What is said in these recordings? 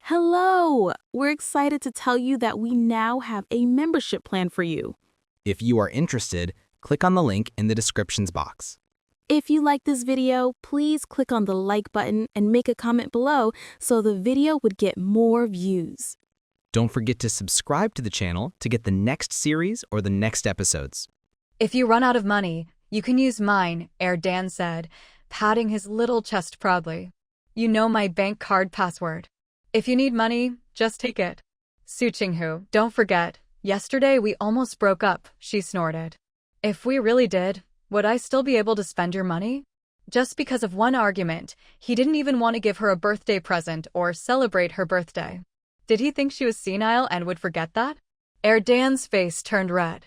Hello! We're excited to tell you that we now have a membership plan for you. If you are interested, click on the link in the descriptions box. If you like this video, please click on the like button and make a comment below so the video would get more views. Don't forget to subscribe to the channel to get the next series or the next episodes. If you run out of money, you can use mine, Dan said, patting his little chest proudly. You know my bank card password. If you need money, just take it. Su Qinghu, don't forget, yesterday we almost broke up, she snorted. If we really did, would I still be able to spend your money? Just because of one argument, he didn't even want to give her a birthday present or celebrate her birthday. Did he think she was senile and would forget that? Dan's face turned red.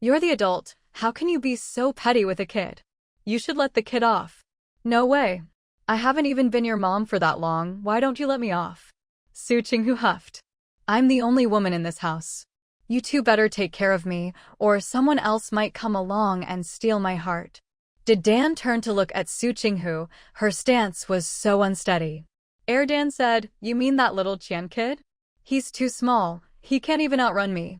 You're the adult, how can you be so petty with a kid? You should let the kid off. No way. I haven't even been your mom for that long, why don't you let me off? Su Qinghu huffed. I'm the only woman in this house. You two better take care of me, or someone else might come along and steal my heart. Did Dan turn to look at Su Qinghu? Her stance was so unsteady. Dan said, you mean that little Qian kid? He's too small, he can't even outrun me.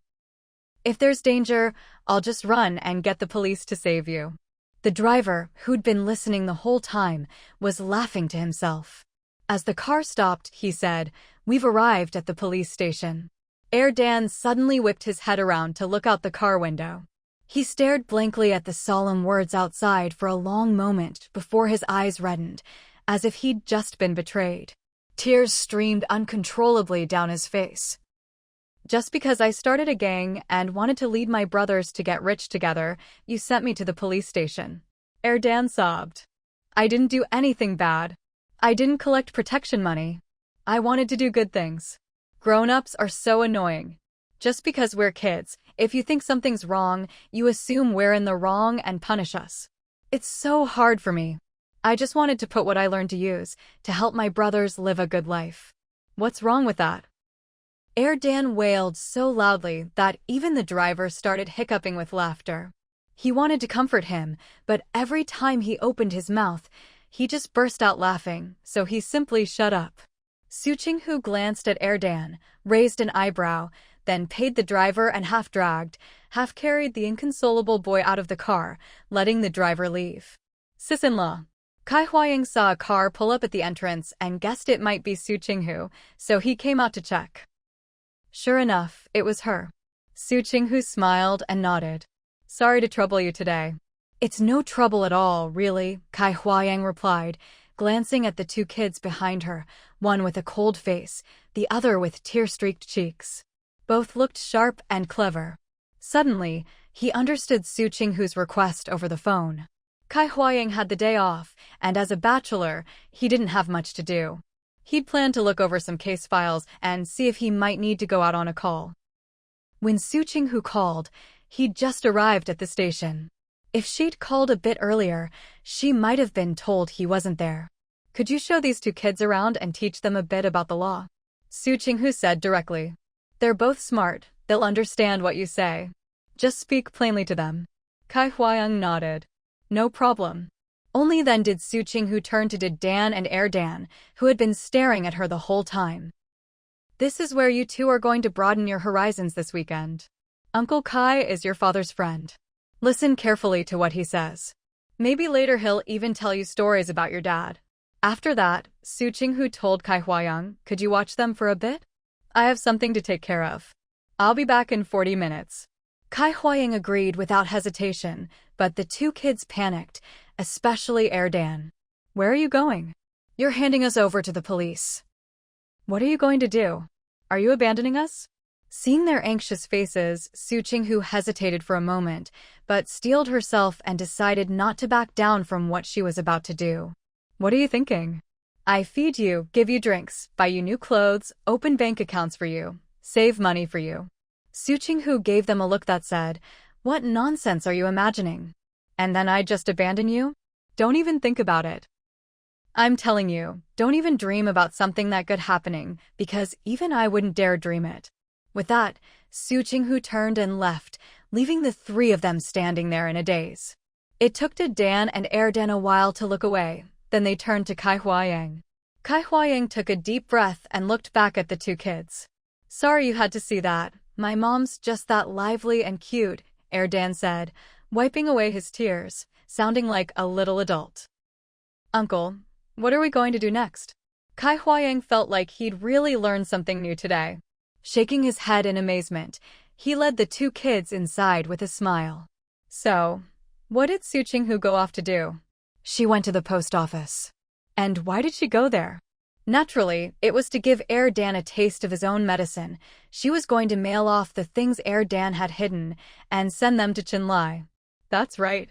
If there's danger, I'll just run and get the police to save you. The driver, who'd been listening the whole time, was laughing to himself. As the car stopped, he said, we've arrived at the police station. Dan suddenly whipped his head around to look out the car window. He stared blankly at the solemn words outside for a long moment before his eyes reddened, as if he'd just been betrayed. Tears streamed uncontrollably down his face. Just because I started a gang and wanted to lead my brothers to get rich together, you sent me to the police station. Dan sobbed. I didn't do anything bad. I didn't collect protection money. I wanted to do good things. Grown-ups are so annoying. Just because we're kids, if you think something's wrong, you assume we're in the wrong and punish us. It's so hard for me. I just wanted to put what I learned to use to help my brothers live a good life. What's wrong with that? Dan wailed so loudly that even the driver started hiccuping with laughter. He wanted to comfort him, but every time he opened his mouth, he just burst out laughing, so he simply shut up. Su Qinghu glanced at Dan, raised an eyebrow, then paid the driver and half-dragged, half-carried the inconsolable boy out of the car, letting the driver leave. Sis-in-law. Kai Huaying saw a car pull up at the entrance and guessed it might be Su Qinghu, so he came out to check. Sure enough, it was her. Su Qinghu smiled and nodded. Sorry to trouble you today. It's no trouble at all, really, Kai Huaying replied, glancing at the two kids behind her, one with a cold face, the other with tear-streaked cheeks. Both looked sharp and clever. Suddenly, he understood Su Qinghu's request over the phone. Kai Huaying had the day off, and as a bachelor, he didn't have much to do. He'd planned to look over some case files and see if he might need to go out on a call. When Su Qinghu called, he'd just arrived at the station. If she'd called a bit earlier, she might have been told he wasn't there. Could you show these two kids around and teach them a bit about the law? Su Qinghu said directly. They're both smart, they'll understand what you say. Just speak plainly to them. Kai Huaying nodded. No problem. Only then did Su Qinghu turn to Dan and Dan, who had been staring at her the whole time. This is where you two are going to broaden your horizons this weekend. Uncle Kai is your father's friend. Listen carefully to what he says. Maybe later he'll even tell you stories about your dad. After that, Su Qinghu told Kai Huaying, could you watch them for a bit? I have something to take care of. I'll be back in 40 minutes. Kai Huaying agreed without hesitation, but the two kids panicked, especially Dan. Where are you going? You're handing us over to the police. What are you going to do? Are you abandoning us? Seeing their anxious faces, Su Qinghu hesitated for a moment, but steeled herself and decided not to back down from what she was about to do. What are you thinking? I feed you, give you drinks, buy you new clothes, open bank accounts for you, save money for you. Su Qinghu gave them a look that said, what nonsense are you imagining? And then I'd just abandon you? Don't even think about it. I'm telling you, don't even dream about something that good happening, because even I wouldn't dare dream it. With that, Su Qinghu turned and left, leaving the three of them standing there in a daze. It took Dan and Dan a while to look away, then they turned to Kai Huaying. Kai Huaying took a deep breath and looked back at the two kids. Sorry you had to see that. My mom's just that lively and cute, Dan said, wiping away his tears, sounding like a little adult. Uncle, what are we going to do next? Kai Huaying felt like he'd really learned something new today. Shaking his head in amazement, he led the two kids inside with a smile. So, what did Su Qinghu go off to do? She went to the post office. And why did she go there? Naturally, it was to give Dan a taste of his own medicine. She was going to mail off the things Dan had hidden and send them to Qinlai. That's right.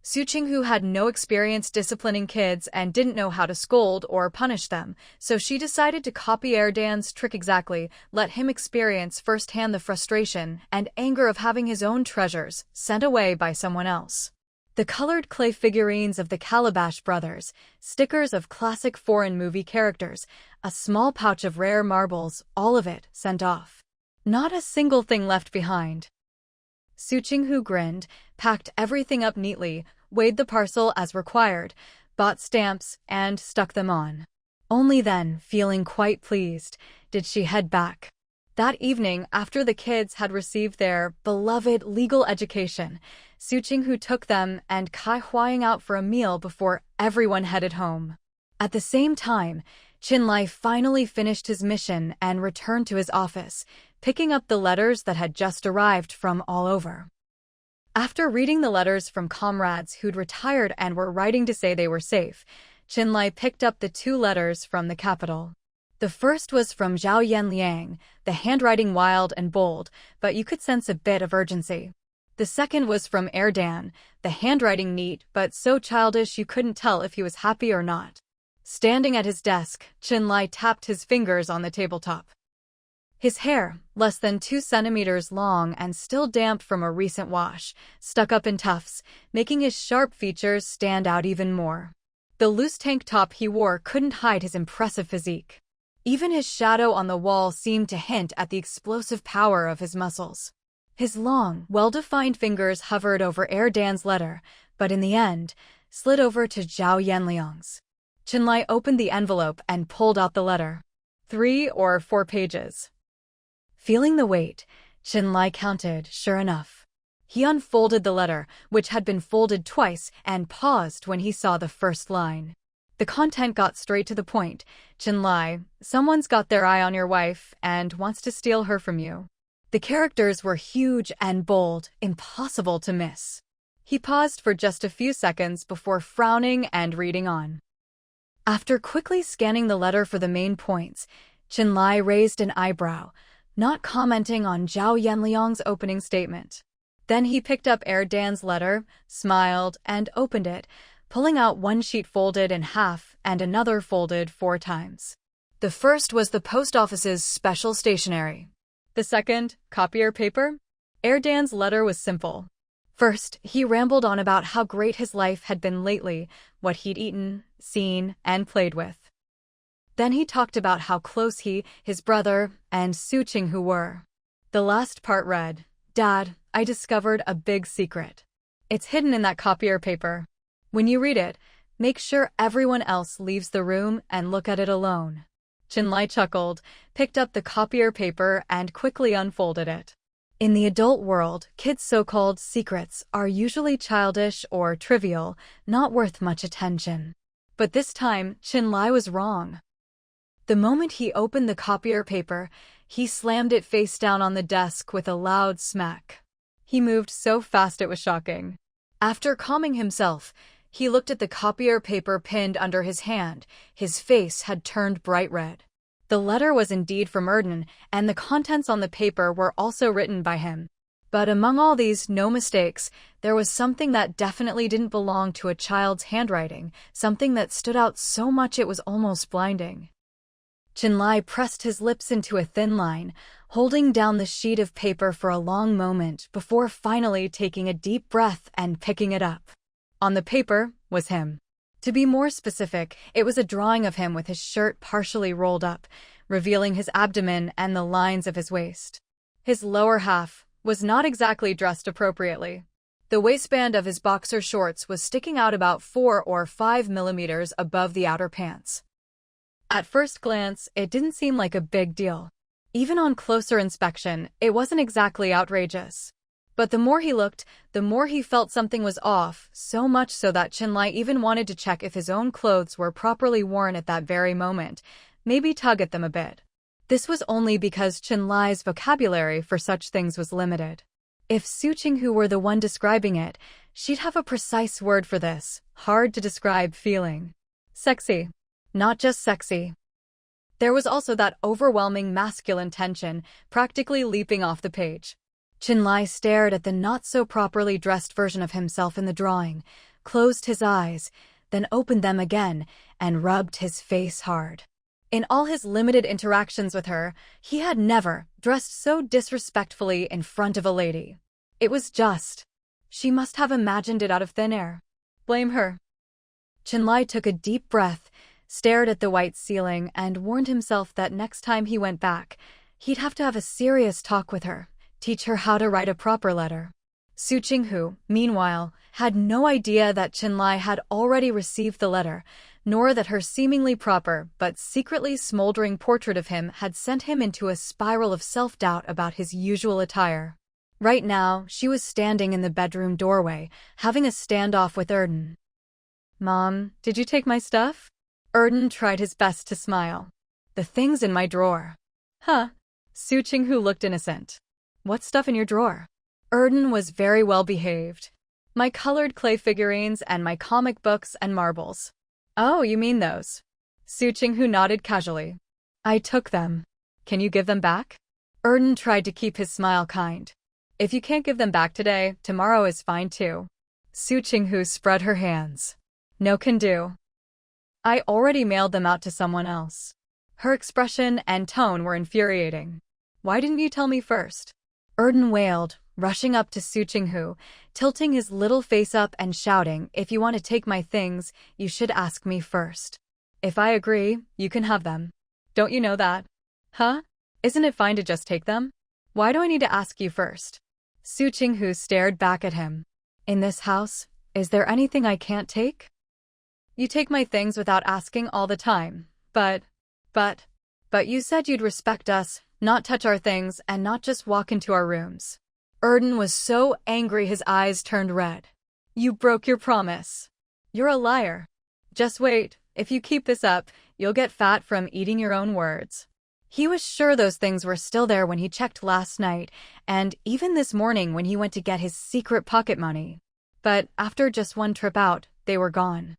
Su Qinghu had no experience disciplining kids and didn't know how to scold or punish them, so she decided to copy Dan's trick exactly, let him experience firsthand the frustration and anger of having his own treasures sent away by someone else. The colored clay figurines of the Calabash brothers, stickers of classic foreign movie characters, a small pouch of rare marbles, all of it sent off. Not a single thing left behind. Su Qinghu grinned, packed everything up neatly, weighed the parcel as required, bought stamps, and stuck them on. Only then, feeling quite pleased, did she head back. That evening, after the kids had received their beloved legal education, Su Qinghu took them and Kai Huaying out for a meal before everyone headed home. At the same time, Qinlai finally finished his mission and returned to his office, picking up the letters that had just arrived from all over. After reading the letters from comrades who'd retired and were writing to say they were safe, Qinlai picked up the two letters from the capital. The first was from Zhao Yanliang, the handwriting wild and bold, but you could sense a bit of urgency. The second was from Dan, the handwriting neat but so childish you couldn't tell if he was happy or not. Standing at his desk, Qinlai tapped his fingers on the tabletop. His hair, less than 2 centimeters long and still damp from a recent wash, stuck up in tufts, making his sharp features stand out even more. The loose tank top he wore couldn't hide his impressive physique. Even his shadow on the wall seemed to hint at the explosive power of his muscles. His long, well-defined fingers hovered over Dan's letter, but in the end, slid over to Zhao Yanliang's. Qinlai opened the envelope and pulled out the letter. 3 or 4 pages. Feeling the weight, Qinlai counted, sure enough. He unfolded the letter, which had been folded twice, and paused when he saw the first line. The content got straight to the point. Qinlai, someone's got their eye on your wife and wants to steal her from you. The characters were huge and bold, impossible to miss. He paused for just a few seconds before frowning and reading on. After quickly scanning the letter for the main points, Qinlai raised an eyebrow, not commenting on Zhao Yanliang's opening statement. Then he picked up Dan's letter, smiled, and opened it, pulling out one sheet folded in half and another folded 4 times. The first was the post office's special stationery. The second, copier paper. Dan's letter was simple. First, he rambled on about how great his life had been lately, what he'd eaten, seen, and played with. Then he talked about how close he, his brother, and Su Qinghu were. The last part read, "Dad, I discovered a big secret. It's hidden in that copier paper. When you read it, make sure everyone else leaves the room and look at it alone." Qinlai chuckled, picked up the copier paper, and quickly unfolded it. In the adult world, kids' so-called secrets are usually childish or trivial, not worth much attention. But this time, Qinlai was wrong. The moment he opened the copier paper, he slammed it face down on the desk with a loud smack. He moved so fast it was shocking. After calming himself, he looked at the copier paper pinned under his hand. His face had turned bright red. The letter was indeed from Erden, and the contents on the paper were also written by him. But among all these no mistakes, there was something that definitely didn't belong to a child's handwriting, something that stood out so much it was almost blinding. Qinlai pressed his lips into a thin line, holding down the sheet of paper for a long moment before finally taking a deep breath and picking it up. On the paper was him. To be more specific, it was a drawing of him with his shirt partially rolled up, revealing his abdomen and the lines of his waist. His lower half was not exactly dressed appropriately. The waistband of his boxer shorts was sticking out about 4 or 5 millimeters above the outer pants. At first glance, it didn't seem like a big deal. Even on closer inspection, it wasn't exactly outrageous. But the more he looked, the more he felt something was off, so much so that Chinlai even wanted to check if his own clothes were properly worn at that very moment, maybe tug at them a bit. This was only because Chinlai's vocabulary for such things was limited. If Su Qinghu were the one describing it, she'd have a precise word for this, hard to describe feeling. Sexy. Not just sexy. There was also that overwhelming masculine tension, practically leaping off the page. Chinlai stared at the not-so-properly dressed version of himself in the drawing, closed his eyes, then opened them again, and rubbed his face hard. In all his limited interactions with her, he had never dressed so disrespectfully in front of a lady. It was just. She must have imagined it out of thin air. Blame her. Chinlai took a deep breath, stared at the white ceiling, and warned himself that next time he went back, he'd have to have a serious talk with her, teach her how to write a proper letter. Su Qinghu, meanwhile, had no idea that Chinlai had already received the letter, nor that her seemingly proper but secretly smoldering portrait of him had sent him into a spiral of self-doubt about his usual attire. Right now, she was standing in the bedroom doorway, having a standoff with Erden. "Mom, did you take my stuff?" Erden tried his best to smile. "The thing's in my drawer." "Huh?" Su Qinghu looked innocent. "What stuff in your drawer?" Erden was very well behaved. "My colored clay figurines and my comic books and marbles." "Oh, you mean those?" Su Qinghu nodded casually. "I took them. Can you give them back?" Erden tried to keep his smile kind. "If you can't give them back today, tomorrow is fine too." Su Qinghu spread her hands. "No can do. I already mailed them out to someone else." Her expression and tone were infuriating. "Why didn't you tell me first?" Erden wailed, rushing up to Su Qinghu, tilting his little face up and shouting, "If you want to take my things, you should ask me first. If I agree, you can have them. Don't you know that?" "Huh? Isn't it fine to just take them? Why do I need to ask you first?" Su Qinghu stared back at him. "In this house, is there anything I can't take?" "You take my things without asking all the time, but you said you'd respect us, not touch our things, and not just walk into our rooms." Erden was so angry his eyes turned red. "You broke your promise. You're a liar. Just wait, if you keep this up, you'll get fat from eating your own words." He was sure those things were still there when he checked last night, and even this morning when he went to get his secret pocket money. But after just one trip out, they were gone.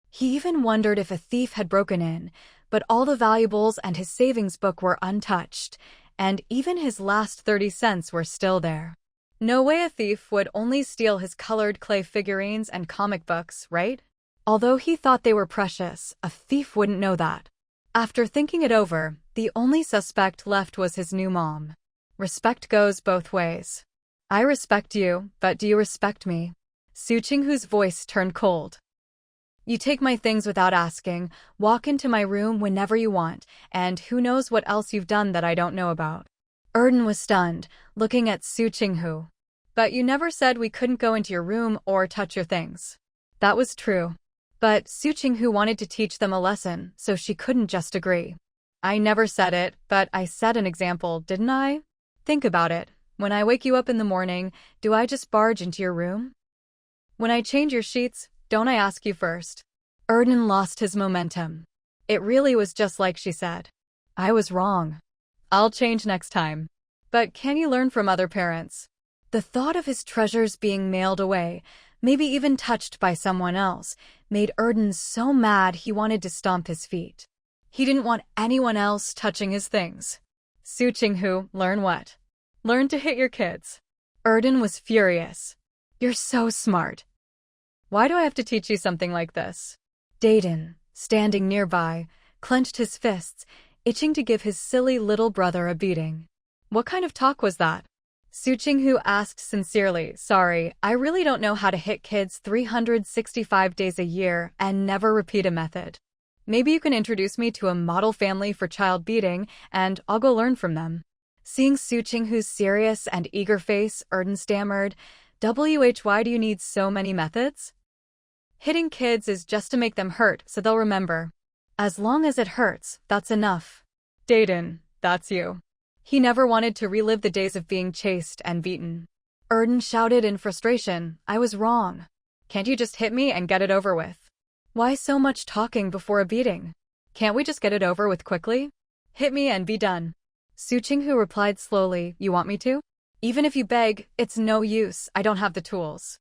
He even wondered if a thief had broken in, but all the valuables and his savings book were untouched, and even his last 30 cents were still there. No way a thief would only steal his colored clay figurines and comic books, right? Although he thought they were precious, a thief wouldn't know that. After thinking it over, the only suspect left was his new mom. Respect goes both ways. "I respect you, but do you respect me?" Su Qinghu's voice turned cold. "You take my things without asking, walk into my room whenever you want, and who knows what else you've done that I don't know about." Erden was stunned, looking at Su Qinghu. "But you never said we couldn't go into your room or touch your things." That was true. But Su Qinghu wanted to teach them a lesson, so she couldn't just agree. "I never said it, but I set an example, didn't I? Think about it. When I wake you up in the morning, do I just barge into your room? When I change your sheets, don't I ask you first?" Erden lost his momentum. It really was just like she said. "I was wrong. I'll change next time." But can you learn from other parents? The thought of his treasures being mailed away, maybe even touched by someone else, made Erden so mad he wanted to stomp his feet. He didn't want anyone else touching his things. Su Qinghu, learn what? Learn to hit your kids. Erden was furious. "You're so smart. Why do I have to teach you something like this?" Dayton, standing nearby, clenched his fists, itching to give his silly little brother a beating. "What kind of talk was that?" Su Qinghu asked sincerely, "Sorry, I really don't know how to hit kids 365 days a year and never repeat a method. Maybe you can introduce me to a model family for child beating, and I'll go learn from them." Seeing Su Qinghu's serious and eager face, Erden stammered, "Why do you need so many methods? Hitting kids is just to make them hurt so they'll remember." As long as it hurts, that's enough. Dayton, that's you. He never wanted to relive the days of being chased and beaten. Erden shouted in frustration, I was wrong. Can't you just hit me and get it over with? Why so much talking before a beating? Can't we just get it over with quickly? Hit me and be done. Su Qinghu replied slowly, you want me to? Even if you beg, it's no use, I don't have the tools.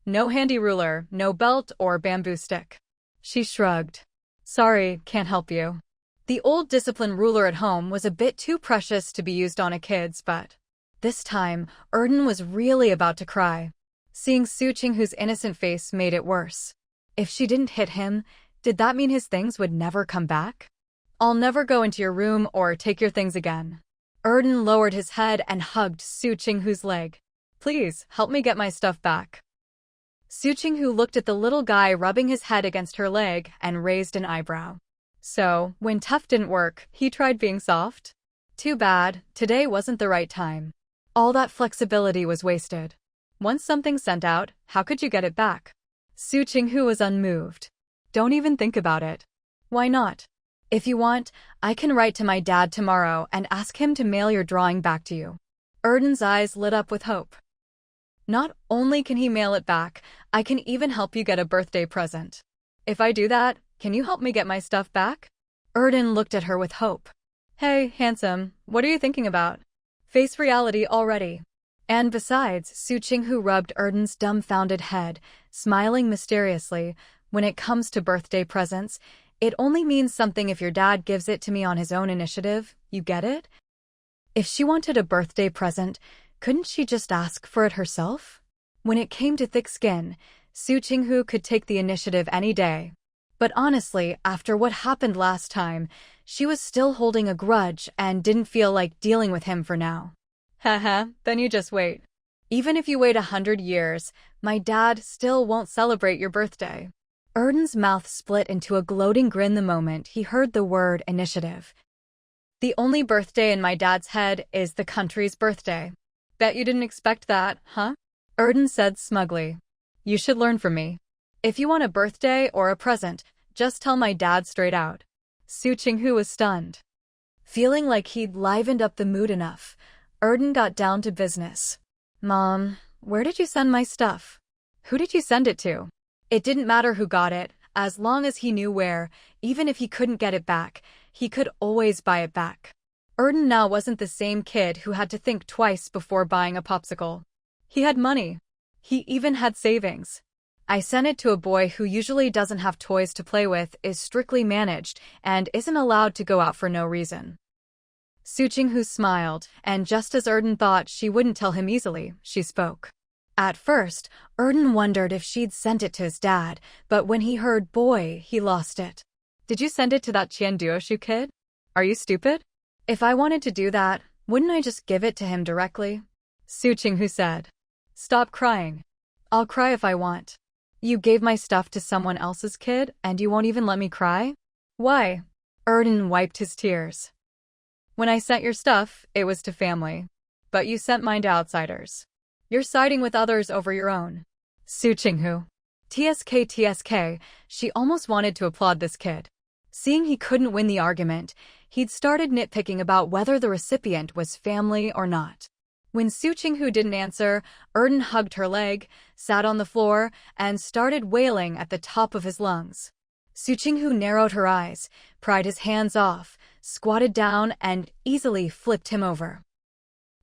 No handy ruler, no belt or bamboo stick. She shrugged. Sorry, can't help you. The old discipline ruler at home was a bit too precious to be used on a kid's, but this time, Erden was really about to cry. Seeing Su Qinghu's innocent face made it worse. If she didn't hit him, did that mean his things would never come back? I'll never go into your room or take your things again. Erden lowered his head and hugged Su Qinghu's leg. Please, help me get my stuff back. Su Qinghu looked at the little guy rubbing his head against her leg and raised an eyebrow. So, when tough didn't work, he tried being soft? Too bad, today wasn't the right time. All that flexibility was wasted. Once something's sent out, how could you get it back? Su Qinghu was unmoved. Don't even think about it. Why not? If you want, I can write to my dad tomorrow and ask him to mail your drawing back to you. Erden's eyes lit up with hope. Not only can he mail it back, I can even help you get a birthday present. If I do that, can you help me get my stuff back? Erden looked at her with hope. Hey, handsome, what are you thinking about? Face reality already. And besides, Su Qinghu rubbed Erden's dumbfounded head, smiling mysteriously. When it comes to birthday presents, it only means something if your dad gives it to me on his own initiative, you get it? If she wanted a birthday present, couldn't she just ask for it herself? When it came to thick skin, Su Qinghu could take the initiative any day. But honestly, after what happened last time, she was still holding a grudge and didn't feel like dealing with him for now. Haha, then you just wait. Even if you wait 100 years, my dad still won't celebrate your birthday. Erden's mouth split into a gloating grin the moment he heard the word initiative. The only birthday in my dad's head is the country's birthday. Bet you didn't expect that, huh? Erden said smugly. You should learn from me. If you want a birthday or a present, just tell my dad straight out. Su Qinghu was stunned. Feeling like he'd livened up the mood enough, Erden got down to business. Mom, where did you send my stuff? Who did you send it to? It didn't matter who got it, as long as he knew where, even if he couldn't get it back, he could always buy it back. Erden now wasn't the same kid who had to think twice before buying a popsicle. He had money. He even had savings. I sent it to a boy who usually doesn't have toys to play with, is strictly managed, and isn't allowed to go out for no reason. Su Qinghu smiled, and just as Erden thought she wouldn't tell him easily, she spoke. At first, Erden wondered if she'd sent it to his dad, but when he heard boy, he lost it. Did you send it to that Qian Duoshu kid? Are you stupid? If I wanted to do that, wouldn't I just give it to him directly? Su Qinghu said. Stop crying. I'll cry if I want. You gave my stuff to someone else's kid, and you won't even let me cry? Why? Erden wiped his tears. When I sent your stuff, it was to family. But you sent mine to outsiders. You're siding with others over your own. Su Qinghu. TSK, she almost wanted to applaud this kid. Seeing he couldn't win the argument, he'd started nitpicking about whether the recipient was family or not. When Su Qinghu didn't answer, Erden hugged her leg, sat on the floor, and started wailing at the top of his lungs. Su Qinghu narrowed her eyes, pried his hands off, squatted down, and easily flipped him over.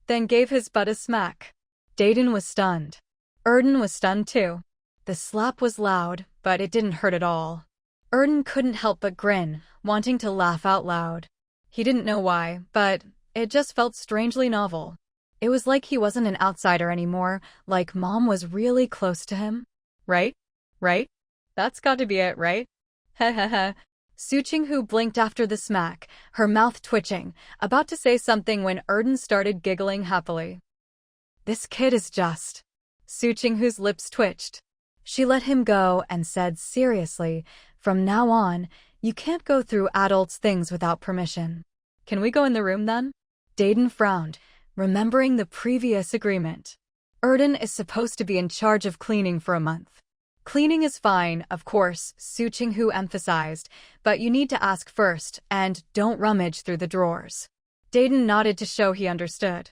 Then gave his butt a smack. Dayton was stunned. Erden was stunned too. The slap was loud, but it didn't hurt at all. Erden couldn't help but grin, wanting to laugh out loud. He didn't know why, but it just felt strangely novel. It was like he wasn't an outsider anymore, like Mom was really close to him. Right? Right? That's got to be it, right? Heh. Su Qinghu blinked after the smack, her mouth twitching, about to say something when Erden started giggling happily. This kid is just... Su Qinghu's lips twitched. She let him go and said seriously, from now on, you can't go through adults' things without permission. Can we go in the room then? Dayton frowned, remembering the previous agreement. Erden is supposed to be in charge of cleaning for a month. Cleaning is fine, of course, Su Qinghu emphasized, but you need to ask first, and don't rummage through the drawers. Dayton nodded to show he understood.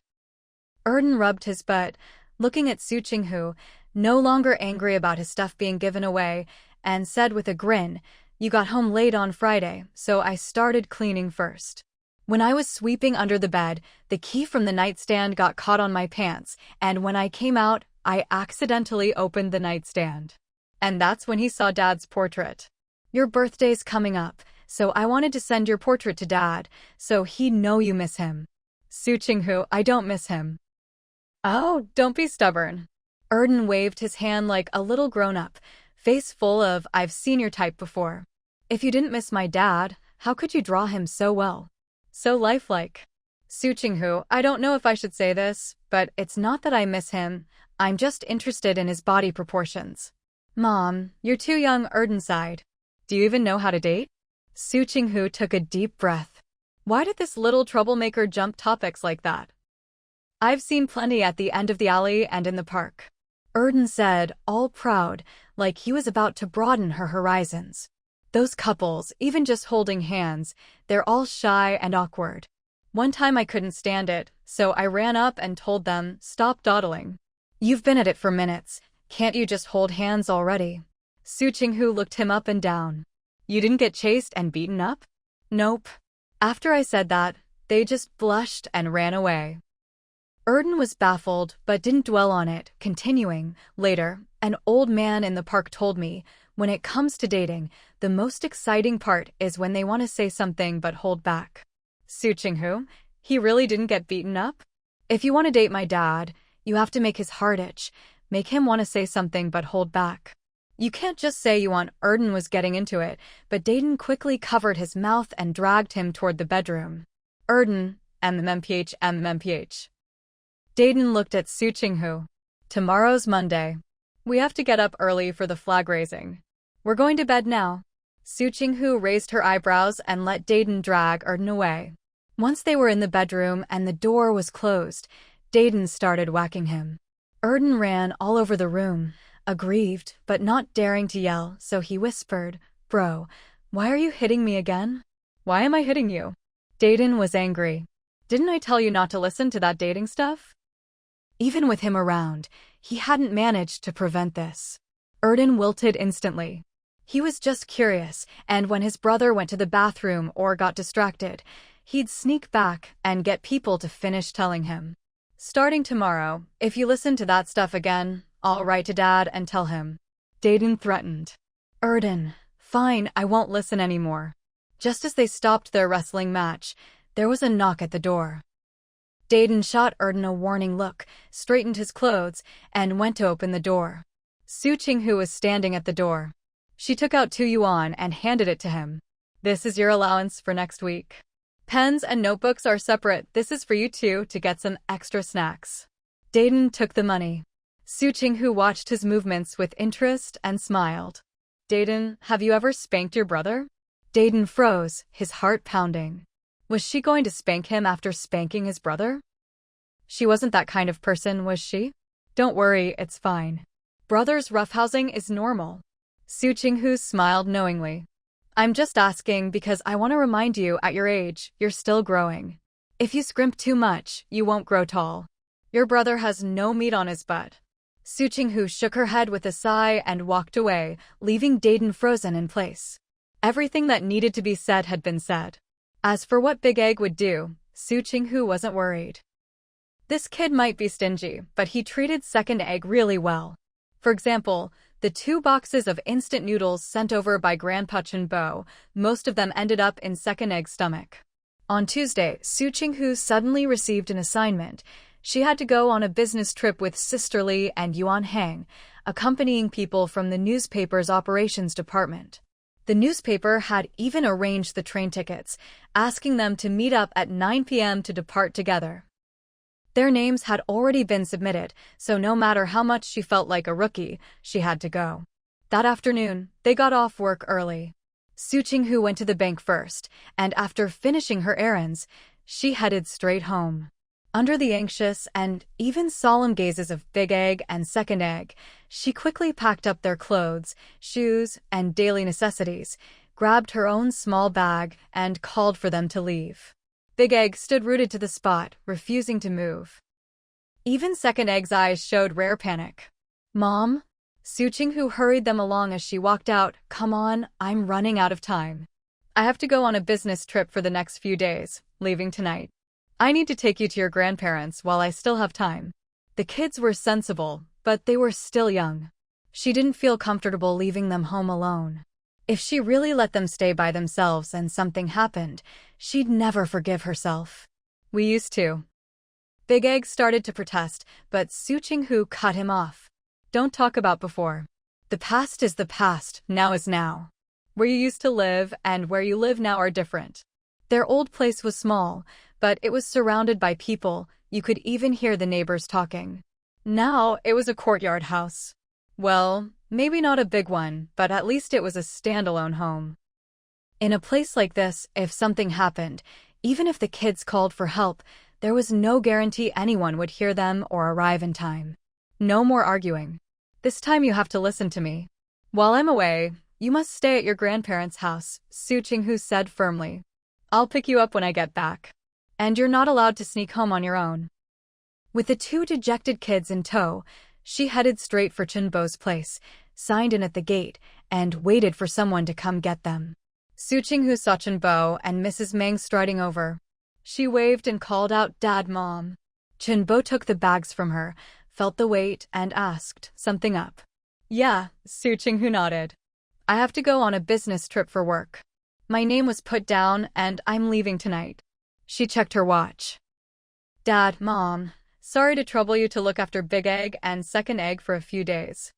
Erden rubbed his butt, looking at Su Qinghu, no longer angry about his stuff being given away, and said with a grin, "You got home late on Friday, so I started cleaning first. When I was sweeping under the bed, the key from the nightstand got caught on my pants, and when I came out, I accidentally opened the nightstand. And that's when he saw Dad's portrait. Your birthday's coming up, so I wanted to send your portrait to Dad, so he'd know you miss him." Su Qinghu, "I don't miss him." "Oh, don't be stubborn." Erden waved his hand like a little grown-up, face full of "I've seen your type before. If you didn't miss my dad, how could you draw him so well? So lifelike." Su Qinghu, "I don't know if I should say this, but it's not that I miss him, I'm just interested in his body proportions." "Mom, you're too young," Erden sighed. "Do you even know how to date?" Su Qinghu took a deep breath. Why did this little troublemaker jump topics like that? "I've seen plenty at the end of the alley and in the park," Erden said, all proud, like he was about to broaden her horizons. "Those couples, even just holding hands, they're all shy and awkward. One time I couldn't stand it, so I ran up and told them, 'Stop dawdling. You've been at it for minutes. Can't you just hold hands already?'" Su Qinghu looked him up and down. "You didn't get chased and beaten up?" "Nope. After I said that, they just blushed and ran away." Erden was baffled but didn't dwell on it, continuing, "Later, an old man in the park told me, when it comes to dating, the most exciting part is when they want to say something but hold back." Su Qinghu, "He really didn't get beaten up?" "If you want to date my dad, you have to make his heart itch, make him want to say something but hold back. You can't just say you want." Erden was getting into it, but Dayton quickly covered his mouth and dragged him toward the bedroom. "Erden, MMPH. Dayton looked at Su Qinghu. "Tomorrow's Monday. We have to get up early for the flag raising. We're going to bed now." Su Qinghu raised her eyebrows and let Dayton drag Erden away. Once they were in the bedroom and the door was closed, Dayton started whacking him. Erden ran all over the room, aggrieved but not daring to yell, so he whispered, "Bro, why are you hitting me again?" "Why am I hitting you?" Dayton was angry. "Didn't I tell you not to listen to that dating stuff?" Even with him around, he hadn't managed to prevent this. Erden wilted instantly. He was just curious, and when his brother went to the bathroom or got distracted, he'd sneak back and get people to finish telling him. "Starting tomorrow, if you listen to that stuff again, I'll write to Dad and tell him." Dayton threatened. Erden, "Fine, I won't listen anymore." Just as they stopped their wrestling match, there was a knock at the door. Dayton shot Erden a warning look, straightened his clothes, and went to open the door. Su Qinghu was standing at the door. She took out 2 yuan and handed it to him. "This is your allowance for next week. Pens and notebooks are separate. This is for you two to get some extra snacks." Dayton took the money. Su Qinghu watched his movements with interest and smiled. "Dayton, have you ever spanked your brother?" Dayton froze, his heart pounding. Was she going to spank him after spanking his brother? She wasn't that kind of person, was she? "Don't worry, it's fine. Brothers roughhousing is normal." Su Qinghu smiled knowingly. "I'm just asking because I want to remind you at your age, you're still growing. If you scrimp too much, you won't grow tall. Your brother has no meat on his butt." Su Qinghu shook her head with a sigh and walked away, leaving Dayton frozen in place. Everything that needed to be said had been said. As for what Big Egg would do, Su Qinghu wasn't worried. This kid might be stingy, but he treated Second Egg really well. For example, the 2 boxes of instant noodles sent over by Grandpa Bo, most of them ended up in Second Egg's stomach. On Tuesday, Su Qinghu suddenly received an assignment. She had to go on a business trip with Sister Lee and Yuan Hang, accompanying people from the newspaper's operations department. The newspaper had even arranged the train tickets, asking them to meet up at 9 p.m. to depart together. Their names had already been submitted, so no matter how much she felt like a rookie, she had to go. That afternoon, they got off work early. Su Qinghu went to the bank first, and after finishing her errands, she headed straight home. Under the anxious and even solemn gazes of Big Egg and Second Egg, she quickly packed up their clothes, shoes, and daily necessities, grabbed her own small bag, and called for them to leave. Big Egg stood rooted to the spot, refusing to move. Even Second Egg's eyes showed rare panic. "Mom?" Su Qinghu hurried them along as she walked out. "Come on, I'm running out of time. I have to go on a business trip for the next few days, leaving tonight. I need to take you to your grandparents while I still have time." The kids were sensible, but they were still young. She didn't feel comfortable leaving them home alone. If she really let them stay by themselves and something happened, she'd never forgive herself. "We used to." Big Egg started to protest, but Su Qinghu cut him off. "Don't talk about before. The past is the past, now is now. Where you used to live and where you live now are different." Their old place was small, but it was surrounded by people. You could even hear the neighbors talking. Now it was a courtyard house. Well, maybe not a big one, but at least it was a standalone home. In a place like this, if something happened, even if the kids called for help, there was no guarantee anyone would hear them or arrive in time. "No more arguing. This time you have to listen to me. While I'm away, you must stay at your grandparents' house," Su Qinghu said firmly. "I'll pick you up when I get back. And you're not allowed to sneak home on your own." With the two dejected kids in tow, she headed straight for Chenbo's place, signed in at the gate, and waited for someone to come get them. Su Qinghu saw Chenbo and Mrs. Meng striding over. She waved and called out, "Dad, Mom." Chenbo took the bags from her, felt the weight, and asked, "Something up?" "Yeah," Su Qinghu nodded. "I have to go on a business trip for work. My name was put down and I'm leaving tonight." She checked her watch. "Dad, Mom, sorry to trouble you to look after Big Egg and Second Egg for a few days.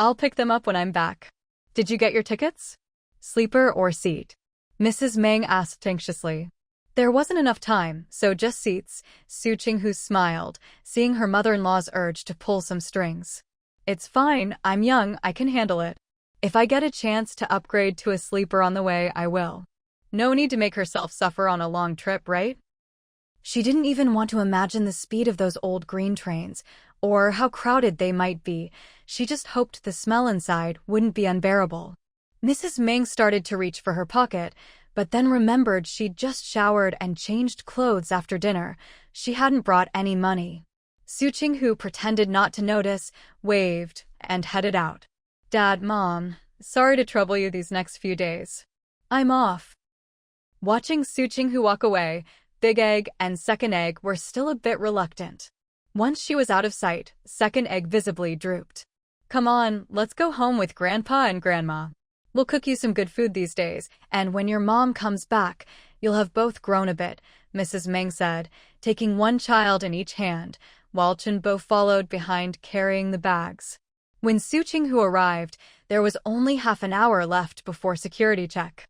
I'll pick them up when I'm back. Did you get your tickets? Sleeper or seat?" Mrs. Meng asked anxiously. "There wasn't enough time, so just seats," Su Qinghu smiled, seeing her mother-in-law's urge to pull some strings. "It's fine, I'm young, I can handle it. If I get a chance to upgrade to a sleeper on the way, I will. No need to make herself suffer on a long trip, right?" She didn't even want to imagine the speed of those old green trains, or how crowded they might be. She just hoped the smell inside wouldn't be unbearable. Mrs. Meng started to reach for her pocket, but then remembered she'd just showered and changed clothes after dinner. She hadn't brought any money. Su Qinghu pretended not to notice, waved, and headed out. "Dad, Mom, sorry to trouble you these next few days. I'm off." Watching Su Qinghu walk away, Big Egg and Second Egg were still a bit reluctant. Once she was out of sight, Second Egg visibly drooped. "Come on, let's go home with Grandpa and Grandma. We'll cook you some good food these days, and when your mom comes back, you'll have both grown a bit," Mrs. Meng said, taking one child in each hand, while Chenbo followed behind carrying the bags. When Su Qinghu arrived, there was only half an hour left before security check.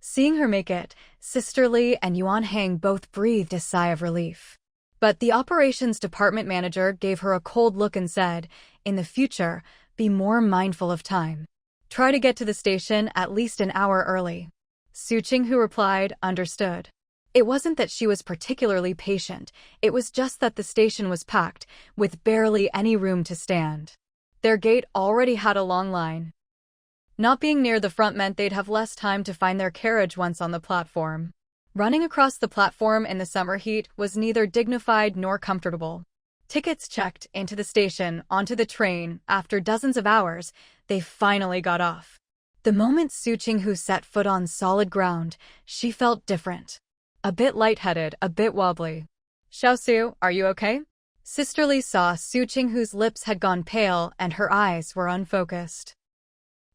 Seeing her make it, Sister Li and Yuan Hang both breathed a sigh of relief. But the operations department manager gave her a cold look and said, "In the future, be more mindful of time. Try to get to the station at least an hour early." Su Qinghu replied, "Understood." It wasn't that she was particularly patient, it was just that the station was packed, with barely any room to stand. Their gate already had a long line. Not being near the front meant they'd have less time to find their carriage once on the platform. Running across the platform in the summer heat was neither dignified nor comfortable. Tickets checked, into the station, onto the train, after dozens of hours, they finally got off. The moment Su Qinghu set foot on solid ground, she felt different. A bit lightheaded, a bit wobbly. "Xiaosu, are you okay?" Sister Li saw Su Qinghu's lips had gone pale and her eyes were unfocused.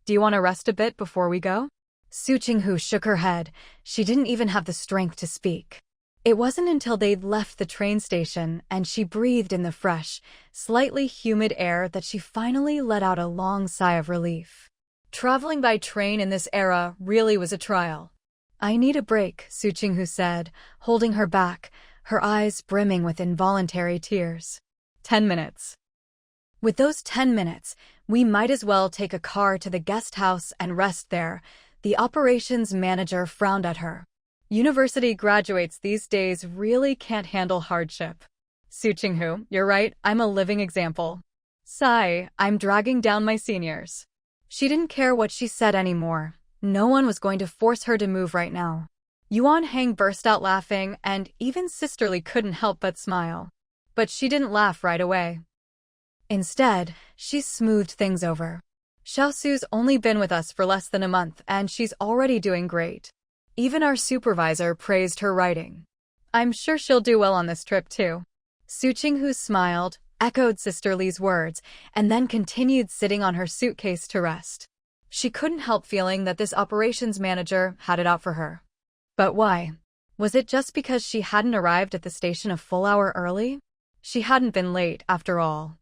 "Do you want to rest a bit before we go?" Su Qinghu shook her head. She didn't even have the strength to speak. It wasn't until they'd left the train station and she breathed in the fresh, slightly humid air that she finally let out a long sigh of relief. Traveling by train in this era really was a trial. "I need a break," Su Qinghu said, holding her back, her eyes brimming with involuntary tears. 10 minutes. With those 10 minutes, we might as well take a car to the guest house and rest there, the operations manager frowned at her. University graduates these days really can't handle hardship. Su Qinghu, you're right, I'm a living example. Sigh, I'm dragging down my seniors. She didn't care what she said anymore. No one was going to force her to move right now. Yuan Hang burst out laughing, and even Sisterly couldn't help but smile. But she didn't laugh right away. Instead, she smoothed things over. Xiaosu's only been with us for less than a month, and she's already doing great. Even our supervisor praised her writing. I'm sure she'll do well on this trip too. Su Qinghu smiled, echoed Sisterly's words, and then continued sitting on her suitcase to rest. She couldn't help feeling that this operations manager had it out for her. But why? Was it just because she hadn't arrived at the station a full hour early? She hadn't been late, after all.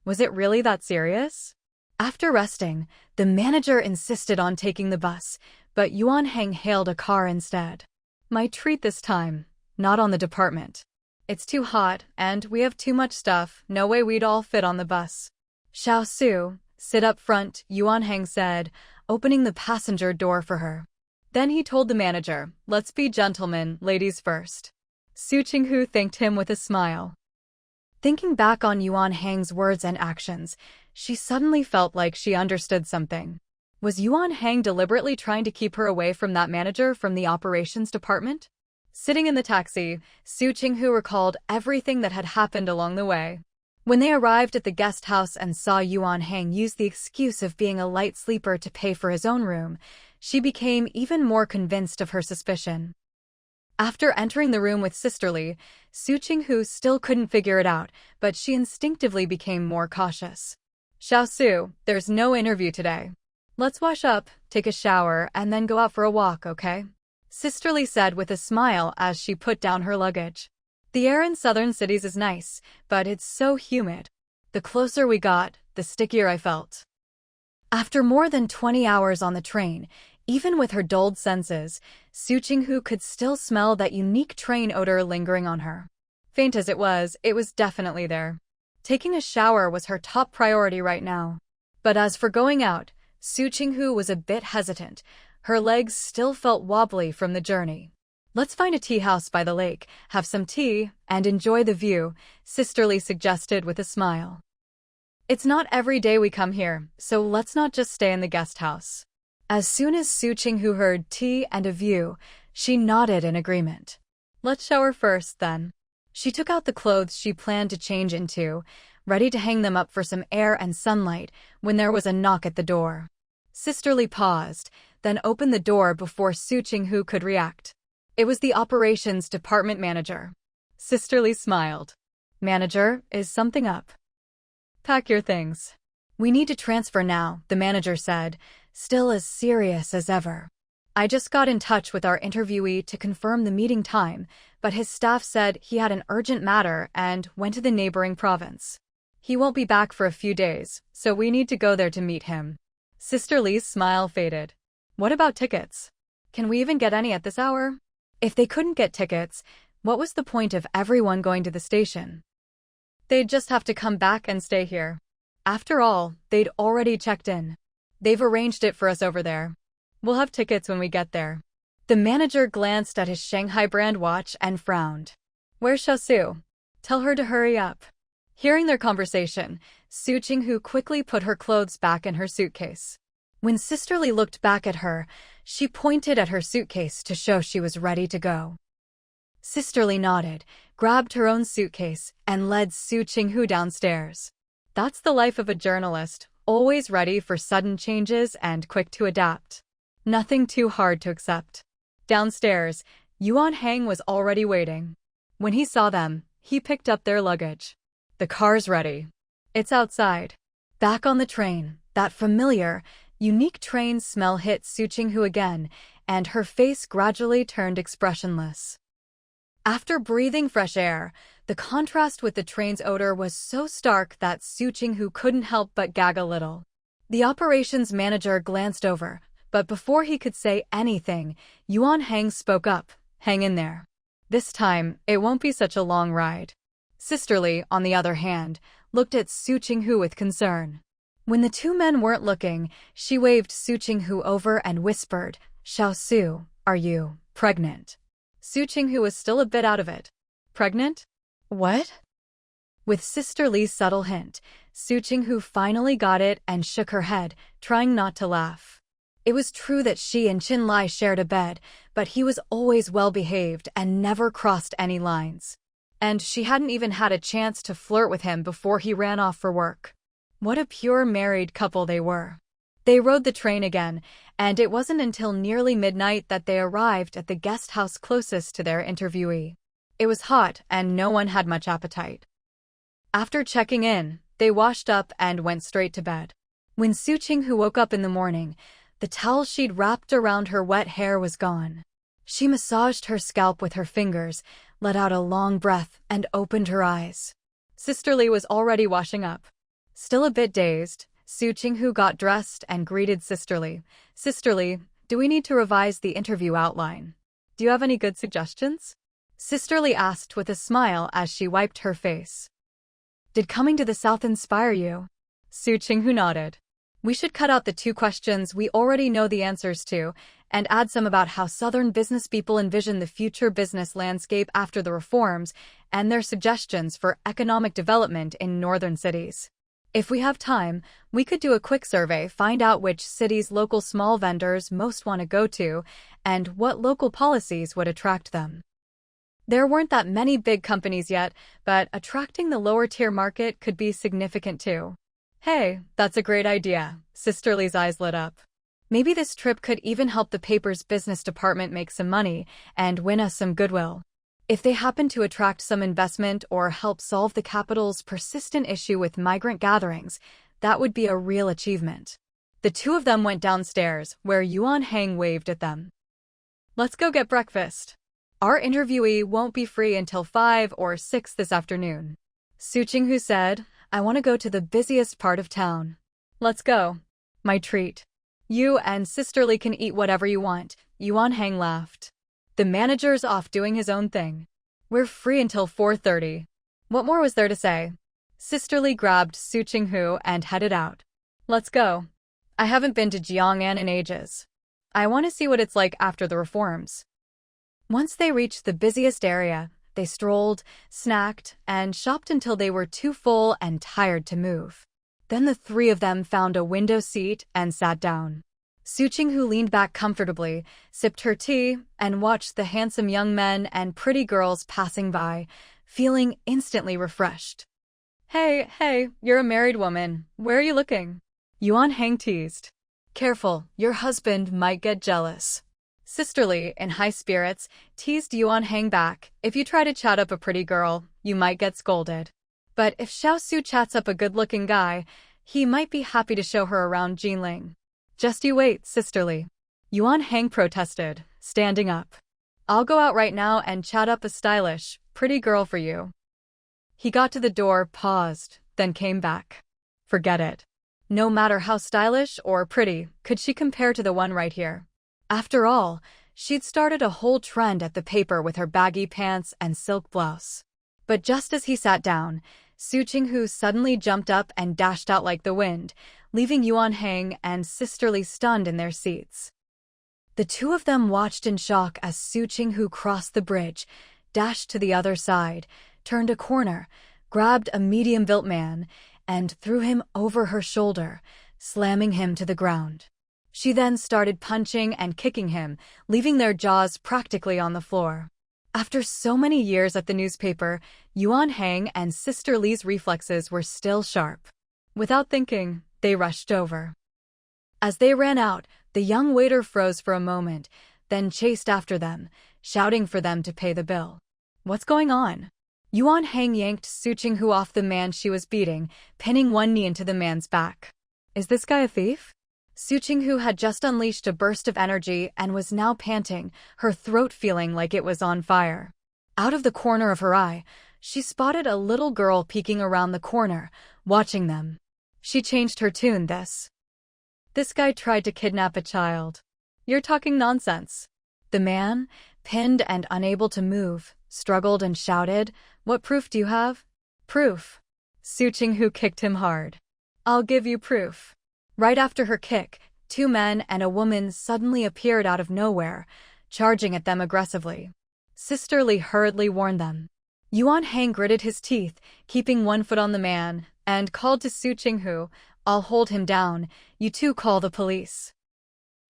Was it really that serious? After resting, the manager insisted on taking the bus, but Yuan Heng hailed a car instead. My treat this time, not on the department. It's too hot, and we have too much stuff, no way we'd all fit on the bus. Xiaosu, sit up front, Yuan Heng said, opening the passenger door for her. Then he told the manager, let's be gentlemen, ladies first. Su Qinghu thanked him with a smile. Thinking back on Yuan Heng's words and actions, she suddenly felt like she understood something. Was Yuan Heng deliberately trying to keep her away from that manager from the operations department? Sitting in the taxi, Su Qinghu recalled everything that had happened along the way. When they arrived at the guest house and saw Yuan Heng use the excuse of being a light sleeper to pay for his own room, she became even more convinced of her suspicion. After entering the room with Sisterly, Su Qinghu still couldn't figure it out, but she instinctively became more cautious. Xiaosu, there's no interview today. Let's wash up, take a shower, and then go out for a walk, okay? Sisterly said with a smile as she put down her luggage. The air in southern cities is nice, but it's so humid. The closer we got, the stickier I felt. After more than 20 hours on the train, even with her dulled senses, Su Qinghu could still smell that unique train odor lingering on her. Faint as it was definitely there. Taking a shower was her top priority right now. But as for going out, Su Qinghu was a bit hesitant. Her legs still felt wobbly from the journey. Let's find a tea house by the lake, have some tea, and enjoy the view, Sisterly suggested with a smile. It's not every day we come here, so let's not just stay in the guest house. As soon as Su Qinghu heard tea and a view, she nodded in agreement. Let's shower first, then. She took out the clothes she planned to change into, ready to hang them up for some air and sunlight, when there was a knock at the door. Sisterly paused, then opened the door before Su Qinghu could react. It was the operations department manager. Sisterly smiled. Manager, is something up? Pack your things. We need to transfer now, the manager said, still as serious as ever. I just got in touch with our interviewee to confirm the meeting time, but his staff said he had an urgent matter and went to the neighboring province. He won't be back for a few days, so we need to go there to meet him. Sisterly's smile faded. What about tickets? Can we even get any at this hour? If they couldn't get tickets, what was the point of everyone going to the station? They'd just have to come back and stay here. After all, they'd already checked in. They've arranged it for us over there. We'll have tickets when we get there. The manager glanced at his Shanghai brand watch and frowned. Where's Xiaosu? Tell her to hurry up. Hearing their conversation, Su Qinghu quickly put her clothes back in her suitcase. When Sisterly looked back at her, she pointed at her suitcase to show she was ready to go. Sisterly nodded, grabbed her own suitcase, and led Su Qinghu downstairs. That's the life of a journalist, always ready for sudden changes and quick to adapt. Nothing too hard to accept. Downstairs, Yuan Heng was already waiting. When he saw them, he picked up their luggage. The car's ready. It's outside. Back on the train, that familiar, unique train smell hit Su Qinghu again, and her face gradually turned expressionless. After breathing fresh air, the contrast with the train's odor was so stark that Su Qinghu couldn't help but gag a little. The operations manager glanced over, but before he could say anything, Yuan Heng spoke up, "Hang in there. This time, it won't be such a long ride." Sisterly, on the other hand, looked at Su Qinghu with concern. When the two men weren't looking, she waved Su Qinghu over and whispered, "Xiaosu, are you pregnant?" Su Qinghu was still a bit out of it. Pregnant? What? With Sister Li's subtle hint, Su Qinghu finally got it and shook her head, trying not to laugh. It was true that she and Qin Lai shared a bed, but he was always well-behaved and never crossed any lines. And she hadn't even had a chance to flirt with him before he ran off for work. What a pure married couple they were. They rode the train again, and it wasn't until nearly midnight that they arrived at the guest house closest to their interviewee. It was hot, and no one had much appetite. After checking in, they washed up and went straight to bed. When Su Qinghu woke up in the morning, the towel she'd wrapped around her wet hair was gone. She massaged her scalp with her fingers, let out a long breath, and opened her eyes. Sister Li was already washing up. Still a bit dazed, Su Qinghu got dressed and greeted Sister Li. "Sister Li, do we need to revise the interview outline? Do you have any good suggestions?" Sister Li asked with a smile as she wiped her face. "Did coming to the South inspire you?" Su Qinghu nodded. "We should cut out the 2 questions we already know the answers to and add some about how Southern business people envision the future business landscape after the reforms and their suggestions for economic development in northern cities. If we have time, we could do a quick survey, find out which cities local small vendors most want to go to and what local policies would attract them. There weren't that many big companies yet, but attracting the lower-tier market could be significant too." "Hey, that's a great idea." Sister Li's eyes lit up. "Maybe this trip could even help the paper's business department make some money and win us some goodwill. If they happen to attract some investment or help solve the capital's persistent issue with migrant gatherings, that would be a real achievement." The 2 of them went downstairs, where Yuan Hang waved at them. "Let's go get breakfast. Our interviewee won't be free until 5 or 6 this afternoon." Su Qinghu said, "I want to go to the busiest part of town." "Let's go. My treat. You and Sister Li can eat whatever you want." Yuan Hang laughed. "The manager's off doing his own thing. We're free until 4:30. What more was there to say? Sister Li grabbed Su Qinghu and headed out. "Let's go. I haven't been to Jiang'an in ages. I want to see what it's like after the reforms." Once they reached the busiest area, they strolled, snacked, and shopped until they were too full and tired to move. Then the 3 of them found a window seat and sat down. Su Qinghu leaned back comfortably, sipped her tea, and watched the handsome young men and pretty girls passing by, feeling instantly refreshed. Hey, you're a married woman. Where are you looking?" Yuan Hang teased. "Careful, your husband might get jealous." Sister Li, in high spirits, teased Yuan Hang back. "If you try to chat up a pretty girl, you might get scolded. But if Xiao Su chats up a good-looking guy, he might be happy to show her around Jinling. Just you wait, Sister Li." Yuan Hang protested, standing up. "I'll go out right now and chat up a stylish, pretty girl for you." He got to the door, paused, then came back. Forget it. No matter how stylish or pretty, could she compare to the one right here? After all, she'd started a whole trend at the paper with her baggy pants and silk blouse. But just as he sat down, Su Qinghu suddenly jumped up and dashed out like the wind, leaving Yuan Hang and Sister Li stunned in their seats. The 2 of them watched in shock as Su Qinghu crossed the bridge, dashed to the other side, turned a corner, grabbed a medium-built man, and threw him over her shoulder, slamming him to the ground. She then started punching and kicking him, leaving their jaws practically on the floor. After so many years at the newspaper, Yuan Hang and Sister Li's reflexes were still sharp. Without thinking, they rushed over. As they ran out, the young waiter froze for a moment, then chased after them, shouting for them to pay the bill. "What's going on?" Yuan Hang yanked Su Qinghu off the man she was beating, pinning one knee into the man's back. "Is this guy a thief?" Su Qinghu had just unleashed a burst of energy and was now panting, her throat feeling like it was on fire. Out of the corner of her eye, she spotted a little girl peeking around the corner, watching them. She changed her tune. This guy tried to kidnap a child. You're talking nonsense." The man, pinned and unable to move, struggled and shouted, "What proof do you have?" "Proof?" Su Qinghu kicked him hard. "I'll give you proof." Right after her kick, 2 men and a woman suddenly appeared out of nowhere, charging at them aggressively. Sister Li hurriedly warned them. Yuan Hang gritted his teeth, keeping one foot on the man, and called to Su Qinghu, "I'll hold him down. You two call the police."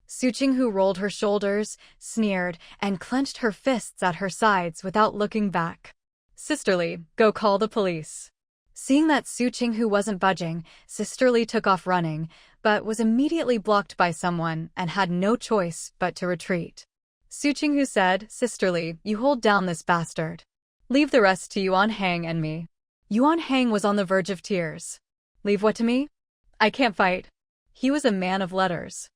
Su Qinghu rolled her shoulders, sneered, and clenched her fists at her sides without looking back. "Sisterly, go call the police." Seeing that Su Qinghu wasn't budging, Sisterly took off running, but was immediately blocked by someone and had no choice but to retreat. Su Qinghu said, "Sisterly, you hold down this bastard. Leave the rest to Yuan Hang and me." Yuan Hang was on the verge of tears. "Leave what to me? I can't fight." He was a man of letters.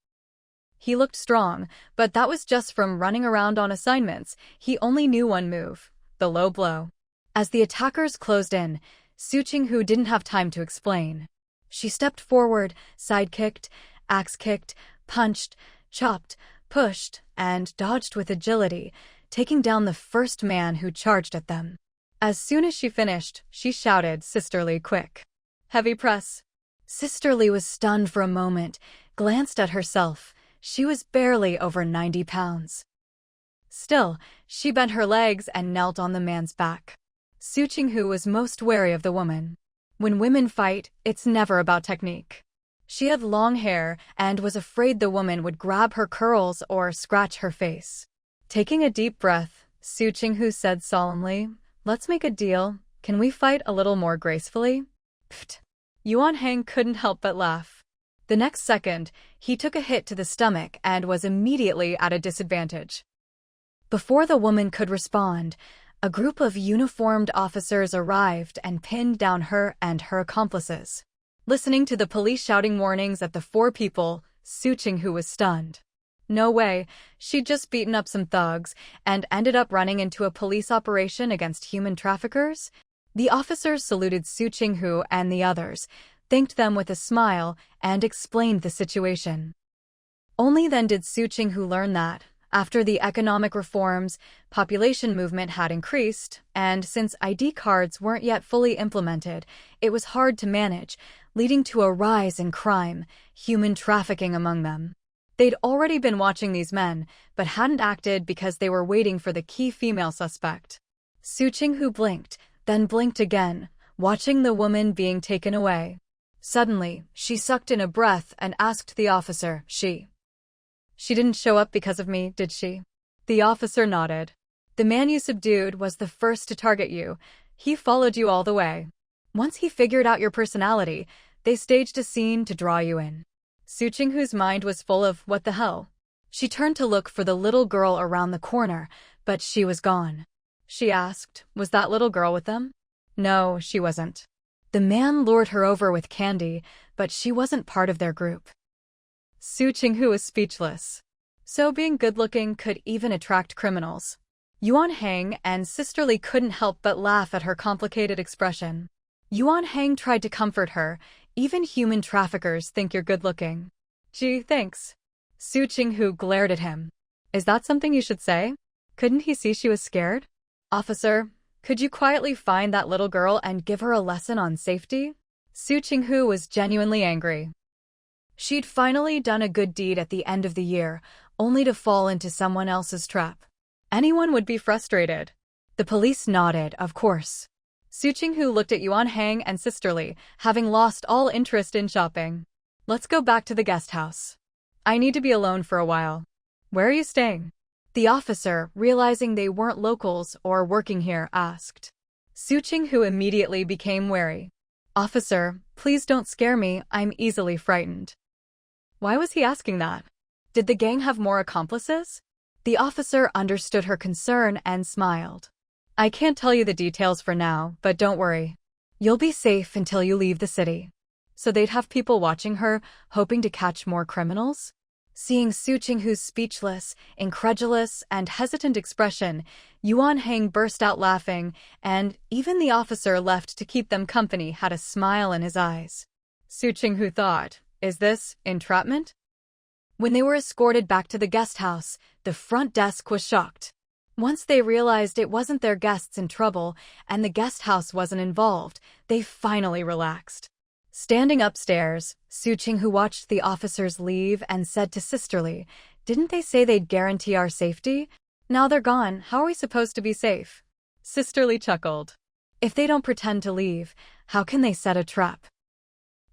He looked strong, but that was just from running around on assignments. He only knew one move, the low blow. As the attackers closed in, Su Qinghu didn't have time to explain. She stepped forward, side-kicked, axe-kicked, punched, chopped, pushed, and dodged with agility, taking down the first man who charged at them. As soon as she finished, she shouted, "Sisterly, quick. Heavy press." Sisterly was stunned for a moment, glanced at herself. She was barely over 90 pounds. Still, she bent her legs and knelt on the man's back. Su Qinghu was most wary of the woman. When women fight, it's never about technique. She had long hair and was afraid the woman would grab her curls or scratch her face. Taking a deep breath, Su Qinghu said solemnly, "Let's make a deal. Can we fight a little more gracefully?" Pfft. Yuan Hang couldn't help but laugh. The next second, he took a hit to the stomach and was immediately at a disadvantage. Before the woman could respond, a group of uniformed officers arrived and pinned down her and her accomplices. Listening to the police shouting warnings at the four people, Su Qinghu was stunned. No way, she'd just beaten up some thugs and ended up running into a police operation against human traffickers? The officers saluted Su Qinghu and the others, thanked them with a smile, and explained the situation. Only then did Su Qinghu learn that, after the economic reforms, population movement had increased, and since ID cards weren't yet fully implemented, it was hard to manage, leading to a rise in crime, human trafficking among them. They'd already been watching these men, but hadn't acted because they were waiting for the key female suspect. Su Qinghu blinked, then blinked again, watching the woman being taken away. Suddenly, she sucked in a breath and asked the officer, She didn't show up because of me, did she?" The officer nodded. "The man you subdued was the first to target you. He followed you all the way. Once he figured out your personality, they staged a scene to draw you in." Su Qinghu's mind was full of what the hell. She turned to look for the little girl around the corner, but she was gone. She asked, "Was that little girl with them?" "No, she wasn't." The man lured her over with candy, but she wasn't part of their group. Su Qinghu was speechless. So being good-looking could even attract criminals. Yuan Hang and Sisterly couldn't help but laugh at her complicated expression. Yuan Hang tried to comfort her. "Even human traffickers think you're good-looking." "Gee, thanks." Su Qinghu glared at him. "Is that something you should say?" Couldn't he see she was scared? "Officer, could you quietly find that little girl and give her a lesson on safety?" Su Qinghu was genuinely angry. She'd finally done a good deed at the end of the year, only to fall into someone else's trap. Anyone would be frustrated. The police nodded, of course. Su Qinghu looked at Yuan Hang and Sisterly, having lost all interest in shopping. "Let's go back to the guest house. I need to be alone for a while." "Where are you staying?" The officer, realizing they weren't locals or working here, asked. Su Qinghu immediately became wary. "Officer, please don't scare me, I'm easily frightened." Why was he asking that? Did the gang have more accomplices? The officer understood her concern and smiled. "I can't tell you the details for now, but don't worry. You'll be safe until you leave the city." So they'd have people watching her, hoping to catch more criminals? Seeing Su Qinghu's speechless, incredulous, and hesitant expression, Yuan Hang burst out laughing, and even the officer left to keep them company had a smile in his eyes. Su Qinghu thought, "Is this entrapment?" When they were escorted back to the guest house, the front desk was shocked. Once they realized it wasn't their guests in trouble and the guest house wasn't involved, they finally relaxed. Standing upstairs, Su Qinghu watched the officers leave and said to Sisterly, "Didn't they say they'd guarantee our safety? Now they're gone, how are we supposed to be safe?" Sisterly chuckled. If they don't pretend to leave, how can they set a trap?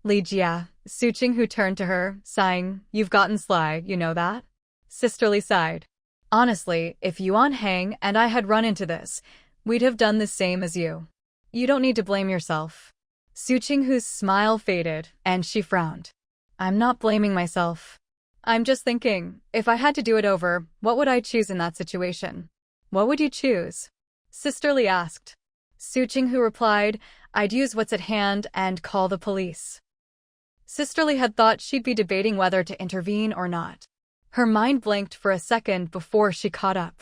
Li Jia, Su Qinghu turned to her, sighing, "You've gotten sly, you know that?" Sisterly sighed. "Honestly, if Yuan Hang and I had run into this, we'd have done the same as you. You don't need to blame yourself." Su Qinghu's smile faded, and she frowned. "I'm not blaming myself. I'm just thinking, if I had to do it over, what would I choose in that situation?" "What would you choose?" Sisterly asked. Su Qinghu replied, "I'd use what's at hand and call the police." Sisterly had thought she'd be debating whether to intervene or not. Her mind blanked for a second before she caught up.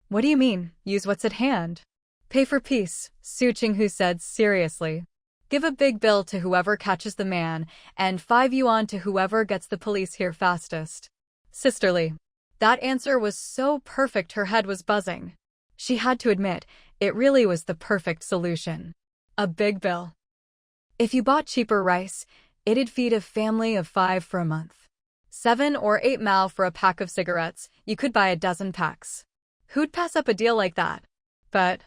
"What do you mean, use what's at hand?" "Pay for peace," Su Qinghu said seriously. "Give a big bill to whoever catches the man, and 5 yuan to whoever gets the police here fastest." Sisterly. That answer was so perfect her head was buzzing. She had to admit, it really was the perfect solution. A big bill. If you bought cheaper rice, it'd feed a family of 5 for a month. 7 or 8 mao for a pack of cigarettes, you could buy a dozen packs. Who'd pass up a deal like that? But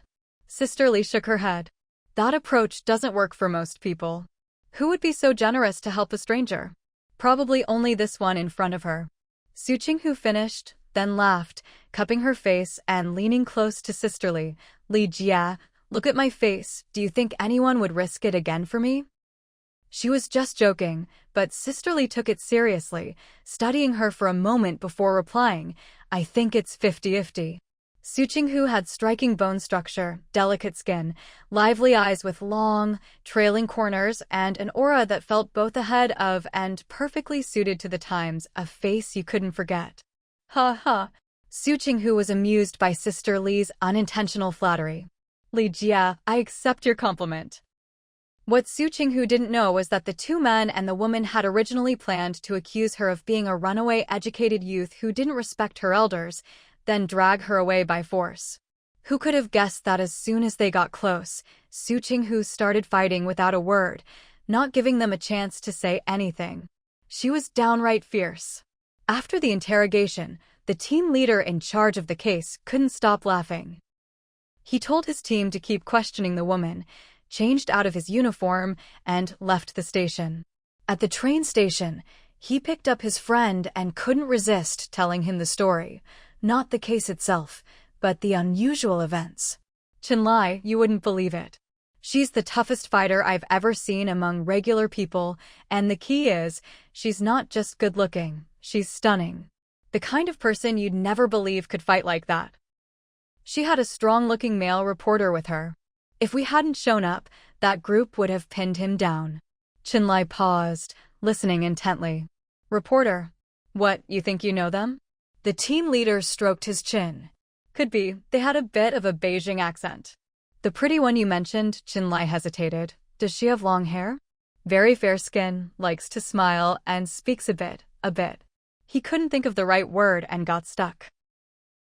Sisterly shook her head. That approach doesn't work for most people. Who would be so generous to help a stranger? Probably only this one in front of her. Su Qinghu finished, then laughed, cupping her face and leaning close to Sisterly. "Li Jia, look at my face. Do you think anyone would risk it again for me?" She was just joking, but Sisterly took it seriously, studying her for a moment before replying, "I think it's 50-50. Su Qinghu had striking bone structure, delicate skin, lively eyes with long, trailing corners, and an aura that felt both ahead of and perfectly suited to the times, a face you couldn't forget. Ha ha. Su Qinghu was amused by Sister Li's unintentional flattery. "Li Jia, I accept your compliment." What Su Qinghu didn't know was that the 2 men and the woman had originally planned to accuse her of being a runaway educated youth who didn't respect her elders, then drag her away by force. Who could have guessed that as soon as they got close, Su Qinghu started fighting without a word, not giving them a chance to say anything. She was downright fierce. After the interrogation, the team leader in charge of the case couldn't stop laughing. He told his team to keep questioning the woman, changed out of his uniform, and left the station. At the train station, he picked up his friend and couldn't resist telling him the story. Not the case itself, but the unusual events. "Chenlai, you wouldn't believe it. She's the toughest fighter I've ever seen among regular people, and the key is, she's not just good-looking, she's stunning. The kind of person you'd never believe could fight like that. She had a strong-looking male reporter with her. If we hadn't shown up, that group would have pinned him down." Chenlai paused, listening intently. "Reporter. What, you think you know them?" The team leader stroked his chin. "Could be, they had a bit of a Beijing accent." "The pretty one you mentioned," Chenlai hesitated. "Does she have long hair?" "Very fair skin, likes to smile, and speaks a bit. He couldn't think of the right word and got stuck.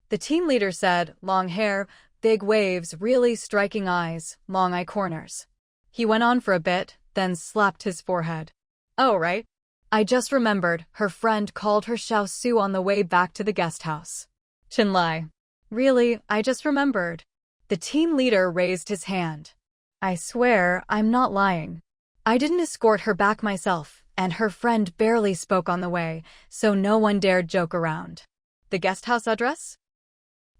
The team leader said, "Long hair, big waves, really striking eyes, long eye corners." He went on for a bit, then slapped his forehead. "Oh, right. I just remembered, her friend called her Xiao Su on the way back to the guest house." Chenlai. "Really, I just remembered." The team leader raised his hand. "I swear, I'm not lying. I didn't escort her back myself, and her friend barely spoke on the way, so no one dared joke around." "The guest house address?"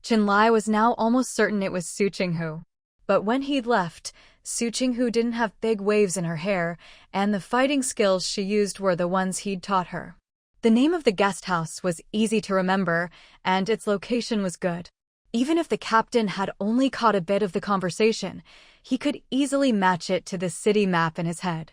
Chenlai was now almost certain it was Su Qinghu. But when he'd left, Su Qinghu didn't have big waves in her hair, and the fighting skills she used were the ones he'd taught her. The name of the guest house was easy to remember, and its location was good. Even if the captain had only caught a bit of the conversation, he could easily match it to the city map in his head.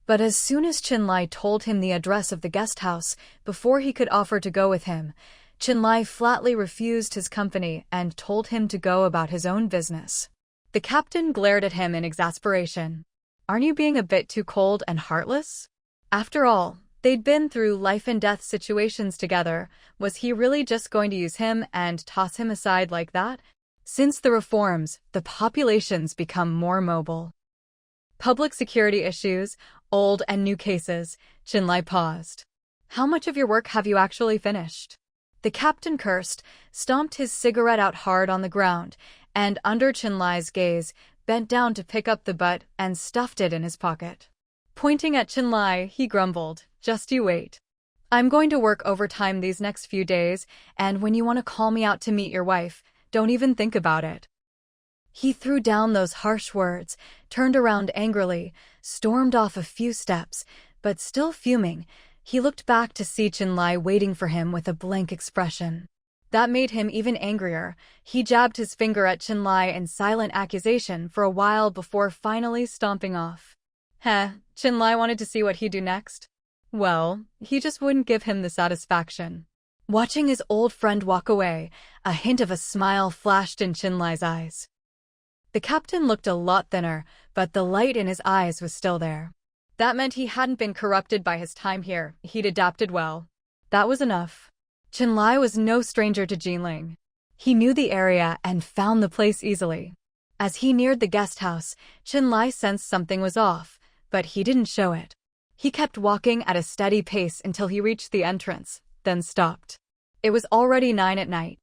But as soon as Chenlai told him the address of the guest house, before he could offer to go with him, Chenlai flatly refused his company and told him to go about his own business. The captain glared at him in exasperation. "Aren't you being a bit too cold and heartless?" After all, they'd been through life-and-death situations together. Was he really just going to use him and toss him aside like that? Since the reforms, the population's become more mobile. Public security issues, old and new cases. Chenlai paused. "How much of your work have you actually finished?" The captain cursed, stomped his cigarette out hard on the ground, and under Chinlai's gaze, bent down to pick up the butt and stuffed it in his pocket. Pointing at Chinlai, he grumbled, "Just you wait. I'm going to work overtime these next few days, and when you want to call me out to meet your wife, don't even think about it." He threw down those harsh words, turned around angrily, stormed off a few steps, but still fuming, he looked back to see Chinlai waiting for him with a blank expression. That made him even angrier. He jabbed his finger at Chinlai in silent accusation for a while before finally stomping off. Chinlai wanted to see what he'd do next. Well, he just wouldn't give him the satisfaction. Watching his old friend walk away, a hint of a smile flashed in Chinlai's eyes. The captain looked a lot thinner, but the light in his eyes was still there. That meant he hadn't been corrupted by his time here. He'd adapted well. That was enough. Chinlai was no stranger to Jinling. He knew the area and found the place easily. As he neared the guest house, Chinlai sensed something was off, but he didn't show it. He kept walking at a steady pace until he reached the entrance, then stopped. It was already 9 at night.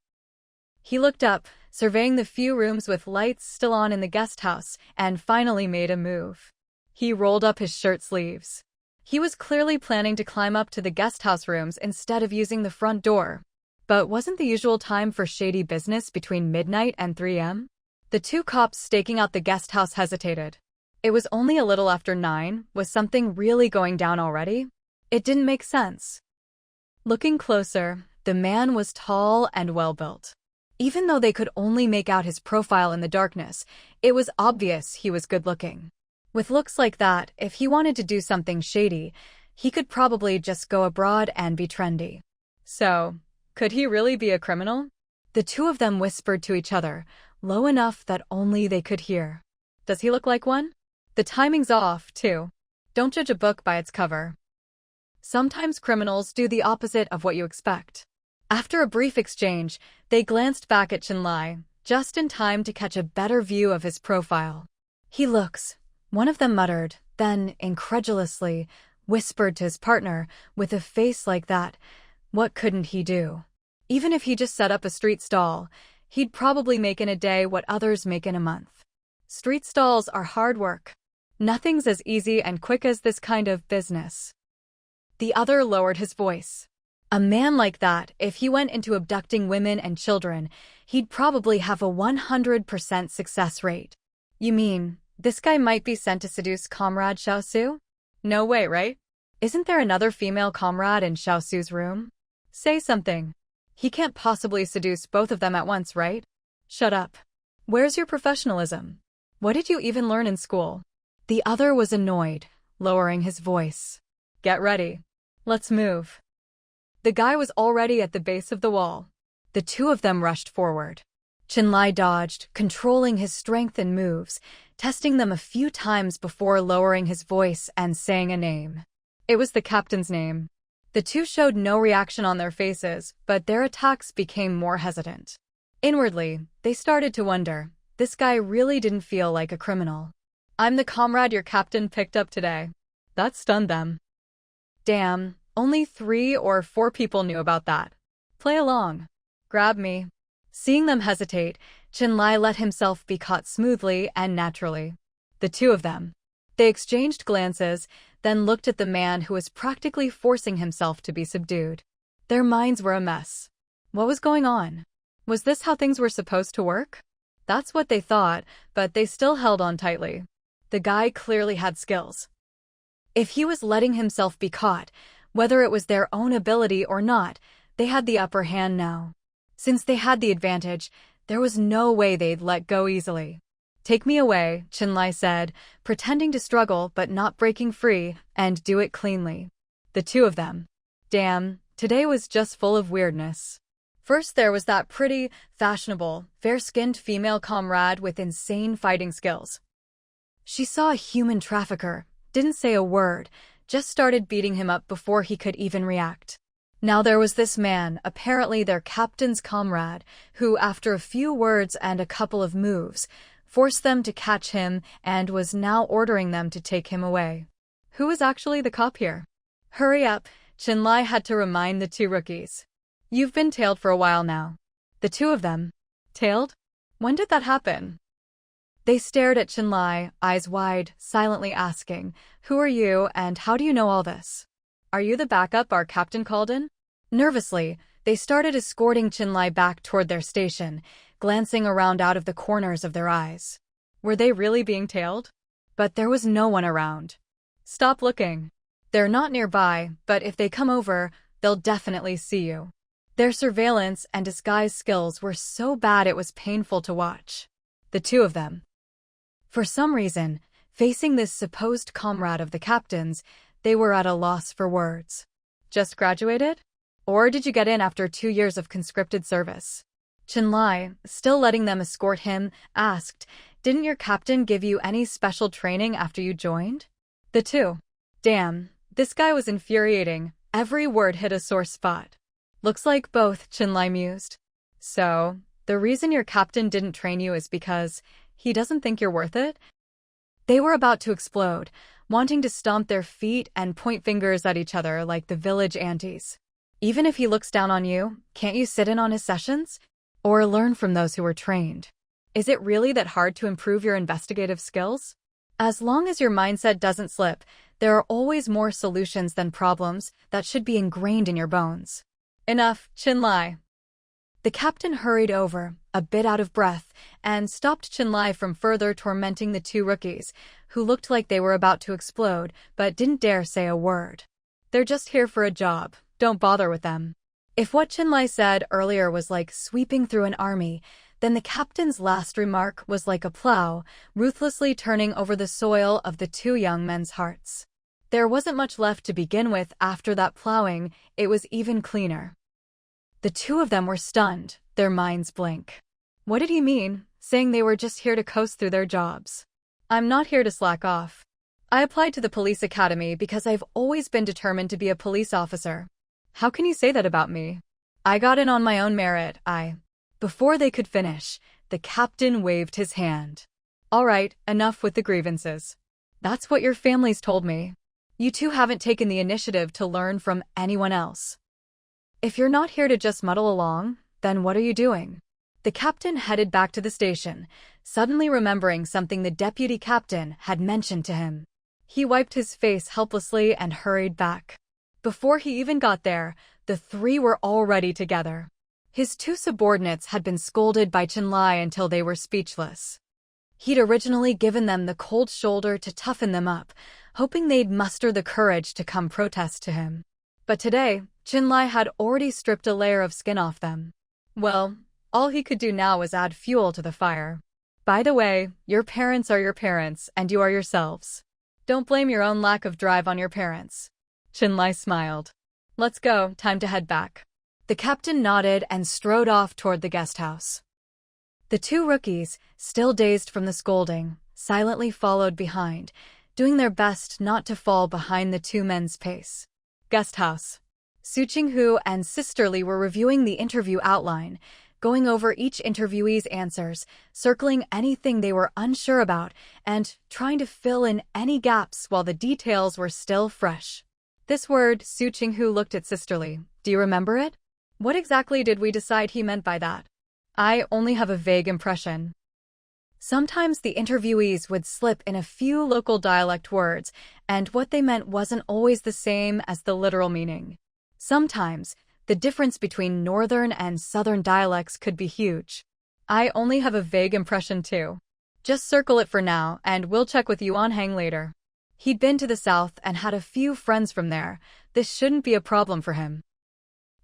He looked up, surveying the few rooms with lights still on in the guest house, and finally made a move. He rolled up his shirt sleeves. He was clearly planning to climb up to the guest house rooms instead of using the front door. But wasn't the usual time for shady business between midnight and 3 a.m.? The two cops staking out the guest house hesitated. It was only a little after 9. Was something really going down already? It didn't make sense. Looking closer, the man was tall and well-built. Even though they could only make out his profile in the darkness, it was obvious he was good-looking. With looks like that, if he wanted to do something shady, he could probably just go abroad and be trendy. So, could he really be a criminal? The two of them whispered to each other, low enough that only they could hear. Does he look like one? The timing's off, too. Don't judge a book by its cover. Sometimes criminals do the opposite of what you expect. After a brief exchange, they glanced back at Chinlai, just in time to catch a better view of his profile. "He looks," one of them muttered, then, incredulously, whispered to his partner, "with a face like that, what couldn't he do? Even if he just set up a street stall, he'd probably make in a day what others make in a month." Street stalls are hard work. Nothing's as easy and quick as this kind of business. The other lowered his voice. A man like that, if he went into abducting women and children, he'd probably have a 100% success rate. You mean, this guy might be sent to seduce Comrade Xiaosu? No way, right? Isn't there another female comrade in Xiaosu's room? Say something. He can't possibly seduce both of them at once, right? Shut up. Where's your professionalism? What did you even learn in school? The other was annoyed, lowering his voice. Get ready. Let's move. The guy was already at the base of the wall. The two of them rushed forward. Chinlai dodged, controlling his strength and moves, testing them a few times before lowering his voice and saying a name. It was the captain's name. The two showed no reaction on their faces, but their attacks became more hesitant. Inwardly, they started to wonder, this guy really didn't feel like a criminal. "I'm the comrade your captain picked up today." That stunned them. Damn, only 3 or 4 people knew about that. Play along. Grab me. Seeing them hesitate, Chinlai let himself be caught smoothly and naturally. The two of them. They exchanged glances, then looked at the man who was practically forcing himself to be subdued. Their minds were a mess. What was going on? Was this how things were supposed to work? That's what they thought, but they still held on tightly. The guy clearly had skills. If he was letting himself be caught, whether it was their own ability or not, they had the upper hand now. Since they had the advantage, there was no way they'd let go easily. "Take me away," Chinlai said, pretending to struggle but not breaking free, and do it cleanly. The two of them. Damn, today was just full of weirdness. First there was that pretty, fashionable, fair-skinned female comrade with insane fighting skills. She saw a human trafficker, didn't say a word, just started beating him up before he could even react. Now there was this man, apparently their captain's comrade, who, after a few words and a couple of moves, forced them to catch him and was now ordering them to take him away. Who was actually the cop here? "Hurry up," Chinlai had to remind the two rookies. "You've been tailed for a while now." The two of them. Tailed? When did that happen? They stared at Chinlai, eyes wide, silently asking, "Who are you and how do you know all this? Are you the backup our captain called in?" Nervously, they started escorting Chinlai back toward their station, glancing around out of the corners of their eyes. Were they really being tailed? But there was no one around. "Stop looking. They're not nearby, but if they come over, they'll definitely see you." Their surveillance and disguise skills were so bad it was painful to watch. The two of them. For some reason, facing this supposed comrade of the captain's, they were at a loss for words. "Just graduated? Or did you get in after 2 years of conscripted service?" Chinlai, still letting them escort him, asked, "Didn't your captain give you any special training after you joined?" The two. Damn, this guy was infuriating. Every word hit a sore spot. "Looks like both," Chinlai mused. "So, the reason your captain didn't train you is because he doesn't think you're worth it?" They were about to explode, wanting to stomp their feet and point fingers at each other like the village aunties. "Even if he looks down on you, can't you sit in on his sessions? Or learn from those who were trained? Is it really that hard to improve your investigative skills? As long as your mindset doesn't slip, there are always more solutions than problems that should be ingrained in your bones." "Enough, Chinlai." The captain hurried over, a bit out of breath, and stopped Chinlai from further tormenting the two rookies, who looked like they were about to explode but didn't dare say a word. "They're just here for a job. Don't bother with them." If what Chinlai said earlier was like sweeping through an army, then the captain's last remark was like a plow, ruthlessly turning over the soil of the two young men's hearts. There wasn't much left to begin with after that plowing. It was even cleaner. The two of them were stunned, their minds blank. What did he mean, saying they were just here to coast through their jobs? "I'm not here to slack off. I applied to the police academy because I've always been determined to be a police officer." "How can you say that about me? I got in on my own merit, Before they could finish, the captain waved his hand. "All right, enough with the grievances. That's what your families told me. You two haven't taken the initiative to learn from anyone else. If you're not here to just muddle along, then what are you doing?" The captain headed back to the station, suddenly remembering something the deputy captain had mentioned to him. He wiped his face helplessly and hurried back. Before he even got there, the three were already together. His two subordinates had been scolded by Chinlai until they were speechless. He'd originally given them the cold shoulder to toughen them up, hoping they'd muster the courage to come protest to him. But today, Chinlai had already stripped a layer of skin off them. Well, all he could do now was add fuel to the fire. "By the way, your parents are your parents, and you are yourselves. Don't blame your own lack of drive on your parents." Chinlai smiled. "Let's go, time to head back." The captain nodded and strode off toward the guest house. The two rookies, still dazed from the scolding, silently followed behind, doing their best not to fall behind the two men's pace. Guest house. Su Qinghu and Sisterly were reviewing the interview outline, going over each interviewee's answers, circling anything they were unsure about, and trying to fill in any gaps while the details were still fresh. "This word," Su Qinghu looked at Sisterly. "Do you remember it? What exactly did we decide he meant by that?" "I only have a vague impression." Sometimes the interviewees would slip in a few local dialect words, and what they meant wasn't always the same as the literal meaning. Sometimes, the difference between northern and southern dialects could be huge. "I only have a vague impression too. Just circle it for now, and we'll check with you on Hang later." He'd been to the south and had a few friends from there. This shouldn't be a problem for him.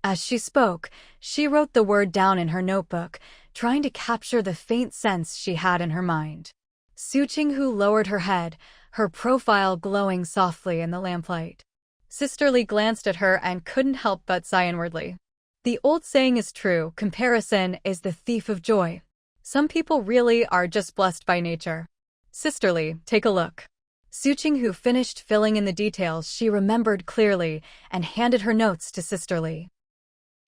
As she spoke, she wrote the word down in her notebook, trying to capture the faint sense she had in her mind. Su Qinghu lowered her head, her profile glowing softly in the lamplight. Sisterly glanced at her and couldn't help but sigh inwardly. The old saying is true, comparison is the thief of joy. Some people really are just blessed by nature. "Sisterly, take a look." Su Qinghu finished filling in the details she remembered clearly and handed her notes to Sisterly.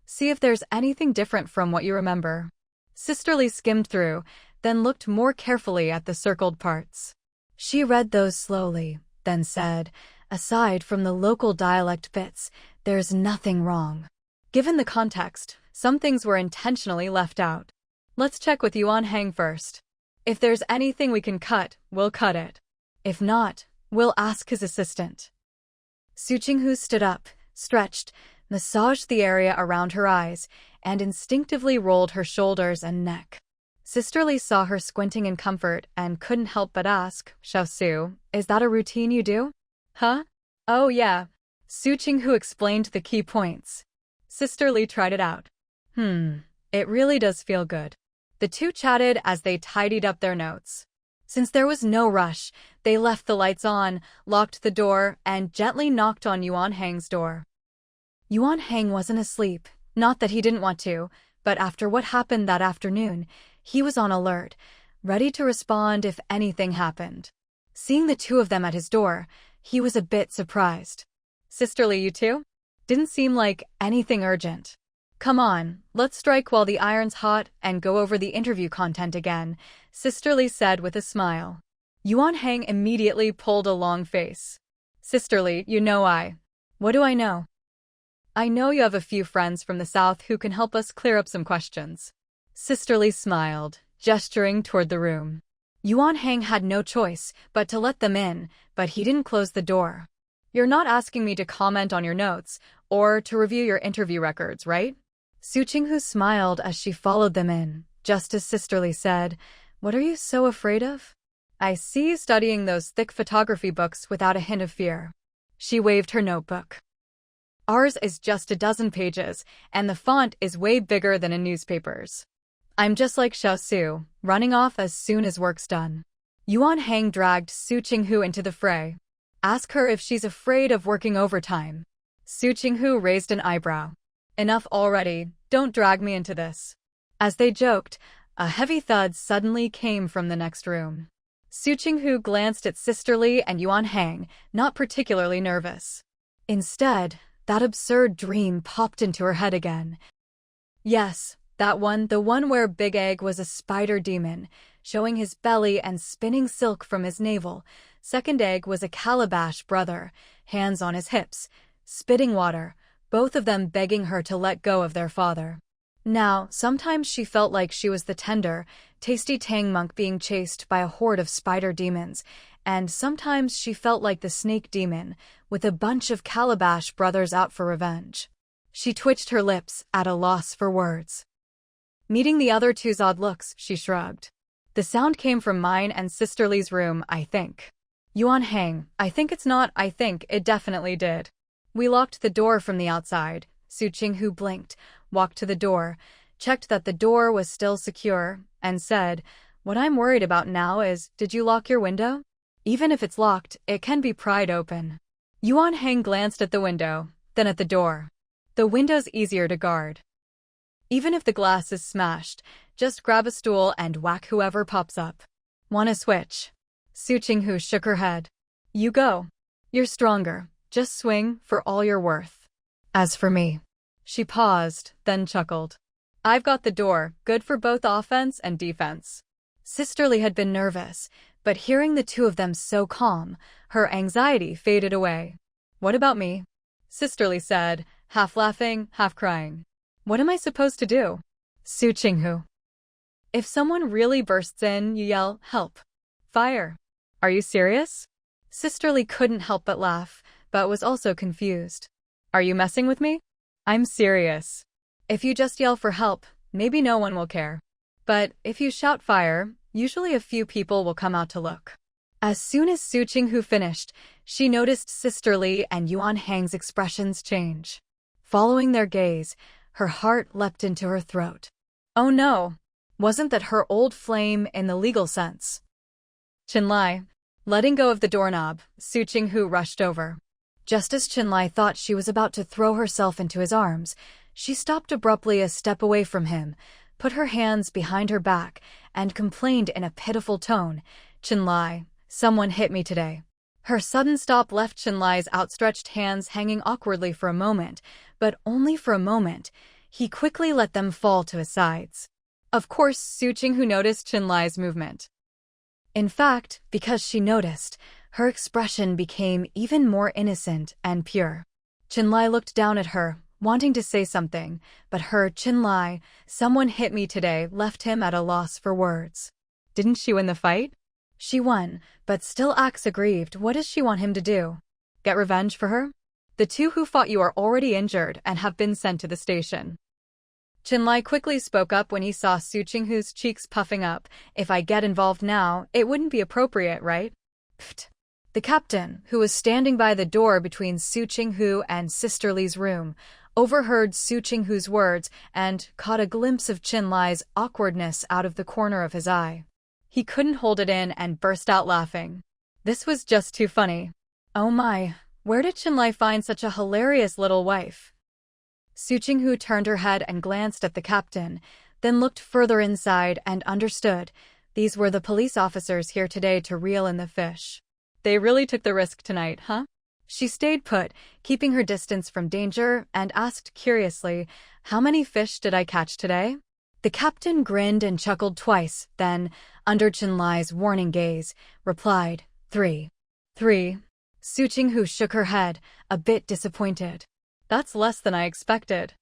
"See if there's anything different from what you remember." Sisterly skimmed through, then looked more carefully at the circled parts. She read those slowly, then said, "Aside from the local dialect bits, there's nothing wrong." Given the context, some things were intentionally left out. Let's check with Yuan Hang first. If there's anything we can cut, we'll cut it. If not, we'll ask his assistant. Su Qinghu stood up, stretched, massaged the area around her eyes, and instinctively rolled her shoulders and neck. Sisterly saw her squinting in comfort and couldn't help but ask, Xiaosu, is that a routine you do? Huh? Oh yeah. Su Qinghu explained the key points. Sisterly tried it out. It really does feel good. The two chatted as they tidied up their notes. Since there was no rush, they left the lights on, locked the door, and gently knocked on Yuan Hang's door. Yuan Hang wasn't asleep, not that he didn't want to, but after what happened that afternoon, he was on alert, ready to respond if anything happened. Seeing the two of them at his door, he was a bit surprised. Sisterly, you two? Didn't seem like anything urgent. Come on, let's strike while the iron's hot and go over the interview content again, Sisterly said with a smile. Yuan Hang immediately pulled a long face. Sisterly, you know What do I know? I know you have a few friends from the south who can help us clear up some questions. Sisterly smiled, gesturing toward the room. Yuan Hang had no choice but to let them in, but he didn't close the door. You're not asking me to comment on your notes or to review your interview records, right? Su Qinghu smiled as she followed them in, just as Sisterly said, What are you so afraid of? I see you studying those thick photography books without a hint of fear. She waved her notebook. Ours is just a dozen pages, and the font is way bigger than in newspapers. I'm just like Xiaosu, running off as soon as work's done. Yuan Hang dragged Su Qinghu into the fray. Ask her if she's afraid of working overtime. Su Qinghu raised an eyebrow. Enough already, don't drag me into this. As they joked, a heavy thud suddenly came from the next room. Su Qinghu glanced at Sisterly and Yuan Hang, not particularly nervous. Instead, that absurd dream popped into her head again. Yes, that one, the one where Big Egg was a spider demon, showing his belly and spinning silk from his navel. Second Egg was a calabash brother, hands on his hips, spitting water, both of them begging her to let go of their father. Now, sometimes she felt like she was the tender, tasty tang monk being chased by a horde of spider demons, and sometimes she felt like the snake demon, with a bunch of calabash brothers out for revenge. She twitched her lips, at a loss for words. Meeting the other two's odd looks, she shrugged. The sound came from mine and Sisterly's room, I think. Yuan Hang, I think it's not, I think it definitely did. We locked the door from the outside. Su Qinghu blinked, walked to the door, checked that the door was still secure, and said, What I'm worried about now is, did you lock your window? Even if it's locked, it can be pried open. Yuan Hang glanced at the window, then at the door. The window's easier to guard. Even if the glass is smashed, just grab a stool and whack whoever pops up. Wanna switch? Su Qinghu shook her head. You go. You're stronger. Just swing for all you're worth. As for me. She paused, then chuckled. I've got the door, good for both offense and defense. Sisterly had been nervous, but hearing the two of them so calm, her anxiety faded away. What about me? Sisterly said, half laughing, half crying. What am I supposed to do? Su Qinghu. If someone really bursts in, you yell, help. Fire. Are you serious? Sisterly couldn't help but laugh, but was also confused. Are you messing with me? I'm serious. If you just yell for help, maybe no one will care. But if you shout fire, usually a few people will come out to look. As soon as Su Qinghu finished, she noticed Sisterly and Yuan Hang's expressions change. Following their gaze, her heart leapt into her throat. Oh no! Wasn't that her old flame in the legal sense? Qinlai. Letting go of the doorknob, Su Qinghu rushed over. Just as Qinlai thought she was about to throw herself into his arms, she stopped abruptly a step away from him, put her hands behind her back, and complained in a pitiful tone, Qinlai, someone hit me today. Her sudden stop left Qinlai's outstretched hands hanging awkwardly for a moment, but only for a moment. He quickly let them fall to his sides. Of course, Su Qinghu noticed Qinlai's movement. In fact, because she noticed, her expression became even more innocent and pure. Qinlai looked down at her, wanting to say something, but her Chinlai, "Someone hit me today," left him at a loss for words. Didn't she win the fight? She won, but still acts aggrieved. What does she want him to do? Get revenge for her? The two who fought you are already injured and have been sent to the station. Chinlai quickly spoke up when he saw Su Qinghu's cheeks puffing up. If I get involved now, it wouldn't be appropriate, right? Pfft. The captain, who was standing by the door between Su Qinghu and Sister Li's room, overheard Su Qinghu's words and caught a glimpse of Chinlai's awkwardness out of the corner of his eye. He couldn't hold it in and burst out laughing. This was just too funny. Oh my, where did Chinlai find such a hilarious little wife? Su Qinghu turned her head and glanced at the captain, then looked further inside and understood. These were the police officers here today to reel in the fish. They really took the risk tonight, huh? She stayed put, keeping her distance from danger, and asked curiously, "How many fish did I catch today?" The captain grinned and chuckled twice, then, under Chinlai's warning gaze, replied, "3." "3." Su Qinghu shook her head, a bit disappointed. That's less than I expected.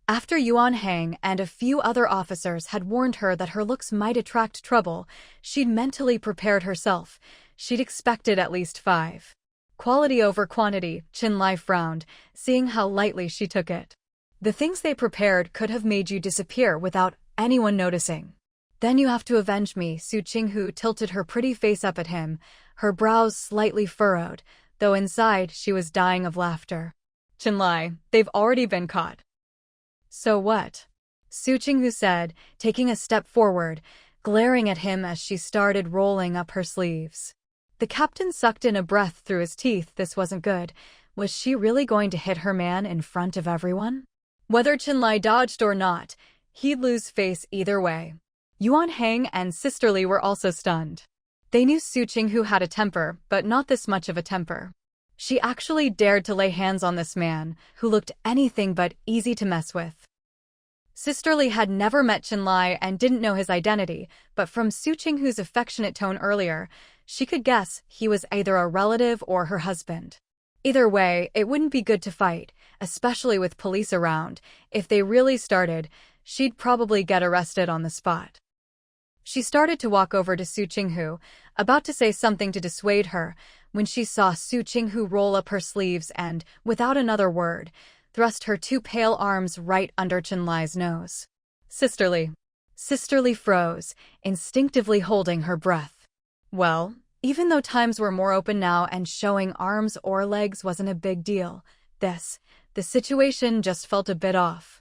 After Yuan Hang and a few other officers had warned her that her looks might attract trouble, she'd mentally prepared herself. She'd expected at least 5. Quality over quantity, Chinlai frowned, seeing how lightly she took it. The things they prepared could have made you disappear without anyone noticing. Then you have to avenge me. Su Qinghu tilted her pretty face up at him, her brows slightly furrowed, though inside she was dying of laughter. Chinlai, they've already been caught. So what? Su Qinghu said, taking a step forward, glaring at him as she started rolling up her sleeves. The captain sucked in a breath through his teeth. This wasn't good. Was she really going to hit her man in front of everyone? Whether Chinlai dodged or not, he'd lose face either way. Yuan Hang and Sister Li were also stunned. They knew Su Qinghu had a temper, but not this much of a temper. She actually dared to lay hands on this man, who looked anything but easy to mess with. Sister Li had never met Chinlai and didn't know his identity, but from Su Qinghu's affectionate tone earlier, she could guess he was either a relative or her husband. Either way, it wouldn't be good to fight, especially with police around. If they really started, she'd probably get arrested on the spot. She started to walk over to Su Qinghu, about to say something to dissuade her, when she saw Su Qinghu roll up her sleeves and, without another word, thrust her 2 pale arms right under Chinlai's nose. Sister Li. Sister Li froze, instinctively holding her breath. Well, even though times were more open now and showing arms or legs wasn't a big deal, the situation just felt a bit off.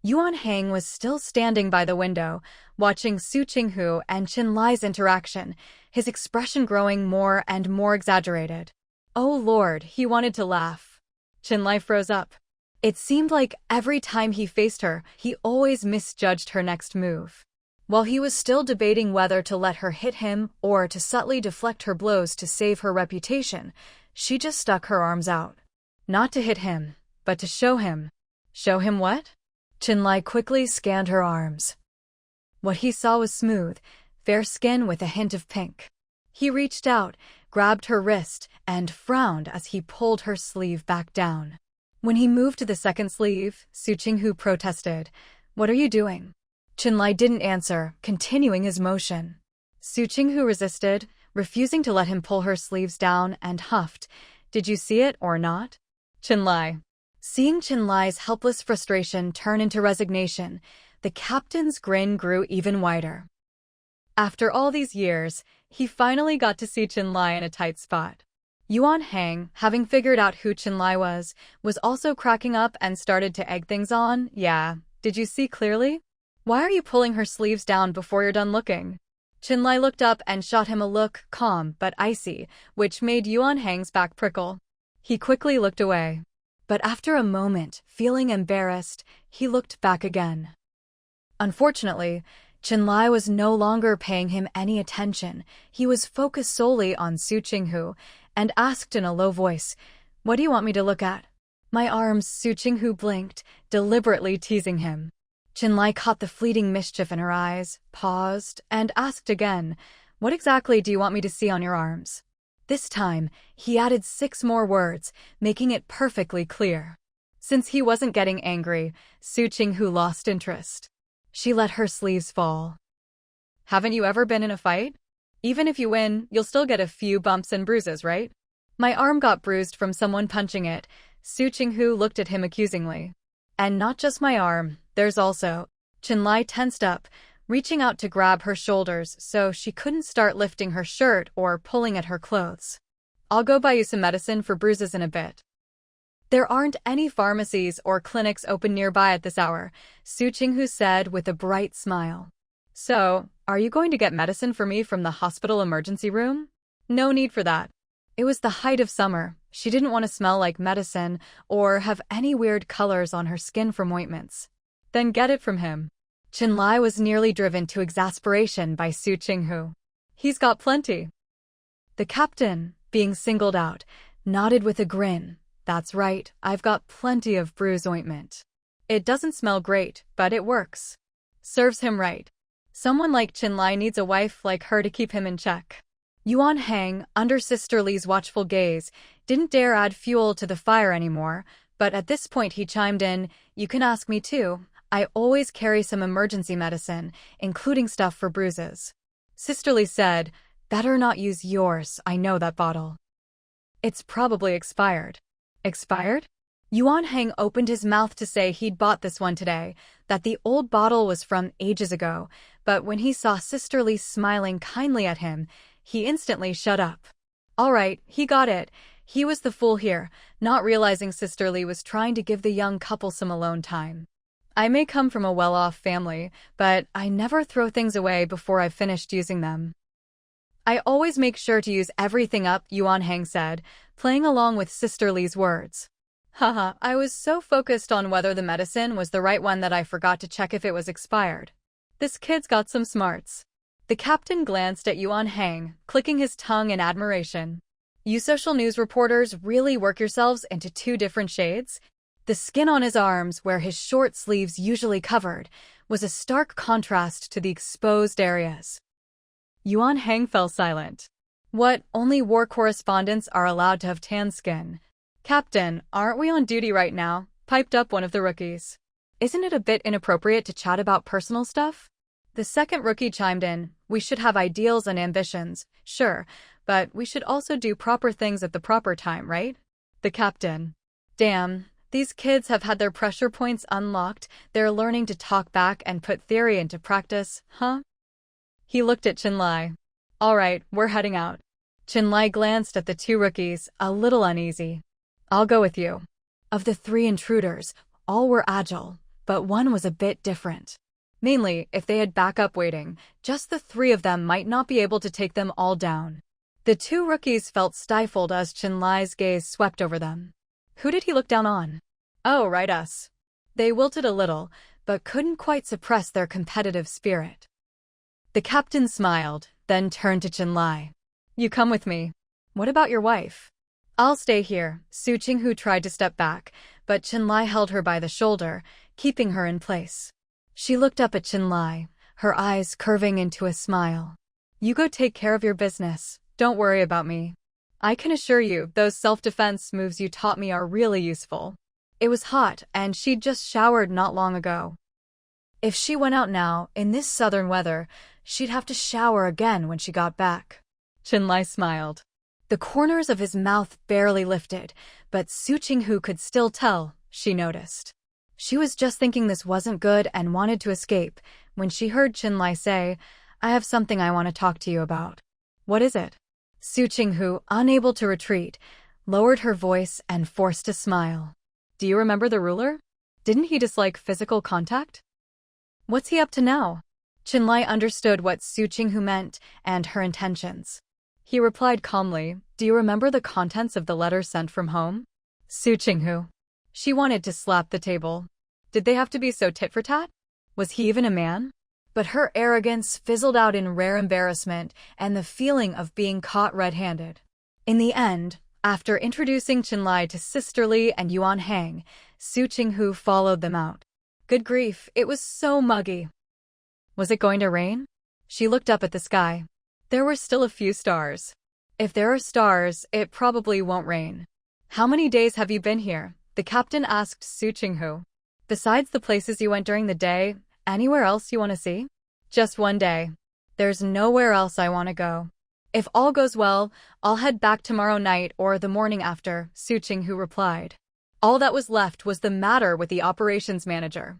Yuan Hang was still standing by the window, watching Su Qinghu and Chinlai's interaction, his expression growing more and more exaggerated. Oh Lord, he wanted to laugh. Chinlai froze up. It seemed like every time he faced her, he always misjudged her next move. While he was still debating whether to let her hit him or to subtly deflect her blows to save her reputation, she just stuck her arms out. Not to hit him, but to show him. Show him what? Chinlai quickly scanned her arms. What he saw was smooth, fair skin with a hint of pink. He reached out, grabbed her wrist, and frowned as he pulled her sleeve back down. When he moved to the second sleeve, Su Qinghu protested, "What are you doing?" Chinlai didn't answer, continuing his motion. Su Qinghu resisted, refusing to let him pull her sleeves down, and huffed, "Did you see it or not?" Chinlai. Seeing Chinlai's helpless frustration turn into resignation, the captain's grin grew even wider. After all these years, he finally got to see Chinlai in a tight spot. Yuan Hang, having figured out who Chinlai was also cracking up and started to egg things on. "Yeah, did you see clearly? Why are you pulling her sleeves down before you're done looking?" Chinlai looked up and shot him a look, calm but icy, which made Yuan Hang's back prickle. He quickly looked away. But after a moment, feeling embarrassed, he looked back again. Unfortunately, Chinlai was no longer paying him any attention. He was focused solely on Su Qinghu, and asked in a low voice, "What do you want me to look at?" "My arms." Su Qinghu blinked, deliberately teasing him. Chinlai caught the fleeting mischief in her eyes, paused, and asked again, "What exactly do you want me to see on your arms?" This time, he added 6 more words, making it perfectly clear. Since he wasn't getting angry, Su Qinghu lost interest. She let her sleeves fall. Haven't you ever been in a fight? Even if you win, you'll still get a few bumps and bruises, right? My arm got bruised from someone punching it. Su Qinghu looked at him accusingly. And not just my arm, there's also... Chenlai tensed up, reaching out to grab her shoulders so she couldn't start lifting her shirt or pulling at her clothes. I'll go buy you some medicine for bruises in a bit. There aren't any pharmacies or clinics open nearby at this hour, Su Qinghu said with a bright smile. So, are you going to get medicine for me from the hospital emergency room? No need for that. It was the height of summer. She didn't want to smell like medicine or have any weird colors on her skin from ointments. Then get it from him. Chenlai was nearly driven to exasperation by Su Qinghu. He's got plenty. The captain, being singled out, nodded with a grin. That's right, I've got plenty of bruise ointment. It doesn't smell great, but it works. Serves him right. Someone like Chenlai needs a wife like her to keep him in check. Yuan Hang, under Sister Li's watchful gaze, didn't dare add fuel to the fire anymore, but at this point he chimed in, "You can ask me too. I always carry some emergency medicine, including stuff for bruises." Sister Li said, "Better not use yours, I know that bottle. It's probably expired." Expired? Yuan Hang opened his mouth to say he'd bought this one today, that the old bottle was from ages ago, but when he saw Sister Li smiling kindly at him, he instantly shut up. All right, he got it. He was the fool here, not realizing Sister Li was trying to give the young couple some alone time. I may come from a well-off family, but I never throw things away before I've finished using them. I always make sure to use everything up, Yuan Hang said, playing along with Sister Li's words. Haha, I was so focused on whether the medicine was the right one that I forgot to check if it was expired. This kid's got some smarts. The captain glanced at Yuan Hang, clicking his tongue in admiration. You social news reporters really work yourselves into two different shades? The skin on his arms, where his short sleeves usually covered, was a stark contrast to the exposed areas. Yuan Hang fell silent. What, only war correspondents are allowed to have tan skin? Captain, aren't we on duty right now? Piped up one of the rookies. Isn't it a bit inappropriate to chat about personal stuff? The second rookie chimed in. We should have ideals and ambitions, sure, but we should also do proper things at the proper time, right? The captain. Damn, these kids have had their pressure points unlocked. They're learning to talk back and put theory into practice, huh? He looked at Chenlai. All right, we're heading out. Chenlai glanced at the two rookies, a little uneasy. I'll go with you. Of the three intruders, all were agile, but one was a bit different. Mainly, if they had backup waiting, just the three of them might not be able to take them all down. The two rookies felt stifled as Chenlai's gaze swept over them. Who did he look down on? Oh, right, us. They wilted a little, but couldn't quite suppress their competitive spirit. The captain smiled, then turned to Chenlai. You come with me. What about your wife? I'll stay here. Su Qinghu tried to step back, but Chenlai held her by the shoulder, keeping her in place. She looked up at Chenlai, her eyes curving into a smile. You go take care of your business. Don't worry about me. I can assure you, those self-defense moves you taught me are really useful. It was hot, and she'd just showered not long ago. If she went out now, in this southern weather, she'd have to shower again when she got back. Chenlai smiled. The corners of his mouth barely lifted, but Su Qinghu could still tell, she noticed. She was just thinking this wasn't good and wanted to escape, when she heard Chenlai say, I have something I want to talk to you about. What is it? Su Qinghu, unable to retreat, lowered her voice and forced a smile. Do you remember the ruler? Didn't he dislike physical contact? What's he up to now? Chenlai understood what Su Qinghu meant and her intentions. He replied calmly, Do you remember the contents of the letter sent from home? Su Qinghu. She wanted to slap the table. Did they have to be so tit-for-tat? Was he even a man? But her arrogance fizzled out in rare embarrassment and the feeling of being caught red-handed. In the end, after introducing Chenlai to Sister Li and Yuan Hang, Su Qinghu followed them out. Good grief, it was so muggy. Was it going to rain? She looked up at the sky. There were still a few stars. If there are stars, it probably won't rain. How many days have you been here? the captain asked Su Qinghu. Besides the places you went during the day, anywhere else you want to see? Just one day. There's nowhere else I want to go. If all goes well, I'll head back tomorrow night or the morning after, Su Qinghu replied. All that was left was the matter with the operations manager.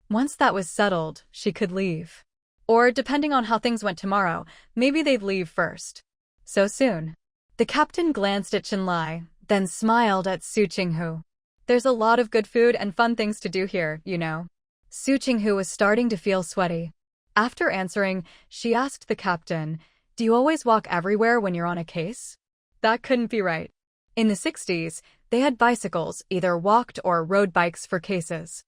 Once that was settled, she could leave. Or, depending on how things went tomorrow, maybe they'd leave first. So soon. The captain glanced at Chenlai, then smiled at Su Qinghu. There's a lot of good food and fun things to do here, you know. Su Qinghu was starting to feel sweaty. After answering, she asked the captain, do you always walk everywhere when you're on a case? That couldn't be right. In the 60s, they had bicycles, either walked or rode bikes for cases.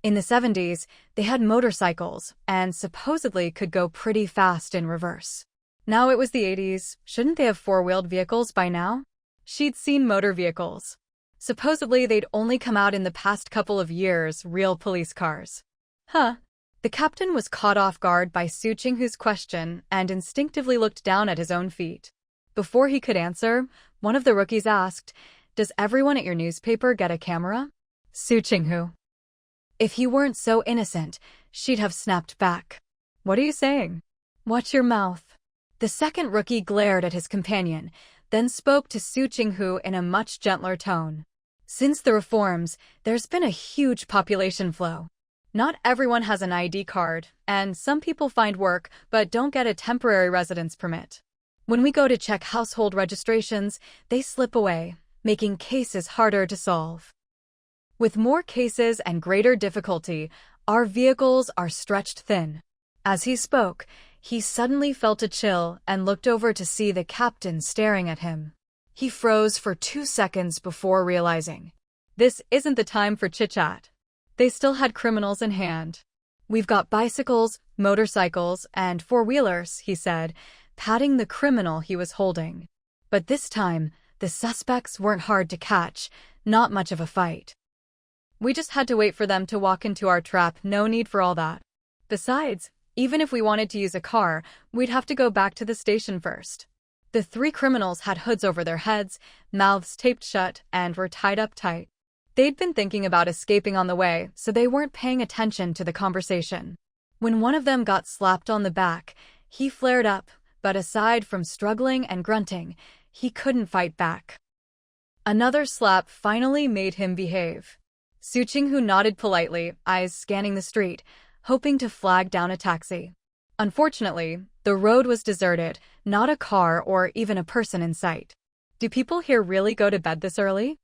In the 70s, they had motorcycles and supposedly could go pretty fast in reverse. Now it was the 80s, shouldn't they have four-wheeled vehicles by now? She'd seen motor vehicles. Supposedly they'd only come out in the past couple of years, real police cars. Huh. The captain was caught off guard by Su Qinghu's question and instinctively looked down at his own feet. Before he could answer, one of the rookies asked, does everyone at your newspaper get a camera? Su Qinghu. If he weren't so innocent, she'd have snapped back. What are you saying? Watch your mouth. The second rookie glared at his companion, then spoke to Su Qinghu in a much gentler tone. Since the reforms, there's been a huge population flow. Not everyone has an ID card, and some people find work but don't get a temporary residence permit. When we go to check household registrations, they slip away, making cases harder to solve. With more cases and greater difficulty, our vehicles are stretched thin. As he spoke, he suddenly felt a chill and looked over to see the captain staring at him. He froze for 2 seconds before realizing. This isn't the time for chit-chat. They still had criminals in hand. We've got bicycles, motorcycles, and four-wheelers, he said, patting the criminal he was holding. But this time, the suspects weren't hard to catch, not much of a fight. We just had to wait for them to walk into our trap, no need for all that. Besides, even if we wanted to use a car, we'd have to go back to the station first. The 3 criminals had hoods over their heads, mouths taped shut, and were tied up tight. They'd been thinking about escaping on the way, so they weren't paying attention to the conversation. When one of them got slapped on the back, he flared up, but aside from struggling and grunting, he couldn't fight back. Another slap finally made him behave. Su Qinghu nodded politely, eyes scanning the street, hoping to flag down a taxi. Unfortunately, the road was deserted, not a car or even a person in sight. Do people here really go to bed this early?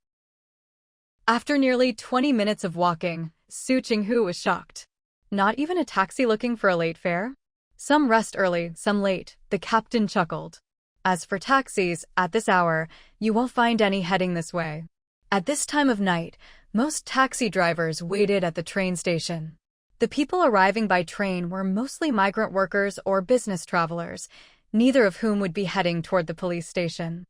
After nearly 20 minutes of walking, Su Qinghu was shocked. Not even a taxi looking for a late fare? Some rest early, some late, the captain chuckled. As for taxis, at this hour, you won't find any heading this way. At this time of night, most taxi drivers waited at the train station. The people arriving by train were mostly migrant workers or business travelers, neither of whom would be heading toward the police station.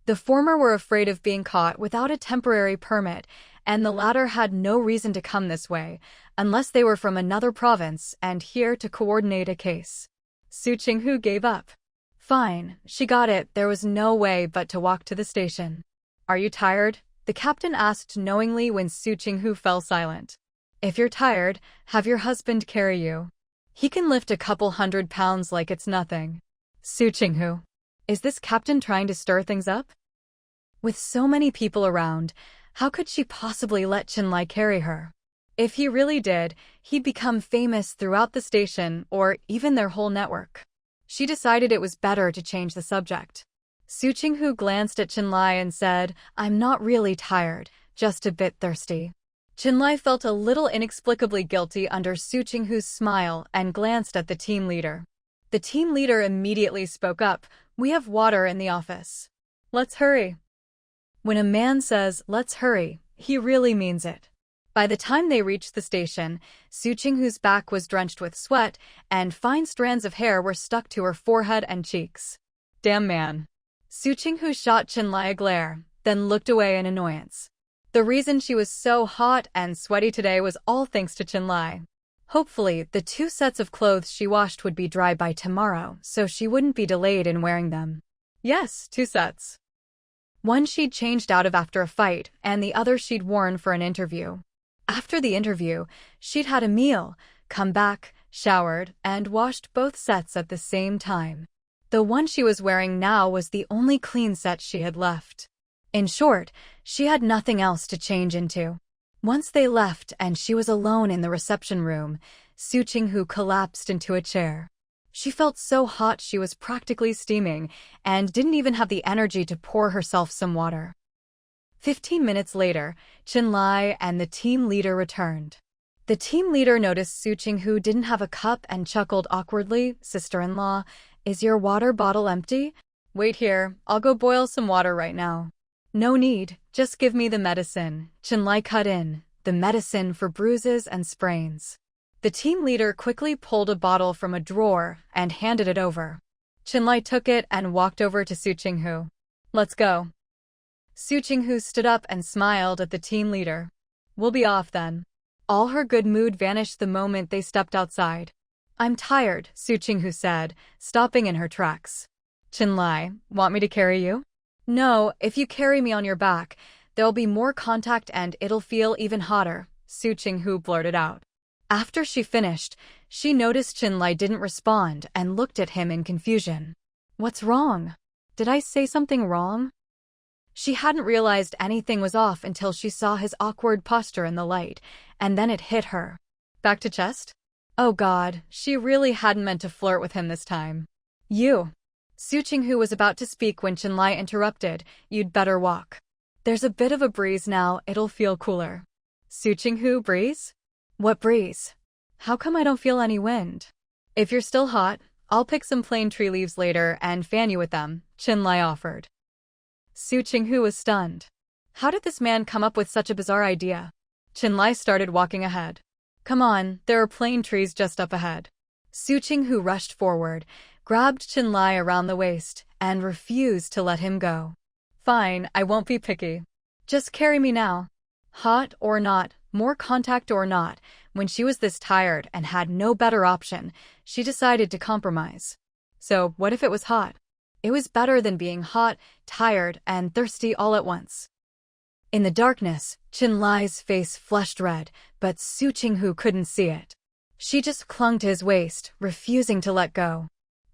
The former were afraid of being caught without a temporary permit, and the latter had no reason to come this way, unless they were from another province and here to coordinate a case. Su Qinghu gave up. Fine, she got it, there was no way but to walk to the station. Are you tired? The captain asked knowingly when Su Qinghu fell silent. If you're tired, have your husband carry you. He can lift a couple 100 pounds like it's nothing. Su Qinghu. Is this captain trying to stir things up? With so many people around, how could she possibly let Chenlai carry her? If he really did, he'd become famous throughout the station or even their whole network. She decided it was better to change the subject. Su Qinghu glanced at Chenlai and said, I'm not really tired, just a bit thirsty. Chenlai felt a little inexplicably guilty under Su Qinghu's smile and glanced at the team leader. The team leader immediately spoke up, we have water in the office. Let's hurry. When a man says, let's hurry, he really means it. By the time they reached the station, Su Qinghu's back was drenched with sweat, and fine strands of hair were stuck to her forehead and cheeks. Damn man. Su Qinghu shot Chenlai a glare, then looked away in annoyance. The reason she was so hot and sweaty today was all thanks to Chenlai. Hopefully, the 2 sets of clothes she washed would be dry by tomorrow, so she wouldn't be delayed in wearing them. Yes, 2 sets. One she'd changed out of after a fight, and the other she'd worn for an interview. After the interview, she'd had a meal, come back, showered, and washed both sets at the same time. The one she was wearing now was the only clean set she had left. In short, she had nothing else to change into. Once they left and she was alone in the reception room, Su Qinghu collapsed into a chair. She felt so hot she was practically steaming and didn't even have the energy to pour herself some water. 15 minutes later, Qinlai and the team leader returned. The team leader noticed Su Qinghu didn't have a cup and chuckled awkwardly. "Sister-in-law, is your water bottle empty?" "Wait here, I'll go boil some water right now." "No need, just give me the medicine," Qinlai cut in, the medicine for bruises and sprains. The team leader quickly pulled a bottle from a drawer and handed it over. Qinlai took it and walked over to Su Qinghu. "Let's go." Su Qinghu stood up and smiled at the team leader. "We'll be off then." All her good mood vanished the moment they stepped outside. "I'm tired," Su Qinghu said, stopping in her tracks. "Qinlai, want me to carry you?" "No, if you carry me on your back, there'll be more contact and it'll feel even hotter," Su Qinghu blurted out. After she finished, she noticed Qinlai didn't respond and looked at him in confusion. "What's wrong? Did I say something wrong?" She hadn't realized anything was off until she saw his awkward posture in the light, and then it hit her. Back to chest? Oh God, she really hadn't meant to flirt with him this time. "You." Su Qinghu was about to speak when Qinlai interrupted. "You'd better walk. There's a bit of a breeze now, it'll feel cooler." "Su Qinghu, breeze? What breeze? How come I don't feel any wind?" "If you're still hot, I'll pick some plain tree leaves later and fan you with them," Qinlai offered. Su Qinghu was stunned. How did this man come up with such a bizarre idea? Qinlai started walking ahead. "Come on, there are plain trees just up ahead." Su Qinghu rushed forward, grabbed Qinlai around the waist, and refused to let him go. "Fine, I won't be picky. Just carry me now." Hot or not, more contact or not, when she was this tired and had no better option, she decided to compromise. So what if it was hot? It was better than being hot, tired, and thirsty all at once. In the darkness, Qinlai's face flushed red, but Su Qinghu couldn't see it. She just clung to his waist, refusing to let go.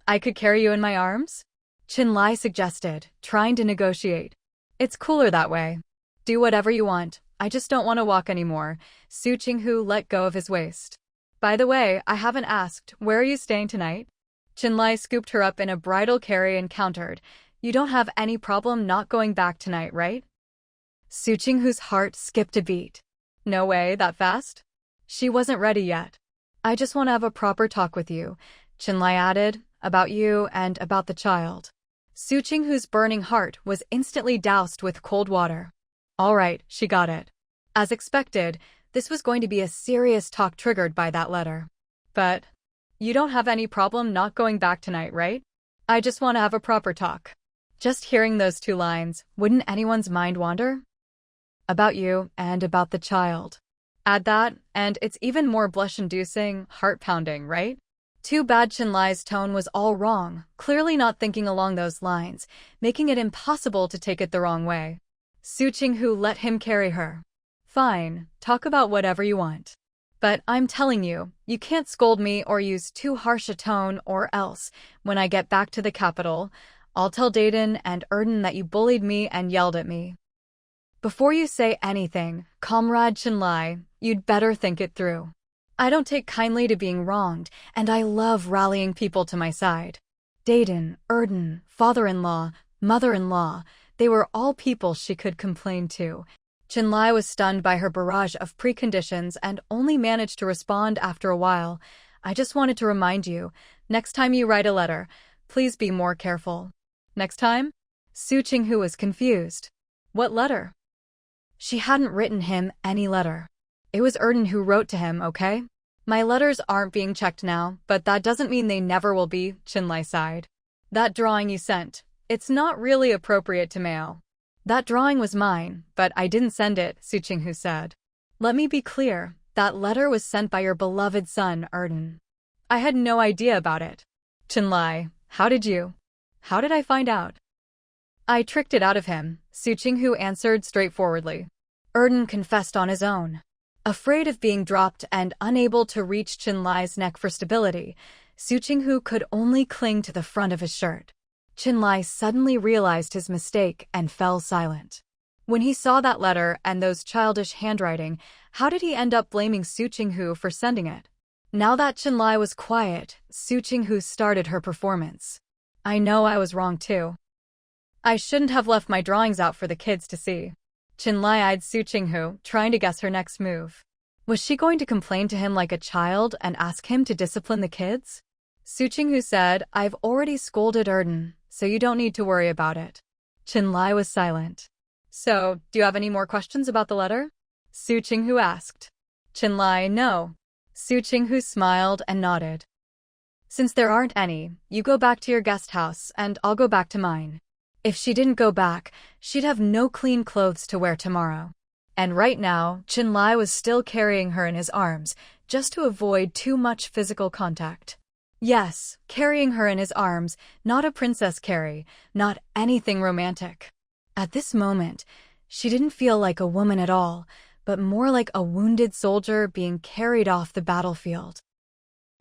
"I could carry you in my arms?" Qinlai suggested, trying to negotiate. "It's cooler that way. Do whatever you want. I just don't want to walk anymore." Su Qinghu let go of his waist. "By the way, I haven't asked, where are you staying tonight?" Qinlai scooped her up in a bridal carry and countered, "You don't have any problem not going back tonight, right?" Su Qinghu's heart skipped a beat. "No way, that fast?" She wasn't ready yet. "I just want to have a proper talk with you," Qinlai added, "about you and about the child." Su Qinghu's burning heart was instantly doused with cold water. All right, she got it. As expected, this was going to be a serious talk triggered by that letter. "But you don't have any problem not going back tonight, right? I just want to have a proper talk." Just hearing those two lines, wouldn't anyone's mind wander? About you and about the child. Add that, and it's even more blush-inducing, heart-pounding, right? Too bad Qinlai's tone was all wrong, clearly not thinking along those lines, making it impossible to take it the wrong way. Su Qinghu let him carry her. "Fine, talk about whatever you want. But I'm telling you, you can't scold me or use too harsh a tone, or else, when I get back to the capital, I'll tell Dayton and Erden that you bullied me and yelled at me. Before you say anything, Comrade Qinlai, you'd better think it through. I don't take kindly to being wronged, and I love rallying people to my side. Dayton, Erden, father-in-law, mother-in-law, they were all people she could complain to." Qinlai was stunned by her barrage of preconditions and only managed to respond after a while. "I just wanted to remind you, next time you write a letter, please be more careful." "Next time?" Su Qinghu was confused. "What letter?" She hadn't written him any letter. It was Erden who wrote to him, okay? "My letters aren't being checked now, but that doesn't mean they never will be," Qinlai sighed. "That drawing you sent, it's not really appropriate to mail." "That drawing was mine, but I didn't send it," Su Qinghu said. "Let me be clear, that letter was sent by your beloved son, Erden. I had no idea about it." "Qinlai, how did I find out?" I tricked it out of him, Su Qinghu answered straightforwardly. Erden confessed on his own. Afraid of being dropped and unable to reach Qinlai's neck for stability, Su Qinghu could only cling to the front of his shirt. Qinlai suddenly realized his mistake and fell silent. When he saw that letter and those childish handwriting, how did he end up blaming Su Qinghu for sending it? Now that Qinlai was quiet, Su Qinghu started her performance. I know I was wrong too. I shouldn't have left my drawings out for the kids to see. Qinlai eyed Su Qinghu, trying to guess her next move. Was she going to complain to him like a child and ask him to discipline the kids? Su Qinghu said, I've already scolded Erden, so you don't need to worry about it. Qinlai was silent. So, do you have any more questions about the letter? Su Qinghu asked. Qinlai, no. Su Qinghu smiled and nodded. Since there aren't any, you go back to your guest house and I'll go back to mine. If she didn't go back, she'd have no clean clothes to wear tomorrow. And right now, Qinlai was still carrying her in his arms, just to avoid too much physical contact. Yes, carrying her in his arms, not a princess carry, not anything romantic. At this moment, she didn't feel like a woman at all, but more like a wounded soldier being carried off the battlefield.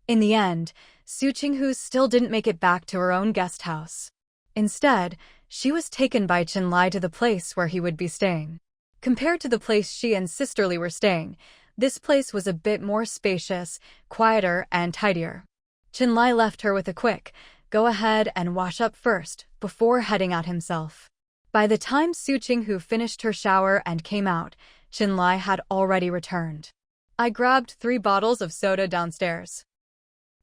In the end, Su Qinghu still didn't make it back to her own guest house. Instead, she was taken by Qinlai to the place where he would be staying. Compared to the place she and Sisterly were staying, this place was a bit more spacious, quieter, and tidier. Qinlai left her with a quick, go ahead and wash up first, before heading out himself. By the time Su Qinghu finished her shower and came out, Qinlai had already returned. I grabbed 3 bottles of soda downstairs.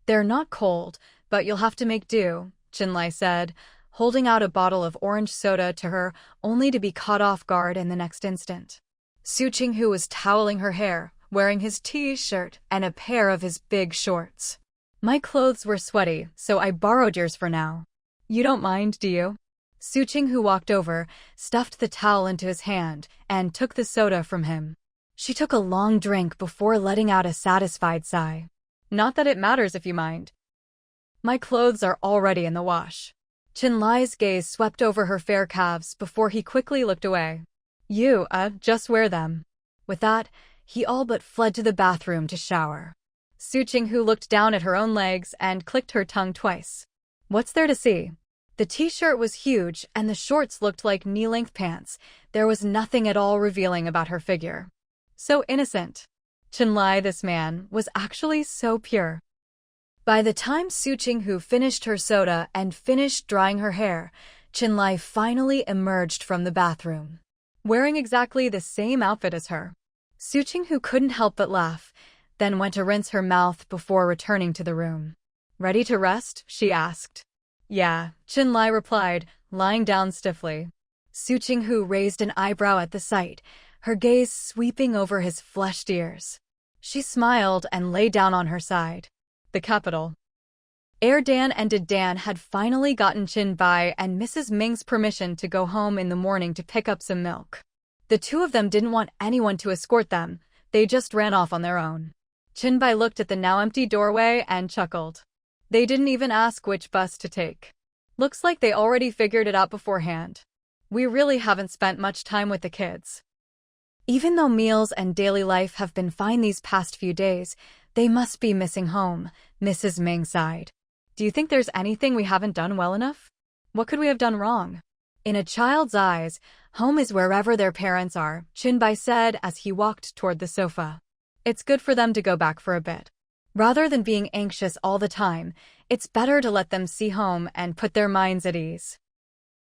They're not cold, but you'll have to make do, Qinlai said, holding out a bottle of orange soda to her, only to be caught off guard in the next instant. Su Qinghu was toweling her hair, wearing his t-shirt and a pair of his big shorts. My clothes were sweaty, so I borrowed yours for now. You don't mind, do you? Su Qinghu walked over, stuffed the towel into his hand, and took the soda from him. She took a long drink before letting out a satisfied sigh. Not that it matters if you mind. My clothes are already in the wash. Qinlai's gaze swept over her fair calves before he quickly looked away. You, just wear them. With that, he all but fled to the bathroom to shower. Su Qinghu looked down at her own legs and clicked her tongue twice. What's there to see? The t-shirt was huge and the shorts looked like knee-length pants. There was nothing at all revealing about her figure. So innocent. Qinlai, this man, was actually so pure. By the time Su Qinghu finished her soda and finished drying her hair, Qinlai finally emerged from the bathroom, wearing exactly the same outfit as her. Su Qinghu couldn't help but laugh, then went to rinse her mouth before returning to the room. Ready to rest? She asked. Yeah, Qinlai replied, lying down stiffly. Su Qinghu raised an eyebrow at the sight, her gaze sweeping over his fleshed ears. She smiled and lay down on her side. The capital. Dan and Dan had finally gotten Qinbai and Mrs. Ming's permission to go home in the morning to pick up some milk. The two of them didn't want anyone to escort them, they just ran off on their own. Qinbai looked at the now empty doorway and chuckled. They didn't even ask which bus to take. Looks like they already figured it out beforehand. We really haven't spent much time with the kids. Even though meals and daily life have been fine these past few days, they must be missing home, Mrs. Ming sighed. Do you think there's anything we haven't done well enough? What could we have done wrong? In a child's eyes, home is wherever their parents are, Qinbai said as he walked toward the sofa. It's good for them to go back for a bit. Rather than being anxious all the time, it's better to let them see home and put their minds at ease.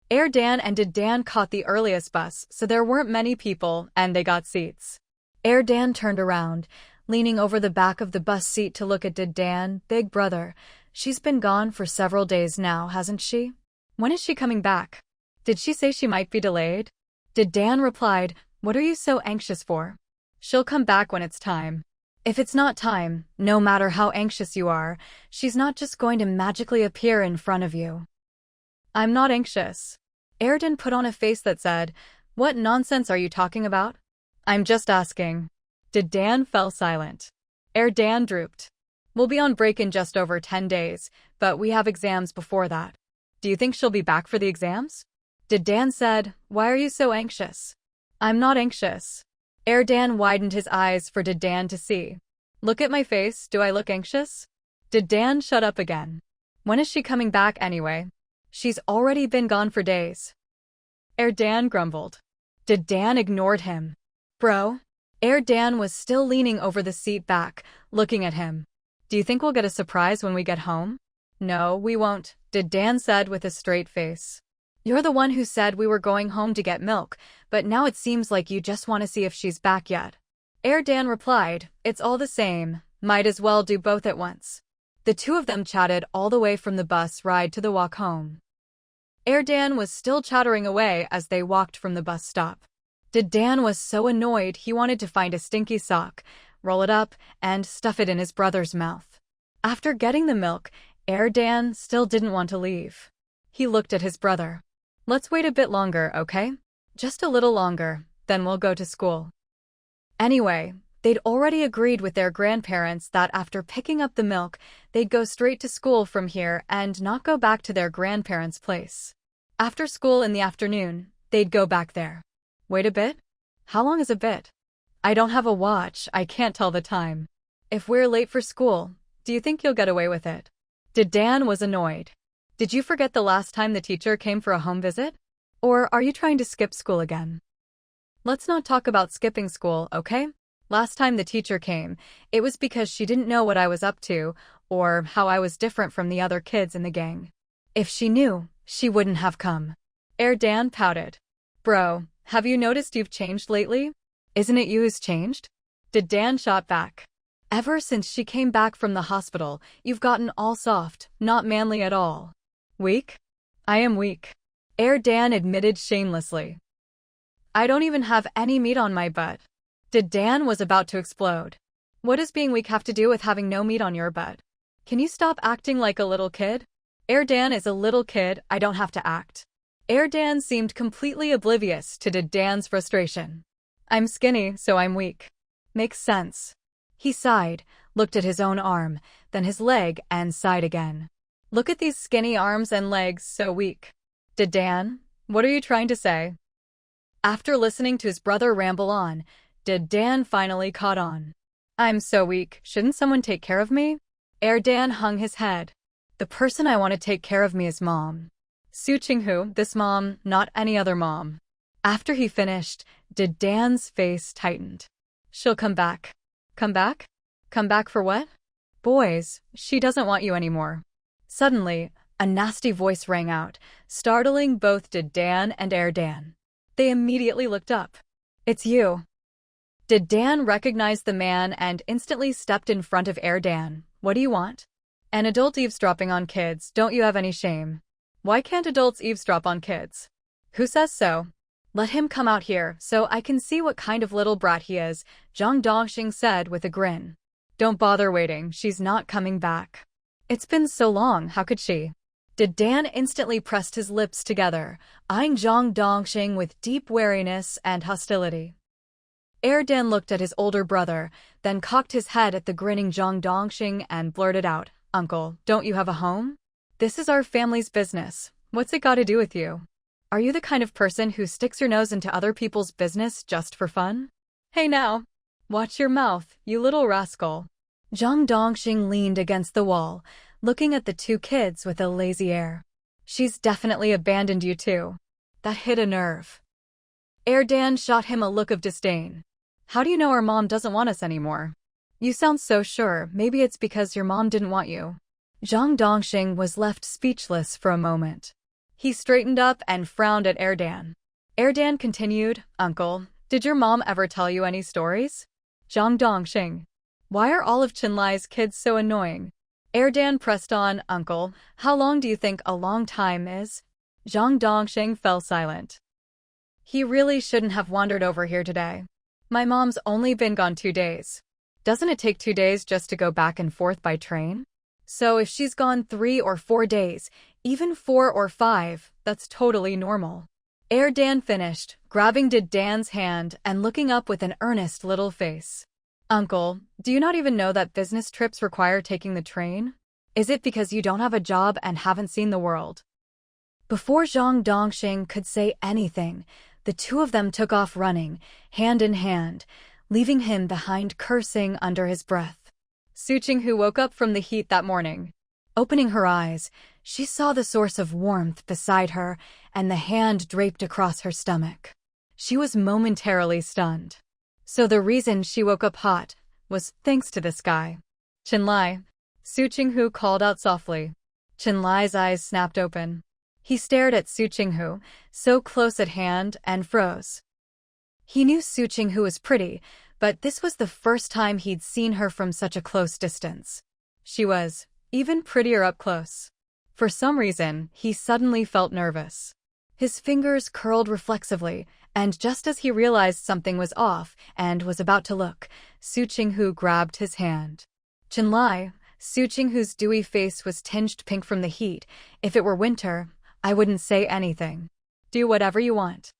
Dan and Dan caught the earliest bus, so there weren't many people, and they got seats. Dan turned around, leaning over the back of the bus seat to look at Dan, big brother. She's been gone for several days now, hasn't she? When is she coming back? Did she say she might be delayed? Dan replied, what are you so anxious for? She'll come back when it's time. If it's not time, no matter how anxious you are, she's not just going to magically appear in front of you. I'm not anxious. Dan put on a face that said, what nonsense are you talking about? I'm just asking. Dan fell silent. Dan drooped. We'll be on break in just over 10 days, but we have exams before that. Do you think she'll be back for the exams? Did Dan said, "Why are you so anxious?" "I'm not anxious." Dan widened his eyes for Did Dan to see. "Look at my face, do I look anxious?" Did Dan shut up again. "When is she coming back anyway?" "She's already been gone for days." Dan grumbled. Did Dan ignored him. "Bro?" Dan was still leaning over the seat back, looking at him. "Do you think we'll get a surprise when we get home?" "No, we won't," Did Dan said with a straight face. "You're the one who said we were going home to get milk, but now it seems like you just want to see if she's back yet." Dan replied, "It's all the same, might as well do both at once." The two of them chatted all the way from the bus ride to the walk home. Dan was still chattering away as they walked from the bus stop. Dan was so annoyed he wanted to find a stinky sock, roll it up, and stuff it in his brother's mouth. After getting the milk, Dan still didn't want to leave. He looked at his brother. "Let's wait a bit longer, okay? Just a little longer, then we'll go to school." Anyway, they'd already agreed with their grandparents that after picking up the milk, they'd go straight to school from here and not go back to their grandparents' place. After school in the afternoon, they'd go back there. Wait a bit? How long is a bit? I don't have a watch, I can't tell the time. If we're late for school, do you think you'll get away with it? Dan was annoyed. Did you forget the last time the teacher came for a home visit? Or are you trying to skip school again? Let's not talk about skipping school, okay? Last time the teacher came, it was because she didn't know what I was up to, or how I was different from the other kids in the gang. If she knew, she wouldn't have come. Dan pouted. Bro, have you noticed you've changed lately? Isn't it you who's changed? Dan shot back. Ever since she came back from the hospital, you've gotten all soft, not manly at all. Weak? I am weak. Dan admitted shamelessly. I don't even have any meat on my butt. Dan was about to explode. What does being weak have to do with having no meat on your butt? Can you stop acting like a little kid? Dan is a little kid, I don't have to act. Dan seemed completely oblivious to Dan's frustration. I'm skinny, so I'm weak. Makes sense. He sighed, looked at his own arm, then his leg, and sighed again. Look at these skinny arms and legs, so weak. Dan, what are you trying to say? After listening to his brother ramble on, Dan finally caught on. I'm so weak, shouldn't someone take care of me? Dan hung his head. The person I want to take care of me is Mom. Su Qinghu, this mom, not any other mom. After he finished, Dan's face tightened. She'll come back. Come back? Come back for what? Boys, she doesn't want you anymore. Suddenly, a nasty voice rang out, startling both Dan and Dan. They immediately looked up. It's you. Dan recognized the man and instantly stepped in front of Dan. What do you want? An adult eavesdropping on kids, don't you have any shame? Why can't adults eavesdrop on kids? Who says so? Let him come out here, so I can see what kind of little brat he is, Zhang Dongxing said with a grin. Don't bother waiting, she's not coming back. It's been so long, how could she? Dan instantly pressed his lips together, eyeing Zhang Dongxing with deep wariness and hostility. Dan looked at his older brother, then cocked his head at the grinning Zhang Dongxing and blurted out, Uncle, don't you have a home? This is our family's business. What's it got to do with you? Are you the kind of person who sticks your nose into other people's business just for fun? Hey now! Watch your mouth, you little rascal. Zhang Dongxing leaned against the wall, looking at the two kids with a lazy air. She's definitely abandoned you too. That hit a nerve. Dan shot him a look of disdain. How do you know our mom doesn't want us anymore? You sound so sure, maybe it's because your mom didn't want you. Zhang Dongxing was left speechless for a moment. He straightened up and frowned at Dan. Dan continued, Uncle, did your mom ever tell you any stories? Zhang Dongxing. Why are all of Chenlai's kids so annoying? Dan pressed on, Uncle, how long do you think a long time is? Zhang Dongxing fell silent. He really shouldn't have wandered over here today. My mom's only been gone 2 days. Doesn't it take 2 days just to go back and forth by train? So if she's gone 3 or 4 days, even 4 or 5, that's totally normal. Dan finished, grabbing Dan's hand and looking up with an earnest little face. Uncle, do you not even know that business trips require taking the train? Is it because you don't have a job and haven't seen the world? Before Zhang Dongxing could say anything, the two of them took off running, hand in hand, leaving him behind cursing under his breath. Su Qinghu woke up from the heat that morning. Opening her eyes, she saw the source of warmth beside her and the hand draped across her stomach. She was momentarily stunned. So the reason she woke up hot was thanks to this guy. Qinlai, Su Qinghu called out softly. Qinlai's eyes snapped open. He stared at Su Qinghu, so close at hand, and froze. He knew Su Qinghu was pretty, but this was the first time he'd seen her from such a close distance. She was even prettier up close. For some reason, he suddenly felt nervous. His fingers curled reflexively, and just as he realized something was off and was about to look, Su Qinghu grabbed his hand. Qinlai, Su Qinghu's dewy face was tinged pink from the heat. If it were winter, I wouldn't say anything. Do whatever you want.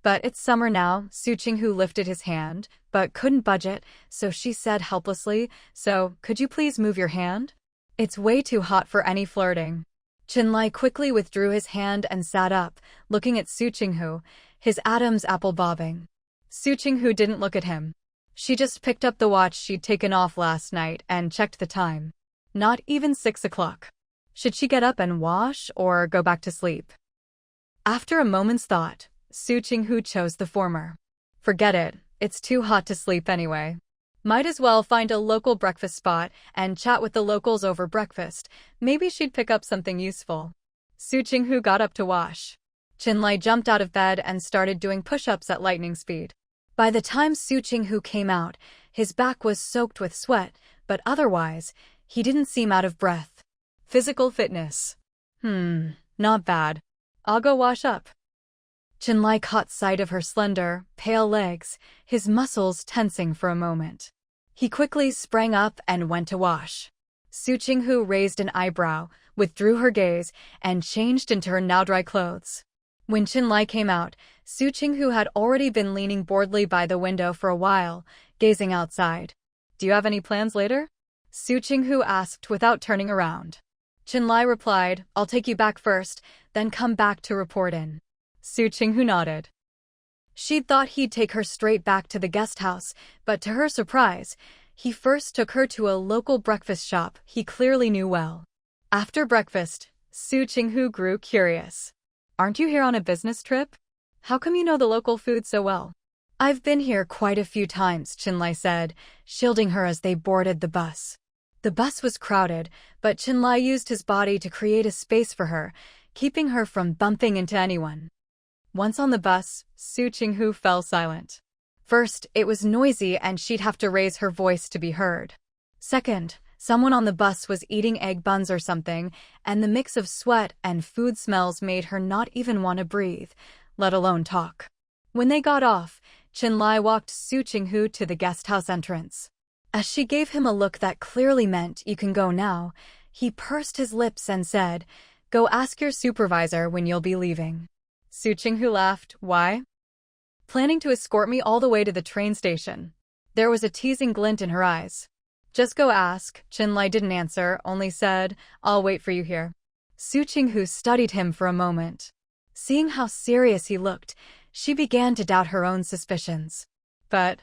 But it's summer now. Su Qinghu lifted his hand, but couldn't budge it, so she said helplessly, "So, could you please move your hand? It's way too hot for any flirting." Qinlai quickly withdrew his hand and sat up, looking at Su Qinghu, his Adam's apple bobbing. Su Qinghu didn't look at him. She just picked up the watch she'd taken off last night and checked the time. Not even 6 o'clock. Should she get up and wash or go back to sleep? After a moment's thought, Su Qinghu chose the former. Forget it, it's too hot to sleep anyway. Might as well find a local breakfast spot and chat with the locals over breakfast. Maybe she'd pick up something useful. Su Qinghu got up to wash. Qinlai jumped out of bed and started doing push-ups at lightning speed. By the time Su Qinghu came out, his back was soaked with sweat, but otherwise, he didn't seem out of breath. Physical fitness. Not bad. I'll go wash up. Qinlai caught sight of her slender, pale legs, his muscles tensing for a moment. He quickly sprang up and went to wash. Su Qinghu raised an eyebrow, withdrew her gaze, and changed into her now-dry clothes. When Qinlai came out, Su Qinghu had already been leaning boredly by the window for a while, gazing outside. "Do you have any plans later?" Su Qinghu asked without turning around. Qinlai replied, "I'll take you back first, then come back to report in." Su Qinghu nodded. She'd thought he'd take her straight back to the guest house, but to her surprise, he first took her to a local breakfast shop he clearly knew well. After breakfast, Su Qinghu grew curious. "Aren't you here on a business trip? How come you know the local food so well?" "I've been here quite a few times," Qinlai said, shielding her as they boarded the bus. The bus was crowded, but Qinlai used his body to create a space for her, keeping her from bumping into anyone. Once on the bus, Su Qinghu fell silent. First, it was noisy and she'd have to raise her voice to be heard. Second, someone on the bus was eating egg buns or something, and the mix of sweat and food smells made her not even want to breathe, let alone talk. When they got off, Qinlai walked Su Qinghu to the guest house entrance. As she gave him a look that clearly meant, "You can go now," he pursed his lips and said, "Go ask your supervisor when you'll be leaving." Su Qinghu laughed. "Why?" "Planning to escort me all the way to the train station." There was a teasing glint in her eyes. "Just go ask." Qinlai didn't answer, only said, "I'll wait for you here." Su Qinghu studied him for a moment. Seeing how serious he looked, she began to doubt her own suspicions. But,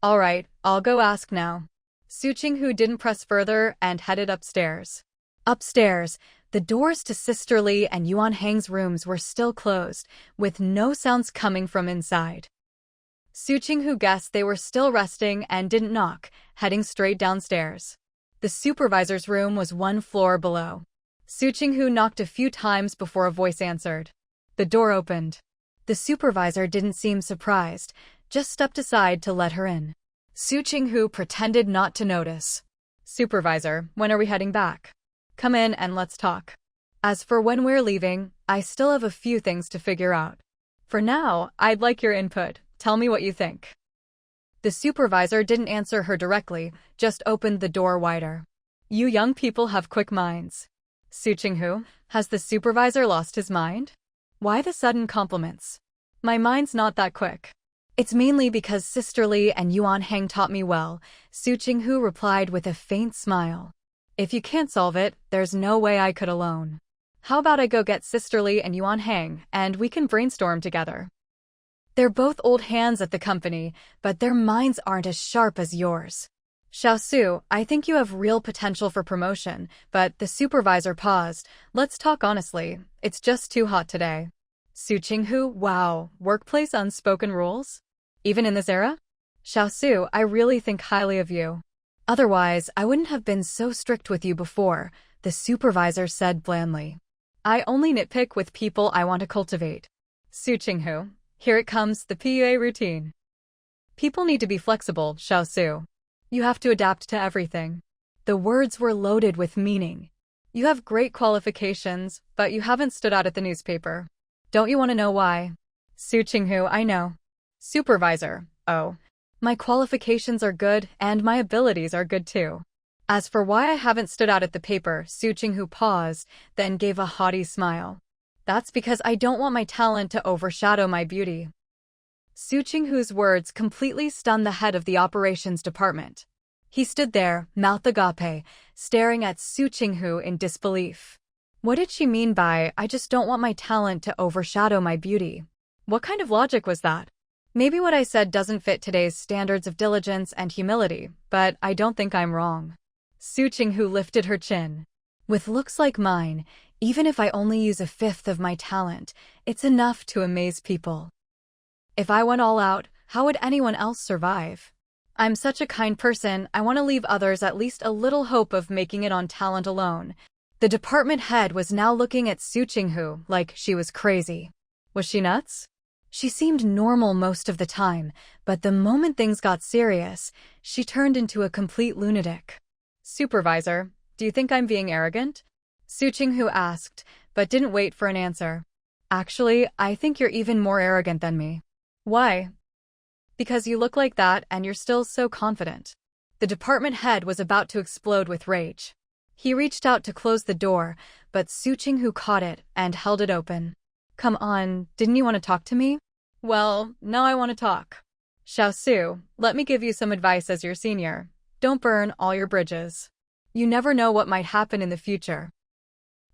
"All right, I'll go ask now." Su Qinghu didn't press further and headed upstairs. Upstairs, the doors to Sister Li and Yuan Hang's rooms were still closed, with no sounds coming from inside. Su Qinghu guessed they were still resting and didn't knock, heading straight downstairs. The supervisor's room was 1 floor below. Su Qinghu knocked a few times before a voice answered. The door opened. The supervisor didn't seem surprised, just stepped aside to let her in. Su Qinghu pretended not to notice. "Supervisor, when are we heading back? Come in and let's talk. As for when we're leaving, I still have a few things to figure out. For now, I'd like your input. Tell me what you think." The supervisor didn't answer her directly, just opened the door wider. "You young people have quick minds." Su Qinghu, has the supervisor lost his mind? Why the sudden compliments? "My mind's not that quick." "It's mainly because Sister Li and Yuan Hang taught me well," Su Qinghu replied with a faint smile. "If you can't solve it, there's no way I could alone." How about I go get sisterly and you on hang, and we can brainstorm together? They're both old hands at the company, but their minds aren't as sharp as yours. Su, I think you have real potential for promotion, but the supervisor paused. Let's talk honestly. It's just too hot today. Su Qinghu, wow, workplace unspoken rules? Even in this era? Su, I really think highly of you. Otherwise, I wouldn't have been so strict with you before, the supervisor said blandly. I only nitpick with people I want to cultivate. Su Qinghu, here it comes, the PUA routine. People need to be flexible, Su. You have to adapt to everything. The words were loaded with meaning. You have great qualifications, but you haven't stood out at the newspaper. Don't you want to know why? Su Qinghu, I know. Supervisor, oh. My qualifications are good, and my abilities are good too. As for why I haven't stood out at the paper, Su Qinghu paused, then gave a haughty smile. That's because I don't want my talent to overshadow my beauty. Su Qinghu's words completely stunned the head of the operations department. He stood there, mouth agape, staring at Su Qinghu in disbelief. What did she mean by, I just don't want my talent to overshadow my beauty? What kind of logic was that? Maybe what I said doesn't fit today's standards of diligence and humility, but I don't think I'm wrong. Su Qinghu lifted her chin. With looks like mine, even if I only use a fifth of my talent, it's enough to amaze people. If I went all out, how would anyone else survive? I'm such a kind person, I want to leave others at least a little hope of making it on talent alone. The department head was now looking at Su Qinghu like she was crazy. Was she nuts? She seemed normal most of the time, but the moment things got serious, she turned into a complete lunatic. Supervisor, do you think I'm being arrogant? Su Qinghu asked, but didn't wait for an answer. Actually, I think you're even more arrogant than me. Why? Because you look like that and you're still so confident. The department head was about to explode with rage. He reached out to close the door, but Su Qinghu caught it and held it open. Come on, didn't you want to talk to me? Well, now I want to talk. Su, let me give you some advice as your senior. Don't burn all your bridges. You never know what might happen in the future.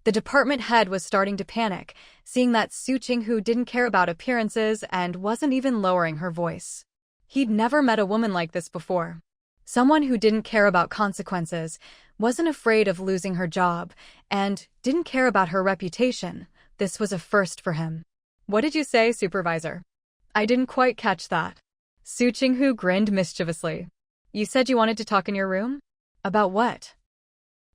The department head was starting to panic, seeing that Su Qinghu didn't care about appearances and wasn't even lowering her voice. He'd never met a woman like this before. Someone who didn't care about consequences, wasn't afraid of losing her job, and didn't care about her reputation. This was a first for him. What did you say, supervisor? I didn't quite catch that. Su Qinghu grinned mischievously. You said you wanted to talk in your room? About what?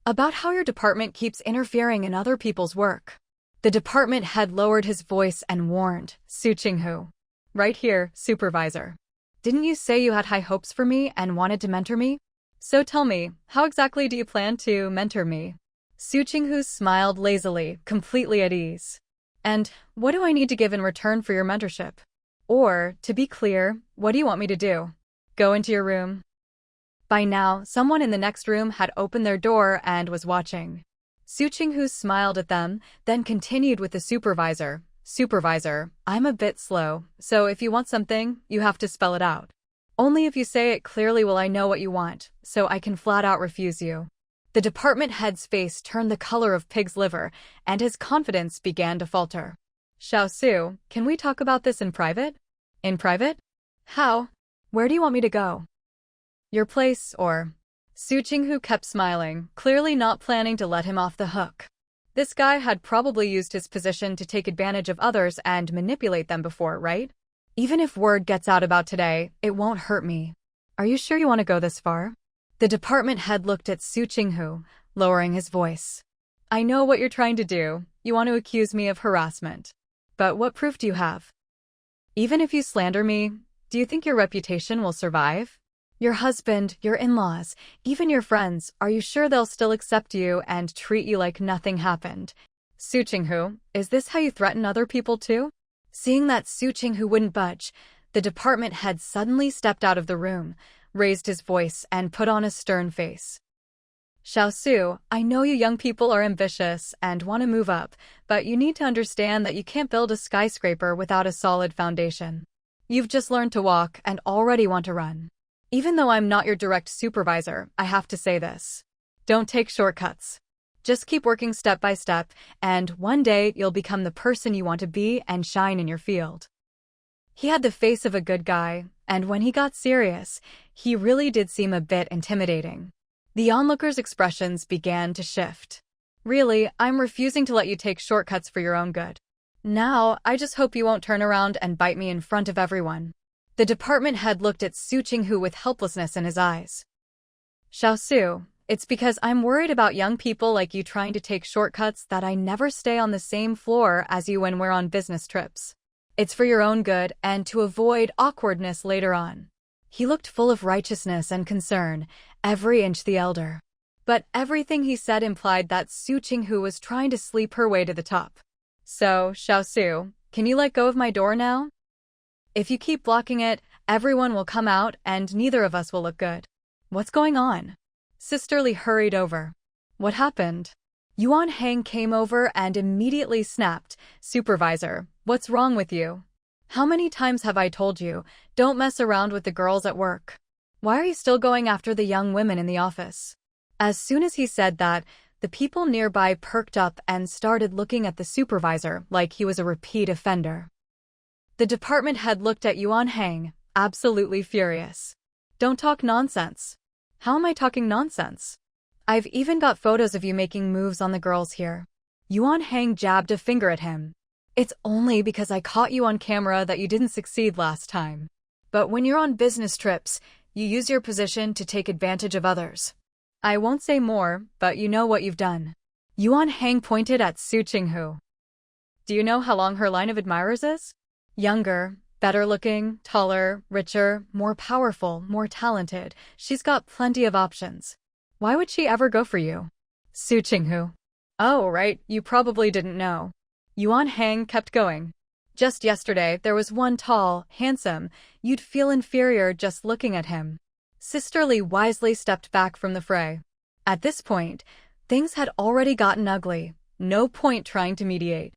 About how your department keeps interfering in other people's work. The department head lowered his voice and warned, Su Qinghu. Right here, supervisor. Didn't you say you had high hopes for me and wanted to mentor me? So tell me, how exactly do you plan to mentor me? Su Qinghu smiled lazily, completely at ease. And what do I need to give in return for your mentorship? Or, to be clear, what do you want me to do? Go into your room? By now, someone in the next room had opened their door and was watching. Su Qinghu smiled at them, then continued with the supervisor. Supervisor, I'm a bit slow, so if you want something, you have to spell it out. Only if you say it clearly will I know what you want, so I can flat out refuse you. The department head's face turned the color of pig's liver, and his confidence began to falter. Su, can we talk about this in private? In private? How? Where do you want me to go? Your place, or... Su Qinghu kept smiling, clearly not planning to let him off the hook. This guy had probably used his position to take advantage of others and manipulate them before, right? Even if word gets out about today, it won't hurt me. Are you sure you want to go this far? The department head looked at Su Qinghu, lowering his voice. I know what you're trying to do. You want to accuse me of harassment. But what proof do you have? Even if you slander me, do you think your reputation will survive? Your husband, your in-laws, even your friends, are you sure they'll still accept you and treat you like nothing happened? Su Qinghu, is this how you threaten other people too? Seeing that Su Qinghu wouldn't budge, the department head suddenly stepped out of the room, raised his voice, and put on a stern face. Su, I know you young people are ambitious and want to move up, but you need to understand that you can't build a skyscraper without a solid foundation. You've just learned to walk and already want to run. Even though I'm not your direct supervisor, I have to say this. Don't take shortcuts. Just keep working step by step, and one day you'll become the person you want to be and shine in your field. He had the face of a good guy, and when he got serious, he really did seem a bit intimidating. The onlookers' expressions began to shift. Really, I'm refusing to let you take shortcuts for your own good. Now, I just hope you won't turn around and bite me in front of everyone. The department head looked at Su Qinghu with helplessness in his eyes. Xiaosu, it's because I'm worried about young people like you trying to take shortcuts that I never stay on the same floor as you when we're on business trips. It's for your own good and to avoid awkwardness later on. He looked full of righteousness and concern, every inch the elder. But everything he said implied that Su Qinghu was trying to sleep her way to the top. So, Xiaosu, can you let go of my door now? If you keep blocking it, everyone will come out and neither of us will look good. What's going on? Sisterly hurried over. What happened? Yuan Hang came over and immediately snapped. Supervisor, what's wrong with you? How many times have I told you, don't mess around with the girls at work? Why are you still going after the young women in the office? As soon as he said that, the people nearby perked up and started looking at the supervisor like he was a repeat offender. The department head looked at Yuan Hang, absolutely furious. Don't talk nonsense. How am I talking nonsense? I've even got photos of you making moves on the girls here. Yuan Hang jabbed a finger at him. It's only because I caught you on camera that you didn't succeed last time. But when you're on business trips, you use your position to take advantage of others. I won't say more, but you know what you've done. Yuan Hang pointed at Su Qinghu. Do you know how long her line of admirers is? Younger, better looking, taller, richer, more powerful, more talented. She's got plenty of options. Why would she ever go for you? Su Qinghu. Oh, right, you probably didn't know. Yuan Hang kept going. Just yesterday, there was one tall, handsome, you'd feel inferior just looking at him. Sisterly wisely stepped back from the fray. At this point, things had already gotten ugly. No point trying to mediate.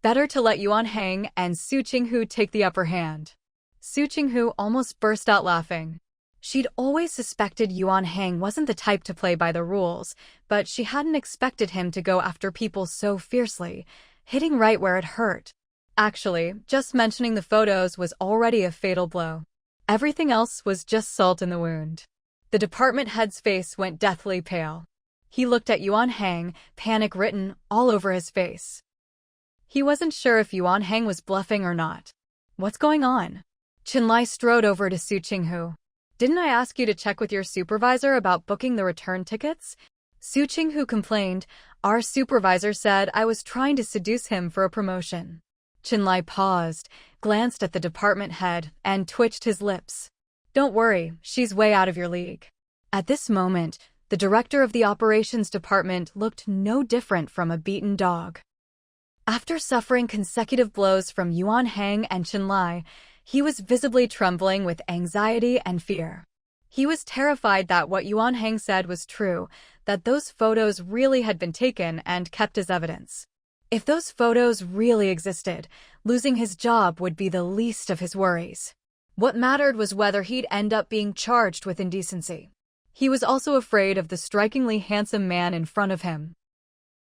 Better to let Yuan Hang and Su Qinghu take the upper hand. Su Qinghu almost burst out laughing. She'd always suspected Yuan Hang wasn't the type to play by the rules, but she hadn't expected him to go after people so fiercely, hitting right where it hurt. Actually, just mentioning the photos was already a fatal blow. Everything else was just salt in the wound. The department head's face went deathly pale. He looked at Yuan Hang, panic written all over his face. He wasn't sure if Yuan Hang was bluffing or not. What's going on? Qinlai strode over to Su Qinghu. Didn't I ask you to check with your supervisor about booking the return tickets? Su Qinghu complained. Our supervisor said I was trying to seduce him for a promotion. Qinlai paused, glanced at the department head, and twitched his lips. Don't worry, she's way out of your league. At this moment, the director of the operations department looked no different from a beaten dog. After suffering consecutive blows from Yuan Hang and Qinlai, he was visibly trembling with anxiety and fear. He was terrified that what Yuan Hang said was true, that those photos really had been taken and kept as evidence. If those photos really existed, losing his job would be the least of his worries. What mattered was whether he'd end up being charged with indecency. He was also afraid of the strikingly handsome man in front of him.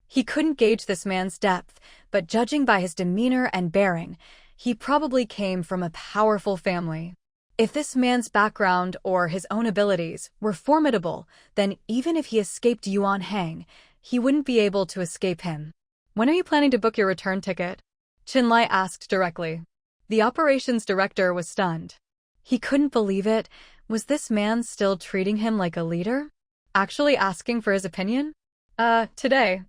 He couldn't gauge this man's depth, but judging by his demeanor and bearing, he probably came from a powerful family. If this man's background or his own abilities were formidable, then even if he escaped Yuan Hang, he wouldn't be able to escape him. When are you planning to book your return ticket? Qinlai asked directly. The operations director was stunned. He couldn't believe it. Was this man still treating him like a leader? Actually asking for his opinion? Today.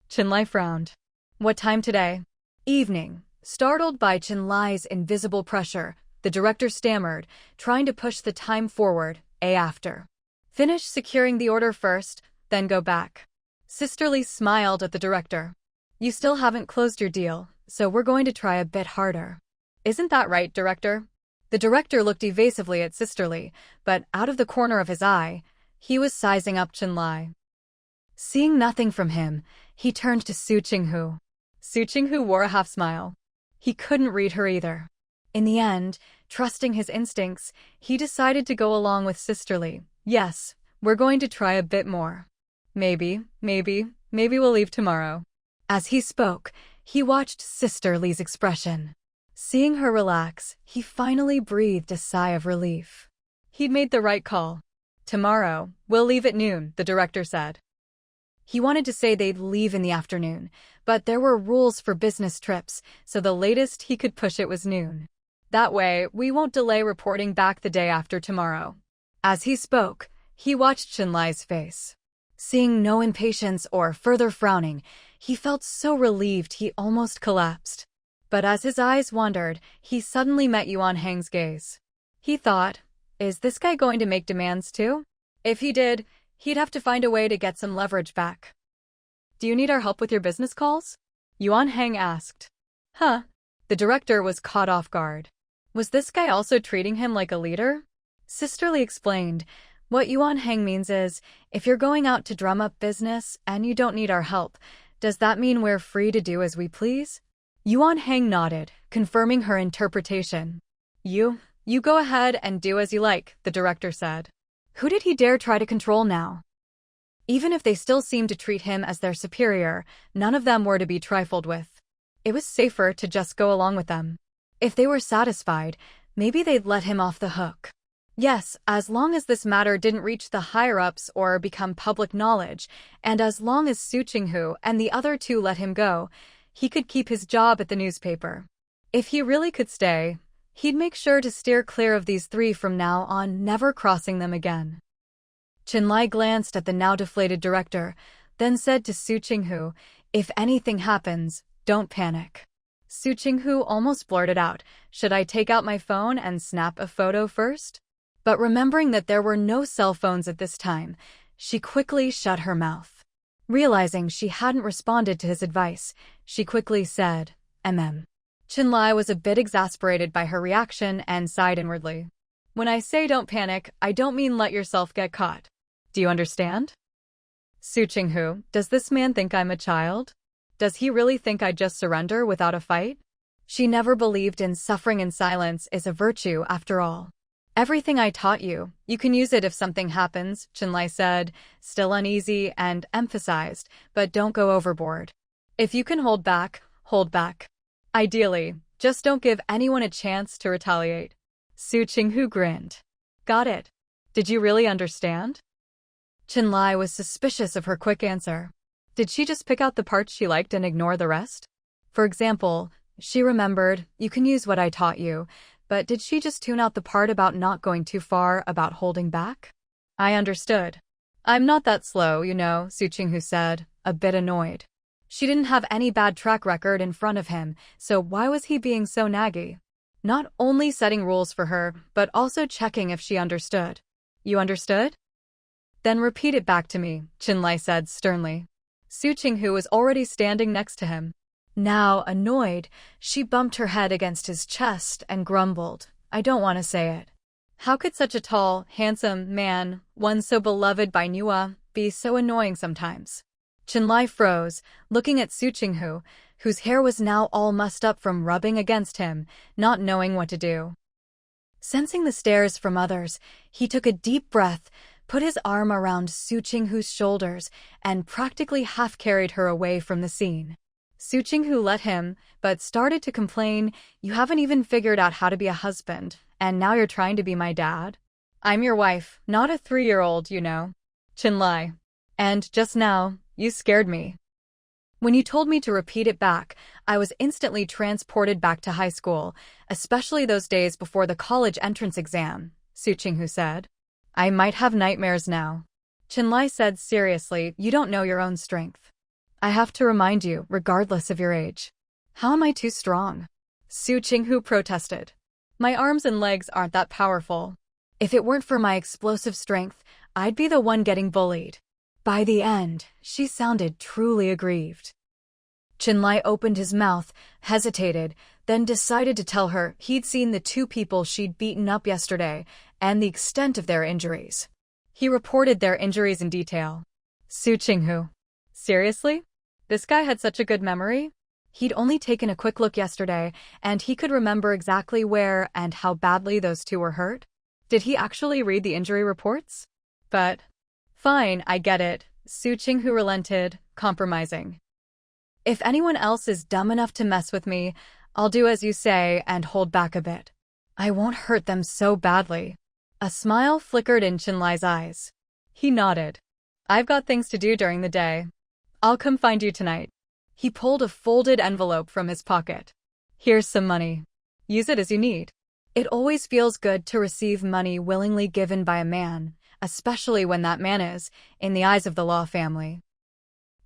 Qinlai frowned. What time today? Evening. Startled by Qinlai's invisible pressure, the director stammered, trying to push the time forward, after. Finish securing the order first, then go back. Sisterly smiled at the director. You still haven't closed your deal, so we're going to try a bit harder. Isn't that right, director? The director looked evasively at Sisterly, but out of the corner of his eye, he was sizing up Qinlai. Seeing nothing from him, he turned to Su Qinghu. Su Qinghu wore a half-smile. He couldn't read her either. In the end, trusting his instincts, he decided to go along with Sisterly. Yes, we're going to try a bit more. Maybe we'll leave tomorrow. As he spoke, he watched Sister Lee's expression. Seeing her relax, he finally breathed a sigh of relief. He'd made the right call. Tomorrow, we'll leave at noon, the director said. He wanted to say they'd leave in the afternoon, but there were rules for business trips, so the latest he could push it was noon. That way, we won't delay reporting back the day after tomorrow. As he spoke, he watched Chenlai's face. Seeing no impatience or further frowning, he felt so relieved he almost collapsed. But as his eyes wandered, he suddenly met Yuan Hang's gaze. He thought, is this guy going to make demands too? If he did, he'd have to find a way to get some leverage back. Do you need our help with your business calls? Yuan Hang asked. Huh? The director was caught off guard. Was this guy also treating him like a leader? Sister Lee explained, what Yuan Hang means is, if you're going out to drum up business and you don't need our help, does that mean we're free to do as we please? Yuan Hang nodded, confirming her interpretation. You go ahead and do as you like, the director said. Who did he dare try to control now? Even if they still seemed to treat him as their superior, none of them were to be trifled with. It was safer to just go along with them. If they were satisfied, maybe they'd let him off the hook. Yes, as long as this matter didn't reach the higher-ups or become public knowledge, and as long as Su Qinghu and the other two let him go, he could keep his job at the newspaper. If he really could stay, he'd make sure to steer clear of these three from now on, never crossing them again. Chenlai glanced at the now deflated director, then said to Su Qinghu, if anything happens, don't panic. Su Qinghu almost blurted out, should I take out my phone and snap a photo first? But remembering that there were no cell phones at this time, she quickly shut her mouth. Realizing she hadn't responded to his advice, she quickly said, Chenlai was a bit exasperated by her reaction and sighed inwardly. When I say don't panic, I don't mean let yourself get caught. Do you understand? Su Qinghu, does this man think I'm a child? Does he really think I'd just surrender without a fight? She never believed in suffering in silence is a virtue after all. Everything I taught you, you can use it if something happens, Chenlai said, still uneasy and emphasized, but don't go overboard. If you can hold back, hold back. Ideally, just don't give anyone a chance to retaliate. Su Qinghu grinned. Got it. Did you really understand? Chenlai was suspicious of her quick answer. Did she just pick out the parts she liked and ignore the rest? For example, she remembered, you can use what I taught you, but did she just tune out the part about not going too far, about holding back? I understood. I'm not that slow, you know, Su Qinghu said, a bit annoyed. She didn't have any bad track record in front of him, so why was he being so naggy? Not only setting rules for her, but also checking if she understood. You understood? Then repeat it back to me, Chenlai said sternly. Su Qinghu was already standing next to him. Now, annoyed, she bumped her head against his chest and grumbled, I don't want to say it. How could such a tall, handsome man, one so beloved by Nua, be so annoying sometimes? Chenlai froze, looking at Su Qinghu, whose hair was now all mussed up from rubbing against him, not knowing what to do. Sensing the stares from others, he took a deep breath, put his arm around Su Qinghu's shoulders, and practically half-carried her away from the scene. Su Qinghu let him, but started to complain, you haven't even figured out how to be a husband, and now you're trying to be my dad? I'm your wife, not a 3-year-old, you know. Chenlai. And just now, you scared me. When you told me to repeat it back, I was instantly transported back to high school, especially those days before the college entrance exam, Su Qinghu said. I might have nightmares now. Chenlai said seriously, you don't know your own strength. I have to remind you, regardless of your age. How am I too strong? Su Qinghu protested. My arms and legs aren't that powerful. If it weren't for my explosive strength, I'd be the one getting bullied. By the end, she sounded truly aggrieved. Chenlai opened his mouth, hesitated, then decided to tell her he'd seen the 2 people she'd beaten up yesterday and the extent of their injuries. He reported their injuries in detail. Su Qinghu. Seriously? This guy had such a good memory? He'd only taken a quick look yesterday, and he could remember exactly where and how badly those 2 were hurt? Did he actually read the injury reports? But... Fine, I get it. Su Qinghu relented, compromising. If anyone else is dumb enough to mess with me, I'll do as you say and hold back a bit. I won't hurt them so badly. A smile flickered in Chenlai's eyes. He nodded. I've got things to do during the day. I'll come find you tonight. He pulled a folded envelope from his pocket. Here's some money. Use it as you need. It always feels good to receive money willingly given by a man, especially when that man is, in the eyes of the Law family.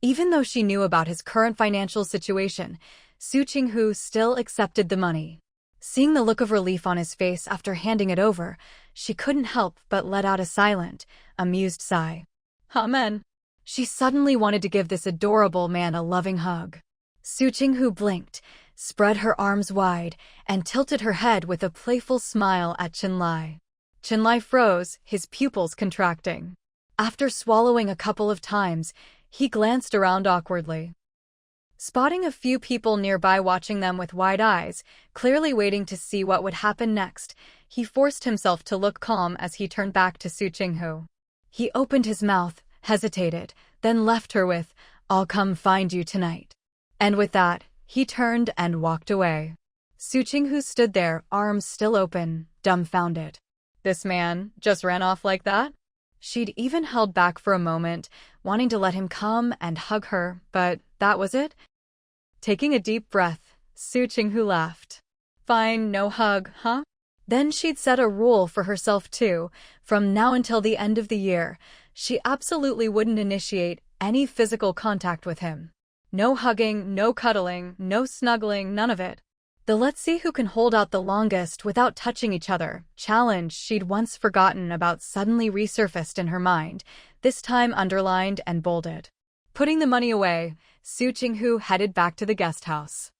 Even though she knew about his current financial situation, Su Qinghu still accepted the money. Seeing the look of relief on his face after handing it over, she couldn't help but let out a silent, amused sigh. Amen. She suddenly wanted to give this adorable man a loving hug. Su Qinghu blinked, spread her arms wide, and tilted her head with a playful smile at Chenlai. Chenlai froze, his pupils contracting. After swallowing a couple of times, he glanced around awkwardly. Spotting a few people nearby watching them with wide eyes, clearly waiting to see what would happen next, he forced himself to look calm as he turned back to Su Qinghu. He opened his mouth, hesitated, then left her with, "I'll come find you tonight." And with that, he turned and walked away. Su Qinghu stood there, arms still open, dumbfounded. This man just ran off like that? She'd even held back for a moment, wanting to let him come and hug her, but that was it? Taking a deep breath, Su Qinghu laughed. Fine, no hug, huh? Then she'd set a rule for herself too. From now until the end of the year, she absolutely wouldn't initiate any physical contact with him. No hugging, no cuddling, no snuggling, none of it. The let's see who can hold out the longest without touching each other challenge she'd once forgotten about suddenly resurfaced in her mind, this time underlined and bolded. Putting the money away, Su Qinghu headed back to the guest house.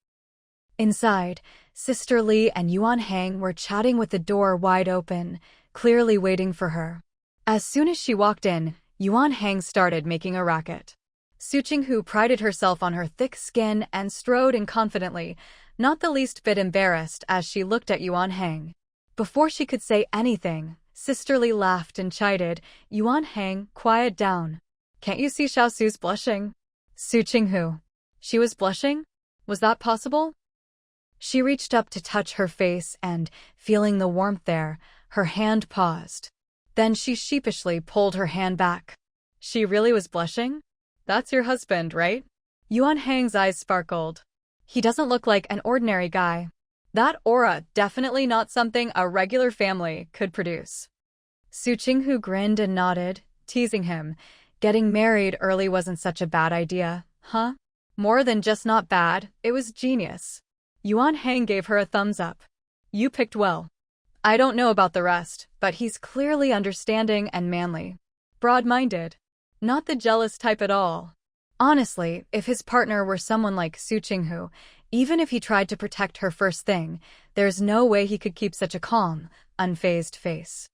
Inside, Sister Li and Yuan Hang were chatting with the door wide open, clearly waiting for her. As soon as she walked in, Yuan Hang started making a racket. Su Qinghu prided herself on her thick skin and strode in confidently, not the least bit embarrassed as she looked at Yuan Hang. Before she could say anything, Sister Li laughed and chided, "Yuan Hang, quiet down. Can't you see Xiaosu's blushing?" Su Qinghu. She was blushing? Was that possible? She reached up to touch her face and, feeling the warmth there, her hand paused. Then she sheepishly pulled her hand back. She really was blushing? That's your husband, right? Yuan Hang's eyes sparkled. He doesn't look like an ordinary guy. That aura definitely not something a regular family could produce. Su Qinghu grinned and nodded, teasing him. Getting married early wasn't such a bad idea, huh? More than just not bad, it was genius. Yuan Hang gave her a thumbs up. You picked well. I don't know about the rest, but he's clearly understanding and manly. Broad-minded. Not the jealous type at all. Honestly, if his partner were someone like Su Qinghu, even if he tried to protect her first thing, there's no way he could keep such a calm, unfazed face.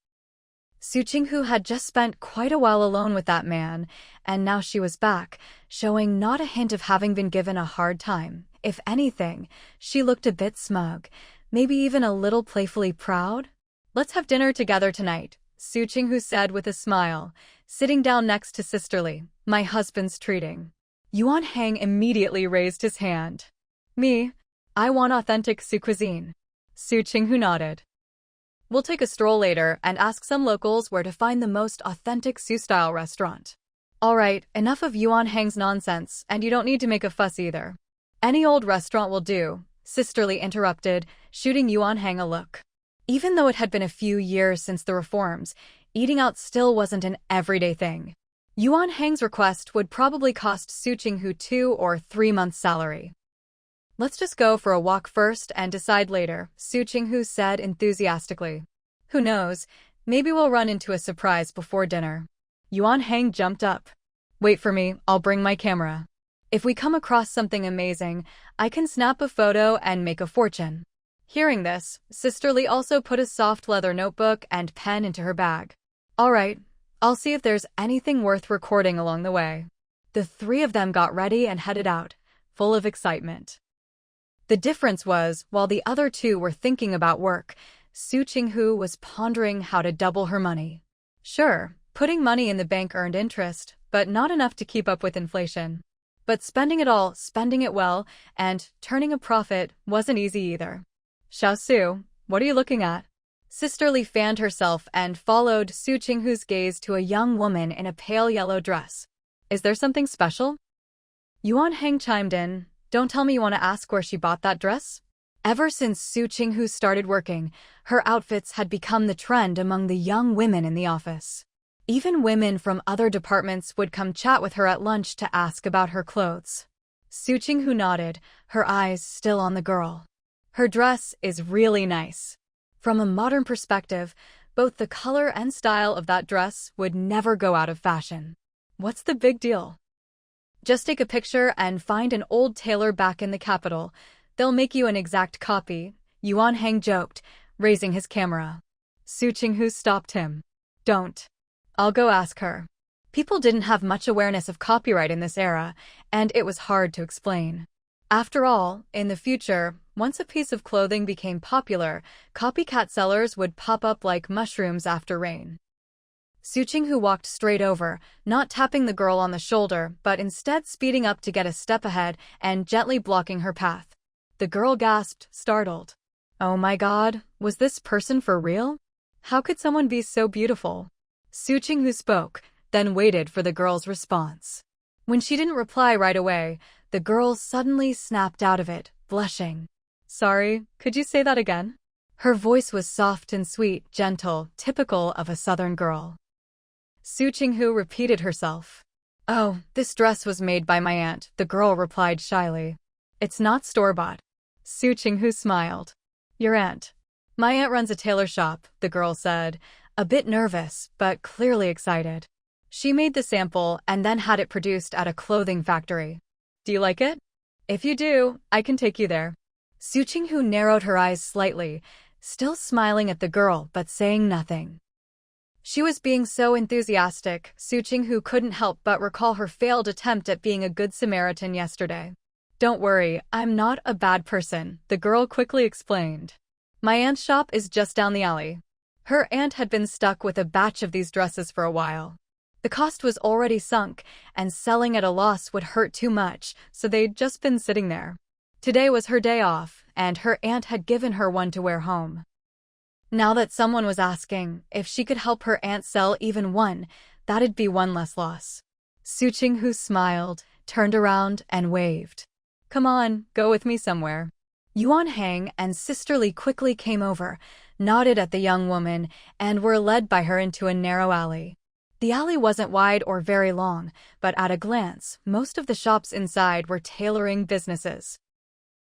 Su Qinghu had just spent quite a while alone with that man, and now she was back, showing not a hint of having been given a hard time. If anything, she looked a bit smug, maybe even a little playfully proud. "Let's have dinner together tonight," Su Qinghu said with a smile, sitting down next to Sister Li. "My husband's treating." Yuan Hang immediately raised his hand. "Me? I want authentic Su cuisine." Su Qinghu nodded. "We'll take a stroll later and ask some locals where to find the most authentic Su-style restaurant." "All right, enough of Yuan Hang's nonsense, and you don't need to make a fuss either. Any old restaurant will do," Sister Li interrupted, shooting Yuan Hang a look. Even though it had been a few years since the reforms, eating out still wasn't an everyday thing. Yuan Hang's request would probably cost Su Qinghu 2 or 3 months' salary. "Let's just go for a walk first and decide later," Su Qinghu said enthusiastically. "Who knows, maybe we'll run into a surprise before dinner." Yuan Hang jumped up. "Wait for me, I'll bring my camera. If we come across something amazing, I can snap a photo and make a fortune." Hearing this, Sister Li also put a soft leather notebook and pen into her bag. "All right, I'll see if there's anything worth recording along the way." The three of them got ready and headed out, full of excitement. The difference was, while the other two were thinking about work, Su Qinghu was pondering how to double her money. Sure, putting money in the bank earned interest, but not enough to keep up with inflation. But spending it all, spending it well, and turning a profit wasn't easy either. Xiaosu, what are you looking at? Sisterly fanned herself and followed Su Qinghu's gaze to a young woman in a pale yellow dress. Is there something special? Yuan Heng chimed in. Don't tell me you want to ask where she bought that dress? Ever since Su Qinghu started working, her outfits had become the trend among the young women in the office. Even women from other departments would come chat with her at lunch to ask about her clothes. Su Qinghu nodded, her eyes still on the girl. Her dress is really nice. From a modern perspective, both the color and style of that dress would never go out of fashion. What's the big deal? Just take a picture and find an old tailor back in the capital. They'll make you an exact copy, Yuan Heng joked, raising his camera. Su Qinghu stopped him. Don't. I'll go ask her. People didn't have much awareness of copyright in this era, and it was hard to explain. After all, in the future, once a piece of clothing became popular, copycat sellers would pop up like mushrooms after rain. Su Qinghu walked straight over, not tapping the girl on the shoulder, but instead speeding up to get a step ahead and gently blocking her path. The girl gasped, startled. Oh my God, was this person for real? How could someone be so beautiful? Su Qinghu spoke, then waited for the girl's response. When she didn't reply right away, the girl suddenly snapped out of it, blushing. Sorry, could you say that again? Her voice was soft and sweet, gentle, typical of a southern girl. Su Qinghu repeated herself. Oh, this dress was made by my aunt, the girl replied shyly. It's not store-bought. Su Qinghu smiled. Your aunt? My aunt runs a tailor shop, the girl said, a bit nervous, but clearly excited. She made the sample and then had it produced at a clothing factory. Do you like it? If you do, I can take you there. Su Qinghu narrowed her eyes slightly, still smiling at the girl but saying nothing. She was being so enthusiastic, Su Qinghu couldn't help but recall her failed attempt at being a good Samaritan yesterday. Don't worry, I'm not a bad person, the girl quickly explained. My aunt's shop is just down the alley. Her aunt had been stuck with a batch of these dresses for a while. The cost was already sunk, and selling at a loss would hurt too much, so they'd just been sitting there. Today was her day off, and her aunt had given her one to wear home. Now that someone was asking if she could help her aunt sell even one, that'd be one less loss. Su Qinghu smiled, turned around, and waved. Come on, go with me somewhere. Yuan Heng and Sisterly quickly came over, nodded at the young woman, and were led by her into a narrow alley. The alley wasn't wide or very long, but at a glance, most of the shops inside were tailoring businesses.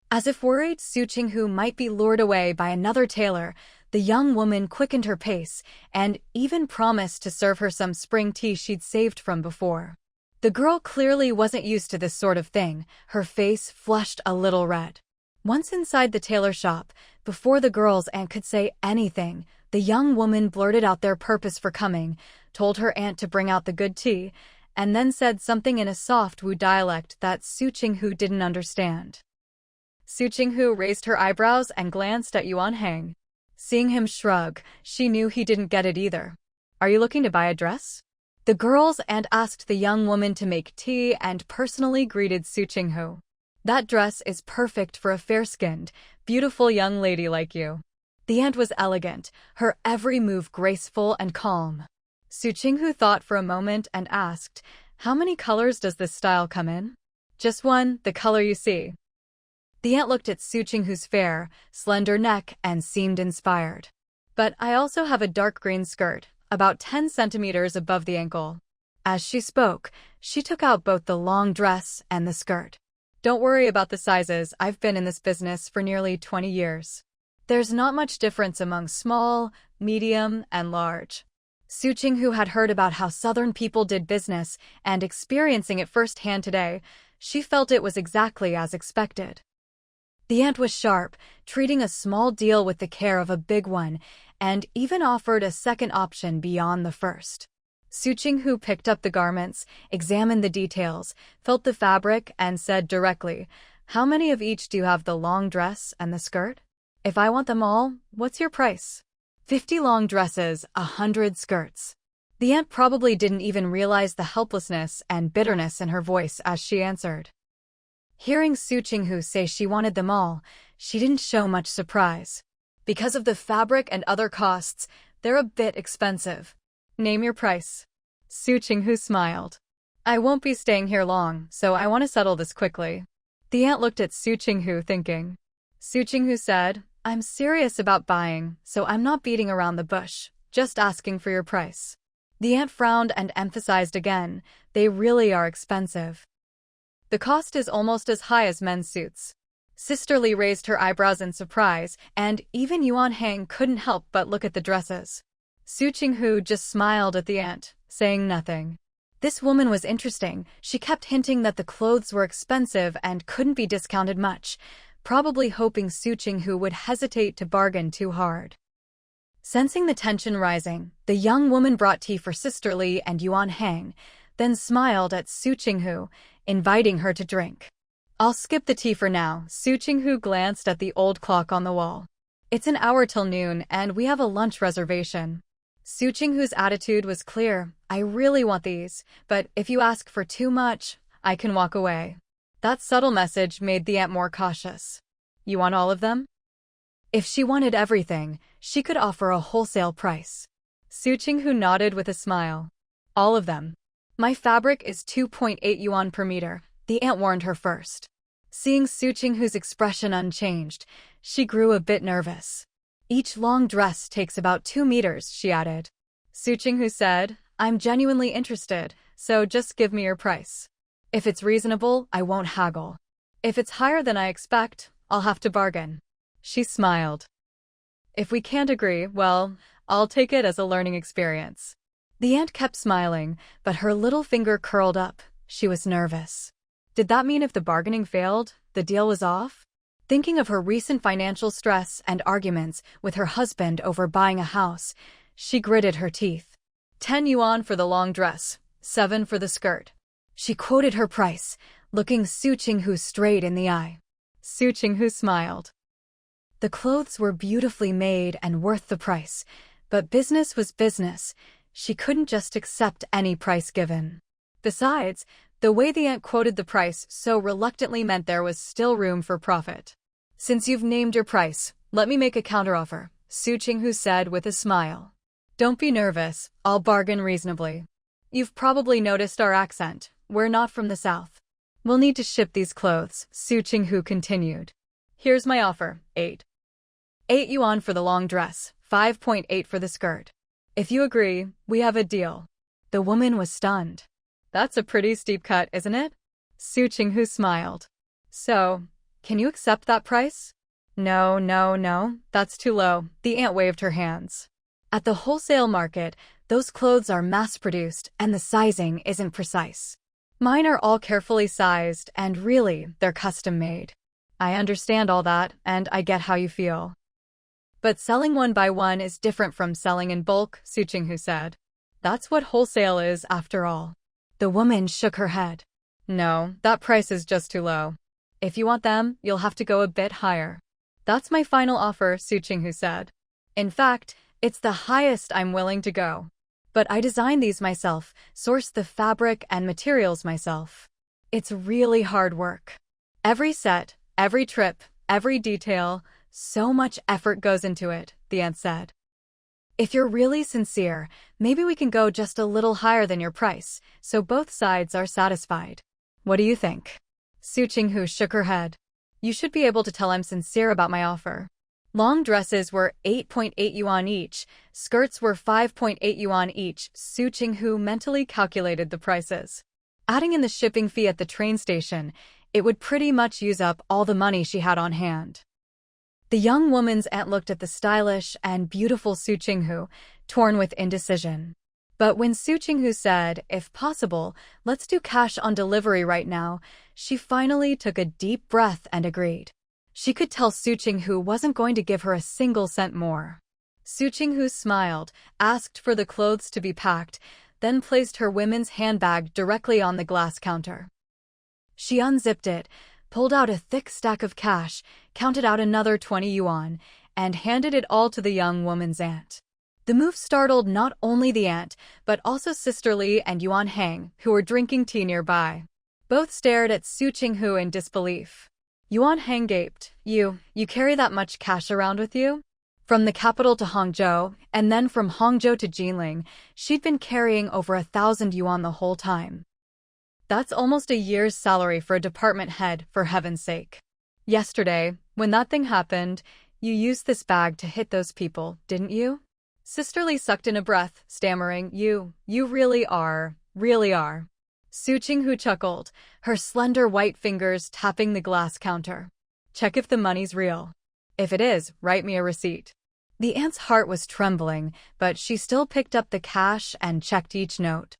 As if worried Su Qinghu might be lured away by another tailor, the young woman quickened her pace and even promised to serve her some spring tea she'd saved from before. The girl clearly wasn't used to this sort of thing, her face flushed a little red. Once inside the tailor shop, before the girl's aunt could say anything, the young woman blurted out their purpose for coming, told her aunt to bring out the good tea, and then said something in a soft Wu dialect that Su Qinghu didn't understand. Su Qinghu raised her eyebrows and glanced at Yuan Heng. Seeing him shrug, she knew he didn't get it either. Are you looking to buy a dress? The girl's aunt asked the young woman to make tea and personally greeted Su Qinghu. That dress is perfect for a fair-skinned, beautiful young lady like you. The aunt was elegant, her every move graceful and calm. Su Qinghu thought for a moment and asked, how many colors does this style come in? Just one, the color you see. The aunt looked at Su Qinghu's fair, slender neck and seemed inspired. But I also have a dark green skirt, about 10 centimeters above the ankle. As she spoke, she took out both the long dress and the skirt. Don't worry about the sizes, I've been in this business for nearly 20 years. There's not much difference among small, medium, and large. Su Qinghu had heard about how Southern people did business, and experiencing it firsthand today, she felt it was exactly as expected. The aunt was sharp, treating a small deal with the care of a big one, and even offered a second option beyond the first. Su Qinghu picked up the garments, examined the details, felt the fabric, and said directly, how many of each do you have, the long dress and the skirt? If I want them all, what's your price? 50 long dresses, 100 skirts. The aunt probably didn't even realize the helplessness and bitterness in her voice as she answered. Hearing Su Qinghu say she wanted them all, she didn't show much surprise. Because of the fabric and other costs, they're a bit expensive. Name your price. Su Qinghu smiled. I won't be staying here long, so I want to settle this quickly. The aunt looked at Su Qinghu thinking. Su Qinghu said, I'm serious about buying, so I'm not beating around the bush, just asking for your price. The aunt frowned and emphasized again, they really are expensive. The cost is almost as high as men's suits. Sisterly raised her eyebrows in surprise, and even Yuan Hang couldn't help but look at the dresses. Su Qinghu just smiled at the aunt, saying nothing. This woman was interesting. She kept hinting that the clothes were expensive and couldn't be discounted much, probably hoping Su Qinghu would hesitate to bargain too hard. Sensing the tension rising, the young woman brought tea for Sisterly and Yuan Hang, then smiled at Su Qinghu, inviting her to drink. I'll skip the tea for now. Su Qinghu glanced at the old clock on the wall. It's an hour till noon, and we have a lunch reservation. Su Qinghu's attitude was clear. I really want these, but if you ask for too much, I can walk away. That subtle message made the aunt more cautious. You want all of them? If she wanted everything, she could offer a wholesale price. Su Qinghu nodded with a smile. All of them. My fabric is 2.8 yuan per meter, the aunt warned her first. Seeing Su Qinghu's expression unchanged, she grew a bit nervous. Each long dress takes about 2 meters, she added. Su Qinghu said, I'm genuinely interested, so just give me your price. If it's reasonable, I won't haggle. If it's higher than I expect, I'll have to bargain. She smiled. If we can't agree, well, I'll take it as a learning experience. The aunt kept smiling, but her little finger curled up. She was nervous. Did that mean if the bargaining failed, the deal was off? Thinking of her recent financial stress and arguments with her husband over buying a house, she gritted her teeth. 10 yuan for the long dress, 7 for the skirt. She quoted her price, looking Su Qinghu straight in the eye. Su Qinghu smiled. The clothes were beautifully made and worth the price, but business was business. She couldn't just accept any price given. Besides, the way the aunt quoted the price so reluctantly meant there was still room for profit. Since you've named your price, let me make a counteroffer, Su Qinghu said with a smile. Don't be nervous, I'll bargain reasonably. You've probably noticed our accent, we're not from the south. We'll need to ship these clothes, Su Qinghu continued. Here's my offer, 8 yuan for the long dress, 5.8 for the skirt. If you agree, we have a deal. The woman was stunned. That's a pretty steep cut, isn't it? Su Qinghu smiled. So, can you accept that price? No, that's too low. The aunt waved her hands. At the wholesale market, those clothes are mass-produced and the sizing isn't precise. Mine are all carefully sized and really, they're custom-made. I understand all that, and I get how you feel. But selling one by one is different from selling in bulk, Su Qinghu said. That's what wholesale is, after all. The woman shook her head. No, that price is just too low. If you want them, you'll have to go a bit higher. That's my final offer, Su Qinghu said. In fact, it's the highest I'm willing to go. But I designed these myself, sourced the fabric and materials myself. It's really hard work. Every set, every trip, every detail, so much effort goes into it, the aunt said. If you're really sincere, maybe we can go just a little higher than your price, so both sides are satisfied. What do you think? Su Qinghu shook her head. You should be able to tell I'm sincere about my offer. Long dresses were 8.8 yuan each, skirts were 5.8 yuan each. Su Qinghu mentally calculated the prices. Adding in the shipping fee at the train station, it would pretty much use up all the money she had on hand. The young woman's aunt looked at the stylish and beautiful Su Qinghu, torn with indecision. But when Su Qinghu said, if possible, let's do cash on delivery right now, she finally took a deep breath and agreed. She could tell Su Qinghu wasn't going to give her a single cent more. Su Qinghu smiled, asked for the clothes to be packed, then placed her women's handbag directly on the glass counter. She unzipped it, pulled out a thick stack of cash, counted out another 20 yuan, and handed it all to the young woman's aunt. The move startled not only the aunt, but also Sister Lee and Yuan Hang, who were drinking tea nearby. Both stared at Su Qinghu in disbelief. Yuan Hang gaped. You carry that much cash around with you? From the capital to Hangzhou, and then from Hangzhou to Jinling, she'd been carrying over 1,000 yuan the whole time. That's almost a year's salary for a department head, for heaven's sake. Yesterday, when that thing happened, you used this bag to hit those people, didn't you? Sister Lee sucked in a breath, stammering, You really are. Su Qinghu chuckled, her slender white fingers tapping the glass counter. Check if the money's real. If it is, write me a receipt. The aunt's heart was trembling, but she still picked up the cash and checked each note.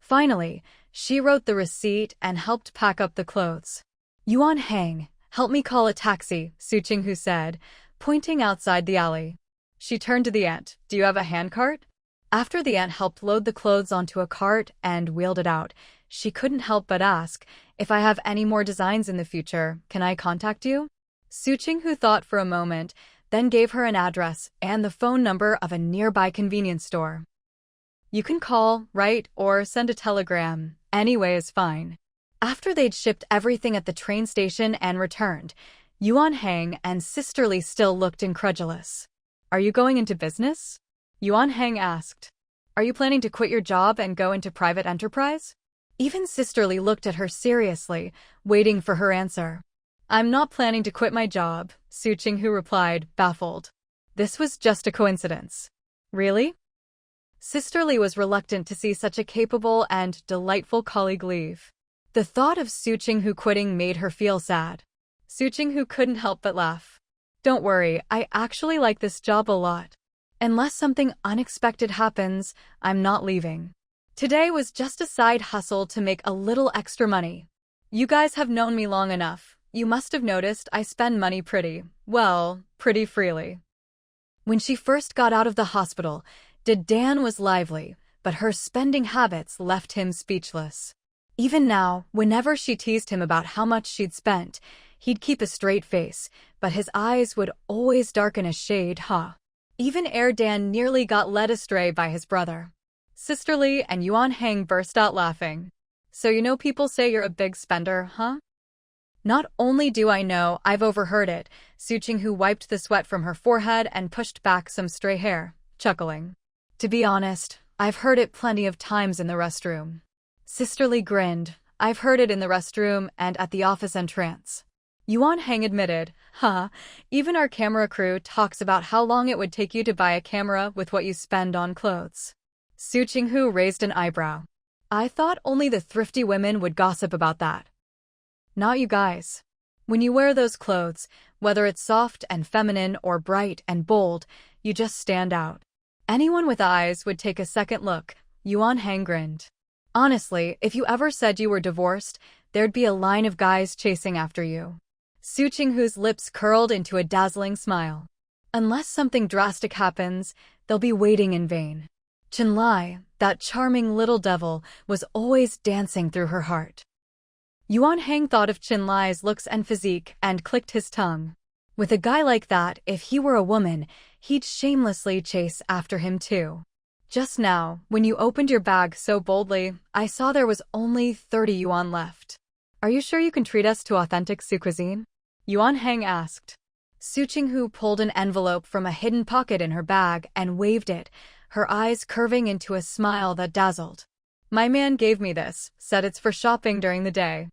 Finally, she wrote the receipt and helped pack up the clothes. Yuan Hang, help me call a taxi, Su Qinghu said, pointing outside the alley. She turned to the aunt. Do you have a handcart? After the aunt helped load the clothes onto a cart and wheeled it out, she couldn't help but ask, If I have any more designs in the future, can I contact you? Su Qinghu thought for a moment, then gave her an address and the phone number of a nearby convenience store. You can call, write, or send a telegram. Any way is fine. After they'd shipped everything at the train station and returned, Yuan Hang and Sister Lee still looked incredulous. Are you going into business? Yuan Hang asked. Are you planning to quit your job and go into private enterprise? Even Sister Lee looked at her seriously, waiting for her answer. I'm not planning to quit my job, Su Qinghu replied, baffled. This was just a coincidence. Really? Sister Lee was reluctant to see such a capable and delightful colleague leave. The thought of Su Qinghu quitting made her feel sad. Su Qinghu couldn't help but laugh. Don't worry, I actually like this job a lot. Unless something unexpected happens, I'm not leaving. Today was just a side hustle to make a little extra money. You guys have known me long enough. You must have noticed I spend money pretty freely. When she first got out of the hospital, Dan was lively, but her spending habits left him speechless. Even now, whenever she teased him about how much she'd spent, he'd keep a straight face, but his eyes would always darken a shade, Even Dan nearly got led astray by his brother. Sister Lee and Yuan Hang burst out laughing. So you know people say you're a big spender, huh? Not only do I know, I've overheard it. Su Qinghu wiped the sweat from her forehead and pushed back some stray hair, chuckling. To be honest, I've heard it plenty of times in the restroom. Sister Lee grinned. I've heard it in the restroom and at the office entrance. Yuan Hang admitted, even our camera crew talks about how long it would take you to buy a camera with what you spend on clothes. Su Qinghu raised an eyebrow. I thought only the thrifty women would gossip about that. Not you guys. When you wear those clothes, whether it's soft and feminine or bright and bold, you just stand out. Anyone with eyes would take a second look, Yuan Hang grinned. Honestly, if you ever said you were divorced, there'd be a line of guys chasing after you. Su Qinghu's lips curled into a dazzling smile. Unless something drastic happens, they'll be waiting in vain. Chenlai, that charming little devil, was always dancing through her heart. Yuan Hang thought of Chenlai's looks and physique and clicked his tongue. With a guy like that, if he were a woman, he'd shamelessly chase after him too. Just now, when you opened your bag so boldly, I saw there was only 30 yuan left. Are you sure you can treat us to authentic Su cuisine? Yuan Hang asked. Su Qinghu pulled an envelope from a hidden pocket in her bag and waved it, her eyes curving into a smile that dazzled. My man gave me this, said it's for shopping during the day.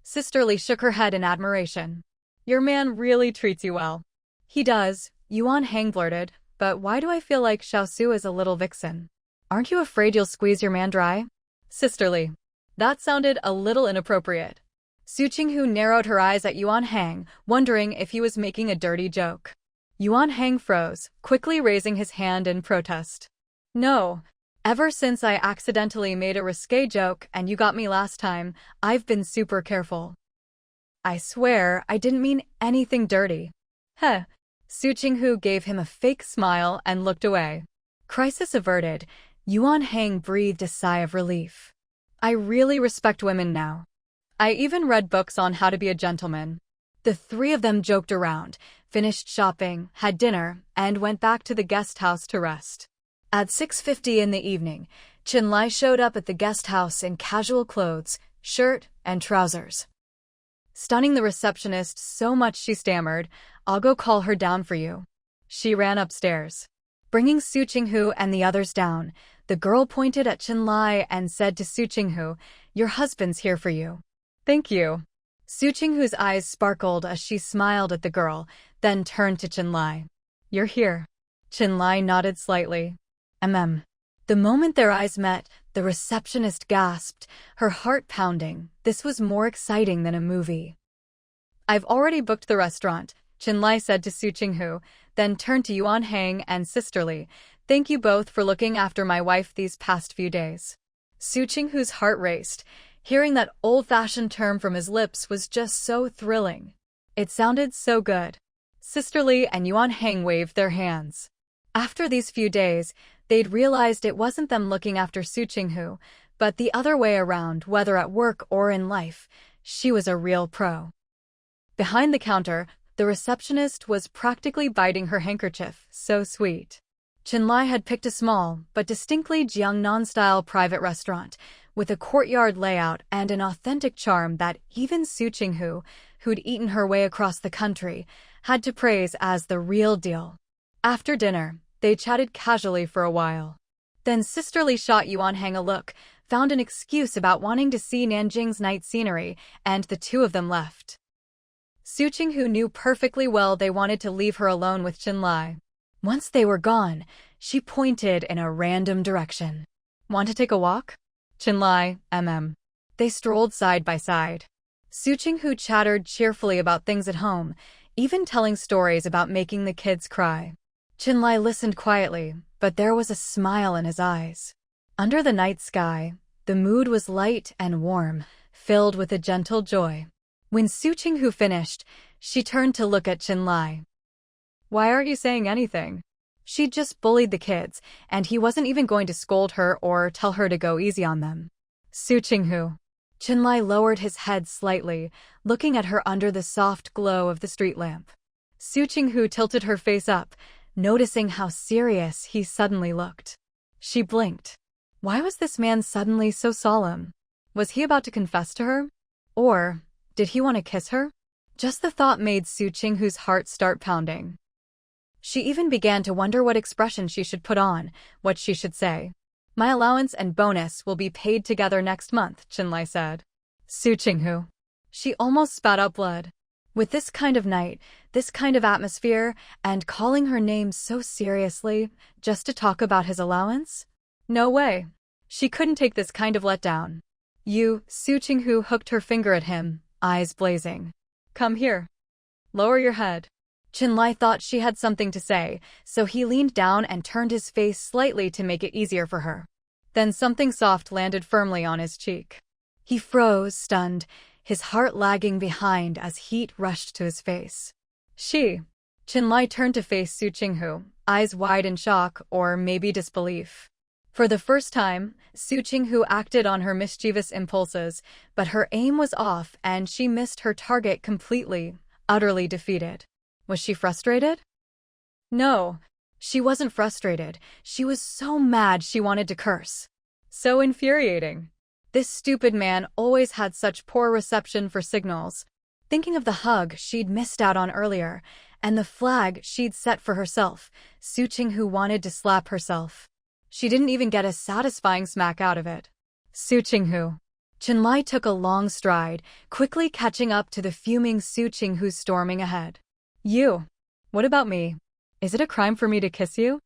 Sister Lee shook her head in admiration. Your man really treats you well. He does, Yuan Hang blurted, but why do I feel like Xiaosu is a little vixen? Aren't you afraid you'll squeeze your man dry? Sister Lee. That sounded a little inappropriate. Su Qinghu narrowed her eyes at Yuan Hang, wondering if he was making a dirty joke. Yuan Hang froze, quickly raising his hand in protest. No. Ever since I accidentally made a risque joke and you got me last time, I've been super careful. I swear I didn't mean anything dirty. Heh. Su Qinghu gave him a fake smile and looked away. Crisis averted, Yuan Hang breathed a sigh of relief. I really respect women now. I even read books on how to be a gentleman. The three of them joked around, finished shopping, had dinner, and went back to the guest house to rest. At 6:50 in the evening, Qinlai showed up at the guest house in casual clothes, shirt, and trousers. Stunning the receptionist so much she stammered, "I'll go call her down for you." She ran upstairs. Bringing Su Qinghu and the others down, the girl pointed at Qinlai and said to Su Qinghu, "Your husband's here for you." "Thank you." Su Qinghu's eyes sparkled as she smiled at the girl, then turned to Qinlai. "You're here." Qinlai nodded slightly. The moment their eyes met, the receptionist gasped, her heart pounding. This was more exciting than a movie. "I've already booked the restaurant," Qinlai said to Su Qinghu, then turned to Yuan Hang and Sisterly. "Thank you both for looking after my wife these past few days." Su Qinghu's heart raced. Hearing that old-fashioned term from his lips was just so thrilling. It sounded so good. Sisterly and Yuan Hang waved their hands. After these few days, they'd realized it wasn't them looking after Su Qinghu, but the other way around, whether at work or in life. She was a real pro. Behind the counter, the receptionist was practically biting her handkerchief, so sweet. Qinlai had picked a small, but distinctly Jiangnan-style private restaurant, with a courtyard layout and an authentic charm that even Su Qinghu, who'd eaten her way across the country, had to praise as the real deal. After dinner, they chatted casually for a while. Then Sisterly shot Yuan Hang a look, found an excuse about wanting to see Nanjing's night scenery, and the two of them left. Su Qinghu knew perfectly well they wanted to leave her alone with Qinlai. Once they were gone, she pointed in a random direction. "Want to take a walk?" Qinlai, They strolled side by side. Su Qinghu chattered cheerfully about things at home, even telling stories about making the kids cry. Qinlai listened quietly, but there was a smile in his eyes. Under the night sky, the mood was light and warm, filled with a gentle joy. When Su Qinghu finished, she turned to look at Qinlai. "Why aren't you saying anything?" She'd just bullied the kids, and he wasn't even going to scold her or tell her to go easy on them. Su Qinghu. Qinlai lowered his head slightly, looking at her under the soft glow of the street lamp. Su Qinghu tilted her face up, noticing how serious he suddenly looked. She blinked. Why was this man suddenly so solemn? Was he about to confess to her? Or did he want to kiss her? Just the thought made Su Qinghu's heart start pounding. She even began to wonder what expression she should put on, what she should say. "My allowance and bonus will be paid together next month," Qinlai said. Su Qinghu. She almost spat out blood. With this kind of night, this kind of atmosphere, and calling her name so seriously, just to talk about his allowance? No way. She couldn't take this kind of letdown. Su Qinghu hooked her finger at him, eyes blazing. "Come here. Lower your head." Qinlai thought she had something to say, so he leaned down and turned his face slightly to make it easier for her. Then something soft landed firmly on his cheek. He froze, stunned, his heart lagging behind as heat rushed to his face. Qinlai turned to face Su Qinghu, eyes wide in shock or maybe disbelief. For the first time, Su Qinghu acted on her mischievous impulses, but her aim was off and she missed her target completely, utterly defeated. Was she frustrated? No, she wasn't frustrated. She was so mad she wanted to curse. So infuriating. This stupid man always had such poor reception for signals. Thinking of the hug she'd missed out on earlier, and the flag she'd set for herself, Su Qinghu wanted to slap herself. She didn't even get a satisfying smack out of it. Su Qinghu. Qinlai took a long stride, quickly catching up to the fuming Su Qinghu storming ahead. What about me? Is it a crime for me to kiss you?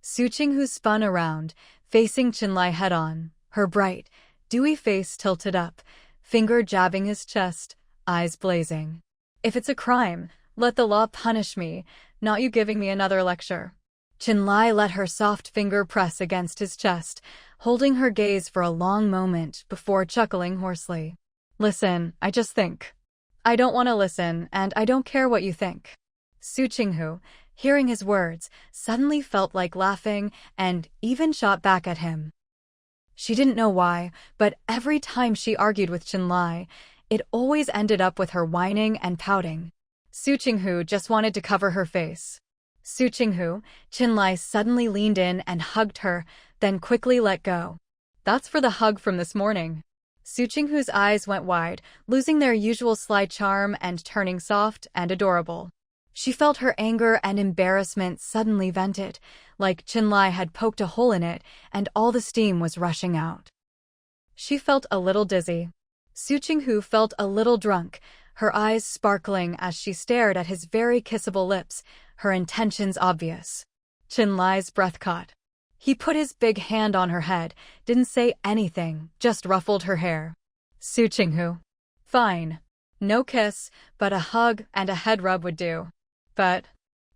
Su Qinghu spun around, facing Qinlai head-on, her bright, dewy face tilted up, finger jabbing his chest, eyes blazing. If it's a crime, let the law punish me, not you giving me another lecture. Qinlai let her soft finger press against his chest, holding her gaze for a long moment before chuckling hoarsely. Listen, I just think. I don't want to listen, and I don't care what you think. Su Qinghu, hearing his words, suddenly felt like laughing and even shot back at him. She didn't know why, but every time she argued with Qinlai, it always ended up with her whining and pouting. Su Qinghu just wanted to cover her face. Su Qinghu, Qinlai suddenly leaned in and hugged her, then quickly let go. That's for the hug from this morning. Su Qinghu's eyes went wide, losing their usual sly charm and turning soft and adorable. She felt her anger and embarrassment suddenly vented, like Qinlai had poked a hole in it and all the steam was rushing out. She felt a little dizzy. Su Qinghu felt a little drunk, her eyes sparkling as she stared at his very kissable lips, her intentions obvious. Qinlai's breath caught. He put his big hand on her head, didn't say anything, just ruffled her hair. Su Qinghu. Fine. No kiss, but a hug and a head rub would do. But,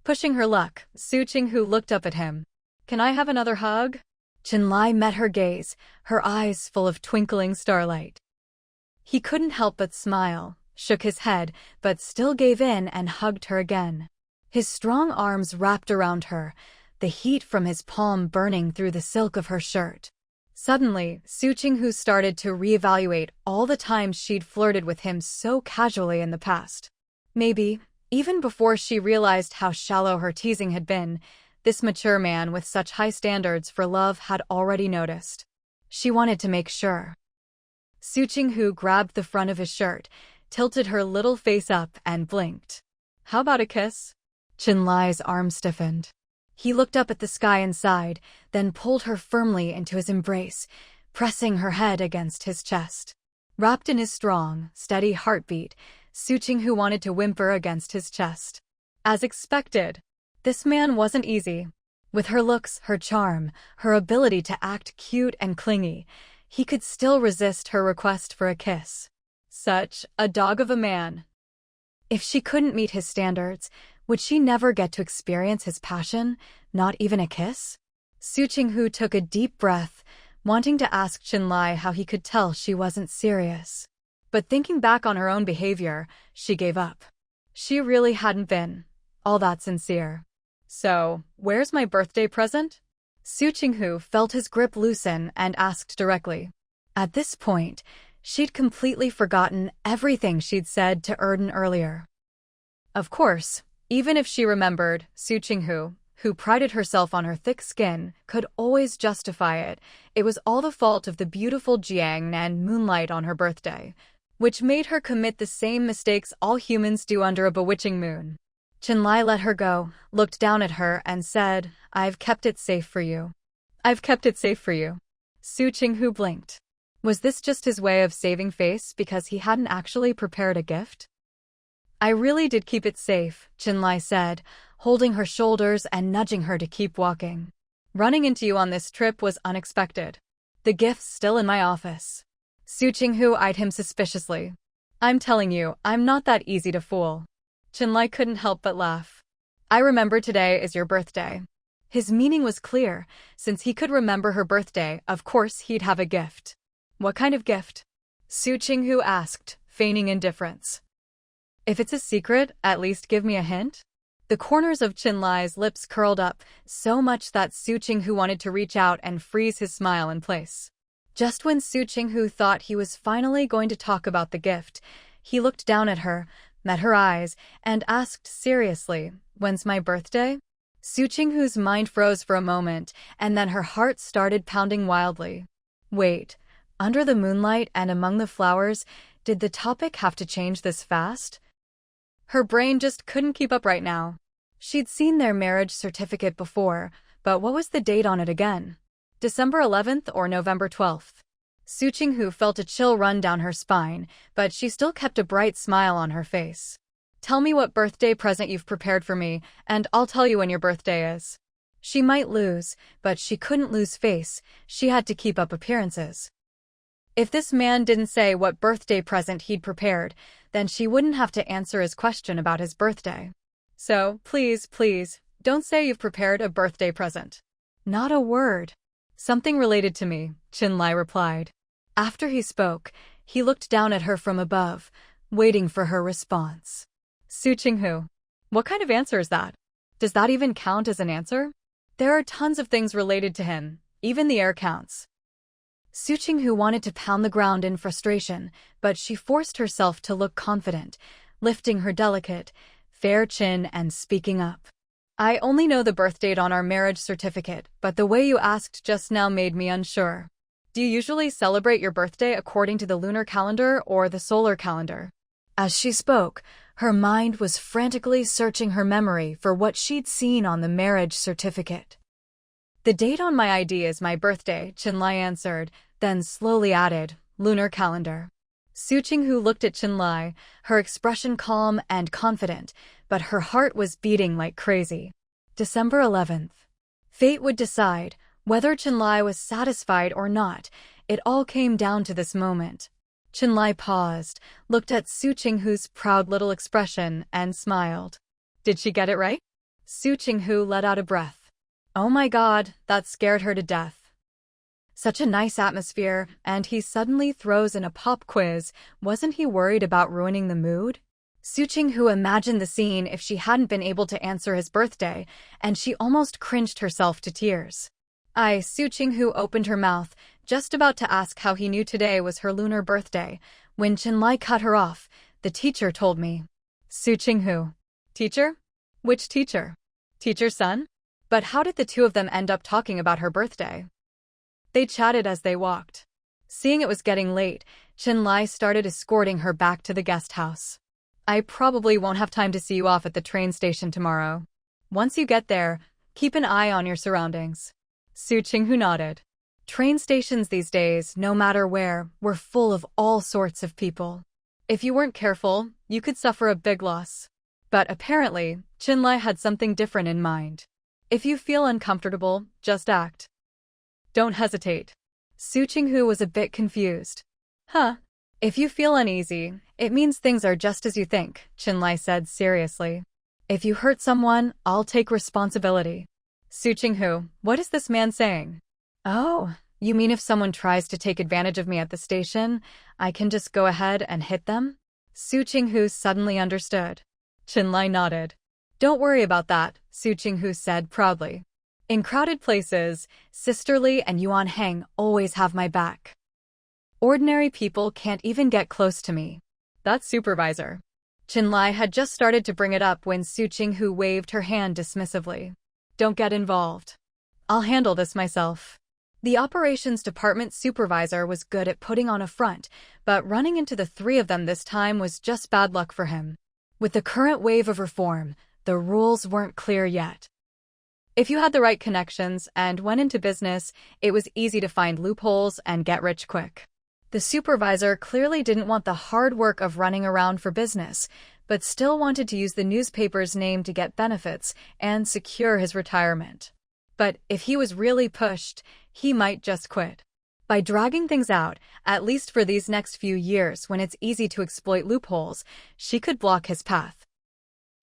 pushing her luck, Su Qinghu looked up at him. Can I have another hug? Qinlai met her gaze, her eyes full of twinkling starlight. He couldn't help but smile, shook his head, but still gave in and hugged her again. His strong arms wrapped around her, the heat from his palm burning through the silk of her shirt. Suddenly, Su Qinghu started to reevaluate all the times she'd flirted with him so casually in the past. Maybe, even before she realized how shallow her teasing had been, this mature man with such high standards for love had already noticed. She wanted to make sure. Su Qinghu grabbed the front of his shirt, tilted her little face up, and blinked. How about a kiss? Qinlai's arm stiffened. He looked up at the sky and sighed, then pulled her firmly into his embrace, pressing her head against his chest. Wrapped in his strong, steady heartbeat, Su Qinghu wanted to whimper against his chest. As expected, this man wasn't easy. With her looks, her charm, her ability to act cute and clingy, he could still resist her request for a kiss. Such a dog of a man. If she couldn't meet his standards, would she never get to experience his passion, not even a kiss? Su Qinghu took a deep breath, wanting to ask Qinlai how he could tell she wasn't serious. But thinking back on her own behavior, she gave up. She really hadn't been all that sincere. So, where's my birthday present? Su Qinghu felt his grip loosen and asked directly. At this point, she'd completely forgotten everything she'd said to Erden earlier. Of course, even if she remembered, Su Qinghu, who prided herself on her thick skin, could always justify it. It was all the fault of the beautiful Jiang and moonlight on her birthday, which made her commit the same mistakes all humans do under a bewitching moon. Qinlai let her go, looked down at her, and said, I've kept it safe for you. I've kept it safe for you. Su Qinghu blinked. Was this just his way of saving face because he hadn't actually prepared a gift? I really did keep it safe, Qinlai said, holding her shoulders and nudging her to keep walking. Running into you on this trip was unexpected. The gift's still in my office. Su Qinghu eyed him suspiciously. I'm telling you, I'm not that easy to fool. Qinlai couldn't help but laugh. I remember today is your birthday. His meaning was clear. Since he could remember her birthday, of course he'd have a gift. What kind of gift? Su Qinghu asked, feigning indifference. If it's a secret, at least give me a hint. The corners of Qinlai's lips curled up, so much that Su Qinghu wanted to reach out and freeze his smile in place. Just when Su Qinghu thought he was finally going to talk about the gift, he looked down at her, met her eyes, and asked seriously, When's my birthday? Su Qinghu's mind froze for a moment, and then her heart started pounding wildly. Wait, under the moonlight and among the flowers, did the topic have to change this fast? Her brain just couldn't keep up right now. She'd seen their marriage certificate before, but what was the date on it again? December 11th or November 12th? Su Qinghu felt a chill run down her spine, but she still kept a bright smile on her face. Tell me what birthday present you've prepared for me, and I'll tell you when your birthday is. She might lose, but she couldn't lose face. She had to keep up appearances. If this man didn't say what birthday present he'd prepared, then she wouldn't have to answer his question about his birthday. So, please, don't say you've prepared a birthday present. Not a word. Something related to me, Qinlai replied. After he spoke, he looked down at her from above, waiting for her response. Su Qinghu. What kind of answer is that? Does that even count as an answer? There are tons of things related to him, even the air counts. Su Qinghu wanted to pound the ground in frustration, but she forced herself to look confident, lifting her delicate, fair chin and speaking up. I only know the birth date on our marriage certificate, but the way you asked just now made me unsure. Do you usually celebrate your birthday according to the lunar calendar or the solar calendar? As she spoke, her mind was frantically searching her memory for what she'd seen on the marriage certificate. The date on my ID is my birthday, Qinlai answered, then slowly added, lunar calendar. Su Qinghu looked at Qinlai, her expression calm and confident, but her heart was beating like crazy. December 11th. Fate would decide whether Qinlai was satisfied or not. It all came down to this moment. Qinlai paused, looked at Su Qinghu's proud little expression, and smiled. Did she get it right? Su Qinghu let out a breath. Oh my God, that scared her to death. Such a nice atmosphere, and he suddenly throws in a pop quiz. Wasn't he worried about ruining the mood? Su Qinghu imagined the scene if she hadn't been able to answer his birthday, and she almost cringed herself to tears. Su Qinghu opened her mouth, just about to ask how he knew today was her lunar birthday, when Qinlai cut her off. The teacher told me. Su Qinghu. Teacher? Which teacher? Teacher's son? But how did the two of them end up talking about her birthday? They chatted as they walked. Seeing it was getting late, Qinlai started escorting her back to the guest house. I probably won't have time to see you off at the train station tomorrow. Once you get there, keep an eye on your surroundings. Su Qinghu nodded. Train stations these days, no matter where, were full of all sorts of people. If you weren't careful, you could suffer a big loss. But apparently, Qinlai had something different in mind. If you feel uncomfortable, just act. Don't hesitate. Su Qinghu was a bit confused. Huh? If you feel uneasy, it means things are just as you think, Qinlai said seriously. If you hurt someone, I'll take responsibility. Su Qinghu, what is this man saying? Oh, you mean if someone tries to take advantage of me at the station, I can just go ahead and hit them? Su Qinghu suddenly understood. Qinlai nodded. Don't worry about that, Su Qinghu said proudly. In crowded places, Sisterly and Yuan Heng always have my back. Ordinary people can't even get close to me. That's supervisor. Qinlai had just started to bring it up when Su Qinghu waved her hand dismissively. Don't get involved. I'll handle this myself. The operations department supervisor was good at putting on a front, but running into the three of them this time was just bad luck for him. With the current wave of reform, the rules weren't clear yet. If you had the right connections and went into business, it was easy to find loopholes and get rich quick. The supervisor clearly didn't want the hard work of running around for business, but still wanted to use the newspaper's name to get benefits and secure his retirement. But if he was really pushed, he might just quit. By dragging things out, at least for these next few years when it's easy to exploit loopholes, she could block his path.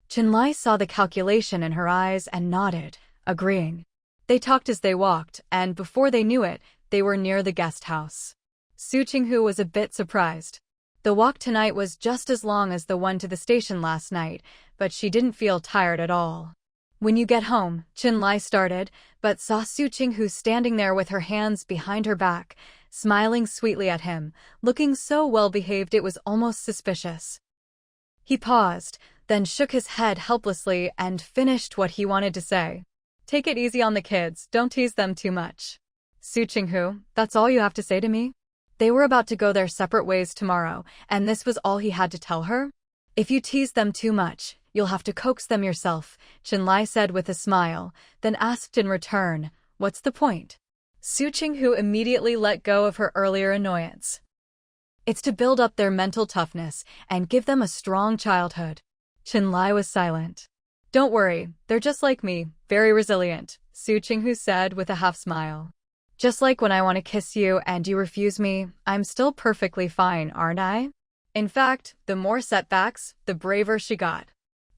Qinlai saw the calculation in her eyes and nodded, agreeing. They talked as they walked, and before they knew it, they were near the guest house. Su Qinghu was a bit surprised. The walk tonight was just as long as the one to the station last night, but she didn't feel tired at all. When you get home, Qinlai started, but saw Su Qinghu standing there with her hands behind her back, smiling sweetly at him, looking so well-behaved it was almost suspicious. He paused, then shook his head helplessly and finished what he wanted to say. Take it easy on the kids, don't tease them too much. Su Qinghu, that's all you have to say to me? They were about to go their separate ways tomorrow, and this was all he had to tell her? If you tease them too much, you'll have to coax them yourself, Qinlai said with a smile, then asked in return, what's the point? Su Qinghu immediately let go of her earlier annoyance. It's to build up their mental toughness and give them a strong childhood. Qinlai was silent. Don't worry, they're just like me, very resilient, Su Qinghu said with a half-smile. Just like when I want to kiss you and you refuse me, I'm still perfectly fine, aren't I? In fact, the more setbacks, the braver she got.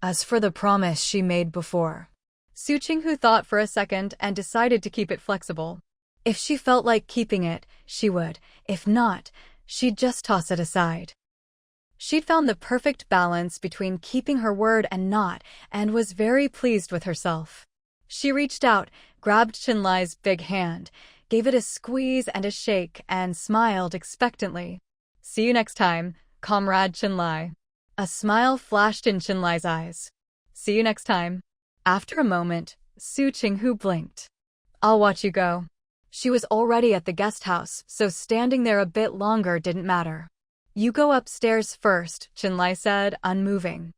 As for the promise she made before. Su Qinghu thought for a second and decided to keep it flexible. If she felt like keeping it, she would. If not, she'd just toss it aside. She'd found the perfect balance between keeping her word and not, and was very pleased with herself. She reached out, grabbed Qinlai's big hand, gave it a squeeze and a shake, and smiled expectantly. See you next time, Comrade Qinlai. A smile flashed in Qinlai's eyes. See you next time. After a moment, Su Qinghu blinked. I'll watch you go. She was already at the guest house, so standing there a bit longer didn't matter. You go upstairs first, Chenlai said, unmoving.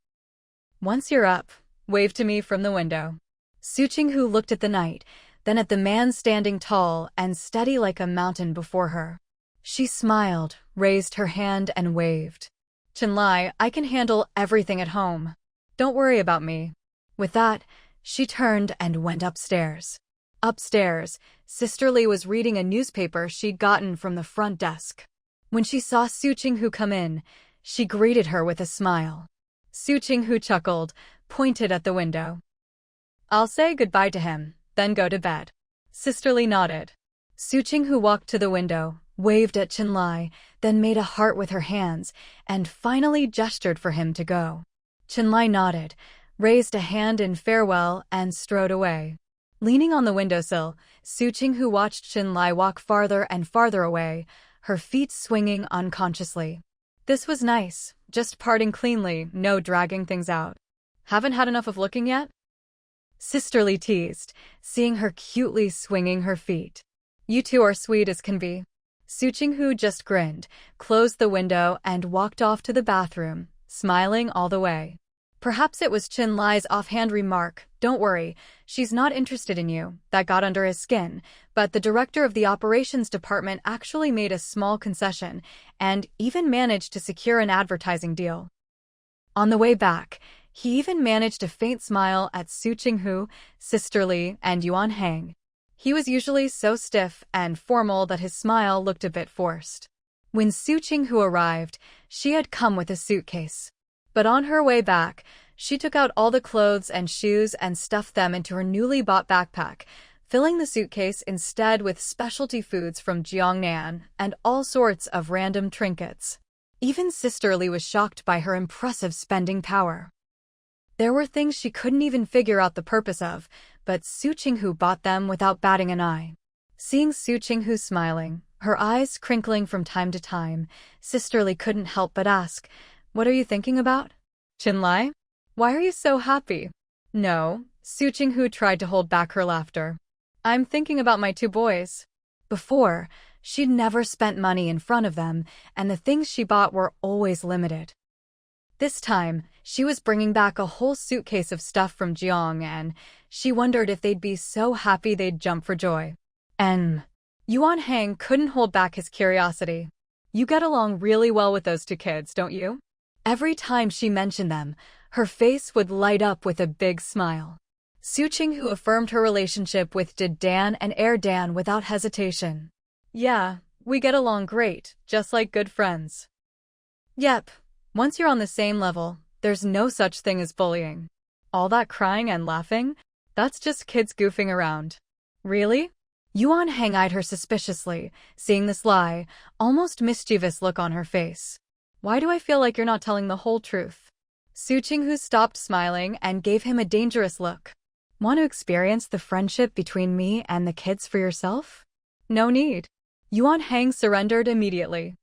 Once you're up, wave to me from the window. Su Qinghu looked at the night, then at the man standing tall and steady like a mountain before her. She smiled, raised her hand and waved. Chenlai, I can handle everything at home. Don't worry about me. With that, she turned and went upstairs. Upstairs, Sister Lee was reading a newspaper she'd gotten from the front desk. When she saw Su Qinghu come in, she greeted her with a smile. Su Qinghu chuckled, pointed at the window. I'll say goodbye to him, then go to bed. Sister Lee nodded. Su Qinghu walked to the window, waved at Chenlai, then made a heart with her hands, and finally gestured for him to go. Chenlai nodded, raised a hand in farewell, and strode away. Leaning on the windowsill, Su Qinghu watched Chenlai walk farther and farther away, her feet swinging unconsciously. This was nice, just parting cleanly, no dragging things out. Haven't had enough of looking yet? Sister Lee teased, seeing her cutely swinging her feet. You two are sweet as can be. Su Qinghu just grinned, closed the window, and walked off to the bathroom, smiling all the way. Perhaps it was Chenlai's offhand remark, "Don't worry, she's not interested in you," that got under his skin, but the director of the operations department actually made a small concession and even managed to secure an advertising deal. On the way back, he even managed a faint smile at Su Qinghu, Sister Lee, and Yuan Hang. He was usually so stiff and formal that his smile looked a bit forced. When Su Qinghu arrived, she had come with a suitcase. But on her way back, she took out all the clothes and shoes and stuffed them into her newly bought backpack, filling the suitcase instead with specialty foods from Jiangnan and all sorts of random trinkets. Even Sister Lee was shocked by her impressive spending power. There were things she couldn't even figure out the purpose of, but Su Qinghu bought them without batting an eye. Seeing Su Qinghu smiling, her eyes crinkling from time to time, Sister Lee couldn't help but ask, "What are you thinking about? Chenlai? Why are you so happy?" "No," Su Qinghu tried to hold back her laughter. "I'm thinking about my two boys." Before, she'd never spent money in front of them, and the things she bought were always limited. This time, she was bringing back a whole suitcase of stuff from Jiang, and she wondered if they'd be so happy they'd jump for joy. Yuan Hang couldn't hold back his curiosity. "You get along really well with those two kids, don't you?" Every time she mentioned them, her face would light up with a big smile. Su Qinghu affirmed her relationship with Dan and Dan without hesitation. "Yeah, we get along great, just like good friends." "Yep, once you're on the same level, there's no such thing as bullying. All that crying and laughing, that's just kids goofing around." "Really?" Yuan Hang eyed her suspiciously, seeing the sly, almost mischievous look on her face. "Why do I feel like you're not telling the whole truth?" Su Qinghu stopped smiling and gave him a dangerous look. "Want to experience the friendship between me and the kids for yourself?" "No need." Yuan Hang surrendered immediately.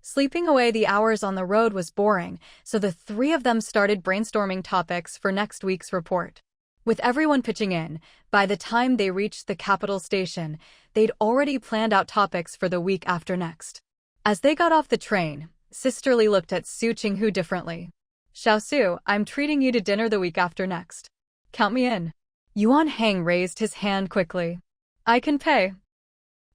Sleeping away the hours on the road was boring, so the three of them started brainstorming topics for next week's report. With everyone pitching in, by the time they reached the capital station, they'd already planned out topics for the week after next. As they got off the train, Sister Lee looked at Su Qinghu differently. "Xiaosu, I'm treating you to dinner the week after next. Count me in." Yuan Hang raised his hand quickly. "I can pay."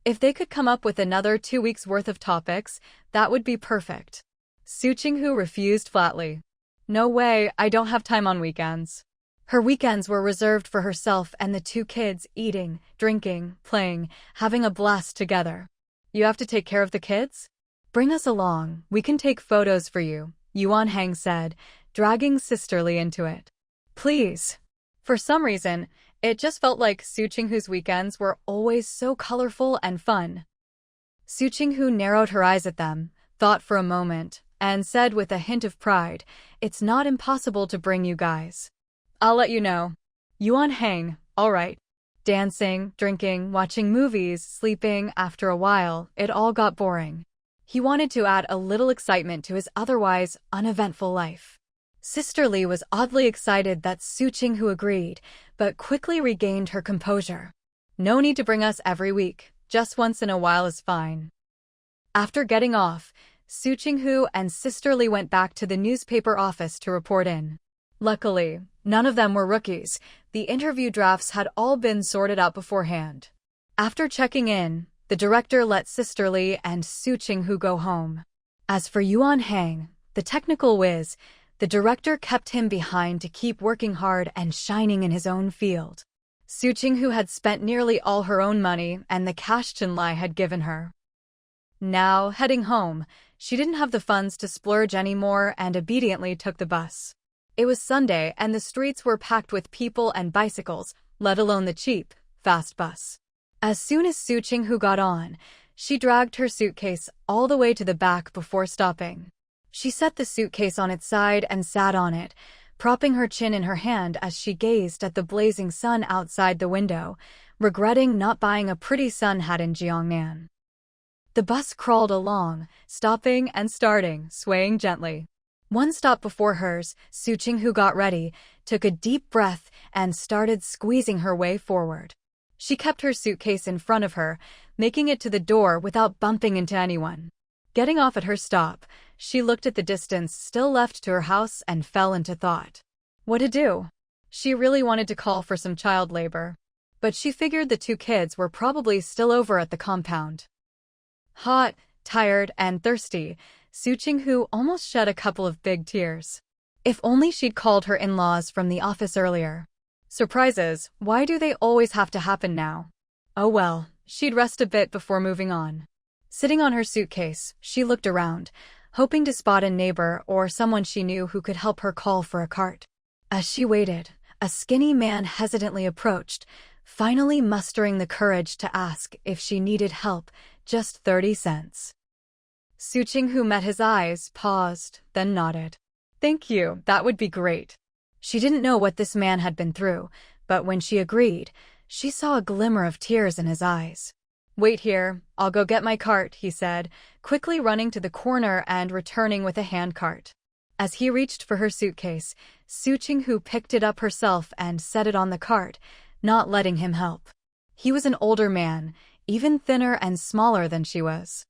If they could come up with another 2 weeks' worth of topics, that would be perfect. Su Qinghu refused flatly. "No way, I don't have time on weekends." Her weekends were reserved for herself and the two kids, eating, drinking, playing, having a blast together. "You have to take care of the kids? Bring us along, we can take photos for you," Yuan Hang said, dragging Sister Lee into it. "Please." For some reason, it just felt like Su Qinghu's weekends were always so colorful and fun. Su Qinghu narrowed her eyes at them, thought for a moment, and said with a hint of pride, "It's not impossible to bring you guys. I'll let you know." Yuan Hang, "All right." Dancing, drinking, watching movies, sleeping, after a while, it all got boring. He wanted to add a little excitement to his otherwise uneventful life. Sisterly was oddly excited that Su Qinghu agreed, but quickly regained her composure. No need to bring us every week. Just once in a while is fine. After getting off, Su Qinghu and Sisterly went back to the newspaper office to report in. Luckily, none of them were rookies. The interview drafts had all been sorted out beforehand. After checking in, the director let Sisterly and Su Qinghu go home. As for Yuan Hang, the technical whiz, the director kept him behind to keep working hard and shining in his own field. Su Qinghu had spent nearly all her own money and the cash Chenlai had given her. Now, heading home, she didn't have the funds to splurge anymore and obediently took the bus. It was Sunday and the streets were packed with people and bicycles, let alone the cheap, fast bus. As soon as Su Qinghu got on, she dragged her suitcase all the way to the back before stopping. She set the suitcase on its side and sat on it, propping her chin in her hand as she gazed at the blazing sun outside the window, regretting not buying a pretty sun hat in Jiangnan. The bus crawled along, stopping and starting, swaying gently. One stop before hers, Su Qinghu got ready, took a deep breath, and started squeezing her way forward. She kept her suitcase in front of her, making it to the door without bumping into anyone. Getting off at her stop, she looked at the distance still left to her house and fell into thought. What to do? She really wanted to call for some child labor, but she figured the two kids were probably still over at the compound. Hot, tired, and thirsty, Su Qinghu almost shed a couple of big tears. If only she'd called her in-laws from the office earlier. Surprises, why do they always have to happen now? Oh well, she'd rest a bit before moving on. Sitting on her suitcase, she looked around, hoping to spot a neighbor or someone she knew who could help her call for a cart. As she waited, a skinny man hesitantly approached, finally mustering the courage to ask if she needed help, just 30 cents. Su Qinghu met his eyes, paused, then nodded. Thank you, that would be great. She didn't know what this man had been through, but when she agreed, she saw a glimmer of tears in his eyes. Wait here, I'll go get my cart, he said, quickly running to the corner and returning with a handcart. As he reached for her suitcase, Su Qinghu picked it up herself and set it on the cart, not letting him help. He was an older man, even thinner and smaller than she was.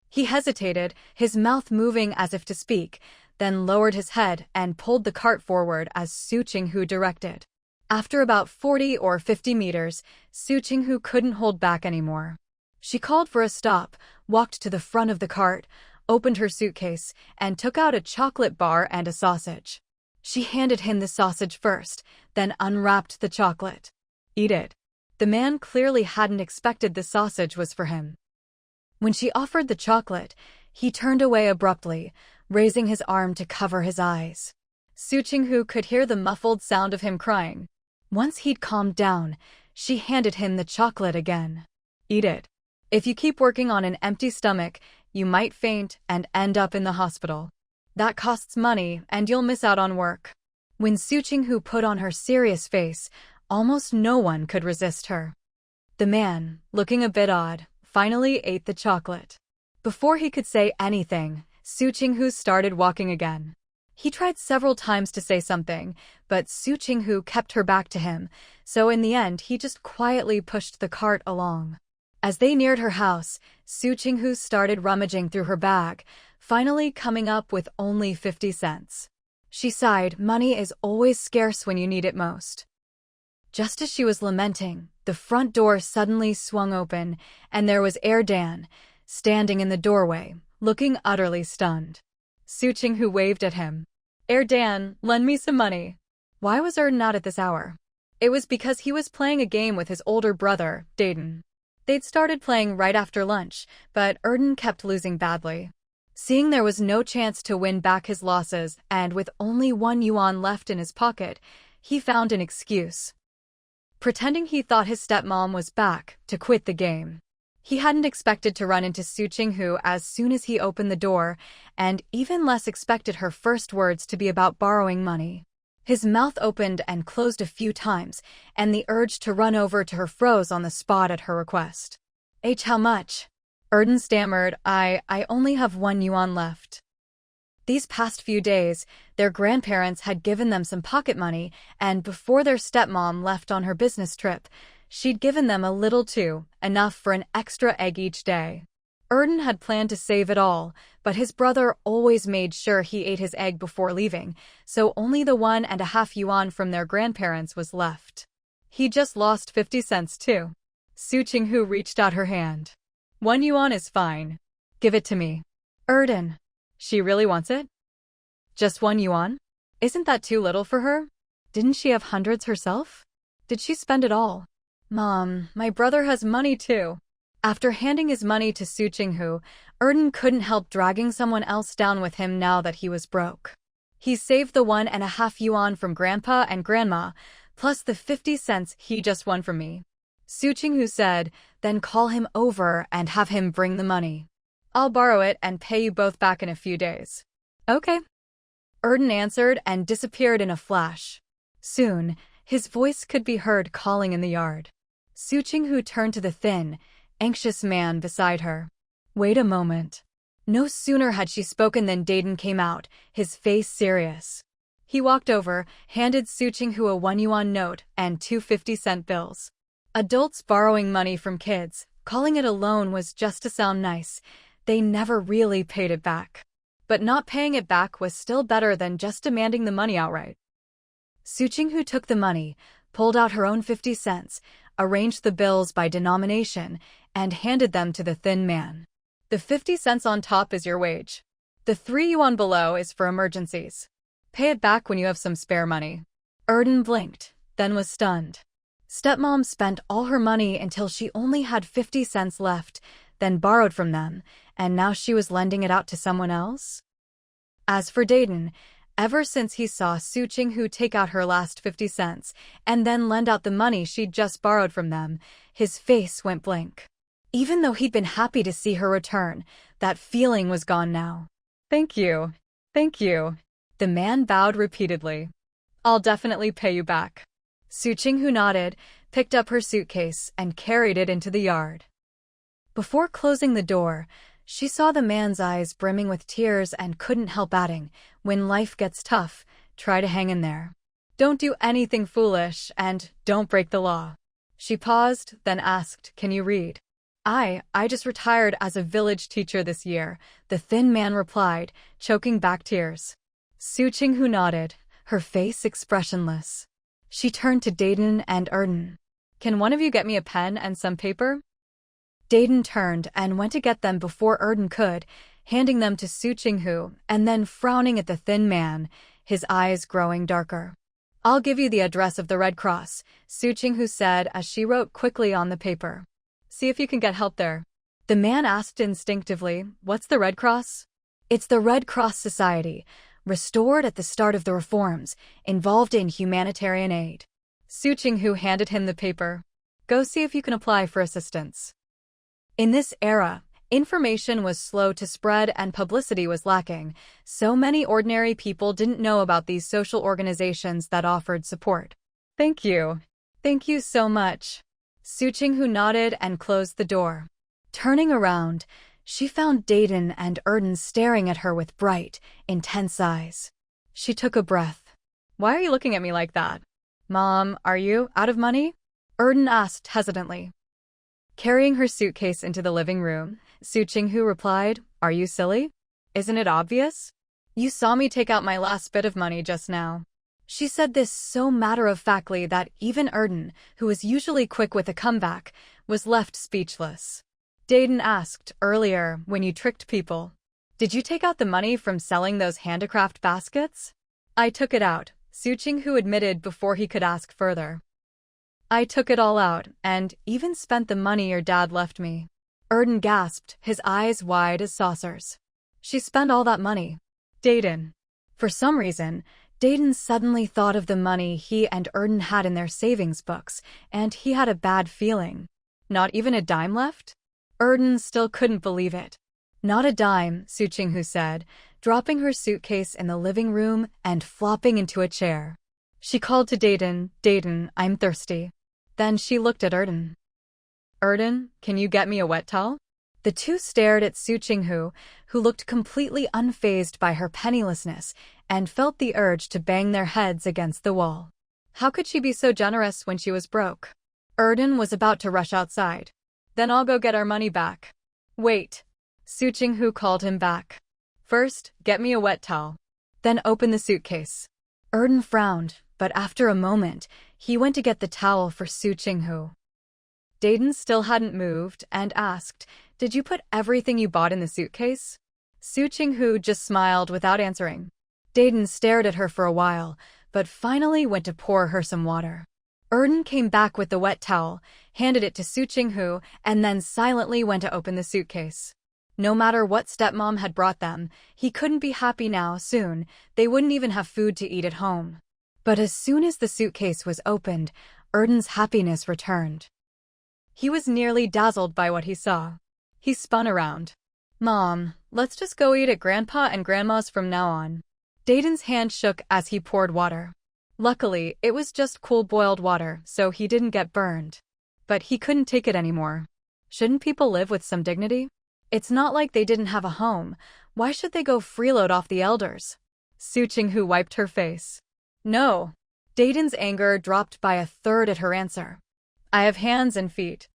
He hesitated, his mouth moving as if to speak, then lowered his head and pulled the cart forward as Su Qinghu directed. After about 40 or 50 meters, Su Qinghu couldn't hold back anymore. She called for a stop, walked to the front of the cart, opened her suitcase, and took out a chocolate bar and a sausage. She handed him the sausage first, then unwrapped the chocolate. Eat it. The man clearly hadn't expected the sausage was for him. When she offered the chocolate, he turned away abruptly, raising his arm to cover his eyes. Su Qinghu could hear the muffled sound of him crying. Once he'd calmed down, she handed him the chocolate again. Eat it. If you keep working on an empty stomach, you might faint and end up in the hospital. That costs money and you'll miss out on work. When Su Qinghu put on her serious face, almost no one could resist her. The man, looking a bit odd, finally ate the chocolate. Before he could say anything, Su Qinghu started walking again. He tried several times to say something, but Su Qinghu kept her back to him, so in the end he just quietly pushed the cart along. As they neared her house, Su Qinghu started rummaging through her bag, finally coming up with only 50 cents. She sighed, money is always scarce when you need it most. Just as she was lamenting, the front door suddenly swung open, and there was Dan, standing in the doorway, looking utterly stunned. Su Qinghu waved at him. Dan, lend me some money. Why was not at this hour? It was because he was playing a game with his older brother, Dayton. They'd started playing right after lunch, but kept losing badly. Seeing there was no chance to win back his losses, and with only 1 yuan left in his pocket, he found an excuse. Pretending he thought his stepmom was back, to quit the game. He hadn't expected to run into Su Qinghu as soon as he opened the door, and even less expected her first words to be about borrowing money. His mouth opened and closed a few times, and the urge to run over to her froze on the spot at her request. How much? Stammered, I only have 1 yuan left. These past few days, their grandparents had given them some pocket money, and before their stepmom left on her business trip, she'd given them a little too, enough for an extra egg each day. Erden had planned to save it all, but his brother always made sure he ate his egg before leaving, so only the 1.5 yuan from their grandparents was left. He just lost 50 cents too. Su Qinghu reached out her hand. 1 yuan is fine. Give it to me. Erden. She really wants it? Just 1 yuan? Isn't that too little for her? Didn't she have hundreds herself? Did she spend it all? Mom, my brother has money too. After handing his money to Su Qinghu, Erden couldn't help dragging someone else down with him now that he was broke. He saved the 1.5 yuan from Grandpa and Grandma, plus the 50 cents he just won from me. Su Qinghu said, then call him over and have him bring the money. I'll borrow it and pay you both back in a few days. Okay. Erden answered and disappeared in a flash. Soon, his voice could be heard calling in the yard. Su Qinghu turned to the thin, anxious man beside her. Wait a moment. No sooner had she spoken than Dayton came out, his face serious. He walked over, handed Su Qinghu a 1 yuan note and 2 50-cent bills. Adults borrowing money from kids, calling it a loan was just to sound nice. They never really paid it back. But not paying it back was still better than just demanding the money outright. Su Qinghu took the money, pulled out her own 50 cents, arranged the bills by denomination, and handed them to the thin man. The 50 cents on top is your wage. The 3 yuan below is for emergencies. Pay it back when you have some spare money. Erden blinked, then was stunned. Stepmom spent all her money until she only had 50 cents left, then borrowed from them, and now she was lending it out to someone else? As for Dayton, ever since he saw Su Qinghu take out her last 50 cents and then lend out the money she'd just borrowed from them, his face went blank. Even though he'd been happy to see her return, that feeling was gone now. Thank you. Thank you. The man bowed repeatedly. I'll definitely pay you back. Su Qinghu nodded, picked up her suitcase, and carried it into the yard. Before closing the door, she saw the man's eyes brimming with tears and couldn't help adding, when life gets tough, try to hang in there. Don't do anything foolish, and don't break the law. She paused, then asked, can you read? I just retired as a village teacher this year, the thin man replied, choking back tears. Su Qinghu nodded, her face expressionless. She turned to Dayton and Erden. Can one of you get me a pen and some paper? Dayton turned and went to get them before Erden could, handing them to Su Qinghu and then frowning at the thin man, his eyes growing darker. I'll give you the address of the Red Cross, Su Qinghu said as she wrote quickly on the paper. See if you can get help there. The man asked instinctively, what's the Red Cross? It's the Red Cross Society, restored at the start of the reforms, involved in humanitarian aid. Su Qinghu handed him the paper. Go see if you can apply for assistance. In this era, information was slow to spread and publicity was lacking, so many ordinary people didn't know about these social organizations that offered support. Thank you. Thank you so much. Su Qinghu nodded and closed the door. Turning around, she found Dayton and Erden staring at her with bright, intense eyes. She took a breath. Why are you looking at me like that? Mom, are you out of money? Erden asked hesitantly. Carrying her suitcase into the living room, Su Qinghu replied, are you silly? Isn't it obvious? You saw me take out my last bit of money just now. She said this so matter-of-factly that even Erden, who was usually quick with a comeback, was left speechless. Dayton asked earlier when you tricked people. Did you take out the money from selling those handicraft baskets? I took it out, Su Qinghu admitted before he could ask further. I took it all out, and even spent the money your dad left me. Erden gasped, his eyes wide as saucers. She spent all that money. Dayton. For some reason, Dayton suddenly thought of the money he and Erden had in their savings books, and he had a bad feeling. Not even a dime left? Erden still couldn't believe it. Not a dime, Su Qinghu said, dropping her suitcase in the living room and flopping into a chair. She called to Dayton, Dayton, I'm thirsty. Then she looked at Erden. Erden, can you get me a wet towel? The two stared at Su Qinghu, who looked completely unfazed by her pennilessness, and felt the urge to bang their heads against the wall. How could she be so generous when she was broke? Erden was about to rush outside. Then I'll go get our money back. Wait. Su Qinghu called him back. First, get me a wet towel. Then open the suitcase. Erden frowned, but after a moment, he went to get the towel for Su Qinghu. Dayton still hadn't moved and asked, "Did you put everything you bought in the suitcase?" Su Qinghu just smiled without answering. Dayton stared at her for a while, but finally went to pour her some water. Erden came back with the wet towel, handed it to Su Qinghu, and then silently went to open the suitcase. No matter what stepmom had brought them, he couldn't be happy now. Soon, they wouldn't even have food to eat at home. But as soon as the suitcase was opened, Erden's happiness returned. He was nearly dazzled by what he saw. He spun around. "Mom, let's just go eat at Grandpa and Grandma's from now on." Dayton's hand shook as he poured water. Luckily, it was just cool boiled water, so he didn't get burned. But he couldn't take it anymore. Shouldn't people live with some dignity? It's not like they didn't have a home. Why should they go freeload off the elders? Su Qinghu wiped her face. No. Dayton's anger dropped by a third at her answer. I have hands and feet.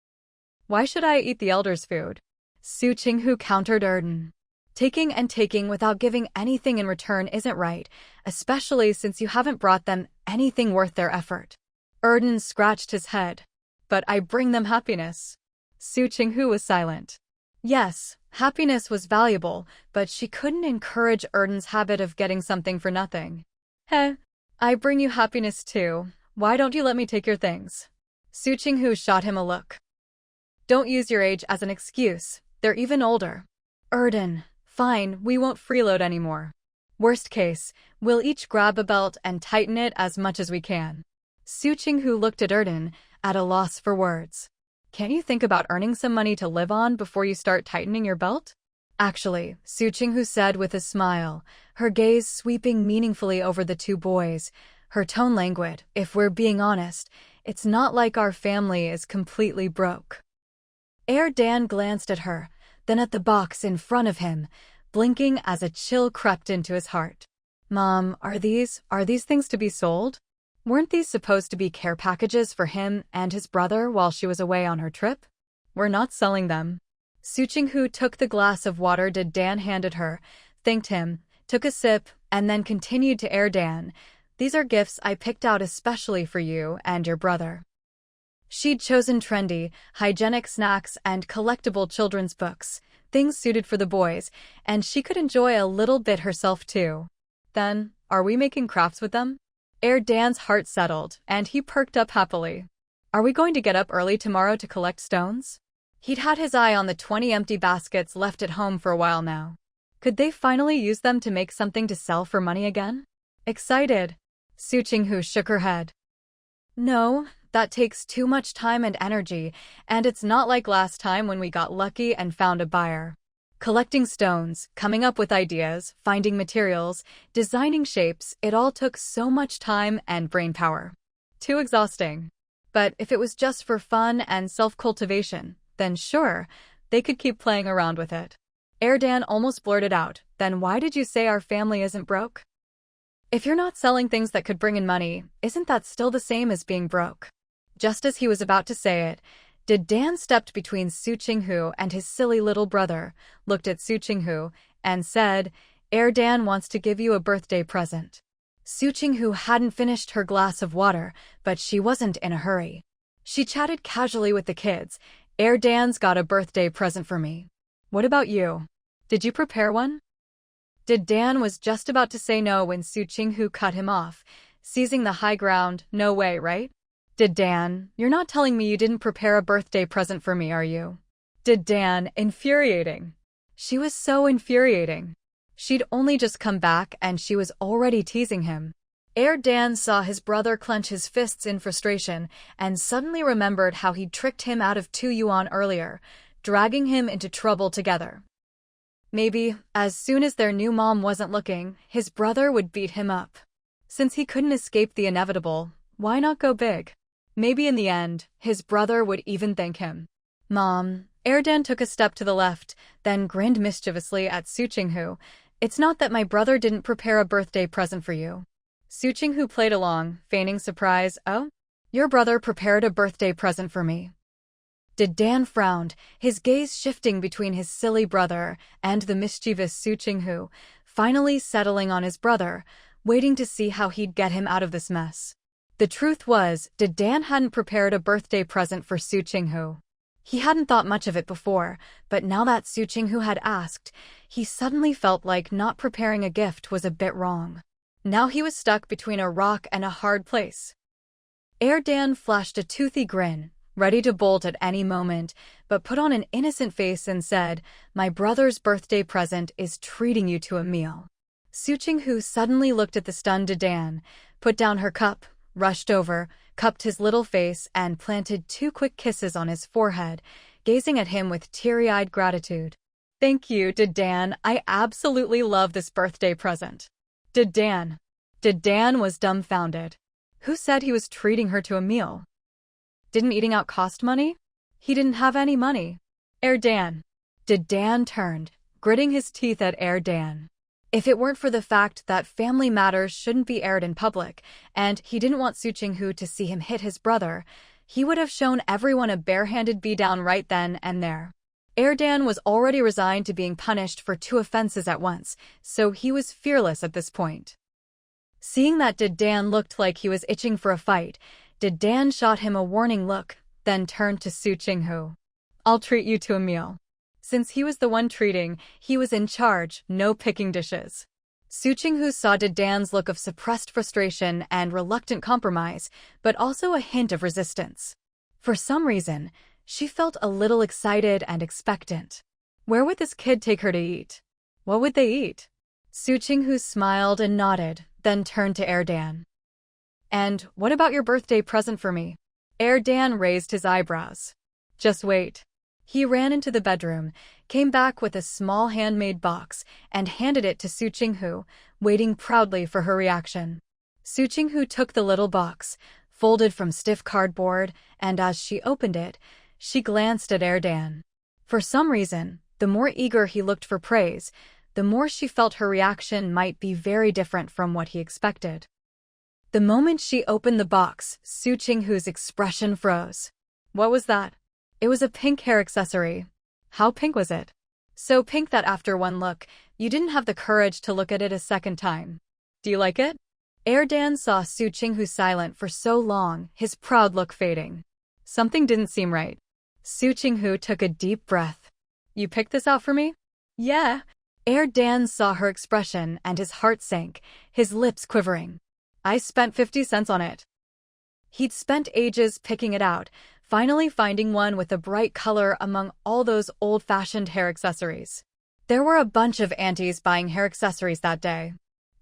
Why should I eat the elders' food? Su Qinghu countered Erden. Taking and taking without giving anything in return isn't right, especially since you haven't brought them anything worth their effort. Erden scratched his head. But I bring them happiness. Su Qinghu was silent. Yes, happiness was valuable, but she couldn't encourage Erden's habit of getting something for nothing. Heh, I bring you happiness too. Why don't you let me take your things? Su Qinghu shot him a look. Don't use your age as an excuse. They're even older. Erden, fine, we won't freeload anymore. Worst case, we'll each grab a belt and tighten it as much as we can. Su Qinghu looked at Erden, at a loss for words. Can't you think about earning some money to live on before you start tightening your belt? Actually, Su Qinghu said with a smile, her gaze sweeping meaningfully over the two boys, her tone languid. If we're being honest, it's not like our family is completely broke. Dan glanced at her, then at the box in front of him, blinking as a chill crept into his heart. Mom, are these things to be sold? Weren't these supposed to be care packages for him and his brother while she was away on her trip? We're not selling them. Su Qinghu took the glass of water Dan handed her, thanked him, took a sip, and then continued to Dan. These are gifts I picked out especially for you and your brother. She'd chosen trendy, hygienic snacks and collectible children's books, things suited for the boys, and she could enjoy a little bit herself too. Then, are we making crafts with them? Dan's heart settled, and he perked up happily. Are we going to get up early tomorrow to collect stones? He'd had his eye on the 20 empty baskets left at home for a while now. Could they finally use them to make something to sell for money again? Excited. Su Qinghu shook her head. No, that takes too much time and energy, and it's not like last time when we got lucky and found a buyer. Collecting stones, coming up with ideas, finding materials, designing shapes, it all took so much time and brain power. Too exhausting. But if it was just for fun and self-cultivation, then sure, they could keep playing around with it. Dan almost blurted out, then why did you say our family isn't broke? If you're not selling things that could bring in money, isn't that still the same as being broke? Just as he was about to say it, Dan stepped between Su Qinghu and his silly little brother, looked at Su Qinghu, and said, Dan wants to give you a birthday present. Su Qinghu hadn't finished her glass of water, but she wasn't in a hurry. She chatted casually with the kids. Dan's got a birthday present for me. What about you? Did you prepare one? Dan was just about to say no when Su Qinghu cut him off, seizing the high ground. No way, right? Dan, you're not telling me you didn't prepare a birthday present for me, are you? Dan, infuriating. She was so infuriating. She'd only just come back and she was already teasing him. Dan saw his brother clench his fists in frustration and suddenly remembered how he'd tricked him out of 2 yuan earlier, dragging him into trouble together. Maybe, as soon as their new mom wasn't looking, his brother would beat him up. Since he couldn't escape the inevitable, why not go big? Maybe in the end, his brother would even thank him. Mom, Erdan took a step to the left, then grinned mischievously at Su Qinghu. It's not that my brother didn't prepare a birthday present for you. Su Qinghu played along, feigning surprise. Oh? Your brother prepared a birthday present for me. Dan frowned, his gaze shifting between his silly brother and the mischievous Su Qinghu, finally settling on his brother, waiting to see how he'd get him out of this mess. The truth was, Dan hadn't prepared a birthday present for Su Qinghu. He hadn't thought much of it before, but now that Su Qinghu had asked, he suddenly felt like not preparing a gift was a bit wrong. Now he was stuck between a rock and a hard place. Dan flashed a toothy grin, ready to bolt at any moment, but put on an innocent face and said, "My brother's birthday present is treating you to a meal." Su Qinghu suddenly looked at the stunned Dan, put down her cup, rushed over, cupped his little face, and planted 2 quick kisses on his forehead, gazing at him with teary-eyed gratitude. "Thank you, Dan. I absolutely love this birthday present." Dan was dumbfounded. Who said he was treating her to a meal? Didn't eating out cost money? He didn't have any money. Dan turned, gritting his teeth at Dan. If it weren't for the fact that family matters shouldn't be aired in public, and he didn't want Su Qinghu to see him hit his brother, he would have shown everyone a barehanded beatdown right then and there. Dan was already resigned to being punished for 2 offenses at once, so he was fearless at this point. Seeing that Dan looked like he was itching for a fight, Dan shot him a warning look, then turned to Su Qinghu. "I'll treat you to a meal." Since he was the one treating, he was in charge, no picking dishes. Su Qinghu saw Dan's look of suppressed frustration and reluctant compromise, but also a hint of resistance. For some reason, she felt a little excited and expectant. Where would this kid take her to eat? What would they eat? Su Qinghu smiled and nodded, then turned to Dan. "And what about your birthday present for me?" Dan raised his eyebrows. "Just wait." He ran into the bedroom, came back with a small handmade box, and handed it to Su Qinghu, waiting proudly for her reaction. Su Qinghu took the little box, folded from stiff cardboard, and as she opened it, she glanced at Dan. For some reason, the more eager he looked for praise, the more she felt her reaction might be very different from what he expected. The moment she opened the box, Su Qinghu's expression froze. What was that? It was a pink hair accessory. How pink was it? So pink that after one look, you didn't have the courage to look at it a second time. "Do you like it?" Dan saw Su Qinghu silent for so long, his proud look fading. Something didn't seem right. Su Qinghu took a deep breath. "You picked this out for me?" "Yeah." Dan saw her expression and his heart sank, his lips quivering. "I spent 50 cents on it." He'd spent ages picking it out, finally finding one with a bright color among all those old-fashioned hair accessories. There were a bunch of aunties buying hair accessories that day.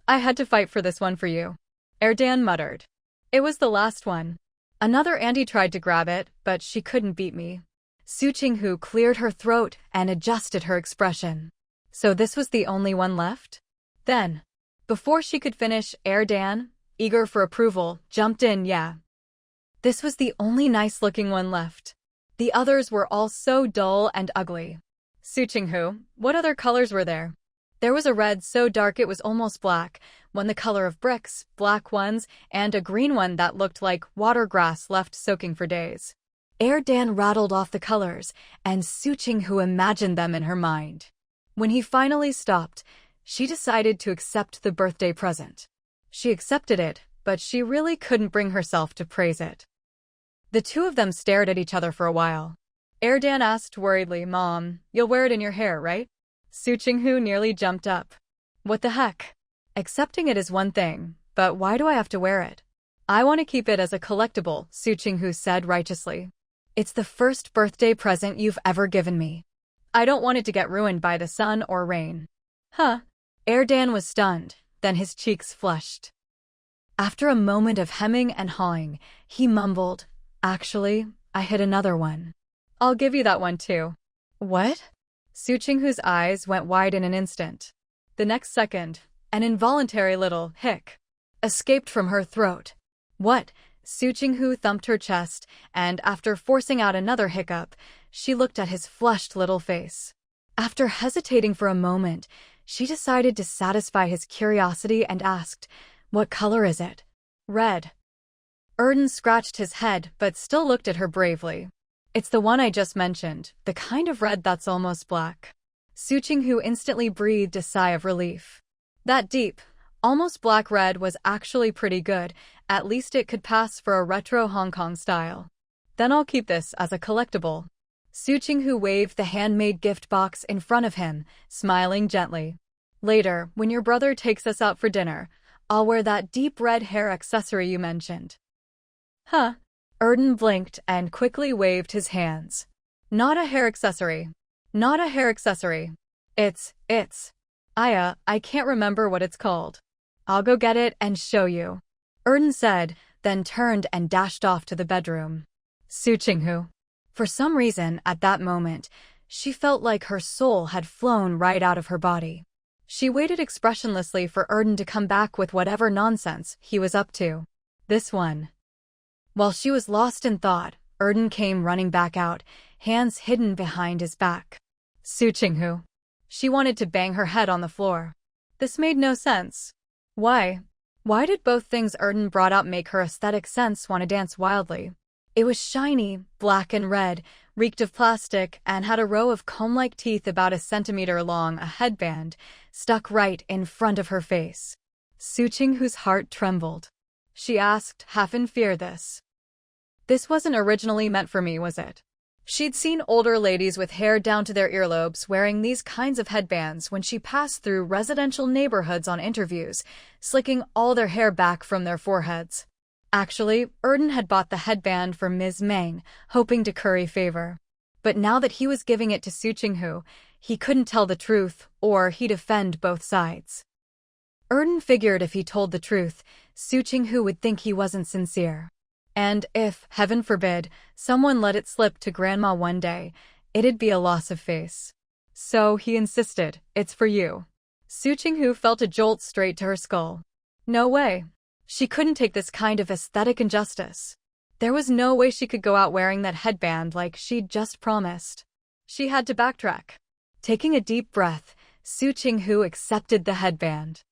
"I had to fight for this one for you," Dan muttered. "It was the last one. Another auntie tried to grab it, but she couldn't beat me." Su Qinghu cleared her throat and adjusted her expression. So this was the only one left? Then, before she could finish, Dan, eager for approval, jumped in. "Yeah. This was the only nice-looking one left. The others were all so dull and ugly." "Su Qinghu, what other colors were there?" "There was a red so dark it was almost black, one the color of bricks, black ones, and a green one that looked like water grass left soaking for days." Dan rattled off the colors, and Su Qinghu imagined them in her mind. When he finally stopped, she decided to accept the birthday present. She accepted it, but she really couldn't bring herself to praise it. The 2 of them stared at each other for a while. Dan asked worriedly, "Mom, you'll wear it in your hair, right?" Su Qinghu nearly jumped up. "What the heck? Accepting it is one thing, but why do I have to wear it?" "I want to keep it as a collectible," Su Qinghu said righteously. "It's the first birthday present you've ever given me. I don't want it to get ruined by the sun or rain." "Huh?" Dan was stunned, then his cheeks flushed. After a moment of hemming and hawing, he mumbled, "Actually, I hid another one. I'll give you that one too." "What?" Su Qinghu's eyes went wide in an instant. The next second, an involuntary little hic escaped from her throat. "What?" Su Qinghu thumped her chest, and after forcing out another hiccup, she looked at his flushed little face. After hesitating for a moment, she decided to satisfy his curiosity and asked, "What color is it?" "Red." Erden scratched his head but still looked at her bravely. "It's the one I just mentioned, the kind of red that's almost black." Su Qinghu instantly breathed a sigh of relief. That deep, almost black red was actually pretty good, at least it could pass for a retro Hong Kong style. "Then I'll keep this as a collectible." Su Qinghu waved the handmade gift box in front of him, smiling gently. "Later, when your brother takes us out for dinner, I'll wear that deep red hair accessory you mentioned." "Huh?" Erden blinked and quickly waved his hands. "Not a hair accessory. Not a hair accessory. It's. I can't remember what it's called. I'll go get it and show you," Erden said, then turned and dashed off to the bedroom. Su Qinghu. For some reason, at that moment, she felt like her soul had flown right out of her body. She waited expressionlessly for Erden to come back with whatever nonsense he was up to. This one. While she was lost in thought, Erden came running back out, hands hidden behind his back. Su Qinghu. She wanted to bang her head on the floor. This made no sense. Why? Why did both things Erden brought up make her aesthetic sense want to dance wildly? It was shiny, black and red, reeked of plastic, and had a row of comb-like teeth about a centimeter long, a headband, stuck right in front of her face. Su Qinghu's heart trembled. She asked, half in fear, "This wasn't originally meant for me, was it?" She'd seen older ladies with hair down to their earlobes wearing these kinds of headbands when she passed through residential neighborhoods on interviews, slicking all their hair back from their foreheads. Actually, Erden had bought the headband for Ms. Meng, hoping to curry favor. But now that he was giving it to Su Qinghu, he couldn't tell the truth, or he'd offend both sides. Erden figured if he told the truth, Su Qinghu would think he wasn't sincere. And if, heaven forbid, someone let it slip to Grandma one day, it'd be a loss of face. So he insisted, "It's for you." Su Qinghu felt a jolt straight to her skull. No way. She couldn't take this kind of aesthetic injustice. There was no way she could go out wearing that headband like she'd just promised. She had to backtrack. Taking a deep breath, Su Qinghu accepted the headband.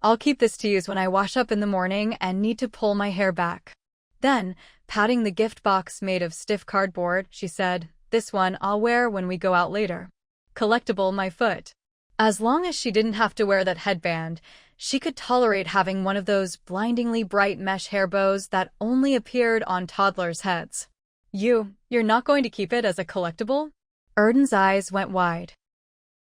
"I'll keep this to use when I wash up in the morning and need to pull my hair back." Then, patting the gift box made of stiff cardboard, she said, "This one I'll wear when we go out later. Collectible my foot." As long as she didn't have to wear that headband, she could tolerate having one of those blindingly bright mesh hair bows that only appeared on toddlers' heads. You're not going to keep it as a collectible?" Erden's eyes went wide.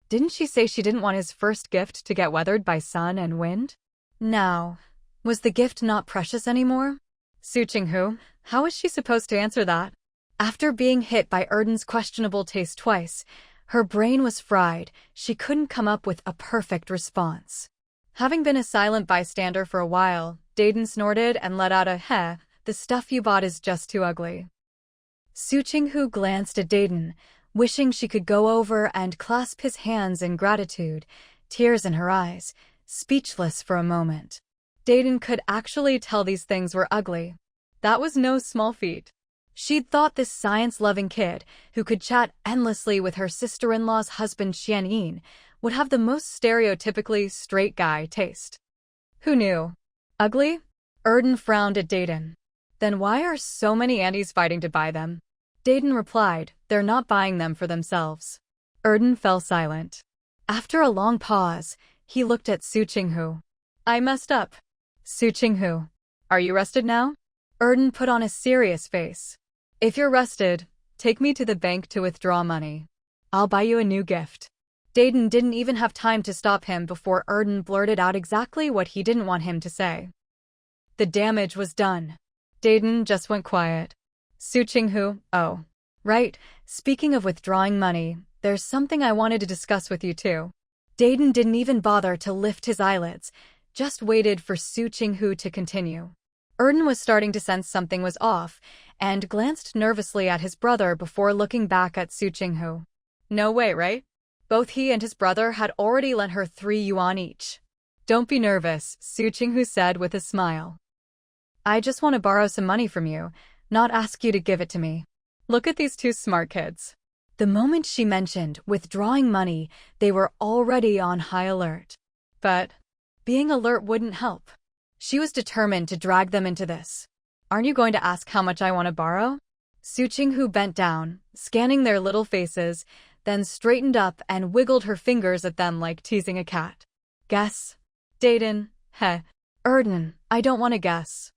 Didn't she say she didn't want his first gift to get weathered by sun and wind? Now, was the gift not precious anymore? Su Qinghu, how was she supposed to answer that? After being hit by Erden's questionable taste twice, her brain was fried. She couldn't come up with a perfect response. Having been a silent bystander for a while, Dayton snorted and let out a "heh, the stuff you bought is just too ugly." Su Qinghu glanced at Dayton, wishing she could go over and clasp his hands in gratitude, tears in her eyes, speechless for a moment. Dayton could actually tell these things were ugly. That was no small feat. She'd thought this science-loving kid, who could chat endlessly with her sister-in-law's husband Xianyin, would have the most stereotypically straight guy taste. Who knew? Ugly? Erden frowned at Dayton. Then why are so many aunties fighting to buy them? Dayton replied, "They're not buying them for themselves." Erden fell silent. After a long pause, he looked at Su Qinghu. "I messed up." Su Qinghu. "Are you rested now?" Erden put on a serious face. "If you're rested, take me to the bank to withdraw money. I'll buy you a new gift." Dayton didn't even have time to stop him before Erden blurted out exactly what he didn't want him to say. The damage was done. Dayton just went quiet. Su Qinghu, "Oh. Right, speaking of withdrawing money, there's something I wanted to discuss with you too." Dayton didn't even bother to lift his eyelids, just waited for Su Qinghu to continue. Erden was starting to sense something was off, and glanced nervously at his brother before looking back at Su Qinghu. No way, right? Both he and his brother had already lent her 3 yuan each. "Don't be nervous," Su Qinghu said with a smile. I just want to borrow some money from you, not ask you to give it to me. Look at these two smart kids. The moment she mentioned withdrawing money, they were already on high alert. But being alert wouldn't help. She was determined to drag them into this. Aren't you going to ask how much I want to borrow? Su Qinghu bent down, scanning their little faces, then straightened up and wiggled her fingers at them like teasing a cat. Guess? Dayton? Heh. Erden, I don't want to guess.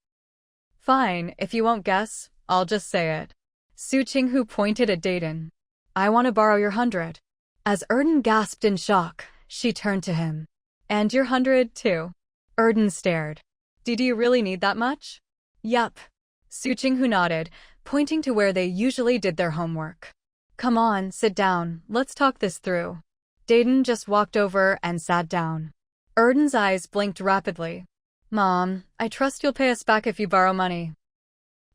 Fine, if you won't guess, I'll just say it. Su Qinghu pointed at Dayton. I want to borrow your 100. As Erden gasped in shock, she turned to him. And your 100, too. Erden stared. Did you really need that much? Yup. Su Qinghu nodded, pointing to where they usually did their homework. Come on, sit down, let's talk this through. Dayton just walked over and sat down. Erden's eyes blinked rapidly. Mom, I trust you'll pay us back if you borrow money.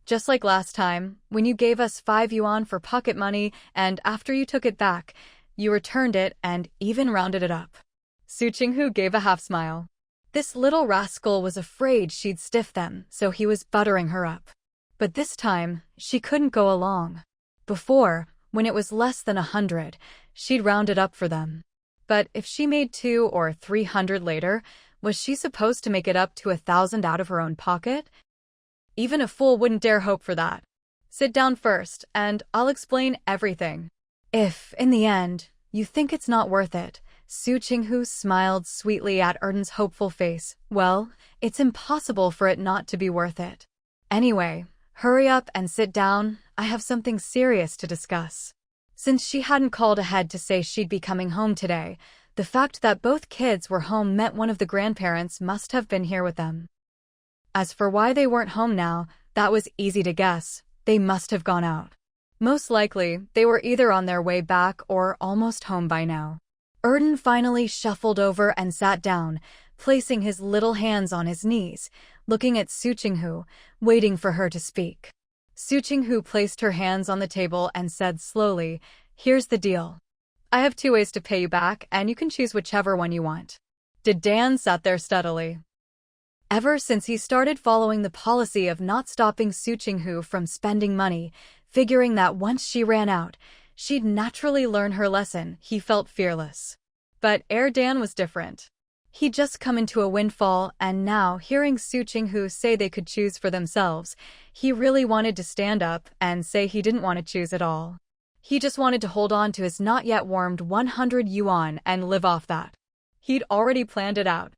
Just like last time, when you gave us 5 yuan for pocket money and after you took it back, you returned it and even rounded it up. Su Qinghu gave a half smile. This little rascal was afraid she'd stiff them, so he was buttering her up. But this time, she couldn't go along. Before, when it was less than 100, she'd round it up for them. But if she made 200 or 300 later, was she supposed to make it up to 1,000 out of her own pocket? Even a fool wouldn't dare hope for that. Sit down first, and I'll explain everything. If, in the end, you think it's not worth it, Su Qinghu smiled sweetly at Erden's hopeful face. Well, it's impossible for it not to be worth it. Anyway, hurry up and sit down. I have something serious to discuss. Since she hadn't called ahead to say she'd be coming home today, the fact that both kids were home meant one of the grandparents must have been here with them. As for why they weren't home now, that was easy to guess. They must have gone out. Most likely, they were either on their way back or almost home by now. Erden finally shuffled over and sat down, placing his little hands on his knees, looking at Su Qinghu, waiting for her to speak. Su Qinghu placed her hands on the table and said slowly, Here's the deal. I have 2 ways to pay you back, and you can choose whichever one you want. Dan sat there steadily. Ever since he started following the policy of not stopping Su Qinghu from spending money, figuring that once she ran out, she'd naturally learn her lesson, he felt fearless. But Dan was different. He'd just come into a windfall, and now, hearing Su Qinghu say they could choose for themselves, he really wanted to stand up and say he didn't want to choose at all. He just wanted to hold on to his not-yet-warmed 100 yuan and live off that. He'd already planned it out.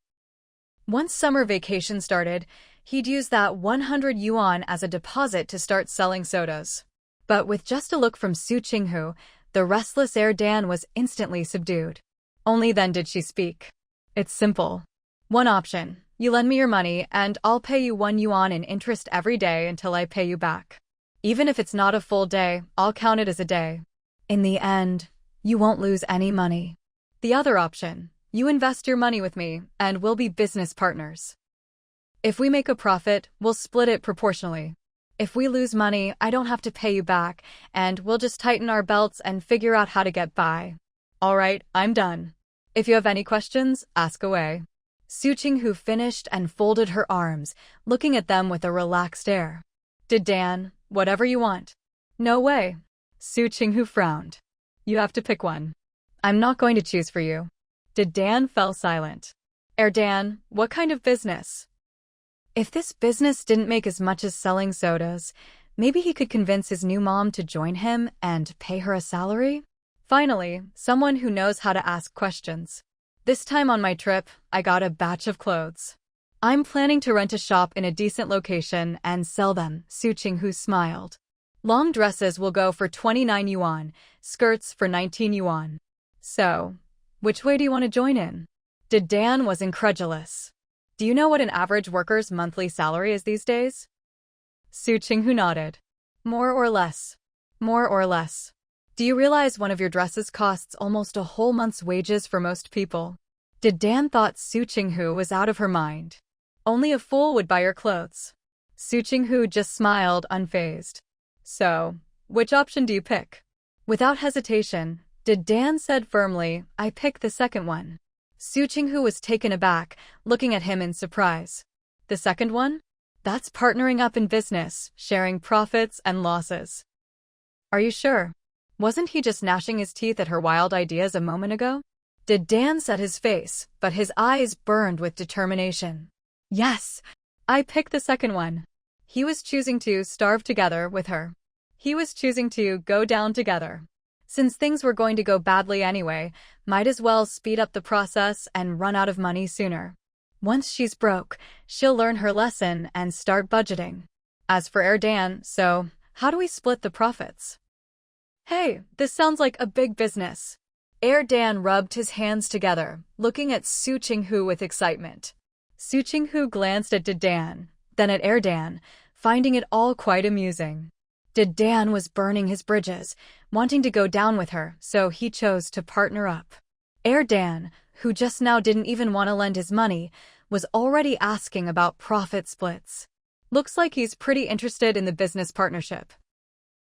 Once summer vacation started, he'd use that 100 yuan as a deposit to start selling sodas. But with just a look from Su Qinghu, the restless Dan was instantly subdued. Only then did she speak. It's simple. One option, you lend me your money and I'll pay you 1 yuan in interest every day until I pay you back. Even if it's not a full day, I'll count it as a day. In the end, you won't lose any money. The other option, you invest your money with me, and we'll be business partners. If we make a profit, we'll split it proportionally. If we lose money, I don't have to pay you back, and we'll just tighten our belts and figure out how to get by. All right, I'm done. If you have any questions, ask away. Su Qinghu finished and folded her arms, looking at them with a relaxed air. Dan, whatever you want. No way. Su Qinghu frowned. You have to pick one. I'm not going to choose for you. Dan fell silent. Dan, what kind of business? If this business didn't make as much as selling sodas, maybe he could convince his new mom to join him and pay her a salary? Finally, someone who knows how to ask questions. This time on my trip, I got a batch of clothes. I'm planning to rent a shop in a decent location and sell them, Su Qinghu smiled. Long dresses will go for 29 yuan, skirts for 19 yuan. So, which way do you want to join in? Dan was incredulous. Do you know what an average worker's monthly salary is these days? Su Qinghu nodded. More or less. More or less. Do you realize one of your dresses costs almost a whole month's wages for most people? Dan thought Su Qinghu was out of her mind. Only a fool would buy your clothes. Su Qinghu just smiled, unfazed. So, which option do you pick? Without hesitation, Dan said firmly, I pick the second one. Su Qinghu was taken aback, looking at him in surprise. The second one? That's partnering up in business, sharing profits and losses. Are you sure? Wasn't he just gnashing his teeth at her wild ideas a moment ago? Dan set his face, but his eyes burned with determination. Yes, I picked the second one. He was choosing to starve together with her. He was choosing to go down together. Since things were going to go badly anyway, might as well speed up the process and run out of money sooner. Once she's broke, she'll learn her lesson and start budgeting. As for Dan, so how do we split the profits? Hey, this sounds like a big business. Dan rubbed his hands together, looking at Su Qinghu with excitement. Su Qinghu glanced at Dan, then at Dan, finding it all quite amusing. Dan was burning his bridges, wanting to go down with her, so he chose to partner up. Dan, who just now didn't even want to lend his money, was already asking about profit splits. Looks like he's pretty interested in the business partnership.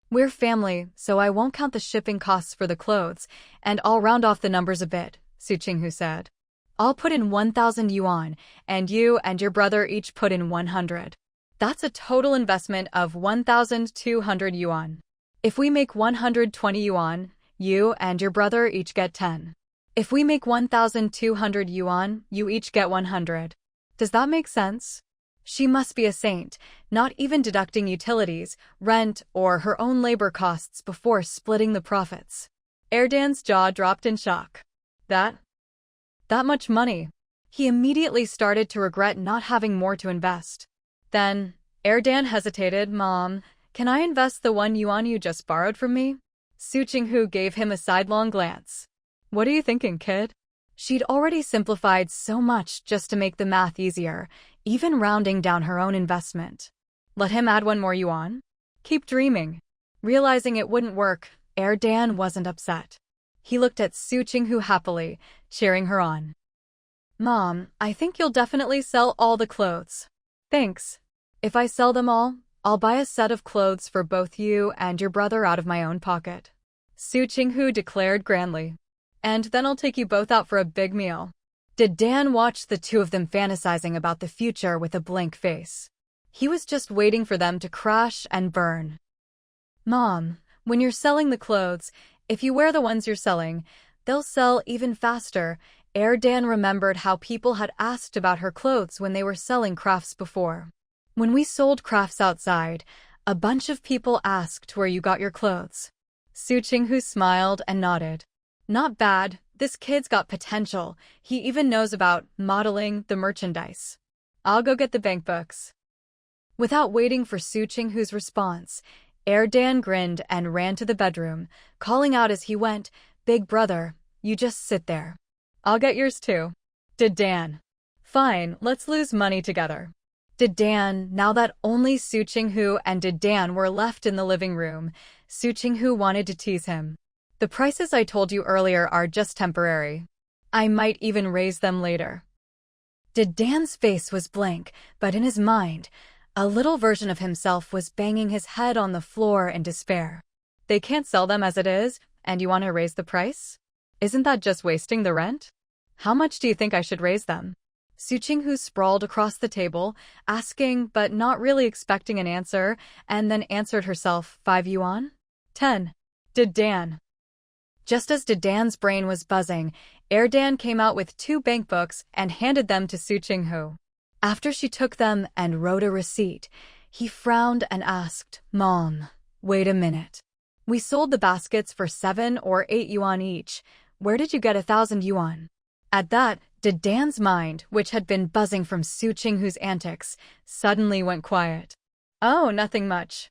We're family, so I won't count the shipping costs for the clothes, and I'll round off the numbers a bit, Su Qinghu said. I'll put in 1,000 yuan, and you and your brother each put in 100. That's a total investment of 1,200 yuan. If we make 120 yuan, you and your brother each get 10. If we make 1,200 yuan, you each get 100. Does that make sense? She must be a saint, not even deducting utilities, rent, or her own labor costs before splitting the profits. Dan's jaw dropped in shock. That much money. He immediately started to regret not having more to invest. Then, Dan hesitated. Mom, can I invest the 1 yuan you just borrowed from me? Su Qinghu gave him a sidelong glance. What are you thinking, kid? She'd already simplified so much just to make the math easier, even rounding down her own investment. Let him add 1 more yuan? Keep dreaming. Realizing it wouldn't work, Dan wasn't upset. He looked at Su Qinghu happily, cheering her on. Mom, I think you'll definitely sell all the clothes. Thanks. If I sell them all, I'll buy a set of clothes for both you and your brother out of my own pocket. Su Qinghu declared grandly. And then I'll take you both out for a big meal. Dan watched the two of them fantasizing about the future with a blank face. He was just waiting for them to crash and burn. Mom, when you're selling the clothes, if you wear the ones you're selling, they'll sell even faster. Dan remembered how people had asked about her clothes when they were selling crafts before. When we sold crafts outside, a bunch of people asked where you got your clothes. Su Qinghu smiled and nodded. Not bad, this kid's got potential. He even knows about modeling the merchandise. I'll go get the bank books. Without waiting for Su Qinghu's response, Dan grinned and ran to the bedroom, calling out as he went, Big brother, you just sit there. I'll get yours too. Dan. Fine, let's lose money together. Dan, now that only Su Qinghu and Dan were left in the living room, Su Qinghu wanted to tease him. The prices I told you earlier are just temporary. I might even raise them later. Dan's face was blank, but in his mind, a little version of himself was banging his head on the floor in despair. They can't sell them as it is, and you want to raise the price? Isn't that just wasting the rent? How much do you think I should raise them? Su Qinghu sprawled across the table, asking but not really expecting an answer, and then answered herself, 5 yuan? 10. Dan. Just as Dan's brain was buzzing, Dan came out with 2 bank books and handed them to Su Qinghu. After she took them and wrote a receipt, he frowned and asked, Mom, wait a minute. We sold the baskets for 7 or 8 yuan each. Where did you get 1,000 yuan? At that, Dan's mind, which had been buzzing from Su Qinghu's antics, suddenly went quiet. Oh, nothing much.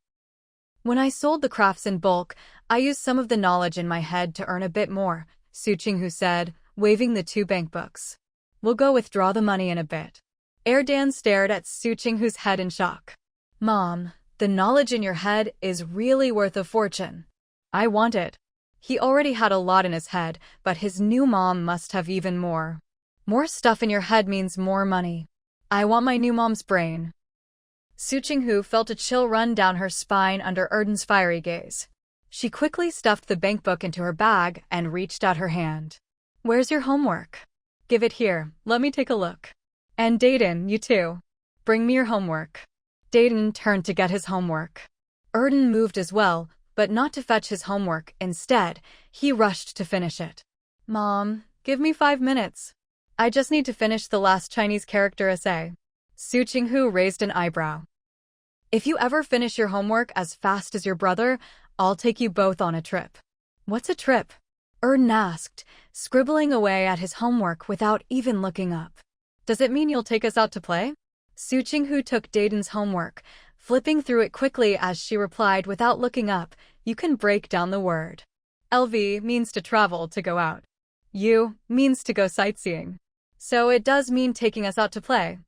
When I sold the crafts in bulk, I used some of the knowledge in my head to earn a bit more, Su Qinghu said, waving the 2 bank books. We'll go withdraw the money in a bit. Dan stared at Su Qinghu's head in shock. Mom, the knowledge in your head is really worth a fortune. I want it. He already had a lot in his head, but his new mom must have even more. More stuff in your head means more money. I want my new mom's brain. Su Qinghu felt a chill run down her spine under Dan's fiery gaze. She quickly stuffed the bank book into her bag and reached out her hand. Where's your homework? Give it here, let me take a look. And Dan, you too. Bring me your homework. Dayton turned to get his homework. Erden moved as well, but not to fetch his homework. Instead, he rushed to finish it. Mom, give me 5 minutes. I just need to finish the last Chinese character essay. Su Qinghu raised an eyebrow. If you ever finish your homework as fast as your brother, I'll take you both on a trip. What's a trip? Erden asked, scribbling away at his homework without even looking up. Does it mean you'll take us out to play? Su Qinghu took Dayton's homework, flipping through it quickly as she replied without looking up. You can break down the word. LV means to travel, to go out. U means to go sightseeing. So it does mean taking us out to play.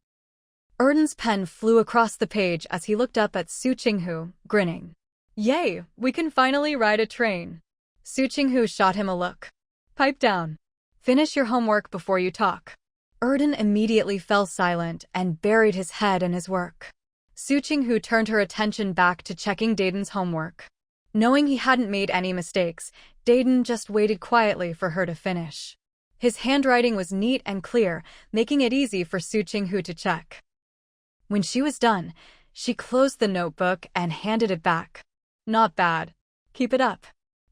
Erden's pen flew across the page as he looked up at Su Qinghu, grinning. Yay, we can finally ride a train. Su Qinghu shot him a look. Pipe down. Finish your homework before you talk. Erden immediately fell silent and buried his head in his work. Su Qinghu turned her attention back to checking Dayton's homework. Knowing he hadn't made any mistakes, Dayton just waited quietly for her to finish. His handwriting was neat and clear, making it easy for Su Qinghu to check. When she was done, she closed the notebook and handed it back. Not bad. Keep it up.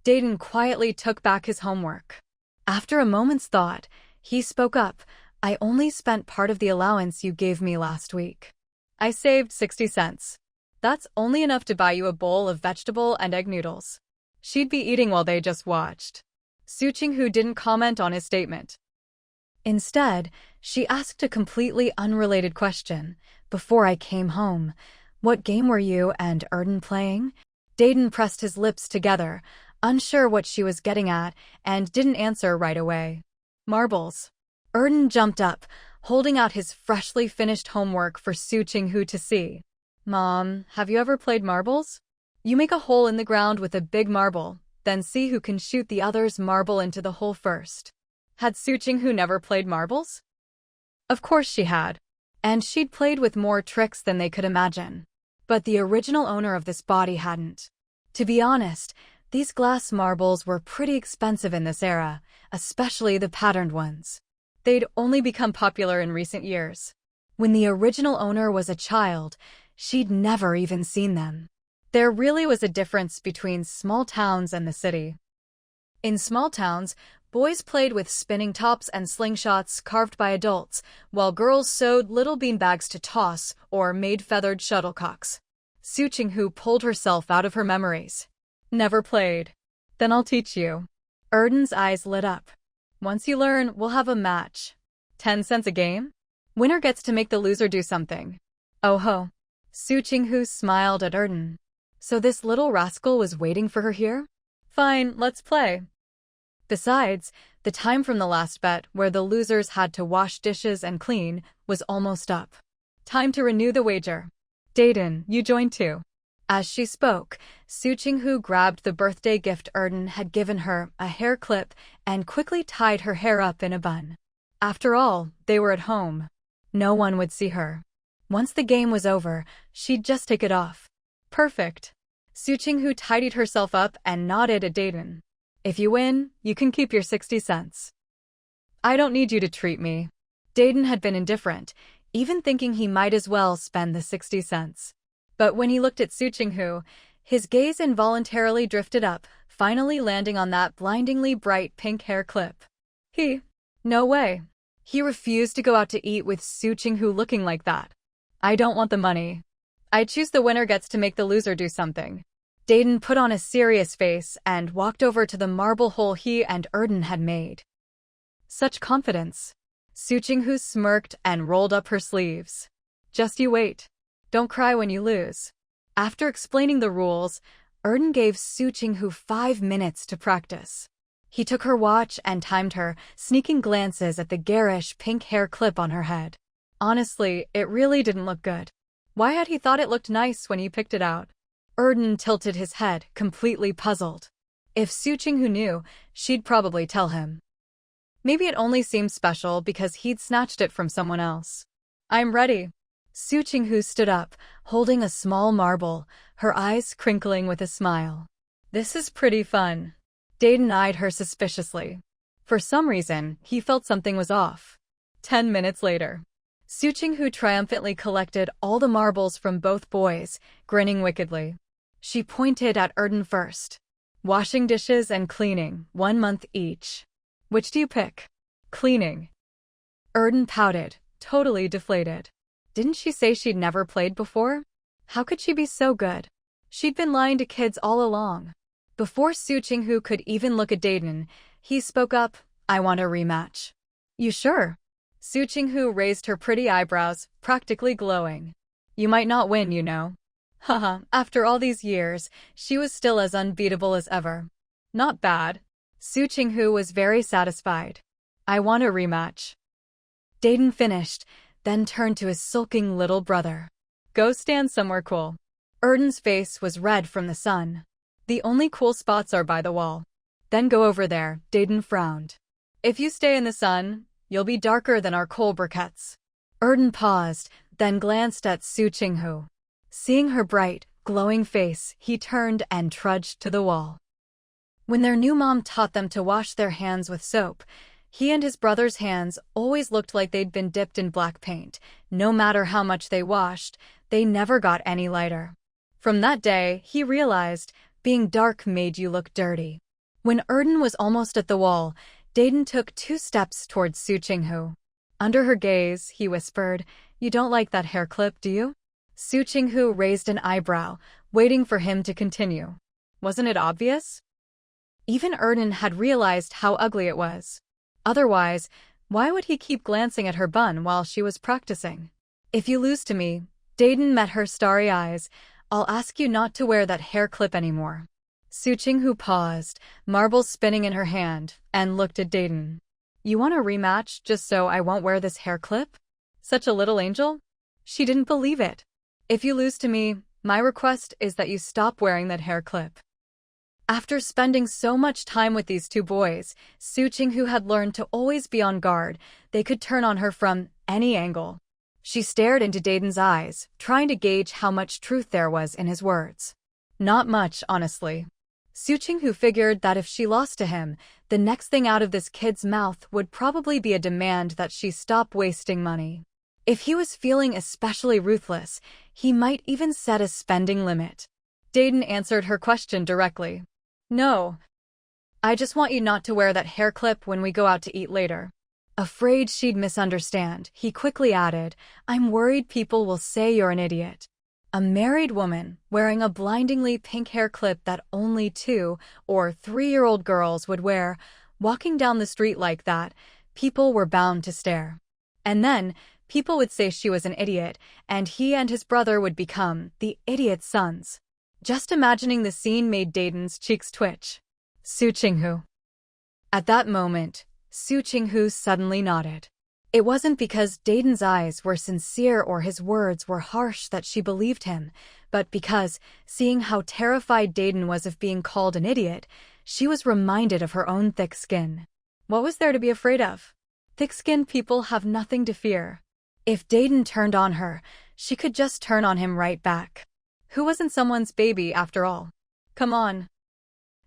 Dayton quietly took back his homework. After a moment's thought, he spoke up. I only spent part of the allowance you gave me last week. I saved 60 cents. That's only enough to buy you a bowl of vegetable and egg noodles. She'd be eating while they just watched. Su Qinghu didn't comment on his statement. Instead, she asked a completely unrelated question. Before I came home, what game were you and Erden playing? Dayton pressed his lips together, unsure what she was getting at, and didn't answer right away. Marbles. Erden jumped up, holding out his freshly finished homework for Su Qinghu to see. Mom, have you ever played marbles? You make a hole in the ground with a big marble, then see who can shoot the other's marble into the hole first. Had Su Qinghu never played marbles? Of course she had. And she'd played with more tricks than they could imagine. But the original owner of this body hadn't. To be honest, these glass marbles were pretty expensive in this era, especially the patterned ones. They'd only become popular in recent years. When the original owner was a child, she'd never even seen them. There really was a difference between small towns and the city. In small towns, boys played with spinning tops and slingshots carved by adults, while girls sewed little beanbags to toss or made feathered shuttlecocks. Su Qinghu pulled herself out of her memories. Never played. Then I'll teach you. Erden's eyes lit up. Once you learn, we'll have a match. 10 cents a game? Winner gets to make the loser do something. Oh ho. Su Qinghu smiled at Erden. So this little rascal was waiting for her here? Fine, let's play. Besides, the time from the last bet, where the losers had to wash dishes and clean, was almost up. Time to renew the wager. Dayton, you join too. As she spoke, Su Qinghu grabbed the birthday gift Erden had given her, a hair clip, and quickly tied her hair up in a bun. After all, they were at home. No one would see her. Once the game was over, she'd just take it off. Perfect. Su Qinghu tidied herself up and nodded at Dayton. If you win, you can keep your 60 cents. I don't need you to treat me. Dayton had been indifferent, even thinking he might as well spend the 60 cents. But when he looked at Su Qinghu, his gaze involuntarily drifted up, finally landing on that blindingly bright pink hair clip. No way. He refused to go out to eat with Su Qinghu looking like that. I don't want the money. I choose the winner gets to make the loser do something. Dayton put on a serious face and walked over to the marble hole he and Erden had made. Such confidence. Su Qinghu smirked and rolled up her sleeves. Just you wait. Don't cry when you lose. After explaining the rules, Erden gave Su Qinghu 5 minutes to practice. He took her watch and timed her, sneaking glances at the garish pink hair clip on her head. Honestly, it really didn't look good. Why had he thought it looked nice when he picked it out? Erden tilted his head, completely puzzled. If Su Qinghu knew, she'd probably tell him. Maybe it only seemed special because he'd snatched it from someone else. I'm ready. Su Qinghu stood up, holding a small marble, her eyes crinkling with a smile. This is pretty fun. Dayton eyed her suspiciously. For some reason, he felt something was off. 10 minutes later. Su Qinghu triumphantly collected all the marbles from both boys, grinning wickedly. She pointed at Erden first. Washing dishes and cleaning, 1 month each. Which do you pick? Cleaning. Erden pouted, totally deflated. Didn't she say she'd never played before? How could she be so good? She'd been lying to kids all along. Before Su Qinghu could even look at Dayton, he spoke up, I want a rematch. You sure? Su Qinghu raised her pretty eyebrows, practically glowing. You might not win, you know. Haha, after all these years, she was still as unbeatable as ever. Not bad. Su Qinghu was very satisfied. I want a rematch. Dayton finished, then turned to his sulking little brother. Go stand somewhere cool. Erden's face was red from the sun. The only cool spots are by the wall. Then go over there, Dayton frowned. If you stay in the sun, you'll be darker than our coal briquettes. Erden paused, then glanced at Su Qinghu. Seeing her bright, glowing face, he turned and trudged to the wall. When their new mom taught them to wash their hands with soap, he and his brother's hands always looked like they'd been dipped in black paint. No matter how much they washed, they never got any lighter. From that day, he realized being dark made you look dirty. When Erden was almost at the wall, Dayton took 2 steps towards Su Qinghu. Under her gaze, he whispered, You don't like that hair clip, do you? Su Qinghu raised an eyebrow, waiting for him to continue. Wasn't it obvious? Even Erden had realized how ugly it was. Otherwise, why would he keep glancing at her bun while she was practicing? If you lose to me, Dayton met her starry eyes, I'll ask you not to wear that hair clip anymore. Su Qinghu paused, marbles spinning in her hand, and looked at Dayton. You want a rematch just so I won't wear this hair clip? Such a little angel? She didn't believe it. If you lose to me, my request is that you stop wearing that hair clip. After spending so much time with these 2 boys, Su Qinghu had learned to always be on guard. They could turn on her from any angle. She stared into Dayton's eyes, trying to gauge how much truth there was in his words. Not much, honestly. Su Qinghu figured that if she lost to him, the next thing out of this kid's mouth would probably be a demand that she stop wasting money. If he was feeling especially ruthless, he might even set a spending limit. Dayton answered her question directly. No. I just want you not to wear that hair clip when we go out to eat later. Afraid she'd misunderstand, he quickly added, I'm worried people will say you're an idiot. A married woman wearing a blindingly pink hair clip that only 2- or 3-year-old girls would wear, walking down the street like that, people were bound to stare. And then, people would say she was an idiot, and he and his brother would become the idiot's sons. Just imagining the scene made Dayton's cheeks twitch. Su Qinghu. At that moment, Su Qinghu suddenly nodded. It wasn't because Dayton's eyes were sincere or his words were harsh that she believed him, but because, seeing how terrified Dayton was of being called an idiot, she was reminded of her own thick skin. What was there to be afraid of? Thick-skinned people have nothing to fear. If Dayton turned on her, she could just turn on him right back. Who wasn't someone's baby after all? Come on.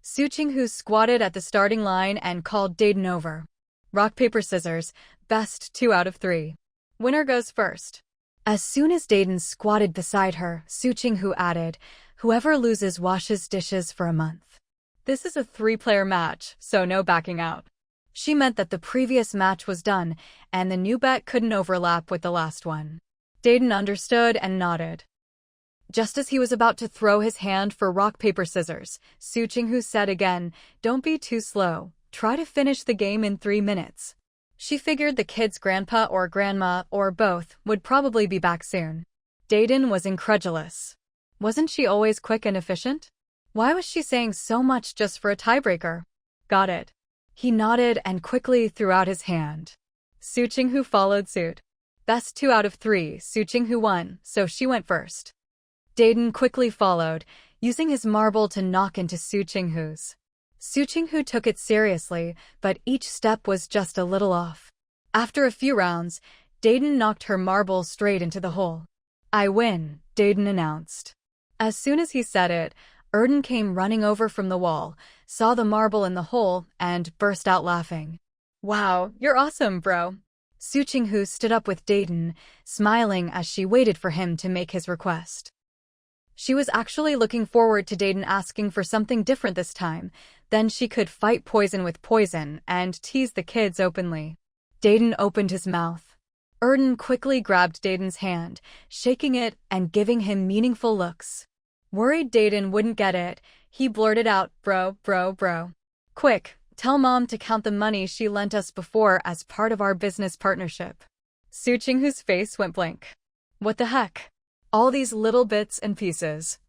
Su Qinghu squatted at the starting line and called Dayton over. Rock, paper, scissors, best 2 out of 3. Winner goes first. As soon as Dayton squatted beside her, Su Qinghu added, Whoever loses washes dishes for a month. This is a 3-player match, so no backing out. She meant that the previous match was done, and the new bet couldn't overlap with the last one. Dayton understood and nodded. Just as he was about to throw his hand for rock, paper, scissors, Su Qinghu said again, Don't be too slow. Try to finish the game in 3 minutes. She figured the kid's grandpa or grandma, or both, would probably be back soon. Dayton was incredulous. Wasn't she always quick and efficient? Why was she saying so much just for a tiebreaker? Got it. He nodded and quickly threw out his hand. Su Qinghu followed suit. Best 2 out of 3, Su Qinghu won, so she went first. Dayton quickly followed, using his marble to knock into Su Qinghu's. Su Qinghu took it seriously, but each step was just a little off. After a few rounds, Dayton knocked her marble straight into the hole. I win, Dayton announced. As soon as he said it, Erden came running over from the wall, saw the marble in the hole, and burst out laughing. Wow, you're awesome, bro. Su Qinghu stood up with Dayton, smiling as she waited for him to make his request. She was actually looking forward to Dayton asking for something different this time. Then she could fight poison with poison and tease the kids openly. Dayton opened his mouth. Erden quickly grabbed Dayton's hand, shaking it and giving him meaningful looks. Worried Dayton wouldn't get it, he blurted out, bro. Quick, tell Mom to count the money she lent us before as part of our business partnership. Su Qinghu's face went blank. What the heck? All these little bits and pieces.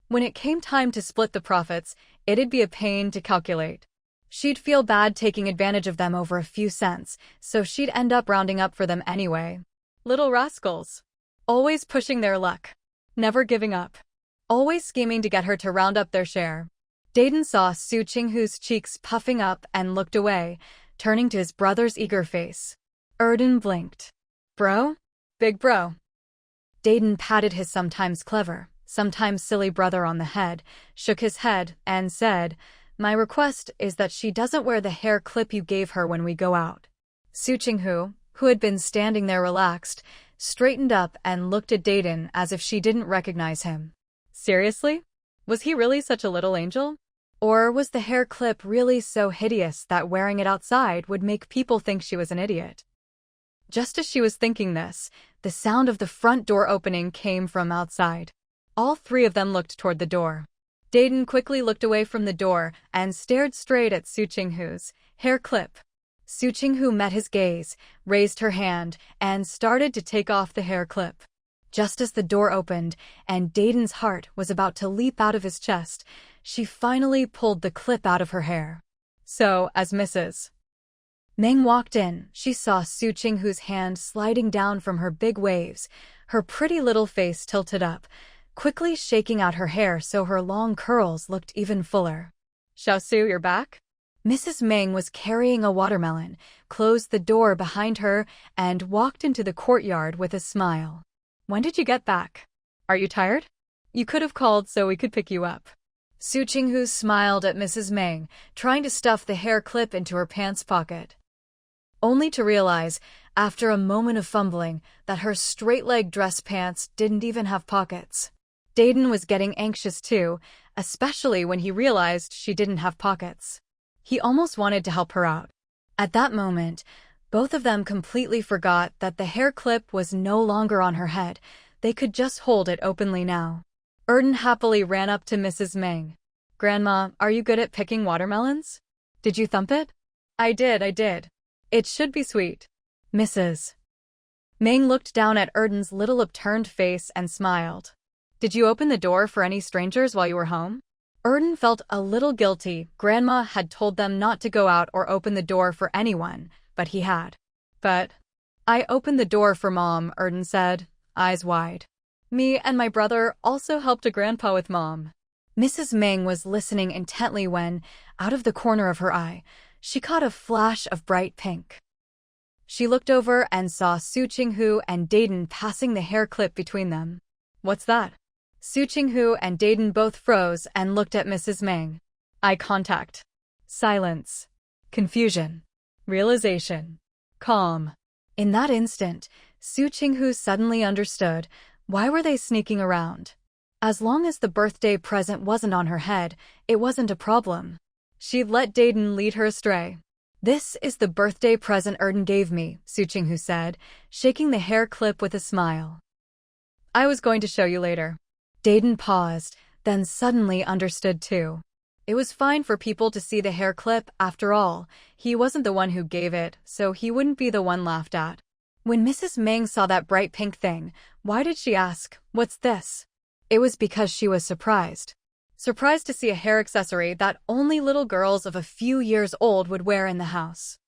When it came time to split the profits, it'd be a pain to calculate. She'd feel bad taking advantage of them over a few cents, so she'd end up rounding up for them anyway. Little rascals. Always pushing their luck. Never giving up. Always scheming to get her to round up their share. Dayton saw Su Qinghu's cheeks puffing up and looked away, turning to his brother's eager face. Erden blinked. Bro? Big bro. Dayton patted his sometimes clever, sometimes silly brother on the head, shook his head, and said, My request is that she doesn't wear the hair clip you gave her when we go out. Su Qinghu, who had been standing there relaxed, straightened up and looked at Dayton as if she didn't recognize him. Seriously? Was he really such a little angel? Or was the hair clip really so hideous that wearing it outside would make people think she was an idiot? Just as she was thinking this, the sound of the front door opening came from outside. All three of them looked toward the door. Dayton quickly looked away from the door and stared straight at Su Qinghu's hair clip. Su Qinghu met his gaze, raised her hand, and started to take off the hair clip. Just as the door opened and Dayton's heart was about to leap out of his chest, she finally pulled the clip out of her hair. So, as Mrs. Meng walked in, she saw Su Qinghu's hand sliding down from her big waves, her pretty little face tilted up, quickly shaking out her hair so her long curls looked even fuller. Xiaosu, you're back? Mrs. Meng was carrying a watermelon, closed the door behind her, and walked into the courtyard with a smile. When did you get back? Are you tired? You could have called so we could pick you up. Su Qinghu smiled at Mrs. Meng, trying to stuff the hair clip into her pants pocket. Only to realize, after a moment of fumbling, that her straight-leg dress pants didn't even have pockets. Dayton was getting anxious too, especially when he realized she didn't have pockets. He almost wanted to help her out. At that moment, both of them completely forgot that the hair clip was no longer on her head. They could just hold it openly now. Erden happily ran up to Mrs. Meng. Grandma, are you good at picking watermelons? Did you thump it? I did. It should be sweet. Mrs. Meng looked down at Erden's little upturned face and smiled. Did you open the door for any strangers while you were home? Erden felt a little guilty. Grandma had told them not to go out or open the door for anyone, but he had. But I opened the door for Mom, Erden said, eyes wide. Me and my brother also helped a grandpa with Mom. Mrs. Meng was listening intently when, out of the corner of her eye, she caught a flash of bright pink. She looked over and saw Su Qinghu and Dayton passing the hair clip between them. What's that? Su Qinghu and Dayton both froze and looked at Mrs. Meng. Eye contact. Silence. Confusion. Realization. Calm. In that instant, Su Qinghu suddenly understood. Why were they sneaking around? As long as the birthday present wasn't on her head, it wasn't a problem. She'd let Dayton lead her astray. This is the birthday present Erden gave me, Su Qinghu said, shaking the hair clip with a smile. I was going to show you later. Dayton paused, then suddenly understood too. It was fine for people to see the hair clip, after all. He wasn't the one who gave it, so he wouldn't be the one laughed at. When Mrs. Meng saw that bright pink thing, why did she ask, "What's this?" It was because she was surprised. Surprised to see a hair accessory that only little girls of a few years old would wear in the house.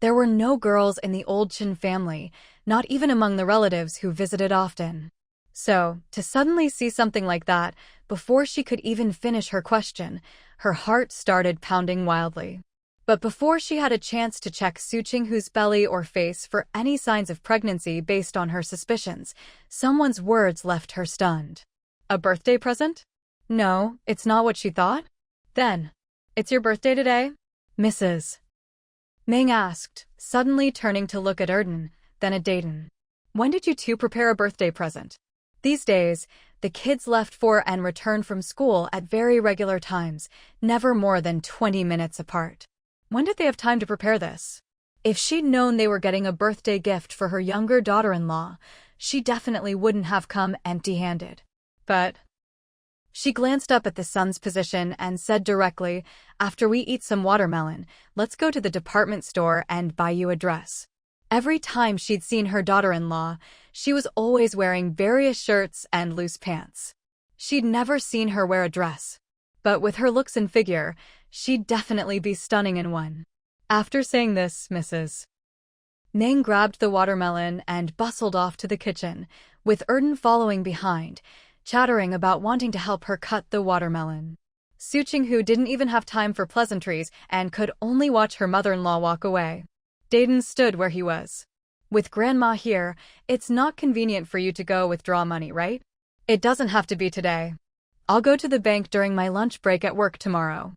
There were no girls in the old Chen family, not even among the relatives who visited often. So, to suddenly see something like that, before she could even finish her question, her heart started pounding wildly. But before she had a chance to check Su Qinghu's belly or face for any signs of pregnancy based on her suspicions, someone's words left her stunned. A birthday present? No, it's not what she thought. Then, it's your birthday today? Mrs. Ming asked, suddenly turning to look at Erden, then at Dayton. When did you two prepare a birthday present? These days, the kids left for and returned from school at very regular times, never more than 20 minutes apart. When did they have time to prepare this? If she'd known they were getting a birthday gift for her younger daughter-in-law, she definitely wouldn't have come empty-handed. But she glanced up at the son's position and said directly, "After we eat some watermelon, let's go to the department store and buy you a dress." Every time she'd seen her daughter-in-law, she was always wearing various shirts and loose pants. She'd never seen her wear a dress. But with her looks and figure, she'd definitely be stunning in one. After saying this, Mrs. Ming grabbed the watermelon and bustled off to the kitchen, with Erden following behind, chattering about wanting to help her cut the watermelon. Su Qinghu didn't even have time for pleasantries and could only watch her mother-in-law walk away. Dayton stood where he was. With Grandma here, it's not convenient for you to go withdraw money, right? It doesn't have to be today. I'll go to the bank during my lunch break at work tomorrow.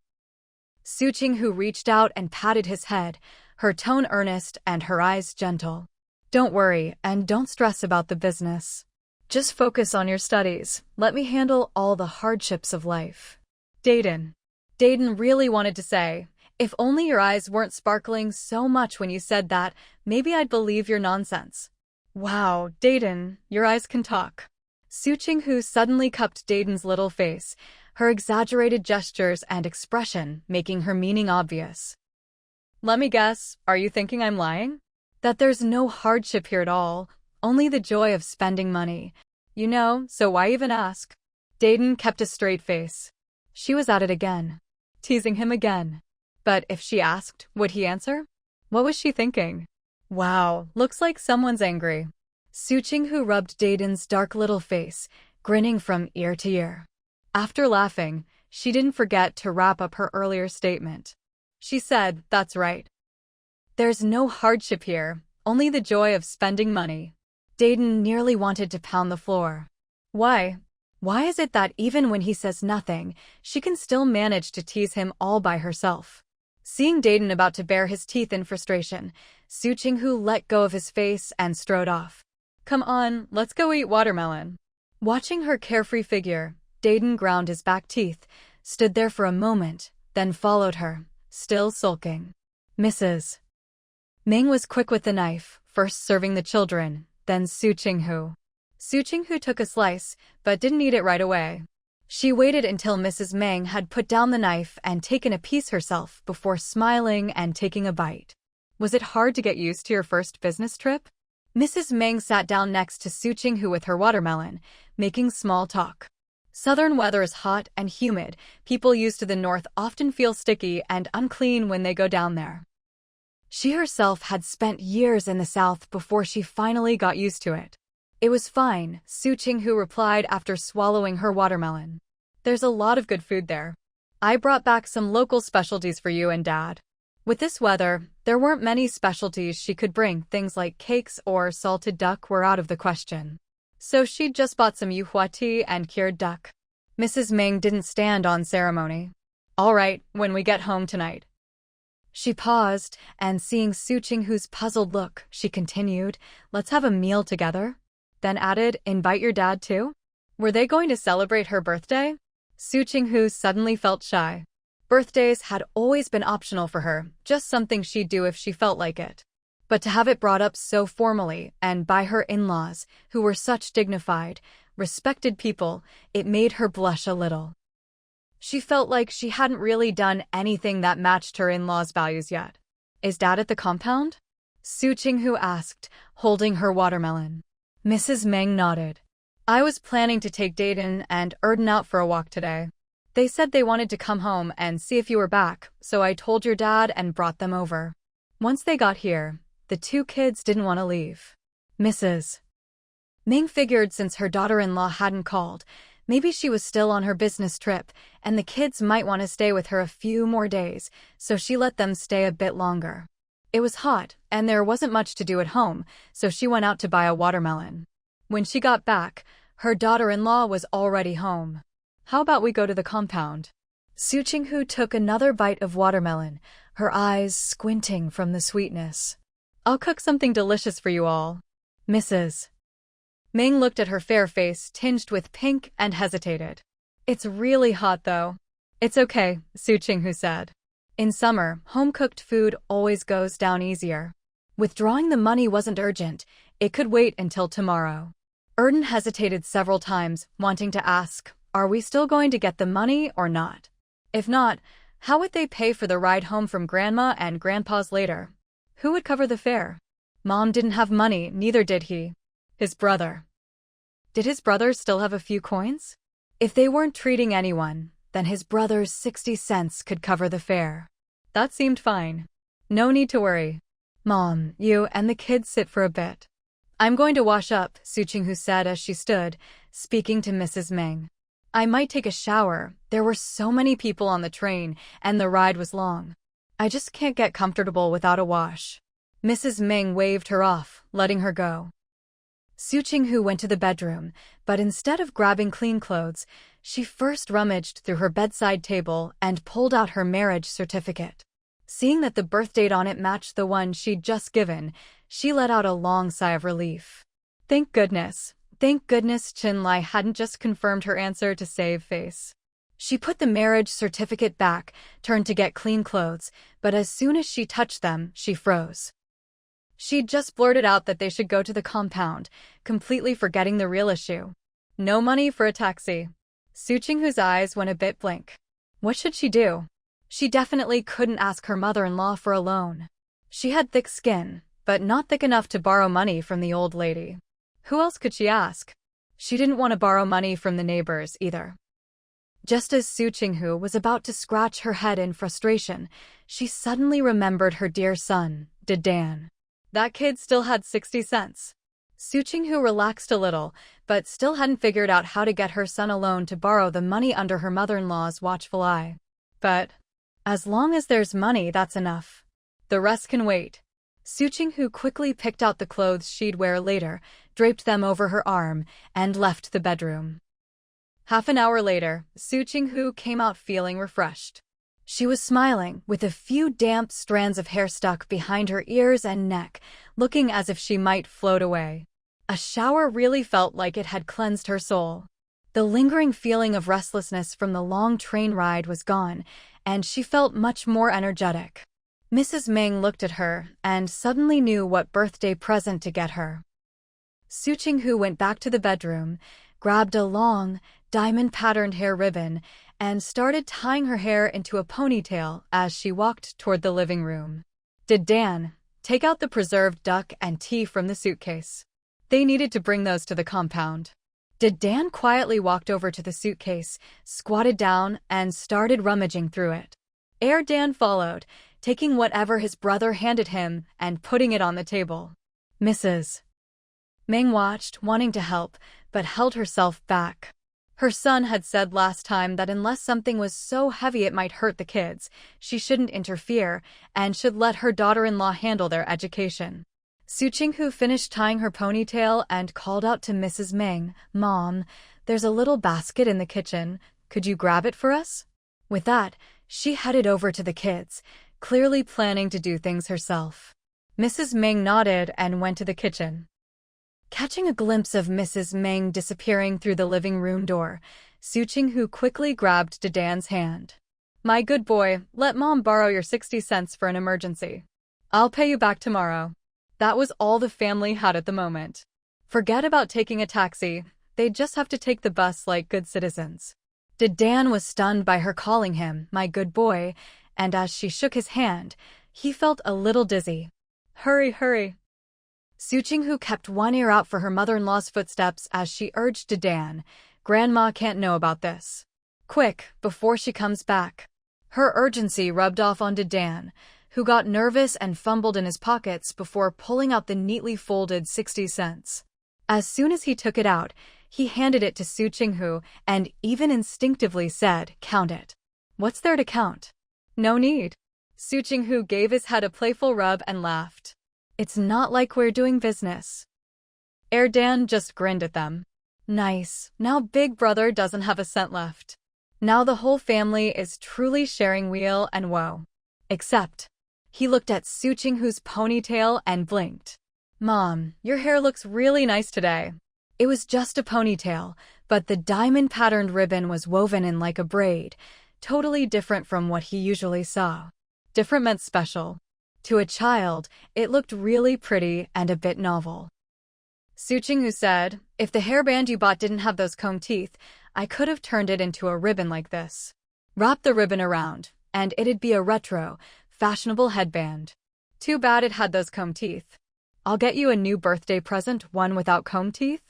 Su Qinghu reached out and patted his head, her tone earnest and her eyes gentle. Don't worry and don't stress about the business. Just focus on your studies. Let me handle all the hardships of life. Dayton really wanted to say, "If only your eyes weren't sparkling so much when you said that, maybe I'd believe your nonsense." Wow, Dayton, your eyes can talk. Su Qinghu suddenly cupped Dayton's little face, her exaggerated gestures and expression making her meaning obvious. Let me guess, are you thinking I'm lying? That there's no hardship here at all, only the joy of spending money. You know, so why even ask? Dayton kept a straight face. She was at it again. Teasing him again. But if she asked, would he answer? What was she thinking? Wow, looks like someone's angry. Su Qinghu rubbed Dayton's dark little face, grinning from ear to ear. After laughing, she didn't forget to wrap up her earlier statement. She said, "That's right. There's no hardship here, only the joy of spending money." Dayton nearly wanted to pound the floor. Why? Why is it that even when he says nothing, she can still manage to tease him all by herself? Seeing Dayton about to bare his teeth in frustration, Su Qinghu let go of his face and strode off. Come on, let's go eat watermelon. Watching her carefree figure, Dayton ground his back teeth, stood there for a moment, then followed her, still sulking. Mrs. Ming was quick with the knife, first serving the children, then Su Qinghu. Su Qinghu took a slice, but didn't eat it right away. She waited until Mrs. Ming had put down the knife and taken a piece herself before smiling and taking a bite. Was it hard to get used to your first business trip? Mrs. Ming sat down next to Su Qinghu with her watermelon, making small talk. Southern weather is hot and humid. People used to the north often feel sticky and unclean when they go down there. She herself had spent years in the south before she finally got used to it. It was fine, Su Qinghu replied after swallowing her watermelon. There's a lot of good food there. I brought back some local specialties for you and Dad. With this weather, there weren't many specialties she could bring. Things like cakes or salted duck were out of the question. So she'd just bought some yuhua tea and cured duck. Mrs. Ming didn't stand on ceremony. All right, when we get home tonight. She paused, and seeing Su Qinghu's puzzled look, she continued, let's have a meal together. Then added, invite your dad too? Were they going to celebrate her birthday? Su Qinghu suddenly felt shy. Birthdays had always been optional for her, just something she'd do if she felt like it. But to have it brought up so formally, and by her in-laws, who were such dignified, respected people, it made her blush a little. She felt like she hadn't really done anything that matched her in-laws' values yet. Is Dad at the compound? Su Qinghu asked, holding her watermelon. Mrs. Ming nodded. I was planning to take Dayton and Erden out for a walk today. They said they wanted to come home and see if you were back, so I told your dad and brought them over. Once they got here, the two kids didn't want to leave. Mrs. Ming figured since her daughter-in-law hadn't called, maybe she was still on her business trip, and the kids might want to stay with her a few more days, so she let them stay a bit longer. It was hot, and there wasn't much to do at home, so she went out to buy a watermelon. When she got back, her daughter-in-law was already home. How about we go to the compound? Su Qinghu took another bite of watermelon, her eyes squinting from the sweetness. I'll cook something delicious for you all, Mrs. Ming looked at her fair face tinged with pink and hesitated. It's really hot though. It's okay, Su Qinghu said. In summer, home-cooked food always goes down easier. Withdrawing the money wasn't urgent. It could wait until tomorrow. Erden hesitated several times, wanting to ask, are we still going to get the money or not? If not, how would they pay for the ride home from Grandma and Grandpa's later? Who would cover the fare? Mom didn't have money, neither did he. His brother. Did his brother still have a few coins? If they weren't treating anyone, then his brother's 60 cents could cover the fare. That seemed fine. No need to worry. Mom, you and the kids sit for a bit. I'm going to wash up, Su Qinghu said as she stood, speaking to Mrs. Ming. I might take a shower. There were so many people on the train, and the ride was long. I just can't get comfortable without a wash. Mrs. Ming waved her off, letting her go. Su Qinghu went to the bedroom, but instead of grabbing clean clothes, she first rummaged through her bedside table and pulled out her marriage certificate. Seeing that the birth date on it matched the one she'd just given, she let out a long sigh of relief. Thank goodness Chin Lai hadn't just confirmed her answer to save face. She put the marriage certificate back, turned to get clean clothes, but as soon as she touched them, she froze. She'd just blurted out that they should go to the compound, completely forgetting the real issue. No money for a taxi. Su Qinghu's eyes went a bit blank. What should she do? She definitely couldn't ask her mother-in-law for a loan. She had thick skin, but not thick enough to borrow money from the old lady. Who else could she ask? She didn't want to borrow money from the neighbors either. Just as Su Qinghu was about to scratch her head in frustration, she suddenly remembered her dear son, Dan. That kid still had 60 cents. Su Qinghu relaxed a little, but still hadn't figured out how to get her son a loan to borrow the money under her mother-in-law's watchful eye. But as long as there's money, that's enough. The rest can wait. Su Qinghu quickly picked out the clothes she'd wear later, draped them over her arm, and left the bedroom. Half an hour later, Su Qinghu came out feeling refreshed. She was smiling, with a few damp strands of hair stuck behind her ears and neck, looking as if she might float away. A shower really felt like it had cleansed her soul. The lingering feeling of restlessness from the long train ride was gone, and she felt much more energetic. Mrs. Ming looked at her and suddenly knew what birthday present to get her. Su Qinghu went back to the bedroom, grabbed a long, diamond-patterned hair ribbon, and started tying her hair into a ponytail as she walked toward the living room. Did Dan take out the preserved duck and tea from the suitcase? They needed to bring those to the compound. Did Dan quietly walked over to the suitcase, squatted down, and started rummaging through it. Dan followed, taking whatever his brother handed him and putting it on the table. Mrs. Ming watched, wanting to help, but held herself back. Her son had said last time that unless something was so heavy it might hurt the kids, she shouldn't interfere and should let her daughter-in-law handle their education. Su Qinghu finished tying her ponytail and called out to Mrs. Ming, "Mom, there's a little basket in the kitchen. Could you grab it for us?" With that, she headed over to the kids, clearly planning to do things herself. Mrs. Ming nodded and went to the kitchen. Catching a glimpse of Mrs. Ming disappearing through the living room door, Su Qinghu quickly grabbed Dan's hand. "My good boy, let Mom borrow your 60 cents for an emergency. I'll pay you back tomorrow." That was all the family had at the moment. Forget about taking a taxi, they'd just have to take the bus like good citizens. Dan was stunned by her calling him, "my good boy," and as she shook his hand, he felt a little dizzy. Hurry, hurry. Su Qinghu kept one ear out for her mother-in-law's footsteps as she urged Dan, "Grandma can't know about this. Quick, before she comes back." Her urgency rubbed off on Dan, who got nervous and fumbled in his pockets before pulling out the neatly folded 60 cents. As soon as he took it out, he handed it to Su Qinghu and even instinctively said, "Count it." "What's there to count?" "No need." Su Qinghu gave his head a playful rub and laughed. "It's not like we're doing business." Dan just grinned at them. Nice, now Big Brother doesn't have a cent left. Now the whole family is truly sharing weal and woe. Except, he looked at Su Qinghu's ponytail and blinked. Mom, your hair looks really nice today. It was just a ponytail, but the diamond-patterned ribbon was woven in like a braid, totally different from what he usually saw. Different meant special. To a child, it looked really pretty and a bit novel. Su Qinghu said, if the hairband you bought didn't have those comb teeth, I could have turned it into a ribbon like this. Wrap the ribbon around, and it'd be a retro, fashionable headband. Too bad it had those comb teeth. I'll get you a new birthday present, one without comb teeth.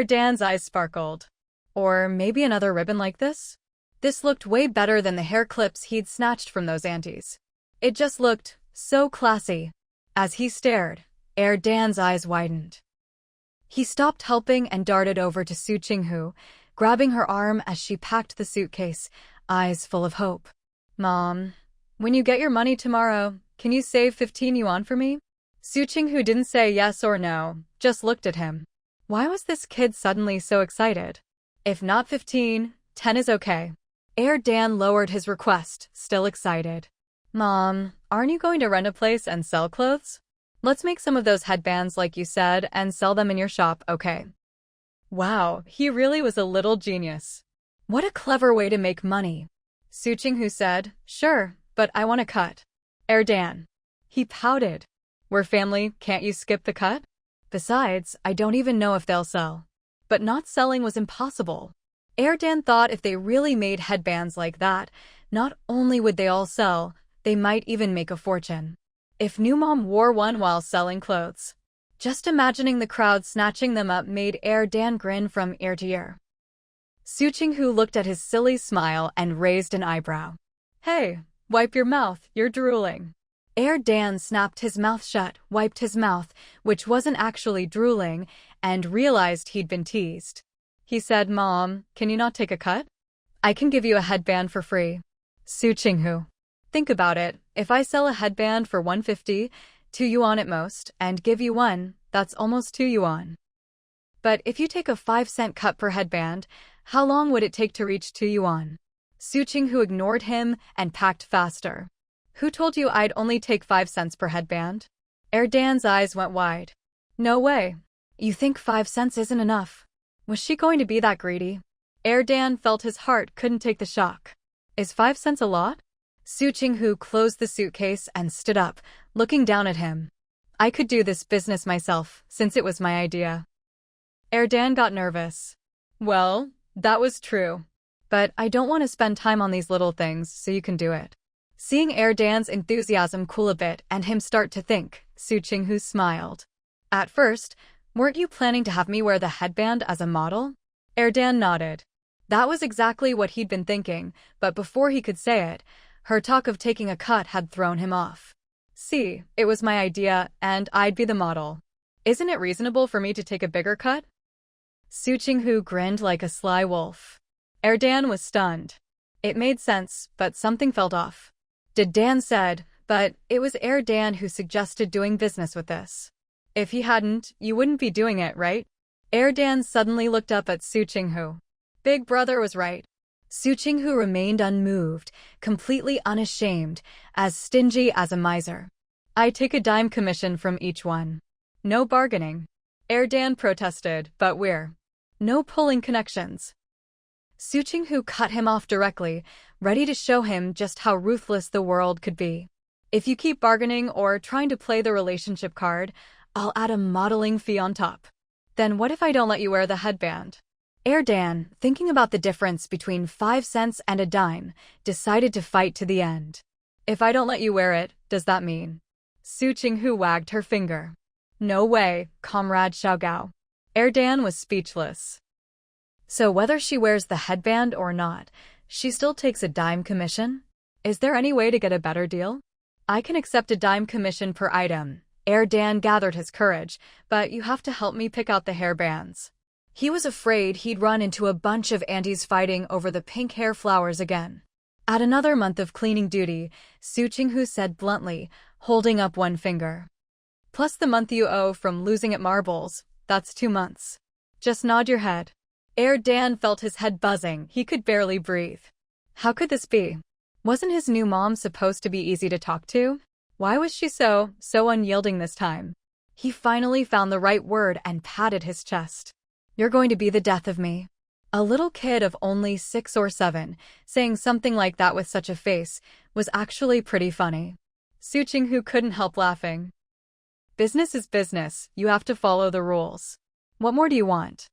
Dan's eyes sparkled. Or maybe another ribbon like this? This looked way better than the hair clips he'd snatched from those aunties. It just looked so classy. As he stared, Dan's eyes widened. He stopped helping and darted over to Su Qinghu, grabbing her arm as she packed the suitcase, eyes full of hope. Mom, when you get your money tomorrow, can you save 15 yuan for me? Su Qinghu didn't say yes or no, just looked at him. Why was this kid suddenly so excited? If not 15, 10 is okay. Dan lowered his request, still excited. Mom, aren't you going to rent a place and sell clothes? Let's make some of those headbands like you said and sell them in your shop, okay? Wow, he really was a little genius. What a clever way to make money. Su Qinghu said, sure, but I want a cut. Dan. He pouted. We're family, can't you skip the cut? Besides, I don't even know if they'll sell. But not selling was impossible. Dan thought if they really made headbands like that, not only would they all sell, they might even make a fortune. If new mom wore one while selling clothes. Just imagining the crowd snatching them up made Dan grin from ear to ear. Su Qinghu looked at his silly smile and raised an eyebrow. Hey, wipe your mouth, you're drooling. Dan snapped his mouth shut, wiped his mouth, which wasn't actually drooling, and realized he'd been teased. He said, Mom, can you not take a cut? I can give you a headband for free. Su Qinghu. Think about it, if I sell a headband for 150, 2 yuan at most, and give you one, that's almost 2 yuan. But if you take a 5-cent cut per headband, how long would it take to reach 2 yuan? Su Qinghu ignored him and packed faster. Who told you I'd only take 5 cents per headband? Dan's eyes went wide. No way. You think 5 cents isn't enough? Was she going to be that greedy? Dan felt his heart couldn't take the shock. Is 5 cents a lot? Su Qinghu closed the suitcase and stood up, looking down at him. I could do this business myself, since it was my idea. Dan got nervous. Well, that was true. But I don't want to spend time on these little things, so you can do it. Seeing Dan's enthusiasm cool a bit and him start to think, Su Qinghu smiled. At first, weren't you planning to have me wear the headband as a model? Dan nodded. That was exactly what he'd been thinking, but before he could say it, her talk of taking a cut had thrown him off. See, it was my idea, and I'd be the model. Isn't it reasonable for me to take a bigger cut? Su Qinghu grinned like a sly wolf. Dan was stunned. It made sense, but something felt off. Dan said, but it was Dan who suggested doing business with this. If he hadn't, you wouldn't be doing it, right? Dan suddenly looked up at Su Qinghu. Big brother was right. Su Qinghu remained unmoved, completely unashamed, as stingy as a miser. I take a dime commission from each one. No bargaining. Dan protested, but we're. No pulling connections. Su Qinghu cut him off directly, ready to show him just how ruthless the world could be. If you keep bargaining or trying to play the relationship card, I'll add a modeling fee on top. Then what if I don't let you wear the headband? Dan, thinking about the difference between 5 cents and a dime, decided to fight to the end. If I don't let you wear it, does that mean? Su Qinghu wagged her finger. No way, Comrade Xiaogao. Dan was speechless. So whether she wears the headband or not, she still takes a dime commission? Is there any way to get a better deal? I can accept a dime commission per item. Dan gathered his courage, but you have to help me pick out the hairbands. He was afraid he'd run into a bunch of aunties fighting over the pink hair flowers again. At another month of cleaning duty, Su Qinghu said bluntly, holding up one finger. Plus the month you owe from losing at marbles, that's 2 months. Just nod your head. Dan felt his head buzzing, he could barely breathe. How could this be? Wasn't his new mom supposed to be easy to talk to? Why was she so unyielding this time? He finally found the right word and patted his chest. You're going to be the death of me. A little kid of only 6 or 7, saying something like that with such a face, was actually pretty funny. Su Qinghu couldn't help laughing. Business is business, you have to follow the rules. What more do you want?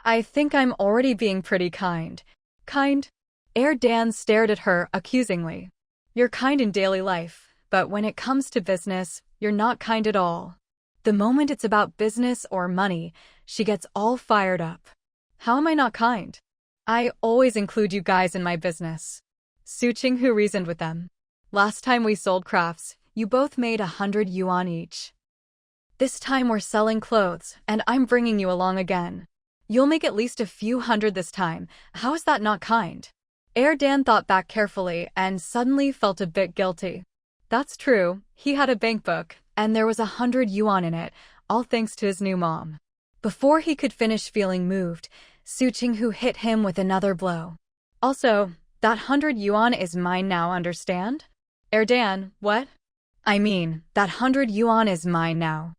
I think I'm already being pretty kind. Kind? Dan stared at her accusingly. You're kind in daily life, but when it comes to business, you're not kind at all. The moment it's about business or money, she gets all fired up. How am I not kind? I always include you guys in my business. Su Qinghu reasoned with them. Last time we sold crafts, you both made 100 yuan each. This time we're selling clothes, and I'm bringing you along again. You'll make at least a few hundred this time. How is that not kind? Dan thought back carefully and suddenly felt a bit guilty. That's true, he had a bank book, and there was 100 yuan in it, all thanks to his new mom. Before he could finish feeling moved, Su Qinghu hit him with another blow. Also, that 100 yuan is mine now, understand? Dan, what? I mean, that 100 yuan is mine now.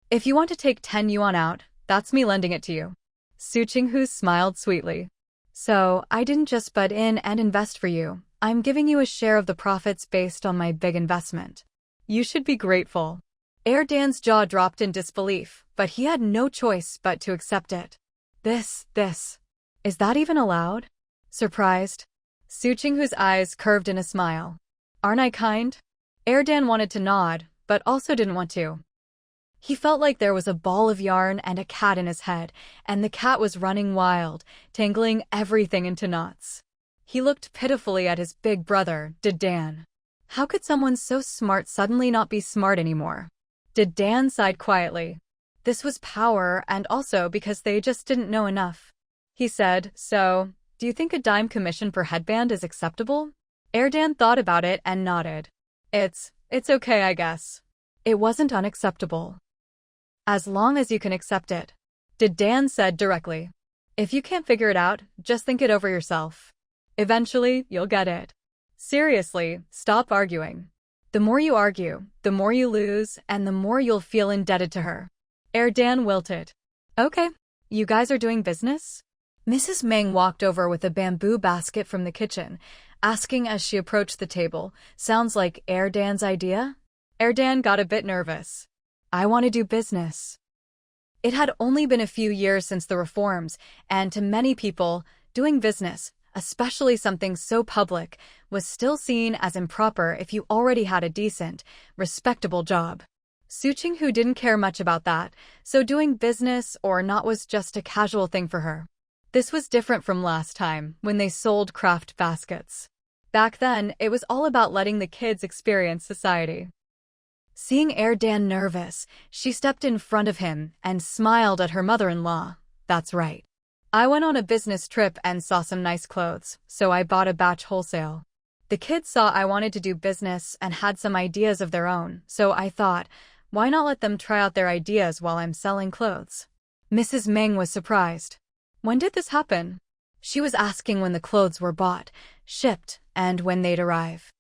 If you want to take 10 yuan out, that's me lending it to you. Su Qinghu smiled sweetly. So, I didn't just butt in and invest for you. I'm giving you a share of the profits based on my big investment. You should be grateful. Dan's jaw dropped in disbelief, but he had no choice but to accept it. This. Is that even allowed? Surprised. Su Qinghu's eyes curved in a smile. Aren't I kind? Dan wanted to nod, but also didn't want to. He felt like there was a ball of yarn and a cat in his head, and the cat was running wild, tangling everything into knots. He looked pitifully at his big brother, Dan. How could someone so smart suddenly not be smart anymore? Dan sighed quietly. This was power, and also because they just didn't know enough. He said, so, do you think a dime commission per headband is acceptable? Dan thought about it and nodded. It's okay, I guess. It wasn't unacceptable. As long as you can accept it. Dan said directly. If you can't figure it out, just think it over yourself. Eventually, you'll get it. Seriously, stop arguing. The more you argue, the more you lose, and the more you'll feel indebted to her. Dan wilted. Okay, you guys are doing business? Mrs. Meng walked over with a bamboo basket from the kitchen, asking as she approached the table, sounds like Dan's idea? Dan got a bit nervous. I want to do business. It had only been a few years since the reforms, and to many people, doing business, especially something so public, was still seen as improper if you already had a decent, respectable job. Su Qinghu didn't care much about that, so doing business or not was just a casual thing for her. This was different from last time, when they sold craft baskets. Back then, it was all about letting the kids experience society. Seeing Dan nervous, she stepped in front of him and smiled at her mother-in-law. That's right. I went on a business trip and saw some nice clothes, so I bought a batch wholesale. The kids saw I wanted to do business and had some ideas of their own, so I thought, why not let them try out their ideas while I'm selling clothes? Mrs. Meng was surprised. When did this happen? She was asking when the clothes were bought, shipped, and when they'd arrive.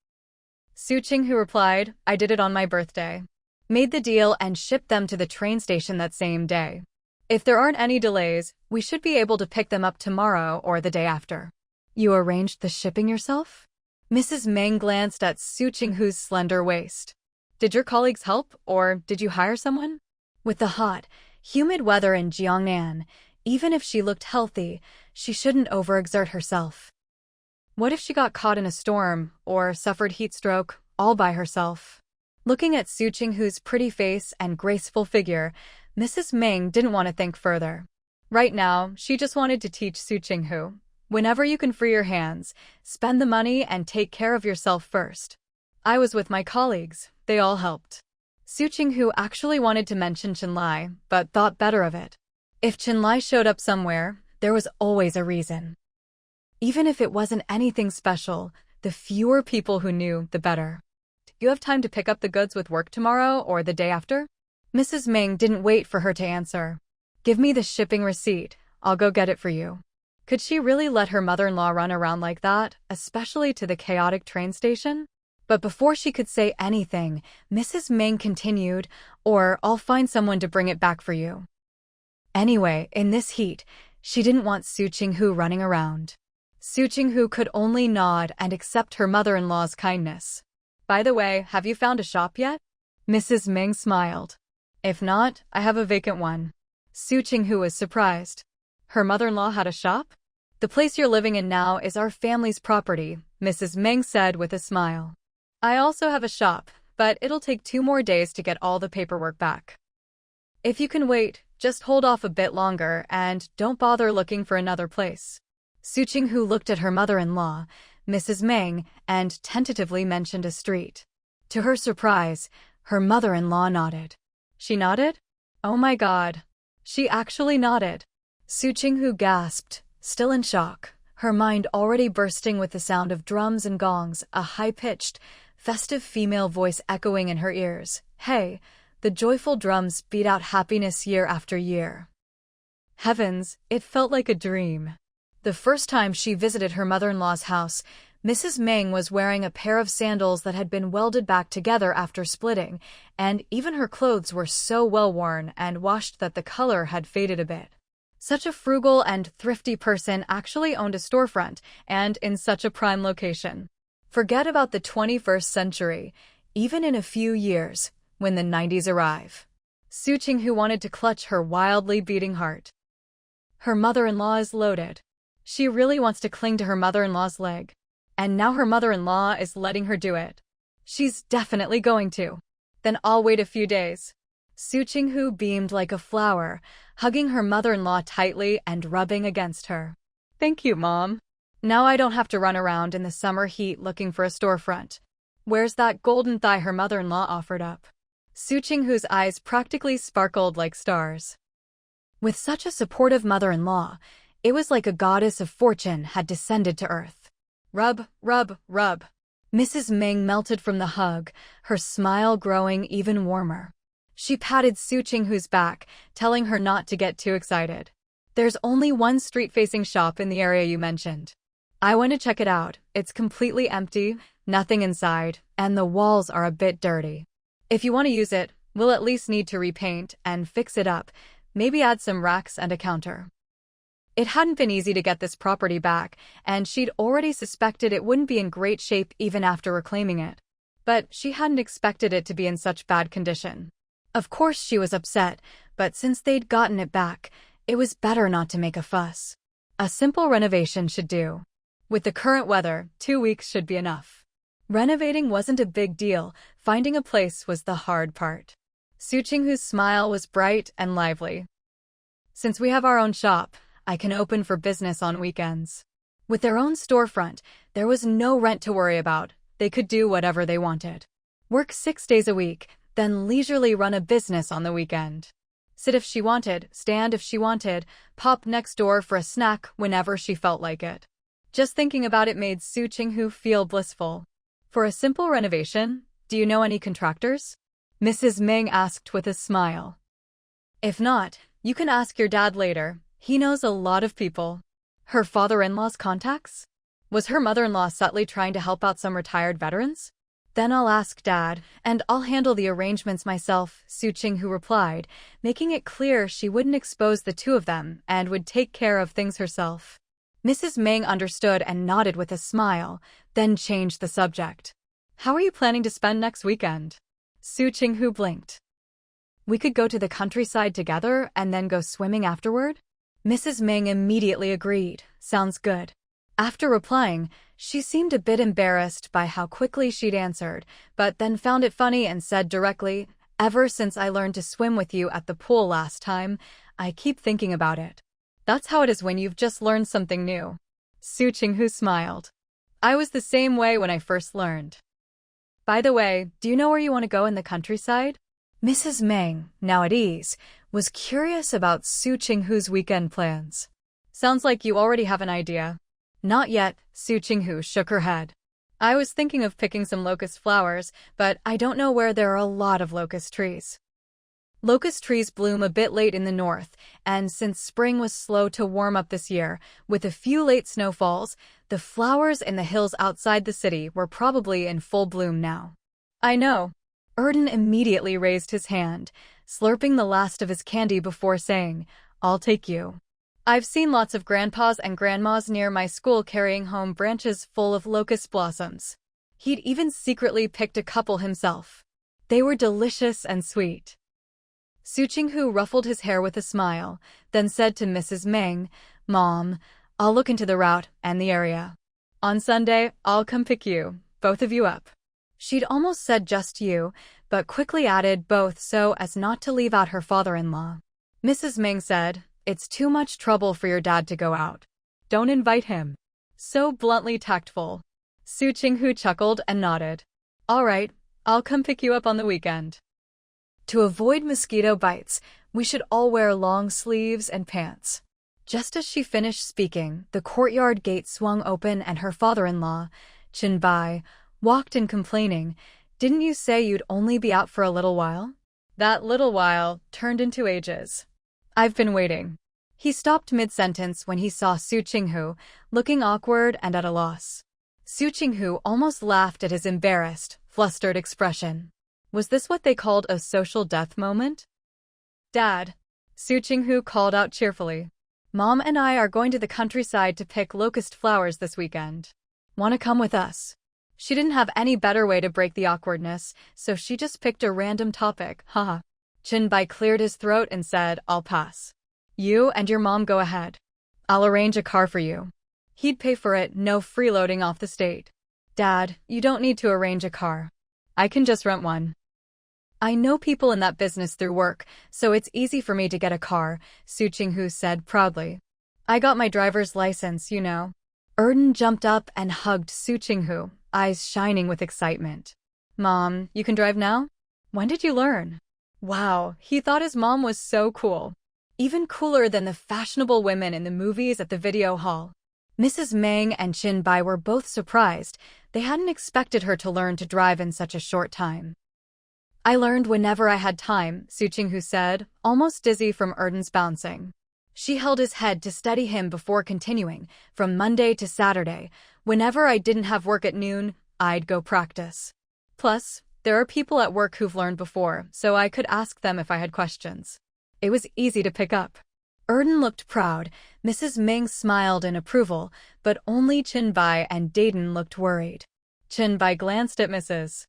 Su Qinghu replied, I did it on my birthday. Made the deal and shipped them to the train station that same day. If there aren't any delays, we should be able to pick them up tomorrow or the day after. You arranged the shipping yourself? Mrs. Meng glanced at Su Qinghu's slender waist. Did your colleagues help, or did you hire someone? With the hot, humid weather in Jiangnan, even if she looked healthy, she shouldn't overexert herself. What if she got caught in a storm, or suffered heat stroke, all by herself? Looking at Su Qinghu's pretty face and graceful figure, Mrs. Meng didn't want to think further. Right now, she just wanted to teach Su Qinghu. Whenever you can free your hands, spend the money and take care of yourself first. I was with my colleagues, they all helped. Su Qinghu actually wanted to mention Chenlai, but thought better of it. If Chenlai showed up somewhere, there was always a reason. Even if it wasn't anything special, the fewer people who knew, the better. Do you have time to pick up the goods with work tomorrow or the day after? Mrs. Meng didn't wait for her to answer. Give me the shipping receipt, I'll go get it for you. Could she really let her mother-in-law run around like that, especially to the chaotic train station? But before she could say anything, Mrs. Ming continued, "Or I'll find someone to bring it back for you." Anyway, in this heat, she didn't want Su Qinghu running around. Su Qinghu could only nod and accept her mother-in-law's kindness. "By the way, have you found a shop yet?" Mrs. Ming smiled. "If not, I have a vacant one." Su Qinghu was surprised. Her mother-in-law had a shop? "The place you're living in now is our family's property," Mrs. Ming said with a smile. "I also have a shop, but it'll take 2 more days to get all the paperwork back. If you can wait, just hold off a bit longer and don't bother looking for another place." Su Qinghu looked at her mother-in-law, Mrs. Ming, and tentatively mentioned a street. To her surprise, her mother-in-law nodded. She nodded? Oh my God. She actually nodded. Su Qinghu gasped, still in shock, her mind already bursting with the sound of drums and gongs, a high-pitched, festive female voice echoing in her ears. Hey, the joyful drums beat out happiness year after year. Heavens, it felt like a dream. The first time she visited her mother-in-law's house, Mrs. Ming was wearing a pair of sandals that had been welded back together after splitting, and even her clothes were so well-worn and washed that the color had faded a bit. Such a frugal and thrifty person actually owned a storefront, and in such a prime location. Forget about the 21st century, even in a few years, when the 90s arrive. Su Qinghu wanted to clutch her wildly beating heart. Her mother-in-law is loaded. She really wants to cling to her mother-in-law's leg. And now her mother-in-law is letting her do it. She's definitely going to. Then I'll wait a few days. Su Qinghu beamed like a flower, hugging her mother-in-law tightly and rubbing against her. "Thank you, Mom. Now I don't have to run around in the summer heat looking for a storefront. Where's that golden thigh her mother-in-law offered up?" Su Qinghu's eyes practically sparkled like stars. With such a supportive mother-in-law, it was like a goddess of fortune had descended to earth. Rub, rub, rub. Mrs. Ming melted from the hug, her smile growing even warmer. She patted Su Qinghu's back, telling her not to get too excited. "There's only one street-facing shop in the area you mentioned. I went to check it out. It's completely empty, nothing inside, and the walls are a bit dirty. If you want to use it, we'll at least need to repaint and fix it up, maybe add some racks and a counter." It hadn't been easy to get this property back, and she'd already suspected it wouldn't be in great shape even after reclaiming it. But she hadn't expected it to be in such bad condition. Of course she was upset, but since they'd gotten it back, it was better not to make a fuss. A simple renovation should do. With the current weather, 2 weeks should be enough. Renovating wasn't a big deal, finding a place was the hard part. Su Qinghu's smile was bright and lively. "Since we have our own shop, I can open for business on weekends." With their own storefront, there was no rent to worry about. They could do whatever they wanted. Work 6 days a week, then leisurely run a business on the weekend. Sit if she wanted, stand if she wanted, pop next door for a snack whenever she felt like it. Just thinking about it made Su Qinghu feel blissful. "For a simple renovation, do you know any contractors?" Mrs. Ming asked with a smile. "If not, you can ask your dad later. He knows a lot of people." Her father-in-law's contacts? Was her mother-in-law subtly trying to help out some retired veterans? "Then I'll ask Dad, and I'll handle the arrangements myself," Su Qinghu replied, making it clear she wouldn't expose the two of them and would take care of things herself. Mrs. Ming understood and nodded with a smile, then changed the subject. "How are you planning to spend next weekend?" Su Qinghu blinked. "We could go to the countryside together and then go swimming afterward?" Mrs. Ming immediately agreed. "Sounds good." After replying, she seemed a bit embarrassed by how quickly she'd answered, but then found it funny and said directly, "Ever since I learned to swim with you at the pool last time, I keep thinking about it." That's how it is when you've just learned something new. Su Qinghu smiled. "I was the same way when I first learned." "By the way, do you know where you want to go in the countryside?" Mrs. Ming, now at ease, was curious about Su Qinghu's weekend plans. "Sounds like you already have an idea." "Not yet," Su Qinghu shook her head. "I was thinking of picking some locust flowers, but I don't know where there are a lot of locust trees." Locust trees bloom a bit late in the north, and since spring was slow to warm up this year, with a few late snowfalls, the flowers in the hills outside the city were probably in full bloom now. I know. Erden immediately raised his hand, slurping the last of his candy before saying, I'll take you. I've seen lots of grandpas and grandmas near my school carrying home branches full of locust blossoms. He'd even secretly picked a couple himself. They were delicious and sweet. Su Qinghu ruffled his hair with a smile, then said to Mrs. Meng, Mom, I'll look into the route and the area. On Sunday, I'll come pick you, both of you up. She'd almost said just you, but quickly added both so as not to leave out her father-in-law. Mrs. Meng said, It's too much trouble for your dad to go out. Don't invite him. So bluntly tactful. Su Qinghu chuckled and nodded. All right, I'll come pick you up on the weekend. To avoid mosquito bites, we should all wear long sleeves and pants. Just as she finished speaking, the courtyard gate swung open and her father-in-law, Qin Bai, walked in complaining, Didn't you say you'd only be out for a little while? That little while turned into ages. I've been waiting. He stopped mid-sentence when he saw Su Qinghu, looking awkward and at a loss. Su Qinghu almost laughed at his embarrassed, flustered expression. Was this what they called a social death moment? Dad, Su Qinghu called out cheerfully. Mom and I are going to the countryside to pick locust flowers this weekend. Want to come with us? She didn't have any better way to break the awkwardness, so she just picked a random topic, haha. Qin Bai cleared his throat and said, I'll pass. You and your mom go ahead. I'll arrange a car for you. He'd pay for it, no freeloading off the state. Dad, you don't need to arrange a car. I can just rent one. I know people in that business through work, so it's easy for me to get a car, Su Qinghu said proudly. I got my driver's license, you know. Erden jumped up and hugged Su Qinghu, eyes shining with excitement. Mom, you can drive now? When did you learn? Wow, he thought his mom was so cool. Even cooler than the fashionable women in the movies at the video hall. Mrs. Meng and Qin Bai were both surprised. They hadn't expected her to learn to drive in such a short time. I learned whenever I had time, Su Qinghu said, almost dizzy from Erden's bouncing. She held his head to steady him before continuing, from Monday to Saturday. Whenever I didn't have work at noon, I'd go practice. Plus, there are people at work who've learned before, so I could ask them if I had questions. It was easy to pick up. Erden looked proud, Mrs. Ming smiled in approval, but only Qin Bai and Dayton looked worried. Qin Bai glanced at Mrs.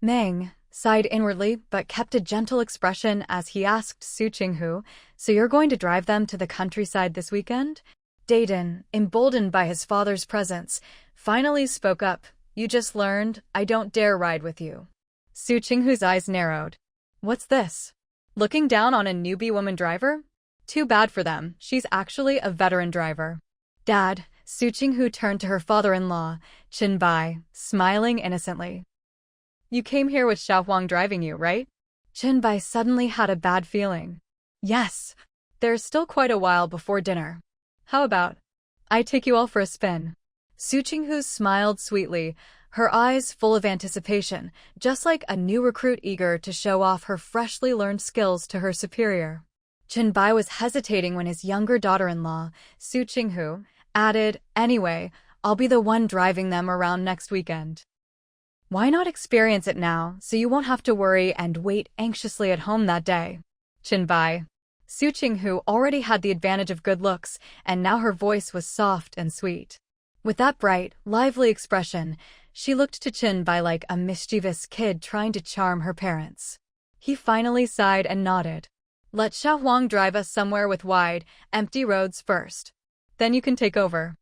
Meng, sighed inwardly but kept a gentle expression as he asked Su Qinghu, So you're going to drive them to the countryside this weekend? Dayton, emboldened by his father's presence, finally spoke up, You just learned, I don't dare ride with you. Su Qinghu's eyes narrowed. What's this? Looking down on a newbie woman driver? Too bad for them, she's actually a veteran driver. Dad, Su Qinghu turned to her father-in-law, Qin Bai, smiling innocently. You came here with Xiao Huang driving you, right? Qin Bai suddenly had a bad feeling. Yes. There's still quite a while before dinner. How about I take you all for a spin? Su Qinghu smiled sweetly, her eyes full of anticipation, just like a new recruit eager to show off her freshly learned skills to her superior. Qin Bai was hesitating when his younger daughter-in-law, Su Qinghu, added, Anyway, I'll be the one driving them around next weekend. Why not experience it now, so you won't have to worry and wait anxiously at home that day? Qin Bai. Su Qinghu already had the advantage of good looks, and now her voice was soft and sweet. With that bright, lively expression, she looked to Qin Bai like a mischievous kid trying to charm her parents. He finally sighed and nodded. Let Xiao Huang drive us somewhere with wide, empty roads first. Then you can take over.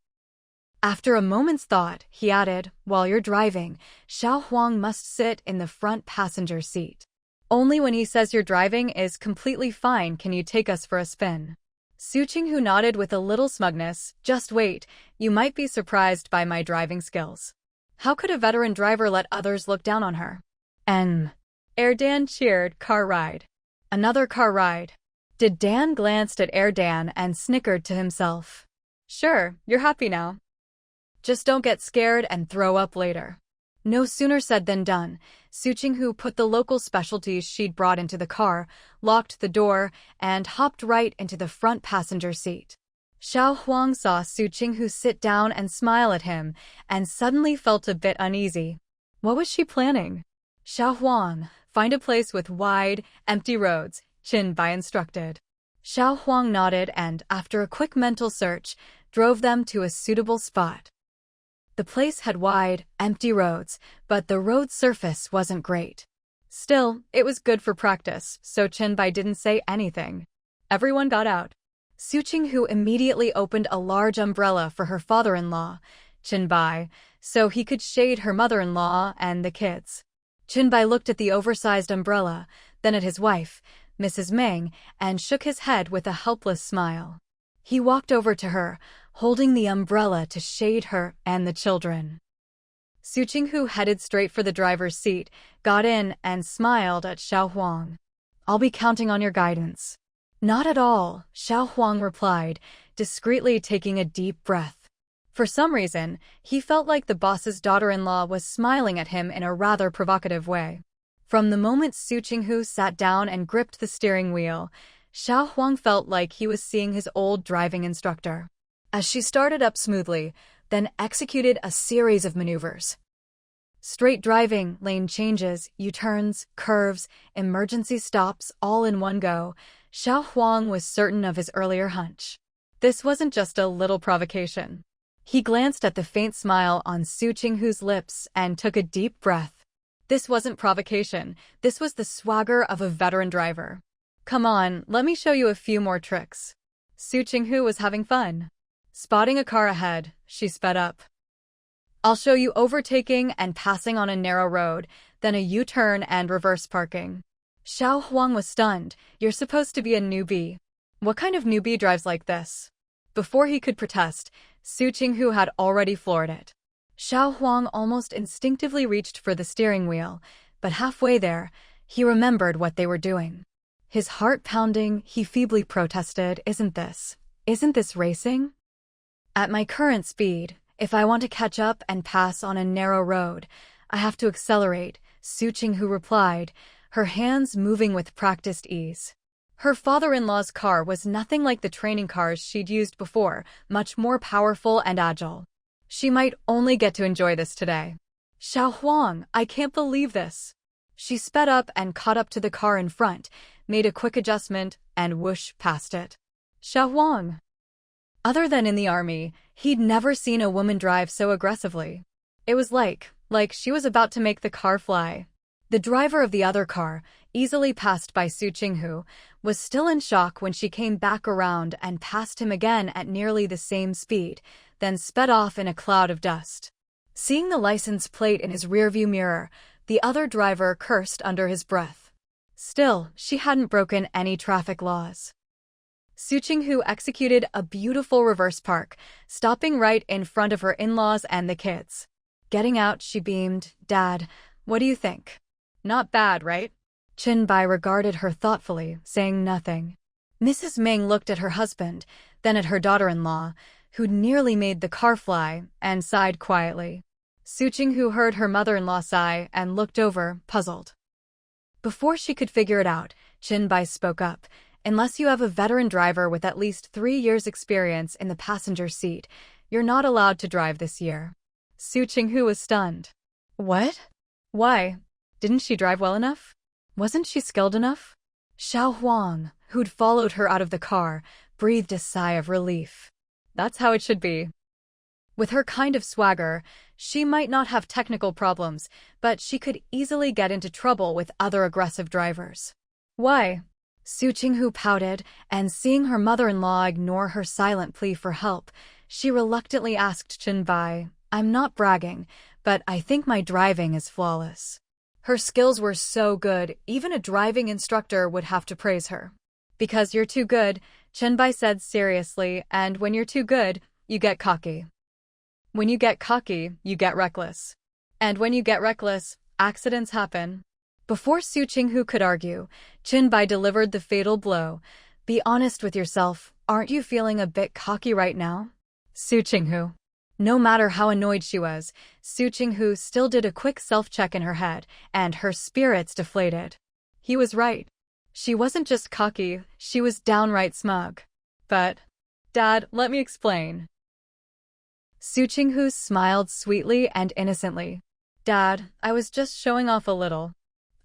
After a moment's thought, he added, While you're driving, Xiao Huang must sit in the front passenger seat. Only when he says your driving is completely fine can you take us for a spin. Su Qinghu nodded with a little smugness. Just wait, you might be surprised by my driving skills. How could a veteran driver let others look down on her? Dan cheered, car ride. Another car ride. Did Dan glanced at Dan and snickered to himself. Sure, you're happy now. Just don't get scared and throw up later. No sooner said than done. Su Qinghu put the local specialties she'd brought into the car, locked the door, and hopped right into the front passenger seat. Xiao Huang saw Su Qinghu sit down and smile at him, and suddenly felt a bit uneasy. What was she planning? Xiao Huang, find a place with wide, empty roads, Qin Bai instructed. Xiao Huang nodded and, after a quick mental search, drove them to a suitable spot. The place had wide, empty roads, but the road surface wasn't great. Still, it was good for practice, so Qin Bai didn't say anything. Everyone got out. Su Qinghu immediately opened a large umbrella for her father-in-law, Qin Bai, so he could shade her mother-in-law and the kids. Qin Bai looked at the oversized umbrella, then at his wife, Mrs. Meng, and shook his head with a helpless smile. He walked over to her, holding the umbrella to shade her and the children. Su Qinghu headed straight for the driver's seat, got in, and smiled at Xiao Huang. I'll be counting on your guidance. Not at all, Xiao Huang replied, discreetly taking a deep breath. For some reason, he felt like the boss's daughter-in-law was smiling at him in a rather provocative way. From the moment Su Qinghu sat down and gripped the steering wheel, Xiao Huang felt like he was seeing his old driving instructor. As she started up smoothly, then executed a series of maneuvers. Straight driving, lane changes, U-turns, curves, emergency stops, all in one go, Xiao Huang was certain of his earlier hunch. This wasn't just a little provocation. He glanced at the faint smile on Su Qinghu's lips and took a deep breath. This wasn't provocation, this was the swagger of a veteran driver. Come on, let me show you a few more tricks. Su Qinghu was having fun. Spotting a car ahead, she sped up. I'll show you overtaking and passing on a narrow road, then a U-turn and reverse parking. Xiao Huang was stunned. You're supposed to be a newbie. What kind of newbie drives like this? Before he could protest, Su Qinghu had already floored it. Xiao Huang almost instinctively reached for the steering wheel, but halfway there, he remembered what they were doing. His heart pounding, he feebly protested, Isn't this racing? At my current speed, if I want to catch up and pass on a narrow road, I have to accelerate, Su Qinghu replied, her hands moving with practiced ease. Her father-in-law's car was nothing like the training cars she'd used before, much more powerful and agile. She might only get to enjoy this today. Xiao Huang, I can't believe this. She sped up and caught up to the car in front, made a quick adjustment, and whoosh past it. Xiao Huang. Other than in the army, he'd never seen a woman drive so aggressively. It was like she was about to make the car fly. The driver of the other car, easily passed by Su Qinghu, was still in shock when she came back around and passed him again at nearly the same speed, then sped off in a cloud of dust. Seeing the license plate in his rearview mirror, the other driver cursed under his breath. Still, she hadn't broken any traffic laws. Su Qinghu executed a beautiful reverse park, stopping right in front of her in-laws and the kids. Getting out, she beamed, Dad, what do you think? Not bad, right? Qin Bai regarded her thoughtfully, saying nothing. Mrs. Meng looked at her husband, then at her daughter-in-law, who'd nearly made the car fly, and sighed quietly. Su Qinghu heard her mother-in-law sigh and looked over, puzzled. Before she could figure it out, Qin Bai spoke up. Unless you have a veteran driver with at least 3 years' experience in the passenger seat, you're not allowed to drive this year. Su Qinghu was stunned. What? Why? Didn't she drive well enough? Wasn't she skilled enough? Xiao Huang, who'd followed her out of the car, breathed a sigh of relief. That's how it should be. With her kind of swagger, she might not have technical problems, but she could easily get into trouble with other aggressive drivers. Why? Su Qinghu pouted, and seeing her mother-in-law ignore her silent plea for help, she reluctantly asked Qin Bai, I'm not bragging, but I think my driving is flawless. Her skills were so good, even a driving instructor would have to praise her. Because you're too good, Qin Bai said seriously, and when you're too good, you get cocky. When you get cocky, you get reckless. And when you get reckless, accidents happen. Before Su Qinghu could argue, Qin Bai delivered the fatal blow. Be honest with yourself, aren't you feeling a bit cocky right now? Su Qinghu. No matter how annoyed she was, Su Qinghu still did a quick self-check in her head, and her spirits deflated. He was right. She wasn't just cocky, she was downright smug. But, Dad, let me explain. Su Qinghu smiled sweetly and innocently. Dad, I was just showing off a little.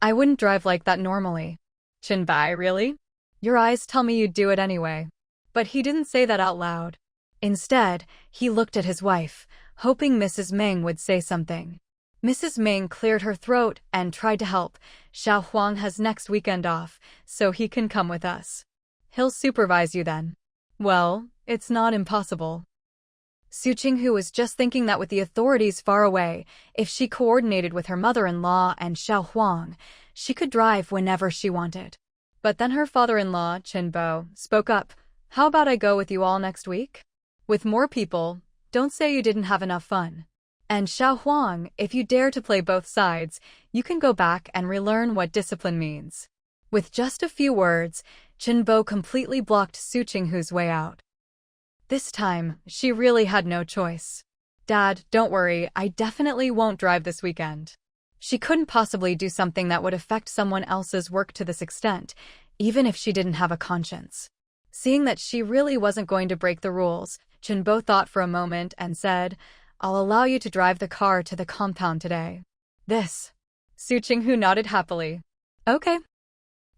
I wouldn't drive like that normally. Chinbai, really? Your eyes tell me you'd do it anyway. But he didn't say that out loud. Instead, he looked at his wife, hoping Mrs. Meng would say something. Mrs. Meng cleared her throat and tried to help. Xiao Huang has next weekend off, so he can come with us. He'll supervise you then. Well, it's not impossible. Su Qinghu was just thinking that with the authorities far away, if she coordinated with her mother-in-law and Xiao Huang, she could drive whenever she wanted. But then her father-in-law, Qin Bo, spoke up. How about I go with you all next week? With more people, don't say you didn't have enough fun. And Xiao Huang, if you dare to play both sides, you can go back and relearn what discipline means. With just a few words, Qin Bo completely blocked Su Qinghu's way out. This time, she really had no choice. Dad, don't worry, I definitely won't drive this weekend. She couldn't possibly do something that would affect someone else's work to this extent, even if she didn't have a conscience. Seeing that she really wasn't going to break the rules, Qin Bo thought for a moment and said, I'll allow you to drive the car to the compound today. This. Su Qinghu nodded happily. Okay.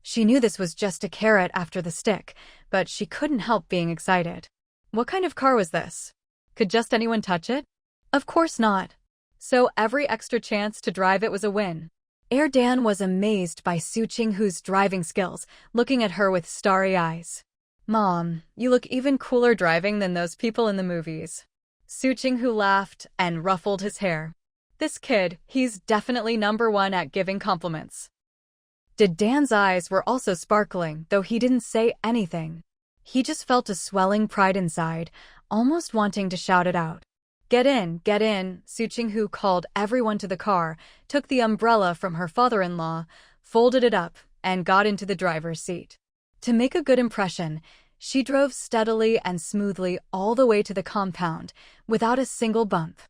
She knew this was just a carrot after the stick, but she couldn't help being excited. What kind of car was this? Could just anyone touch it? Of course not. So every extra chance to drive it was a win. Dan was amazed by Su Qinghu's driving skills, looking at her with starry eyes. Mom, you look even cooler driving than those people in the movies. Su Qinghu laughed and ruffled his hair. This kid, he's definitely #1 at giving compliments. Dan's eyes were also sparkling, though he didn't say anything. He just felt a swelling pride inside, almost wanting to shout it out. Get in, Su Qinghu called everyone to the car, took the umbrella from her father-in-law, folded it up, and got into the driver's seat. To make a good impression, she drove steadily and smoothly all the way to the compound, without a single bump.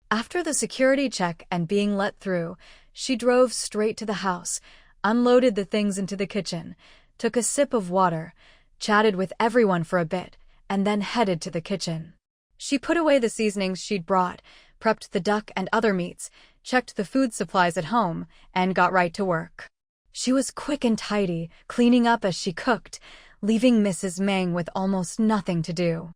After the security check and being let through, she drove straight to the house, unloaded the things into the kitchen, took a sip of water, chatted with everyone for a bit, and then headed to the kitchen. She put away the seasonings she'd brought, prepped the duck and other meats, checked the food supplies at home, and got right to work. She was quick and tidy, cleaning up as she cooked, leaving Mrs. Meng with almost nothing to do.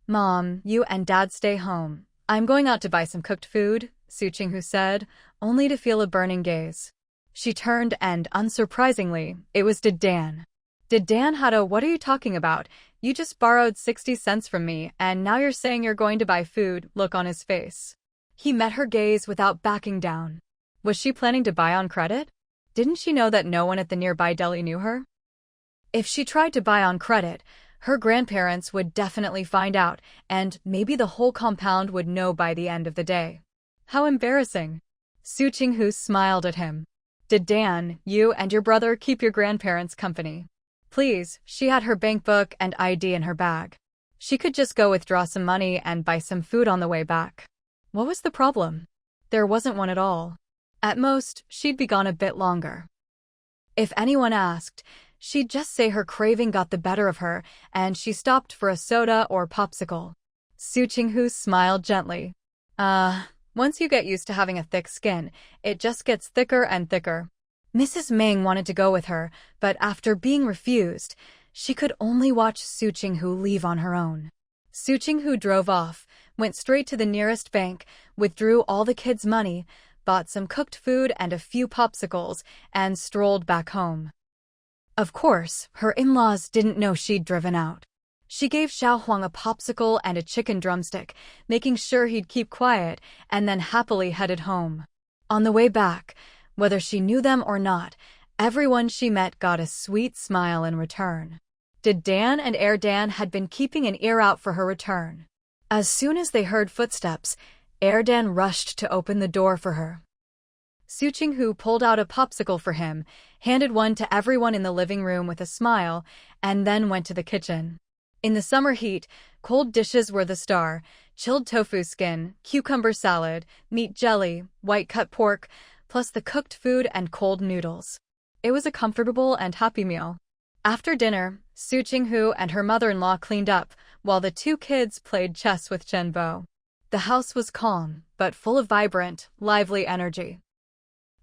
Mom, you and Dad stay home. I'm going out to buy some cooked food, Su Qinghu said, only to feel a burning gaze. She turned and, unsurprisingly, it was Dan. Dan had a "what are you talking about? You just borrowed 60 cents from me, and now you're saying you're going to buy food" look on his face. He met her gaze without backing down. Was she planning to buy on credit? Didn't she know that no one at the nearby deli knew her? If she tried to buy on credit, her grandparents would definitely find out, and maybe the whole compound would know by the end of the day. How embarrassing. Su Qinghu smiled at him. Dan, you and your brother keep your grandparents company. Please, she had her bank book and ID in her bag. She could just go withdraw some money and buy some food on the way back. What was the problem? There wasn't one at all. At most, she'd be gone a bit longer. If anyone asked, she'd just say her craving got the better of her and she stopped for a soda or popsicle. Su Qinghu smiled gently. Once you get used to having a thick skin, it just gets thicker and thicker. Mrs. Meng wanted to go with her, but after being refused, she could only watch Su Qinghu leave on her own. Su Qinghu drove off, went straight to the nearest bank, withdrew all the kids' money, bought some cooked food and a few popsicles, and strolled back home. Of course, her in-laws didn't know she'd driven out. She gave Xiao Huang a popsicle and a chicken drumstick, making sure he'd keep quiet, and then happily headed home. On the way back, whether she knew them or not, everyone she met got a sweet smile in return. Dan and Dan had been keeping an ear out for her return. As soon as they heard footsteps, Dan rushed to open the door for her. Su Qinghu pulled out a popsicle for him, handed one to everyone in the living room with a smile, and then went to the kitchen. In the summer heat, cold dishes were the star: chilled tofu skin, cucumber salad, meat jelly, white-cut pork, plus the cooked food and cold noodles. It was a comfortable and happy meal. After dinner, Su Qinghu and her mother-in-law cleaned up, while the two kids played chess with Chenbo. The house was calm, but full of vibrant, lively energy.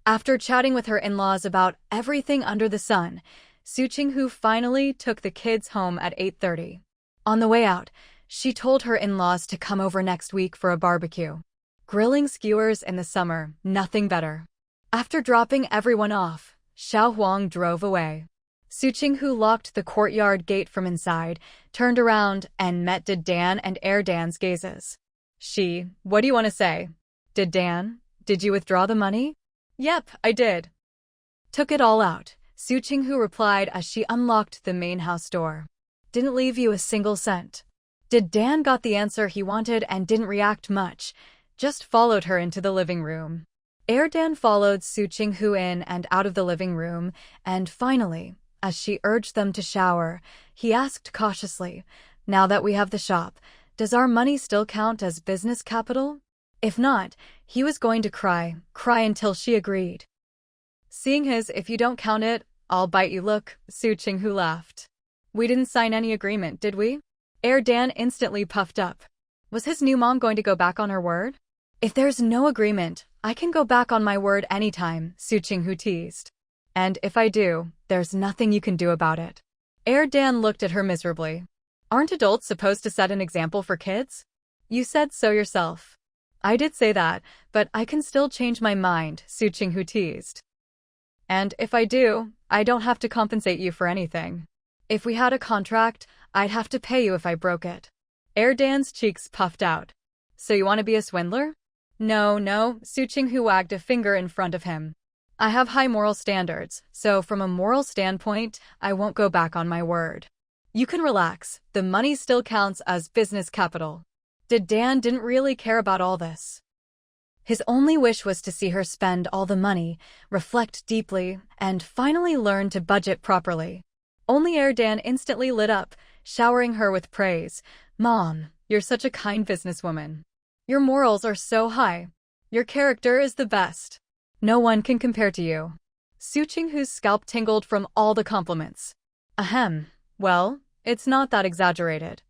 After chatting with her in-laws about everything under the sun, Su Qinghu finally took the kids home at 8:30. On the way out, she told her in-laws to come over next week for a barbecue. Grilling skewers in the summer, nothing better. After dropping everyone off, Xiao Huang drove away. Su Qinghu locked the courtyard gate from inside, turned around, and met Did Dan and Dan's gazes. What do you want to say? Did you withdraw the money? Yep, I did. Took it all out, Su Qinghu replied as she unlocked the main house door. Didn't leave you a single cent. Did Dan got the answer he wanted and didn't react much, just followed her into the living room. Dan followed Su Qinghu in and out of the living room, and finally, as she urged them to shower, he asked cautiously, "Now that we have the shop, does our money still count as business capital?" If not, he was going to cry until she agreed. Seeing his "if you don't count it, I'll bite you" look, Su Qinghu laughed. "We didn't sign any agreement, did we?" Dan instantly puffed up. Was his new mom going to go back on her word? "If there's no agreement, I can go back on my word anytime," Su Qinghu teased. "And if I do, there's nothing you can do about it." Dan looked at her miserably. "Aren't adults supposed to set an example for kids? You said so yourself." "I did say that, but I can still change my mind," Su Qinghu teased. "And if I do, I don't have to compensate you for anything. If we had a contract, I'd have to pay you if I broke it." Dan's cheeks puffed out. "So you want to be a swindler?" No, Su Qinghu wagged a finger in front of him. "I have high moral standards, so from a moral standpoint, I won't go back on my word. You can relax, the money still counts as business capital." Dan didn't really care about all this. His only wish was to see her spend all the money, reflect deeply, and finally learn to budget properly. Only Dan instantly lit up, showering her with praise. "Mom, you're such a kind businesswoman. Your morals are so high. Your character is the best. No one can compare to you." Su Qinghu's scalp tingled from all the compliments. Ahem. Well, it's not that exaggerated.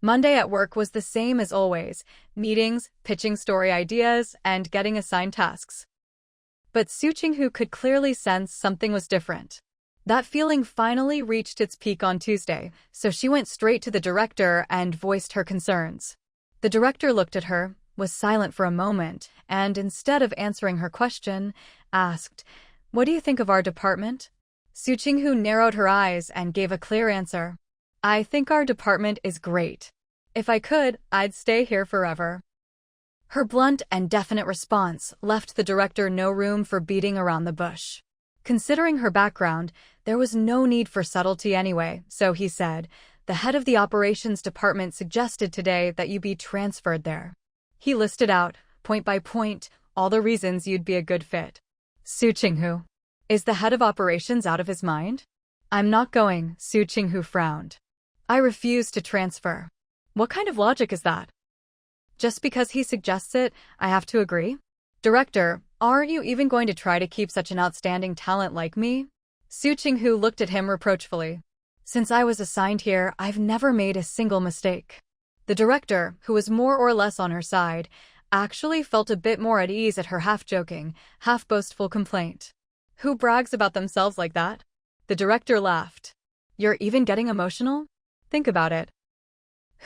Monday at work was the same as always: meetings, pitching story ideas, and getting assigned tasks. But Su Qinghu could clearly sense something was different. That feeling finally reached its peak on Tuesday, so she went straight to the director and voiced her concerns. The director looked at her, was silent for a moment, and instead of answering her question, asked, "What do you think of our department?" Su Qinghu narrowed her eyes and gave a clear answer. "I think our department is great. If I could, I'd stay here forever." Her blunt and definite response left the director no room for beating around the bush. Considering her background, there was no need for subtlety anyway, so he said, "The head of the operations department suggested today that you be transferred there." He listed out, point by point, all the reasons you'd be a good fit. Su Qinghu. Is the head of operations out of his mind? "I'm not going," Su Qinghu frowned. "I refuse to transfer." What kind of logic is that? Just because he suggests it, I have to agree? Director, aren't you even going to try to keep such an outstanding talent like me? Su Qinghu looked at him reproachfully. Since I was assigned here, I've never made a single mistake. The director, who was more or less on her side, actually felt a bit more at ease at her half-joking, half-boastful complaint. Who brags about themselves like that? The director laughed. You're even getting emotional? Think about it.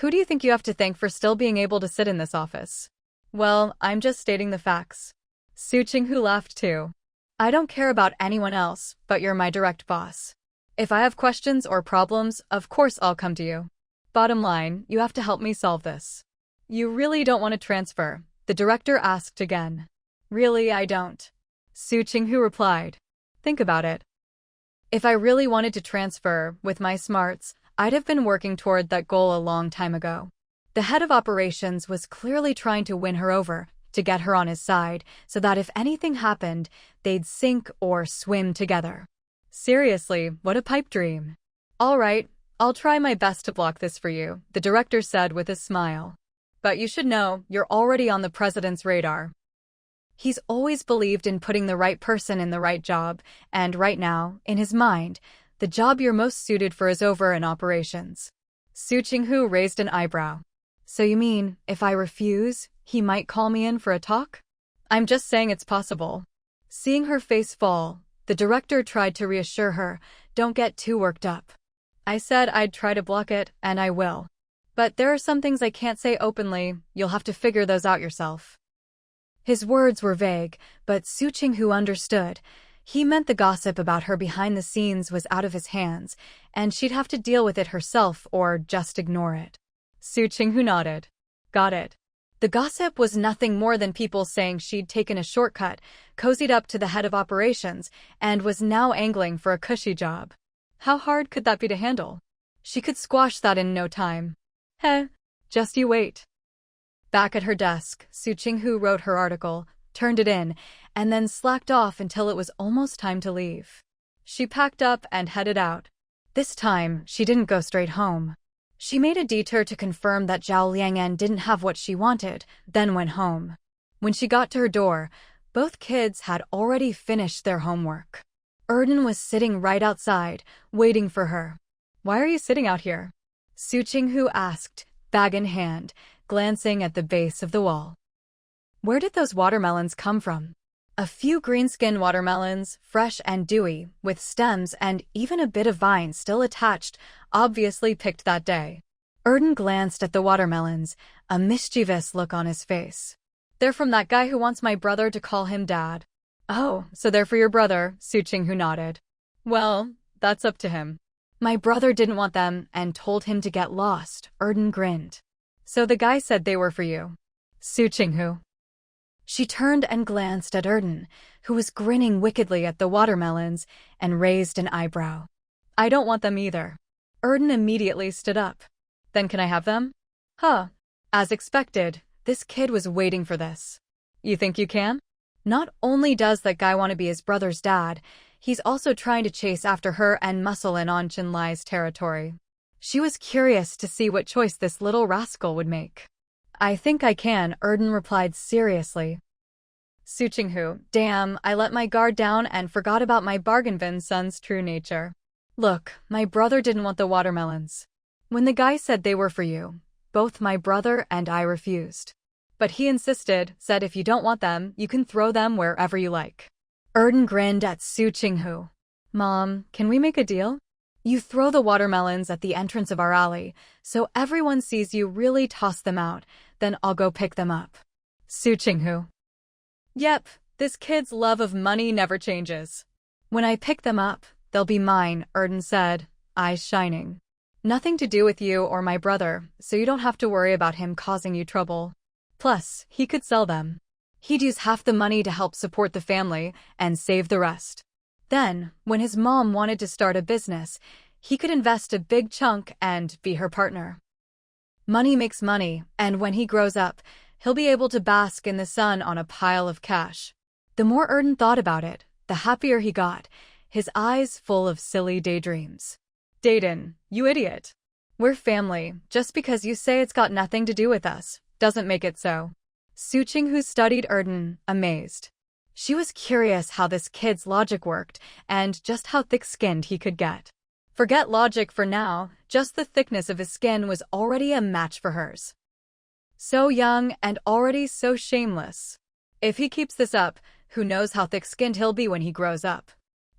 Who do you think you have to thank for still being able to sit in this office? Well, I'm just stating the facts. Su Qinghu laughed too. I don't care about anyone else, but you're my direct boss. If I have questions or problems, of course I'll come to you. Bottom line, you have to help me solve this. You really don't want to transfer? The director asked again. Really, I don't. Su Qinghu replied. Think about it. If I really wanted to transfer, with my smarts, I'd have been working toward that goal a long time ago. The head of operations was clearly trying to win her over, to get her on his side, so that if anything happened, they'd sink or swim together. Seriously, what a pipe dream. All right, I'll try my best to block this for you, the director said with a smile. But you should know, you're already on the president's radar. He's always believed in putting the right person in the right job, and right now, in his mind, the job you're most suited for is over in operations. Su Qinghu raised an eyebrow. So you mean, if I refuse, he might call me in for a talk? I'm just saying it's possible. Seeing her face fall, the director tried to reassure her, don't get too worked up. I said I'd try to block it, and I will. But there are some things I can't say openly, you'll have to figure those out yourself. His words were vague, but Su Qinghu understood. He meant the gossip about her behind the scenes was out of his hands, and she'd have to deal with it herself or just ignore it. Su Qinghu nodded. Got it. The gossip was nothing more than people saying she'd taken a shortcut, cozied up to the head of operations, and was now angling for a cushy job. How hard could that be to handle? She could squash that in no time. Heh, just you wait. Back at her desk, Su Qinghu wrote her article, turned it in, and then slacked off until it was almost time to leave. She packed up and headed out. This time, she didn't go straight home. She made a detour to confirm that Zhao Liangen didn't have what she wanted, then went home. When she got to her door, both kids had already finished their homework. Erden was sitting right outside, waiting for her. Why are you sitting out here? Su Qinghu asked, bag in hand, glancing at the base of the wall. Where did those watermelons come from? A few green-skinned watermelons, fresh and dewy, with stems and even a bit of vine still attached, obviously picked that day. Erden glanced at the watermelons, a mischievous look on his face. They're from that guy who wants my brother to call him Dad. Oh, so they're for your brother, Su Qinghu nodded. Well, that's up to him. My brother didn't want them and told him to get lost, Erden grinned. So the guy said they were for you. Su Qinghu. She turned and glanced at Erden, who was grinning wickedly at the watermelons, and raised an eyebrow. I don't want them either. Erden immediately stood up. Then can I have them? Huh. As expected, this kid was waiting for this. You think you can? Not only does that guy want to be his brother's dad, he's also trying to chase after her and muscle in on Chenlai's territory. She was curious to see what choice this little rascal would make. I think I can, Erden replied seriously. Su Qinghu, damn, I let my guard down and forgot about my bargain bin son's true nature. Look, my brother didn't want the watermelons. When the guy said they were for you, both my brother and I refused. But he insisted, said if you don't want them, you can throw them wherever you like. Erden grinned at Su Qinghu. Mom, can we make a deal? You throw the watermelons at the entrance of our alley, so everyone sees you really toss them out, then I'll go pick them up. Su Qinghu. Yep, this kid's love of money never changes. When I pick them up, they'll be mine, Erden said, eyes shining. Nothing to do with you or my brother, so you don't have to worry about him causing you trouble. Plus, he could sell them. He'd use half the money to help support the family and save the rest. Then, when his mom wanted to start a business, he could invest a big chunk and be her partner. Money makes money, and when he grows up, he'll be able to bask in the sun on a pile of cash. The more Erden thought about it, the happier he got, his eyes full of silly daydreams. Dayton, you idiot. We're family. Just because you say it's got nothing to do with us doesn't make it so. Su Qinghu studied Erden, amazed. She was curious how this kid's logic worked and just how thick-skinned he could get. Forget logic for now, just the thickness of his skin was already a match for hers. So young and already so shameless. If he keeps this up, who knows how thick-skinned he'll be when he grows up.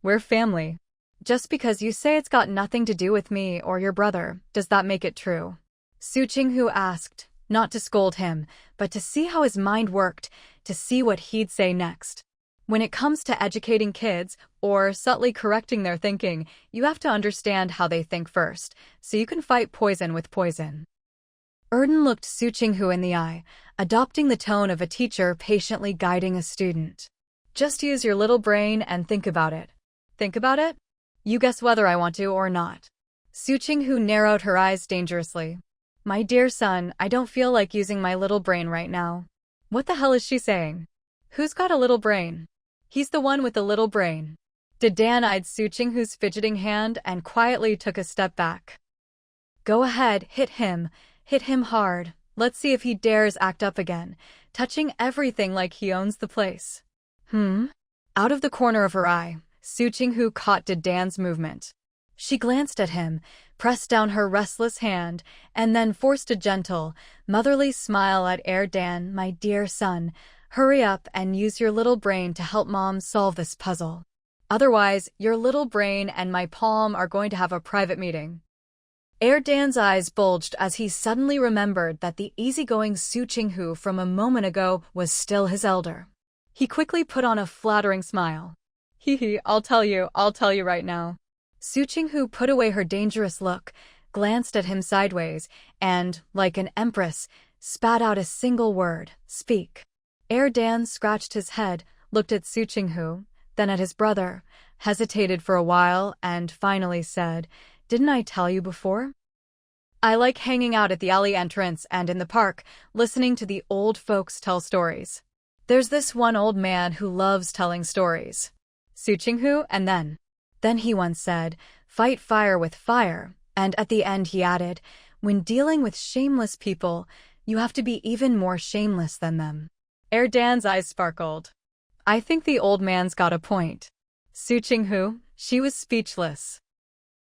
We're family. Just because you say it's got nothing to do with me or your brother, does that make it true? Su Qinghu asked, not to scold him, but to see how his mind worked, to see what he'd say next. When it comes to educating kids, or subtly correcting their thinking, you have to understand how they think first, so you can fight poison with poison. Erden looked Su Qinghu in the eye, adopting the tone of a teacher patiently guiding a student. Just use your little brain and think about it. Think about it? You guess whether I want to or not. Su Qinghu narrowed her eyes dangerously. My dear son, I don't feel like using my little brain right now. What the hell is she saying? Who's got a little brain? He's the one with the little brain. Dan eyed Su Qinghu's fidgeting hand and quietly took a step back. Go ahead, hit him hard. Let's see if he dares act up again, touching everything like he owns the place. Out of the corner of her eye, Su Qinghu caught Dan's movement. She glanced at him, pressed down her restless hand, and then forced a gentle, motherly smile at Dan. My dear son, hurry up and use your little brain to help Mom solve this puzzle. Otherwise, your little brain and my palm are going to have a private meeting. Dan's eyes bulged as he suddenly remembered that the easygoing Su Qinghu from a moment ago was still his elder. He quickly put on a flattering smile. I'll tell you right now. Su Qinghu put away her dangerous look, glanced at him sideways, and, like an empress, spat out a single word, speak. Dan scratched his head, looked at Su Qinghu, then at his brother, hesitated for a while, and finally said, Didn't I tell you before? I like hanging out at the alley entrance and in the park, listening to the old folks tell stories. There's this one old man who loves telling stories. Su Qinghu, and then he once said, fight fire with fire, and at the end he added, when dealing with shameless people, you have to be even more shameless than them. Dan's eyes sparkled. I think the old man's got a point. Su Qinghu, she was speechless.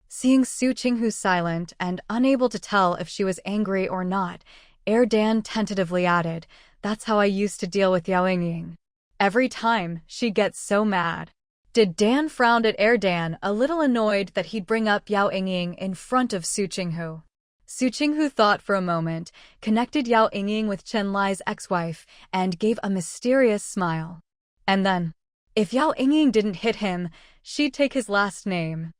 Seeing Su Qinghu silent and unable to tell if she was angry or not, Dan tentatively added, That's how I used to deal with Yao Yingying. Every time, she'd get so mad. Dan frowned at Dan, a little annoyed that he'd bring up Yao Yingying in front of Su Qinghu. Su Qinghu thought for a moment, connected Yao Yingying with Chen Lai's ex-wife, and gave a mysterious smile. And then, if Yao Yingying didn't hit him, she'd take his last name.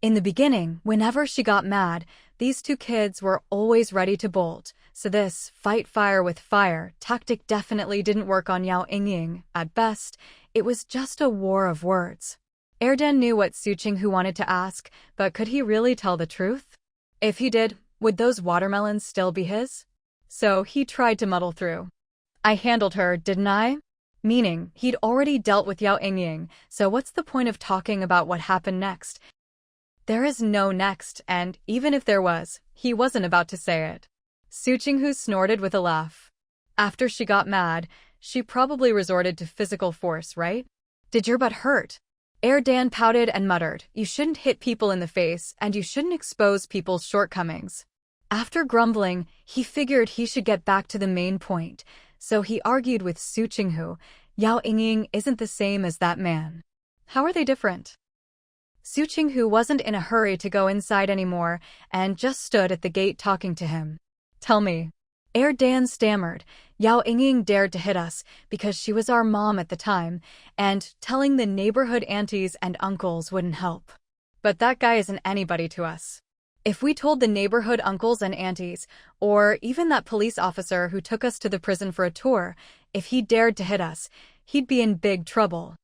In the beginning, whenever she got mad, these two kids were always ready to bolt, so this fight fire with fire tactic definitely didn't work on Yao Yingying. At best, it was just a war of words. Dan knew what Su Qinghu wanted to ask, but could he really tell the truth? If he did, would those watermelons still be his? So he tried to muddle through. I handled her, didn't I? Meaning, he'd already dealt with Yao Yingying, so what's the point of talking about what happened next? There is no next, and even if there was, he wasn't about to say it. Su Qinghu snorted with a laugh. After she got mad, she probably resorted to physical force, right? Did your butt hurt? Dan pouted and muttered, You shouldn't hit people in the face, and you shouldn't expose people's shortcomings. After grumbling, he figured he should get back to the main point, so he argued with Su Qinghu, Yao Yingying isn't the same as that man. How are they different? Su Qinghu wasn't in a hurry to go inside anymore and just stood at the gate talking to him. Tell me. Dan stammered. Yao Yingying dared to hit us because she was our mom at the time, and telling the neighborhood aunties and uncles wouldn't help. But that guy isn't anybody to us. If we told the neighborhood uncles and aunties, or even that police officer who took us to the prison for a tour, if he dared to hit us, he'd be in big trouble.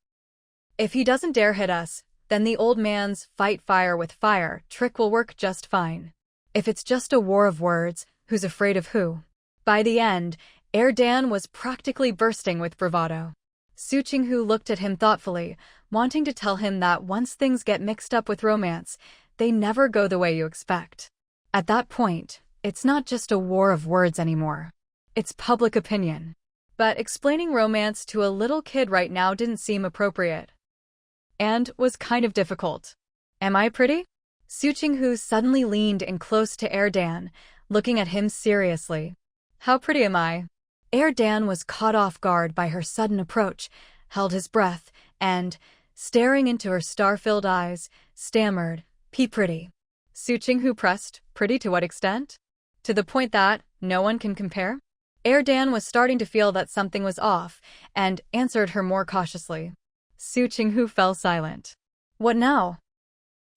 If he doesn't dare hit us, then the old man's fight fire with fire trick will work just fine. If it's just a war of words, who's afraid of who? By the end, Dan was practically bursting with bravado. Su Qinghu looked at him thoughtfully, wanting to tell him that once things get mixed up with romance, they never go the way you expect. At that point, it's not just a war of words anymore. It's public opinion. But explaining romance to a little kid right now didn't seem appropriate. And was kind of difficult. Am I pretty? Su Qinghu suddenly leaned in close to Dan, looking at him seriously. How pretty am I? Dan was caught off guard by her sudden approach, held his breath, and, staring into her star-filled eyes, stammered, pretty. Su Qinghu pressed, pretty to what extent? To the point that no one can compare? Dan was starting to feel that something was off, and answered her more cautiously. Su Qinghu fell silent. What now?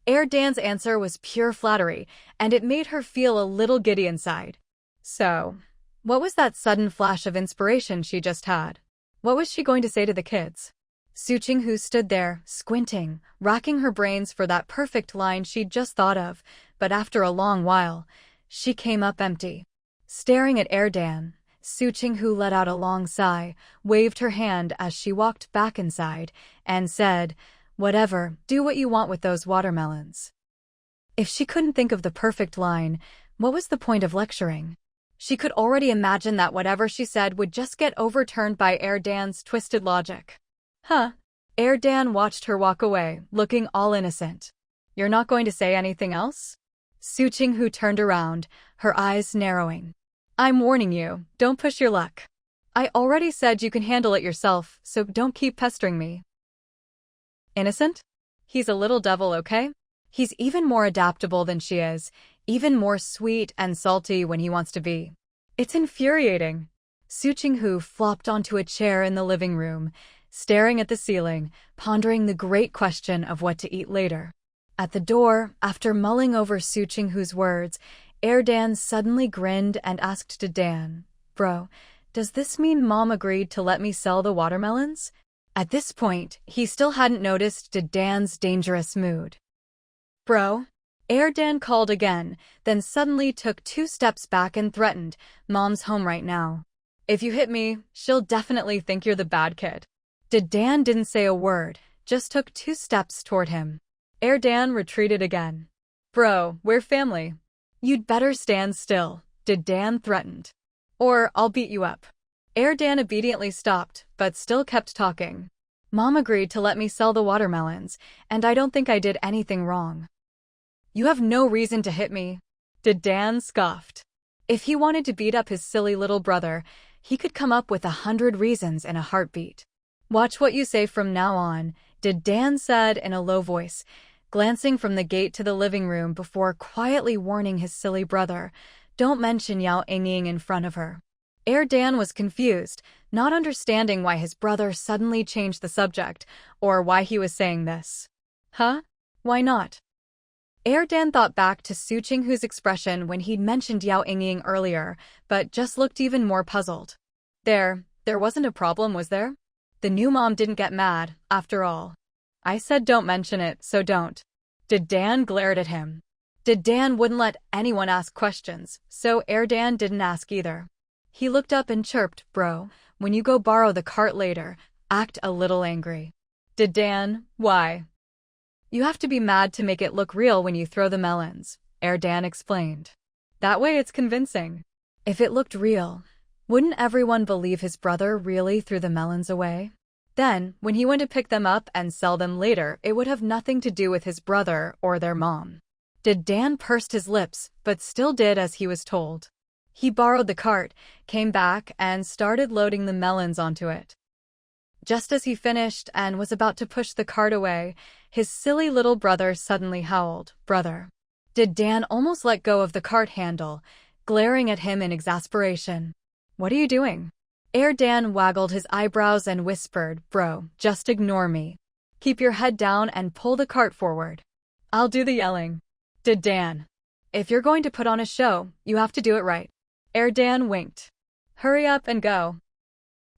Dan's answer was pure flattery, and it made her feel a little giddy inside. So, what was that sudden flash of inspiration she just had? What was she going to say to the kids? Su Qinghu stood there, squinting, racking her brains for that perfect line she'd just thought of, but after a long while, she came up empty. Staring at Dan, Su Qinghu let out a long sigh, waved her hand as she walked back inside, and said, Whatever, do what you want with those watermelons. If she couldn't think of the perfect line, what was the point of lecturing? She could already imagine that whatever she said would just get overturned by Dan's twisted logic. Huh? Dan watched her walk away, looking all innocent. You're not going to say anything else? Su Qinghu turned around, her eyes narrowing. I'm warning you, don't push your luck. I already said you can handle it yourself, so don't keep pestering me. Innocent? He's a little devil, okay? He's even more adaptable than she is, even more sweet and salty when he wants to be. It's infuriating. Su Qinghu flopped onto a chair in the living room, staring at the ceiling, pondering the great question of what to eat later. At the door, after mulling over Su Qinghu's words, Dan suddenly grinned and asked Dan, Bro, does this mean Mom agreed to let me sell the watermelons? At this point, he still hadn't noticed Dan's dangerous mood. Bro? Dan called again, then suddenly took 2 steps back and threatened, Mom's home right now. If you hit me, she'll definitely think you're the bad kid. Dan didn't say a word, just took 2 steps toward him. Dan retreated again. Bro, we're family. You'd better stand still, Dan threatened. Or I'll beat you up. Dan obediently stopped, but still kept talking. Mom agreed to let me sell the watermelons, and I don't think I did anything wrong. You have no reason to hit me. Dan scoffed. If he wanted to beat up his silly little brother, he could come up with 100 reasons in a heartbeat. Watch what you say from now on, Dan said in a low voice, glancing from the gate to the living room before quietly warning his silly brother, don't mention Yao Yingying in front of her. Dan was confused, not understanding why his brother suddenly changed the subject, or why he was saying this. Huh? Why not? Dan thought back to Su Qinghu's expression when he'd mentioned Yao Yingying earlier, but just looked even more puzzled. There wasn't a problem, was there? The new mom didn't get mad, after all. I said don't mention it, so don't. Dan glared at him. Dan wouldn't let anyone ask questions, so Dan didn't ask either. He looked up and chirped, Bro, when you go borrow the cart later, act a little angry. Dan, why? You have to be mad to make it look real when you throw the melons, Dan explained. That way it's convincing. If it looked real, wouldn't everyone believe his brother really threw the melons away? Then, when he went to pick them up and sell them later, it would have nothing to do with his brother or their mom. Dan pursed his lips, but still did as he was told. He borrowed the cart, came back, and started loading the melons onto it. Just as he finished and was about to push the cart away, his silly little brother suddenly howled, Brother. Dan almost let go of the cart handle, glaring at him in exasperation. What are you doing? Dan waggled his eyebrows and whispered, Bro, just ignore me. Keep your head down and pull the cart forward. I'll do the yelling. Dan. If you're going to put on a show, you have to do it right. Dan winked. Hurry up and go.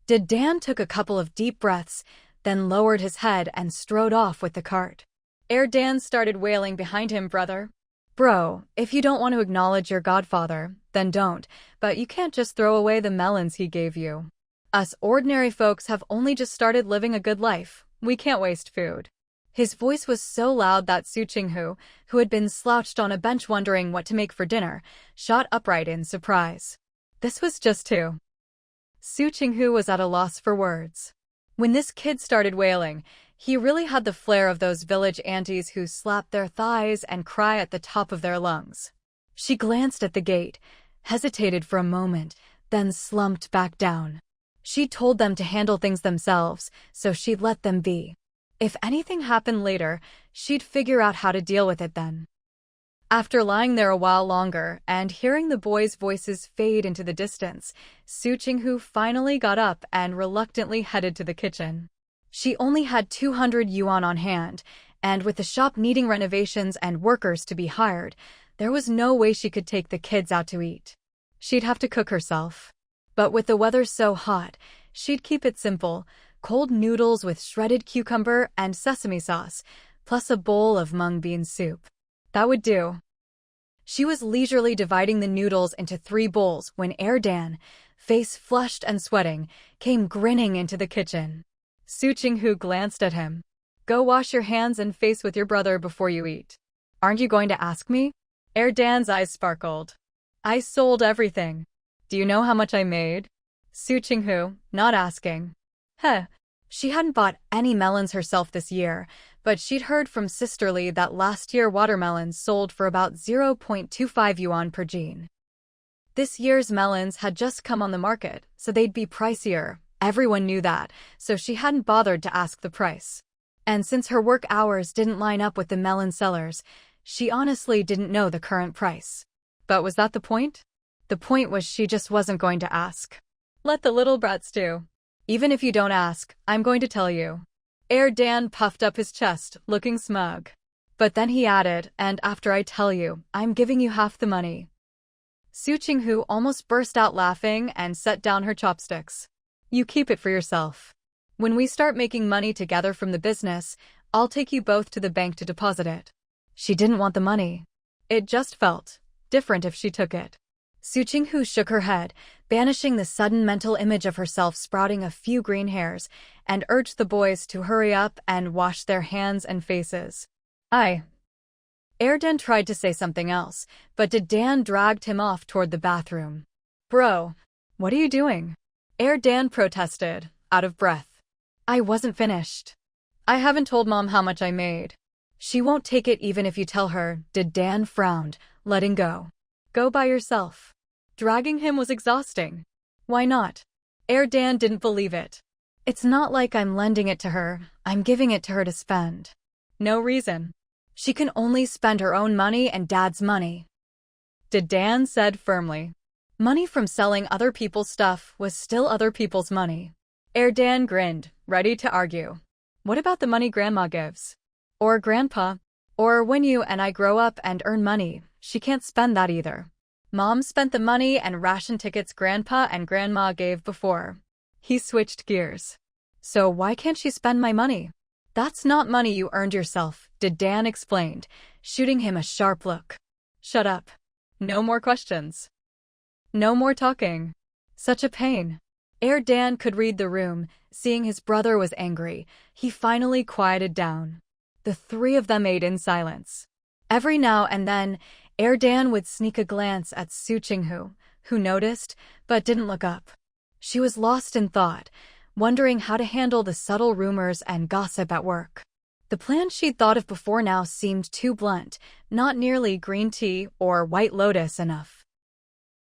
Dan took a couple of deep breaths, then lowered his head and strode off with the cart. Dan started wailing behind him, Brother. Bro, if you don't want to acknowledge your godfather, then don't, but you can't just throw away the melons he gave you. Us ordinary folks have only just started living a good life. We can't waste food. His voice was so loud that Su Qinghu, who had been slouched on a bench wondering what to make for dinner, shot upright in surprise. This was just too. Su Qinghu was at a loss for words. When this kid started wailing, he really had the flair of those village aunties who slap their thighs and cry at the top of their lungs. She glanced at the gate, hesitated for a moment, then slumped back down. She'd told them to handle things themselves, so she'd let them be. If anything happened later, she'd figure out how to deal with it then. After lying there a while longer and hearing the boys' voices fade into the distance, Su Qinghu finally got up and reluctantly headed to the kitchen. She only had 200 yuan on hand, and with the shop needing renovations and workers to be hired, there was no way she could take the kids out to eat. She'd have to cook herself. But with the weather so hot, she'd keep it simple: cold noodles with shredded cucumber and sesame sauce, plus a bowl of mung bean soup. That would do. She was leisurely dividing the noodles into 3 bowls when Dan, face flushed and sweating, came grinning into the kitchen. Su Qinghu glanced at him. Go wash your hands and face with your brother before you eat. Aren't you going to ask me? Dan's eyes sparkled. I sold everything. Do you know how much I made? Su Qinghu, not asking. Heh. She hadn't bought any melons herself this year, but she'd heard from Sisterly that last year watermelons sold for about 0.25 yuan per gene. This year's melons had just come on the market, so they'd be pricier. Everyone knew that, so she hadn't bothered to ask the price. And since her work hours didn't line up with the melon sellers, she honestly didn't know the current price. But was that the point? The point was she just wasn't going to ask. Let the little brats do. Even if you don't ask, I'm going to tell you. Dan puffed up his chest, looking smug. But then he added, and after I tell you, I'm giving you half the money. Su Qinghu almost burst out laughing and set down her chopsticks. You keep it for yourself. When we start making money together from the business, I'll take you both to the bank to deposit it. She didn't want the money. It just felt different if she took it. Su Qinghu shook her head, banishing the sudden mental image of herself sprouting a few green hairs, and urged the boys to hurry up and wash their hands and faces. Dan tried to say something else, but Dan dragged him off toward the bathroom. Bro, what are you doing? Dan protested, out of breath. I wasn't finished. I haven't told Mom how much I made. She won't take it even if you tell her. Dan frowned, letting go. Go by yourself. Dragging him was exhausting. Why not? Dan didn't believe it. It's not like I'm lending it to her, I'm giving it to her to spend. No reason. She can only spend her own money and Dad's money. Dan said firmly. Money from selling other people's stuff was still other people's money. Dan grinned, ready to argue. What about the money Grandma gives? Or Grandpa? Or when you and I grow up and earn money, she can't spend that either. Mom spent the money and ration tickets Grandpa and Grandma gave before. He switched gears. So why can't she spend my money? That's not money you earned yourself, Dan explained, shooting him a sharp look. Shut up. No more questions. No more talking. Such a pain. Dan could read the room. Seeing his brother was angry, he finally quieted down. The three of them ate in silence. Every now and then, Dan would sneak a glance at Su Qinghu, who noticed, but didn't look up. She was lost in thought, wondering how to handle the subtle rumors and gossip at work. The plan she'd thought of before now seemed too blunt, not nearly green tea or White Lotus enough.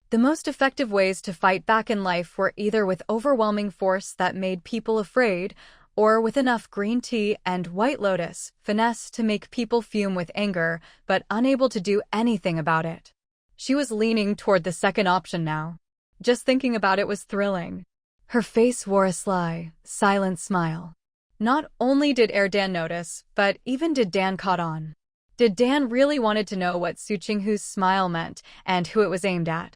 The most effective ways to fight back in life were either with overwhelming force that made people afraid, or with enough green tea and White Lotus finesse to make people fume with anger, but unable to do anything about it. She was leaning toward the second option now. Just thinking about it was thrilling. Her face wore a sly, silent smile. Not only did Dan notice, but even Dan caught on. Dan really wanted to know what Su Qinghu's smile meant and who it was aimed at.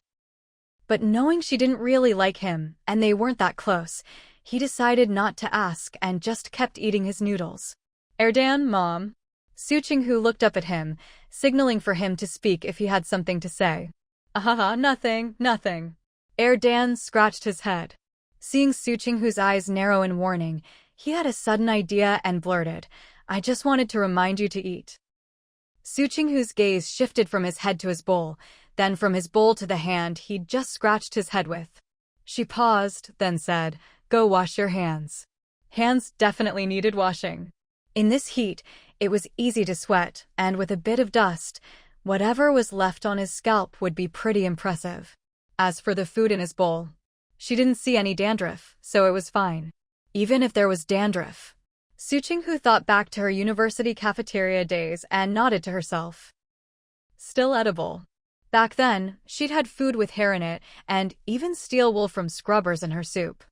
But knowing she didn't really like him, and they weren't that close, he decided not to ask and just kept eating his noodles. Dan, Mom. Su Qinghu looked up at him, signaling for him to speak if he had something to say. Nothing. Dan scratched his head. Seeing Su Qinghu's eyes narrow in warning, he had a sudden idea and blurted, I just wanted to remind you to eat. Su Qinghu's gaze shifted from his head to his bowl, then from his bowl to the hand he'd just scratched his head with. She paused, then said, Go wash your hands. Hands definitely needed washing. In this heat, it was easy to sweat, and with a bit of dust, whatever was left on his scalp would be pretty impressive. As for the food in his bowl, she didn't see any dandruff, so it was fine. Even if there was dandruff. Su Qinghu thought back to her university cafeteria days and nodded to herself. Still edible. Back then, she'd had food with hair in it, and even steel wool from scrubbers in her soup.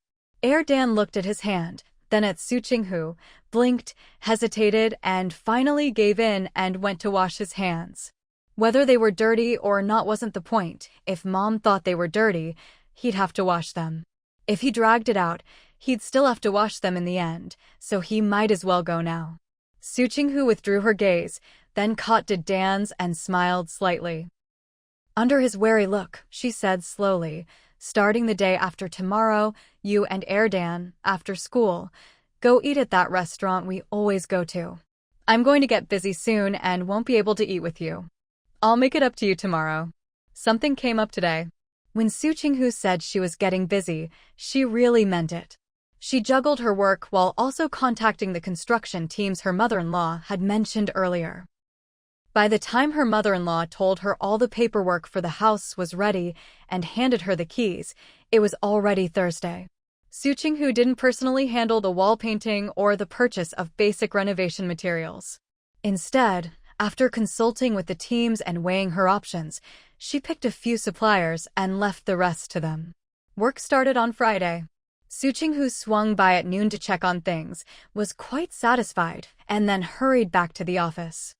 Dan looked at his hand, then at Su Qinghu, blinked, hesitated, and finally gave in and went to wash his hands. Whether they were dirty or not wasn't the point. If Mom thought they were dirty, he'd have to wash them. If he dragged it out, he'd still have to wash them in the end, so he might as well go now. Su Qinghu withdrew her gaze, then caught Dan's and smiled slightly. Under his wary look, she said slowly, Starting the day after tomorrow, you and Dan, after school, go eat at that restaurant we always go to. I'm going to get busy soon and won't be able to eat with you. I'll make it up to you tomorrow. Something came up today. When Su Qinghu said she was getting busy, she really meant it. She juggled her work while also contacting the construction teams her mother-in-law had mentioned earlier. By the time her mother-in-law told her all the paperwork for the house was ready and handed her the keys, it was already Thursday. Su Qinghu didn't personally handle the wall painting or the purchase of basic renovation materials. Instead, after consulting with the teams and weighing her options, she picked a few suppliers and left the rest to them. Work started on Friday. Su Qinghu swung by at noon to check on things, was quite satisfied, and then hurried back to the office.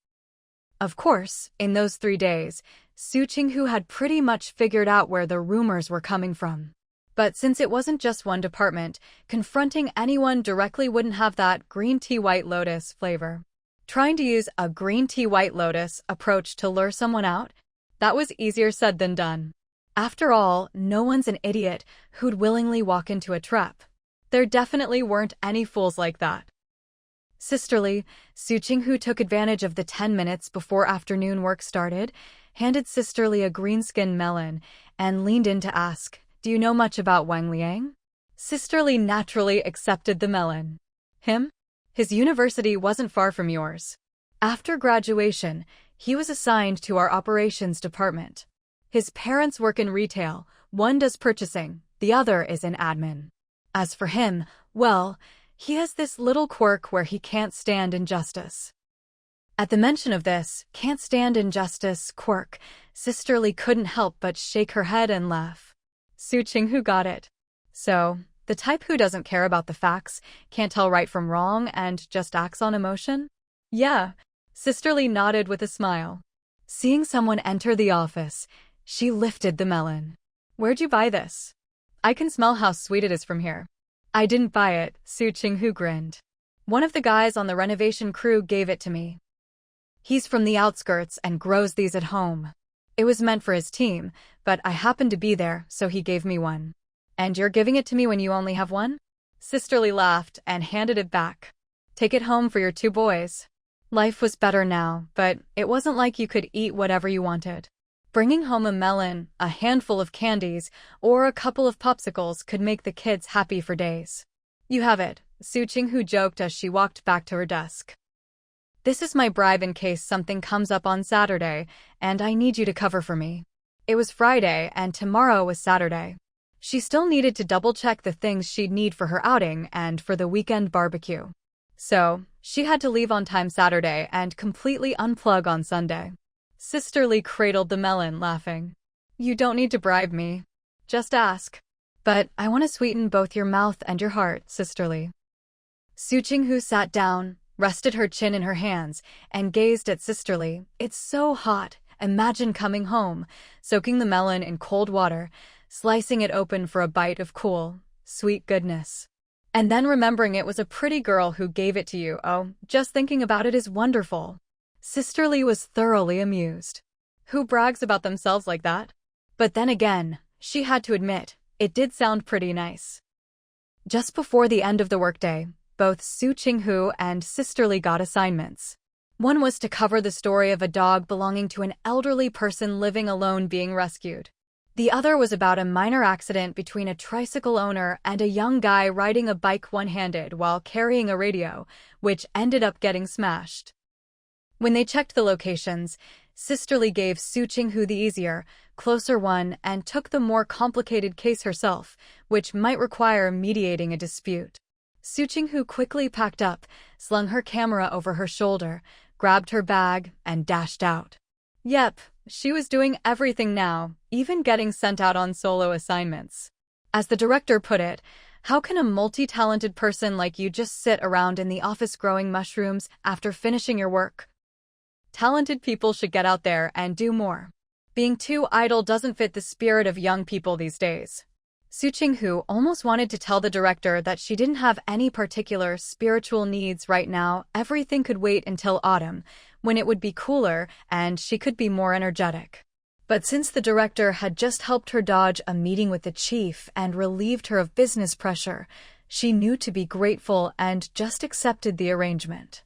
Of course, in those 3 days, Su Qinghu had pretty much figured out where the rumors were coming from. But since it wasn't just one department, confronting anyone directly wouldn't have that green tea white lotus flavor. Trying to use a green tea white lotus approach to lure someone out, that was easier said than done. After all, no one's an idiot who'd willingly walk into a trap. There definitely weren't any fools like that. Sisterly, Su Qinghu took advantage of the 10 minutes before afternoon work started, handed Sisterly a green-skinned melon, and leaned in to ask, "Do you know much about Wang Liang?" Sisterly naturally accepted the melon. "Him? His university wasn't far from yours. After graduation, he was assigned to our operations department. His parents work in retail, one does purchasing, the other is in admin. As for him, well, he has this little quirk where he can't stand injustice." At the mention of this, can't stand injustice quirk, Sisterly couldn't help but shake her head and laugh. Su Qinghu got it. So, the type who doesn't care about the facts, can't tell right from wrong, and just acts on emotion? Yeah, Sisterly nodded with a smile. Seeing someone enter the office, she lifted the melon. "Where'd you buy this? I can smell how sweet it is from here." "I didn't buy it," Su Qinghu grinned. "One of the guys on the renovation crew gave it to me. He's from the outskirts and grows these at home. It was meant for his team, but I happened to be there, so he gave me one." "And you're giving it to me when you only have one?" Sisterly laughed and handed it back. "Take it home for your 2 boys." Life was better now, but it wasn't like you could eat whatever you wanted. Bringing home a melon, a handful of candies, or a couple of popsicles could make the kids happy for days. "You have it," Su Qinghu joked as she walked back to her desk. "This is my bribe in case something comes up on Saturday, and I need you to cover for me." It was Friday, and tomorrow was Saturday. She still needed to double-check the things she'd need for her outing and for the weekend barbecue. So, she had to leave on time Saturday and completely unplug on Sunday. Sisterly cradled the melon, laughing. "You don't need to bribe me. Just ask. But I want to sweeten both your mouth and your heart, Sisterly." Su Qinghu sat down, rested her chin in her hands, and gazed at Sisterly. "It's so hot. Imagine coming home, soaking the melon in cold water, slicing it open for a bite of cool, sweet goodness. And then remembering it was a pretty girl who gave it to you. Oh, just thinking about it is wonderful." Sisterly was thoroughly amused. Who brags about themselves like that? But then again, she had to admit, it did sound pretty nice. Just before the end of the workday, both Su Qinghu and Sisterly got assignments. One was to cover the story of a dog belonging to an elderly person living alone being rescued. The other was about a minor accident between a tricycle owner and a young guy riding a bike one-handed while carrying a radio, which ended up getting smashed. When they checked the locations, Sisterly gave Su Qinghu the easier, closer one and took the more complicated case herself, which might require mediating a dispute. Su Qinghu quickly packed up, slung her camera over her shoulder, grabbed her bag, and dashed out. Yep, she was doing everything now, even getting sent out on solo assignments. As the director put it, how can a multi-talented person like you just sit around in the office growing mushrooms after finishing your work? Talented people should get out there and do more. Being too idle doesn't fit the spirit of young people these days. Su Qinghu almost wanted to tell the director that she didn't have any particular spiritual needs right now. Everything could wait until autumn, when it would be cooler and she could be more energetic. But since the director had just helped her dodge a meeting with the chief and relieved her of business pressure, she knew to be grateful and just accepted the arrangement.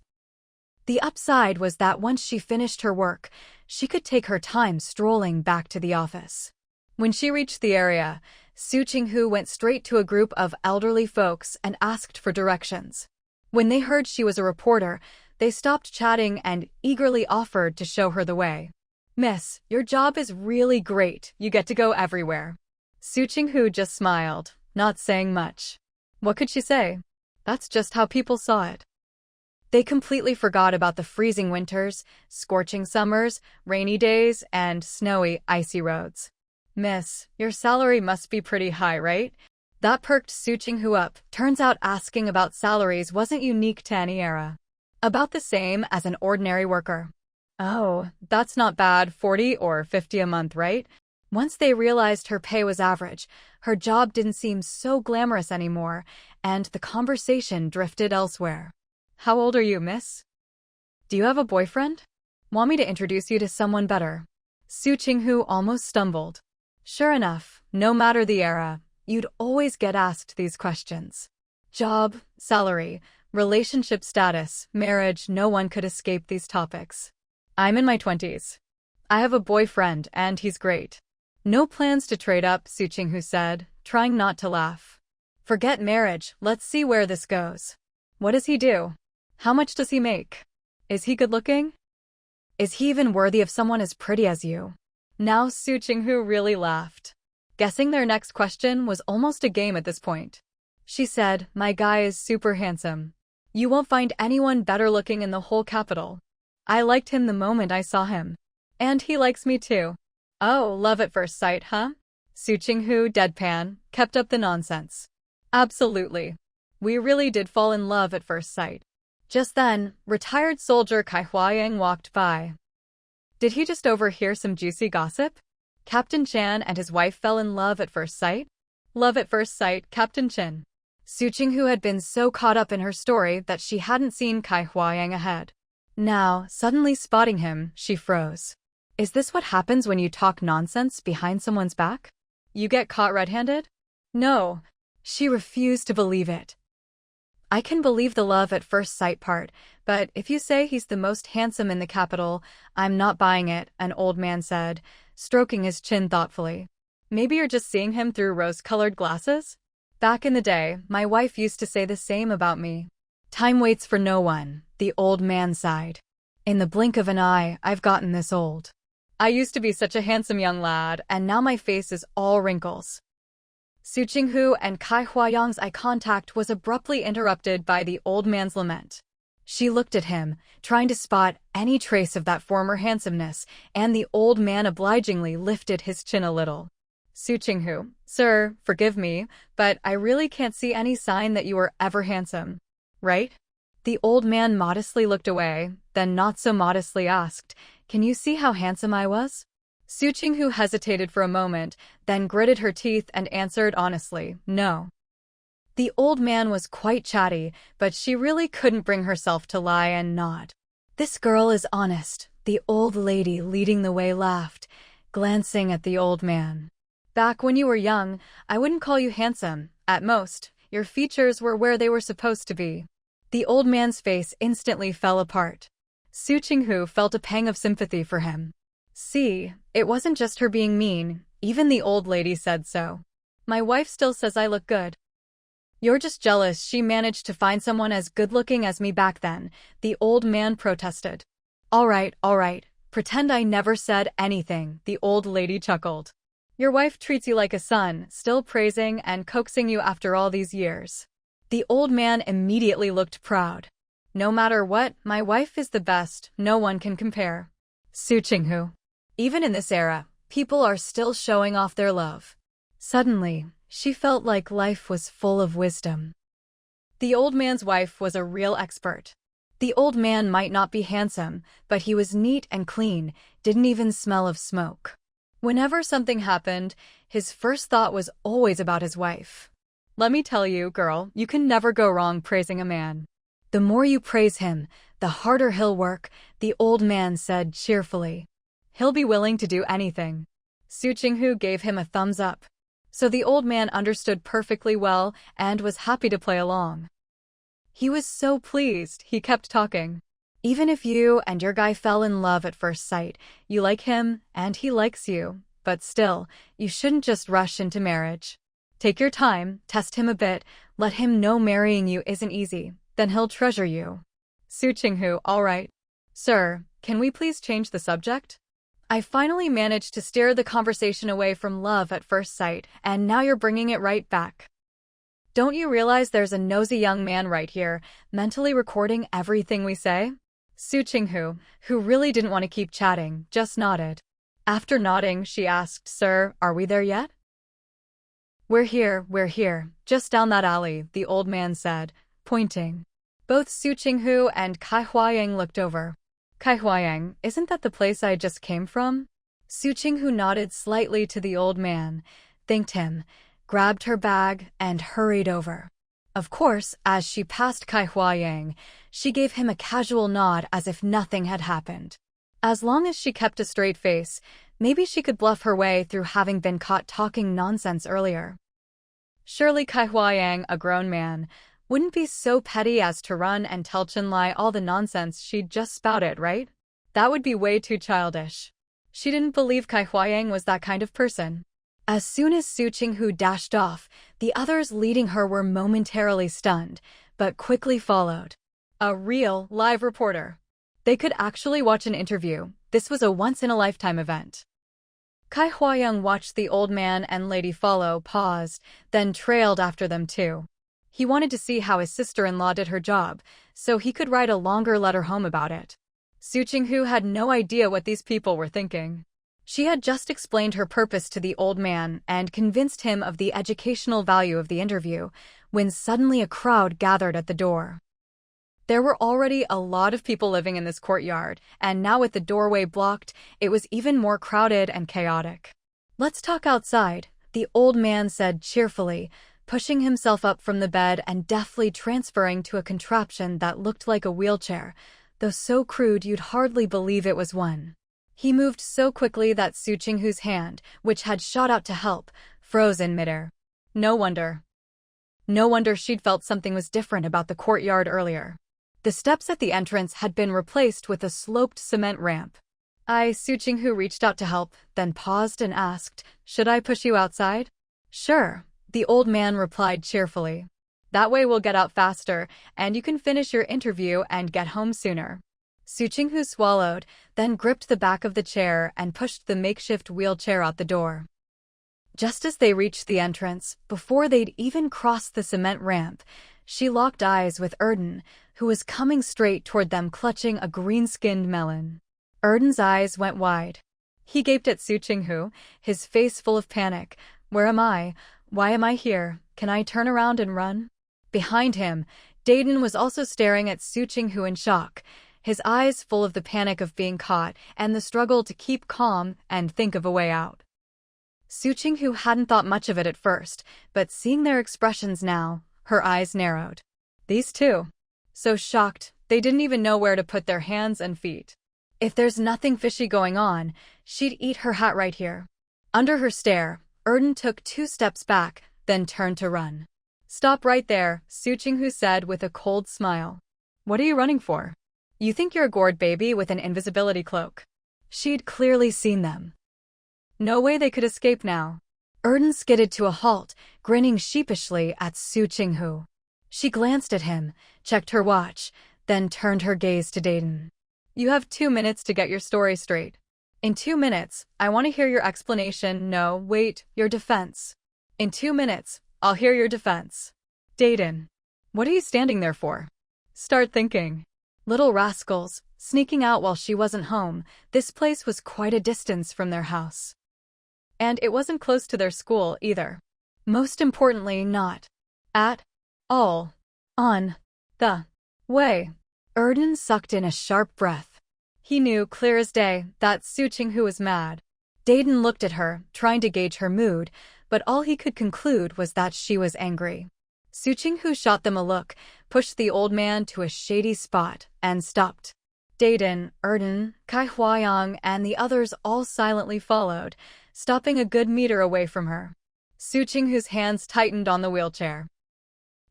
The upside was that once she finished her work, she could take her time strolling back to the office. When she reached the area, Su Qinghu went straight to a group of elderly folks and asked for directions. When they heard she was a reporter, they stopped chatting and eagerly offered to show her the way. "Miss, your job is really great. You get to go everywhere." Su Qinghu just smiled, not saying much. What could she say? That's just how people saw it. They completely forgot about the freezing winters, scorching summers, rainy days, and snowy, icy roads. "Miss, your salary must be pretty high, right?" That perked Su Qinghu up. Turns out asking about salaries wasn't unique to any era. About the same as an ordinary worker. "Oh, that's not bad, 40 or 50 a month, right?" Once they realized her pay was average, her job didn't seem so glamorous anymore, and the conversation drifted elsewhere. "How old are you, miss? Do you have a boyfriend? Want me to introduce you to someone better?" Su Qinghu almost stumbled. Sure enough, no matter the era, you'd always get asked these questions. Job, salary, relationship status, marriage, no one could escape these topics. "I'm in my 20s. I have a boyfriend, and he's great." "No plans to trade up," Su Qinghu said, trying not to laugh. "Forget marriage, let's see where this goes. What does he do? How much does he make? Is he good-looking? Is he even worthy of someone as pretty as you?" Now Su Qinghu really laughed. Guessing their next question was almost a game at this point. She said, "My guy is super handsome. You won't find anyone better looking in the whole capital. I liked him the moment I saw him. And he likes me too." "Oh, love at first sight, huh?" Su Qinghu, deadpan, kept up the nonsense. "Absolutely. We really did fall in love at first sight." Just then, retired soldier Kai Huayang walked by. Did he just overhear some juicy gossip? Captain Chan and his wife fell in love at first sight? Love at first sight, Captain Chin. Su Qinghu had been so caught up in her story that she hadn't seen Kai Huayang ahead. Now, suddenly spotting him, she froze. Is this what happens when you talk nonsense behind someone's back? You get caught red-handed? No. She refused to believe it. "I can believe the love at first sight part, but if you say he's the most handsome in the capital, I'm not buying it," an old man said, stroking his chin thoughtfully. "Maybe you're just seeing him through rose-colored glasses? Back in the day, my wife used to say the same about me." "Time waits for no one," the old man sighed. "In the blink of an eye, I've gotten this old. I used to be such a handsome young lad, and now my face is all wrinkles." Su Qinghu and Kai Huayang's eye contact was abruptly interrupted by the old man's lament. She looked at him, trying to spot any trace of that former handsomeness, and the old man obligingly lifted his chin a little. Su Qinghu, "Sir, forgive me, but I really can't see any sign that you were ever handsome. Right?" The old man modestly looked away, then not so modestly asked, "Can you see how handsome I was?" Su Qinghu hesitated for a moment, then gritted her teeth and answered honestly, "No." The old man was quite chatty, but she really couldn't bring herself to lie and nod. "This girl is honest," the old lady leading the way laughed, glancing at the old man. "Back when you were young, I wouldn't call you handsome. At most, your features were where they were supposed to be." The old man's face instantly fell apart. Su Qinghu felt a pang of sympathy for him. See, it wasn't just her being mean, even the old lady said so. "My wife still says I look good." "You're just jealous she managed to find someone as good-looking as me back then," the old man protested. All right, pretend I never said anything," the old lady chuckled. "Your wife treats you like a son, still praising and coaxing you after all these years." The old man immediately looked proud. "No matter what, my wife is the best, no one can compare." Su Qinghu. Even in this era, people are still showing off their love. Suddenly, she felt like life was full of wisdom. The old man's wife was a real expert. The old man might not be handsome, but he was neat and clean, didn't even smell of smoke. Whenever something happened, his first thought was always about his wife. "Let me tell you, girl, you can never go wrong praising a man. The more you praise him, the harder he'll work," the old man said cheerfully. "He'll be willing to do anything." Su Qinghu gave him a thumbs up. So the old man understood perfectly well and was happy to play along. He was so pleased, he kept talking. Even if you and your guy fell in love at first sight, you like him and he likes you, but still, you shouldn't just rush into marriage. Take your time, test him a bit, let him know marrying you isn't easy, then he'll treasure you. Su Qinghu, all right. Sir, can we please change the subject? I finally managed to steer the conversation away from love at first sight, and now you're bringing it right back. Don't you realize there's a nosy young man right here, mentally recording everything we say? Su Qinghu, who really didn't want to keep chatting, just nodded. After nodding, she asked, Sir, are we there yet? We're here, just down that alley, the old man said, pointing. Both Su Qinghu and Kai Huayang looked over. Kai Huayang, isn't that the place I just came from? Su Qinghu nodded slightly to the old man, thanked him, grabbed her bag, and hurried over. Of course, as she passed Kai Huayang, she gave him a casual nod as if nothing had happened. As long as she kept a straight face, maybe she could bluff her way through having been caught talking nonsense earlier. Surely Kai Huayang, a grown man, wouldn't be so petty as to run and tell Chenlai all the nonsense she'd just spouted, right? That would be way too childish. She didn't believe Kai Huayang was that kind of person. As soon as Su Qinghu dashed off, the others leading her were momentarily stunned, but quickly followed. A real, live reporter. They could actually watch an interview. This was a once-in-a-lifetime event. Kai Huayang watched the old man and lady follow, paused, then trailed after them too. He wanted to see how his sister-in-law did her job, so he could write a longer letter home about it. Su Qinghu had no idea what these people were thinking. She had just explained her purpose to the old man and convinced him of the educational value of the interview, when suddenly a crowd gathered at the door. There were already a lot of people living in this courtyard, and now with the doorway blocked, it was even more crowded and chaotic. Let's talk outside, the old man said cheerfully, pushing himself up from the bed and deftly transferring to a contraption that looked like a wheelchair, though so crude you'd hardly believe it was one. He moved so quickly that Su Qinghu's hand, which had shot out to help, froze in midair. No wonder she'd felt something was different about the courtyard earlier. The steps at the entrance had been replaced with a sloped cement ramp. Su Qinghu reached out to help, then paused and asked, Should I push you outside? Sure, the old man replied cheerfully. That way we'll get out faster, and you can finish your interview and get home sooner. Su Qinghu swallowed, then gripped the back of the chair and pushed the makeshift wheelchair out the door. Just as they reached the entrance, before they'd even crossed the cement ramp, she locked eyes with Erden, who was coming straight toward them clutching a green-skinned melon. Erden's eyes went wide. He gaped at Su Qinghu, his face full of panic. Where am I? Why am I here? Can I turn around and run? Behind him, Dayton was also staring at Su Qinghu in shock, his eyes full of the panic of being caught and the struggle to keep calm and think of a way out. Su Qinghu hadn't thought much of it at first, but seeing their expressions now, her eyes narrowed. These two. So shocked, they didn't even know where to put their hands and feet. If there's nothing fishy going on, she'd eat her hat right here. Under her stare, Erden took 2 steps back, then turned to run. Stop right there, Su Qinghu said with a cold smile. What are you running for? You think you're a gourd baby with an invisibility cloak. She'd clearly seen them. No way they could escape now. Erden skidded to a halt, grinning sheepishly at Su Qinghu. She glanced at him, checked her watch, then turned her gaze to Dayton. You have 2 minutes to get your story straight. In 2 minutes, I want to hear your explanation. No, wait, your defense. In 2 minutes, I'll hear your defense. Dayton. What are you standing there for? Start thinking. Little rascals, sneaking out while she wasn't home. This place was quite a distance from their house. And it wasn't close to their school either. Most importantly, not at all on the way. Erden sucked in a sharp breath. He knew clear as day that Su Qinghu was mad. Dayton looked at her, trying to gauge her mood, but all he could conclude was that she was angry. Su Qinghu shot them a look, pushed the old man to a shady spot, and stopped. Dayton, Erden, Kai Huayang, and the others all silently followed, stopping a good meter away from her. Su Qinghu's hands tightened on the wheelchair.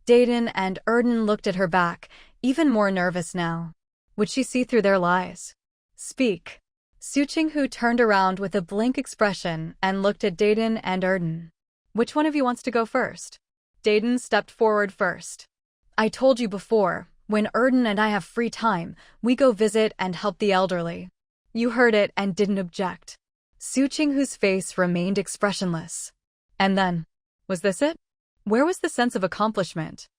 Dayton and Erden looked at her back, even more nervous now. Would she see through their lies? Speak. Su Qinghu turned around with a blank expression and looked at Dayton and Erden. Which one of you wants to go first? Dayton stepped forward first. I told you before, when Erden and I have free time, we go visit and help the elderly. You heard it and didn't object. Su Qinghu's face remained expressionless. And then, was this it? Where was the sense of accomplishment?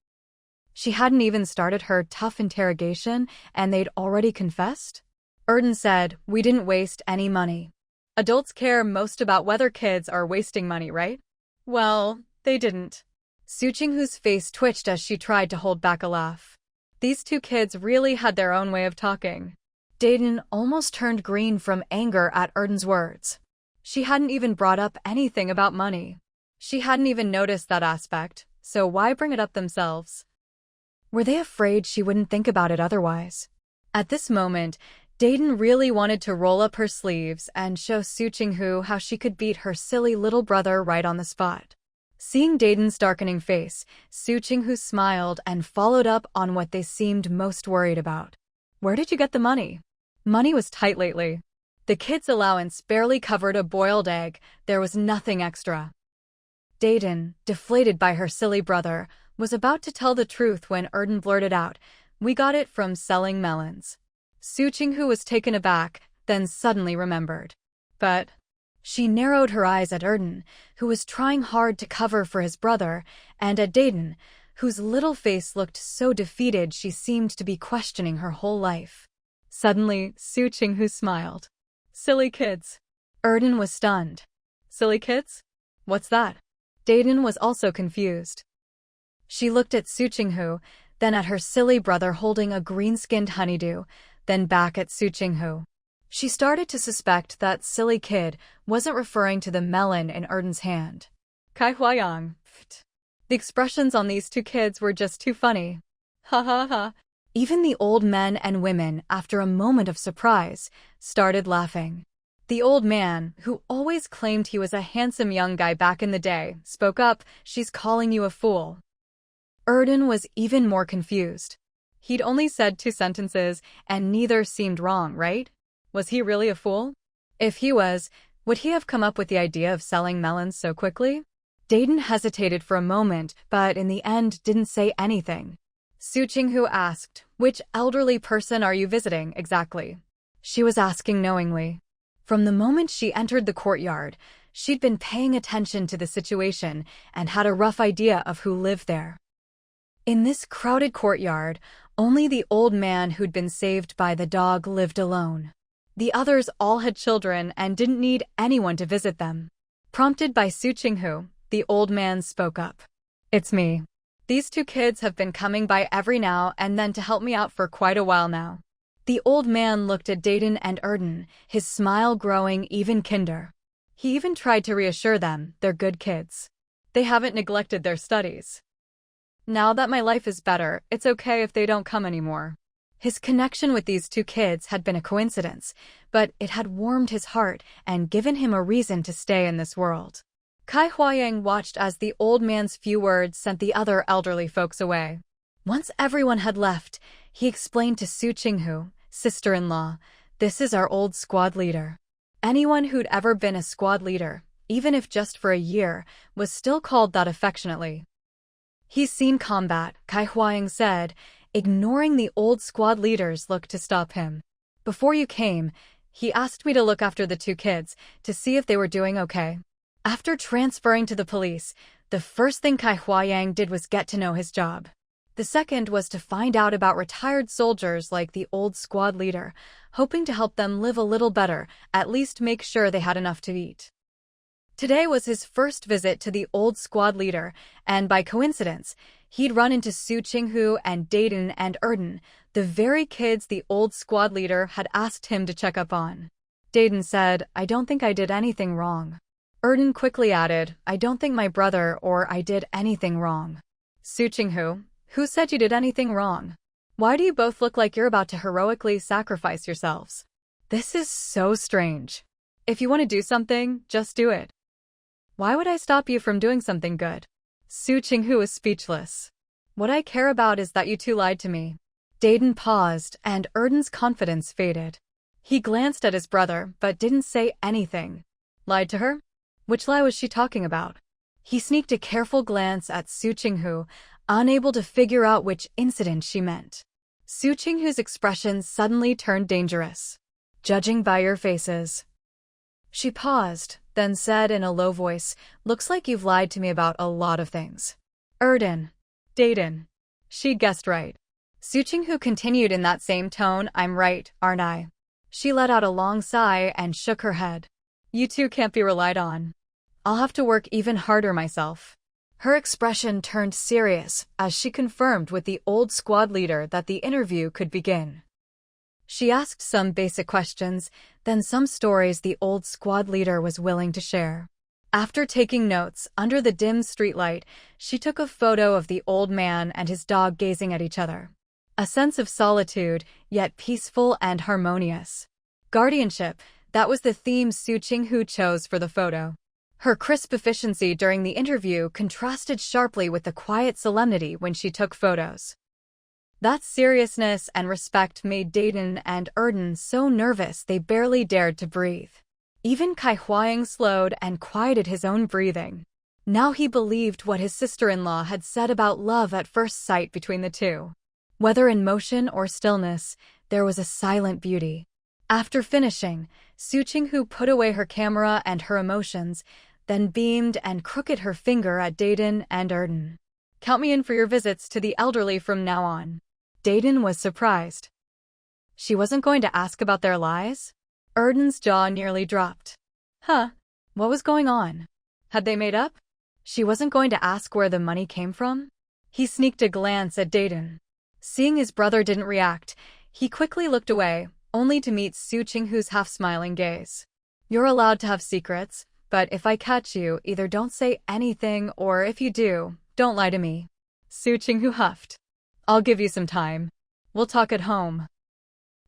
She hadn't even started her tough interrogation and they'd already confessed? Erden said, we didn't waste any money. Adults care most about whether kids are wasting money, right? Well, they didn't. Su Qinghu's face twitched as she tried to hold back a laugh. These two kids really had their own way of talking. Dayton almost turned green from anger at Erden's words. She hadn't even brought up anything about money. She hadn't even noticed that aspect, so why bring it up themselves? Were they afraid she wouldn't think about it otherwise? At this moment, Dayton really wanted to roll up her sleeves and show Su Qinghu how she could beat her silly little brother right on the spot. Seeing Dayton's darkening face, Su Qinghu smiled and followed up on what they seemed most worried about. Where did you get the money? Money was tight lately. The kids' allowance barely covered a boiled egg. There was nothing extra. Dayton, deflated by her silly brother, was about to tell the truth when Erden blurted out, we got it from selling melons. Su Qinghu was taken aback, then suddenly remembered. But she narrowed her eyes at Erden, who was trying hard to cover for his brother, and at Dayton, whose little face looked so defeated she seemed to be questioning her whole life. Suddenly, Su Qinghu smiled. Silly kids. Erden was stunned. Silly kids? What's that? Dayton was also confused. She looked at Su Qinghu, then at her silly brother holding a green-skinned honeydew, then back at Su Qinghu. She started to suspect that silly kid wasn't referring to the melon in Erden's hand. Kai Huayang. The expressions on these two kids were just too funny. Ha ha ha. Even the old men and women, after a moment of surprise, started laughing. The old man, who always claimed he was a handsome young guy back in the day, spoke up, she's calling you a fool. Erden was even more confused. He'd only said 2 sentences, and neither seemed wrong, right? Was he really a fool? If he was, would he have come up with the idea of selling melons so quickly? Dayton hesitated for a moment, but in the end didn't say anything. Su Qinghu asked, which elderly person are you visiting, exactly? She was asking knowingly. From the moment she entered the courtyard, she'd been paying attention to the situation and had a rough idea of who lived there. In this crowded courtyard, only the old man who'd been saved by the dog lived alone. The others all had children and didn't need anyone to visit them. Prompted by Su Qinghu, the old man spoke up. It's me. These two kids have been coming by every now and then to help me out for quite a while now. The old man looked at Dayton and Erden, his smile growing even kinder. He even tried to reassure them, they're good kids. They haven't neglected their studies. Now that my life is better, it's okay if they don't come anymore. His connection with these two kids had been a coincidence, but it had warmed his heart and given him a reason to stay in this world. Kai Huayang watched as the old man's few words sent the other elderly folks away. Once everyone had left, he explained to Su Qinghu, sister-in-law, this is our old squad leader. Anyone who'd ever been a squad leader, even if just for a year, was still called that affectionately. He's seen combat, Kai Huayang said, ignoring the old squad leader's look to stop him. Before you came, he asked me to look after the two kids, to see if they were doing okay. After transferring to the police, the first thing Kai Huayang did was get to know his job. The second was to find out about retired soldiers like the old squad leader, hoping to help them live a little better, at least make sure they had enough to eat. Today was his first visit to the old squad leader, and by coincidence, he'd run into Su Qinghu and Dayton and Erden, the very kids the old squad leader had asked him to check up on. Dayton said, I don't think I did anything wrong. Erden quickly added, I don't think my brother or I did anything wrong. Su Qinghu, who said you did anything wrong? Why do you both look like you're about to heroically sacrifice yourselves? This is so strange. If you want to do something, just do it. Why would I stop you from doing something good? Su Qinghu was speechless. What I care about is that you two lied to me. Dayton paused, and Erden's confidence faded. He glanced at his brother, but didn't say anything. Lied to her? Which lie was she talking about? He sneaked a careful glance at Su Qinghu, unable to figure out which incident she meant. Su Qinghu's expression suddenly turned dangerous. Judging by your faces. She paused, then said in a low voice, "Looks like you've lied to me about a lot of things." Erden. Dayton. She guessed right. Su Qinghu continued in that same tone, "I'm right, aren't I?" She let out a long sigh and shook her head. "You two can't be relied on. I'll have to work even harder myself." Her expression turned serious as she confirmed with the old squad leader that the interview could begin. She asked some basic questions, then some stories the old squad leader was willing to share. After taking notes, under the dim streetlight, she took a photo of the old man and his dog gazing at each other. A sense of solitude, yet peaceful and harmonious. Guardianship, that was the theme Su Qinghu chose for the photo. Her crisp efficiency during the interview contrasted sharply with the quiet solemnity when she took photos. That seriousness and respect made Dayton and Erden so nervous they barely dared to breathe. Even Kai Huayang slowed and quieted his own breathing. Now he believed what his sister-in-law had said about love at first sight between the two. Whether in motion or stillness, there was a silent beauty. After finishing, Su Qinghu put away her camera and her emotions, then beamed and crooked her finger at Dayton and Erden. "Count me in for your visits to the elderly from now on." Dayton was surprised. She wasn't going to ask about their lies? Erden's jaw nearly dropped. Huh? What was going on? Had they made up? She wasn't going to ask where the money came from? He sneaked a glance at Dayton. Seeing his brother didn't react, he quickly looked away, only to meet Su Qinghu's half-smiling gaze. "You're allowed to have secrets, but if I catch you, either don't say anything or if you do, don't lie to me." Su Qinghu huffed. "I'll give you some time. We'll talk at home."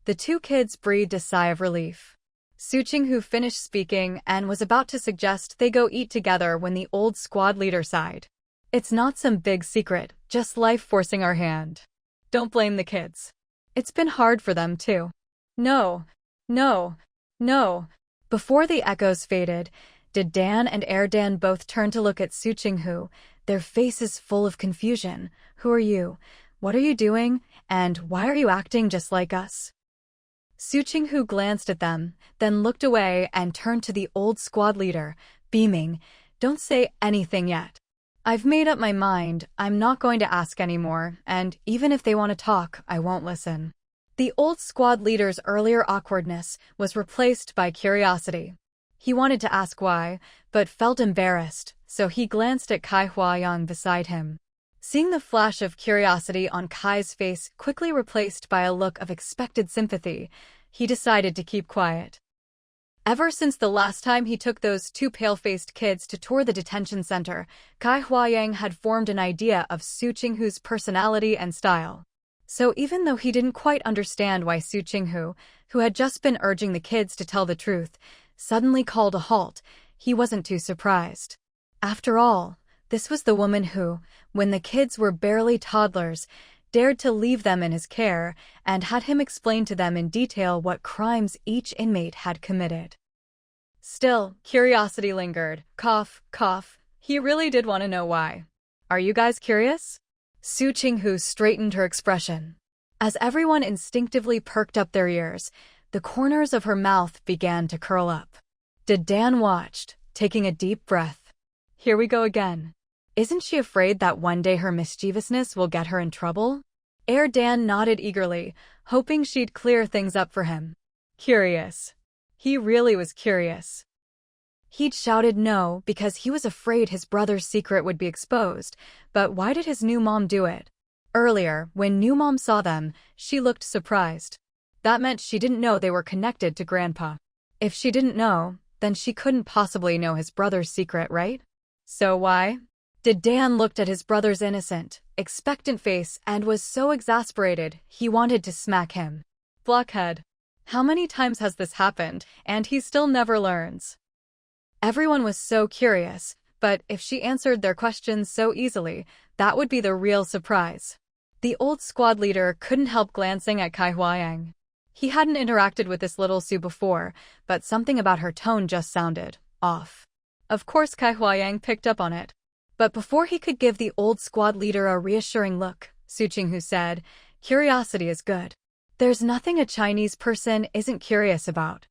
The two kids breathed a sigh of relief. Su Qinghu finished speaking and was about to suggest they go eat together when the old squad leader sighed. "It's not some big secret, just life forcing our hand. Don't blame the kids. It's been hard for them too." No. Before the echoes faded, did Dan and Erdan both turn to look at Su Qinghu, their faces full of confusion. "Who are you? What are you doing? And why are you acting just like us?" Su Qinghu glanced at them, then looked away and turned to the old squad leader, beaming, "Don't say anything yet. I've made up my mind, I'm not going to ask anymore, and even if they want to talk, I won't listen." The old squad leader's earlier awkwardness was replaced by curiosity. He wanted to ask why, but felt embarrassed, so he glanced at Kai Huayang beside him. Seeing the flash of curiosity on Kai's face quickly replaced by a look of expected sympathy, he decided to keep quiet. Ever since the last time he took those two pale-faced kids to tour the detention center, Kai Huayang had formed an idea of Su Qinghu's personality and style. So even though he didn't quite understand why Su Qinghu, who had just been urging the kids to tell the truth, suddenly called a halt, he wasn't too surprised. After all, this was the woman who, when the kids were barely toddlers, dared to leave them in his care and had him explain to them in detail what crimes each inmate had committed. Still, curiosity lingered. Cough, cough. He really did want to know why. "Are you guys curious?" Su Qinghu straightened her expression. As everyone instinctively perked up their ears, the corners of her mouth began to curl up. Dan watched, taking a deep breath. Here we go again. Isn't she afraid that one day her mischievousness will get her in trouble? Dan nodded eagerly, hoping she'd clear things up for him. Curious. He really was curious. He'd shouted no because he was afraid his brother's secret would be exposed, but why did his new mom do it? Earlier, when new mom saw them, she looked surprised. That meant she didn't know they were connected to Grandpa. If she didn't know, then she couldn't possibly know his brother's secret, right? So why? Dan looked at his brother's innocent, expectant face and was so exasperated he wanted to smack him. Blockhead. How many times has this happened, and he still never learns? Everyone was so curious, but if she answered their questions so easily, that would be the real surprise. The old squad leader couldn't help glancing at Kai Huayang. He hadn't interacted with this little Su before, but something about her tone just sounded off. Of course Kai Huayang picked up on it. But before he could give the old squad leader a reassuring look, Su Qinghu said, "Curiosity is good. There's nothing a Chinese person isn't curious about."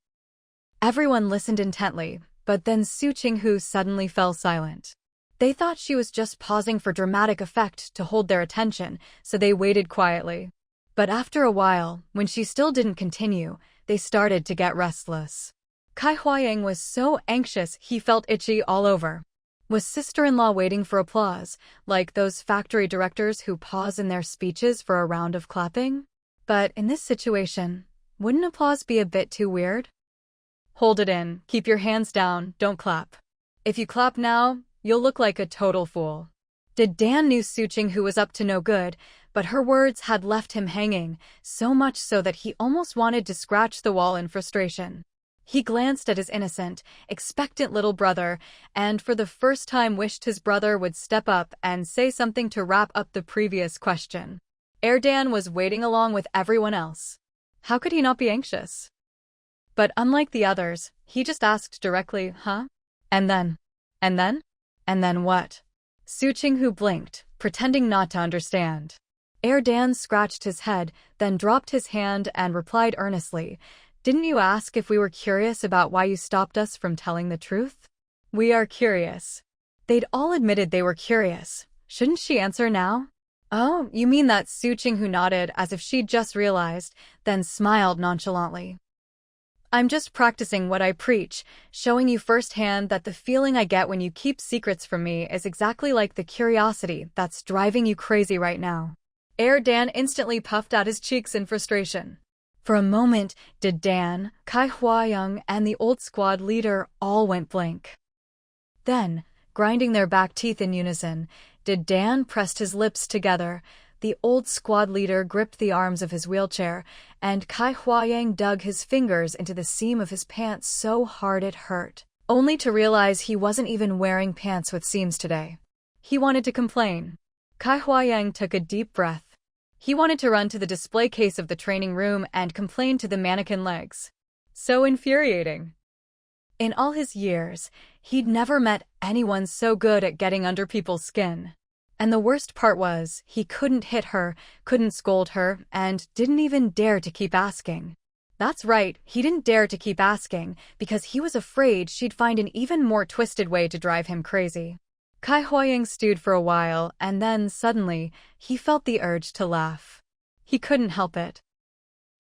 Everyone listened intently, but then Su Qinghu suddenly fell silent. They thought she was just pausing for dramatic effect to hold their attention, so they waited quietly. But after a while, when she still didn't continue, they started to get restless. Kai Huayang was so anxious he felt itchy all over. Was sister-in-law waiting for applause, like those factory directors who pause in their speeches for a round of clapping? But in this situation, wouldn't applause be a bit too weird? Hold it in, keep your hands down, don't clap. If you clap now, you'll look like a total fool. Dan knew Su Qinghu was up to no good, but her words had left him hanging, so much so that he almost wanted to scratch the wall in frustration. He glanced at his innocent, expectant little brother, and for the first time wished his brother would step up and say something to wrap up the previous question. Dan was waiting along with everyone else. How could he not be anxious? But unlike the others, he just asked directly, "Huh? And then? And then? And then what?" Su Qinghu blinked, pretending not to understand. Dan scratched his head, then dropped his hand and replied earnestly, "Didn't you ask if we were curious about why you stopped us from telling the truth?" "We are curious." They'd all admitted they were curious. Shouldn't she answer now? "Oh, you mean that?" Su Qinghu nodded as if she'd just realized, then smiled nonchalantly. "I'm just practicing what I preach, showing you firsthand that the feeling I get when you keep secrets from me is exactly like the curiosity that's driving you crazy right now." Dan instantly puffed out his cheeks in frustration. For a moment, Dan, Kai Huayang, and the old squad leader all went blank. Then, grinding their back teeth in unison, Dan pressed his lips together. The old squad leader gripped the arms of his wheelchair, and Kai Huayang dug his fingers into the seam of his pants so hard it hurt, only to realize he wasn't even wearing pants with seams today. He wanted to complain. Kai Huayang took a deep breath. He wanted to run to the display case of the training room and complain to the mannequin legs. So infuriating. In all his years, he'd never met anyone so good at getting under people's skin. And the worst part was, he couldn't hit her, couldn't scold her, and didn't even dare to keep asking. That's right, he didn't dare to keep asking, because he was afraid she'd find an even more twisted way to drive him crazy. Kai Huayang stewed for a while, and then, suddenly, he felt the urge to laugh. He couldn't help it.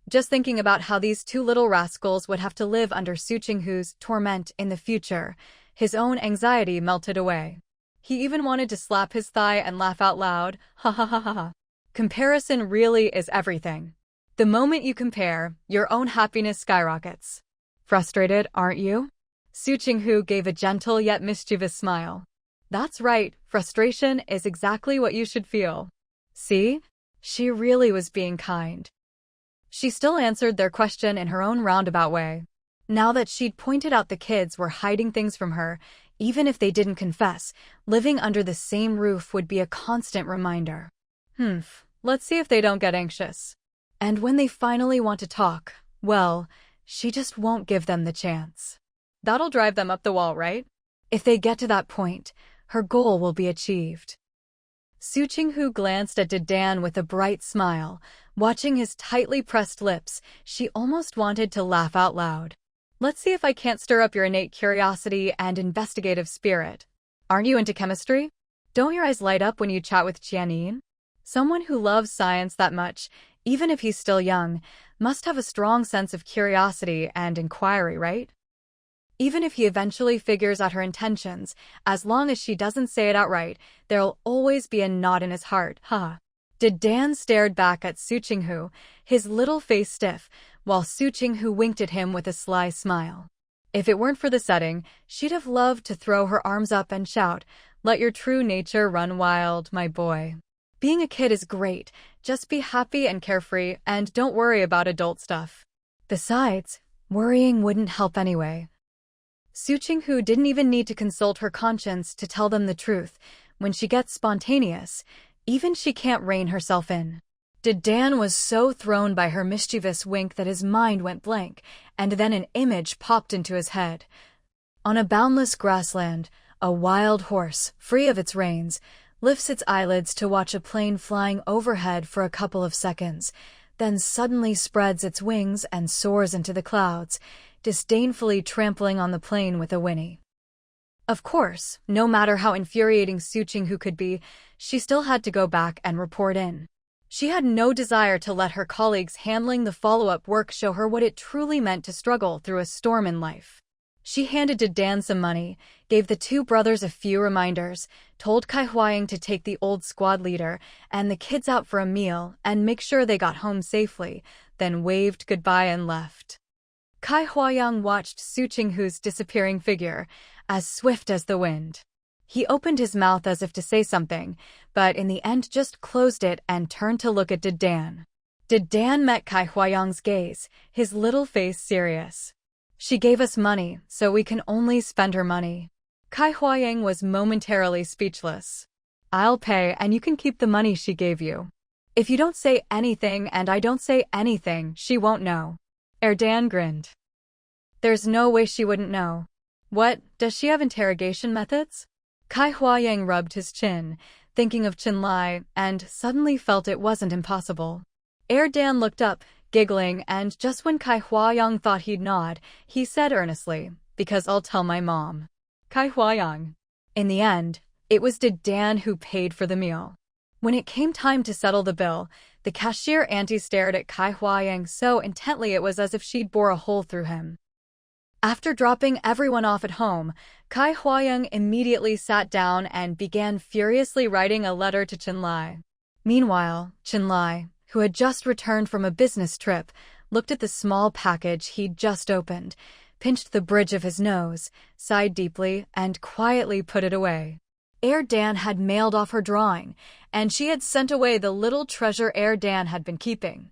Just thinking about how these two little rascals would have to live under Su Qinghu's torment in the future, his own anxiety melted away. He even wanted to slap his thigh and laugh out loud. Ha ha ha ha ha. Comparison really is everything. The moment you compare, your own happiness skyrockets. Frustrated, aren't you? Su Qinghu gave a gentle yet mischievous smile. That's right, frustration is exactly what you should feel. See? She really was being kind. She still answered their question in her own roundabout way. Now that she'd pointed out the kids were hiding things from her, even if they didn't confess, living under the same roof would be a constant reminder. Let's see if they don't get anxious. And when they finally want to talk, well, she just won't give them the chance. That'll drive them up the wall, right? If they get to that point, her goal will be achieved. Su Qinghu glanced at Dan with a bright smile. Watching his tightly pressed lips, she almost wanted to laugh out loud. Let's see if I can't stir up your innate curiosity and investigative spirit. Aren't you into chemistry? Don't your eyes light up when you chat with Jianyin? Someone who loves science that much, even if he's still young, must have a strong sense of curiosity and inquiry, right? Even if he eventually figures out her intentions, as long as she doesn't say it outright, there'll always be a knot in his heart, huh? Dan stared back at Su Qinghu, his little face stiff, while Su Qinghu winked at him with a sly smile. If it weren't for the setting, she'd have loved to throw her arms up and shout, "Let your true nature run wild, my boy." Being a kid is great, just be happy and carefree, and don't worry about adult stuff. Besides, worrying wouldn't help anyway. Su Qinghu didn't even need to consult her conscience to tell them the truth. When she gets spontaneous, Even she can't rein herself in. Dan was so thrown by her mischievous wink that his mind went blank, and then an image popped into his head. On a boundless grassland, a wild horse, free of its reins, lifts its eyelids to watch a plane flying overhead for a couple of seconds, then suddenly spreads its wings and soars into the clouds, disdainfully trampling on the plane with a whinny. Of course, no matter how infuriating Su Qinghu could be, she still had to go back and report in. She had no desire to let her colleagues handling the follow-up work show her what it truly meant to struggle through a storm in life. She handed Dan some money, gave the two brothers a few reminders, told Kai Huaying to take the old squad leader and the kids out for a meal and make sure they got home safely, then waved goodbye and left. Kai Huaying watched Su Qinghu's disappearing figure, as swift as the wind. He opened his mouth as if to say something, but in the end just closed it and turned to look at Dan. Dan met Kai Huayang's gaze, his little face serious. She gave us money, so we can only spend her money. Kai Huaying was momentarily speechless. I'll pay and you can keep the money she gave you. If you don't say anything and I don't say anything, she won't know. Dan grinned. There's no way she wouldn't know. What, does she have interrogation methods? Kai Huaying rubbed his chin, thinking of Qinlai, and suddenly felt it wasn't impossible. Dan looked up, giggling, and just when Kai Huaying thought he'd nod, he said earnestly, because I'll tell my mom. Kai Huaying. In the end, it was Dan who paid for the meal. When it came time to settle the bill, the cashier auntie stared at Kai Huaying so intently it was as if she'd bore a hole through him. After dropping everyone off at home, Kai Huaying immediately sat down and began furiously writing a letter to Qinlai. Meanwhile, Qinlai, who had just returned from a business trip, looked at the small package he'd just opened, pinched the bridge of his nose, sighed deeply, and quietly put it away. Dan had mailed off her drawing, and she had sent away the little treasure Dan had been keeping.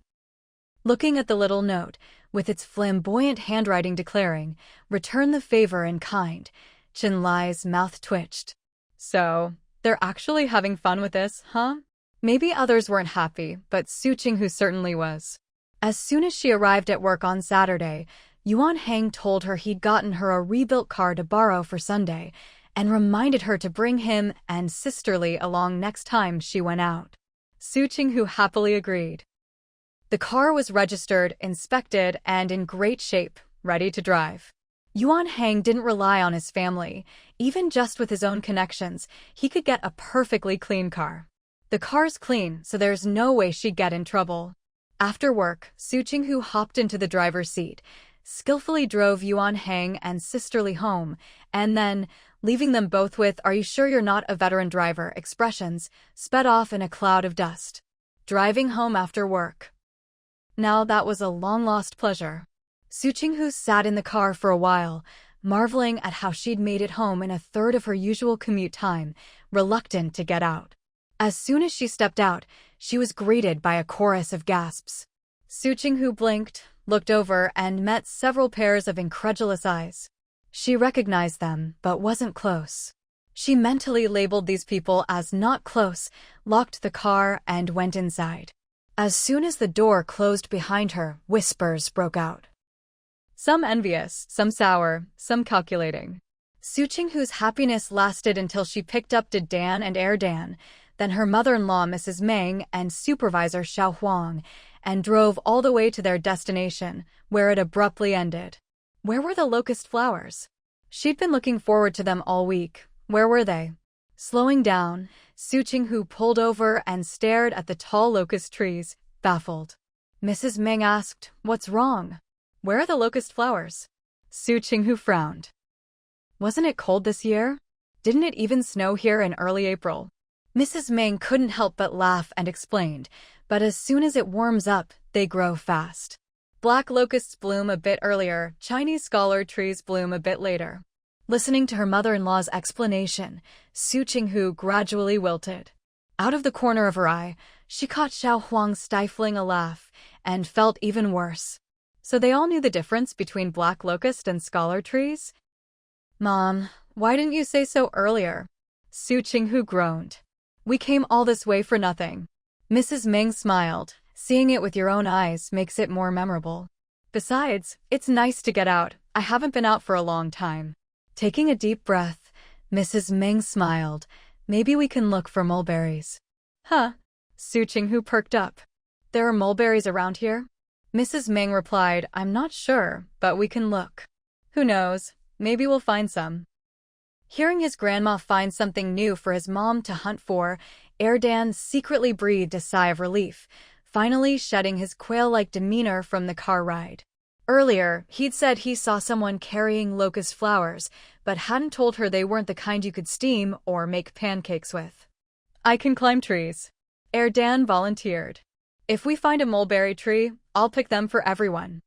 Looking at the little note, with its flamboyant handwriting declaring, "Return the favor in kind," Qinlai's mouth twitched. So, they're actually having fun with this, huh? Maybe others weren't happy, but Su Qinghu certainly was. As soon as she arrived at work on Saturday, Yuan Hang told her he'd gotten her a rebuilt car to borrow for Sunday, and reminded her to bring him and Sisterly along next time she went out. Su Qinghu happily agreed. The car was registered, inspected, and in great shape, ready to drive. Yuan Hang didn't rely on his family. Even just with his own connections, he could get a perfectly clean car. The car's clean, so there's no way she'd get in trouble. After work, Su Qinghu hopped into the driver's seat, skillfully drove Yuan Hang and Sisterly home, and then, leaving them both with "Are you sure you're not a veteran driver?" expressions, sped off in a cloud of dust. Driving home after work. Now that was a long-lost pleasure. Su Qinghu sat in the car for a while, marveling at how she'd made it home in a third of her usual commute time, reluctant to get out. As soon as she stepped out, she was greeted by a chorus of gasps. Su Qinghu blinked, looked over, and met several pairs of incredulous eyes. She recognized them, but wasn't close. She mentally labeled these people as not close, locked the car, and went inside. As soon as the door closed behind her, whispers broke out. Some envious, some sour, some calculating. Su Qinghu's happiness lasted until she picked up Dan and Dan, then her mother-in-law Mrs. Meng and supervisor Xiao Huang, and drove all the way to their destination, where it abruptly ended. Where were the locust flowers? She'd been looking forward to them all week. Where were they? Slowing down, Su Qinghu pulled over and stared at the tall locust trees, baffled. Mrs. Meng asked, "What's wrong? Where are the locust flowers?" Su Qinghu frowned. Wasn't it cold this year? Didn't it even snow here in early April? Mrs. Meng couldn't help but laugh and explained, but as soon as it warms up, they grow fast. Black locusts bloom a bit earlier, Chinese scholar trees bloom a bit later. Listening to her mother-in-law's explanation, Su Qinghu gradually wilted. Out of the corner of her eye, she caught Xiao Huang stifling a laugh, and felt even worse. So they all knew the difference between black locust and scholar trees? "Mom, why didn't you say so earlier?" Su Qinghu groaned. We came all this way for nothing. Mrs. Ming smiled. Seeing it with your own eyes makes it more memorable. Besides, it's nice to get out. I haven't been out for a long time. Taking a deep breath, Mrs. Ming smiled. Maybe we can look for mulberries. Huh? Su Qinghu perked up. There are mulberries around here? Mrs. Ming replied, I'm not sure, but we can look. Who knows? Maybe we'll find some. Hearing his grandma find something new for his mom to hunt for, Erdan secretly breathed a sigh of relief, finally shedding his quail-like demeanor from the car ride. Earlier, he'd said he saw someone carrying locust flowers, but hadn't told her they weren't the kind you could steam or make pancakes with. I can climb trees. Erdan volunteered. If we find a mulberry tree, I'll pick them for everyone.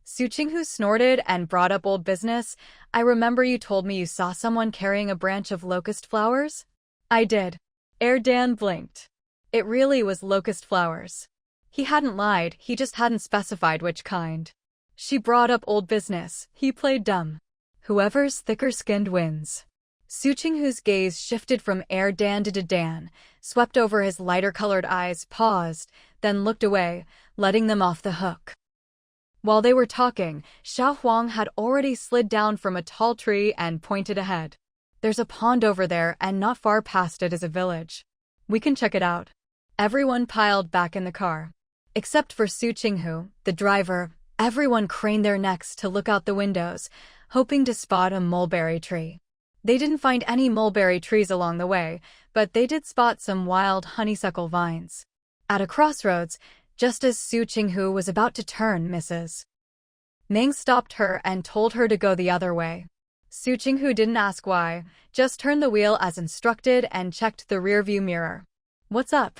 Su Qinghu snorted and brought up old business. I remember you told me you saw someone carrying a branch of locust flowers? I did. Erdan blinked. It really was locust flowers. He hadn't lied, he just hadn't specified which kind. She brought up old business. He played dumb. Whoever's thicker-skinned wins. Su Qinghu's gaze shifted from Erdan to Dan, swept over his lighter-colored eyes, paused, then looked away, letting them off the hook. While they were talking, Xiao Huang had already slid down from a tall tree and pointed ahead. There's a pond over there, and not far past it is a village. We can check it out. Everyone piled back in the car. Except for Su Qinghu, the driver. Everyone craned their necks to look out the windows, hoping to spot a mulberry tree. They didn't find any mulberry trees along the way, but they did spot some wild honeysuckle vines. At a crossroads, just as Su Qinghu was about to turn, Mrs. Ming stopped her and told her to go the other way. Su Qinghu didn't ask why, just turned the wheel as instructed and checked the rearview mirror. What's up?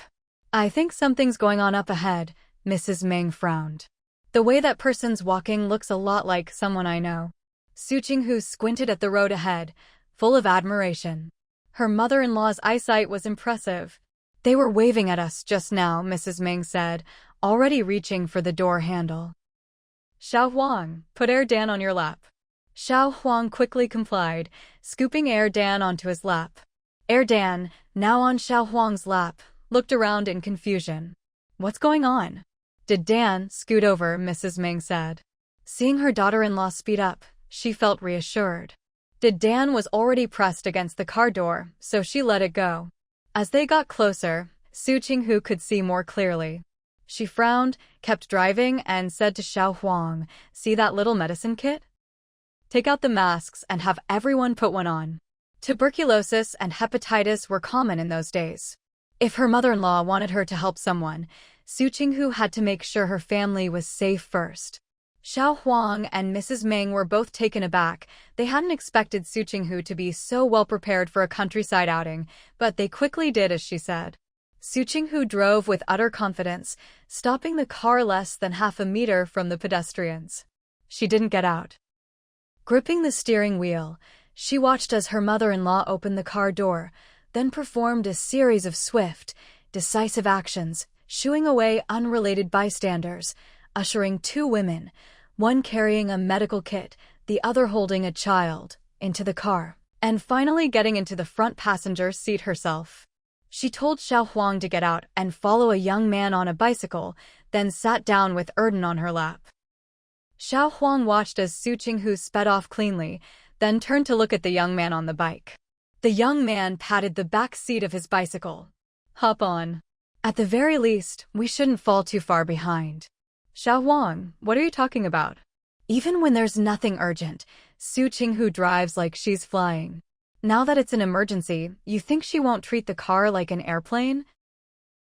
I think something's going on up ahead, Mrs. Ming frowned. The way that person's walking looks a lot like someone I know. Su Qinghu squinted at the road ahead, full of admiration. Her mother-in-law's eyesight was impressive. They were waving at us just now, Mrs. Ming said, already reaching for the door handle. Xiao Huang, put Erdan on your lap. Xiao Huang quickly complied, scooping Erdan onto his lap. Erdan, now on Xiao Huang's lap, looked around in confusion. What's going on? Did Dan scoot over, Mrs. Ming said. Seeing her daughter-in-law speed up, she felt reassured. Dan was already pressed against the car door, so she let it go. As they got closer, Su Qinghu could see more clearly. She frowned, kept driving, and said to Xiao Huang, see that little medicine kit? Take out the masks and have everyone put one on. Tuberculosis and hepatitis were common in those days. If her mother-in-law wanted her to help someone, Su Qinghu had to make sure her family was safe first. Xiao Huang and Mrs. Ming were both taken aback. They hadn't expected Su Qinghu to be so well prepared for a countryside outing, but they quickly did as she said. Su Qinghu drove with utter confidence, stopping the car less than half a meter from the pedestrians. She didn't get out. Gripping the steering wheel, she watched as her mother-in-law opened the car door, then performed a series of swift, decisive actions, shooing away unrelated bystanders, ushering two women, one carrying a medical kit, the other holding a child, into the car, and finally getting into the front passenger seat herself. She told Xiao Huang to get out and follow a young man on a bicycle, then sat down with Erdan on her lap. Xiao Huang watched as Su Qinghu sped off cleanly, then turned to look at the young man on the bike. The young man patted the back seat of his bicycle. Hop on. At the very least, we shouldn't fall too far behind. Xiao Huang, what are you talking about? Even when there's nothing urgent, Su Qinghu drives like she's flying. Now that it's an emergency, you think she won't treat the car like an airplane?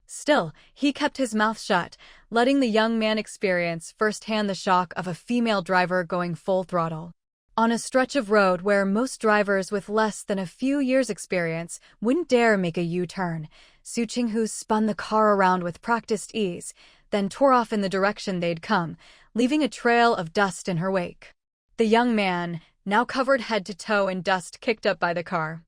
Still, he kept his mouth shut, letting the young man experience firsthand the shock of a female driver going full throttle. On a stretch of road where most drivers with less than a few years' experience wouldn't dare make a U-turn, Su Qinghu spun the car around with practiced ease, then tore off in the direction they'd come, leaving a trail of dust in her wake. The young man, now covered head to toe in dust kicked up by the car.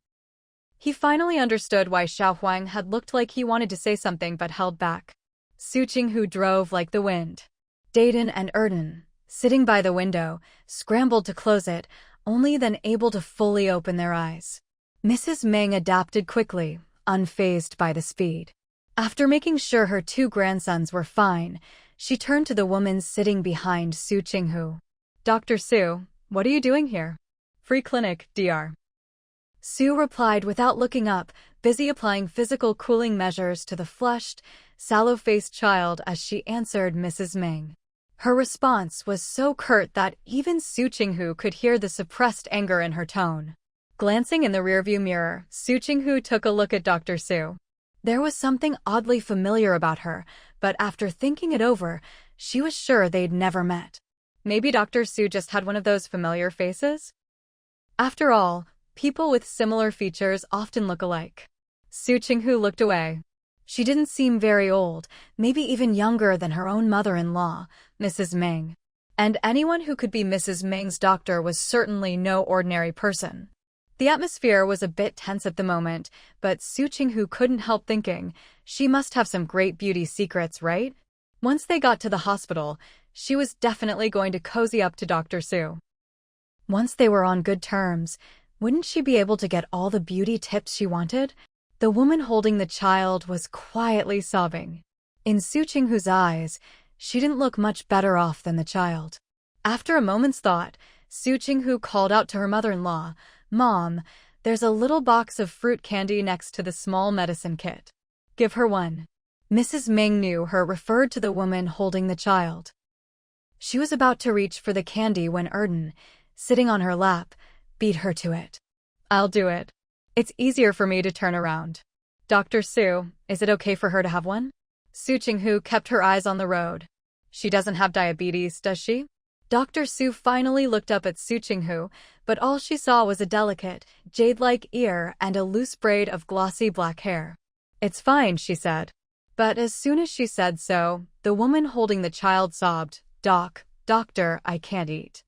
He finally understood why Xiao Huang had looked like he wanted to say something but held back. Su Qinghu drove like the wind. Dan and Erdan, sitting by the window, scrambled to close it, only then able to fully open their eyes. Mrs. Ming adapted quickly, unfazed by the speed. After making sure her 2 grandsons were fine, she turned to the woman sitting behind Su Qinghu. "Dr. Su, what are you doing here?" "Free clinic, Dr." Su replied without looking up, busy applying physical cooling measures to the flushed, sallow-faced child as she answered Mrs. Meng. Her response was so curt that even Su Qinghu could hear the suppressed anger in her tone. Glancing in the rearview mirror, Su Qinghu took a look at Dr. Su. There was something oddly familiar about her, but after thinking it over, she was sure they'd never met. Maybe Dr. Su just had one of those familiar faces? After all, people with similar features often look alike. Su Qinghu looked away. She didn't seem very old, maybe even younger than her own mother-in-law, Mrs. Meng. And anyone who could be Mrs. Meng's doctor was certainly no ordinary person. The atmosphere was a bit tense at the moment, but Su Qinghu couldn't help thinking, she must have some great beauty secrets, right? Once they got to the hospital, she was definitely going to cozy up to Dr. Su. Once they were on good terms, wouldn't she be able to get all the beauty tips she wanted? The woman holding the child was quietly sobbing. In Su Qinghu's eyes, she didn't look much better off than the child. After a moment's thought, Su Qinghu called out to her mother-in-law, "Mom, there's a little box of fruit candy next to the small medicine kit. Give her one." Mrs. Meng knew her referred to the woman holding the child. She was about to reach for the candy when Erden, sitting on her lap, beat her to it. "I'll do it. It's easier for me to turn around. Dr. Su, is it okay for her to have one?" Su Qinghu kept her eyes on the road. "She doesn't have diabetes, does she?" Dr. Su finally looked up at Su Qinghu, but all she saw was a delicate, jade-like ear and a loose braid of glossy black hair. "It's fine," she said. But as soon as she said so, the woman holding the child sobbed, Doctor, I can't eat."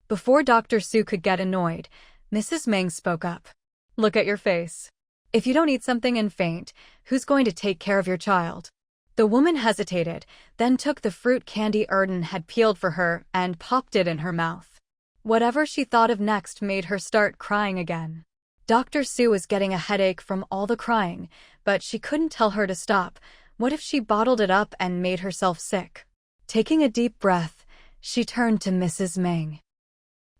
Before Dr. Su could get annoyed, Mrs. Meng spoke up. "Look at your face. If you don't eat something and faint, who's going to take care of your child?" The woman hesitated, then took the fruit candy Erden had peeled for her and popped it in her mouth. Whatever she thought of next made her start crying again. Dr. Su was getting a headache from all the crying, but she couldn't tell her to stop. What if she bottled it up and made herself sick? Taking a deep breath, she turned to Mrs. Meng.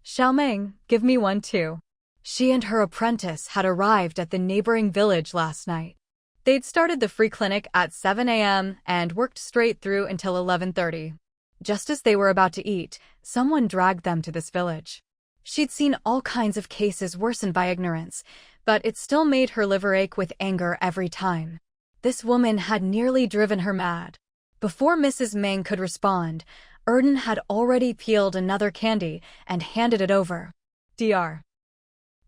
"Xiao Meng, give me one too." She and her apprentice had arrived at the neighboring village last night. They'd started the free clinic at 7 a.m. and worked straight through until 11:30. Just as they were about to eat, someone dragged them to this village. She'd seen all kinds of cases worsened by ignorance, but it still made her liver ache with anger every time. This woman had nearly driven her mad. Before Mrs. Meng could respond, Erden had already peeled another candy and handed it over. "Dr."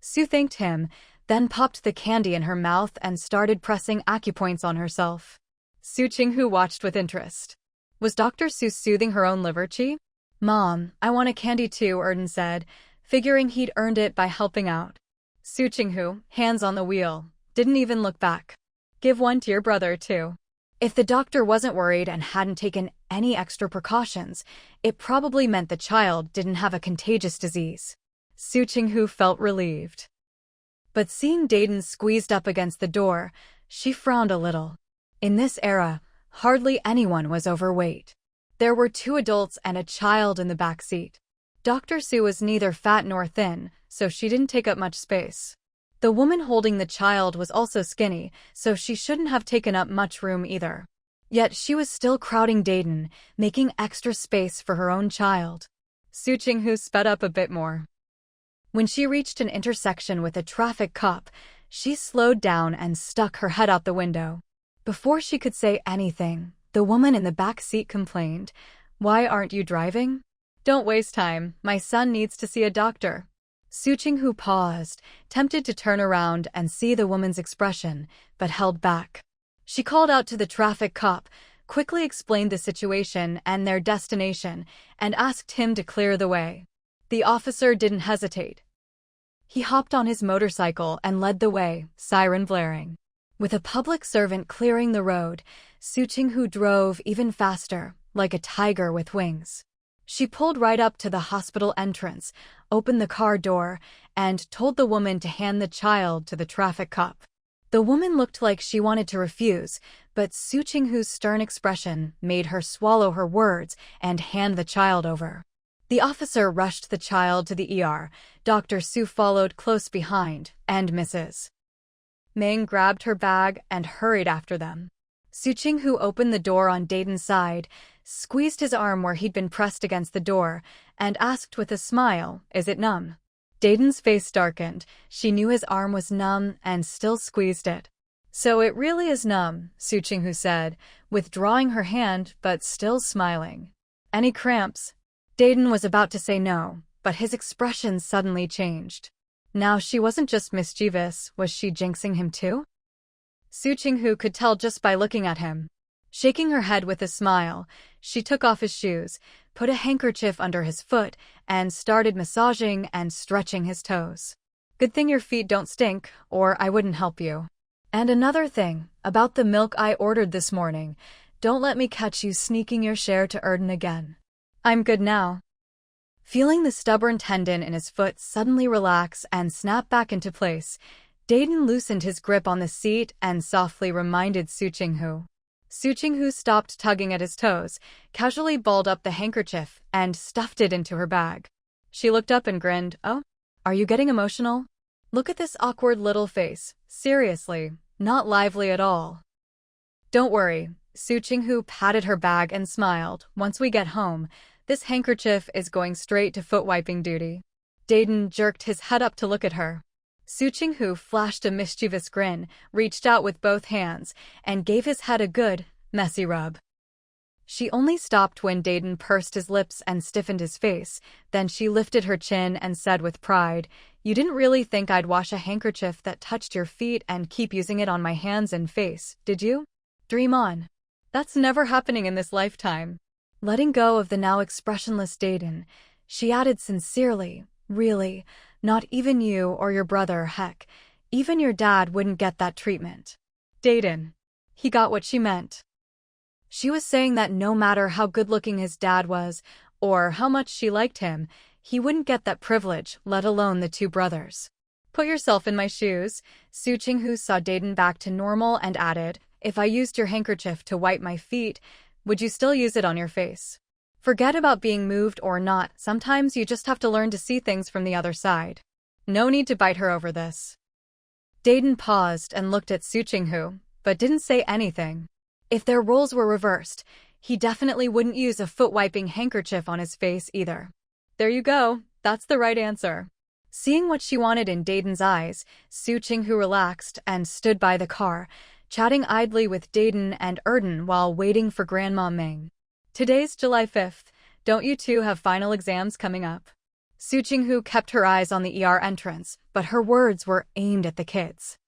Su thanked him, then popped the candy in her mouth and started pressing acupoints on herself. Su Qinghu watched with interest. Was Dr. Su soothing her own liver qi? "Mom, I want a candy too," Erden said, figuring he'd earned it by helping out. Su Qinghu, hands on the wheel, didn't even look back. "Give one to your brother too." If the doctor wasn't worried and hadn't taken any extra precautions, it probably meant the child didn't have a contagious disease. Su Qinghu felt relieved. But seeing Dayton squeezed up against the door, she frowned a little. In this era, hardly anyone was overweight. There were 2 adults and a child in the back seat. Dr. Su was neither fat nor thin, so she didn't take up much space. The woman holding the child was also skinny, so she shouldn't have taken up much room either. Yet she was still crowding Dayton, making extra space for her own child. Su Qinghu sped up a bit more. When she reached an intersection with a traffic cop, she slowed down and stuck her head out the window. Before she could say anything, the woman in the back seat complained, "Why aren't you driving?" "Don't waste time. My son needs to see a doctor." Su Qinghu paused, tempted to turn around and see the woman's expression, but held back. She called out to the traffic cop, quickly explained the situation and their destination, and asked him to clear the way. The officer didn't hesitate. He hopped on his motorcycle and led the way, siren blaring. With a public servant clearing the road, Su Qinghu drove even faster, like a tiger with wings. She pulled right up to the hospital entrance, opened the car door, and told the woman to hand the child to the traffic cop. The woman looked like she wanted to refuse, but Su Qinghu's stern expression made her swallow her words and hand the child over. The officer rushed the child to the ER. Dr. Su followed close behind, and Mrs. Ming grabbed her bag and hurried after them. Su Qinghu opened the door on Dayton's side, squeezed his arm where he'd been pressed against the door, and asked with a smile, "Is it numb?" Dayton's face darkened. She knew his arm was numb and still squeezed it. "So it really is numb," Su Qinghu said, withdrawing her hand but still smiling. "Any cramps?" Dayton was about to say no, but his expression suddenly changed. Now she wasn't just mischievous, was she jinxing him too? Su Qinghu could tell just by looking at him. Shaking her head with a smile, she took off his shoes, put a handkerchief under his foot, and started massaging and stretching his toes. "Good thing your feet don't stink, or I wouldn't help you. And another thing, about the milk I ordered this morning, don't let me catch you sneaking your share to Erden again. I'm good now." Feeling the stubborn tendon in his foot suddenly relax and snap back into place, Dayton loosened his grip on the seat and softly reminded Su Qinghu. Su Qinghu stopped tugging at his toes, casually balled up the handkerchief, and stuffed it into her bag. She looked up and grinned. "Oh, are you getting emotional? Look at this awkward little face. Seriously, not lively at all." "Don't worry." Su Qinghu patted her bag and smiled. "Once we get home, this handkerchief is going straight to foot wiping duty." Dayton jerked his head up to look at her. Su Qinghu flashed a mischievous grin, reached out with both hands, and gave his head a good, messy rub. She only stopped when Dayton pursed his lips and stiffened his face. Then she lifted her chin and said with pride, "You didn't really think I'd wash a handkerchief that touched your feet and keep using it on my hands and face, did you? Dream on. That's never happening in this lifetime." Letting go of the now expressionless Dayton, she added sincerely, "Really, not even you or your brother, heck, even your dad wouldn't get that treatment." Dayton. He got what she meant. She was saying that no matter how good-looking his dad was, or how much she liked him, he wouldn't get that privilege, let alone the two brothers. "Put yourself in my shoes." Su Qinghu saw Dayton back to normal and added, "If I used your handkerchief to wipe my feet, would you still use it on your face? Forget about being moved or not, sometimes you just have to learn to see things from the other side." No need to bite her over this. Dayton paused and looked at Su Qinghu, but didn't say anything. If their roles were reversed, he definitely wouldn't use a foot-wiping handkerchief on his face either. There you go, that's the right answer. Seeing what she wanted in Dayton's eyes, Su Qinghu relaxed and stood by the car, chatting idly with Dayton and Erden while waiting for Grandma Ming. "Today's July 5th. Don't you two have final exams coming up?" Su Qinghu kept her eyes on the ER entrance, but her words were aimed at the kids.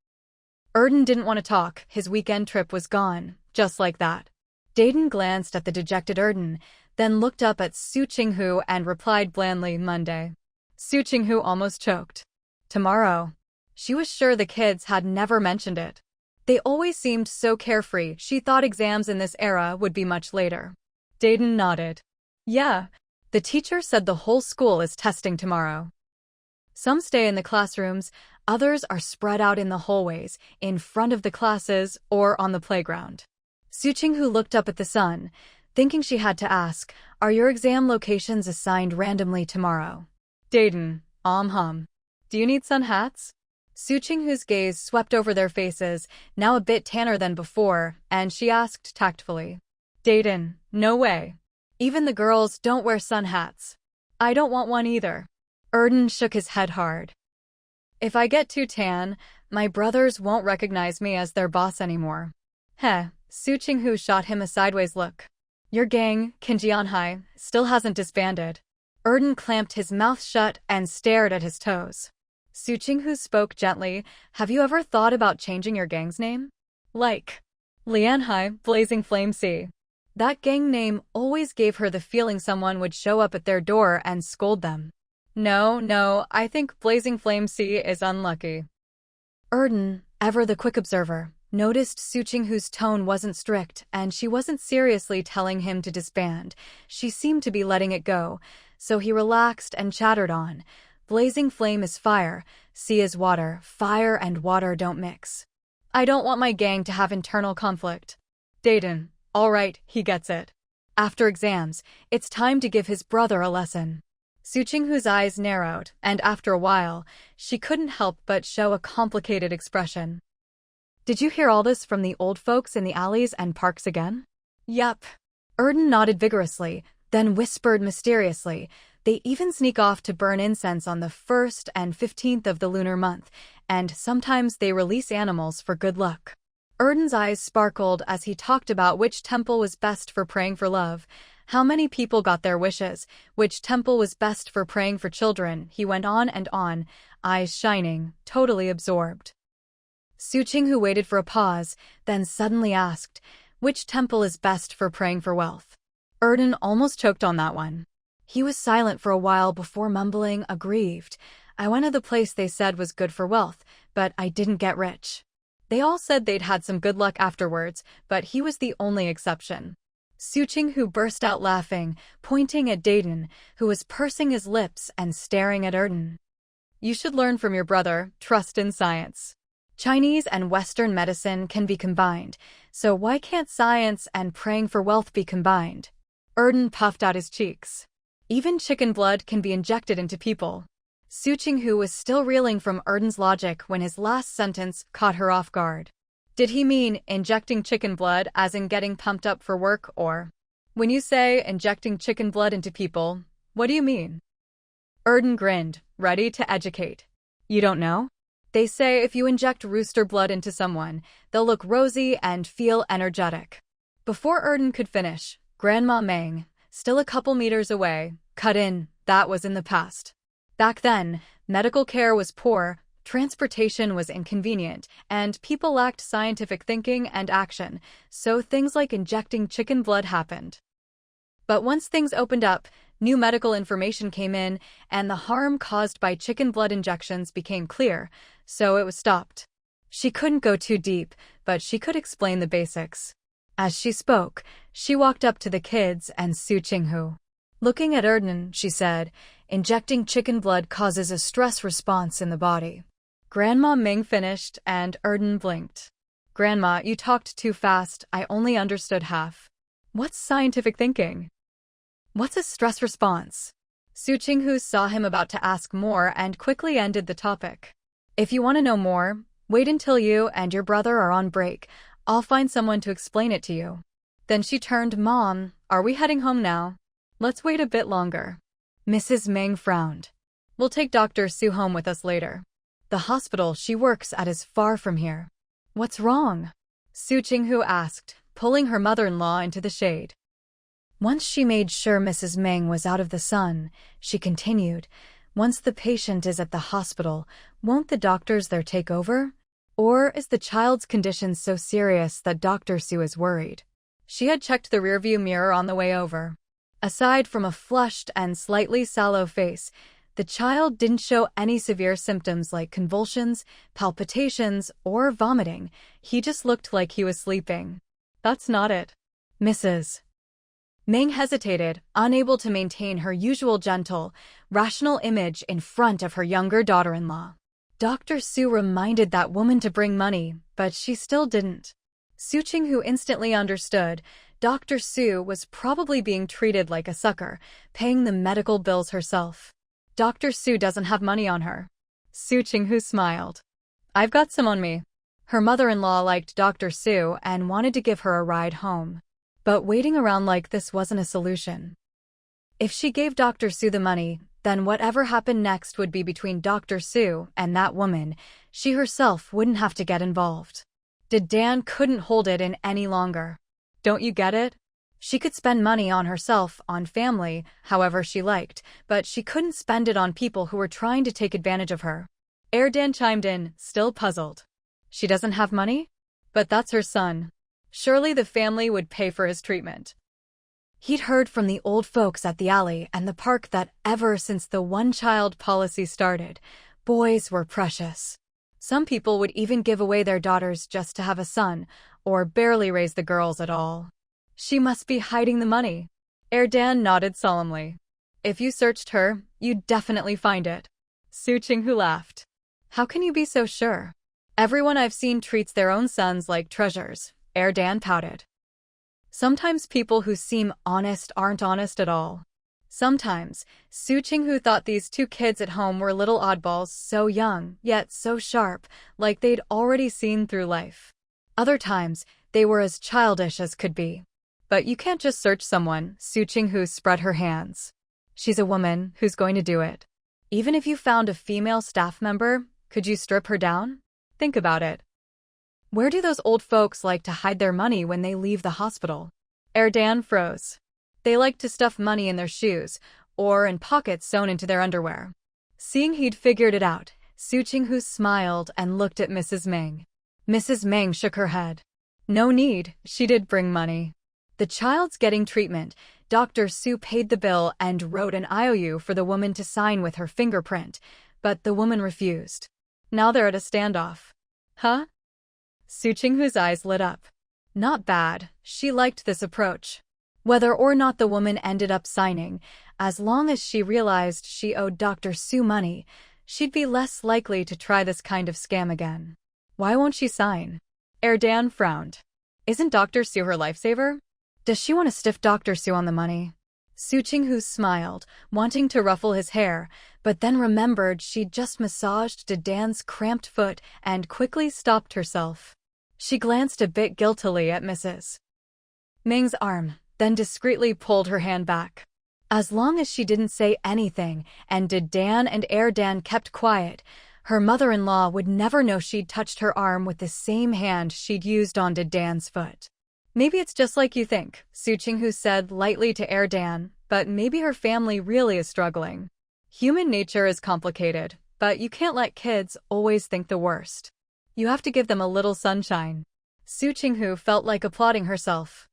Erden didn't want to talk. His weekend trip was gone, just like that. Dayton glanced at the dejected Erden, then looked up at Su Qinghu and replied blandly, "Monday." Su Qinghu almost choked. "Tomorrow." She was sure the kids had never mentioned it. They always seemed so carefree, she thought exams in this era would be much later. Dayton nodded. "Yeah. The teacher said the whole school is testing tomorrow. Some stay in the classrooms, others are spread out in the hallways, in front of the classes, or on the playground." Su Qinghu looked up at the sun, thinking she had to ask, "Are your exam locations assigned randomly tomorrow?" Dayton, hum. "Do you need sun hats?" Su Qinghu's gaze swept over their faces, now a bit tanner than before, and she asked tactfully. Dayton, "No way. Even the girls don't wear sun hats." "I don't want one either." Erden shook his head hard. "If I get too tan, my brothers won't recognize me as their boss anymore." Heh, Su Qinghu shot him a sideways look. "Your gang, Qinjianhai, still hasn't disbanded." Erden clamped his mouth shut and stared at his toes. Su Qinghu spoke gently, "Have you ever thought about changing your gang's name? Like Lianhai, Blazing Flame Sea." That gang name always gave her the feeling someone would show up at their door and scold them. No, I think Blazing Flame Sea is unlucky." Erden, ever the quick observer, noticed Su Qinghu's tone wasn't strict and she wasn't seriously telling him to disband. She seemed to be letting it go, so he relaxed and chattered on. "Blazing flame is fire, sea is water, fire and water don't mix." I don't want my gang to have internal conflict. Dayton, all right, he gets it. After exams, it's time to give his brother a lesson. Su Qinghu's eyes narrowed, and after a while, she couldn't help but show a complicated expression. Did you hear all this from the old folks in the alleys and parks again? Yep. Erden nodded vigorously, then whispered mysteriously. They even sneak off to burn incense on the 1st and 15th of the lunar month, and sometimes they release animals for good luck. Erden's eyes sparkled as he talked about which temple was best for praying for love, how many people got their wishes, which temple was best for praying for children. He went on and on, eyes shining, totally absorbed. Su Qinghu waited for a pause, then suddenly asked, which temple is best for praying for wealth? Erden almost choked on that one. He was silent for a while before mumbling, aggrieved. I went to the place they said was good for wealth, but I didn't get rich. They all said they'd had some good luck afterwards, but he was the only exception. Su Qinghu burst out laughing, pointing at Dayton, who was pursing his lips and staring at Erden. You should learn from your brother, trust in science. Chinese and Western medicine can be combined, so why can't science and praying for wealth be combined? Erden puffed out his cheeks. Even chicken blood can be injected into people. Su Qinghu was still reeling from Erden's logic when his last sentence caught her off guard. Did he mean injecting chicken blood as in getting pumped up for work, or? When you say injecting chicken blood into people, what do you mean? Erden grinned, ready to educate. You don't know? They say if you inject rooster blood into someone, they'll look rosy and feel energetic. Before Erden could finish, Grandma Meng, still a couple meters away, cut in. That was in the past. Back then, medical care was poor, transportation was inconvenient, and people lacked scientific thinking and action, so things like injecting chicken blood happened. But once things opened up, new medical information came in, and the harm caused by chicken blood injections became clear, so it was stopped. She couldn't go too deep, but she could explain the basics. As she spoke, she walked up to the kids and Su Qinghu. Looking at Erden, she said, injecting chicken blood causes a stress response in the body. Grandma Ming finished, and Erden blinked. Grandma, you talked too fast, I only understood half. What's scientific thinking? What's a stress response? Su Qinghu saw him about to ask more and quickly ended the topic. If you want to know more, wait until you and your brother are on break. I'll find someone to explain it to you. Then she turned, Mom, are we heading home now? Let's wait a bit longer. Mrs. Meng frowned. We'll take Dr. Su home with us later. The hospital she works at is far from here. What's wrong? Su Qinghu asked, pulling her mother-in-law into the shade. Once she made sure Mrs. Meng was out of the sun, she continued, once the patient is at the hospital, won't the doctors there take over? Or is the child's condition so serious that Dr. Su is worried? She had checked the rearview mirror on the way over. Aside from a flushed and slightly sallow face, the child didn't show any severe symptoms like convulsions, palpitations, or vomiting. He just looked like he was sleeping. That's not it. Mrs. Meng hesitated, unable to maintain her usual gentle, rational image in front of her younger daughter-in-law. Dr. Su reminded that woman to bring money, but she still didn't. Su Qinghu instantly understood. Dr. Su was probably being treated like a sucker, paying the medical bills herself. Dr. Su doesn't have money on her. Su Qinghu smiled. I've got some on me. Her mother-in-law liked Dr. Su and wanted to give her a ride home. But waiting around like this wasn't a solution. If she gave Dr. Su the money, then whatever happened next would be between Dr. Su and that woman. She herself wouldn't have to get involved. Dan couldn't hold it in any longer. Don't you get it? She could spend money on herself, on family, however she liked, but she couldn't spend it on people who were trying to take advantage of her. Dan chimed in, still puzzled. She doesn't have money? But that's her son. Surely the family would pay for his treatment. He'd heard from the old folks at the alley and the park that ever since the one-child policy started, boys were precious. Some people would even give away their daughters just to have a son, or barely raise the girls at all. She must be hiding the money. Dan nodded solemnly. If you searched her, you'd definitely find it. Su Qinghu laughed. How can you be so sure? Everyone I've seen treats their own sons like treasures, Dan pouted. Sometimes people who seem honest aren't honest at all. Sometimes, Su Qinghu thought these two kids at home were little oddballs, so young, yet so sharp, like they'd already seen through life. Other times, they were as childish as could be. But you can't just search someone, Su Qinghu spread her hands. She's a woman who's going to do it. Even if you found a female staff member, could you strip her down? Think about it. Where do those old folks like to hide their money when they leave the hospital? Dan froze. They like to stuff money in their shoes, or in pockets sewn into their underwear. Seeing he'd figured it out, Su Qinghu smiled and looked at Mrs. Meng. Mrs. Meng shook her head. No need, she did bring money. The child's getting treatment. Dr. Su paid the bill and wrote an IOU for the woman to sign with her fingerprint, but the woman refused. Now they're at a standoff. Huh? Su Qinghu's eyes lit up. Not bad, she liked this approach. Whether or not the woman ended up signing, as long as she realized she owed Dr. Su money, she'd be less likely to try this kind of scam again. Why won't she sign? Dan frowned. Isn't Dr. Su her lifesaver? Does she want to stiff Dr. Su on the money? Su Qinghu smiled, wanting to ruffle his hair, but then remembered she'd just massaged Dan's cramped foot and quickly stopped herself. She glanced a bit guiltily at Mrs. Meng's arm, then discreetly pulled her hand back. As long as she didn't say anything and Dan and Dan kept quiet, her mother-in-law would never know she'd touched her arm with the same hand she'd used on Dan's foot. Maybe it's just like you think, Su Qinghu said lightly to Dan, but maybe her family really is struggling. Human nature is complicated, but you can't let kids always think the worst. You have to give them a little sunshine. Su Qinghu felt like applauding herself.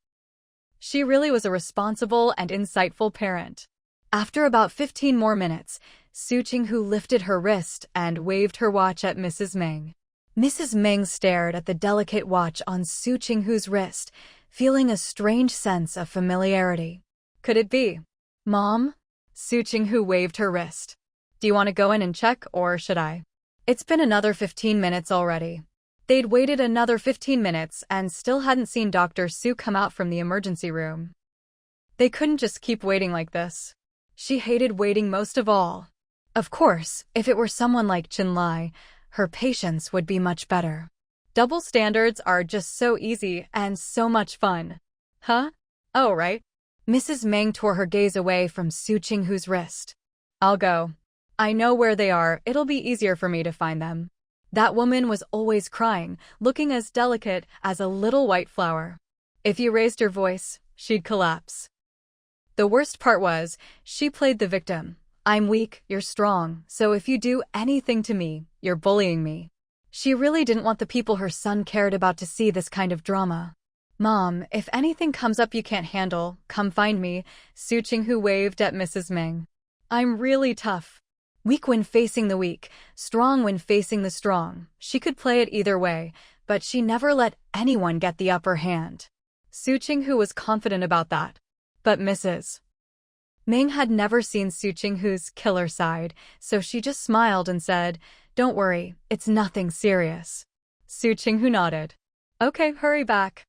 She really was a responsible and insightful parent. After about 15 more minutes, Su Qinghu lifted her wrist and waved her watch at Mrs. Meng. Mrs. Meng stared at the delicate watch on Su Qinghu's wrist, feeling a strange sense of familiarity. Could it be? Mom? Su Qinghu waved her wrist. Do you want to go in and check, or should I? It's been another 15 minutes already. They'd waited another 15 minutes and still hadn't seen Dr. Su come out from the emergency room. They couldn't just keep waiting like this. She hated waiting most of all. Of course, if it were someone like Qinlai, her patience would be much better. Double standards are just so easy and so much fun. Huh? Oh, right. Mrs. Meng tore her gaze away from Su Qinghu's wrist. I'll go. I know where they are, it'll be easier for me to find them. That woman was always crying, looking as delicate as a little white flower. If you raised your voice, she'd collapse. The worst part was, she played the victim. I'm weak, you're strong, so if you do anything to me, you're bullying me. She really didn't want the people her son cared about to see this kind of drama. Mom, if anything comes up you can't handle, come find me, Su Qinghu waved at Mrs. Meng. I'm really tough. Weak when facing the weak, strong when facing the strong. She could play it either way, but she never let anyone get the upper hand. Su Qinghu was confident about that. But Mrs. Meng had never seen Su Qinghu's killer side, so she just smiled and said, "Don't worry, it's nothing serious." Su Qinghu nodded. Okay, hurry back.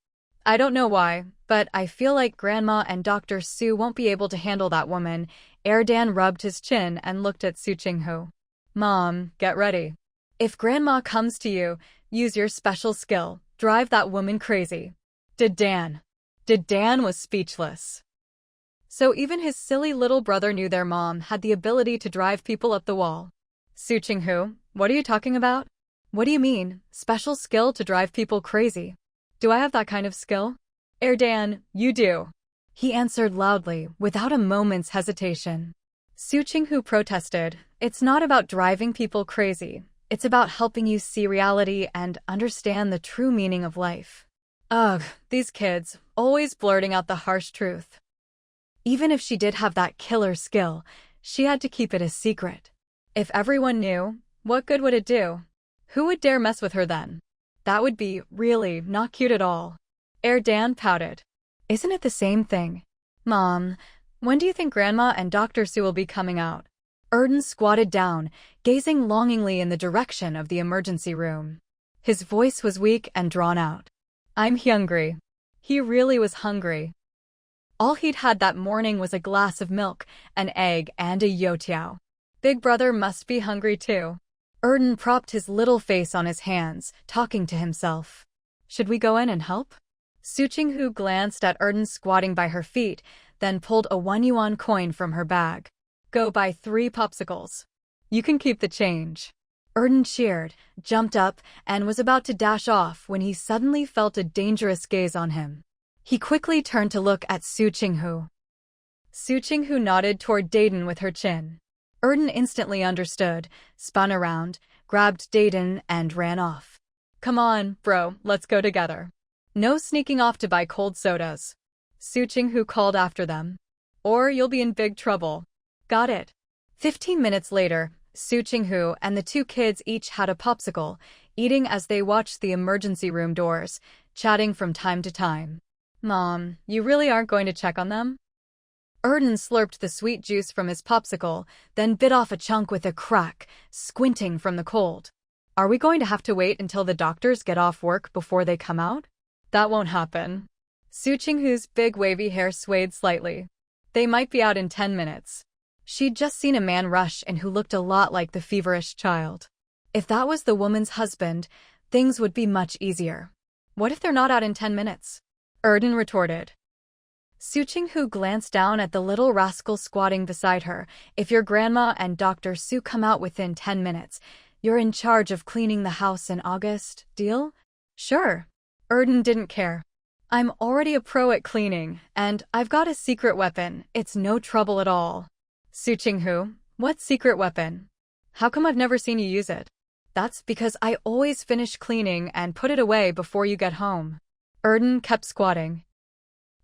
I don't know why, but I feel like Grandma and Dr. Su won't be able to handle that woman. Dan rubbed his chin and looked at Su Qinghu. Mom, get ready. If Grandma comes to you, use your special skill. Drive that woman crazy. Dan was speechless. So even his silly little brother knew their mom had the ability to drive people up the wall. Su Qinghu, what are you talking about? What do you mean, special skill to drive people crazy? Do I have that kind of skill? Dan, you do. He answered loudly, without a moment's hesitation. Su Qinghu protested, it's not about driving people crazy. It's about helping you see reality and understand the true meaning of life. Ugh, these kids, always blurting out the harsh truth. Even if she did have that killer skill, she had to keep it a secret. If everyone knew, what good would it do? Who would dare mess with her then? That would be, really, not cute at all. Dan pouted. Isn't it the same thing? Mom, when do you think Grandma and Dr. Su will be coming out? Erden squatted down, gazing longingly in the direction of the emergency room. His voice was weak and drawn out. I'm hungry. He really was hungry. All he'd had that morning was a glass of milk, an egg, and a youtiao. Big brother must be hungry too. Erden propped his little face on his hands, talking to himself. Should we go in and help? Su Qinghu glanced at Erden squatting by her feet, then pulled a 1 yuan coin from her bag. Go buy 3 popsicles. You can keep the change. Erden cheered, jumped up, and was about to dash off when he suddenly felt a dangerous gaze on him. He quickly turned to look at Su Qinghu. Su Qinghu nodded toward Dayton with her chin. Erden instantly understood, spun around, grabbed Dayton, and ran off. Come on, bro, let's go together. No sneaking off to buy cold sodas. Su Qinghu called after them. Or you'll be in big trouble. Got it. 15 minutes later, Su Qinghu and the 2 kids each had a popsicle, eating as they watched the emergency room doors, chatting from time to time. Mom, you really aren't going to check on them? Erden slurped the sweet juice from his popsicle, then bit off a chunk with a crack, squinting from the cold. Are we going to have to wait until the doctors get off work before they come out? That won't happen. Su Qinghu's big wavy hair swayed slightly. They might be out in 10 minutes. She'd just seen a man rush in who looked a lot like the feverish child. If that was the woman's husband, things would be much easier. What if they're not out in 10 minutes? Erden retorted. Su Qinghu glanced down at the little rascal squatting beside her. If your grandma and Dr. Su come out within 10 minutes, you're in charge of cleaning the house in August, deal? Sure. Erden didn't care. I'm already a pro at cleaning, and I've got a secret weapon. It's no trouble at all. Su Qinghu, what secret weapon? How come I've never seen you use it? That's because I always finish cleaning and put it away before you get home. Erden kept squatting.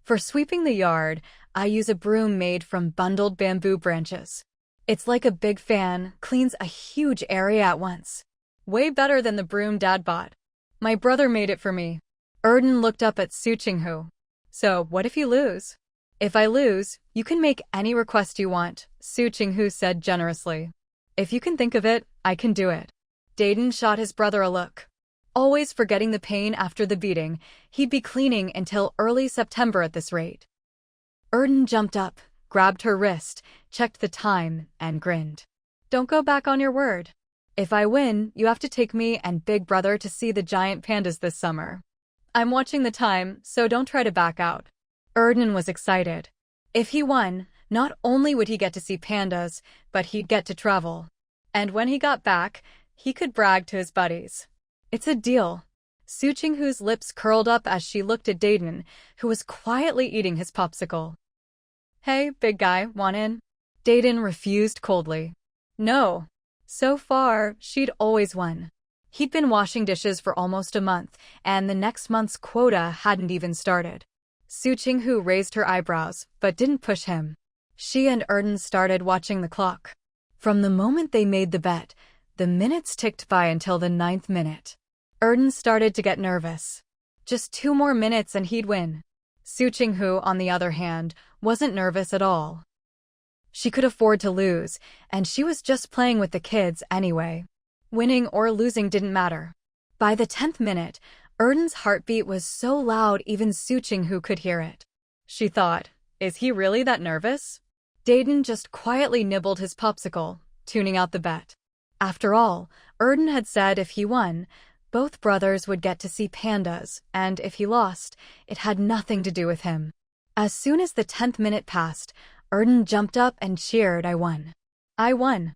For sweeping the yard, I use a broom made from bundled bamboo branches. It's like a big fan, cleans a huge area at once. Way better than the broom Dad bought. My brother made it for me. Erden looked up at Su Qinghu. So, what if you lose? If I lose, you can make any request you want, Su Qinghu said generously. If you can think of it, I can do it. Dayton shot his brother a look. Always forgetting the pain after the beating, he'd be cleaning until early September at this rate. Erden jumped up, grabbed her wrist, checked the time, and grinned. Don't go back on your word. If I win, you have to take me and Big Brother to see the giant pandas this summer. I'm watching the time, so don't try to back out. Erden was excited. If he won, not only would he get to see pandas, but he'd get to travel. And when he got back, he could brag to his buddies. It's a deal. Su Qinghu's lips curled up as she looked at Dayton, who was quietly eating his popsicle. Hey, big guy, want in? Dayton refused coldly. No. So far, she'd always won. He'd been washing dishes for almost a month, and the next month's quota hadn't even started. Su Qinghu raised her eyebrows, but didn't push him. She and Erden started watching the clock. From the moment they made the bet, the minutes ticked by until the 9th minute. Erden started to get nervous. Just 2 more minutes and he'd win. Su Qinghu, on the other hand, wasn't nervous at all. She could afford to lose, and she was just playing with the kids anyway. Winning or losing didn't matter. By the 10th minute, Erden's heartbeat was so loud even Su Qinghu could hear it. She thought, is he really that nervous? Dayton just quietly nibbled his popsicle, tuning out the bet. After all, Erden had said if he won, both brothers would get to see pandas, and if he lost, it had nothing to do with him. As soon as the 10th minute passed, Erden jumped up and cheered, I won. I won.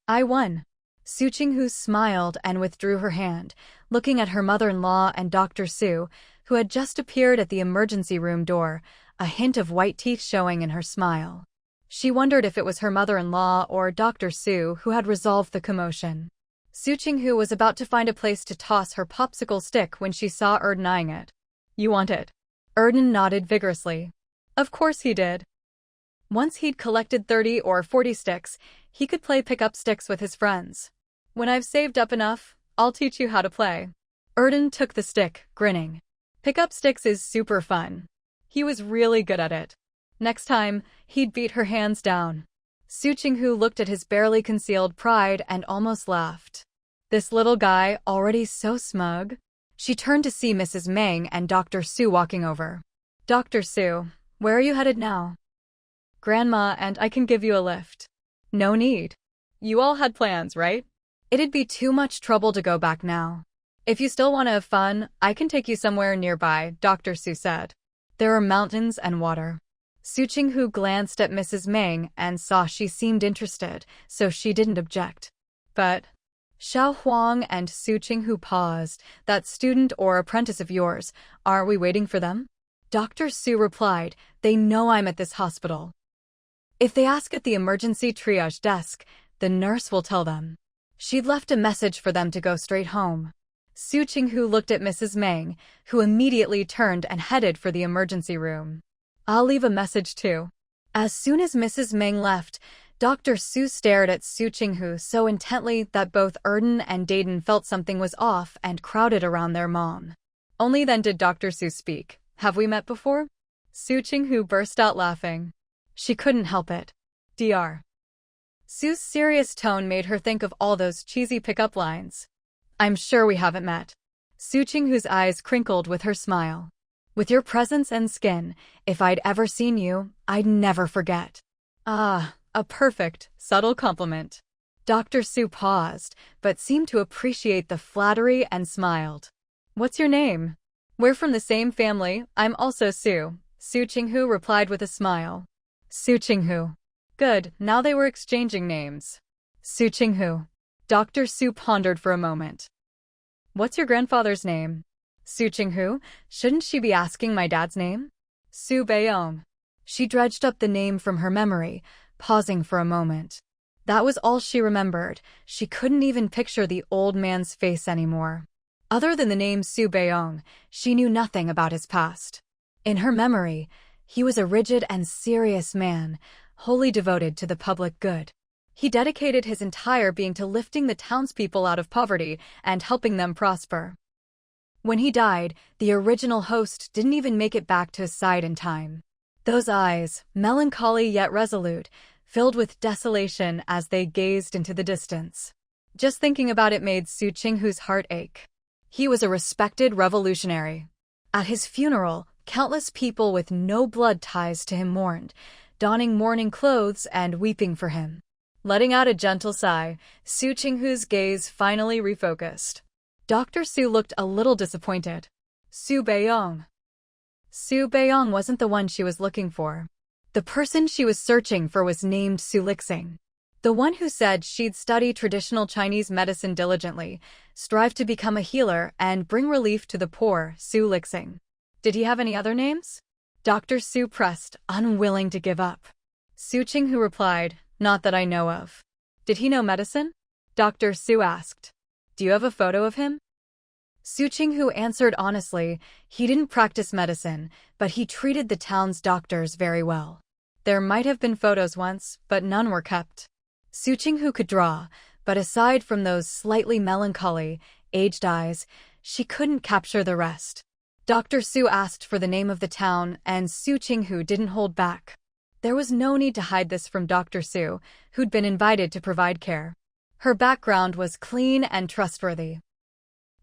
I won. Su Qinghu smiled and withdrew her hand, looking at her mother-in-law and Dr. Su, who had just appeared at the emergency room door, a hint of white teeth showing in her smile. She wondered if it was her mother-in-law or Dr. Su who had resolved the commotion. Su Qinghu was about to find a place to toss her popsicle stick when she saw Erden eyeing it. You want it? Erden nodded vigorously. Of course he did. Once he'd collected 30 or 40 sticks, he could play pick-up sticks with his friends. When I've saved up enough, I'll teach you how to play. Erden took the stick, grinning. Pick-up sticks is super fun. He was really good at it. Next time, he'd beat her hands down. Su Qinghu looked at his barely concealed pride and almost laughed. This little guy, already so smug. She turned to see Mrs. Meng and Dr. Su walking over. Dr. Su, where are you headed now? Grandma and I can give you a lift. No need. You all had plans, right? It'd be too much trouble to go back now. If you still want to have fun, I can take you somewhere nearby, Dr. Su said. There are mountains and water. Su Qinghu glanced at Mrs. Meng and saw she seemed interested, so she didn't object. But Xiao Huang and Su Qinghu paused. That student or apprentice of yours, aren't we waiting for them? Dr. Su replied, they know I'm at this hospital. If they ask at the emergency triage desk, the nurse will tell them. She'd left a message for them to go straight home. Su Qinghu looked at Mrs. Meng, who immediately turned and headed for the emergency room. I'll leave a message too. As soon as Mrs. Meng left, Dr. Su stared at Su Qinghu so intently that both Erden and Dayton felt something was off and crowded around their mom. Only then did Dr. Su speak. Have we met before? Su Qinghu burst out laughing. She couldn't help it. Dr. Su's serious tone made her think of all those cheesy pickup lines. I'm sure we haven't met. Su Qinghu's eyes crinkled with her smile. With your presence and skin, if I'd ever seen you, I'd never forget. Ah, a perfect, subtle compliment. Dr. Su paused, but seemed to appreciate the flattery and smiled. What's your name? We're from the same family, I'm also Su. Su Qinghu replied with a smile. Su Qinghu. Good, now they were exchanging names. Su Qinghu. Dr. Su pondered for a moment. What's your grandfather's name? Su Qinghu, shouldn't she be asking my dad's name? Su Beiyong. She dredged up the name from her memory, pausing for a moment. That was all she remembered. She couldn't even picture the old man's face anymore. Other than the name Su Beiyong, she knew nothing about his past. In her memory, he was a rigid and serious man, wholly devoted to the public good. He dedicated his entire being to lifting the townspeople out of poverty and helping them prosper. When he died, the original host didn't even make it back to his side in time. Those eyes, melancholy yet resolute, filled with desolation as they gazed into the distance. Just thinking about it made Su Qinghu's heart ache. He was a respected revolutionary. At his funeral, countless people with no blood ties to him mourned, donning mourning clothes and weeping for him. Letting out a gentle sigh, Su Qinghu's gaze finally refocused. Dr. Su looked a little disappointed. Su Beiyong. Su Beiyong wasn't the one she was looking for. The person she was searching for was named Su Lixing. The one who said she'd study traditional Chinese medicine diligently, strive to become a healer, and bring relief to the poor, Su Lixing. Did he have any other names? Dr. Su pressed, unwilling to give up. Su Qinghu replied, not that I know of. Did he know medicine? Dr. Su asked. Do you have a photo of him? Su Qinghu answered honestly, he didn't practice medicine, but he treated the town's doctors very well. There might have been photos once, but none were kept. Su Qinghu could draw, but aside from those slightly melancholy, aged eyes, she couldn't capture the rest. Dr. Su asked for the name of the town, and Su Qinghu didn't hold back. There was no need to hide this from Dr. Su, who'd been invited to provide care. Her background was clean and trustworthy.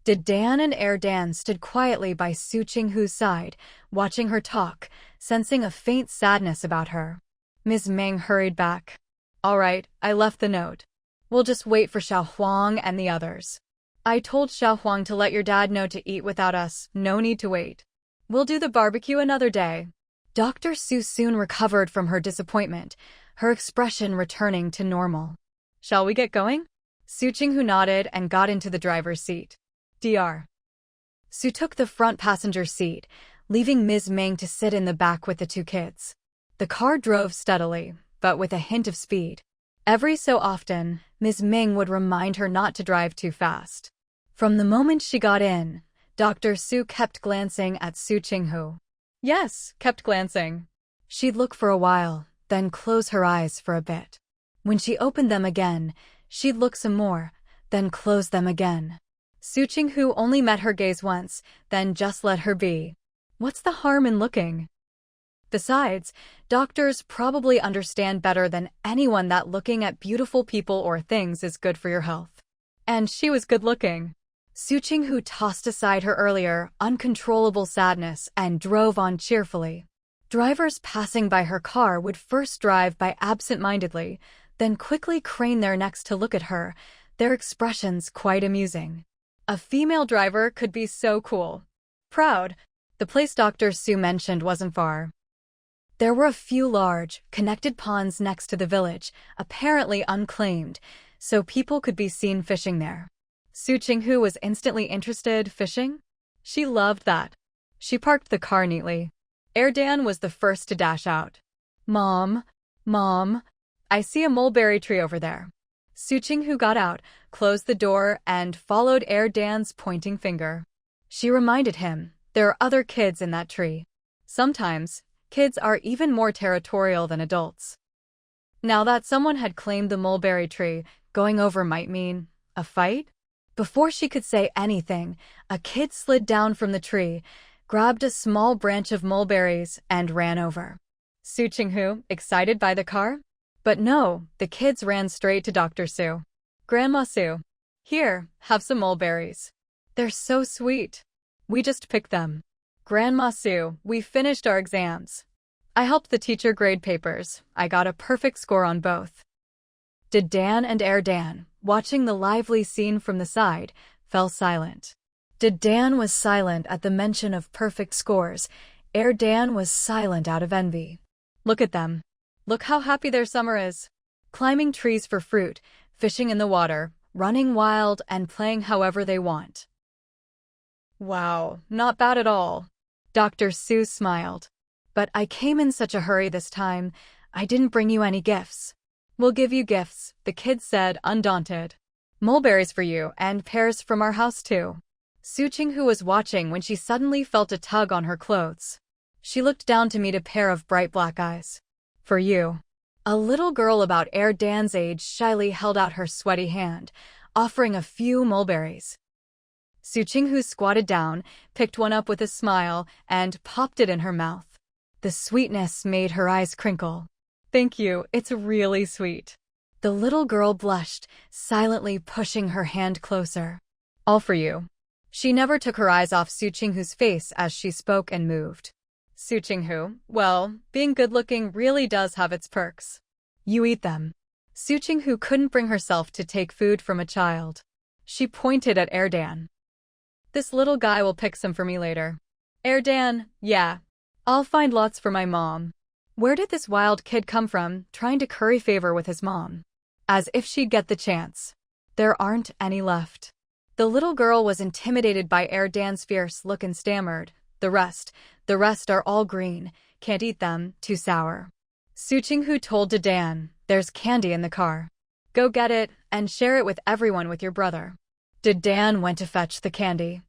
Dan and Dan stood quietly by Su Qinghu's side, watching her talk, sensing a faint sadness about her. Ms. Meng hurried back. All right, I left the note. We'll just wait for Xiao Huang and the others. I told Xiao Huang to let your dad know to eat without us, no need to wait. We'll do the barbecue another day. Dr. Su soon recovered from her disappointment, her expression returning to normal. Shall we get going? Su Qinghu nodded and got into the driver's seat. Dr. Su took the front passenger seat, leaving Ms. Meng to sit in the back with the two kids. The car drove steadily, but with a hint of speed. Every so often, Ms. Meng would remind her not to drive too fast. From the moment she got in, Dr. Su kept glancing at Su Qinghu. Yes, kept glancing. She'd look for a while, then close her eyes for a bit. When she opened them again, she'd look some more, then close them again. Su Qinghu only met her gaze once, then just let her be. What's the harm in looking? Besides, doctors probably understand better than anyone that looking at beautiful people or things is good for your health. And she was good-looking. Su Qinghu tossed aside her earlier, uncontrollable sadness and drove on cheerfully. Drivers passing by her car would first drive by absent-mindedly, then quickly crane their necks to look at her, their expressions quite amusing. A female driver could be so cool. Proud. The place Dr. Su mentioned wasn't far. There were a few large, connected ponds next to the village, apparently unclaimed, so people could be seen fishing there. Su Qinghu was instantly interested. Fishing? She loved that. She parked the car neatly. Erdan was the first to dash out. Mom, I see a mulberry tree over there. Su Qinghu got out, closed the door, and followed Erdan's pointing finger. She reminded him, there are other kids in that tree. Sometimes, kids are even more territorial than adults. Now that someone had claimed the mulberry tree, going over might mean a fight? Before she could say anything, a kid slid down from the tree, grabbed a small branch of mulberries, and ran over. Su Qinghu, excited by the car? But no, the kids ran straight to Dr. Su. Grandma Su. Here, have some mulberries. They're so sweet. We just picked them. Grandma Su, we finished our exams. I helped the teacher grade papers. I got a perfect score on both. Did Dan and Erdan, watching the lively scene from the side, fell silent. Dan was silent at the mention of perfect scores. Erdan was silent out of envy. Look at them. Look how happy their summer is. Climbing trees for fruit, fishing in the water, running wild, and playing however they want. Wow, not bad at all. Dr. Su smiled. But I came in such a hurry this time, I didn't bring you any gifts. We'll give you gifts, the kids said, undaunted. Mulberries for you, and pears from our house too. Su Qinghu was watching when she suddenly felt a tug on her clothes. She looked down to meet a pair of bright black eyes. For you. A little girl about Erdan's age shyly held out her sweaty hand, offering a few mulberries. Su Qinghu squatted down, picked one up with a smile, and popped it in her mouth. The sweetness made her eyes crinkle. Thank you, it's really sweet. The little girl blushed, silently pushing her hand closer. All for you. She never took her eyes off Su Qinghu's face as she spoke and moved. Su Qinghu, well, being good-looking really does have its perks. You eat them. Su Qinghu couldn't bring herself to take food from a child. She pointed at Erdan. This little guy will pick some for me later. Erdan, yeah. I'll find lots for my mom. Where did this wild kid come from, trying to curry favor with his mom? As if she'd get the chance. There aren't any left. The little girl was intimidated by Erdan's fierce look and stammered. The rest are all green. Can't eat them, too sour. Su Qinghu told Dan, there's candy in the car. Go get it, and share it with everyone with your brother. Dan went to fetch the candy.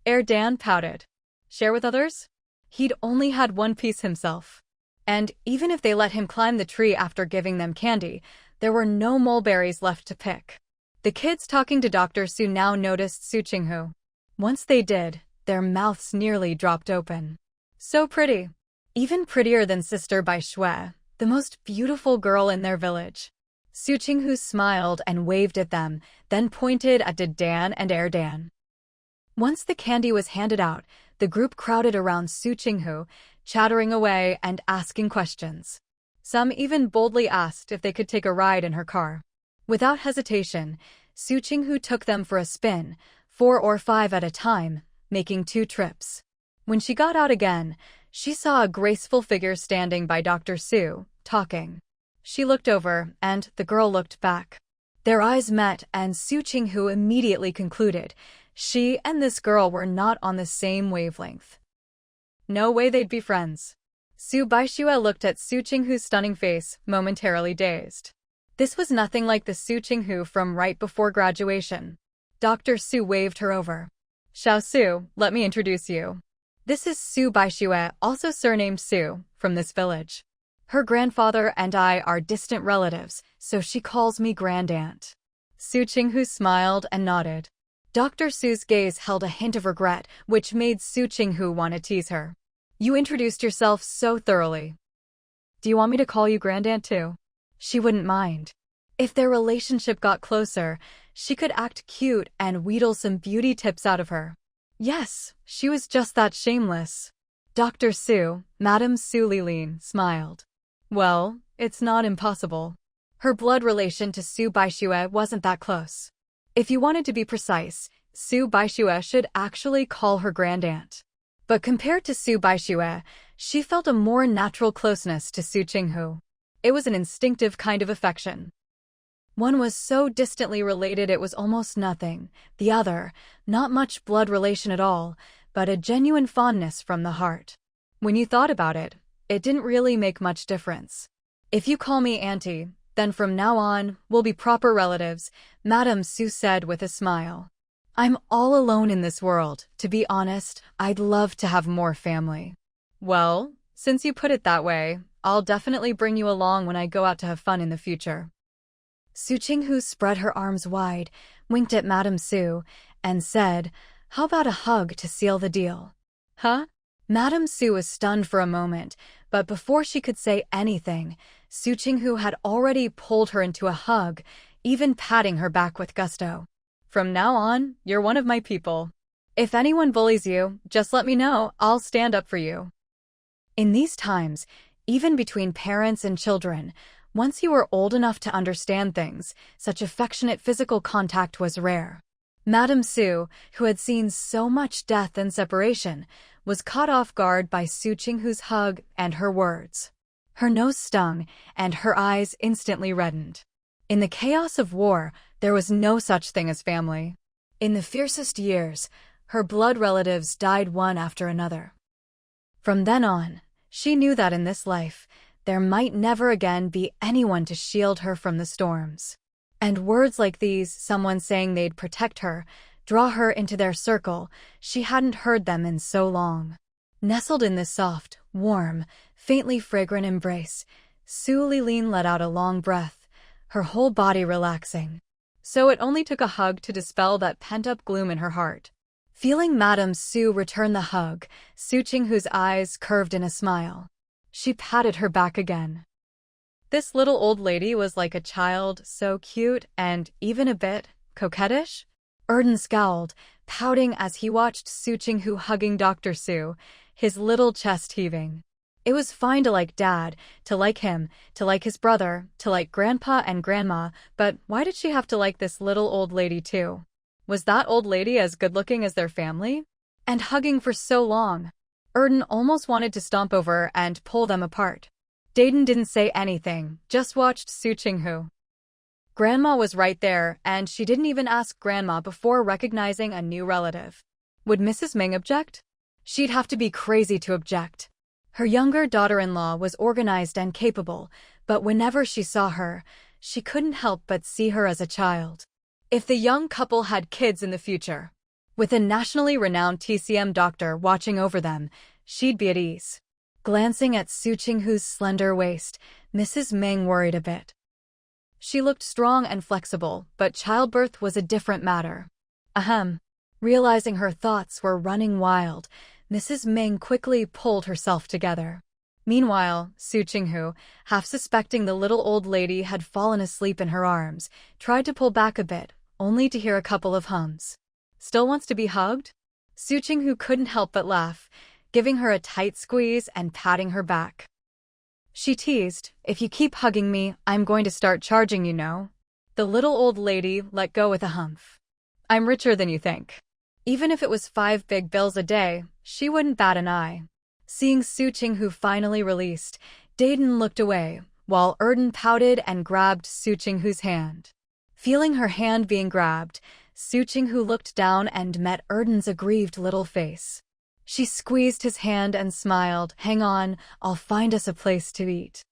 Erdan pouted. Share with others? He'd only had one piece himself. And even if they let him climb the tree after giving them candy, there were no mulberries left to pick. The kids talking to Dr. Su now noticed Su Qinghu. Once they did, their mouths nearly dropped open. So pretty. Even prettier than Sister Bai Shui, the most beautiful girl in their village. Su Qinghu smiled and waved at them, then pointed at Dan and Erdan. Once the candy was handed out, the group crowded around Su Qinghu, chattering away and asking questions. Some even boldly asked if they could take a ride in her car. Without hesitation, Su Qinghu took them for a spin, 4 or 5 at a time, making 2 trips. When she got out again, she saw a graceful figure standing by Dr. Su, talking. She looked over, and the girl looked back. Their eyes met, and Su Qinghu immediately concluded she and this girl were not on the same wavelength. No way they'd be friends. Su Baishui looked at Su Qinghu's stunning face, momentarily dazed. This was nothing like the Su Qinghu from right before graduation. Dr. Su waved her over. Xiao Su, let me introduce you. This is Su Baishui, also surnamed Su, from this village. Her grandfather and I are distant relatives, so she calls me Grandaunt. Su Qinghu smiled and nodded. Dr. Su's gaze held a hint of regret, which made Su Qinghu want to tease her. You introduced yourself so thoroughly. Do you want me to call you Grandaunt too? She wouldn't mind. If their relationship got closer, She could act cute and wheedle some beauty tips out of her. Yes, she was just that shameless. Dr. Su, Madame Su Lilin, smiled. Well, it's not impossible. Her blood relation to Su Baixue wasn't that close. If you wanted to be precise, Su Baixue should actually call her grandaunt. But compared to Su Baixue, she felt a more natural closeness to Su Qinghu. It was an instinctive kind of affection. One was so distantly related it was almost nothing. The other, not much blood relation at all, but a genuine fondness from the heart. When you thought about it, it didn't really make much difference. If you call me auntie, then from now on, we'll be proper relatives, Madame Su said with a smile. I'm all alone in this world. To be honest, I'd love to have more family. Well, since you put it that way, I'll definitely bring you along when I go out to have fun in the future. Su Qinghu spread her arms wide, winked at Madame Su, and said, how about a hug to seal the deal? Huh? Madame Su was stunned for a moment, but before she could say anything, Su Qinghu had already pulled her into a hug, even patting her back with gusto. From now on, you're one of my people. If anyone bullies you, just let me know, I'll stand up for you. In these times, even between parents and children, once you were old enough to understand things, such affectionate physical contact was rare. Madame Su, who had seen so much death and separation, was caught off guard by Su Qinghu's hug and her words. Her nose stung, and her eyes instantly reddened. In the chaos of war, there was no such thing as family. In the fiercest years, her blood relatives died one after another. From then on, she knew that in this life, there might never again be anyone to shield her from the storms. And words like these, someone saying they'd protect her, draw her into their circle, she hadn't heard them in so long. Nestled in this soft, warm, faintly fragrant embrace, Su Lilin let out a long breath, her whole body relaxing. So it only took a hug to dispel that pent-up gloom in her heart. Feeling Madame Su return the hug, Su Qinghu's eyes curved in a smile. She patted her back again. This little old lady was like a child, so cute and even a bit coquettish. Erden scowled, pouting as he watched Su Qinghu hugging Dr. Su, his little chest heaving. It was fine to like Dad, to like him, to like his brother, to like Grandpa and Grandma, but why did she have to like this little old lady too? Was that old lady as good-looking as their family? And hugging for so long. Erden almost wanted to stomp over and pull them apart. Dayton didn't say anything, just watched Su Qinghu. Grandma was right there, and she didn't even ask Grandma before recognizing a new relative. Would Mrs. Ming object? She'd have to be crazy to object. Her younger daughter-in-law was organized and capable, but whenever she saw her, she couldn't help but see her as a child. If the young couple had kids in the future, with a nationally renowned TCM doctor watching over them, she'd be at ease. Glancing at Su Qinghu's slender waist, Mrs. Ming worried a bit. She looked strong and flexible, but childbirth was a different matter. Ahem. Realizing her thoughts were running wild, Mrs. Ming quickly pulled herself together. Meanwhile, Su Qinghu, half suspecting the little old lady had fallen asleep in her arms, tried to pull back a bit, only to hear a couple of hums. Still wants to be hugged? Su Qinghu couldn't help but laugh, giving her a tight squeeze and patting her back. She teased, if you keep hugging me, I'm going to start charging you know. The little old lady let go with a humph. I'm richer than you think. Even if it was 5 big bills a day, she wouldn't bat an eye. Seeing Su Qinghu finally released, Dayton looked away, while Erden pouted and grabbed Su Qinghu's hand. Feeling her hand being grabbed, Su Qinghu looked down and met Erden's aggrieved little face. She squeezed his hand and smiled, hang on, I'll find us a place to eat.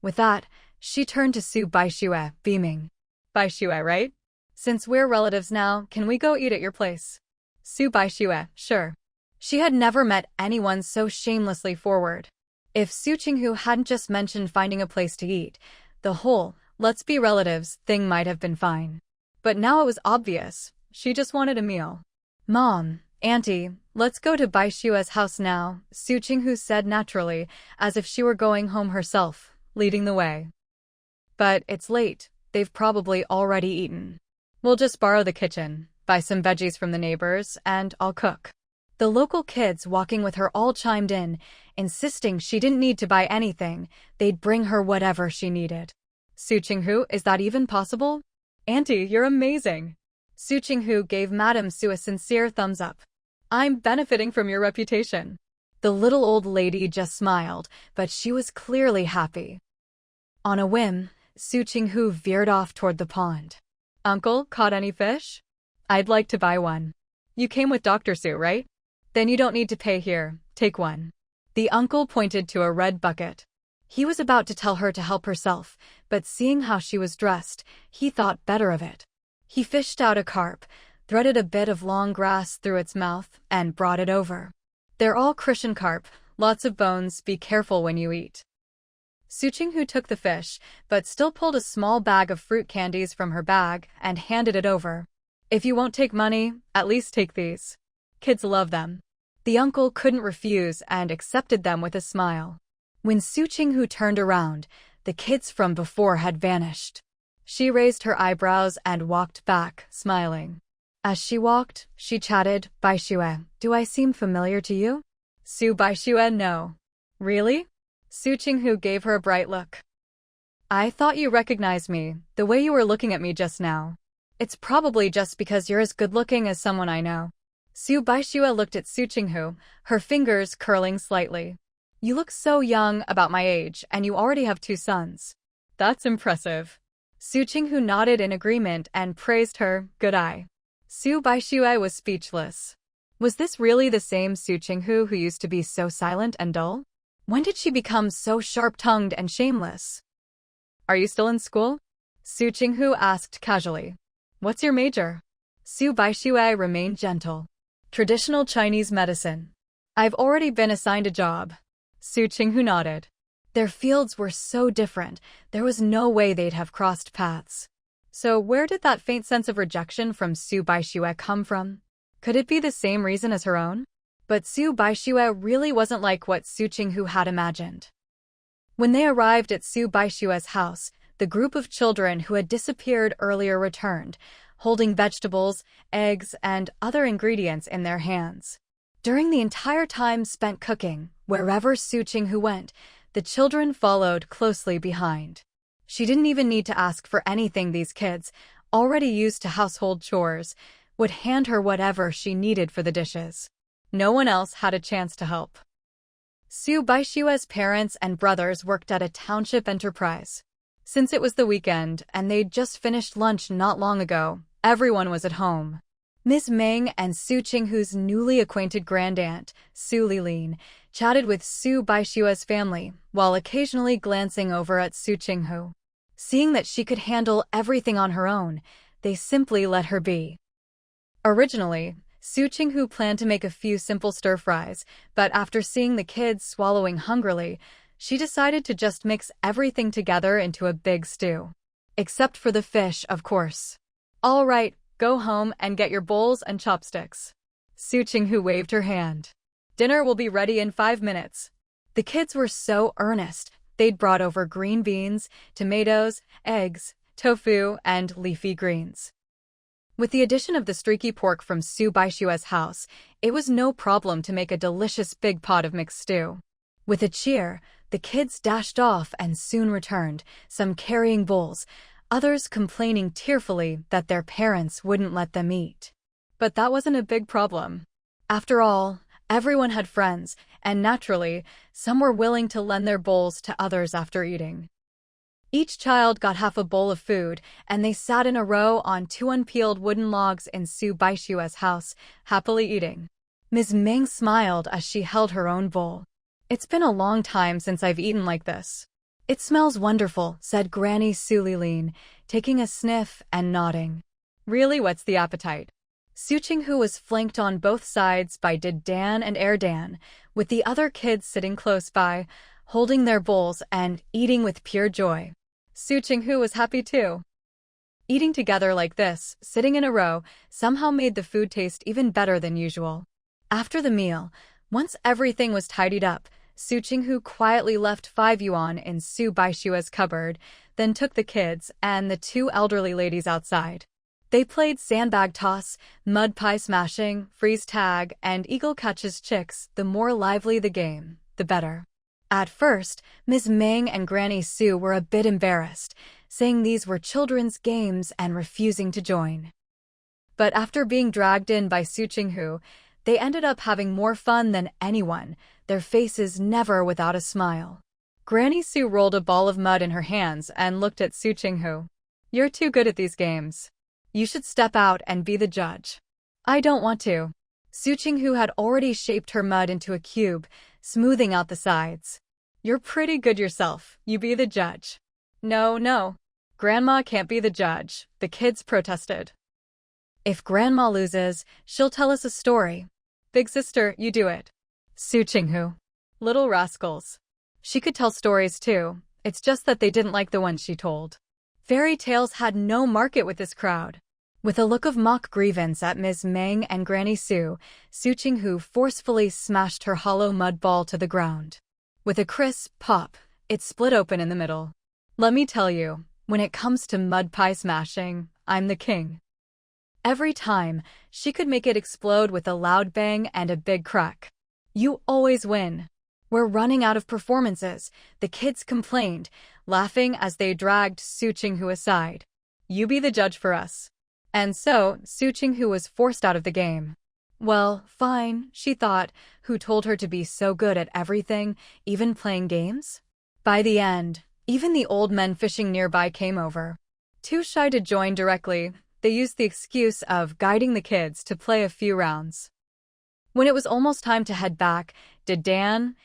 With that, she turned to Su Baixue, beaming. Baixue, right? Since we're relatives now, can we go eat at your place? Su Baixue, sure. She had never met anyone so shamelessly forward. If Su Qinghu hadn't just mentioned finding a place to eat, the whole, let's be relatives, thing might have been fine. But now it was obvious, she just wanted a meal. Mom, Auntie, let's go to Baixue's house now, Su Qinghu said naturally, as if she were going home herself, leading the way. But it's late, they've probably already eaten. We'll just borrow the kitchen, buy some veggies from the neighbors, and I'll cook. The local kids walking with her all chimed in, insisting she didn't need to buy anything, they'd bring her whatever she needed. Su Qinghu, is that even possible? Auntie, you're amazing. Su Qinghu gave Madame Su a sincere thumbs up. I'm benefiting from your reputation. The little old lady just smiled, but she was clearly happy. On a whim, Su Qinghu veered off toward the pond. Uncle, caught any fish? I'd like to buy one. You came with Dr. Su, right? Then you don't need to pay here, take one. The uncle pointed to a red bucket. He was about to tell her to help herself, but seeing how she was dressed, he thought better of it. He fished out a carp, threaded a bit of long grass through its mouth, and brought it over. They're all Christian carp, lots of bones, be careful when you eat. Su Qinghu took the fish, but still pulled a small bag of fruit candies from her bag and handed it over. If you won't take money, at least take these. Kids love them. The uncle couldn't refuse and accepted them with a smile. When Su Qinghu turned around, the kids from before had vanished. She raised her eyebrows and walked back, smiling. As she walked, she chatted, Baixue, do I seem familiar to you? Su Baixue, no. Really? Su Qinghu gave her a bright look. I thought you recognized me, the way you were looking at me just now. It's probably just because you're as good-looking as someone I know. Su Baixue looked at Su Qinghu, her fingers curling slightly. You look so young, about my age, and you already have 2 sons. That's impressive. Su Qinghu nodded in agreement and praised her, good eye. Su Baixue was speechless. Was this really the same Su Qinghu who used to be so silent and dull? When did she become so sharp-tongued and shameless? Are you still in school? Su Qinghu asked casually. What's your major? Su Baixue remained gentle. Traditional Chinese medicine. I've already been assigned a job. Su Qinghu nodded. Their fields were so different, there was no way they'd have crossed paths. So where did that faint sense of rejection from Su Baixue come from? Could it be the same reason as her own? But Su Baixue really wasn't like what Su Qinghu had imagined. When they arrived at Su Baixue's house, the group of children who had disappeared earlier returned, holding vegetables, eggs, and other ingredients in their hands. During the entire time spent cooking, wherever Su Qinghu went, the children followed closely behind. She didn't even need to ask for anything. These kids, already used to household chores, would hand her whatever she needed for the dishes. No one else had a chance to help. Su Baixue's parents and brothers worked at a township enterprise. Since it was the weekend and they'd just finished lunch not long ago, everyone was at home. Ms. Meng and Su Qinghu's newly acquainted grandaunt, Su Lilin, chatted with Su Baixue's family, while occasionally glancing over at Su Qinghu. Seeing that she could handle everything on her own, they simply let her be. Originally, Su Qinghu planned to make a few simple stir-fries, but after seeing the kids swallowing hungrily, she decided to just mix everything together into a big stew. Except for the fish, of course. All right, go home and get your bowls and chopsticks. Su Qinghu waved her hand. Dinner will be ready in 5 minutes. The kids were so earnest, they'd brought over green beans, tomatoes, eggs, tofu, and leafy greens. With the addition of the streaky pork from Su Baixue's house, it was no problem to make a delicious big pot of mixed stew. With a cheer, the kids dashed off and soon returned, some carrying bowls, others complaining tearfully that their parents wouldn't let them eat. But that wasn't a big problem. After all, everyone had friends, and naturally, some were willing to lend their bowls to others after eating. Each child got half a bowl of food, and they sat in a row on 2 unpeeled wooden logs in Su Baixue's house, happily eating. Ms. Meng smiled as she held her own bowl. It's been a long time since I've eaten like this. It smells wonderful, said Granny Su Lilin, taking a sniff and nodding. Really, what's the appetite? Su Qinghu was flanked on both sides by Did Dan and Dan, with the other kids sitting close by, holding their bowls and eating with pure joy. Su Qinghu was happy too. Eating together like this, sitting in a row, somehow made the food taste even better than usual. After the meal, once everything was tidied up, Su Qinghu quietly left 5 yuan in Su Baixue's cupboard, then took the kids and the 2 elderly ladies outside. They played sandbag toss, mud pie smashing, freeze tag, and eagle catches chicks. The more lively the game, the better. At first, Ms. Meng and Granny Su were a bit embarrassed, saying these were children's games and refusing to join. But after being dragged in by Su Qinghu, they ended up having more fun than anyone, their faces never without a smile. Granny Su rolled a ball of mud in her hands and looked at Su Qinghu. "You're too good at these games. You should step out and be the judge." "I don't want to." Su Qinghu had already shaped her mud into a cube, smoothing out the sides. "You're pretty good yourself. You be the judge." No. Grandma can't be the judge," the kids protested. "If Grandma loses, she'll tell us a story." "Big sister, you do it." Su Qinghu. Little rascals. She could tell stories too, it's just that they didn't like the ones she told. Fairy tales had no market with this crowd. With a look of mock grievance at Ms. Meng and Granny Su, Su Qinghu forcefully smashed her hollow mud ball to the ground. With a crisp pop, it split open in the middle. "Let me tell you, when it comes to mud pie smashing, I'm the king." Every time, she could make it explode with a loud bang and a big crack. "You always win." "We're running out of performances," the kids complained, laughing as they dragged Su Qinghu aside. "You be the judge for us." And so, Su Qinghu was forced out of the game. Well, fine, she thought, who told her to be so good at everything, even playing games? By the end, even the old men fishing nearby came over. Too shy to join directly, they used the excuse of guiding the kids to play a few rounds. When it was almost time to head back, Dan,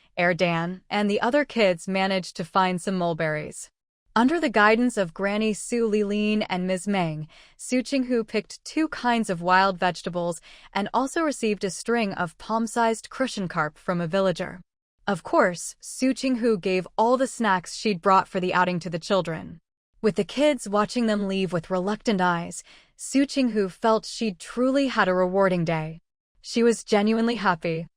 and the other kids managed to find some mulberries. Under the guidance of Granny Su Lilin and Ms. Meng, Su Qinghu picked 2 kinds of wild vegetables and also received a string of palm-sized cushion carp from a villager. Of course, Su Qinghu gave all the snacks she'd brought for the outing to the children. With the kids watching them leave with reluctant eyes, Su Qinghu felt she'd truly had a rewarding day. She was genuinely happy.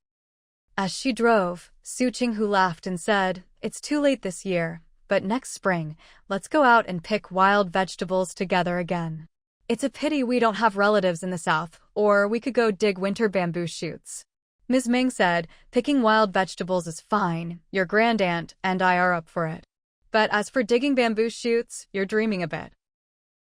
As she drove, Su Qinghu laughed and said, "It's too late this year, but next spring, let's go out and pick wild vegetables together again. It's a pity we don't have relatives in the south, or we could go dig winter bamboo shoots." Ms. Ming said, "Picking wild vegetables is fine, your grandaunt and I are up for it. But as for digging bamboo shoots, you're dreaming a bit.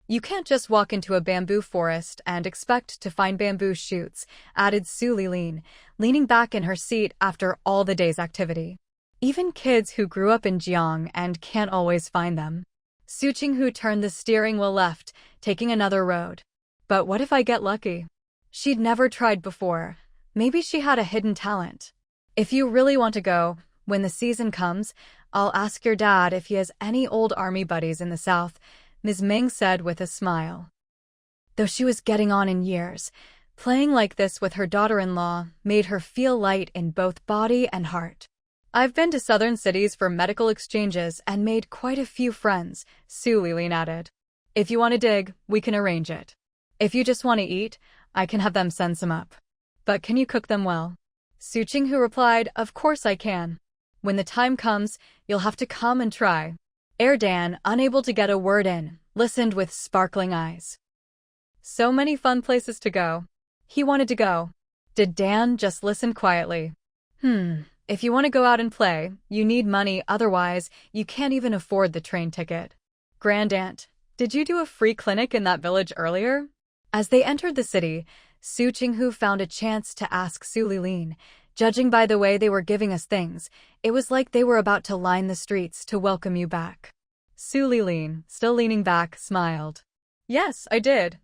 You can't just walk into a bamboo forest and expect to find bamboo shoots," added Su Lilin, leaning back in her seat after all the day's activity. "Even kids who grew up in Jiang and can't always find them." Su Qinghu turned the steering wheel left, taking another road. "But what if I get lucky?" She'd never tried before. Maybe she had a hidden talent. "If you really want to go, when the season comes, I'll ask your dad if he has any old army buddies in the south," Ms. Ming said with a smile. Though she was getting on in years, playing like this with her daughter-in-law made her feel light in both body and heart. "I've been to southern cities for medical exchanges and made quite a few friends," Su Lilin added. "If you want to dig, we can arrange it. If you just want to eat, I can have them send some up. But can you cook them well?" Su Qinghu replied, "Of course I can. When the time comes, you'll have to come and try." Dan, unable to get a word in, listened with sparkling eyes. So many fun places to go. He wanted to go. Did Dan just listen quietly? If you want to go out and play, you need money, otherwise, you can't even afford the train ticket. Grandaunt, did you do a free clinic in that village earlier? As they entered the city, Su Qinghu found a chance to ask Su Lilin. Judging by the way they were giving us things, it was like they were about to line the streets to welcome you back. Su Lilin, still leaning back, smiled. "Yes, I did.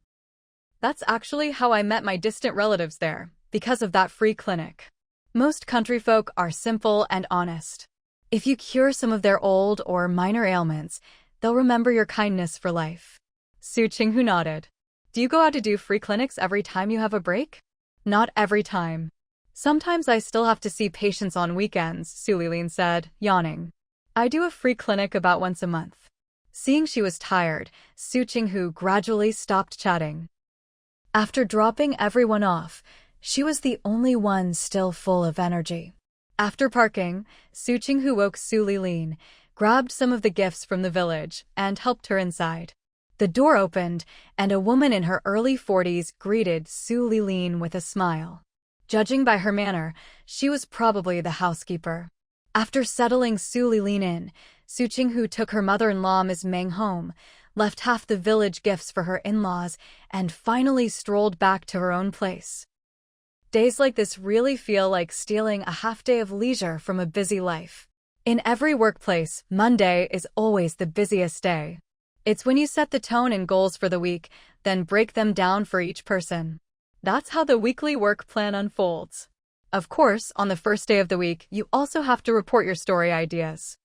That's actually how I met my distant relatives there, because of that free clinic." Most country folk are simple and honest. If you cure some of their old or minor ailments, they'll remember your kindness for life. Su Qinghu nodded. "Do you go out to do free clinics every time you have a break?" "Not every time. Sometimes I still have to see patients on weekends," Su Lilin said, yawning. "I do a free clinic about once a month." Seeing she was tired, Su Qinghu gradually stopped chatting. After dropping everyone off, she was the only one still full of energy. After parking, Su Qinghu woke Su Lilin, grabbed some of the gifts from the village, and helped her inside. The door opened, and a woman in her early 40s greeted Su Qinghu with a smile. Judging by her manner, she was probably the housekeeper. After settling Su Qinghu in, Su Qinghu took her mother-in-law Ms. Meng home, left half the village gifts for her in-laws, and finally strolled back to her own place. Days like this really feel like stealing a half-day of leisure from a busy life. In every workplace, Monday is always the busiest day. It's when you set the tone and goals for the week, then break them down for each person. That's how the weekly work plan unfolds. Of course, on the first day of the week, you also have to report your story ideas.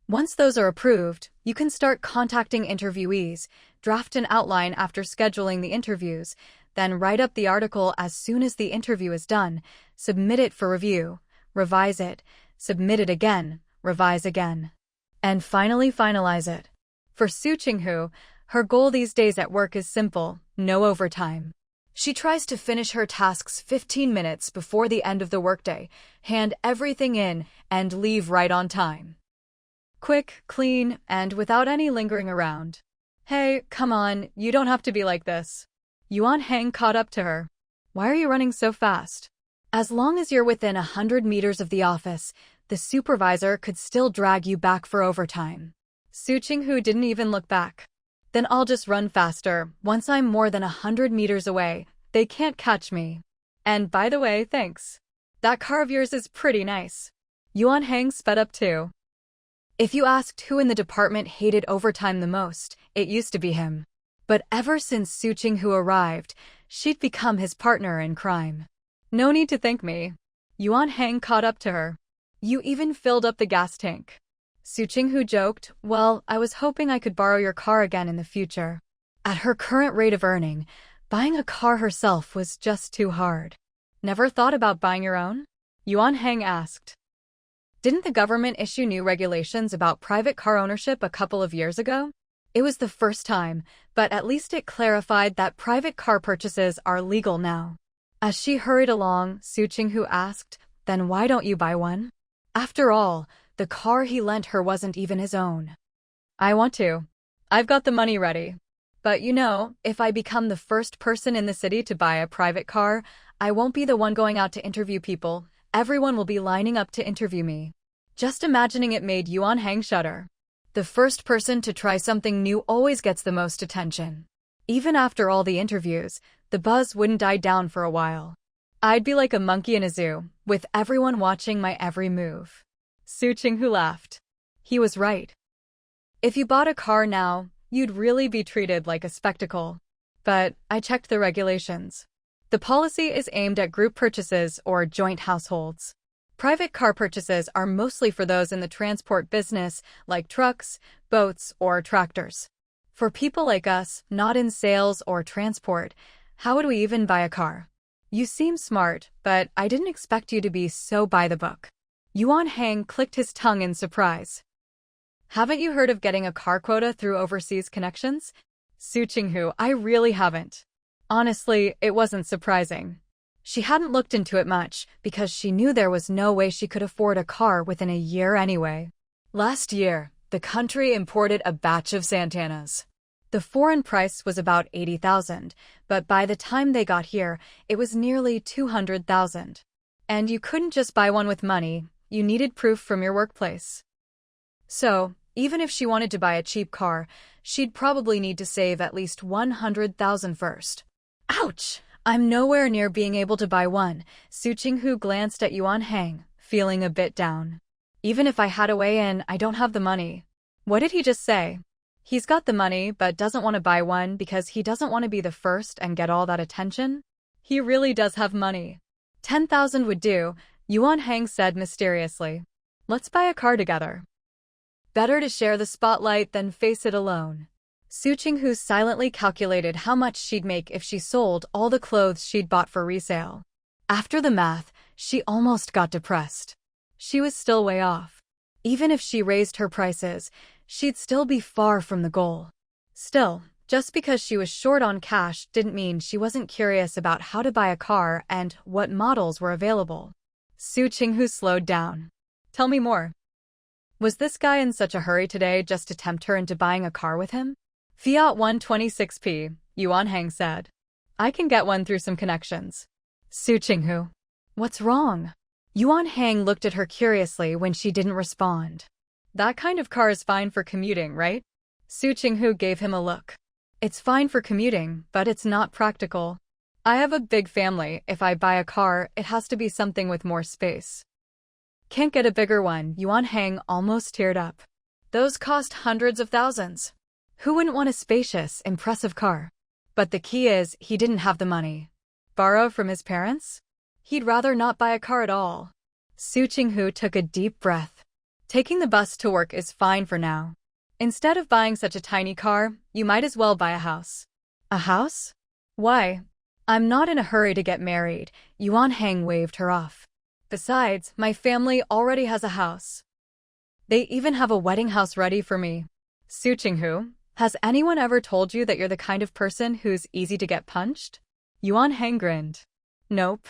Once those are approved, you can start contacting interviewees, draft an outline after scheduling the interviews, then write up the article as soon as the interview is done, submit it for review, revise it, submit it again, revise again, and finally finalize it. For Su Qinghu, her goal these days at work is simple: no overtime. She tries to finish her tasks 15 minutes before the end of the workday, hand everything in, and leave right on time. Quick, clean, and without any lingering around. Hey, come on, you don't have to be like this. Yuan Hang caught up to her. Why are you running so fast? As long as you're within 100 meters of the office, the supervisor could still drag you back for overtime. Su Qinghu didn't even look back. Then I'll just run faster. Once I'm more than 100 meters away, they can't catch me. And by the way, thanks. That car of yours is pretty nice. Yuan Hang sped up too. If you asked who in the department hated overtime the most, it used to be him. But ever since Su Qinghu arrived, she'd become his partner in crime. No need to thank me. Yuan Hang caught up to her. You even filled up the gas tank. Su Qinghu joked, well, I was hoping I could borrow your car again in the future. At her current rate of earning, buying a car herself was just too hard. Never thought about buying your own? Yuan Hang asked. Didn't the government issue new regulations about private car ownership a couple of years ago? It was the first time, but at least it clarified that private car purchases are legal now. As she hurried along, Su Qinghu asked, then why don't you buy one? After all, the car he lent her wasn't even his own. I want to. I've got the money ready. But you know, if I become the first person in the city to buy a private car, I won't be the one going out to interview people. Everyone will be lining up to interview me. Just imagining it made Yuan Hang shudder. The first person to try something new always gets the most attention. Even after all the interviews, the buzz wouldn't die down for a while. I'd be like a monkey in a zoo, with everyone watching my every move. Su Qinghu laughed. He was right. If you bought a car now, you'd really be treated like a spectacle. But I checked the regulations. The policy is aimed at group purchases or joint households. Private car purchases are mostly for those in the transport business, like trucks, boats, or tractors. For people like us, not in sales or transport, how would we even buy a car? You seem smart, but I didn't expect you to be so by the book. Yuan Hang clicked his tongue in surprise. Haven't you heard of getting a car quota through overseas connections? Su Qinghu, I really haven't. Honestly, it wasn't surprising. She hadn't looked into it much, because she knew there was no way she could afford a car within a year anyway. Last year, the country imported a batch of Santanas. The foreign price was about 80,000, but by the time they got here, it was nearly 200,000. And you couldn't just buy one with money, you needed proof from your workplace. So, even if she wanted to buy a cheap car, she'd probably need to save at least 100,000 first. Ouch! I'm nowhere near being able to buy one. Su Qinghu glanced at Yuan Hang, feeling a bit down. Even if I had a way in, I don't have the money. What did he just say? He's got the money, but doesn't want to buy one because he doesn't want to be the first and get all that attention? He really does have money. 10,000 would do, Yuan Hang said mysteriously. Let's buy a car together. Better to share the spotlight than face it alone. Su Qinghu silently calculated how much she'd make if she sold all the clothes she'd bought for resale. After the math, she almost got depressed. She was still way off. Even if she raised her prices, she'd still be far from the goal. Still, just because she was short on cash didn't mean she wasn't curious about how to buy a car and what models were available. Su Qinghu slowed down. Tell me more. Was this guy in such a hurry today just to tempt her into buying a car with him? Fiat 126p, Yuan Hang said. I can get one through some connections. Su Qinghu. What's wrong? Yuan Hang looked at her curiously when she didn't respond. That kind of car is fine for commuting, right? Su Qinghu gave him a look. It's fine for commuting, but it's not practical. I have a big family. If I buy a car, it has to be something with more space. Can't get a bigger one, Yuan Hang almost teared up. Those cost hundreds of thousands. Who wouldn't want a spacious, impressive car? But the key is, he didn't have the money. Borrow from his parents? He'd rather not buy a car at all. Su Qinghu took a deep breath. Taking the bus to work is fine for now. Instead of buying such a tiny car, you might as well buy a house. A house? Why? I'm not in a hurry to get married, Yuan Hang waved her off. Besides, my family already has a house. They even have a wedding house ready for me. Su Qinghu, has anyone ever told you that you're the kind of person who's easy to get punched? Yuan Hang grinned. Nope.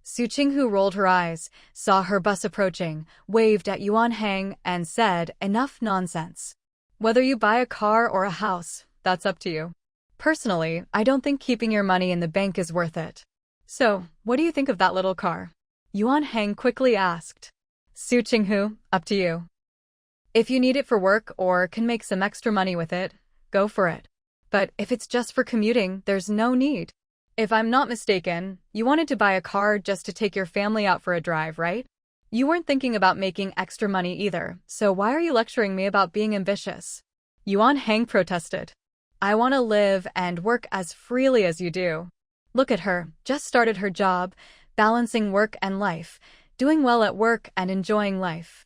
Su Qinghu rolled her eyes, saw her bus approaching, waved at Yuan Hang, and said, enough nonsense. Whether you buy a car or a house, that's up to you. Personally, I don't think keeping your money in the bank is worth it. So, what do you think of that little car? Yuan Hang quickly asked. Su Qinghu, up to you. If you need it for work or can make some extra money with it, go for it. But if it's just for commuting, there's no need. If I'm not mistaken, you wanted to buy a car just to take your family out for a drive, right? You weren't thinking about making extra money either, so why are you lecturing me about being ambitious? Yuan Hang protested. I want to live and work as freely as you do. Look at her, just started her job, balancing work and life, doing well at work and enjoying life.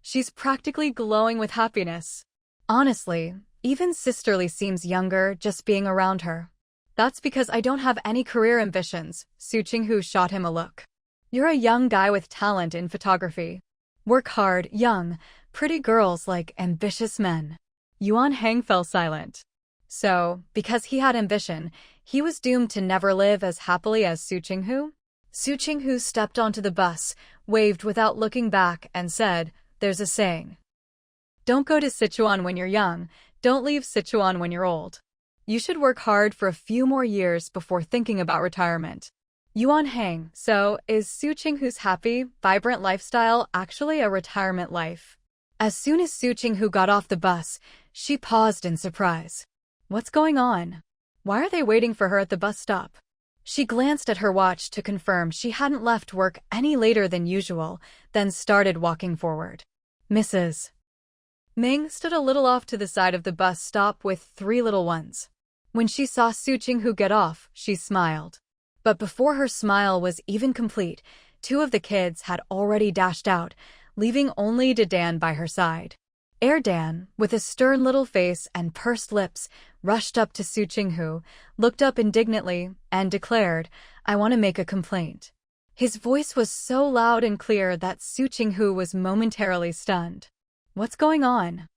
She's practically glowing with happiness. Honestly, even sisterly seems younger just being around her. That's because I don't have any career ambitions, Su Qinghu shot him a look. You're a young guy with talent in photography. Work hard, young, pretty girls like ambitious men. Yuan Hang fell silent. So, because he had ambition, he was doomed to never live as happily as Su Qinghu? Su Qinghu stepped onto the bus, waved without looking back, and said, there's a saying. Don't go to Sichuan when you're young, don't leave Sichuan when you're old. You should work hard for a few more years before thinking about retirement. Yuan Hang, so is Su Qinghu's happy, vibrant lifestyle actually a retirement life? As soon as Su Qinghu got off the bus, she paused in surprise. What's going on? Why are they waiting for her at the bus stop? She glanced at her watch to confirm she hadn't left work any later than usual, then started walking forward. Mrs. Ming stood a little off to the side of the bus stop with 3 little ones. When she saw Su Qinghu get off, she smiled. But before her smile was even complete, 2 of the kids had already dashed out, leaving only Dan by her side. Dan, with a stern little face and pursed lips, rushed up to Su Qinghu, looked up indignantly, and declared, I want to make a complaint. His voice was so loud and clear that Su Qinghu was momentarily stunned. What's going on?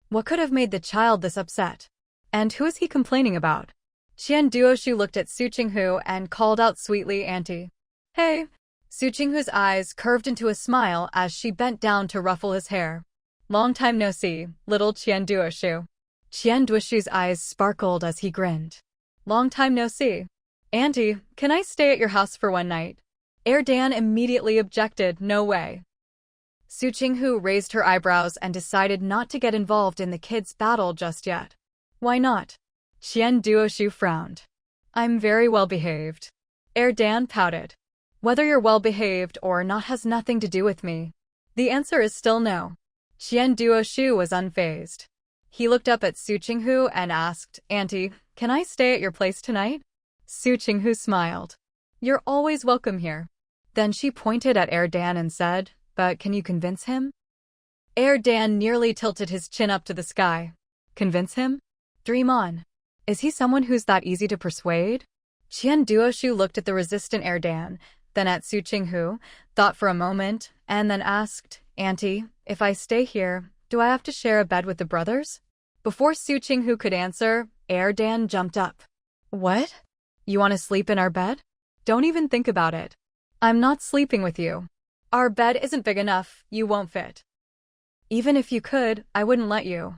What could have made the child this upset? And who is he complaining about? Qian Duoshu looked at Su Qinghu and called out sweetly, Auntie. Hey! Su Qinghu's eyes curved into a smile as she bent down to ruffle his hair. Long time no see, little Qian Duoshu. Qian Duoshu's eyes sparkled as he grinned. Long time no see. Auntie, can I stay at your house for one night? Dan immediately objected, no way. Su Qinghu raised her eyebrows and decided not to get involved in the kids' battle just yet. Why not? Qian Duoshu frowned. I'm very well behaved. Dan pouted. Whether you're well behaved or not has nothing to do with me. The answer is still no. Qian Duoshu was unfazed. He looked up at Su Qinghu and asked, Auntie, can I stay at your place tonight? Su Qinghu smiled. You're always welcome here. Then she pointed at Dan and said, but can you convince him? Dan nearly tilted his chin up to the sky. Convince him? Dream on. Is he someone who's that easy to persuade? Qian Duoshu looked at the resistant Dan, then at Su Qinghu, thought for a moment, and then asked, Auntie, if I stay here, do I have to share a bed with the brothers? Before Su Qinghu could answer, Dan jumped up. What? You want to sleep in our bed? Don't even think about it. I'm not sleeping with you. Our bed isn't big enough, you won't fit. Even if you could, I wouldn't let you.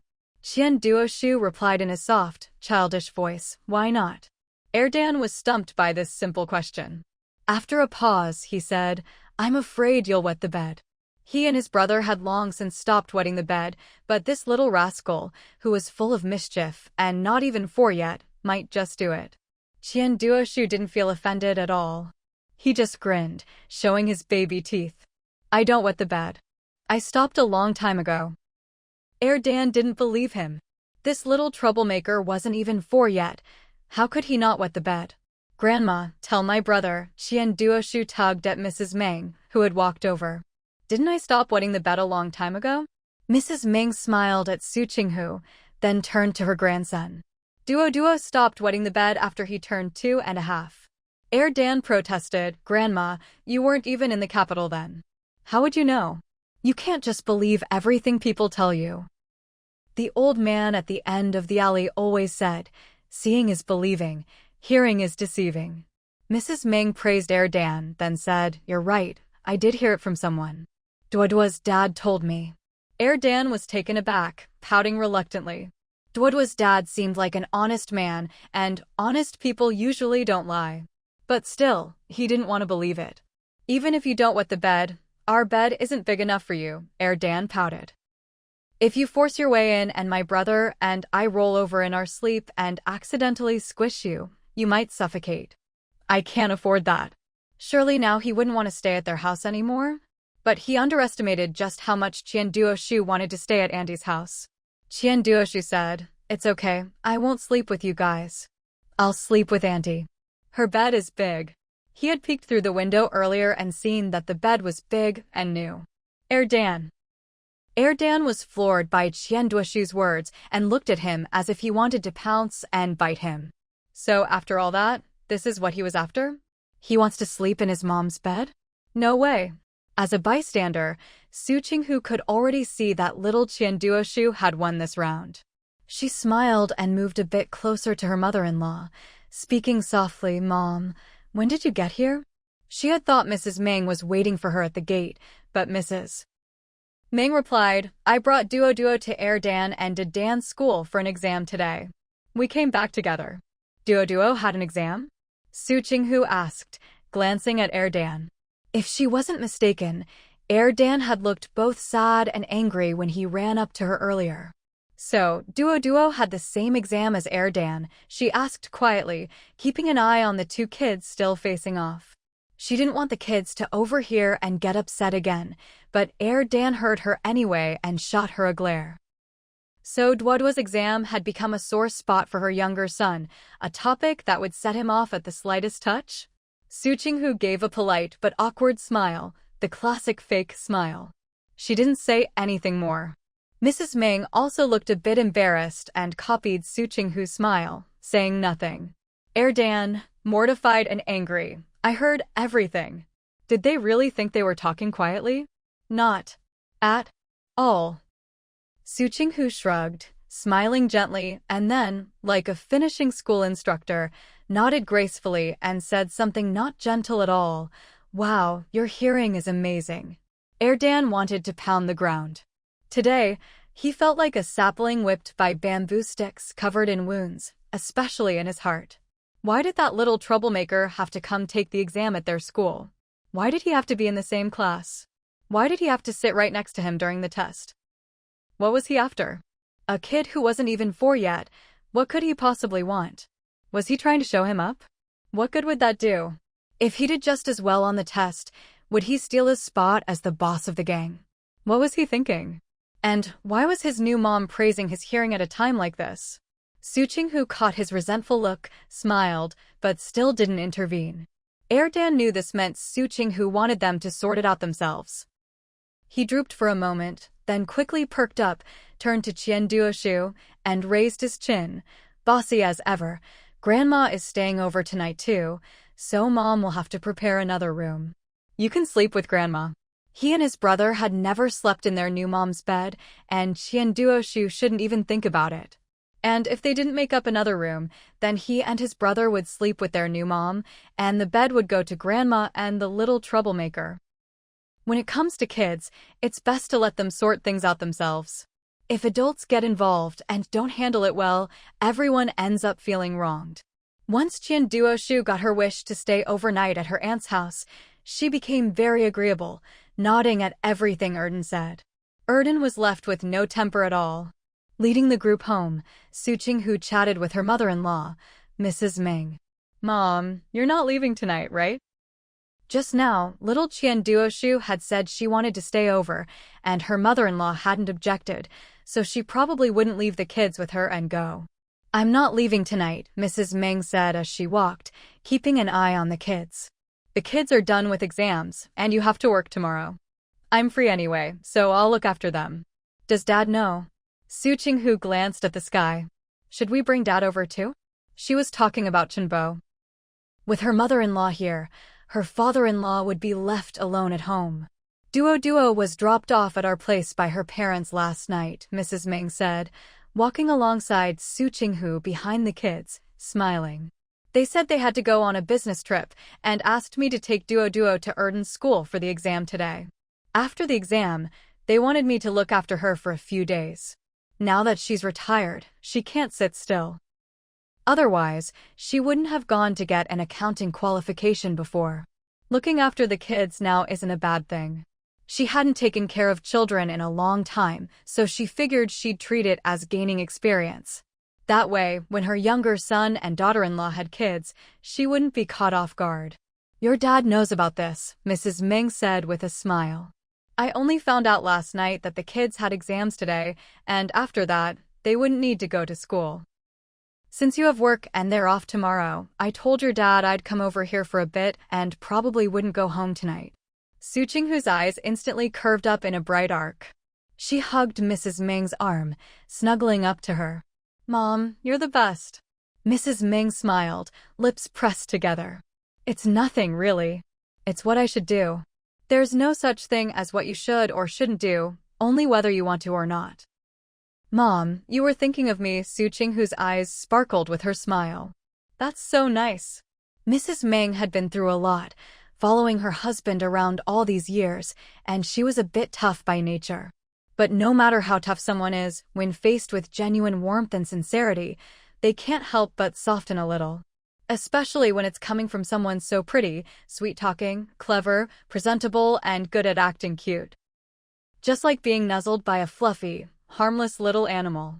Duoshu replied in his soft, childish voice, "Why not?" Erdan was stumped by this simple question. After a pause, he said, "I'm afraid you'll wet the bed." He and his brother had long since stopped wetting the bed, but this little rascal, who was full of mischief and not even 4 yet, might just do it. Duoshu didn't feel offended at all. He just grinned, showing his baby teeth. "I don't wet the bed. I stopped a long time ago." Erdan didn't believe him. This little troublemaker wasn't even 4 yet. How could he not wet the bed? "Grandma, tell my brother," Duoshu tugged at Mrs. Meng, who had walked over. "Didn't I stop wetting the bed a long time ago?" Mrs. Meng smiled at Su Qinghu, then turned to her grandson. Duo stopped wetting the bed after he turned 2.5. Erdan protested, "Grandma, you weren't even in the capital then. How would you know? You can't just believe everything people tell you." The old man at the end of the alley always said, "Seeing is believing, hearing is deceiving." Mrs. Meng praised Erdan, then said, "You're right, I did hear it from someone. Duoduo's dad told me." Erdan was taken aback, pouting reluctantly. Duoduo's dad seemed like an honest man, and honest people usually don't lie. But still, he didn't want to believe it. "Even if you don't wet the bed, our bed isn't big enough for you," Erdan pouted. "If you force your way in and my brother and I roll over in our sleep and accidentally squish you, you might suffocate. I can't afford that." Surely now he wouldn't want to stay at their house anymore? But he underestimated just how much Duoshu wanted to stay at Andy's house. Duoshu said, "It's okay, I won't sleep with you guys. I'll sleep with Auntie. Her bed is big." He had peeked through the window earlier and seen that the bed was big and new. Erdan was floored by Duoshu's words and looked at him as if he wanted to pounce and bite him. So after all that, this is what he was after? He wants to sleep in his mom's bed? No way. As a bystander, Su Qinghu could already see that little Duoshu had won this round. She smiled and moved a bit closer to her mother-in-law, speaking softly, "Mom, when did you get here?" She had thought Mrs. Meng was waiting for her at the gate, but Mrs. Meng replied, "I brought Duo to Erdan and did Dan's school for an exam today. We came back together." Duo had an exam? Su Qinghu asked, glancing at Erdan. If she wasn't mistaken, Erdan had looked both sad and angry when he ran up to her earlier. "So, Duo had the same exam as Erdan," she asked quietly, keeping an eye on the 2 kids still facing off. She didn't want the kids to overhear and get upset again, but Erdan heard her anyway and shot her a glare. So Duoduo's exam had become a sore spot for her younger son, a topic that would set him off at the slightest touch? Su Qinghu gave a polite but awkward smile, the classic fake smile. She didn't say anything more. Mrs. Meng also looked a bit embarrassed and copied Su Qinghu's smile, saying nothing. Erdan, mortified and angry, "I heard everything." Did they really think they were talking quietly? Not at all. Su Qinghu shrugged, smiling gently, and then, like a finishing school instructor, nodded gracefully and said something not gentle at all. "Wow, your hearing is amazing." Erdan wanted to pound the ground. Today, he felt like a sapling whipped by bamboo sticks covered in wounds, especially in his heart. Why did that little troublemaker have to come take the exam at their school? Why did he have to be in the same class? Why did he have to sit right next to him during the test? What was he after? A kid who wasn't even 4 yet. What could he possibly want? Was he trying to show him up? What good would that do? If he did just as well on the test, would he steal his spot as the boss of the gang? What was he thinking? And why was his new mom praising his hearing at a time like this? Su Qinghu caught his resentful look, smiled, but still didn't intervene. Erdan knew this meant Su Qinghu wanted them to sort it out themselves. He drooped for a moment, then quickly perked up, turned to Duoshu, and raised his chin. "Bossy as ever. Grandma is staying over tonight too, so Mom will have to prepare another room. You can sleep with Grandma." He and his brother had never slept in their new mom's bed, and Duoshu shouldn't even think about it. And if they didn't make up another room, then he and his brother would sleep with their new mom, and the bed would go to Grandma and the little troublemaker. When it comes to kids, it's best to let them sort things out themselves. If adults get involved and don't handle it well, everyone ends up feeling wronged. Once Duoshu got her wish to stay overnight at her aunt's house, she became very agreeable, nodding at everything Erden said. Erden was left with no temper at all. Leading the group home, Su Qinghu chatted with her mother-in-law, Mrs. Ming. "Mom, you're not leaving tonight, right?" Just now, little Duoshu had said she wanted to stay over, and her mother-in-law hadn't objected, so she probably wouldn't leave the kids with her and go. "I'm not leaving tonight," Mrs. Ming said as she walked, keeping an eye on the kids. "The kids are done with exams, and you have to work tomorrow. I'm free anyway, so I'll look after them. Does Dad know?" Su Qinghu glanced at the sky. "Should we bring Dad over too?" She was talking about Chenbo. With her mother-in-law here, her father-in-law would be left alone at home. Duo was dropped off at our place by her parents last night," Mrs. Ming said, walking alongside Su Qinghu behind the kids, smiling. "They said they had to go on a business trip and asked me to take Duo to Erden's school for the exam today. After the exam, they wanted me to look after her for a few days. Now that she's retired, she can't sit still. Otherwise, she wouldn't have gone to get an accounting qualification before. Looking after the kids now isn't a bad thing. She hadn't taken care of children in a long time, so she figured she'd treat it as gaining experience. That way, when her younger son and daughter-in-law had kids, she wouldn't be caught off guard." "Your dad knows about this," Mrs. Ming said with a smile. "I only found out last night that the kids had exams today, and after that, they wouldn't need to go to school. Since you have work and they're off tomorrow, I told your dad I'd come over here for a bit and probably wouldn't go home tonight." Su Qinghu's eyes instantly curved up in a bright arc. She hugged Mrs. Ming's arm, snuggling up to her. "Mom, you're the best." Mrs. Ming smiled, lips pressed together. "It's nothing, really. It's what I should do. There's no such thing as what you should or shouldn't do, only whether you want to or not." "Mom, you were thinking of me," Su Qinghu's eyes sparkled with her smile. "That's so nice." Mrs. Ming had been through a lot, following her husband around all these years, and she was a bit tough by nature. But no matter how tough someone is, when faced with genuine warmth and sincerity, they can't help but soften a little. Especially when it's coming from someone so pretty, sweet-talking, clever, presentable, and good at acting cute. Just like being nuzzled by a fluffy, harmless little animal.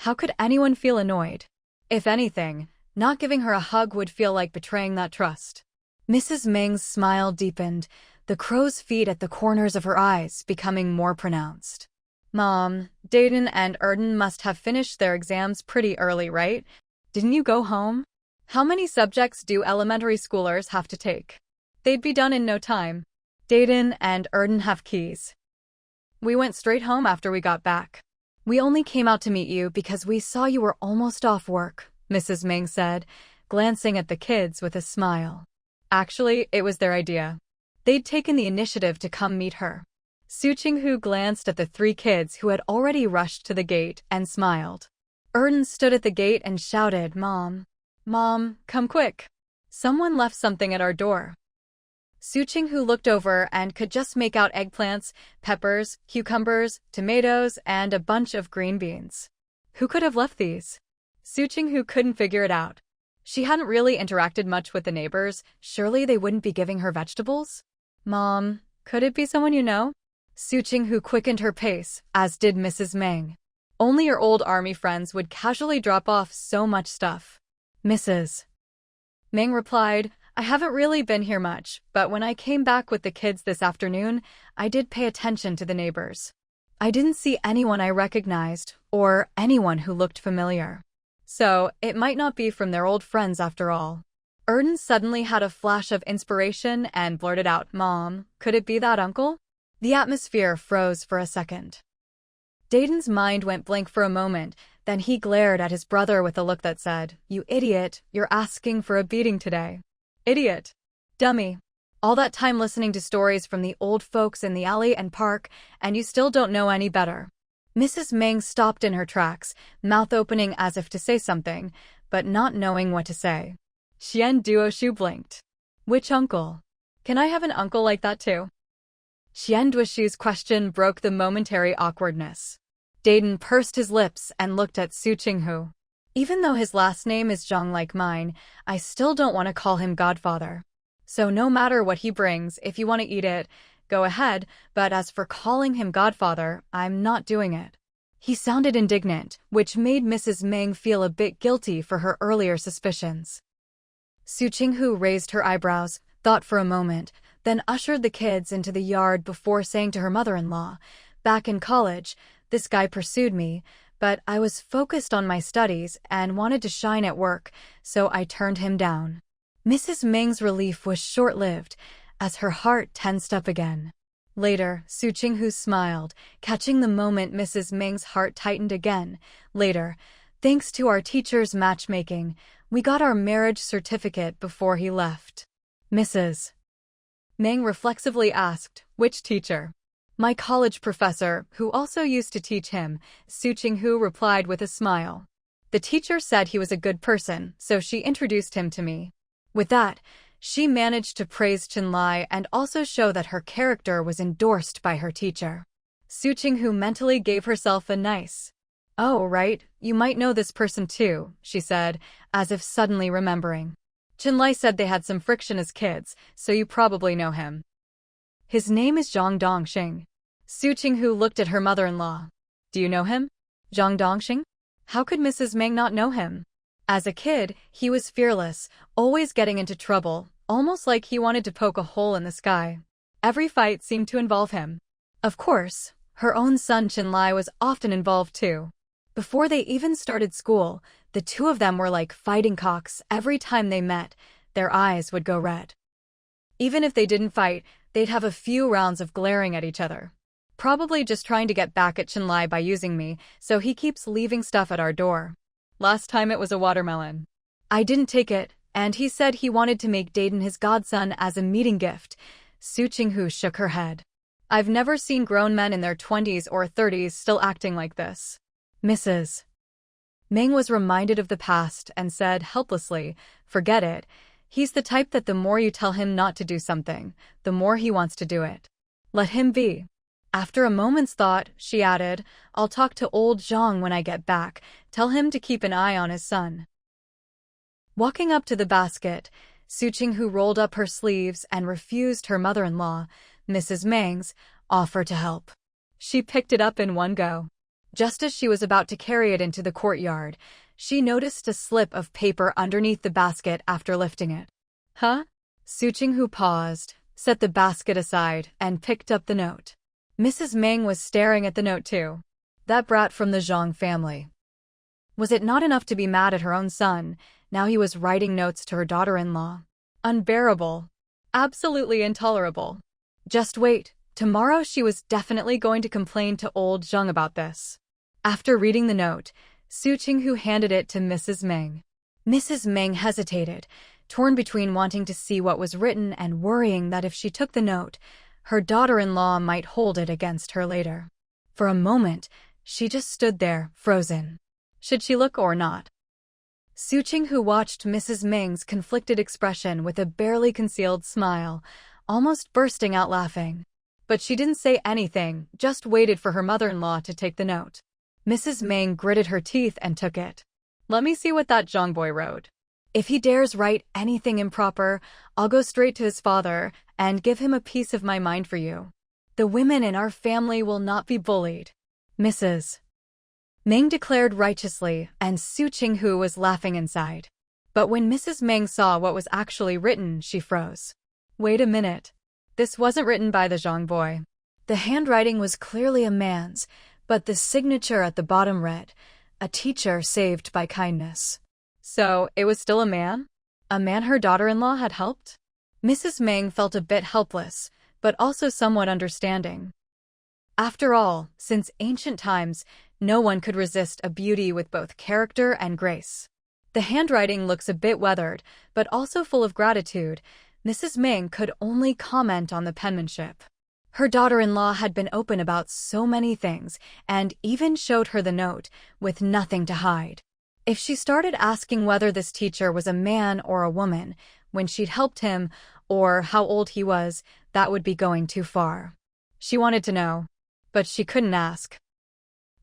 How could anyone feel annoyed? If anything, not giving her a hug would feel like betraying that trust. Mrs. Ming's smile deepened, the crow's feet at the corners of her eyes becoming more pronounced. "Mom, Dayton and Erden must have finished their exams pretty early, right? Didn't you go home? How many subjects do elementary schoolers have to take? They'd be done in no time. Dayton and Erden have keys. We went straight home after we got back. We only came out to meet you because we saw you were almost off work," Mrs. Ming said, glancing at the kids with a smile. Actually, it was their idea. They'd taken the initiative to come meet her. Su Qinghu glanced at the three kids who had already rushed to the gate and smiled. Erden stood at the gate and shouted, "Mom! Mom, come quick! Someone left something at our door." Su Qinghu looked over and could just make out eggplants, peppers, cucumbers, tomatoes, and a bunch of green beans. Who could have left these? Su Qinghu couldn't figure it out. She hadn't really interacted much with the neighbors. Surely they wouldn't be giving her vegetables? "Mom, could it be someone you know?" Su Qinghu quickened her pace, as did Mrs. Ming. Only your old army friends would casually drop off so much stuff. Mrs. Ming replied, "I haven't really been here much, but when I came back with the kids this afternoon, I did pay attention to the neighbors. I didn't see anyone I recognized, or anyone who looked familiar. So, it might not be from their old friends after all." Erden suddenly had a flash of inspiration and blurted out, "Mom, could it be that uncle?" The atmosphere froze for a second. Dayton's mind went blank for a moment, then he glared at his brother with a look that said, "You idiot, you're asking for a beating today. Idiot. Dummy. All that time listening to stories from the old folks in the alley and park, and you still don't know any better." Mrs. Ming stopped in her tracks, mouth opening as if to say something, but not knowing what to say. Duoshu blinked. "Which uncle? Can I have an uncle like that too?" Duoshu's question broke the momentary awkwardness. Dayton pursed his lips and looked at Su Qinghu. Even though his last name is Zhang like mine, I still don't want to call him Godfather. So no matter what he brings, if you want to eat it, go ahead, but as for calling him Godfather, I'm not doing it. He sounded indignant, which made Mrs. Meng feel a bit guilty for her earlier suspicions. Su Qinghu raised her eyebrows, thought for a moment, then ushered the kids into the yard before saying to her mother-in-law, "Back in college, this guy pursued me, but I was focused on my studies and wanted to shine at work, so I turned him down." Mrs. Ming's relief was short-lived, as her heart tensed up again. Later, Su Qinghu smiled, catching the moment Mrs. Ming's heart tightened again. Later, thanks to our teacher's matchmaking, we got our marriage certificate before he left. Mrs. Ming reflexively asked, "Which teacher?" "My college professor, who also used to teach him," Su Qinghu replied with a smile. "The teacher said he was a good person, so she introduced him to me." With that, she managed to praise Chenlai and also show that her character was endorsed by her teacher. Su Qinghu mentally gave herself a nice, "Oh, right, you might know this person too," she said, as if suddenly remembering. "Chenlai said they had some friction as kids, so you probably know him." "His name is Zhang Dongxing." Su Qinghu looked at her mother-in-law. "Do you know him? Zhang Dongxing? How could Mrs. Meng not know him?" As a kid, he was fearless, always getting into trouble, almost like he wanted to poke a hole in the sky. Every fight seemed to involve him. Of course, her own son Chenlai was often involved too. Before they even started school, the two of them were like fighting cocks. Every time they met, their eyes would go red. Even if they didn't fight, they'd have a few rounds of glaring at each other. "Probably just trying to get back at Chenlai by using me, so he keeps leaving stuff at our door. Last time it was a watermelon. I didn't take it, and he said he wanted to make Dayton his godson as a meeting gift." Su Qinghu shook her head. "I've never seen grown men in their 20s or 30s still acting like this." Mrs. Ming was reminded of the past and said helplessly, "Forget it. He's the type that the more you tell him not to do something, the more he wants to do it. Let him be." After a moment's thought, she added, "I'll talk to old Zhang when I get back. Tell him to keep an eye on his son." Walking up to the basket, Su Qinghu rolled up her sleeves and refused her mother-in-law, Mrs. Meng's, offer to help. She picked it up in one go. Just as she was about to carry it into the courtyard, she noticed a slip of paper underneath the basket after lifting it. "Huh?" Su Qinghu paused, set the basket aside, and picked up the note. Mrs. Meng was staring at the note too. That brat from the Zhang family. Was it not enough to be mad at her own son? Now he was writing notes to her daughter-in-law. Unbearable. Absolutely intolerable. Just wait. Tomorrow she was definitely going to complain to old Zhang about this. After reading the note, Su Qinghu handed it to Mrs. Meng. Mrs. Meng hesitated, torn between wanting to see what was written and worrying that if she took the note, her daughter-in-law might hold it against her later. For a moment, she just stood there, frozen. Should she look or not? Su Qinghu watched Mrs. Ming's conflicted expression with a barely concealed smile, almost bursting out laughing. But she didn't say anything, just waited for her mother-in-law to take the note. Mrs. Ming gritted her teeth and took it. "Let me see what that Zhang boy wrote. If he dares write anything improper, I'll go straight to his father and give him a piece of my mind for you. The women in our family will not be bullied." Mrs. Ming declared righteously, and Su Qinghu was laughing inside. But when Mrs. Ming saw what was actually written, she froze. Wait a minute. This wasn't written by the Zhang boy. The handwriting was clearly a man's, but the signature at the bottom read, "A teacher saved by kindness." So, it was still a man? A man her daughter-in-law had helped? Mrs. Ming felt a bit helpless, but also somewhat understanding. After all, since ancient times, no one could resist a beauty with both character and grace. The handwriting looks a bit weathered, but also full of gratitude. Mrs. Ming could only comment on the penmanship. Her daughter-in-law had been open about so many things, and even showed her the note, with nothing to hide. If she started asking whether this teacher was a man or a woman, when she'd helped him, or how old he was, that would be going too far. She wanted to know, but she couldn't ask.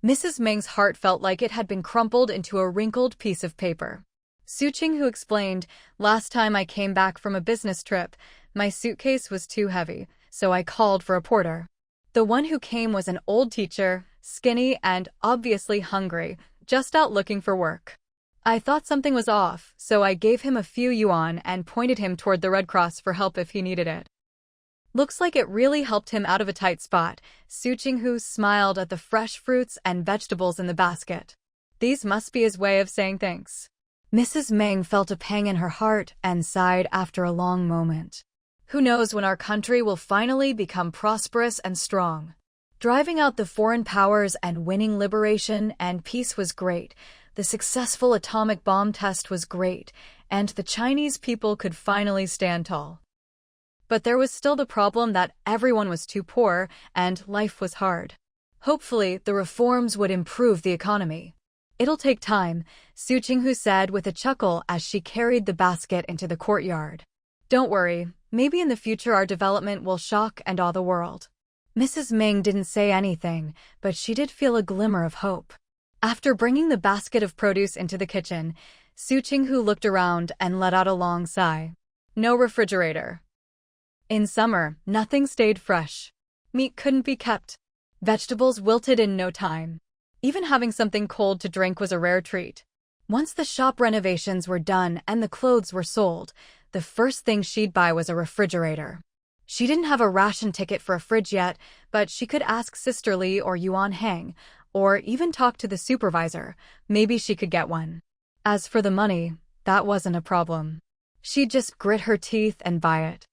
Mrs. Ming's heart felt like it had been crumpled into a wrinkled piece of paper. Su Qinghu explained, "Last time I came back from a business trip, my suitcase was too heavy, so I called for a porter. The one who came was an old teacher, skinny and obviously hungry, just out looking for work. I thought something was off, so I gave him a few yuan and pointed him toward the Red Cross for help if he needed it." Looks like it really helped him out of a tight spot. Su Qinghu smiled at the fresh fruits and vegetables in the basket. These must be his way of saying thanks. Mrs. Ming felt a pang in her heart and sighed after a long moment. Who knows when our country will finally become prosperous and strong. Driving out the foreign powers and winning liberation and peace was great. The successful atomic bomb test was great, and the Chinese people could finally stand tall. But there was still the problem that everyone was too poor and life was hard. Hopefully, the reforms would improve the economy. "It'll take time," Su Qinghu said with a chuckle as she carried the basket into the courtyard. "Don't worry, maybe in the future our development will shock and awe the world." Mrs. Ming didn't say anything, but she did feel a glimmer of hope. After bringing the basket of produce into the kitchen, Su Qinghu looked around and let out a long sigh. No refrigerator. In summer, nothing stayed fresh. Meat couldn't be kept. Vegetables wilted in no time. Even having something cold to drink was a rare treat. Once the shop renovations were done and the clothes were sold, the first thing she'd buy was a refrigerator. She didn't have a ration ticket for a fridge yet, but she could ask Sister Lee or Yuan Heng, or even talk to the supervisor. Maybe she could get one. As for the money, that wasn't a problem. She'd just grit her teeth and buy it.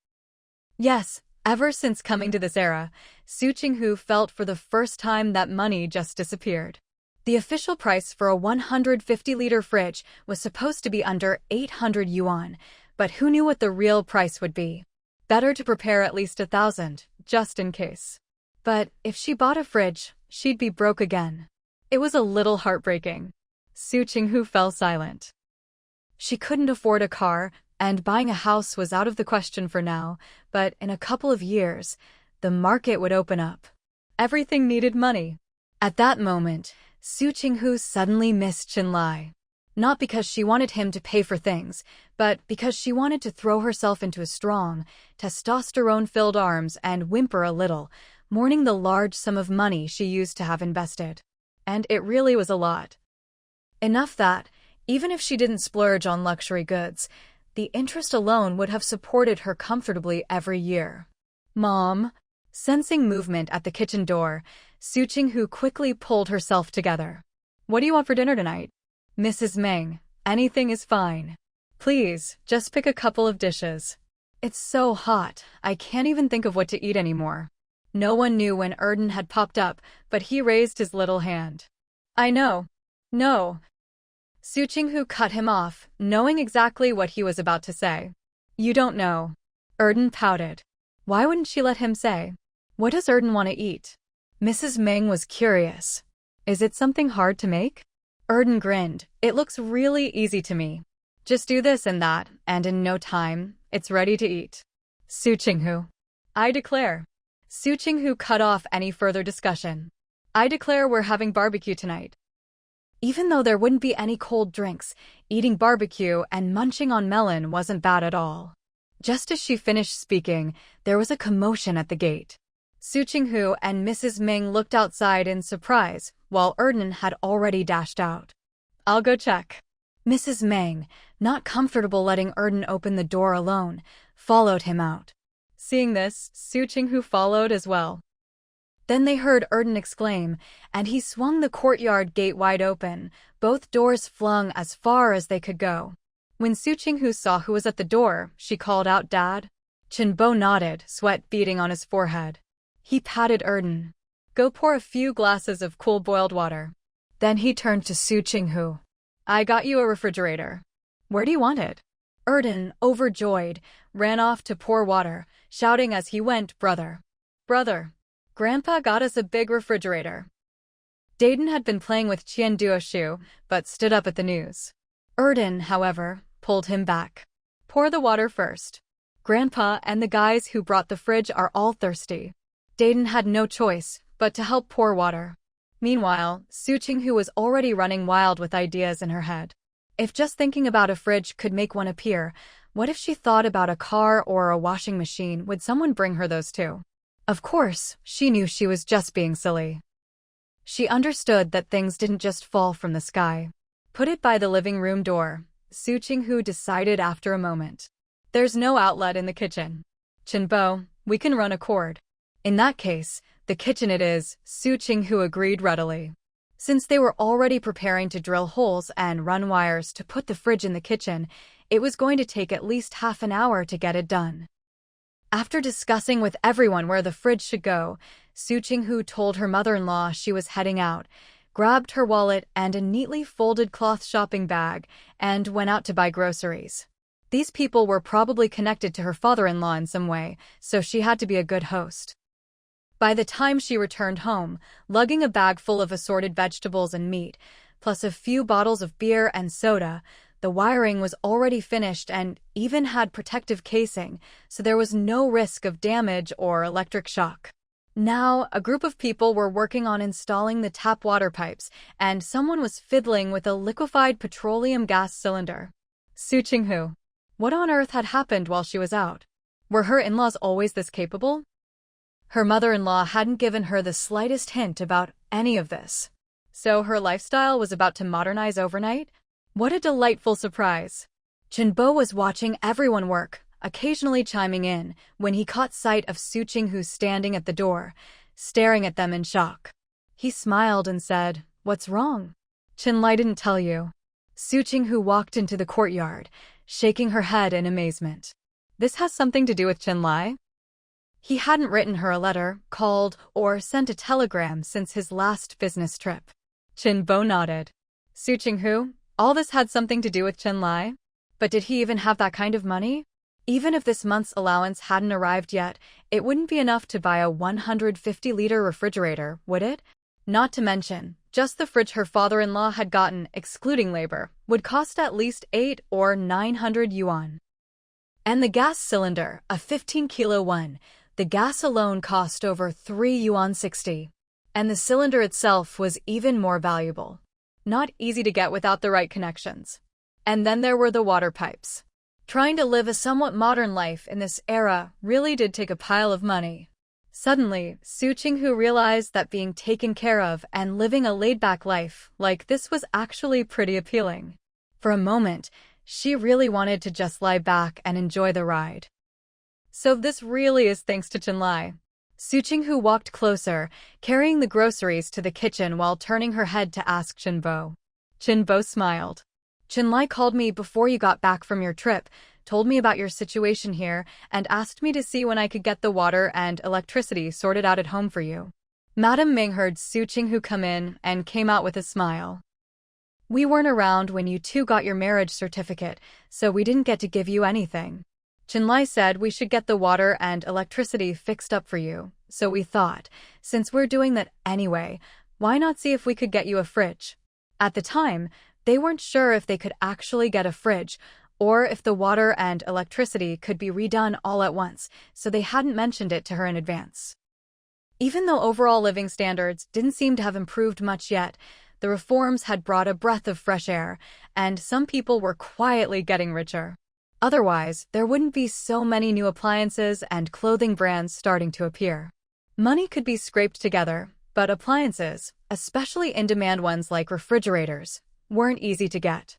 Yes, ever since coming to this era, Su Qinghu felt for the first time that money just disappeared. The official price for a 150-liter fridge was supposed to be under 800 yuan, but who knew what the real price would be? Better to prepare at least 1,000, just in case. But if she bought a fridge, she'd be broke again. It was a little heartbreaking. Su Qinghu fell silent. She couldn't afford a car, and buying a house was out of the question for now, but in a couple of years, the market would open up. Everything needed money. At that moment, Su Qinghu suddenly missed Chinlai. Not because she wanted him to pay for things, but because she wanted to throw herself into his strong, testosterone-filled arms and whimper a little, mourning the large sum of money she used to have invested. And it really was a lot. Enough that, even if she didn't splurge on luxury goods, the interest alone would have supported her comfortably every year. "Mom." Sensing movement at the kitchen door, Su Qinghu quickly pulled herself together. "What do you want for dinner tonight?" "Mrs. Ming, anything is fine. Please, just pick a couple of dishes. It's so hot, I can't even think of what to eat anymore." No one knew when Erden had popped up, but he raised his little hand. "I know. No." Su Qinghu cut him off, knowing exactly what he was about to say. "You don't know." Erden pouted. Why wouldn't she let him say? "What does Erden want to eat?" Mrs. Ming was curious. "Is it something hard to make?" Erden grinned. "It looks really easy to me. Just do this and that, and in no time, it's ready to eat." Su Qinghu. "I declare." Su Qinghu cut off any further discussion. "I declare we're having barbecue tonight." Even though there wouldn't be any cold drinks, eating barbecue and munching on melon wasn't bad at all. Just as she finished speaking, there was a commotion at the gate. Su Qinghu and Mrs. Ming looked outside in surprise, while Erden had already dashed out. "I'll go check." Mrs. Ming, not comfortable letting Erden open the door alone, followed him out. Seeing this, Su Qinghu followed as well. Then they heard Erden exclaim, and he swung the courtyard gate wide open, both doors flung as far as they could go. When Su Qinghu saw who was at the door, she called out, "Dad?" Chinbo nodded, sweat beading on his forehead. He patted Erden. "Go pour a few glasses of cool boiled water." Then he turned to Su Qinghu. "I got you a refrigerator. Where do you want it?" Erden, overjoyed, ran off to pour water, shouting as he went, "Brother! Brother! Grandpa got us a big refrigerator." Dayton had been playing with Qian Duoshu, but stood up at the news. Erden, however, pulled him back. "Pour the water first. Grandpa and the guys who brought the fridge are all thirsty." Dayton had no choice but to help pour water. Meanwhile, Su Qinghu was already running wild with ideas in her head. If just thinking about a fridge could make one appear, what if she thought about a car or a washing machine? Would someone bring her those too? Of course, she knew she was just being silly. She understood that things didn't just fall from the sky. Put it by the living room door, Su Qinghu decided after a moment. There's no outlet in the kitchen. Qinbo, we can run a cord. In that case, the kitchen it is, Su Qinghu agreed readily. Since they were already preparing to drill holes and run wires to put the fridge in the kitchen, it was going to take at least half an hour to get it done. After discussing with everyone where the fridge should go, Su Qinghu told her mother-in-law she was heading out, grabbed her wallet and a neatly folded cloth shopping bag, and went out to buy groceries. These people were probably connected to her father-in-law in some way, so she had to be a good host. By the time she returned home, lugging a bag full of assorted vegetables and meat, plus a few bottles of beer and soda, the wiring was already finished and even had protective casing, so there was no risk of damage or electric shock. Now, a group of people were working on installing the tap water pipes, and someone was fiddling with a liquefied petroleum gas cylinder. Su Qinghu. What on earth had happened while she was out? Were her in-laws always this capable? Her mother-in-law hadn't given her the slightest hint about any of this. So her lifestyle was about to modernize overnight? What a delightful surprise. Qinbo was watching everyone work, occasionally chiming in, when he caught sight of Su Qinghu standing at the door, staring at them in shock. He smiled and said, "What's wrong?" "Qinlai didn't tell you." Su Qinghu walked into the courtyard, shaking her head in amazement. This has something to do with Qinlai? He hadn't written her a letter, called, or sent a telegram since his last business trip. Qinbo nodded. Su Qinghu, all this had something to do with Qinlai? But did he even have that kind of money? Even if this month's allowance hadn't arrived yet, it wouldn't be enough to buy a 150-liter refrigerator, would it? Not to mention, just the fridge her father-in-law had gotten, excluding labor, would cost at least 8 or 900 yuan. And the gas cylinder, a 15-kilo one, the gas alone cost over 3 yuan 60. And the cylinder itself was even more valuable. Not easy to get without the right connections. And then there were the water pipes. Trying to live a somewhat modern life in this era really did take a pile of money. Suddenly, Su Qinghu realized that being taken care of and living a laid-back life like this was actually pretty appealing. For a moment, she really wanted to just lie back and enjoy the ride. So this really is thanks to Qinlai. Su Qinghu walked closer, carrying the groceries to the kitchen while turning her head to ask Qinbo. Qinbo smiled. "Qinlai called me before you got back from your trip, told me about your situation here, and asked me to see when I could get the water and electricity sorted out at home for you." Madam Ming heard Su Qinghu come in and came out with a smile. "We weren't around when you two got your marriage certificate, so we didn't get to give you anything. Qinlai said we should get the water and electricity fixed up for you, so we thought, since we're doing that anyway, why not see if we could get you a fridge?" At the time, they weren't sure if they could actually get a fridge, or if the water and electricity could be redone all at once, so they hadn't mentioned it to her in advance. Even though overall living standards didn't seem to have improved much yet, the reforms had brought a breath of fresh air, and some people were quietly getting richer. Otherwise, there wouldn't be so many new appliances and clothing brands starting to appear. Money could be scraped together, but appliances, especially in-demand ones like refrigerators, weren't easy to get.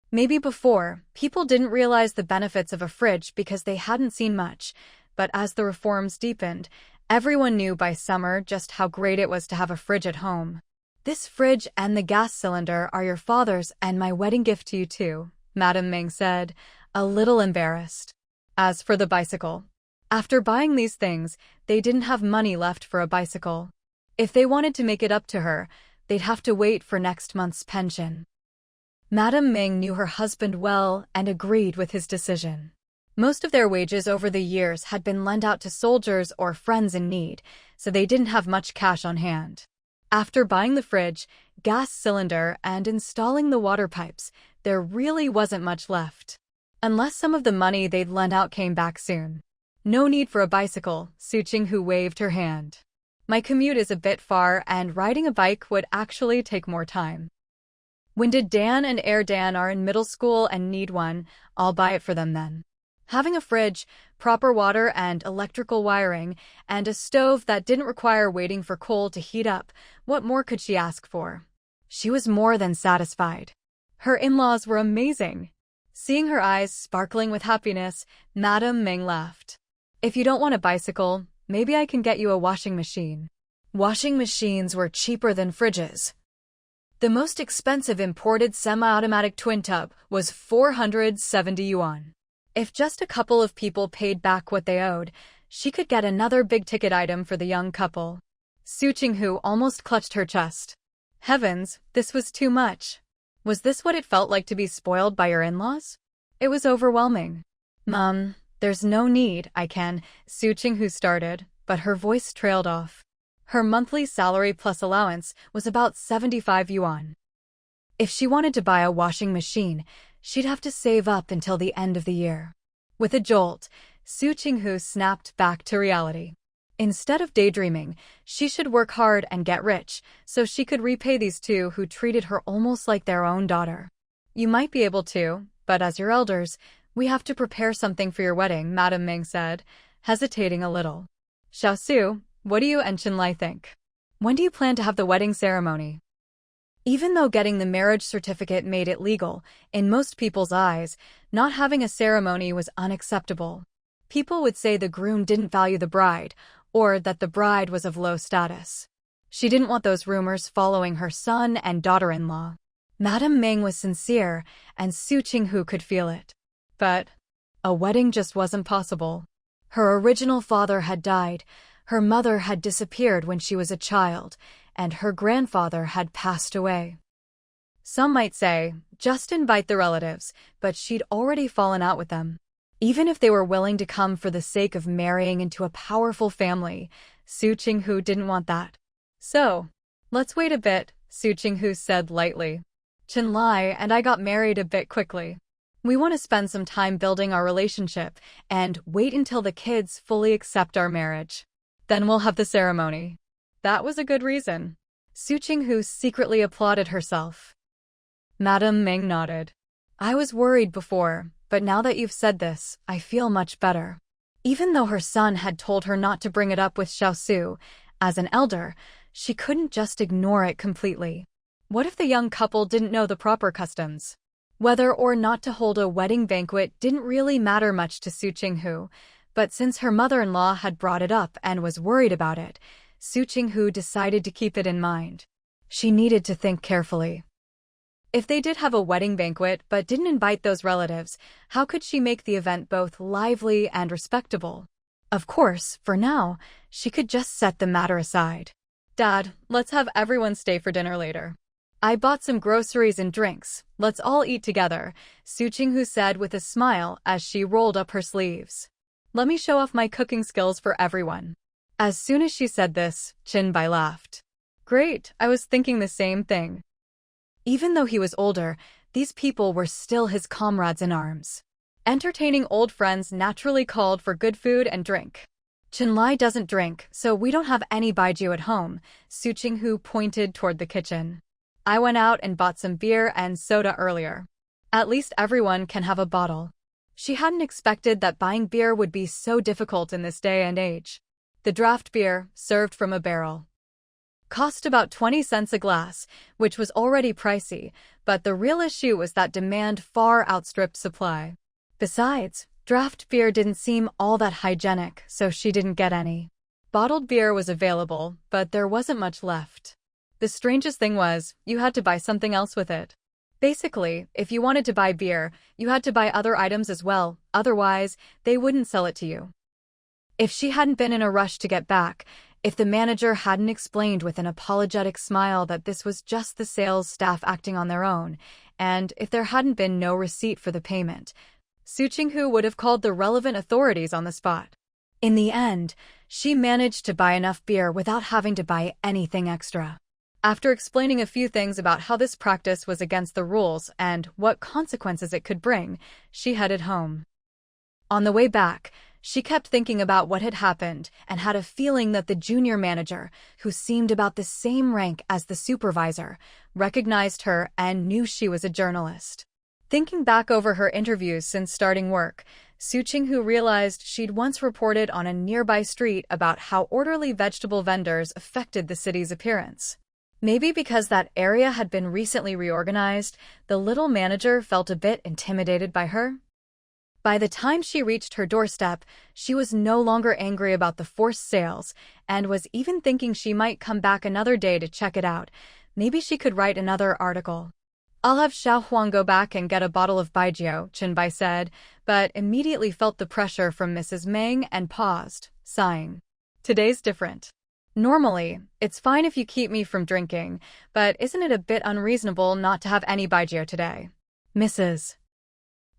Maybe before, people didn't realize the benefits of a fridge because they hadn't seen much, but as the reforms deepened, everyone knew by summer just how great it was to have a fridge at home. "This fridge and the gas cylinder are your father's and my wedding gift to you too," Madam Ming said, a little embarrassed. As for the bicycle, after buying these things, they didn't have money left for a bicycle. If they wanted to make it up to her, they'd have to wait for next month's pension. Madam Ming knew her husband well and agreed with his decision. Most of their wages over the years had been lent out to soldiers or friends in need, so they didn't have much cash on hand. After buying the fridge, gas cylinder, and installing the water pipes, there really wasn't much left. Unless some of the money they'd lent out came back soon. "No need for a bicycle," Su Qinghu waved her hand. My commute is a bit far, and riding a bike would actually take more time. When did Dan and Dan are in middle school and need one, I'll buy it for them then. Having a fridge, proper water and electrical wiring, and a stove that didn't require waiting for coal to heat up, what more could she ask for? She was more than satisfied. Her in-laws were amazing. Seeing her eyes sparkling with happiness, Madame Ming laughed. If you don't want a bicycle, maybe I can get you a washing machine. Washing machines were cheaper than fridges. The most expensive imported semi-automatic twin tub was 470 yuan. If just a couple of people paid back what they owed, she could get another big-ticket item for the young couple. Su Qinghu almost clutched her chest. Heavens, this was too much. Was this what it felt like to be spoiled by your in-laws? It was overwhelming. Mom, there's no need, Su Qinghu started, but her voice trailed off. Her monthly salary plus allowance was about 75 yuan. If she wanted to buy a washing machine, she'd have to save up until the end of the year. With a jolt, Su Qinghu snapped back to reality. Instead of daydreaming, she should work hard and get rich, so she could repay these two who treated her almost like their own daughter. You might be able to, but as your elders, we have to prepare something for your wedding, Madame Ming said, hesitating a little. Xiaosu, what do you and Chenlai think? When do you plan to have the wedding ceremony? Even though getting the marriage certificate made it legal, in most people's eyes, not having a ceremony was unacceptable. People would say the groom didn't value the bride, or that the bride was of low status. She didn't want those rumors following her son and daughter-in-law. Madame Ming was sincere, and Su Qinghu could feel it. But a wedding just wasn't possible. Her original father had died, her mother had disappeared when she was a child, and her grandfather had passed away. Some might say, just invite the relatives, but she'd already fallen out with them. Even if they were willing to come for the sake of marrying into a powerful family, Su Qinghu didn't want that. So, let's wait a bit, Su Qinghu said lightly. Chenlai and I got married a bit quickly. We want to spend some time building our relationship and wait until the kids fully accept our marriage. Then we'll have the ceremony. That was a good reason. Su Qinghu secretly applauded herself. Madame Ming nodded. I was worried before, but now that you've said this, I feel much better. Even though her son had told her not to bring it up with Xiaosu, as an elder, she couldn't just ignore it completely. What if the young couple didn't know the proper customs? Whether or not to hold a wedding banquet didn't really matter much to Su Qinghu, but since her mother-in-law had brought it up and was worried about it, Su Qinghu decided to keep it in mind. She needed to think carefully. If they did have a wedding banquet but didn't invite those relatives, how could she make the event both lively and respectable? Of course, for now, she could just set the matter aside. Dad, let's have everyone stay for dinner later. I bought some groceries and drinks. Let's all eat together, Su Qinghu said with a smile as she rolled up her sleeves. Let me show off my cooking skills for everyone. As soon as she said this, Chenbai laughed. Great, I was thinking the same thing. Even though he was older, these people were still his comrades in arms. Entertaining old friends naturally called for good food and drink. Chenlai doesn't drink, so we don't have any baijiu at home, Su Qinghu pointed toward the kitchen. I went out and bought some beer and soda earlier. At least everyone can have a bottle. She hadn't expected that buying beer would be so difficult in this day and age. The draft beer, served from a barrel, cost about 20 cents a glass, which was already pricey, but the real issue was that demand far outstripped supply. Besides, draft beer didn't seem all that hygienic, so she didn't get any. Bottled beer was available, but there wasn't much left. The strangest thing was, you had to buy something else with it. Basically, if you wanted to buy beer, you had to buy other items as well, otherwise, they wouldn't sell it to you. If she hadn't been in a rush to get back, if the manager hadn't explained with an apologetic smile that this was just the sales staff acting on their own, and if there hadn't been no receipt for the payment, Su Qinghu would have called the relevant authorities on the spot. In the end, she managed to buy enough beer without having to buy anything extra. After explaining a few things about how this practice was against the rules and what consequences it could bring, she headed home. On the way back, She kept thinking about what had happened and had a feeling that the junior manager, who seemed about the same rank as the supervisor, recognized her and knew she was a journalist. Thinking back over her interviews since starting work, Su Qinghu realized she'd once reported on a nearby street about how orderly vegetable vendors affected the city's appearance. Maybe because that area had been recently reorganized, the little manager felt a bit intimidated by her. By the time she reached her doorstep, she was no longer angry about the forced sales and was even thinking she might come back another day to check it out. Maybe she could write another article. "I'll have Xiao Huang go back and get a bottle of baijiu," Chenbai said, but immediately felt the pressure from Mrs. Meng and paused, sighing. "Today's different. Normally, it's fine if you keep me from drinking, but isn't it a bit unreasonable not to have any baijiu today?" Mrs.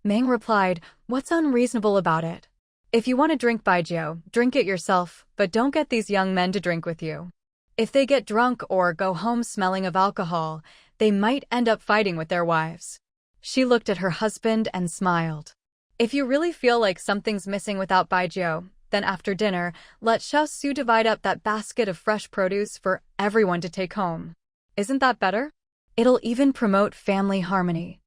Meng replied, "What's unreasonable about it? If you want to drink baijiu, drink it yourself, but don't get these young men to drink with you. If they get drunk or go home smelling of alcohol, they might end up fighting with their wives." She looked at her husband and smiled. "If you really feel like something's missing without baijiu, then after dinner, let Xiao Su divide up that basket of fresh produce for everyone to take home. Isn't that better? It'll even promote family harmony."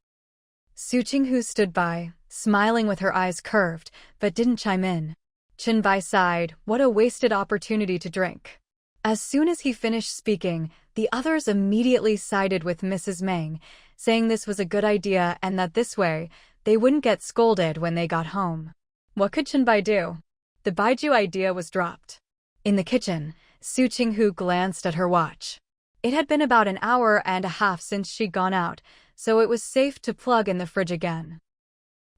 Su Qinghu stood by, smiling with her eyes curved, but didn't chime in. Chenbai sighed, what a wasted opportunity to drink. As soon as he finished speaking, the others immediately sided with Mrs. Meng, saying this was a good idea and that this way, they wouldn't get scolded when they got home. What could Chenbai do? The baijiu idea was dropped. In the kitchen, Su Qinghu glanced at her watch. It had been about an hour and a half since she'd gone out, so it was safe to plug in the fridge again.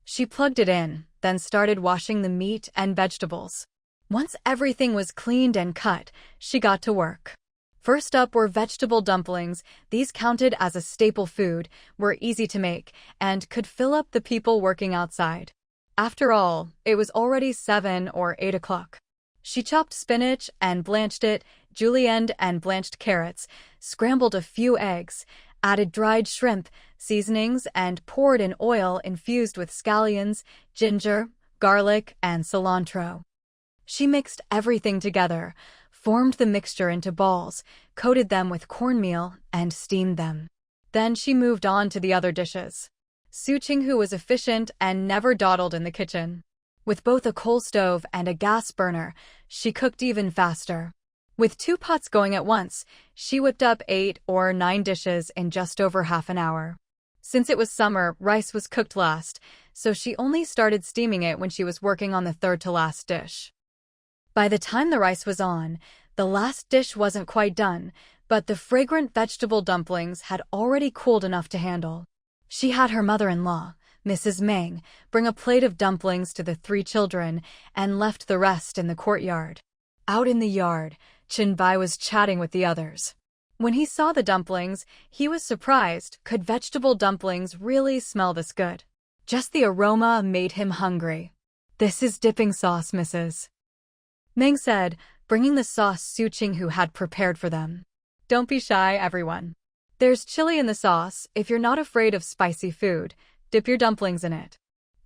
She plugged it in, then started washing the meat and vegetables. Once everything was cleaned and cut, she got to work. First up were vegetable dumplings. These counted as a staple food, were easy to make, and could fill up the people working outside. After all, it was already 7 or 8 o'clock. She chopped spinach and blanched it, julienned and blanched carrots, scrambled a few eggs, added dried shrimp, seasonings, and poured in oil infused with scallions, ginger, garlic, and cilantro. She mixed everything together, formed the mixture into balls, coated them with cornmeal, and steamed them. Then she moved on to the other dishes. Su Qinghu was efficient and never dawdled in the kitchen. With both a coal stove and a gas burner, she cooked even faster. With 2 pots going at once, she whipped up 8 or 9 dishes in just over half an hour. Since it was summer, rice was cooked last, so she only started steaming it when she was working on the third-to-last dish. By the time the rice was on, the last dish wasn't quite done, but the fragrant vegetable dumplings had already cooled enough to handle. She had her mother-in-law, Mrs. Meng, bring a plate of dumplings to the 3 children and left the rest in the courtyard. Out in the yard, Chenbai was chatting with the others. When he saw the dumplings, he was surprised. Could vegetable dumplings really smell this good? Just the aroma made him hungry. "This is dipping sauce, Mrs. Meng said, bringing the sauce Su Qinghu had prepared for them. "Don't be shy, everyone. There's chili in the sauce. If you're not afraid of spicy food, dip your dumplings in it.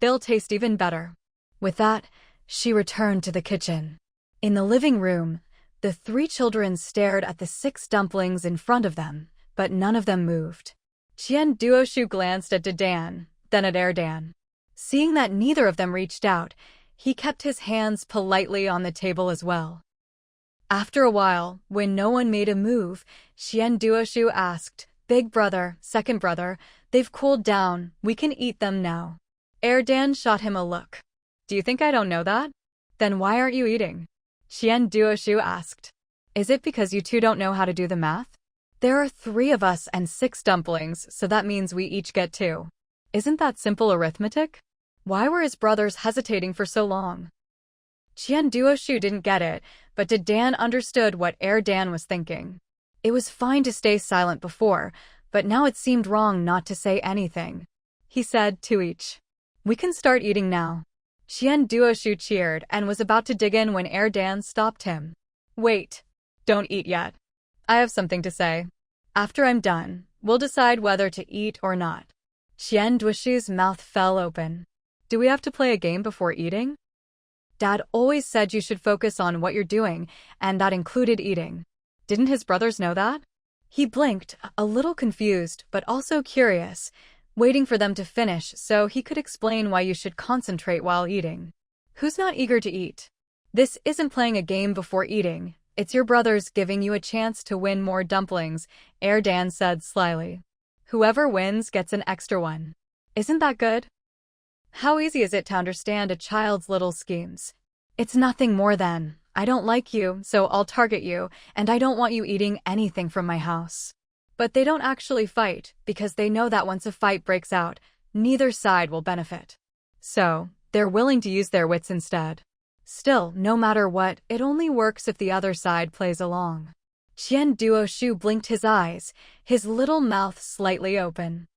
They'll taste even better." With that, she returned to the kitchen. In the living room, the 3 children stared at the 6 dumplings in front of them, but none of them moved. Qian Duoshu glanced at Dadan, then at Erdan. Seeing that neither of them reached out, he kept his hands politely on the table as well. After a while, when no one made a move, Qian Duoshu asked, "Big brother, second brother, they've cooled down, we can eat them now." Erdan shot him a look. "Do you think I don't know that? Then why aren't you eating?" Qian Duoshu asked. "Is it because you two don't know how to do the math? There are 3 of us and 6 dumplings, so that means we each get 2. Isn't that simple arithmetic?" Why were his brothers hesitating for so long? Qian Duoshu didn't get it, but Dadan understood what Erdan was thinking. It was fine to stay silent before, but now it seemed wrong not to say anything. He said to each, "We can start eating now." Qian Duoshu cheered and was about to dig in when Erdan stopped him. "Wait, don't eat yet. I have something to say. After I'm done, we'll decide whether to eat or not." Qian Duoshu's mouth fell open. "Do we have to play a game before eating?" Dad always said you should focus on what you're doing, and that included eating. Didn't his brothers know that? He blinked, a little confused, but also curious, waiting for them to finish so he could explain why you should concentrate while eating. Who's not eager to eat? This isn't playing a game before eating. It's your brothers giving you a chance to win more dumplings, Dan said slyly. Whoever wins gets an extra one. Isn't that good? How easy is it to understand a child's little schemes? It's nothing more than, I don't like you, so I'll target you, and I don't want you eating anything from my house. But they don't actually fight, because they know that once a fight breaks out, neither side will benefit. So, they're willing to use their wits instead. Still, no matter what, it only works if the other side plays along. Duo blinked his eyes, his little mouth slightly open.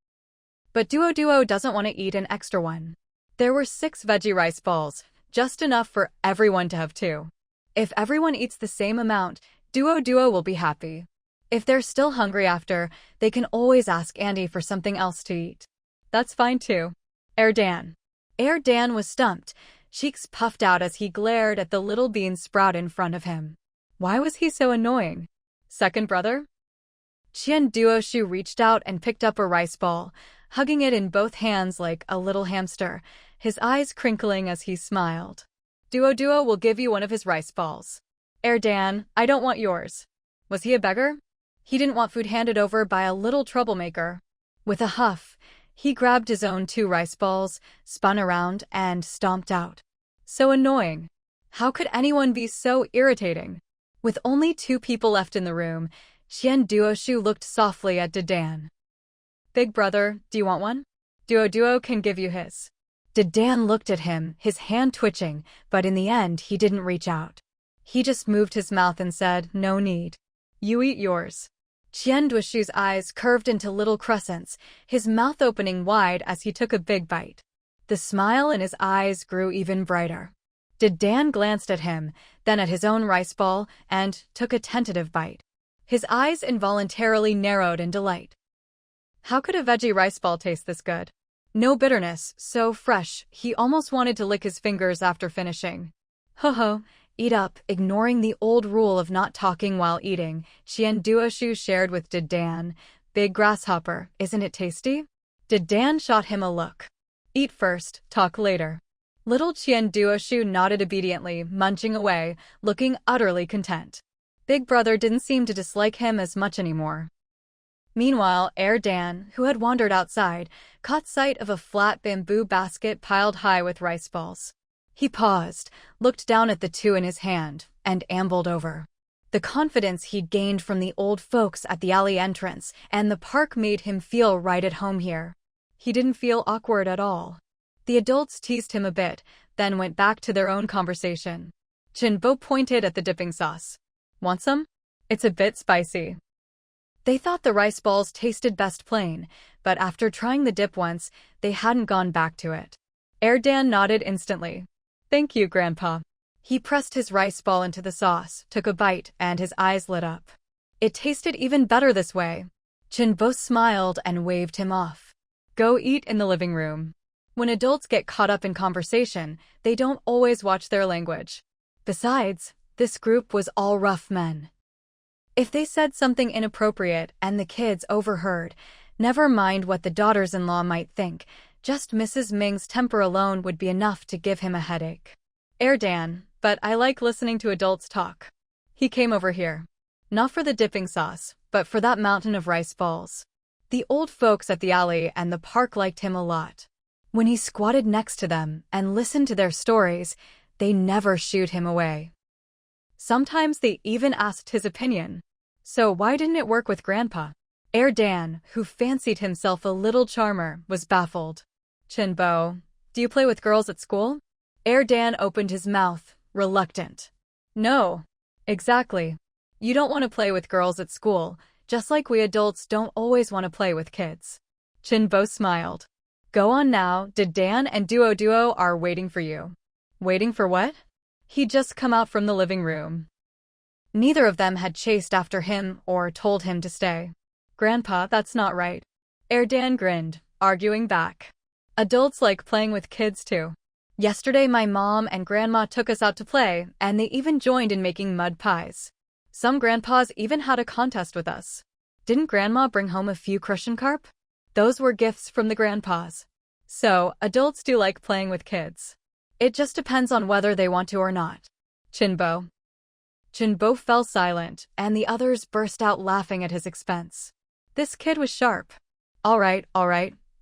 But Duo doesn't want to eat an extra one. There were 6 veggie rice balls, just enough for everyone to have 2. If everyone eats the same amount, Duo will be happy. If they're still hungry after, they can always ask Andy for something else to eat. That's fine too. Dan was stumped, cheeks puffed out as he glared at the little bean sprout in front of him. Why was he so annoying? Second brother? Duo reached out and picked up a rice ball, hugging it in both hands like a little hamster, his eyes crinkling as he smiled. Duo will give you one of his rice balls. Dan, I don't want yours. Was he a beggar? He didn't want food handed over by a little troublemaker. With a huff, he grabbed his own 2 rice balls, spun around, and stomped out. So annoying. How could anyone be so irritating? With only 2 people left in the room, Duo looked softly at Dan. Big brother, do you want one? Duo can give you his. Dan looked at him, his hand twitching, but in the end he didn't reach out. He just moved his mouth and said, no need. You eat yours. Duo's eyes curved into little crescents, his mouth opening wide as he took a big bite. The smile in his eyes grew even brighter. Dan glanced at him, then at his own rice ball, and took a tentative bite. His eyes involuntarily narrowed in delight. How could a veggie rice ball taste this good? No bitterness, so fresh, he almost wanted to lick his fingers after finishing. Ho, eat up, ignoring the old rule of not talking while eating, Duo shared with Dan. Big grasshopper, isn't it tasty? Dan shot him a look. Eat first, talk later. Little Duo nodded obediently, munching away, looking utterly content. Big brother didn't seem to dislike him as much anymore. Meanwhile, Dan, who had wandered outside, caught sight of a flat bamboo basket piled high with rice balls. He paused, looked down at the 2 in his hand, and ambled over. The confidence he'd gained from the old folks at the alley entrance and the park made him feel right at home here. He didn't feel awkward at all. The adults teased him a bit, then went back to their own conversation. Bo pointed at the dipping sauce. Want some? It's a bit spicy. They thought the rice balls tasted best plain, but after trying the dip once, they hadn't gone back to it. Dan nodded instantly. Thank you, Grandpa. He pressed his rice ball into the sauce, took a bite, and his eyes lit up. It tasted even better this way. Bo smiled and waved him off. Go eat in the living room. When adults get caught up in conversation, they don't always watch their language. Besides, this group was all rough men. If they said something inappropriate and the kids overheard, never mind what the daughters-in-law might think, just Mrs. Ming's temper alone would be enough to give him a headache. Dan, but I like listening to adults talk. He came over here. Not for the dipping sauce, but for that mountain of rice balls. The old folks at the alley and the park liked him a lot. When he squatted next to them and listened to their stories, they never shooed him away. Sometimes they even asked his opinion. So why didn't it work with Grandpa? Dan, who fancied himself a little charmer, was baffled. Bo, do you play with girls at school? Dan opened his mouth, reluctant. No. Exactly. You don't want to play with girls at school, just like we adults don't always want to play with kids. Bo smiled. Go on now, Dan and Duo are waiting for you. Waiting for what? He'd just come out from the living room. Neither of them had chased after him or told him to stay. Grandpa, that's not right. Dan grinned, arguing back. Adults like playing with kids too. Yesterday my mom and grandma took us out to play, and they even joined in making mud pies. Some grandpas even had a contest with us. Didn't grandma bring home a few crucian carp? Those were gifts from the grandpas. So, adults do like playing with kids. It just depends on whether they want to or not. Qinghu. Qinghu fell silent, and the others burst out laughing at his expense. This kid was sharp. All right,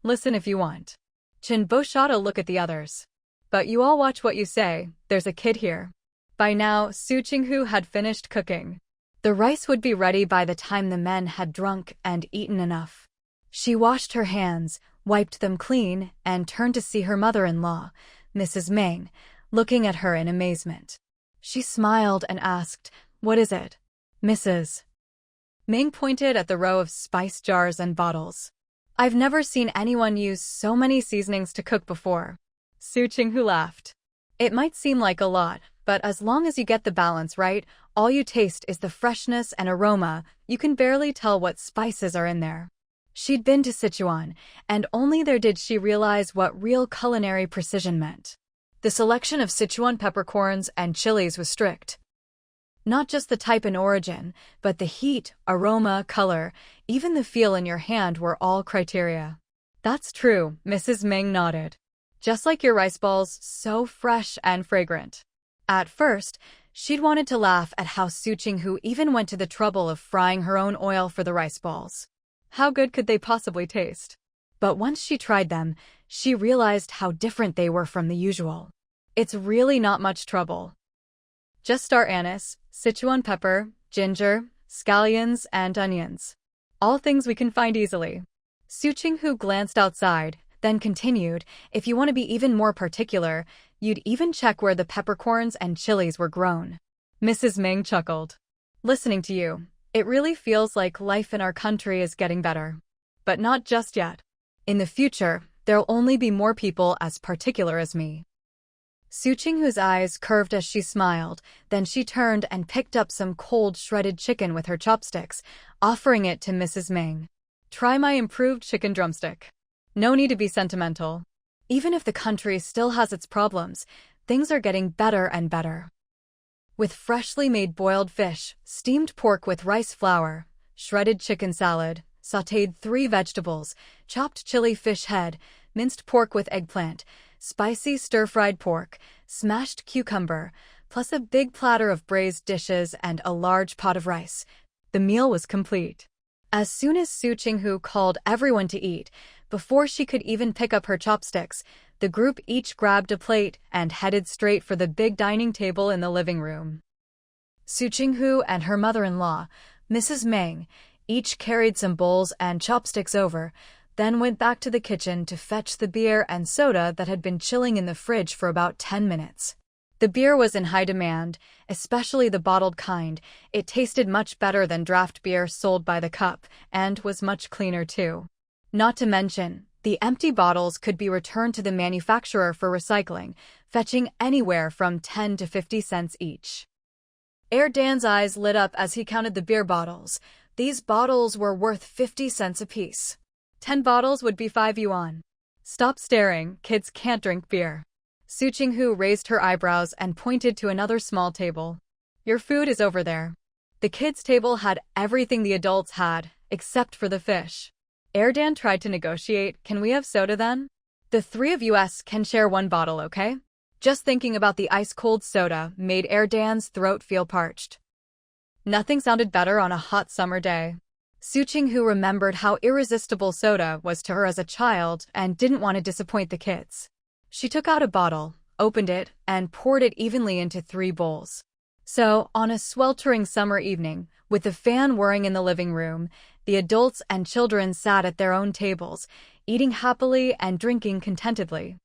listen if you want. Qinghu shot a look at the others. But you all watch what you say, there's a kid here. By now, Su Qinghu had finished cooking. The rice would be ready by the time the men had drunk and eaten enough. She washed her hands, wiped them clean, and turned to see her mother-in-law, Mrs. Meng, looking at her in amazement. She smiled and asked, "What is it, Mrs.?" Meng pointed at the row of spice jars and bottles. "I've never seen anyone use so many seasonings to cook before." Su Qinghu laughed. "It might seem like a lot, but as long as you get the balance right, all you taste is the freshness and aroma. You can barely tell what spices are in there." She'd been to Sichuan, and only there did she realize what real culinary precision meant. The selection of Sichuan peppercorns and chilies was strict. Not just the type and origin, but the heat, aroma, color, even the feel in your hand were all criteria. "That's true," Mrs. Meng nodded. "Just like your rice balls, so fresh and fragrant." At first, she'd wanted to laugh at how Su Qinghu even went to the trouble of frying her own oil for the rice balls. How good could they possibly taste? But once she tried them, she realized how different they were from the usual. It's really not much trouble. Just star anise, Sichuan pepper, ginger, scallions, and onions. All things we can find easily. Su Qinghu glanced outside, then continued, "If you want to be even more particular, you'd even check where the peppercorns and chilies were grown." Mrs. Meng chuckled. "Listening to you, it really feels like life in our country is getting better. But not just yet. In the future, there'll only be more people as particular as me." Su Qinghu's eyes curved as she smiled, then she turned and picked up some cold shredded chicken with her chopsticks, offering it to Mrs. Meng. "Try my improved chicken drumstick. No need to be sentimental. Even if the country still has its problems, things are getting better and better." With freshly made boiled fish, steamed pork with rice flour, shredded chicken salad, sautéed 3 vegetables, chopped chili fish head, minced pork with eggplant, spicy stir-fried pork, smashed cucumber, plus a big platter of braised dishes and a large pot of rice, the meal was complete. As soon as Su Qinghu called everyone to eat, before she could even pick up her chopsticks, the group each grabbed a plate and headed straight for the big dining table in the living room. Su Qinghu and her mother-in-law, Mrs. Meng, each carried some bowls and chopsticks over, then went back to the kitchen to fetch the beer and soda that had been chilling in the fridge for about 10 minutes. The beer was in high demand, especially the bottled kind. It tasted much better than draft beer sold by the cup, and was much cleaner too. Not to mention, the empty bottles could be returned to the manufacturer for recycling, fetching anywhere from 10 to 50 cents each. Dan's eyes lit up as he counted the beer bottles. These bottles were worth 50 cents apiece. 10 bottles would be 5 yuan. "Stop staring, kids can't drink beer." Su Qinghu raised her eyebrows and pointed to another small table. "Your food is over there." The kids' table had everything the adults had, except for the fish. Dan tried to negotiate. "Can we have soda then? The 3 of us can share 1 bottle, okay?" Just thinking about the ice-cold soda made Dan's throat feel parched. Nothing sounded better on a hot summer day. Su Qinghu remembered how irresistible soda was to her as a child and didn't want to disappoint the kids. She took out a bottle, opened it, and poured it evenly into 3 bowls. So, on a sweltering summer evening, with the fan whirring in the living room, the adults and children sat at their own tables, eating happily and drinking contentedly.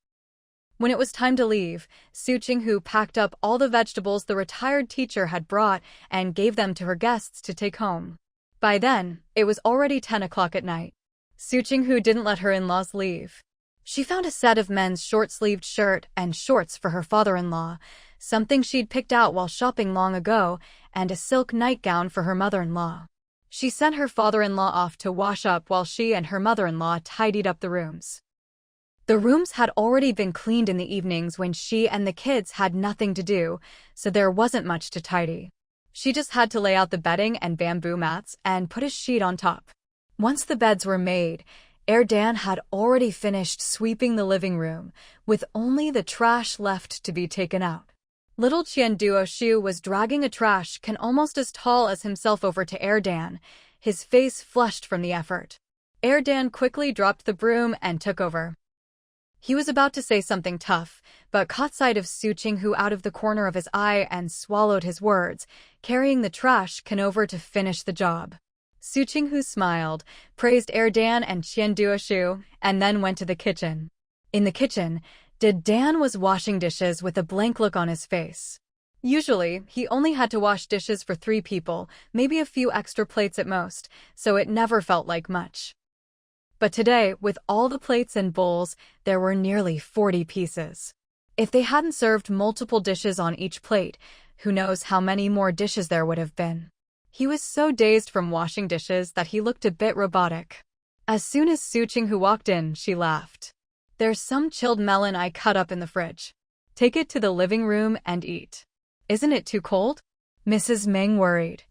When it was time to leave, Su Qinghu packed up all the vegetables the retired teacher had brought and gave them to her guests to take home. By then, it was already 10 o'clock at night. Su Qinghu didn't let her in-laws leave. She found a set of men's short-sleeved shirt and shorts for her father-in-law, something she'd picked out while shopping long ago, and a silk nightgown for her mother-in-law. She sent her father-in-law off to wash up while she and her mother-in-law tidied up the rooms. The rooms had already been cleaned in the evenings when she and the kids had nothing to do, so there wasn't much to tidy. She just had to lay out the bedding and bamboo mats and put a sheet on top. Once the beds were made, Dan had already finished sweeping the living room, with only the trash left to be taken out. Little Shu was dragging a trash can almost as tall as himself over to Dan, his face flushed from the effort. Dan quickly dropped the broom and took over. He was about to say something tough, but caught sight of Su Qinghu out of the corner of his eye and swallowed his words, carrying the trash can over to finish the job. Su Qinghu smiled, praised Dan and Shu, and then went to the kitchen. In the kitchen, Dan was washing dishes with a blank look on his face. Usually, he only had to wash dishes for 3 people, maybe a few extra plates at most, so it never felt like much. But today, with all the plates and bowls, there were nearly 40 pieces. If they hadn't served multiple dishes on each plate, who knows how many more dishes there would have been. He was so dazed from washing dishes that he looked a bit robotic. As soon as Su Qinghu walked in, she laughed. "There's some chilled melon I cut up in the fridge. Take it to the living room and eat. Isn't it too cold?" Mrs. Meng worried.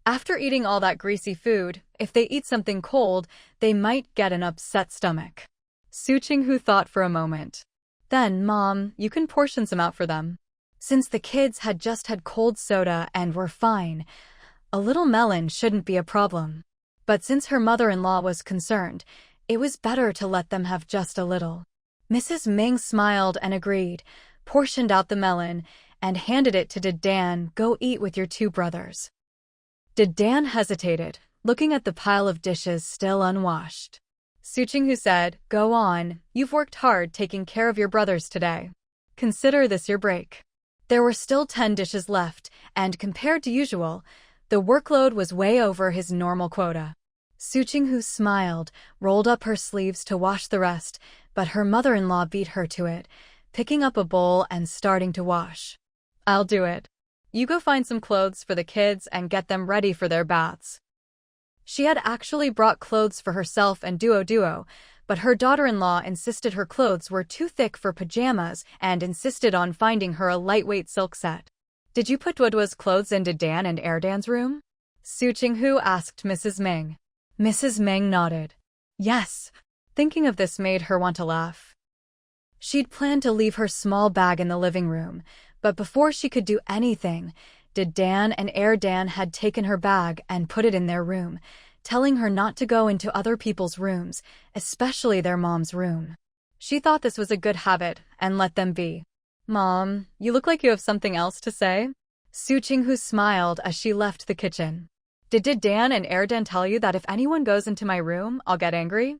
After eating all that greasy food, if they eat something cold, they might get an upset stomach. Su Qinghu thought for a moment. "Then, Mom, you can portion some out for them." Since the kids had just had cold soda and were fine, a little melon shouldn't be a problem. But since her mother-in-law was concerned, it was better to let them have just a little. Mrs. Ming smiled and agreed, portioned out the melon, and handed it to Dan. "Go eat with your 2 brothers." Dan hesitated, looking at the pile of dishes still unwashed. Su Qinghu said, "Go on, you've worked hard taking care of your brothers today. Consider this your break." There were still 10 dishes left, and compared to usual, the workload was way over his normal quota. Su Qinghu smiled, rolled up her sleeves to wash the rest, but her mother-in-law beat her to it, picking up a bowl and starting to wash. "I'll do it. You go find some clothes for the kids and get them ready for their baths." She had actually brought clothes for herself and Duo, but her daughter-in-law insisted her clothes were too thick for pajamas and insisted on finding her a lightweight silk set. "Did you put Duo's clothes into Dan and Dan's room?" Su Qinghu asked Mrs. Meng. Mrs. Meng nodded. "Yes." Thinking of this made her want to laugh. She'd planned to leave her small bag in the living room, but before she could do anything, Dan and Dan had taken her bag and put it in their room, telling her not to go into other people's rooms, especially their mom's room. She thought this was a good habit and let them be. "Mom, you look like you have something else to say?" Su Qinghu smiled as she left the kitchen. Did Dan and Dan tell you that if anyone goes into my room, I'll get angry?"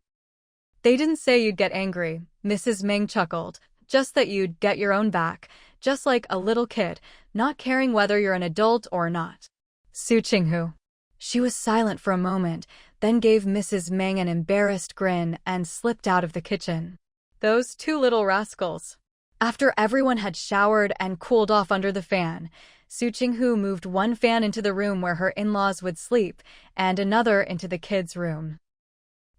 "They didn't say you'd get angry," Mrs. Ming chuckled, "just that you'd get your own back, just like a little kid, not caring whether you're an adult or not." Su Qinghu. She was silent for a moment, then gave Mrs. Meng an embarrassed grin and slipped out of the kitchen. Those 2 little rascals. After everyone had showered and cooled off under the fan, Su Qinghu moved one fan into the room where her in-laws would sleep and another into the kids' room.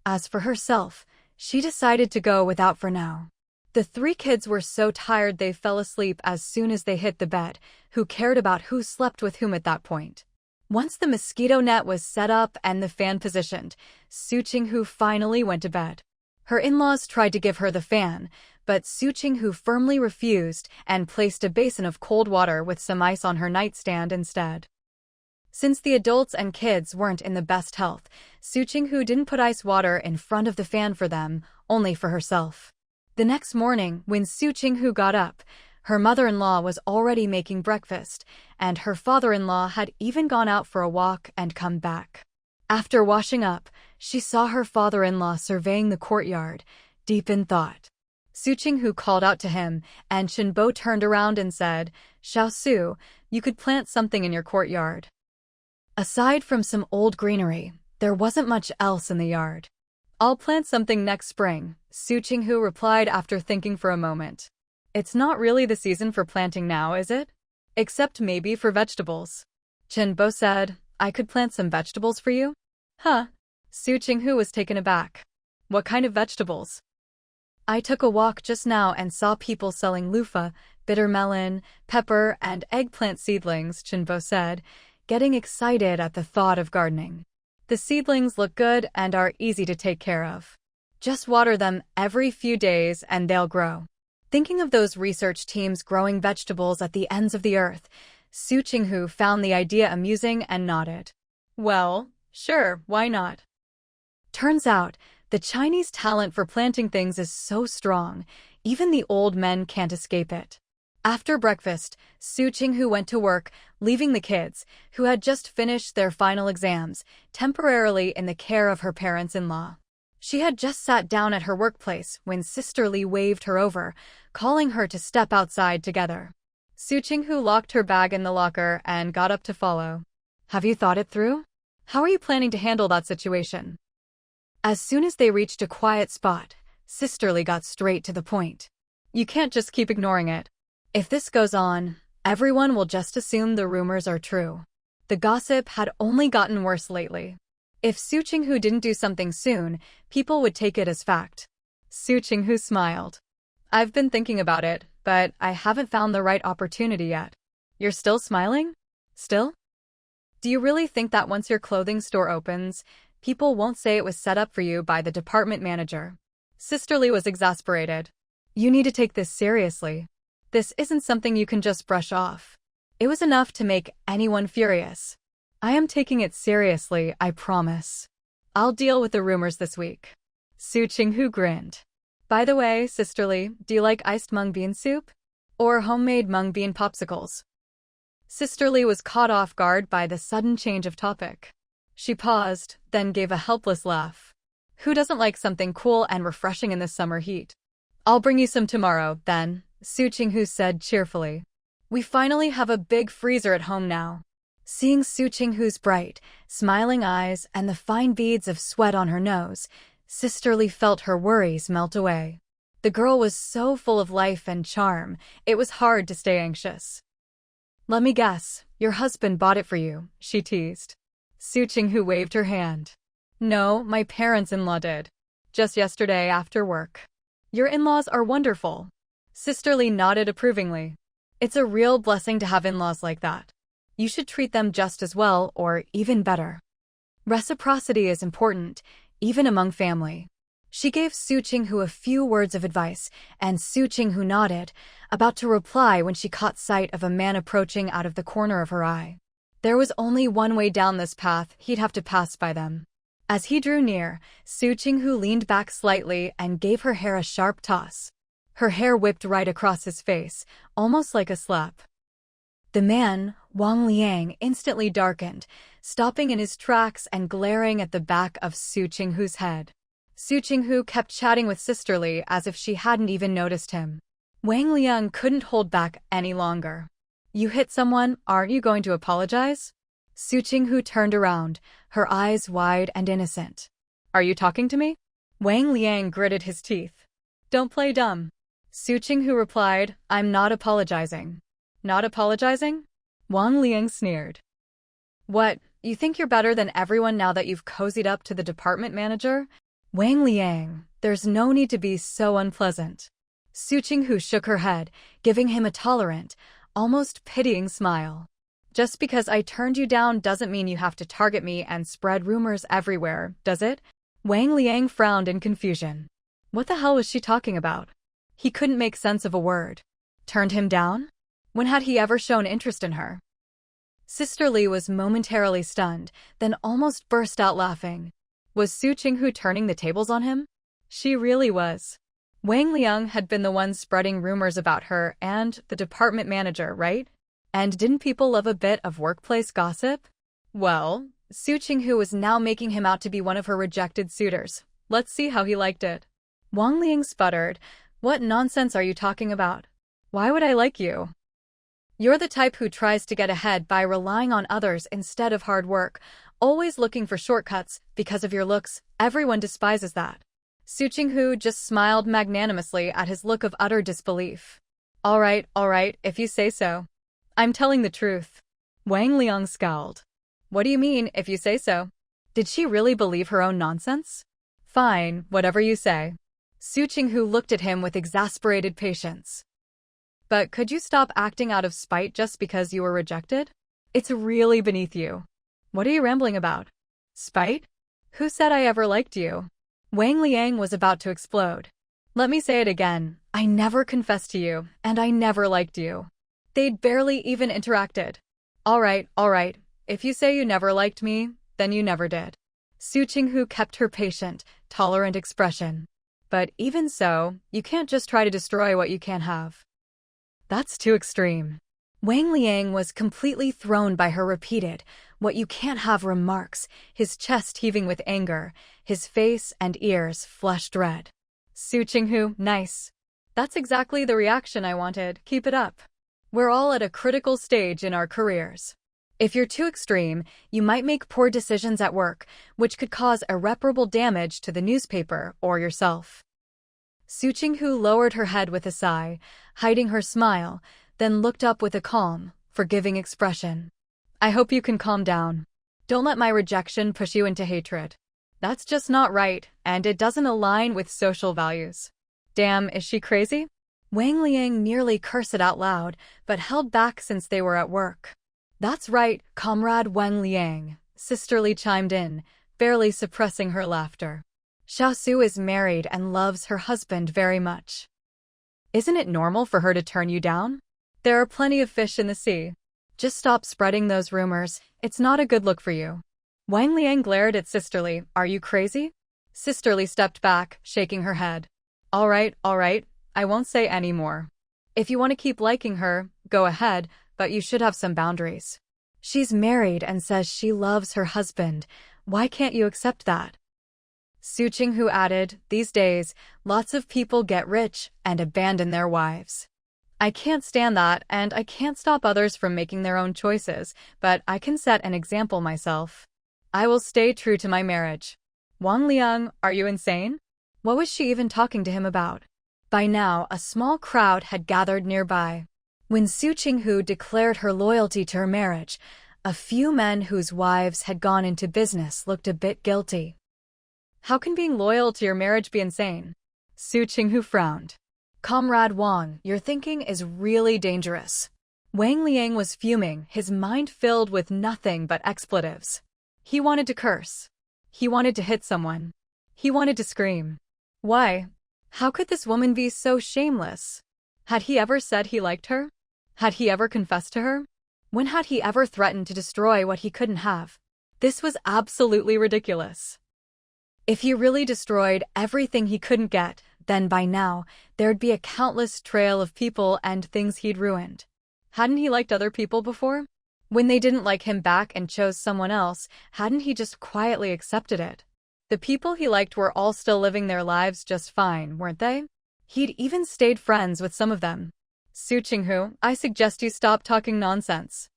As for herself, she decided to go without for now. The 3 kids were so tired they fell asleep as soon as they hit the bed. Who cared about who slept with whom at that point? Once the mosquito net was set up and the fan positioned, Su Qinghu finally went to bed. Her in-laws tried to give her the fan, but Su Qinghu firmly refused and placed a basin of cold water with some ice on her nightstand instead. Since the adults and kids weren't in the best health, Su Qinghu didn't put ice water in front of the fan for them, only for herself. The next morning, when Su Qinghu got up, her mother-in-law was already making breakfast, and her father-in-law had even gone out for a walk and come back. After washing up, she saw her father-in-law surveying the courtyard, deep in thought. Su Qinghu called out to him, and Shenbo turned around and said, "Xiao Su, you could plant something in your courtyard." Aside from some old greenery, there wasn't much else in the yard. "I'll plant something next spring," Su Qinghu replied after thinking for a moment. "It's not really the season for planting now, is it? Except maybe for vegetables." Shenbo said, "I could plant some vegetables for you?" "Huh?" Su Qinghu was taken aback. "What kind of vegetables?" I took a walk just now and saw people selling loofah, bitter melon, pepper, and eggplant seedlings, Qinghu said, getting excited at the thought of gardening. The seedlings look good and are easy to take care of. Just water them every few days and they'll grow. Thinking of those research teams growing vegetables at the ends of the earth, Su Qinghu found the idea amusing and nodded. Well, sure, why not? Turns out, the Chinese talent for planting things is so strong, even the old men can't escape it. After breakfast, Su Qinghu went to work, leaving the kids, who had just finished their final exams, temporarily in the care of her parents-in-law. She had just sat down at her workplace when Sister Lee waved her over, calling her to step outside together. Su Qinghu locked her bag in the locker and got up to follow. Have you thought it through? How are you planning to handle that situation? As soon as they reached a quiet spot, Sister Lee got straight to the point. You can't just keep ignoring it. If this goes on, everyone will just assume the rumors are true. The gossip had only gotten worse lately. If Su Qinghu didn't do something soon, people would take it as fact. Su Qinghu smiled. I've been thinking about it, but I haven't found the right opportunity yet. You're still smiling? Still? Do you really think that once your clothing store opens, people won't say it was set up for you by the department manager? Sister Lee was exasperated. You need to take this seriously. This isn't something you can just brush off. It was enough to make anyone furious. I am taking it seriously, I promise. I'll deal with the rumors this week. Su Qinghu grinned. By the way, Sister Lee, do you like iced mung bean soup? Or homemade mung bean popsicles? Sister Lee was caught off guard by the sudden change of topic. She paused, then gave a helpless laugh. Who doesn't like something cool and refreshing in the summer heat? I'll bring you some tomorrow, then, Su Qinghu said cheerfully. We finally have a big freezer at home now. Seeing Su Qinghu's bright, smiling eyes and the fine beads of sweat on her nose, Sister Lee felt her worries melt away. The girl was so full of life and charm, it was hard to stay anxious. Let me guess, your husband bought it for you, she teased. Su Qinghu waved her hand. No, my parents-in-law did. Just yesterday after work. Your in-laws are wonderful. Sister Lee nodded approvingly. It's a real blessing to have in-laws like that. You should treat them just as well or even better. Reciprocity is important, even among family. She gave Su Qinghu a few words of advice, and Su Qinghu nodded, about to reply when she caught sight of a man approaching out of the corner of her eye. There was only one way down this path, he'd have to pass by them. As he drew near, Su Qinghu leaned back slightly and gave her hair a sharp toss. Her hair whipped right across his face, almost like a slap. The man, Wang Liang, instantly darkened, stopping in his tracks and glaring at the back of Su Qinghu's head. Su Qinghu kept chatting with Sister Lee as if she hadn't even noticed him. Wang Liang couldn't hold back any longer. You hit someone, aren't you going to apologize? Su Qinghu turned around, her eyes wide and innocent. Are you talking to me? Wang Liang gritted his teeth. Don't play dumb. Su Qinghu replied, I'm not apologizing. Not apologizing? Wang Liang sneered. What, you think you're better than everyone now that you've cozied up to the department manager? Wang Liang, there's no need to be so unpleasant. Su Qinghu shook her head, giving him a tolerant, almost pitying smile. Just because I turned you down doesn't mean you have to target me and spread rumors everywhere, does it? Wang Liang frowned in confusion. What the hell was she talking about? He couldn't make sense of a word. Turned him down? When had he ever shown interest in her? Sister Lee was momentarily stunned, then almost burst out laughing. Was Su Qinghu turning the tables on him? She really was. Wang Liang had been the one spreading rumors about her and the department manager, right? And didn't people love a bit of workplace gossip? Well, Su Qinghu was now making him out to be one of her rejected suitors. Let's see how he liked it. Wang Liang sputtered. What nonsense are you talking about? Why would I like you? You're the type who tries to get ahead by relying on others instead of hard work, always looking for shortcuts because of your looks. Everyone despises that. Su Qinghu just smiled magnanimously at his look of utter disbelief. All right, if you say so. I'm telling the truth. Wang Liang scowled. What do you mean, if you say so? Did she really believe her own nonsense? Fine, whatever you say. Su Qinghu looked at him with exasperated patience. But could you stop acting out of spite just because you were rejected? It's really beneath you. What are you rambling about? Spite? Who said I ever liked you? Wang Liang was about to explode. Let me say it again. I never confessed to you, and I never liked you. They'd barely even interacted. All right. If you say you never liked me, then you never did. Su Qinghu kept her patient, tolerant expression. But even so, you can't just try to destroy what you can't have. That's too extreme. Wang Liang was completely thrown by her repeated, "what you can't have" remarks, his chest heaving with anger, his face and ears flushed red. Su Qinghu, nice. That's exactly the reaction I wanted. Keep it up. We're all at a critical stage in our careers. If you're too extreme, you might make poor decisions at work, which could cause irreparable damage to the newspaper or yourself. Su Qinghu lowered her head with a sigh, hiding her smile, then looked up with a calm, forgiving expression. I hope you can calm down. Don't let my rejection push you into hatred. That's just not right, and it doesn't align with social values. Damn, is she crazy? Wang Liang nearly cursed it out loud, but held back since they were at work. That's right, Comrade Wang Liang, sisterly chimed in, barely suppressing her laughter. Xiaosu is married and loves her husband very much. Isn't it normal for her to turn you down? There are plenty of fish in the sea. Just stop spreading those rumors, it's not a good look for you. Wang Liang glared at Sisterly, are you crazy? Sisterly stepped back, shaking her head. All right, I won't say any more. If you want to keep liking her, go ahead, but you should have some boundaries. She's married and says she loves her husband. Why can't you accept that? Su Qinghu added, these days, lots of people get rich and abandon their wives. I can't stand that, and I can't stop others from making their own choices, but I can set an example myself. I will stay true to my marriage. Wang Liang, are you insane? What was she even talking to him about? By now, a small crowd had gathered nearby. When Su Qinghu declared her loyalty to her marriage, a few men whose wives had gone into business looked a bit guilty. How can being loyal to your marriage be insane? Su Qinghu frowned. Comrade Wang, your thinking is really dangerous. Wang Liang was fuming, his mind filled with nothing but expletives. He wanted to curse. He wanted to hit someone. He wanted to scream. Why? How could this woman be so shameless? Had he ever said he liked her? Had he ever confessed to her? When had he ever threatened to destroy what he couldn't have? This was absolutely ridiculous. If he really destroyed everything he couldn't get, then by now, there'd be a countless trail of people and things he'd ruined. Hadn't he liked other people before? When they didn't like him back and chose someone else, hadn't he just quietly accepted it? The people he liked were all still living their lives just fine, weren't they? He'd even stayed friends with some of them. Su Qinghu, I suggest you stop talking nonsense.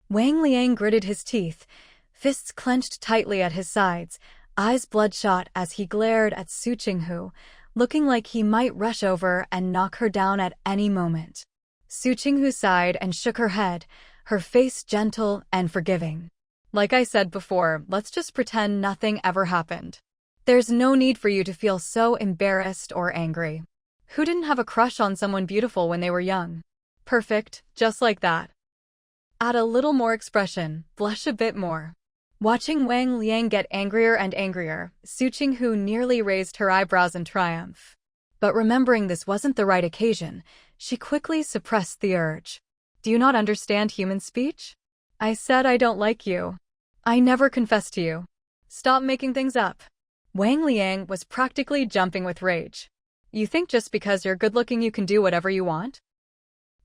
Wang Liang gritted his teeth, fists clenched tightly at his sides, eyes bloodshot as he glared at Su Qinghu, looking like he might rush over and knock her down at any moment. Su Qinghu sighed and shook her head, her face gentle and forgiving. Like I said before, let's just pretend nothing ever happened. There's no need for you to feel so embarrassed or angry. Who didn't have a crush on someone beautiful when they were young? Perfect, just like that. Add a little more expression, blush a bit more. Watching Wang Liang get angrier and angrier, Su Qinghu nearly raised her eyebrows in triumph. But remembering this wasn't the right occasion, she quickly suppressed the urge. Do you not understand human speech? I said I don't like you. I never confessed to you. Stop making things up. Wang Liang was practically jumping with rage. You think just because you're good-looking you can do whatever you want?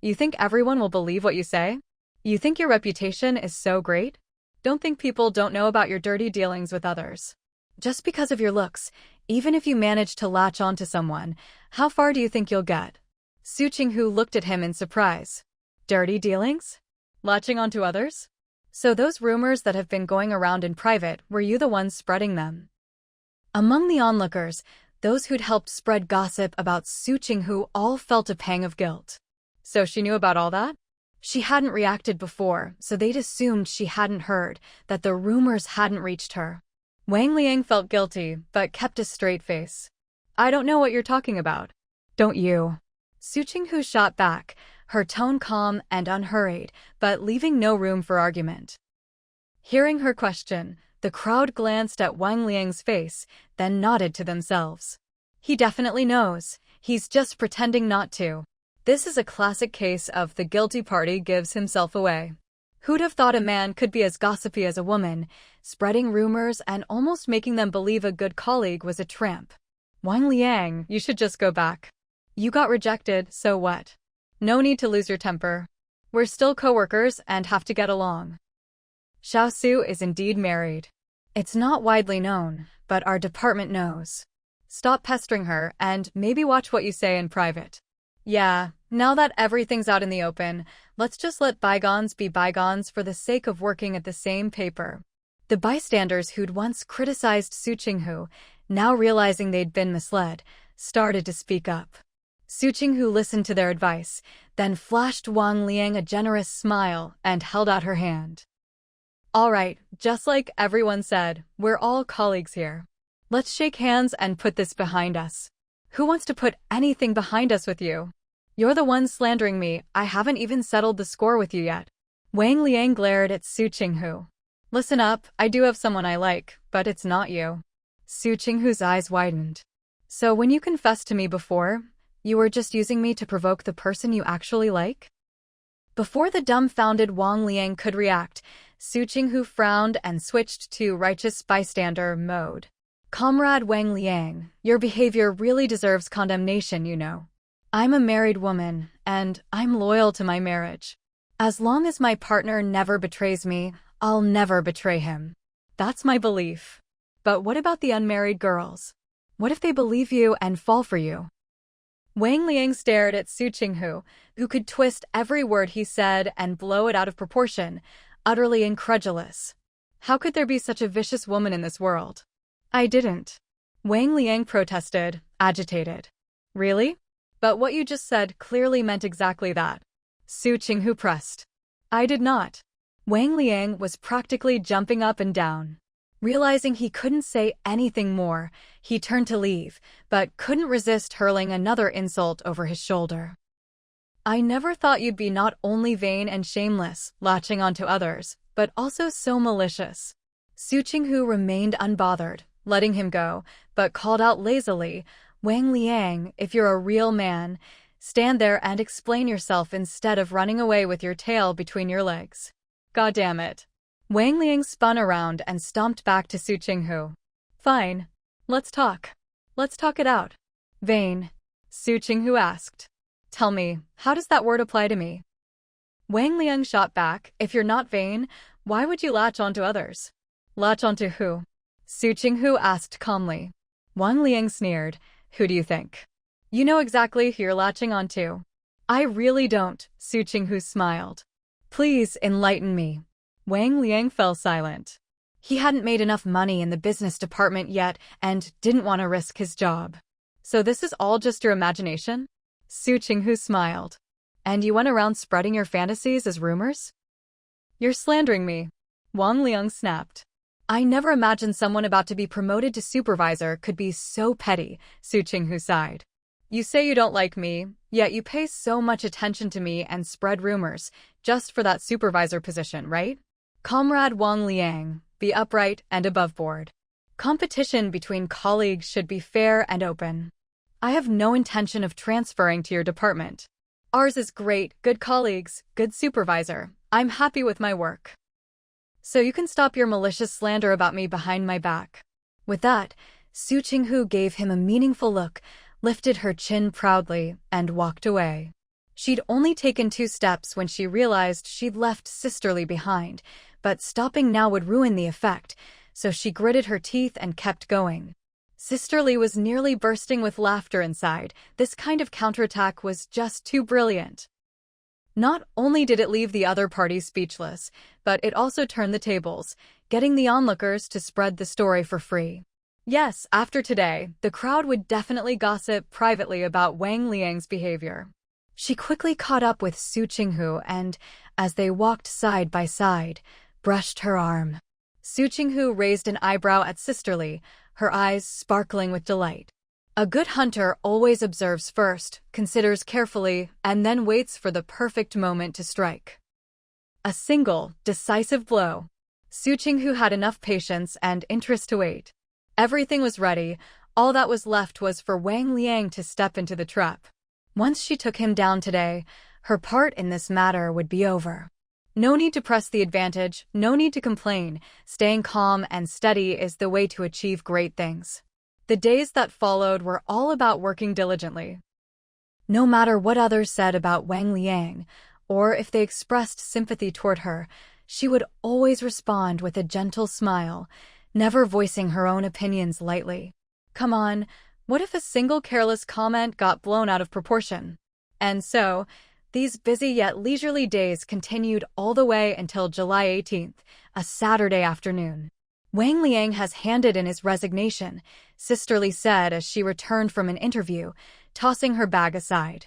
You think everyone will believe what you say? You think your reputation is so great? Don't think people don't know about your dirty dealings with others. Just because of your looks, even if you manage to latch onto someone, how far do you think you'll get? Su Qinghu looked at him in surprise. Dirty dealings? Latching onto others? So those rumors that have been going around in private, were you the ones spreading them? Among the onlookers, those who'd helped spread gossip about Su Qinghu all felt a pang of guilt. So she knew about all that? She hadn't reacted before, so they'd assumed she hadn't heard, that the rumors hadn't reached her. Wang Liang felt guilty, but kept a straight face. I don't know what you're talking about. Don't you? Su Qinghu shot back, her tone calm and unhurried, but leaving no room for argument. Hearing her question, the crowd glanced at Wang Liang's face, then nodded to themselves. He definitely knows. He's just pretending not to. This is a classic case of the guilty party gives himself away. Who'd have thought a man could be as gossipy as a woman, spreading rumors and almost making them believe a good colleague was a tramp? Wang Liang, you should just go back. You got rejected, so what? No need to lose your temper. We're still co-workers and have to get along. Xiao Su is indeed married. It's not widely known, but our department knows. Stop pestering her and maybe watch what you say in private. Yeah, now that everything's out in the open, let's just let bygones be bygones for the sake of working at the same paper. The bystanders who'd once criticized Su Qinghu, now realizing they'd been misled, started to speak up. Su Qinghu listened to their advice, then flashed Wang Liang a generous smile and held out her hand. All right, just like everyone said, we're all colleagues here. Let's shake hands and put this behind us. Who wants to put anything behind us with you? You're the one slandering me. I haven't even settled the score with you yet. Wang Liang glared at Su Qinghu. Listen up, I do have someone I like, but it's not you. Su Qinghu's eyes widened. So when you confessed to me before, you were just using me to provoke the person you actually like? Before the dumbfounded Wang Liang could react, Su Qinghu frowned and switched to righteous bystander mode. Comrade Wang Liang, your behavior really deserves condemnation, you know. I'm a married woman, and I'm loyal to my marriage. As long as my partner never betrays me, I'll never betray him. That's my belief. But what about the unmarried girls? What if they believe you and fall for you? Wang Liang stared at Su Qinghu, who could twist every word he said and blow it out of proportion, utterly incredulous. How could there be such a vicious woman in this world? I didn't. Wang Liang protested, agitated. Really? But what you just said clearly meant exactly that. Su Qinghu pressed. I did not. Wang Liang was practically jumping up and down. Realizing he couldn't say anything more, he turned to leave, but couldn't resist hurling another insult over his shoulder. I never thought you'd be not only vain and shameless, latching onto others, but also so malicious. Su Qinghu remained unbothered, letting him go, but called out lazily, Wang Liang, if you're a real man, stand there and explain yourself instead of running away with your tail between your legs. God damn it. Wang Liang spun around and stomped back to Su Qinghu. Fine. Let's talk. Let's talk it out. Vain? Su Qinghu asked. Tell me, how does that word apply to me? Wang Liang shot back, if you're not vain, why would you latch onto others? Latch onto who? Su Qinghu asked calmly. Wang Liang sneered. Who do you think? You know exactly who you're latching onto. I really don't, Su Qinghu smiled. Please enlighten me. Wang Liang fell silent. He hadn't made enough money in the business department yet and didn't want to risk his job. So this is all just your imagination? Su Qinghu smiled. And you went around spreading your fantasies as rumors? You're slandering me. Wang Liang snapped. I never imagined someone about to be promoted to supervisor could be so petty, Su Qinghu sighed. You say you don't like me, yet you pay so much attention to me and spread rumors, just for that supervisor position, right? Comrade Wang Liang, be upright and above board. Competition between colleagues should be fair and open. I have no intention of transferring to your department. Ours is great, good colleagues, good supervisor. I'm happy with my work. So you can stop your malicious slander about me behind my back. With that, Su Qinghu gave him a meaningful look, lifted her chin proudly, and walked away. She'd only taken 2 steps when she realized she'd left sisterly behind, but stopping now would ruin the effect, so she gritted her teeth and kept going. Sisterly was nearly bursting with laughter inside. This kind of counterattack was just too brilliant. Not only did it leave the other party speechless, but it also turned the tables, getting the onlookers to spread the story for free. Yes, after today, the crowd would definitely gossip privately about Wang Liang's behavior. She quickly caught up with Su Qinghu and, as they walked side by side, brushed her arm. Su Qinghu raised an eyebrow at Sisterly, her eyes sparkling with delight. A good hunter always observes first, considers carefully, and then waits for the perfect moment to strike. A single, decisive blow. Su Qinghu had enough patience and interest to wait. Everything was ready. All that was left was for Wang Liang to step into the trap. Once she took him down today, her part in this matter would be over. No need to press the advantage, no need to complain. Staying calm and steady is the way to achieve great things. The days that followed were all about working diligently. No matter what others said about Wang Liang, or if they expressed sympathy toward her, she would always respond with a gentle smile, never voicing her own opinions lightly. Come on, what if a single careless comment got blown out of proportion? And so, these busy yet leisurely days continued all the way until July 18th, a Saturday afternoon. Wang Liang has handed in his resignation, Sisterly said as she returned from an interview, tossing her bag aside.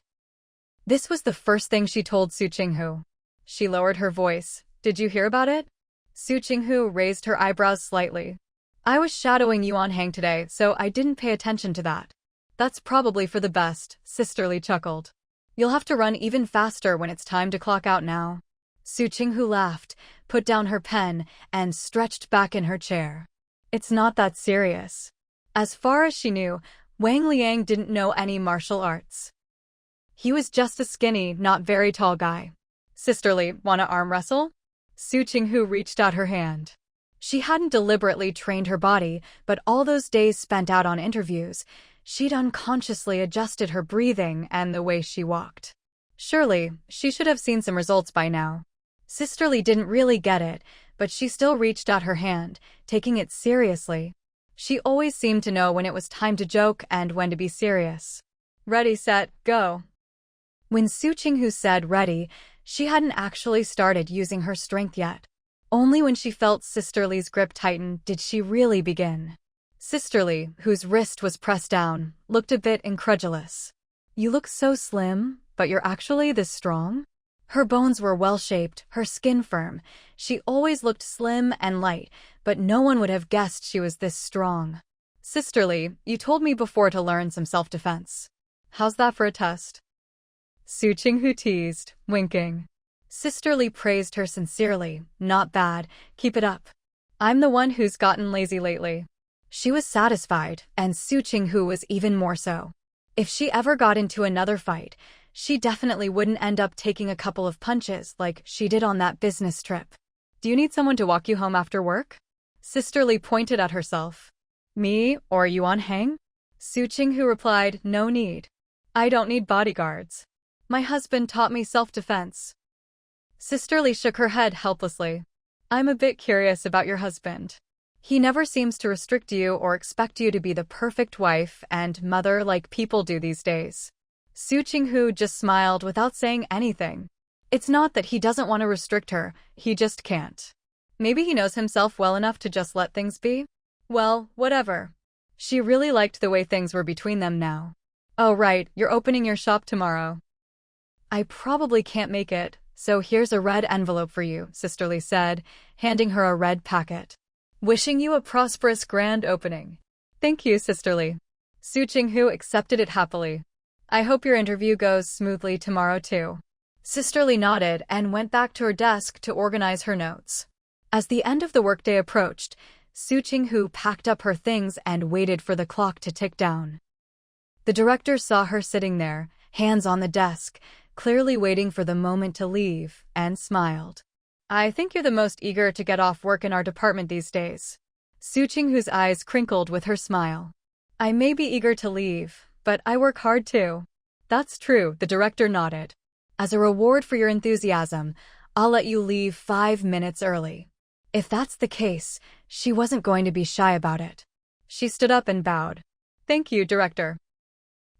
This was the first thing she told Su Qinghu. She lowered her voice. Did you hear about it? Su Qinghu raised her eyebrows slightly. I was shadowing Yuan Hang today, so I didn't pay attention to that. That's probably for the best, Sisterly chuckled. You'll have to run even faster when it's time to clock out now. Su Qinghu laughed, put down her pen, and stretched back in her chair. It's not that serious. As far as she knew, Wang Liang didn't know any martial arts. He was just a skinny, not very tall guy. Sisterly, wanna arm wrestle? Su Qinghu reached out her hand. She hadn't deliberately trained her body, but all those days spent out on interviews, she'd unconsciously adjusted her breathing and the way she walked. Surely, she should have seen some results by now. Sisterly didn't really get it, but she still reached out her hand, taking it seriously. She always seemed to know when it was time to joke and when to be serious. Ready, set, go. When Su Qinghu said ready, she hadn't actually started using her strength yet. Only when she felt Sisterly's grip tighten did she really begin. Sisterly, whose wrist was pressed down, looked a bit incredulous. You look so slim, but you're actually this strong? Her bones were well-shaped, her skin firm. She always looked slim and light, but no one would have guessed she was this strong. Sisterly, you told me before to learn some self-defense. How's that for a test? Su Qinghu teased, winking. Sisterly praised her sincerely. Not bad, keep it up. I'm the one who's gotten lazy lately. She was satisfied, and Su Qinghu was even more so. If she ever got into another fight, she definitely wouldn't end up taking a couple of punches like she did on that business trip. Do you need someone to walk you home after work? Sisterly pointed at herself. Me or Yuan Hang? Su Qinghu replied, no need. I don't need bodyguards. My husband taught me self-defense. Sisterly shook her head helplessly. I'm a bit curious about your husband. He never seems to restrict you or expect you to be the perfect wife and mother like people do these days. Su Qinghu just smiled without saying anything. It's not that he doesn't want to restrict her, he just can't. Maybe he knows himself well enough to just let things be? Well, whatever. She really liked the way things were between them now. Oh right, you're opening your shop tomorrow. I probably can't make it, so here's a red envelope for you, Sisterly said, handing her a red packet. Wishing you a prosperous grand opening. Thank you, Sisterly. Su Qinghu accepted it happily. I hope your interview goes smoothly tomorrow too. Sisterly nodded and went back to her desk to organize her notes. As the end of the workday approached, Su Qinghu packed up her things and waited for the clock to tick down. The director saw her sitting there, hands on the desk, clearly waiting for the moment to leave, and smiled. I think you're the most eager to get off work in our department these days. Su Qinghu's eyes crinkled with her smile. I may be eager to leave, but I work hard too. That's true, the director nodded. As a reward for your enthusiasm, I'll let you leave 5 minutes early. If that's the case, she wasn't going to be shy about it. She stood up and bowed. Thank you, director.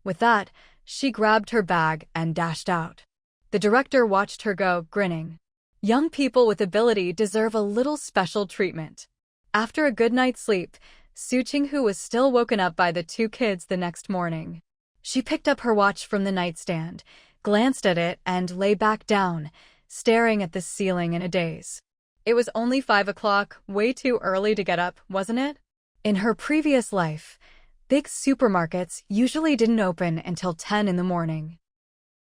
With that, she grabbed her bag and dashed out. The director watched her go, grinning. Young people with ability deserve a little special treatment. After a good night's sleep, Su Qinghu was still woken up by the 2 kids the next morning. She picked up her watch from the nightstand, glanced at it, and lay back down, staring at the ceiling in a daze. It was only 5 o'clock, way too early to get up, wasn't it? In her previous life, Big supermarkets usually didn't open until 10 in the morning.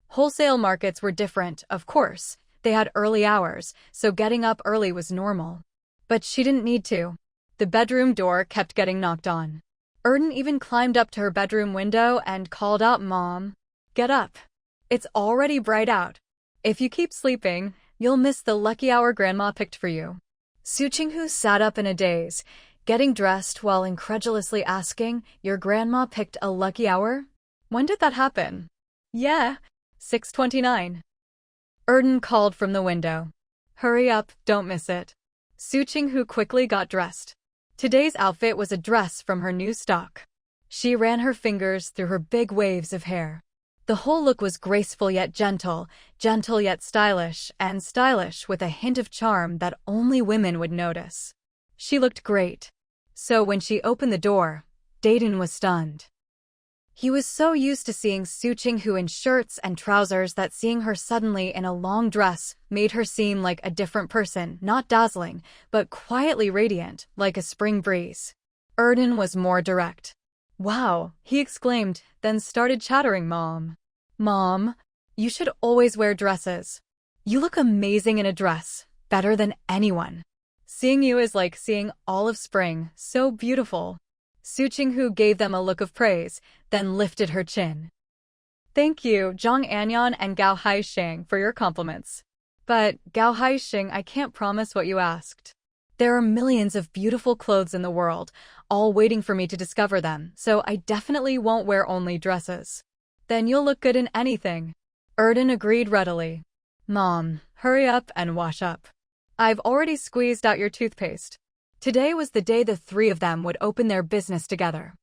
Wholesale markets were different, of course. They had early hours, so getting up early was normal. But she didn't need to. The bedroom door kept getting knocked on. Erden even climbed up to her bedroom window and called out, "Mom, get up. It's already bright out. If you keep sleeping, you'll miss the lucky hour Grandma picked for you." Su Qinghu sat up in a daze, getting dressed while incredulously asking, "Your grandma picked a lucky hour? When did that happen?" "Yeah, 6:29. Erden called from the window. "Hurry up, don't miss it." Su Qinghu quickly got dressed. Today's outfit was a dress from her new stock. She ran her fingers through her big waves of hair. The whole look was graceful yet gentle, gentle yet stylish, and stylish with a hint of charm that only women would notice. She looked great. So when she opened the door, Dayton was stunned. He was so used to seeing Su Qinghu in shirts and trousers that seeing her suddenly in a long dress made her seem like a different person, not dazzling, but quietly radiant, like a spring breeze. Erden was more direct. "Wow," he exclaimed, then started chattering, Mom, you should always wear dresses. You look amazing in a dress, better than anyone. Seeing you is like seeing all of spring, so beautiful." Su Qinghu gave them a look of praise, then lifted her chin. "Thank you, Zhang Anyan and Gao Haisheng, for your compliments. But, Gao Haisheng, I can't promise what you asked. There are millions of beautiful clothes in the world, all waiting for me to discover them, so I definitely won't wear only dresses." "Then you'll look good in anything." Erden agreed readily. "Mom, hurry up and wash up. I've already squeezed out your toothpaste." Today was the day the three of them would open their business together.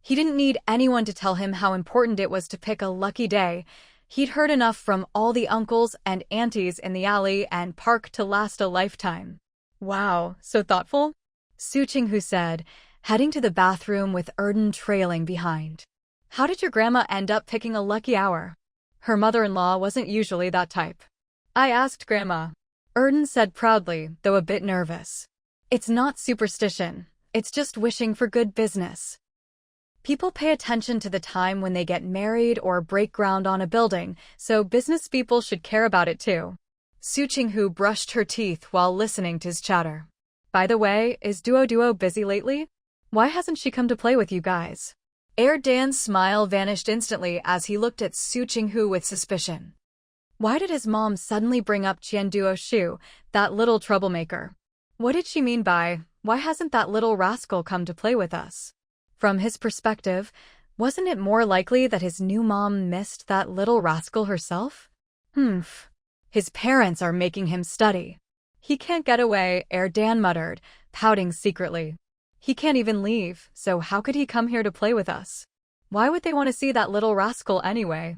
He didn't need anyone to tell him how important it was to pick a lucky day. He'd heard enough from all the uncles and aunties in the alley and park to last a lifetime. "Wow, so thoughtful," Su Qinghu said, heading to the bathroom with Erden trailing behind. "How did your grandma end up picking a lucky hour?" Her mother-in-law wasn't usually that type. "I asked Grandma," Erden said proudly, though a bit nervous. "It's not superstition. It's just wishing for good business. People pay attention to the time when they get married or break ground on a building, so business people should care about it too." Su Qinghu brushed her teeth while listening to his chatter. "By the way, is Duo busy lately? Why hasn't she come to play with you guys?" Dan's smile vanished instantly as he looked at Su Qinghu with suspicion. Why did his mom suddenly bring up Qianduo Shu, that little troublemaker? What did she mean by, "Why hasn't that little rascal come to play with us?" From his perspective, wasn't it more likely that his new mom missed that little rascal herself? His parents are making him study. He can't get away, Dan muttered, pouting secretly. He can't even leave, so how could he come here to play with us? Why would they want to see that little rascal anyway?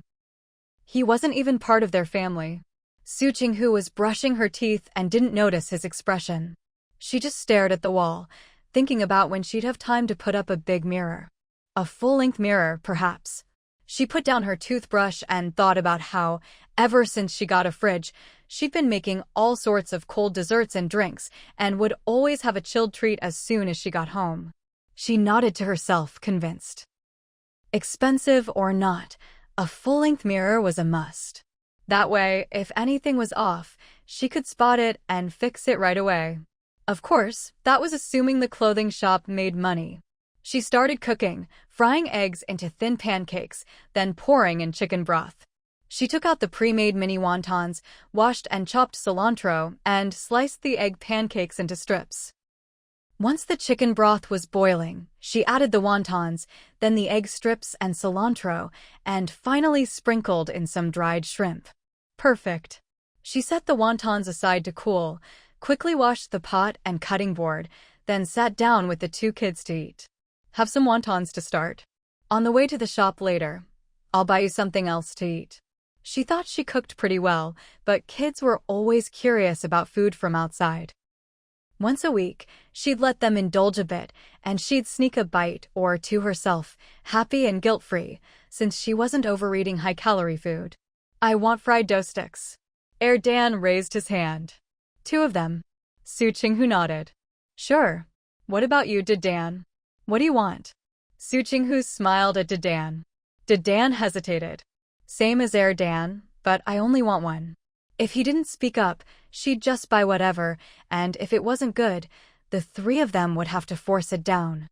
He wasn't even part of their family. Su Qinghu was brushing her teeth and didn't notice his expression. She just stared at the wall, thinking about when she'd have time to put up a big mirror. A full-length mirror, perhaps. She put down her toothbrush and thought about how, ever since she got a fridge, she'd been making all sorts of cold desserts and drinks and would always have a chilled treat as soon as she got home. She nodded to herself, convinced. Expensive or not, a full-length mirror was a must. That way, if anything was off, she could spot it and fix it right away. Of course, that was assuming the clothing shop made money. She started cooking, frying eggs into thin pancakes, then pouring in chicken broth. She took out the pre-made mini wontons, washed and chopped cilantro, and sliced the egg pancakes into strips. Once the chicken broth was boiling, she added the wontons, then the egg strips and cilantro, and finally sprinkled in some dried shrimp. Perfect. She set the wontons aside to cool, quickly washed the pot and cutting board, then sat down with the two kids to eat. "Have some wontons to start. On the way to the shop later, I'll buy you something else to eat." She thought she cooked pretty well, but kids were always curious about food from outside. Once a week, she'd let them indulge a bit, and she'd sneak a bite or two herself, happy and guilt-free, since she wasn't overeating high-calorie food. "I want fried dough sticks." Dan raised his hand. "Two of them." Su Qinghu nodded. "Sure. What about you, Dan? What do you want?" Su Qinghu smiled at Dan. Dan hesitated. Same as Dan, but I only want one. If he didn't speak up, she'd just buy whatever, and if it wasn't good, the three of them would have to force it down.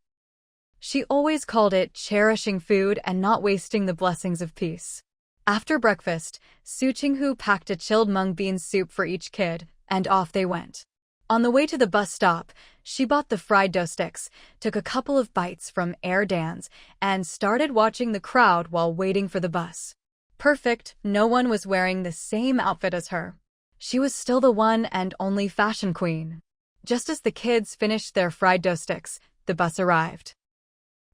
She always called it cherishing food and not wasting the blessings of peace. After breakfast, Su Qinghu packed a chilled mung bean soup for each kid, and off they went. On the way to the bus stop, she bought the fried dough sticks, took a couple of bites from Dan's, and started watching the crowd while waiting for the bus. Perfect, no one was wearing the same outfit as her. She was still the one and only fashion queen. Just as the kids finished their fried dough sticks, the bus arrived.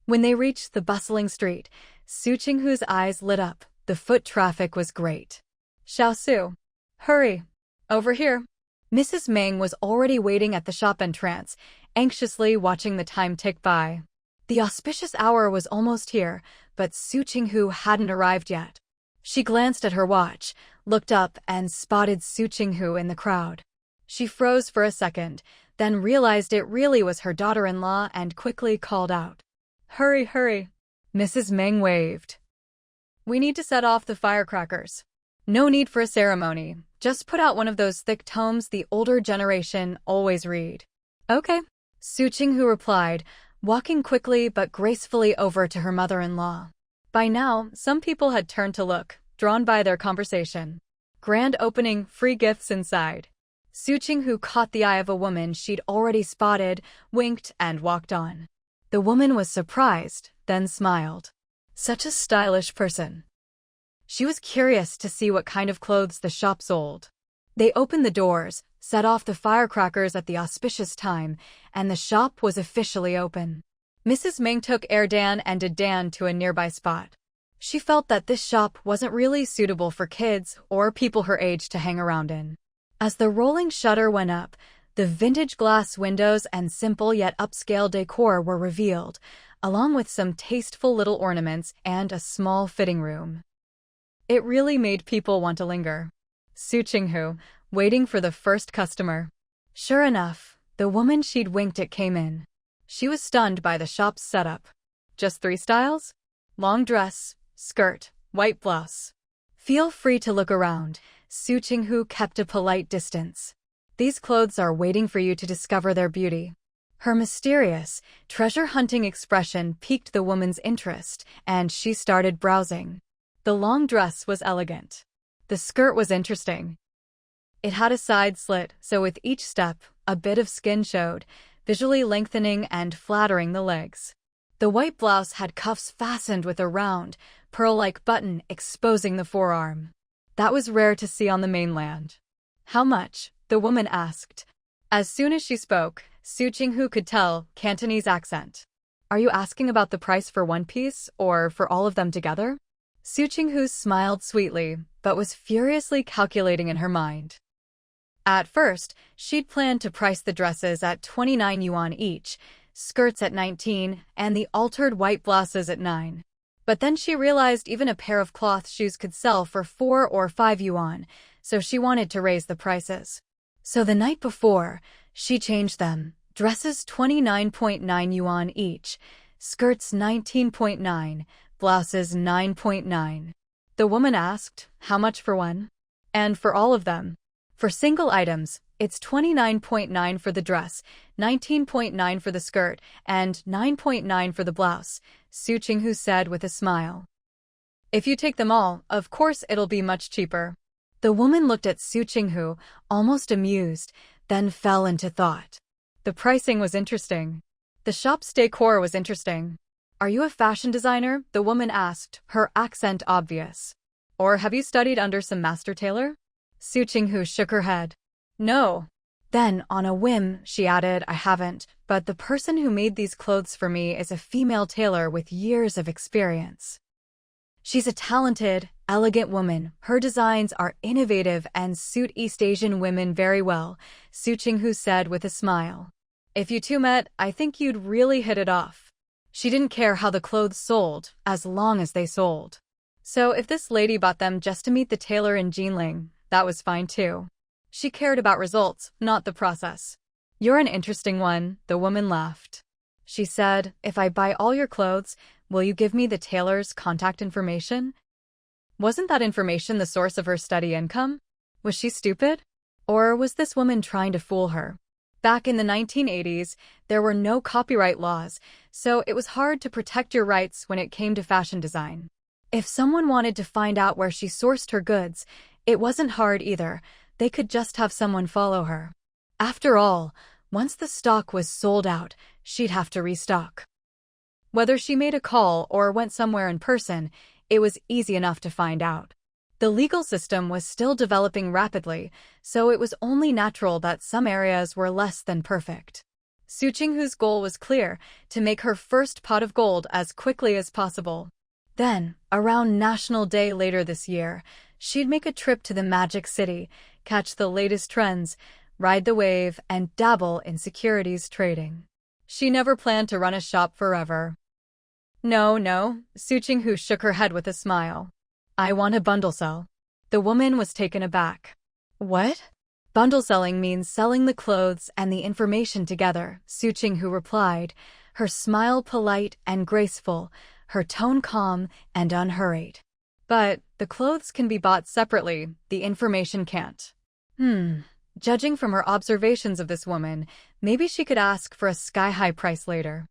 When they reached the bustling street, Su Qinghu's eyes lit up. The foot traffic was great. Xiao Su, hurry, over here. Mrs. Meng was already waiting at the shop entrance, anxiously watching the time tick by. The auspicious hour was almost here, but Su Qinghu hadn't arrived yet. She glanced at her watch, looked up, and spotted Su Qinghu in the crowd. She froze for a second, then realized it really was her daughter-in-law and quickly called out. Hurry, hurry. Mrs. Meng waved. We need to set off the firecrackers. No need for a ceremony. Just put out one of those thick tomes the older generation always read. Okay, Su Qinghu replied, walking quickly but gracefully over to her mother-in-law. By now, some people had turned to look, drawn by their conversation. Grand opening, free gifts inside. Su Qinghu caught the eye of a woman she'd already spotted, winked, and walked on. The woman was surprised, then smiled. Such a stylish person. She was curious to see what kind of clothes the shop sold. They opened the doors, set off the firecrackers at the auspicious time, and the shop was officially open. Mrs. Ming took Dan and Dan to a nearby spot. She felt that this shop wasn't really suitable for kids or people her age to hang around in. As the rolling shutter went up, the vintage glass windows and simple yet upscale decor were revealed, along with some tasteful little ornaments and a small fitting room. It really made people want to linger. Su Qinghu, waiting for the first customer. Sure enough, the woman she'd winked at came in. She was stunned by the shop's setup. Just 3 styles? Long dress, skirt, white blouse. Feel free to look around. Su Qinghu kept a polite distance. These clothes are waiting for you to discover their beauty. Her mysterious, treasure-hunting expression piqued the woman's interest, and she started browsing. The long dress was elegant. The skirt was interesting. It had a side slit, so with each step, a bit of skin showed, visually lengthening and flattering the legs. The white blouse had cuffs fastened with a round, pearl-like button exposing the forearm. That was rare to see on the mainland. How much? The woman asked. As soon as she spoke, Su Qinghu could tell Cantonese accent. Are you asking about the price for one piece, or for all of them together? Su Qinghu smiled sweetly, but was furiously calculating in her mind. At first, she'd planned to price the dresses at 29 yuan each, skirts at 19, and the altered white blouses at 9. But then she realized even a pair of cloth shoes could sell for 4 or 5 yuan, so she wanted to raise the prices. So the night before, she changed them. Dresses 29.9 yuan each, skirts 19.9, blouses 9.9. The woman asked, how much for one? And for all of them? For single items, it's 29.9 for the dress, 19.9 for the skirt, and 9.9 for the blouse, Su Qinghu said with a smile. If you take them all, of course it'll be much cheaper. The woman looked at Su Qinghu, almost amused, then fell into thought. The pricing was interesting. The shop's decor was interesting. Are you a fashion designer? The woman asked, her accent obvious. Or have you studied under some master tailor? Su Qinghu shook her head. No. Then, on a whim, she added, I haven't, but the person who made these clothes for me is a female tailor with years of experience. She's a talented, elegant woman. Her designs are innovative and suit East Asian women very well, Su Qinghu said with a smile. If you two met, I think you'd really hit it off. She didn't care how the clothes sold, as long as they sold. So if this lady bought them just to meet the tailor in Jinling, that was fine too. She cared about results, not the process. You're an interesting one, the woman laughed. She said, "If I buy all your clothes, will you give me the tailor's contact information?" Wasn't that information the source of her steady income? Was she stupid? Or was this woman trying to fool her? Back in the 1980s, there were no copyright laws, so it was hard to protect your rights when it came to fashion design. If someone wanted to find out where she sourced her goods, it wasn't hard either. They could just have someone follow her. After all, once the stock was sold out, she'd have to restock. Whether she made a call or went somewhere in person, it was easy enough to find out. The legal system was still developing rapidly, so it was only natural that some areas were less than perfect. Su Qinghu's goal was clear: to make her first pot of gold as quickly as possible. Then, around National Day later this year, she'd make a trip to the Magic City, catch the latest trends, ride the wave, and dabble in securities trading. She never planned to run a shop forever. No, Su Qinghu shook her head with a smile. "I want a bundle sell." The woman was taken aback. "What?" "Bundle selling means selling the clothes and the information together," Su Qinghu replied, her smile polite and graceful, her tone calm and unhurried. "But the clothes can be bought separately, the information can't." Judging from her observations of this woman, maybe she could ask for a sky-high price later.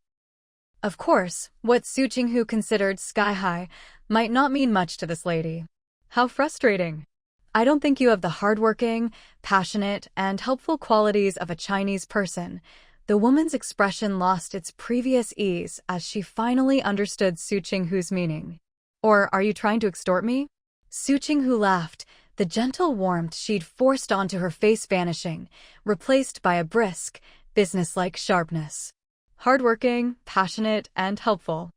Of course, what Su Qinghu considered sky-high might not mean much to this lady. How frustrating. "I don't think you have the hardworking, passionate, and helpful qualities of a Chinese person." The woman's expression lost its previous ease as she finally understood Su Qinghu's meaning. "Or are you trying to extort me?" Su Qinghu laughed, the gentle warmth she'd forced onto her face vanishing, replaced by a brisk, businesslike sharpness. "Hardworking, passionate, and helpful.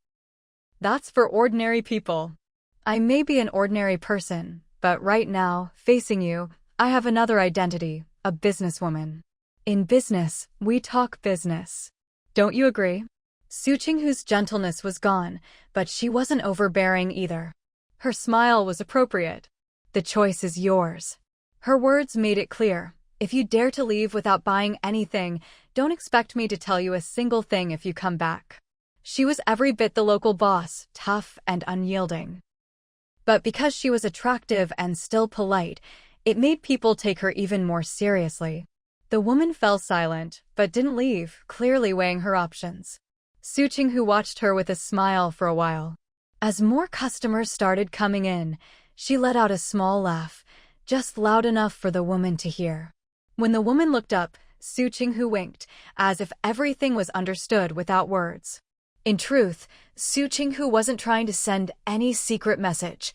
That's for ordinary people. I may be an ordinary person, but right now, facing you, I have another identity, a businesswoman. In business, we talk business. Don't you agree?" Su Qinghu's gentleness was gone, but she wasn't overbearing either. Her smile was appropriate. "The choice is yours." Her words made it clear: if you dare to leave without buying anything, don't expect me to tell you a single thing if you come back. She was every bit the local boss, tough and unyielding. But because she was attractive and still polite, it made people take her even more seriously. The woman fell silent, but didn't leave, clearly weighing her options. Su Qinghu watched her with a smile for a while. As more customers started coming in, she let out a small laugh, just loud enough for the woman to hear. When the woman looked up, Su Qinghu winked, as if everything was understood without words. In truth, Su Qinghu wasn't trying to send any secret message.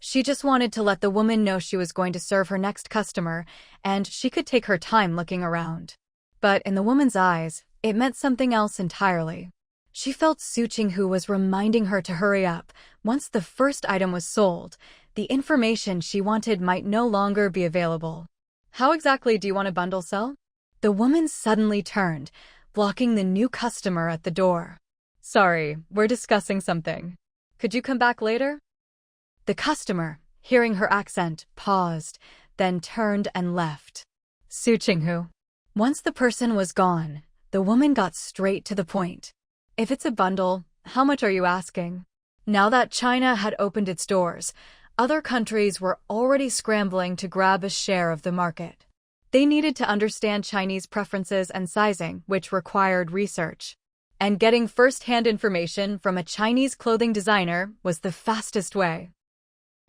She just wanted to let the woman know she was going to serve her next customer, and she could take her time looking around. But in the woman's eyes, it meant something else entirely. She felt Su Qinghu was reminding her to hurry up. Once the first item was sold, the information she wanted might no longer be available. "How exactly do you want a bundle sell?" The woman suddenly turned, blocking the new customer at the door. "Sorry, we're discussing something. Could you come back later?" The customer, hearing her accent, paused, then turned and left. Su Qinghu. Once the person was gone, the woman got straight to the point. "If it's a bundle, how much are you asking?" Now that China had opened its doors, other countries were already scrambling to grab a share of the market. They needed to understand Chinese preferences and sizing, which required research. And getting first-hand information from a Chinese clothing designer was the fastest way.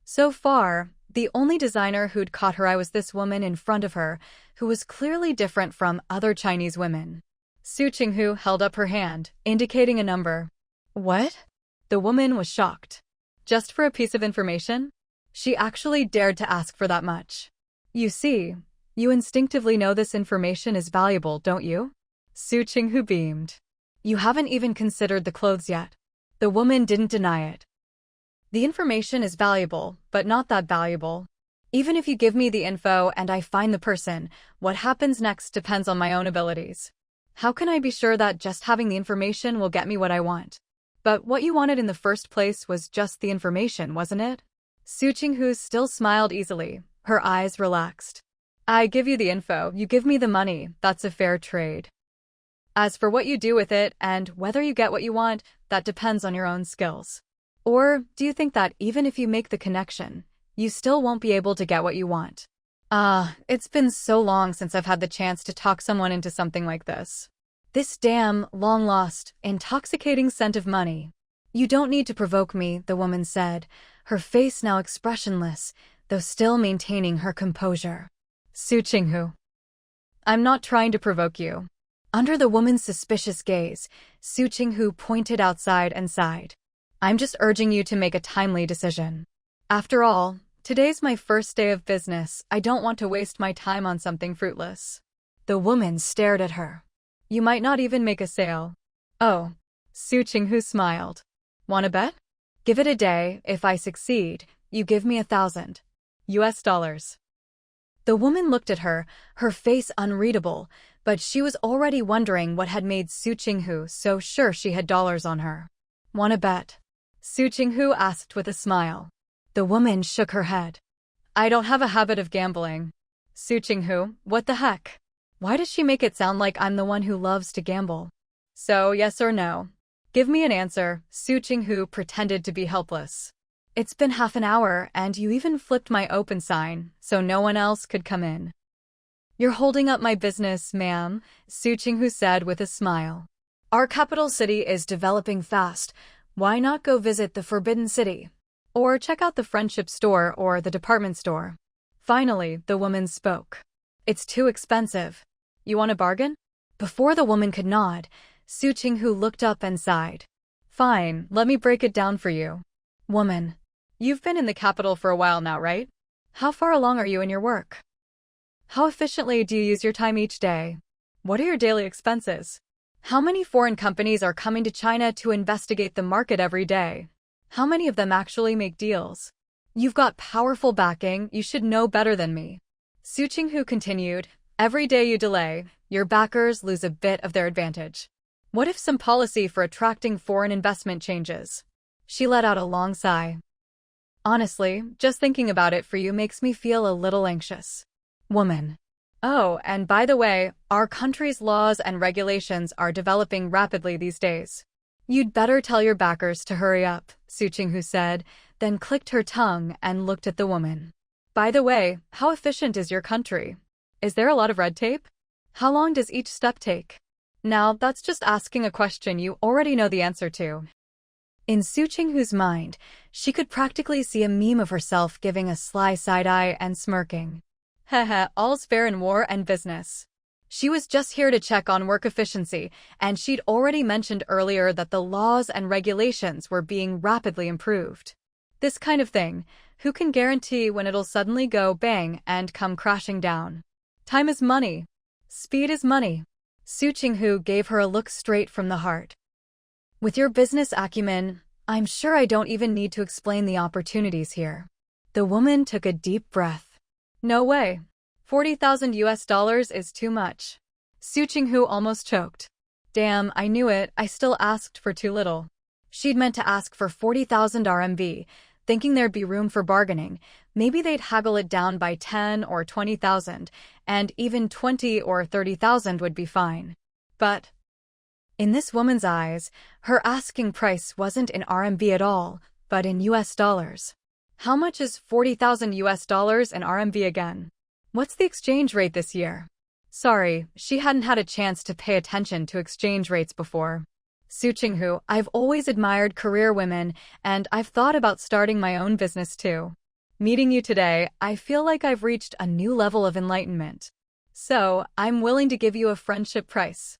So far, the only designer who'd caught her eye was this woman in front of her, who was clearly different from other Chinese women. Su Qinghu held up her hand, indicating a number. "What?" The woman was shocked. "Just for a piece of information?" She actually dared to ask for that much. "You see, you instinctively know this information is valuable, don't you?" Su Qinghu beamed. "You haven't even considered the clothes yet." The woman didn't deny it. "The information is valuable, but not that valuable. Even if you give me the info and I find the person, what happens next depends on my own abilities. How can I be sure that just having the information will get me what I want?" "But what you wanted in the first place was just the information, wasn't it?" Su Qinghu still smiled easily, her eyes relaxed. "I give you the info, you give me the money, that's a fair trade." As for what you do with it and whether you get what you want, that depends on your own skills. Or do you think that even if you make the connection, you still won't be able to get what you want? It's been so long since I've had the chance to talk someone into something like this. This damn, long-lost, intoxicating scent of money. You don't need to provoke me, the woman said, her face now expressionless, though still maintaining her composure. Su Qinghu. I'm not trying to provoke you. Under the woman's suspicious gaze, Su Qinghu pointed outside and sighed. I'm just urging you to make a timely decision. After all, today's my first day of business. I don't want to waste my time on something fruitless. The woman stared at her. You might not even make a sale. Oh. Su Qinghu smiled. Wanna bet? Give it a day. If I succeed, you give me $1,000. The woman looked at her, her face unreadable, but she was already wondering what had made Su Qinghu so sure she had dollars on her. Wanna bet? Su Qinghu asked with a smile. The woman shook her head. I don't have a habit of gambling. Su Qinghu, what the heck? Why does she make it sound like I'm the one who loves to gamble? So, yes or no? Give me an answer. Su Qinghu pretended to be helpless. It's been half an hour, and you even flipped my open sign, so no one else could come in. You're holding up my business, ma'am, Su Qinghu said with a smile. Our capital city is developing fast. Why not go visit the Forbidden City? Or check out the Friendship Store or the department store? Finally, the woman spoke. It's too expensive. You want a bargain? Before the woman could nod, Su Qinghu looked up and sighed. Fine, let me break it down for you. Woman. You've been in the capital for a while now, right? How far along are you in your work? How efficiently do you use your time each day? What are your daily expenses? How many foreign companies are coming to China to investigate the market every day? How many of them actually make deals? You've got powerful backing, you should know better than me. Su Qinghu continued, every day you delay, your backers lose a bit of their advantage. What if some policy for attracting foreign investment changes? She let out a long sigh. Honestly, just thinking about it for you makes me feel a little anxious. Woman. Oh, and by the way, our country's laws and regulations are developing rapidly these days. You'd better tell your backers to hurry up, Su Qinghu said, then clicked her tongue and looked at the woman. By the way, how efficient is your country? Is there a lot of red tape? How long does each step take? Now, that's just asking a question you already know the answer to. In Su Qinghu's mind, she could practically see a meme of herself giving a sly side-eye and smirking. Haha, all's fair in war and business. She was just here to check on work efficiency, and she'd already mentioned earlier that the laws and regulations were being rapidly improved. This kind of thing, who can guarantee when it'll suddenly go bang and come crashing down? Time is money. Speed is money. Su Qinghu gave her a look straight from the heart. With your business acumen, I'm sure I don't even need to explain the opportunities here. The woman took a deep breath. No way. $40,000 is too much. Su Qinghu almost choked. Damn, I knew it, I still asked for too little. She'd meant to ask for 40,000 RMB, thinking there'd be room for bargaining. Maybe they'd haggle it down by 10 or 20,000, and even 20 or 30,000 would be fine. But in this woman's eyes, her asking price wasn't in RMB at all, but in US dollars. How much is 40,000 US dollars in RMB again? What's the exchange rate this year? Sorry, she hadn't had a chance to pay attention to exchange rates before. Su Qinghu, I've always admired career women, and I've thought about starting my own business too. Meeting you today, I feel like I've reached a new level of enlightenment. So, I'm willing to give you a friendship price.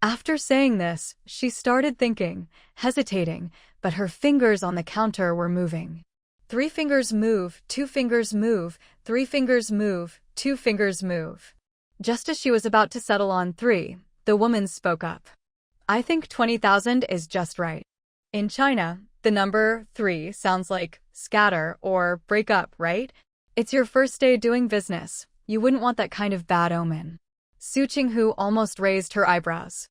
After saying this, she started thinking, hesitating, but her fingers on the counter were moving. 3 fingers move, 2 fingers move, 3 fingers move, 2 fingers move. Just as she was about to settle on 3, the woman spoke up. I think 20,000 is just right. In China, the number 3 sounds like scatter or break up, right? It's your first day doing business. You wouldn't want that kind of bad omen. Su Qinghu almost raised her eyebrows.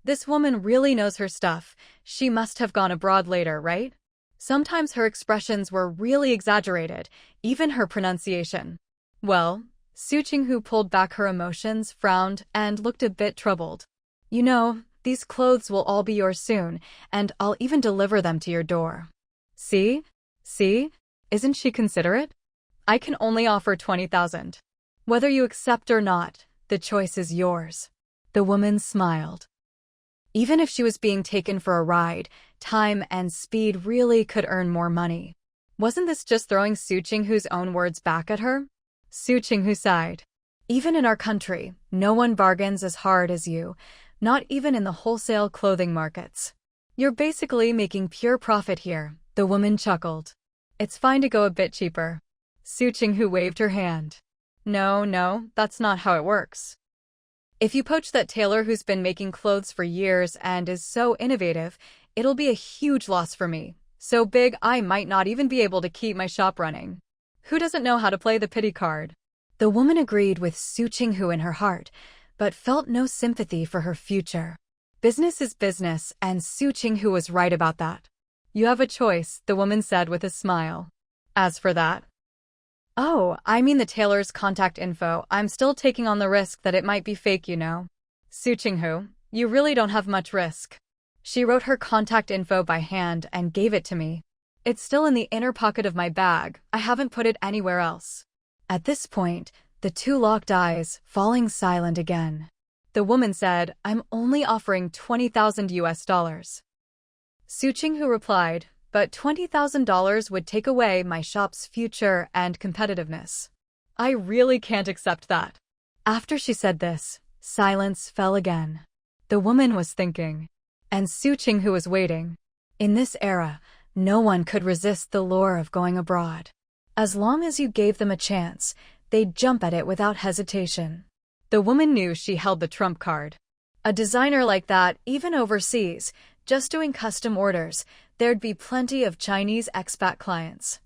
This woman really knows her stuff. She must have gone abroad later, right? Sometimes her expressions were really exaggerated, even her pronunciation. Well, Su Qinghu pulled back her emotions, frowned, and looked a bit troubled. You know, these clothes will all be yours soon, and I'll even deliver them to your door. See? See? Isn't she considerate? I can only offer 20,000. Whether you accept or not, the choice is yours. The woman smiled. Even if she was being taken for a ride, time and speed really could earn more money. Wasn't this just throwing Su Qinghu's own words back at her? Su Qinghu sighed. Even in our country, no one bargains as hard as you, not even in the wholesale clothing markets. You're basically making pure profit here, the woman chuckled. It's fine to go a bit cheaper. Su Qinghu waved her hand. No, that's not how it works. If you poach that tailor who's been making clothes for years and is so innovative, it'll be a huge loss for me. So big I might not even be able to keep my shop running. Who doesn't know how to play the pity card? The woman agreed with Su Qinghu in her heart, but felt no sympathy for her future. Business is business, and Su Qinghu was right about that. You have a choice, the woman said with a smile. As for that, oh, I mean the tailor's contact info. I'm still taking on the risk that it might be fake, you know. Su Qinghu, you really don't have much risk. She wrote her contact info by hand and gave it to me. It's still in the inner pocket of my bag. I haven't put it anywhere else. At this point, the two locked eyes, falling silent again. The woman said, I'm only offering $20,000. Su Qinghu replied, but $20,000 would take away my shop's future and competitiveness. I really can't accept that. After she said this, silence fell again. The woman was thinking, and Su Qinghu was waiting. In this era, no one could resist the lure of going abroad. As long as you gave them a chance, they'd jump at it without hesitation. The woman knew she held the trump card. A designer like that, even overseas, just doing custom orders, there'd be plenty of Chinese expat clients.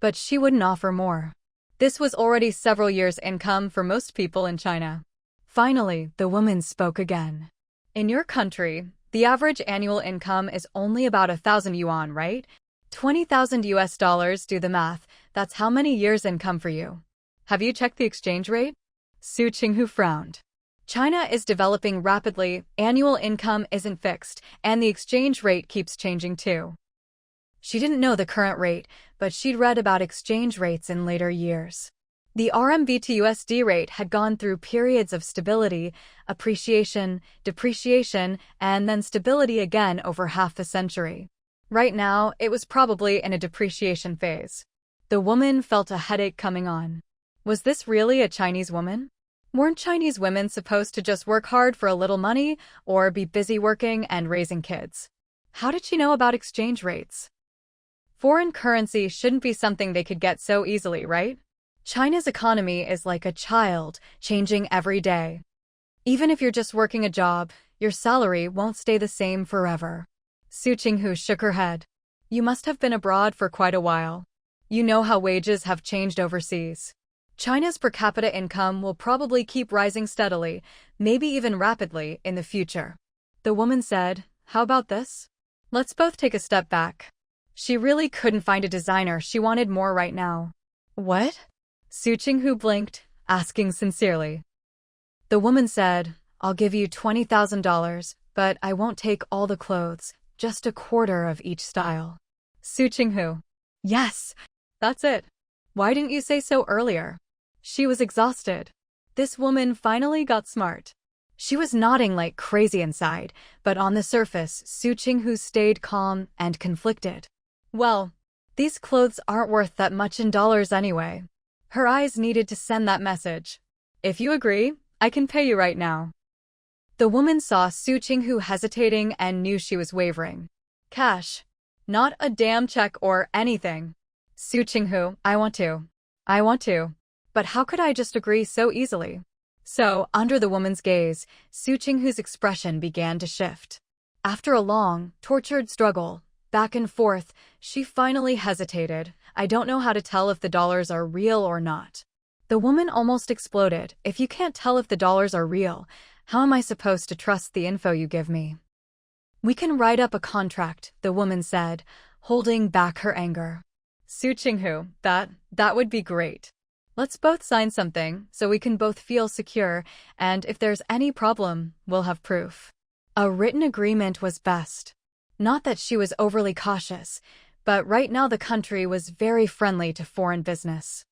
But she wouldn't offer more. This was already several years' income for most people in China. Finally, the woman spoke again. In your country, the average annual income is only about 1,000 yuan, right? 20,000 US dollars, do the math. That's how many years' income for you. Have you checked the exchange rate? Su Qinghu frowned. China is developing rapidly, annual income isn't fixed, and the exchange rate keeps changing too. She didn't know the current rate, but she'd read about exchange rates in later years. The RMB to USD rate had gone through periods of stability, appreciation, depreciation, and then stability again over half a century. Right now, it was probably in a depreciation phase. The woman felt a headache coming on. Was this really a Chinese woman? Weren't Chinese women supposed to just work hard for a little money or be busy working and raising kids? How did she know about exchange rates? Foreign currency shouldn't be something they could get so easily, right? China's economy is like a child, changing every day. Even if you're just working a job, your salary won't stay the same forever. Su Qinghu shook her head. You must have been abroad for quite a while. You know how wages have changed overseas. China's per capita income will probably keep rising steadily, maybe even rapidly, in the future. The woman said, how about this? Let's both take a step back. She really couldn't find a designer she wanted more right now. What? Su Qinghu blinked, asking sincerely. The woman said, I'll give you $20,000, but I won't take all the clothes, just a quarter of each style. Su Qinghu. Yes, that's it. Why didn't you say so earlier? She was exhausted. This woman finally got smart. She was nodding like crazy inside, but on the surface, Su Qinghu stayed calm and conflicted. Well, these clothes aren't worth that much in dollars anyway. Her eyes needed to send that message. If you agree, I can pay you right now. The woman saw Su Qinghu hesitating and knew she was wavering. Cash. Not a damn check or anything. Su Qinghu, I want to. But how could I just agree so easily? So, under the woman's gaze, Su Qinghu's expression began to shift. After a long, tortured struggle, back and forth, she finally hesitated. I don't know how to tell if the dollars are real or not. The woman almost exploded. If you can't tell if the dollars are real, how am I supposed to trust the info you give me? We can write up a contract, the woman said, holding back her anger. Su Qinghu, that would be great. Let's both sign something so we can both feel secure, and if there's any problem, we'll have proof. A written agreement was best. Not that she was overly cautious, but right now the country was very friendly to foreign business.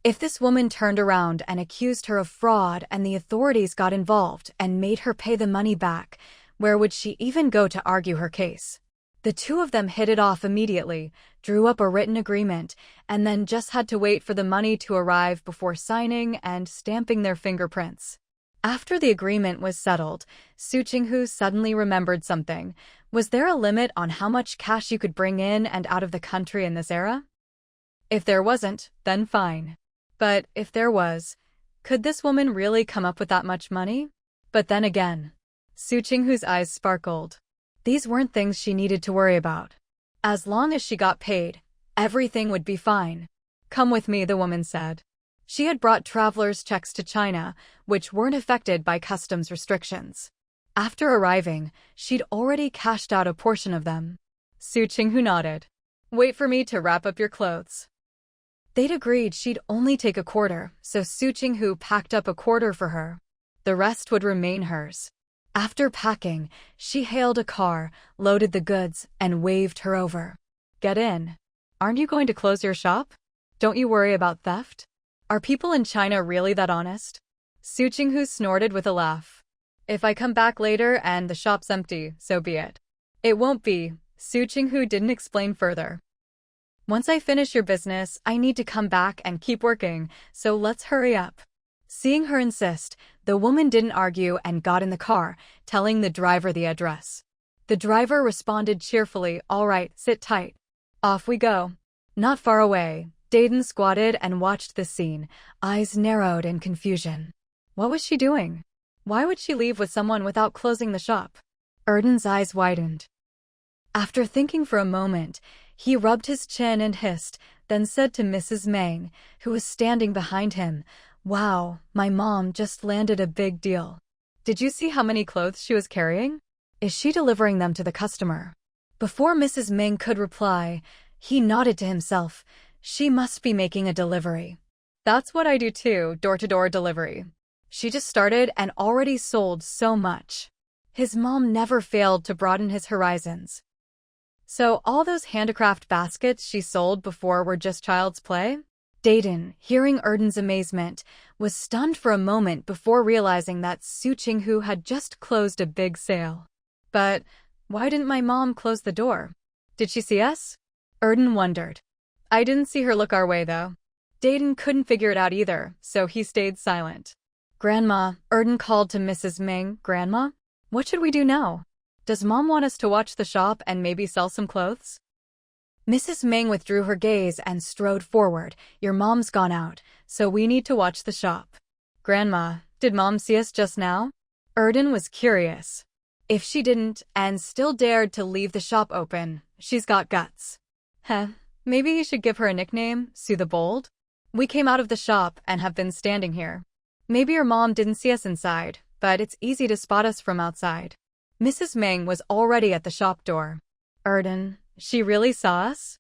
If this woman turned around and accused her of fraud and the authorities got involved and made her pay the money back, where would she even go to argue her case? The two of them hit it off immediately, drew up a written agreement, and then just had to wait for the money to arrive before signing and stamping their fingerprints. After the agreement was settled, Su Qinghu suddenly remembered something. Was there a limit on how much cash you could bring in and out of the country in this era? If there wasn't, then fine. But if there was, could this woman really come up with that much money? But then again, Su Qinghu's eyes sparkled. These weren't things she needed to worry about. As long as she got paid, everything would be fine. Come with me, the woman said. She had brought travelers' checks to China, which weren't affected by customs restrictions. After arriving, she'd already cashed out a portion of them. Su Qinghu nodded. Wait for me to wrap up your clothes. They'd agreed she'd only take a quarter, so Su Qinghu packed up a quarter for her. The rest would remain hers. After packing, she hailed a car, loaded the goods, and waved her over. Get in. Aren't you going to close your shop? Don't you worry about theft? Are people in China really that honest? Su Qinghu snorted with a laugh. If I come back later and the shop's empty, so be it. It won't be. Su Qinghu didn't explain further. Once I finish your business, I need to come back and keep working, so let's hurry up. Seeing her insist, the woman didn't argue and got in the car, telling the driver the address. The driver responded cheerfully, all right, sit tight. Off we go. Not far away, Dayton squatted and watched the scene, eyes narrowed in confusion. What was she doing? Why would she leave with someone without closing the shop? Erden's eyes widened. After thinking for a moment, he rubbed his chin and hissed, then said to Mrs. Meng, who was standing behind him, Wow, my mom just landed a big deal. Did you see how many clothes she was carrying? Is she delivering them to the customer? Before Mrs. Meng could reply, he nodded to himself. She must be making a delivery. That's what I do too, door-to-door delivery. She just started and already sold so much. His mom never failed to broaden his horizons. So all those handicraft baskets she sold before were just child's play? Dayton, hearing Erden's amazement, was stunned for a moment before realizing that Su Qinghu had just closed a big sale. But why didn't my mom close the door? Did she see us? Erden wondered. I didn't see her look our way, though. Dayton couldn't figure it out either, so he stayed silent. Grandma, Erden called to Mrs. Meng, Grandma? What should we do now? Does Mom want us to watch the shop and maybe sell some clothes? Mrs. Meng withdrew her gaze and strode forward. Your mom's gone out, so we need to watch the shop. Grandma, did Mom see us just now? Erden was curious. If she didn't, and still dared to leave the shop open, she's got guts. Maybe you should give her a nickname, Sue the Bold? We came out of the shop and have been standing here. Maybe your mom didn't see us inside, but it's easy to spot us from outside. Mrs. Meng was already at the shop door. Erden, she really saw us?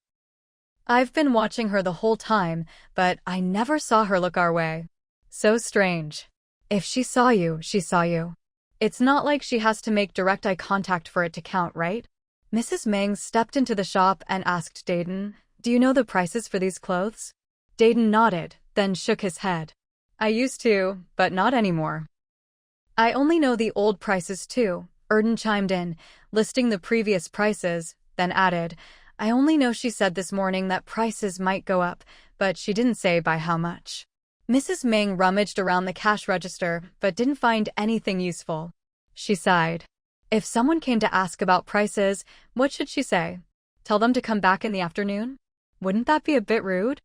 I've been watching her the whole time, but I never saw her look our way. So strange. If she saw you, she saw you. It's not like she has to make direct eye contact for it to count, right? Mrs. Meng stepped into the shop and asked Dayton, do you know the prices for these clothes? Dayton nodded, then shook his head. I used to, but not anymore. I only know the old prices too, Erden chimed in, listing the previous prices, then added, I only know she said this morning that prices might go up, but she didn't say by how much. Mrs. Meng rummaged around the cash register, but didn't find anything useful. She sighed. If someone came to ask about prices, what should she say? Tell them to come back in the afternoon? Wouldn't that be a bit rude?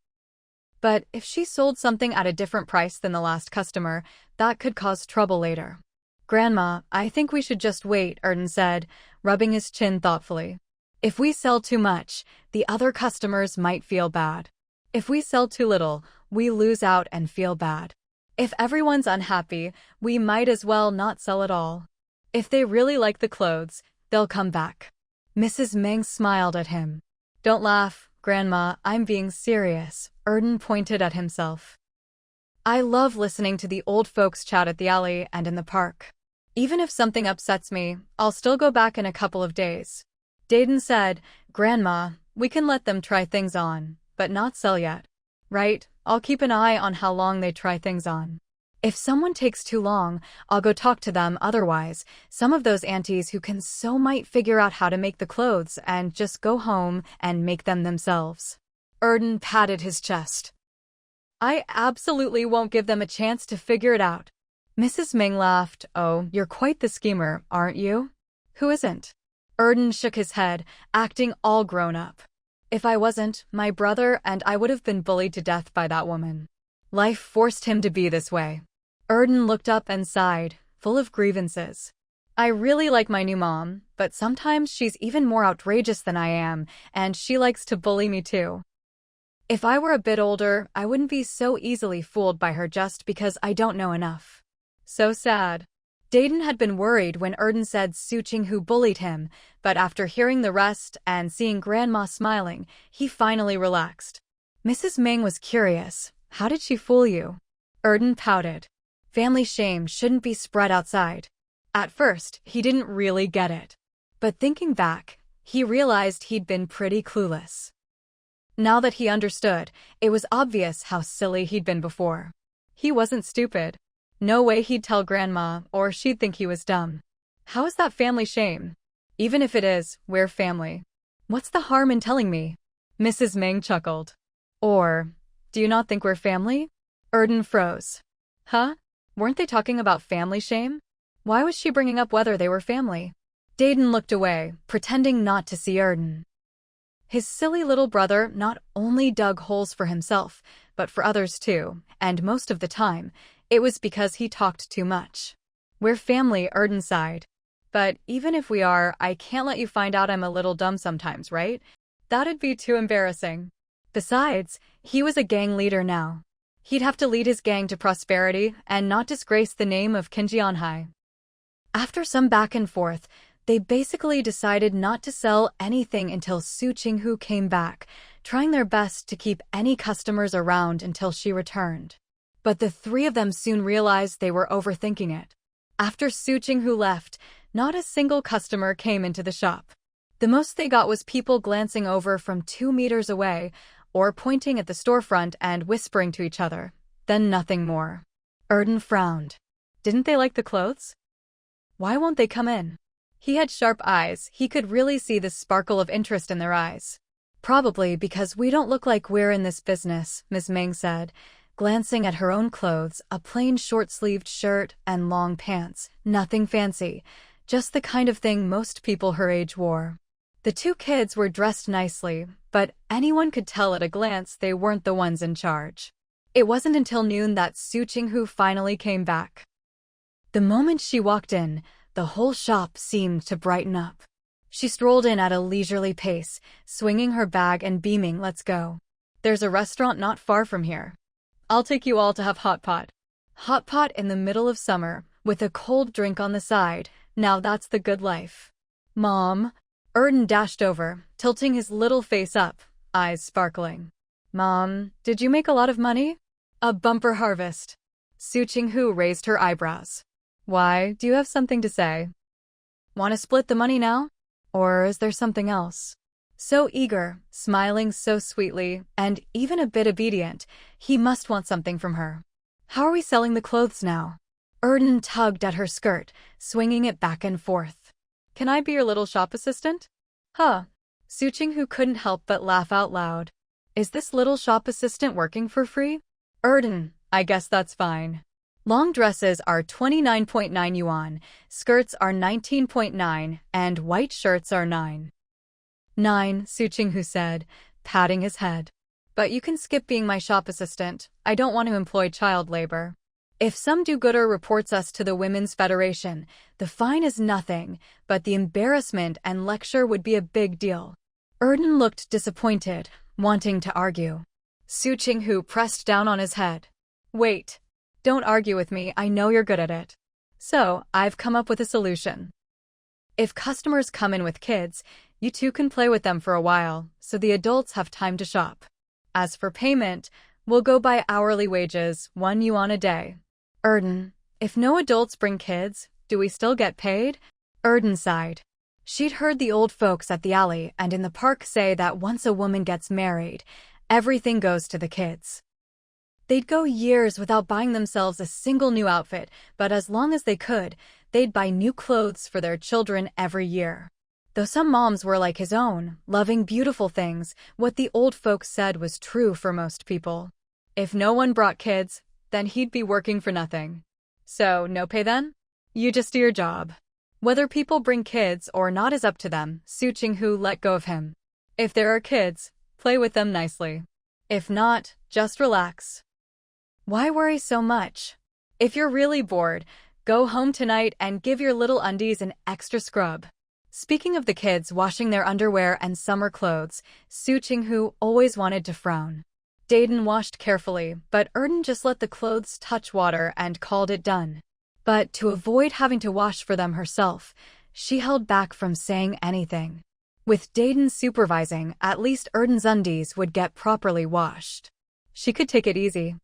But if she sold something at a different price than the last customer, that could cause trouble later. Grandma, I think we should just wait, Erden said, rubbing his chin thoughtfully. If we sell too much, the other customers might feel bad. If we sell too little, we lose out and feel bad. If everyone's unhappy, we might as well not sell at all. If they really like the clothes, they'll come back. Mrs. Meng smiled at him. Don't laugh, Grandma, I'm being serious, Erden pointed at himself. I love listening to the old folks chat at the alley and in the park. Even if something upsets me, I'll still go back in a couple of days. Dayton said, Grandma, we can let them try things on, but not sell yet. Right, I'll keep an eye on how long they try things on. If someone takes too long, I'll go talk to them. Otherwise, some of those aunties who can sew might figure out how to make the clothes and just go home and make them themselves. Erden patted his chest. I absolutely won't give them a chance to figure it out. Mrs. Ming laughed. Oh, you're quite the schemer, aren't you? Who isn't? Erden shook his head, acting all grown up. If I wasn't, my brother and I would have been bullied to death by that woman. Life forced him to be this way. Erden looked up and sighed, full of grievances. I really like my new mom, but sometimes she's even more outrageous than I am, and she likes to bully me too. If I were a bit older, I wouldn't be so easily fooled by her just because I don't know enough. So sad. Dayton had been worried when Erden said Su Qinghu bullied him, but after hearing the rest and seeing Grandma smiling, he finally relaxed. Mrs. Ming was curious. How did she fool you? Erden pouted. Family shame shouldn't be spread outside. At first, he didn't really get it. But thinking back, he realized he'd been pretty clueless. Now that he understood, it was obvious how silly he'd been before. He wasn't stupid. No way he'd tell Grandma, or she'd think he was dumb. How is that family shame? Even if it is, we're family. What's the harm in telling me? Mrs. Ming chuckled. Or, do you not think we're family? Erden froze. Huh? Weren't they talking about family shame? Why was she bringing up whether they were family? Dayton looked away, pretending not to see Erden. His silly little brother not only dug holes for himself, but for others too, and most of the time, it was because he talked too much. We're family, Erden sighed. But even if we are, I can't let you find out I'm a little dumb sometimes, right? That'd be too embarrassing. Besides, he was a gang leader now. He'd have to lead his gang to prosperity and not disgrace the name of Qingjianhai. After some back and forth, they basically decided not to sell anything until Su Qinghu came back, trying their best to keep any customers around until she returned. But the three of them soon realized they were overthinking it. After Su Qinghu left, not a single customer came into the shop. The most they got was people glancing over from 2 meters away, or pointing at the storefront and whispering to each other. Then nothing more. Erden frowned. Didn't they like the clothes? Why won't they come in? He had sharp eyes. He could really see the sparkle of interest in their eyes. Probably because we don't look like we're in this business, Ms. Ming said, glancing at her own clothes, a plain short-sleeved shirt and long pants. Nothing fancy, just the kind of thing most people her age wore. The two kids were dressed nicely, but anyone could tell at a glance they weren't the ones in charge. It wasn't until noon that Su Qinghu finally came back. The moment she walked in, the whole shop seemed to brighten up. She strolled in at a leisurely pace, swinging her bag and beaming, "Let's go. There's a restaurant not far from here. I'll take you all to have hot pot." Hot pot in the middle of summer, with a cold drink on the side. Now that's the good life. Mom. Erden dashed over, tilting his little face up, eyes sparkling. Mom, did you make a lot of money? A bumper harvest. Su Qinghu raised her eyebrows. Why, do you have something to say? Want to split the money now? Or is there something else? So eager, smiling so sweetly, and even a bit obedient, he must want something from her. How are we selling the clothes now? Erden tugged at her skirt, swinging it back and forth. Can I be your little shop assistant? Huh. Su Qinghu couldn't help but laugh out loud. Is this little shop assistant working for free? Erden, I guess that's fine. Long dresses are 29.9 yuan, skirts are 19.9, and white shirts are 9. 9, Su Qinghu said, patting his head. But you can skip being my shop assistant. I don't want to employ child labor. If some do-gooder reports us to the Women's Federation, the fine is nothing, but the embarrassment and lecture would be a big deal. Erden looked disappointed, wanting to argue. Su Qinghu pressed down on his head. Wait. Don't argue with me, I know you're good at it. So, I've come up with a solution. If customers come in with kids, you two can play with them for a while, so the adults have time to shop. As for payment, We'll go by hourly wages, 1 yuan a day. Erden, if no adults bring kids, do we still get paid? Erden sighed. She'd heard the old folks at the alley and in the park say that once a woman gets married, everything goes to the kids. They'd go years without buying themselves a single new outfit, but as long as they could, they'd buy new clothes for their children every year. Though some moms were like his own, loving beautiful things, what the old folks said was true for most people. If no one brought kids, then he'd be working for nothing. So, no pay then? You just do your job. Whether people bring kids or not is up to them. Su Qinghu let go of him. If there are kids, play with them nicely. If not, just relax. Why worry so much? If you're really bored, go home tonight and give your little undies an extra scrub. Speaking of the kids washing their underwear and summer clothes, Su Qinghu always wanted to frown. Dayton washed carefully, but Erden just let the clothes touch water and called it done. But to avoid having to wash for them herself, she held back from saying anything. With Dayton supervising, at least Erden's undies would get properly washed. She could take it easy.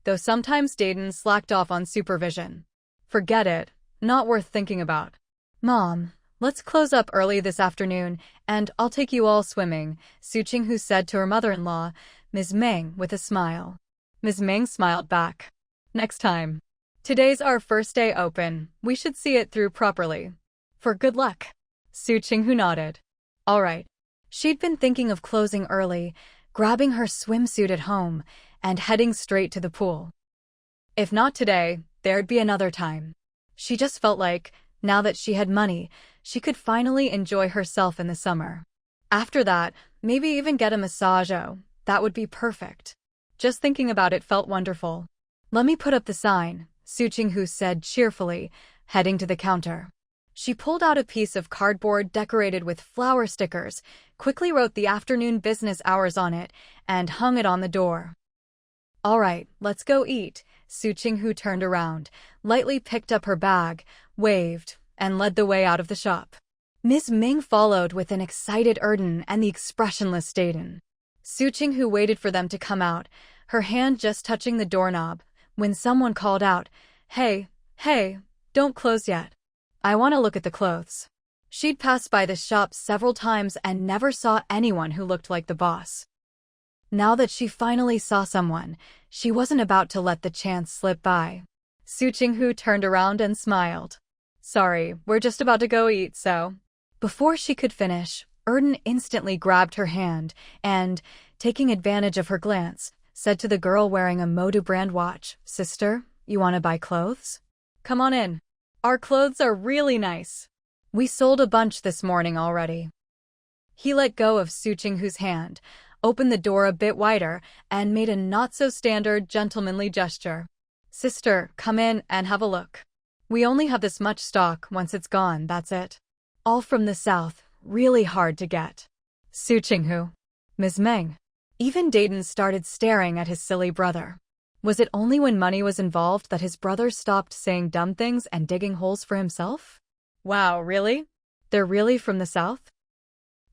Though sometimes Dayton slacked off on supervision. Forget it, not worth thinking about. Mom, let's close up early this afternoon, and I'll take you all swimming, Su Qinghu said to her mother-in-law, Ms. Meng, with a smile. Ms. Meng smiled back. Next time. Today's our first day open, we should see it through properly. For good luck. Su Qinghu nodded. All right. She'd been thinking of closing early, grabbing her swimsuit at home, and heading straight to the pool. If not today, there'd be another time. She just felt like, now that she had money, she could finally enjoy herself in the summer. After that, maybe even get a massage. That would be perfect. Just thinking about it felt wonderful. Let me put up the sign, Su Qinghu said cheerfully, heading to the counter. She pulled out a piece of cardboard decorated with flower stickers, quickly wrote the afternoon business hours on it, and hung it on the door. All right, let's go eat. Su Qinghu turned around, lightly picked up her bag, waved, and led the way out of the shop. Ms. Ming followed with an excited Erden and the expressionless Dayton. Su Qinghu waited for them to come out, her hand just touching the doorknob, when someone called out, Hey, don't close yet. I want to look at the clothes. She'd passed by the shop several times and never saw anyone who looked like the boss. Now that she finally saw someone, she wasn't about to let the chance slip by. Su Qinghu turned around and smiled. Sorry, we're just about to go eat, so. Before she could finish, Erden instantly grabbed her hand and, taking advantage of her glance, said to the girl wearing a Modu brand watch, Sister, you want to buy clothes? Come on in. Our clothes are really nice. We sold a bunch this morning already. He let go of Su Qinghu's hand, opened the door a bit wider, and made a not-so-standard gentlemanly gesture. Sister, come in and have a look. We only have this much stock. Once it's gone, that's it. All from the south, really hard to get. Su Qinghu. Ms. Meng. Even Dayton started staring at his silly brother. Was it only when money was involved that his brother stopped saying dumb things and digging holes for himself? Wow, really? They're really from the south?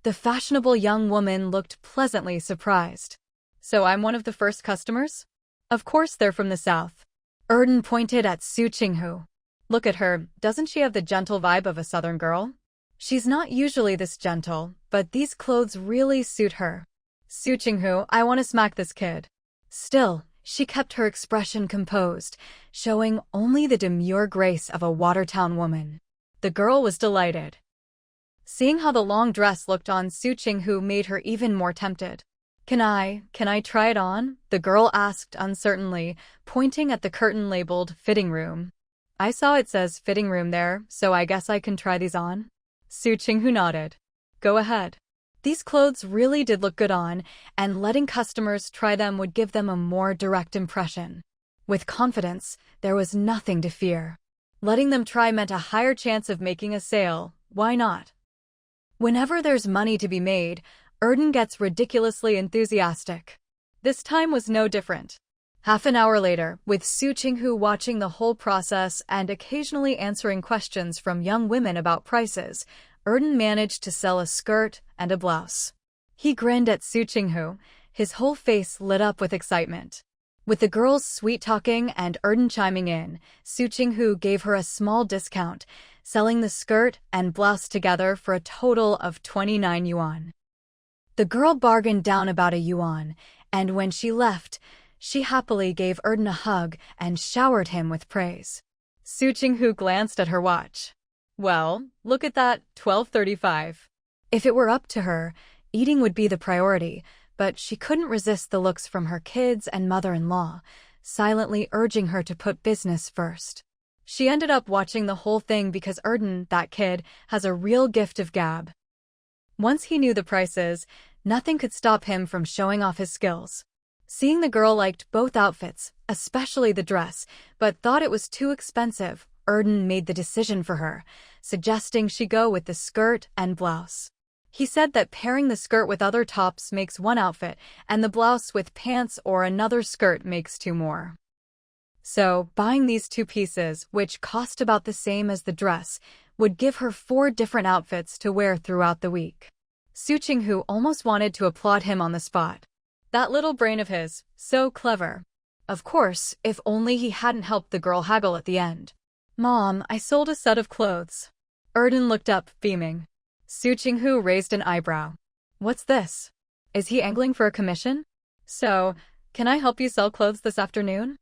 The fashionable young woman looked pleasantly surprised. So I'm one of the first customers? Of course they're from the south. Erden pointed at Su Qinghu. Look at her, doesn't she have the gentle vibe of a southern girl? She's not usually this gentle, but these clothes really suit her. Su Qinghu, I want to smack this kid. Still, she kept her expression composed, showing only the demure grace of a Watertown woman. The girl was delighted. Seeing how the long dress looked on Su Qinghu made her even more tempted. Can I try it on? The girl asked uncertainly, pointing at the curtain labeled fitting room. I saw it says fitting room there, so I guess I can try these on. Su Qinghu nodded. Go ahead. These clothes really did look good on, and letting customers try them would give them a more direct impression. With confidence, there was nothing to fear. Letting them try meant a higher chance of making a sale. Why not? Whenever there's money to be made, Erden gets ridiculously enthusiastic. This time was no different. Half an hour later, with Su Qinghu watching the whole process and occasionally answering questions from young women about prices, Erden managed to sell a skirt and a blouse. He grinned at Su Qinghu, His whole face lit up with excitement. With the girls sweet-talking and Erden chiming in, Su Qinghu gave her a small discount, selling the skirt and blouse together for a total of 29 yuan. The girl bargained down about a yuan, and when she left, she happily gave Erden a hug and showered him with praise. Su Qinghu glanced at her watch. Well, look at that, 12:35. If it were up to her, eating would be the priority, but she couldn't resist the looks from her kids and mother-in-law, silently urging her to put business first. She ended up watching the whole thing because Erden, that kid, has a real gift of gab. Once he knew the prices, nothing could stop him from showing off his skills. Seeing the girl liked both outfits, especially the dress, but thought it was too expensive, Erden made the decision for her, suggesting she go with the skirt and blouse. He said that pairing the skirt with other tops makes one outfit, and the blouse with pants or another skirt makes two more. So, buying these two pieces, which cost about the same as the dress, would give her 4 different outfits to wear throughout the week. Su Qinghu almost wanted to applaud him on the spot. That little brain of his, so clever. Of course, if only he hadn't helped the girl haggle at the end. Mom, I sold a set of clothes. Erden looked up, beaming. Su Qinghu raised an eyebrow. What's this? Is he angling for a commission? So, can I help you sell clothes this afternoon?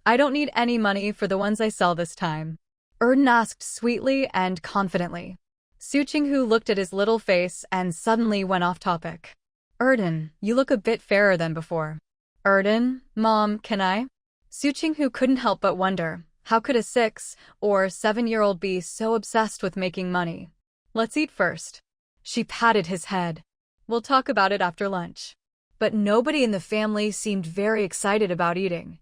I don't need any money for the ones I sell this time. Erden asked sweetly and confidently. Su Qinghu looked at his little face and suddenly went off topic. Erden, you look a bit fairer than before. Erden, Mom, can I? Su Qinghu couldn't help but wonder, how could a 6- or 7-year-old be so obsessed with making money? Let's eat first. She patted his head. We'll talk about it after lunch. But nobody in the family seemed very excited about eating.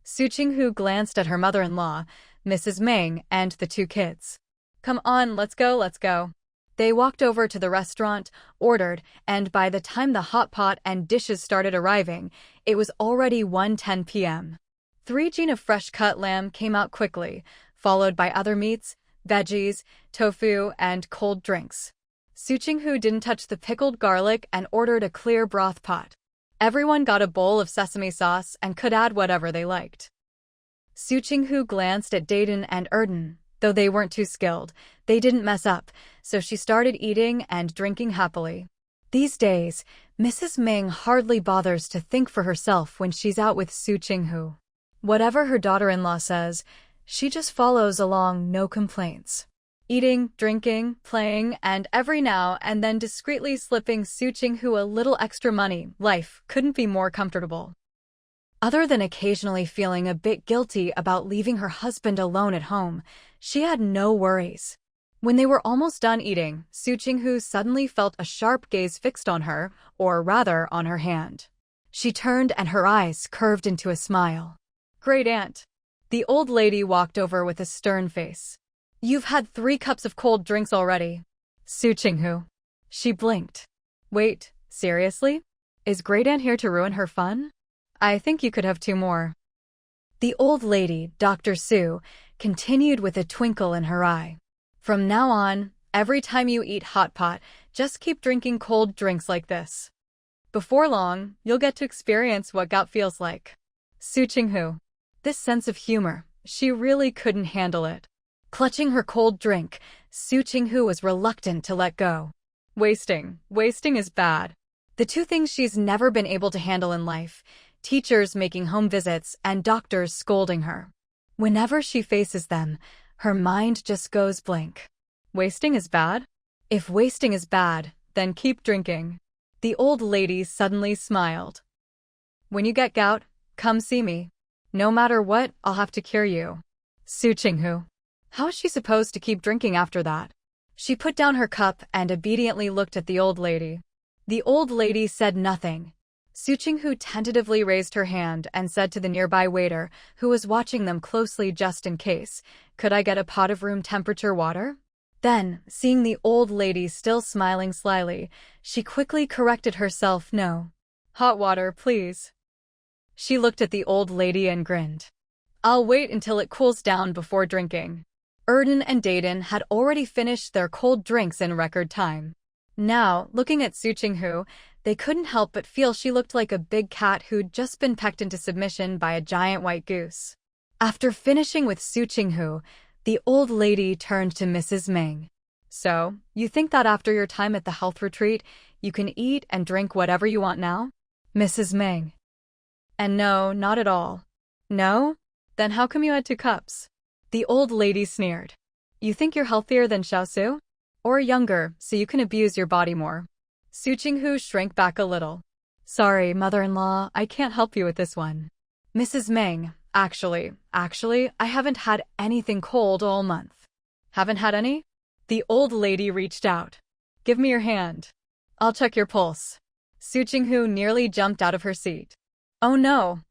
Su Qinghu glanced at her mother-in-law, Mrs. Meng, and the 2 kids. Come on, let's go, let's go. They walked over to the restaurant, ordered, and by the time the hot pot and dishes started arriving, it was already 1:10 p.m. 3 jin of fresh-cut lamb came out quickly, followed by other meats, veggies, tofu, and cold drinks. Su Qinghu didn't touch the pickled garlic and ordered a clear broth pot. Everyone got a bowl of sesame sauce and could add whatever they liked. Su Qinghu glanced at Dayton and Erden. Though they weren't too skilled, they didn't mess up, so she started eating and drinking happily. These days, Mrs. Meng hardly bothers to think for herself when she's out with Su Qinghu. Whatever her daughter-in-law says, she just follows along, no complaints. Eating, drinking, playing, and every now and then discreetly slipping Su Qinghu a little extra money, life couldn't be more comfortable. Other than occasionally feeling a bit guilty about leaving her husband alone at home, she had no worries. When they were almost done eating, Su Qinghu suddenly felt a sharp gaze fixed on her, or rather on her hand. She turned and her eyes curved into a smile. Great aunt. The old lady walked over with a stern face. You've had 3 cups of cold drinks already. Su Qinghu. She blinked. Wait, seriously? Is Great Aunt here to ruin her fun? I think you could have 2 more. The old lady, Dr. Su, continued with a twinkle in her eye. From now on, every time you eat hot pot, just keep drinking cold drinks like this. Before long, you'll get to experience what gout feels like. Su Qinghu. This sense of humor, she really couldn't handle it. Clutching her cold drink, Su Qinghu was reluctant to let go. Wasting is bad. The 2 things she's never been able to handle in life, teachers making home visits and doctors scolding her. Whenever she faces them, her mind just goes blank. Wasting is bad? If wasting is bad, then keep drinking. The old lady suddenly smiled. When you get gout, come see me. No matter what, I'll have to cure you. Su Qinghu. How is she supposed to keep drinking after that? She put down her cup and obediently looked at the old lady. The old lady said nothing. Su Qinghu tentatively raised her hand and said to the nearby waiter, who was watching them closely just in case, "Could I get a pot of room temperature water?" Then, seeing the old lady still smiling slyly, she quickly corrected herself, "No. Hot water, please." She looked at the old lady and grinned. "I'll wait until it cools down before drinking." Erden and Dayton had already finished their cold drinks in record time. Now, looking at Su Qinghu, They couldn't help but feel she looked like a big cat who'd just been pecked into submission by a giant white goose. After finishing with Su Qinghu, the old lady turned to Mrs. Ming. "So, you think that after your time at the health retreat, you can eat and drink whatever you want now?" Mrs. Ming. "And no, not at all." "No? Then how come you had 2 cups?" The old lady sneered. "You think you're healthier than Xiaosu? Or younger, so you can abuse your body more?" Su Qinghu shrank back a little. "Sorry, mother-in-law, I can't help you with this one." Mrs. Ming. Actually, I haven't had anything cold all month." "Haven't had any?" The old lady reached out. "Give me your hand. I'll check your pulse." Su Qinghu nearly jumped out of her seat. Oh no.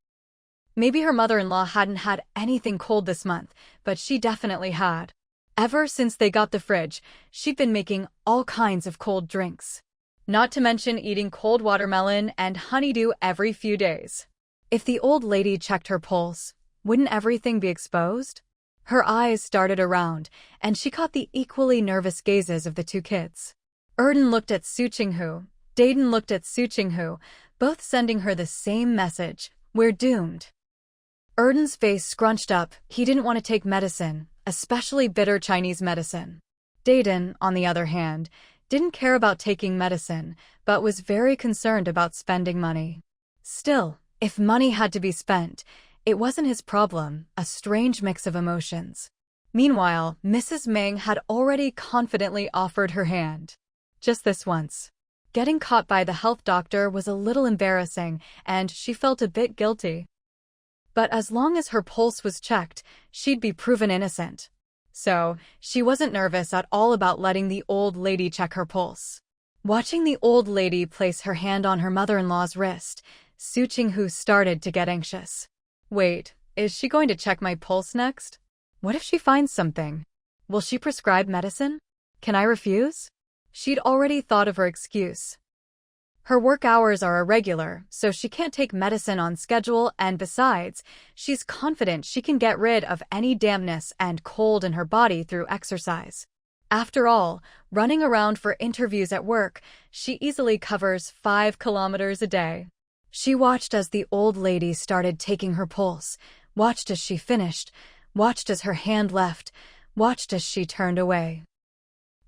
Maybe her mother-in-law hadn't had anything cold this month, but she definitely had. Ever since they got the fridge, she'd been making all kinds of cold drinks. Not to mention eating cold watermelon and honeydew every few days. If the old lady checked her pulse, wouldn't everything be exposed? Her eyes started around, and she caught the equally nervous gazes of the 2 kids. Erden looked at Su Qinghu. Dayton looked at Su Qinghu, both sending her the same message: "We're doomed." Erden's face scrunched up. He didn't want to take medicine, especially bitter Chinese medicine. Dayton, on the other hand, didn't care about taking medicine, but was very concerned about spending money. Still, if money had to be spent, it wasn't his problem, a strange mix of emotions. Meanwhile, Mrs. Ming had already confidently offered her hand. Just this once. Getting caught by the health doctor was a little embarrassing, and she felt a bit guilty. But as long as her pulse was checked, she'd be proven innocent. So, she wasn't nervous at all about letting the old lady check her pulse. Watching the old lady place her hand on her mother-in-law's wrist, Su Qinghu started to get anxious. Wait, is she going to check my pulse next? What if she finds something? Will she prescribe medicine? Can I refuse? She'd already thought of her excuse. Her work hours are irregular, so she can't take medicine on schedule, and besides, she's confident she can get rid of any dampness and cold in her body through exercise. After all, running around for interviews at work, she easily covers 5 kilometers a day. She watched as the old lady started taking her pulse, watched as she finished, watched as her hand left, watched as she turned away.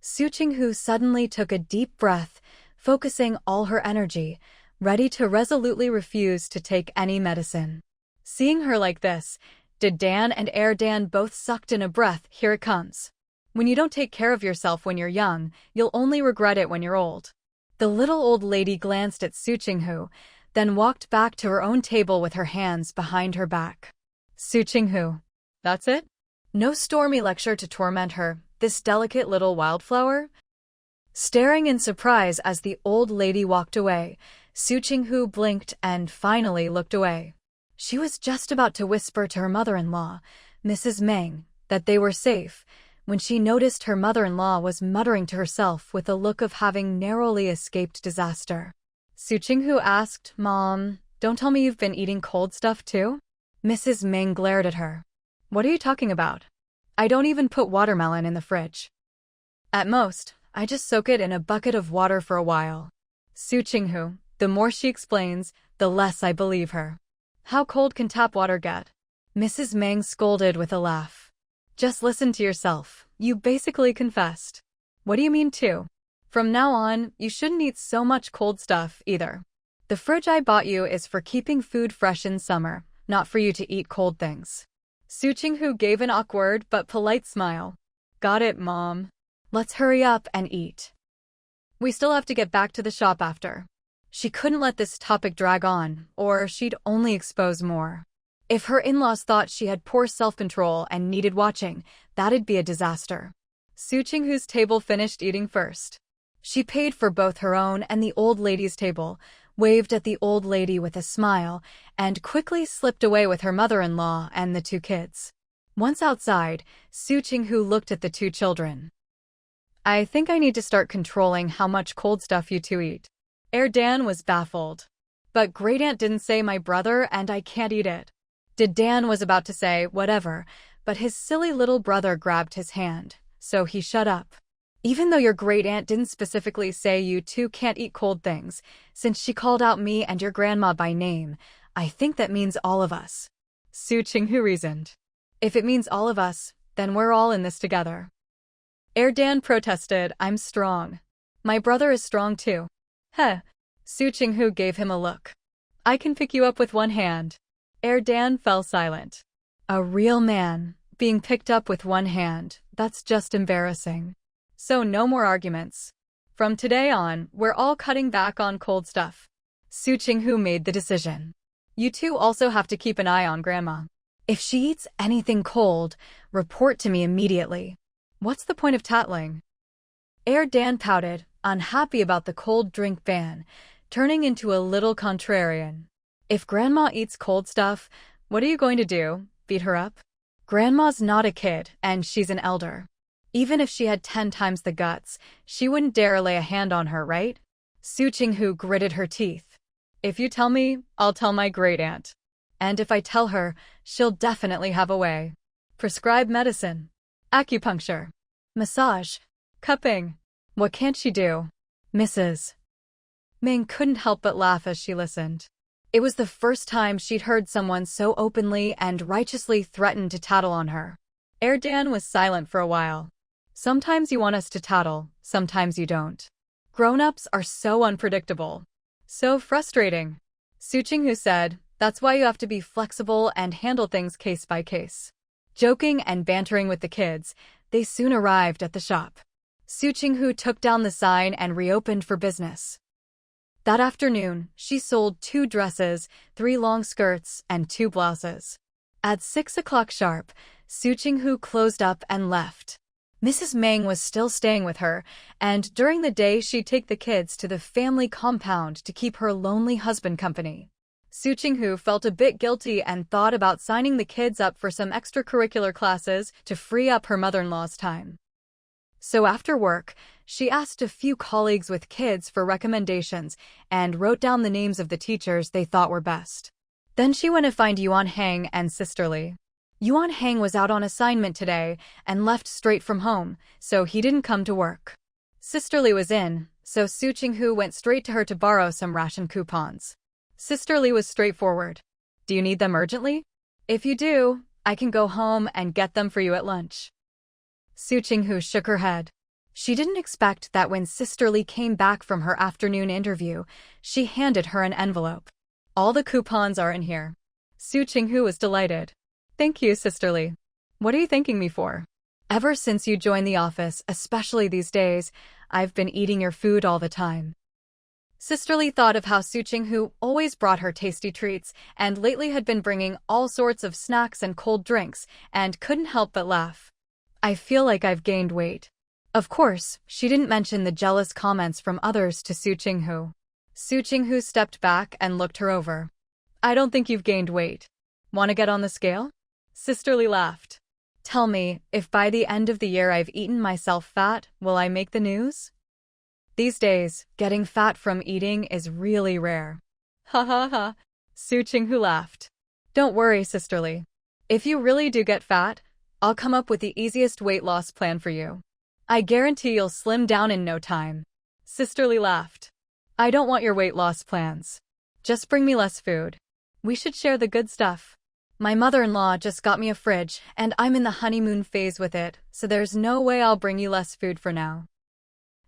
Su Qinghu suddenly took a deep breath, focusing all her energy, ready to resolutely refuse to take any medicine. Seeing her like this, did Dan and Dan both sucked in a breath. Here it comes. When you don't take care of yourself when you're young, you'll only regret it when you're old. The little old lady glanced at Su Qinghu, then walked back to her own table with her hands behind her back. Su Qinghu. That's it? No stormy lecture to torment her, this delicate little wildflower? Staring in surprise as the old lady walked away, Su Qinghu blinked and finally looked away. She was just about to whisper to her mother-in-law, Mrs. Ming, that they were safe, when she noticed her mother-in-law was muttering to herself with a look of having narrowly escaped disaster. Su Qinghu asked, "Mom, don't tell me you've been eating cold stuff too?" Mrs. Ming glared at her. "What are you talking about? I don't even put watermelon in the fridge. At most, I just soak it in a bucket of water for a while." Su Qinghu, the more she explains, the less I believe her. How cold can tap water get? Mrs. Ming scolded with a laugh. Just listen to yourself. You basically confessed. What do you mean too? From now on, you shouldn't eat so much cold stuff either. The fridge I bought you is for keeping food fresh in summer, not for you to eat cold things. Su Qinghu gave an awkward but polite smile. Got it, Mom. Let's hurry up and eat. We still have to get back to the shop after. She couldn't let this topic drag on, or she'd only expose more. If her in-laws thought she had poor self-control and needed watching, that'd be a disaster. Su Qinghu's table finished eating first. She paid for both her own and the old lady's table, waved at the old lady with a smile, and quickly slipped away with her mother-in-law and the 2 kids. Once outside, Su Qinghu looked at the 2 children. I think I need to start controlling how much cold stuff you 2 eat. Dan was baffled. But Great Aunt didn't say my brother and I can't eat it. Dan was about to say whatever, but his silly little brother grabbed his hand, so he shut up. Even though your great aunt didn't specifically say you two can't eat cold things, since she called out me and your grandma by name, I think that means all of us. Su Qinghu reasoned. If it means all of us, then we're all in this together. Dan protested, I'm strong. My brother is strong too. Heh. Su Qinghu gave him a look. I can pick you up with one hand. Dan fell silent. A real man, being picked up with one hand, that's just embarrassing. So no more arguments. From today on, we're all cutting back on cold stuff. Su Qinghu made the decision. You two also have to keep an eye on Grandma. If she eats anything cold, report to me immediately. What's the point of tattling? Dan pouted, unhappy about the cold drink ban, turning into a little contrarian. If Grandma eats cold stuff, what are you going to do? Beat her up? Grandma's not a kid, and she's an elder. Even if she had 10 times the guts, she wouldn't dare lay a hand on her, right? Su Qinghu gritted her teeth. If you tell me, I'll tell my great-aunt. And if I tell her, she'll definitely have a way. Prescribe medicine. Acupuncture. Massage. Cupping. What can't she do? Mrs. Ming couldn't help but laugh as she listened. It was the first time she'd heard someone so openly and righteously threaten to tattle on her. Dan was silent for a while. Sometimes you want us to tattle, sometimes you don't. Grown-ups are so unpredictable. So frustrating. Su Qinghu said, that's why you have to be flexible and handle things case by case. Joking and bantering with the kids, they soon arrived at the shop. Su Qinghu took down the sign and reopened for business. That afternoon, she sold 2 dresses, 3 long skirts, and 2 blouses. At 6 o'clock sharp, Su Qinghu closed up and left. Mrs. Meng was still staying with her, and during the day she'd take the kids to the family compound to keep her lonely husband company. Su Qinghu felt a bit guilty and thought about signing the kids up for some extracurricular classes to free up her mother-in-law's time. So after work, she asked a few colleagues with kids for recommendations and wrote down the names of the teachers they thought were best. Then she went to find Yuan Hang and Sisterly. Yuan Hang was out on assignment today and left straight from home, so he didn't come to work. Sisterly was in, so Su Qinghu went straight to her to borrow some ration coupons. Sisterly was straightforward. Do you need them urgently? If you do, I can go home and get them for you at lunch. Su Qinghu shook her head. She didn't expect that when Sisterly came back from her afternoon interview, she handed her an envelope. All the coupons are in here. Su Qinghu was delighted. Thank you, Sisterly. What are you thanking me for? Ever since you joined the office, especially these days, I've been eating your food all the time. Sisterly thought of how Su Qinghu always brought her tasty treats and lately had been bringing all sorts of snacks and cold drinks, and couldn't help but laugh. I feel like I've gained weight. Of course, she didn't mention the jealous comments from others to Su Qinghu. Su Qinghu stepped back and looked her over. I don't think you've gained weight. Want to get on the scale? Sisterly laughed. Tell me, if by the end of the year I've eaten myself fat, will I make the news? These days, getting fat from eating is really rare. Ha ha ha. Su Qinghu laughed. Don't worry, Sisterly. If you really do get fat, I'll come up with the easiest weight loss plan for you. I guarantee you'll slim down in no time. Sisterly laughed. I don't want your weight loss plans. Just bring me less food. We should share the good stuff. My mother-in-law just got me a fridge, and I'm in the honeymoon phase with it, so there's no way I'll bring you less food for now.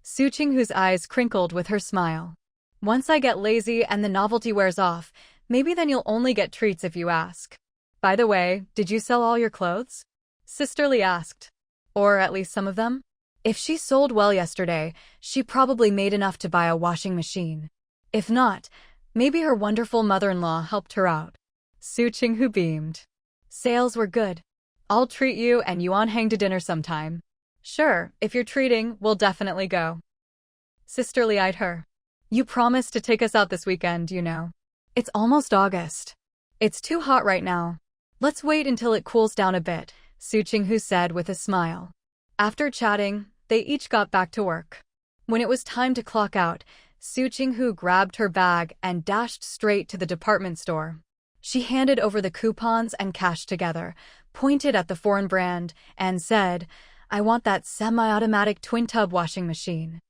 Su Qinghu's eyes crinkled with her smile. Once I get lazy and the novelty wears off, maybe then you'll only get treats if you ask. By the way, did you sell all your clothes? Sisterly asked. Or at least some of them? If she sold well yesterday, she probably made enough to buy a washing machine. If not, maybe her wonderful mother-in-law helped her out. Su Qinghu beamed. Sales were good. I'll treat you and Yuan Hang to dinner sometime. Sure, if you're treating, we'll definitely go. Sisterly eyed her. You promised to take us out this weekend, you know. It's almost August. It's too hot right now. Let's wait until it cools down a bit, Su Qinghu said with a smile. After chatting, they each got back to work. When it was time to clock out, Su Qinghu grabbed her bag and dashed straight to the department store. She handed over the coupons and cash together, pointed at the foreign brand, and said, I want that semi-automatic twin-tub washing machine.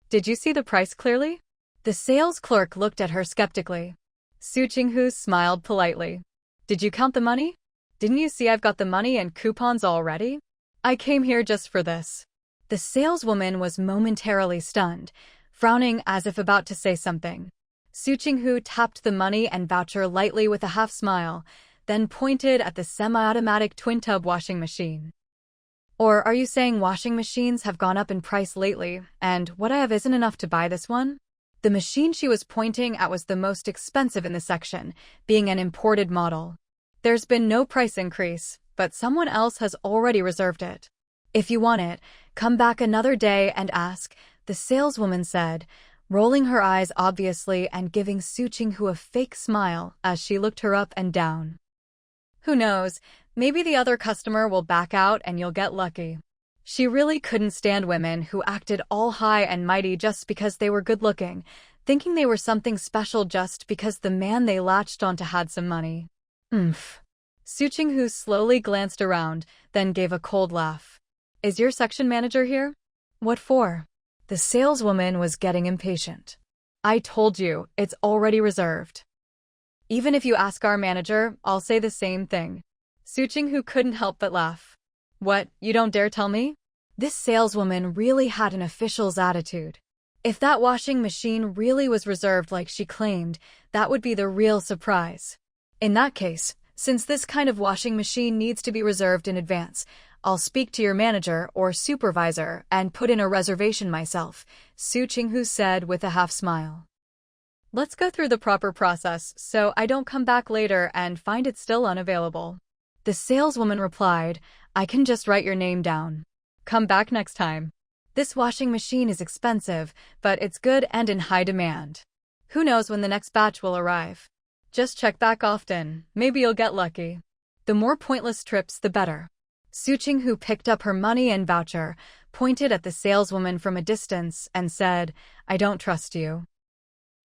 Did you see the price clearly? The sales clerk looked at her skeptically. Su Qinghu smiled politely. Did you count the money? Didn't you see I've got the money and coupons already? I came here just for this. The saleswoman was momentarily stunned, frowning as if about to say something. Su Qinghu tapped the money and voucher lightly with a half smile, then pointed at the semi-automatic twin-tub washing machine. Or are you saying washing machines have gone up in price lately, and what I have isn't enough to buy this one? The machine she was pointing at was the most expensive in the section, being an imported model. There's been no price increase, but someone else has already reserved it. If you want it, come back another day and ask, the saleswoman said, rolling her eyes obviously and giving Su Qinghu a fake smile as she looked her up and down. Who knows, maybe the other customer will back out and you'll get lucky. She really couldn't stand women who acted all high and mighty just because they were good-looking, thinking they were something special just because the man they latched onto had some money. Su Qinghu slowly glanced around, then gave a cold laugh. Is your section manager here? What for? The saleswoman was getting impatient. I told you, it's already reserved. Even if you ask our manager, I'll say the same thing. Su Qinghu couldn't help but laugh. What, you don't dare tell me? This saleswoman really had an official's attitude. If that washing machine really was reserved like she claimed, that would be the real surprise. In that case, since this kind of washing machine needs to be reserved in advance, I'll speak to your manager or supervisor and put in a reservation myself, Su Qinghu said with a half smile. Let's go through the proper process so I don't come back later and find it still unavailable. The saleswoman replied, I can just write your name down. Come back next time. This washing machine is expensive, but it's good and in high demand. Who knows when the next batch will arrive? Just check back often, maybe you'll get lucky. The more pointless trips, the better. Su Qinghu picked up her money and voucher, pointed at the saleswoman from a distance, and said, I don't trust you.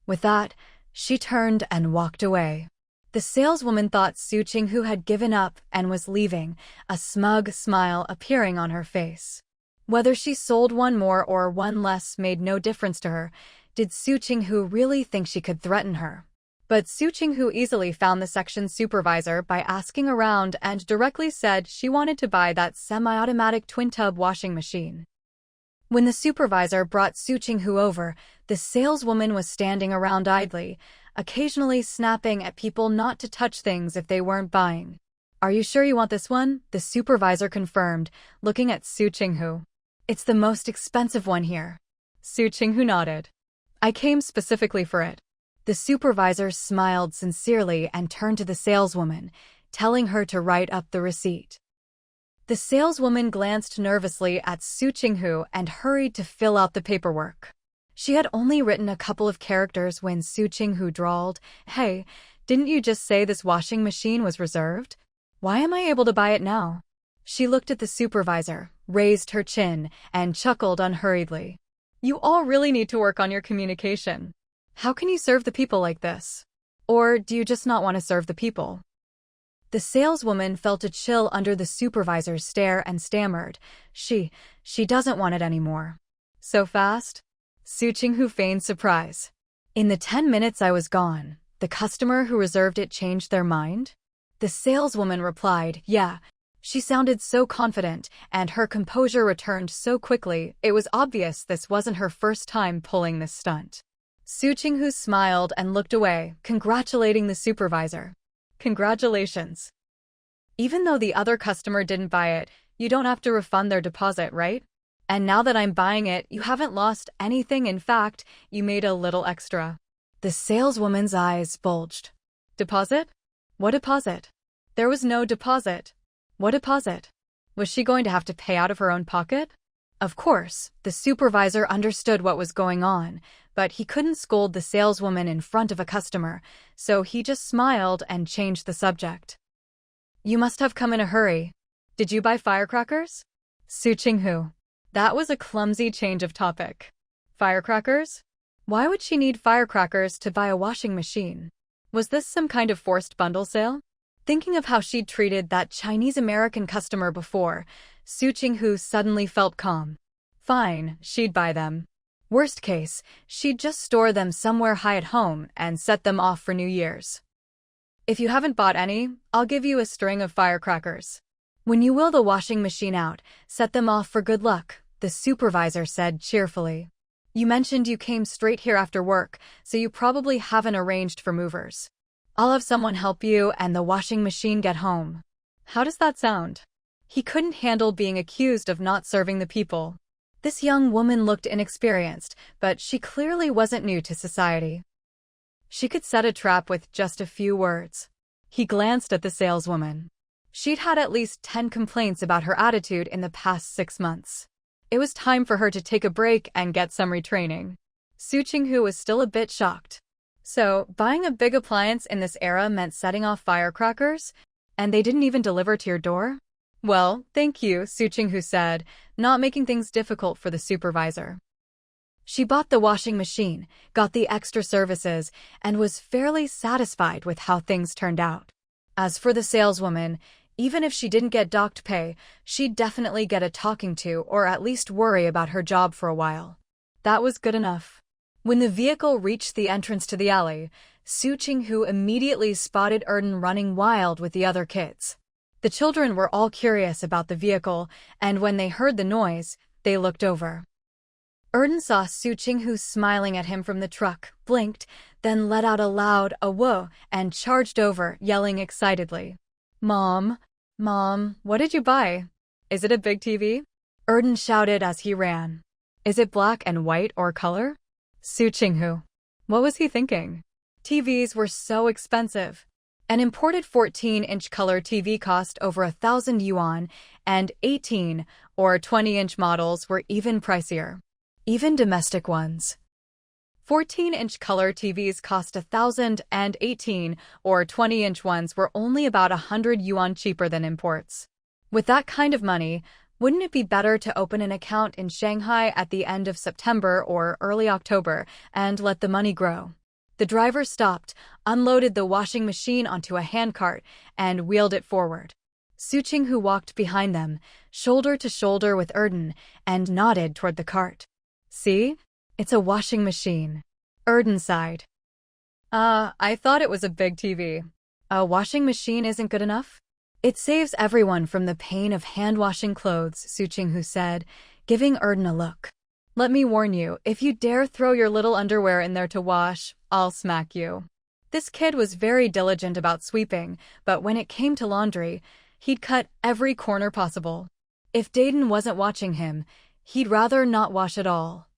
With that, she turned and walked away. The saleswoman thought Su Qinghu had given up and was leaving, a smug smile appearing on her face. Whether she sold one more or one less made no difference to her. Did Su Qinghu really think she could threaten her? But Su Qinghu easily found the section supervisor by asking around and directly said she wanted to buy that semi-automatic twin-tub washing machine. When the supervisor brought Su Qinghu over, the saleswoman was standing around idly, occasionally snapping at people not to touch things if they weren't buying. Are you sure you want this one? The supervisor confirmed, looking at Su Qinghu. It's the most expensive one here. Su Qinghu nodded. I came specifically for it. The supervisor smiled sincerely and turned to the saleswoman, telling her to write up the receipt. The saleswoman glanced nervously at Su Qinghu and hurried to fill out the paperwork. She had only written a couple of characters when Su Qinghu drawled, Hey, didn't you just say this washing machine was reserved? Why am I able to buy it now? She looked at the supervisor, raised her chin, and chuckled unhurriedly. You all really need to work on your communication. How can you serve the people like this? Or do you just not want to serve the people? The saleswoman felt a chill under the supervisor's stare and stammered, She doesn't want it anymore. So fast? Su Qinghu feigned surprise. In the 10 minutes I was gone, the customer who reserved it changed their mind? The saleswoman replied, Yeah. She sounded so confident, and her composure returned so quickly, it was obvious this wasn't her first time pulling this stunt. Su Qinghu smiled and looked away, congratulating the supervisor. Congratulations. Even though the other customer didn't buy it, you don't have to refund their deposit, right? And now that I'm buying it, you haven't lost anything. In fact, you made a little extra. The saleswoman's eyes bulged. Deposit? What deposit? There was no deposit. What deposit? Was she going to have to pay out of her own pocket? Of course, the supervisor understood what was going on, but he couldn't scold the saleswoman in front of a customer, so he just smiled and changed the subject. You must have come in a hurry. Did you buy firecrackers? Su Qinghu. That was a clumsy change of topic. Firecrackers? Why would she need firecrackers to buy a washing machine? Was this some kind of forced bundle sale? Thinking of how she'd treated that Chinese-American customer before, Su Qinghu suddenly felt calm. Fine, she'd buy them. Worst case, she'd just store them somewhere high at home and set them off for New Year's. If you haven't bought any, I'll give you a string of firecrackers. When you wheel the washing machine out, set them off for good luck, the supervisor said cheerfully. You mentioned you came straight here after work, so you probably haven't arranged for movers. I'll have someone help you and the washing machine get home. How does that sound? He couldn't handle being accused of not serving the people. This young woman looked inexperienced, but she clearly wasn't new to society. She could set a trap with just a few words. He glanced at the saleswoman. She'd had at least 10 complaints about her attitude in the past 6 months. It was time for her to take a break and get some retraining. Su Qinghu was still a bit shocked. So, buying a big appliance in this era meant setting off firecrackers? And they didn't even deliver to your door? Well, thank you, Su Qinghu said, not making things difficult for the supervisor. She bought the washing machine, got the extra services, and was fairly satisfied with how things turned out. As for the saleswoman, even if she didn't get docked pay, she'd definitely get a talking to or at least worry about her job for a while. That was good enough. When the vehicle reached the entrance to the alley, Su Qinghu immediately spotted Erden running wild with the other kids. The children were all curious about the vehicle, and when they heard the noise, they looked over. Erden saw Su Qinghu smiling at him from the truck, blinked, then let out a loud "whoa" and charged over, yelling excitedly. Mom, what did you buy? Is it a big TV? Erden shouted as he ran. Is it black and white or color? Su Qinghu. What was he thinking? TVs were so expensive. An imported 14-inch color TV cost over 1,000 yuan, and 18 or 20-inch models were even pricier. Even domestic ones. 14-inch color TVs cost 1,000 and 18 or 20-inch ones were only about 100 yuan cheaper than imports. With that kind of money, wouldn't it be better to open an account in Shanghai at the end of September or early October and let the money grow? The driver stopped, unloaded the washing machine onto a handcart, and wheeled it forward. Su Qinghu walked behind them, shoulder to shoulder with Erden, and nodded toward the cart. See? It's a washing machine. Erden sighed. I thought it was a big TV. A washing machine isn't good enough? It saves everyone from the pain of hand-washing clothes, Su Qinghu said, giving Erden a look. Let me warn you, if you dare throw your little underwear in there to wash, I'll smack you. This kid was very diligent about sweeping, but when it came to laundry, he'd cut every corner possible. If Dayton wasn't watching him, he'd rather not wash at all.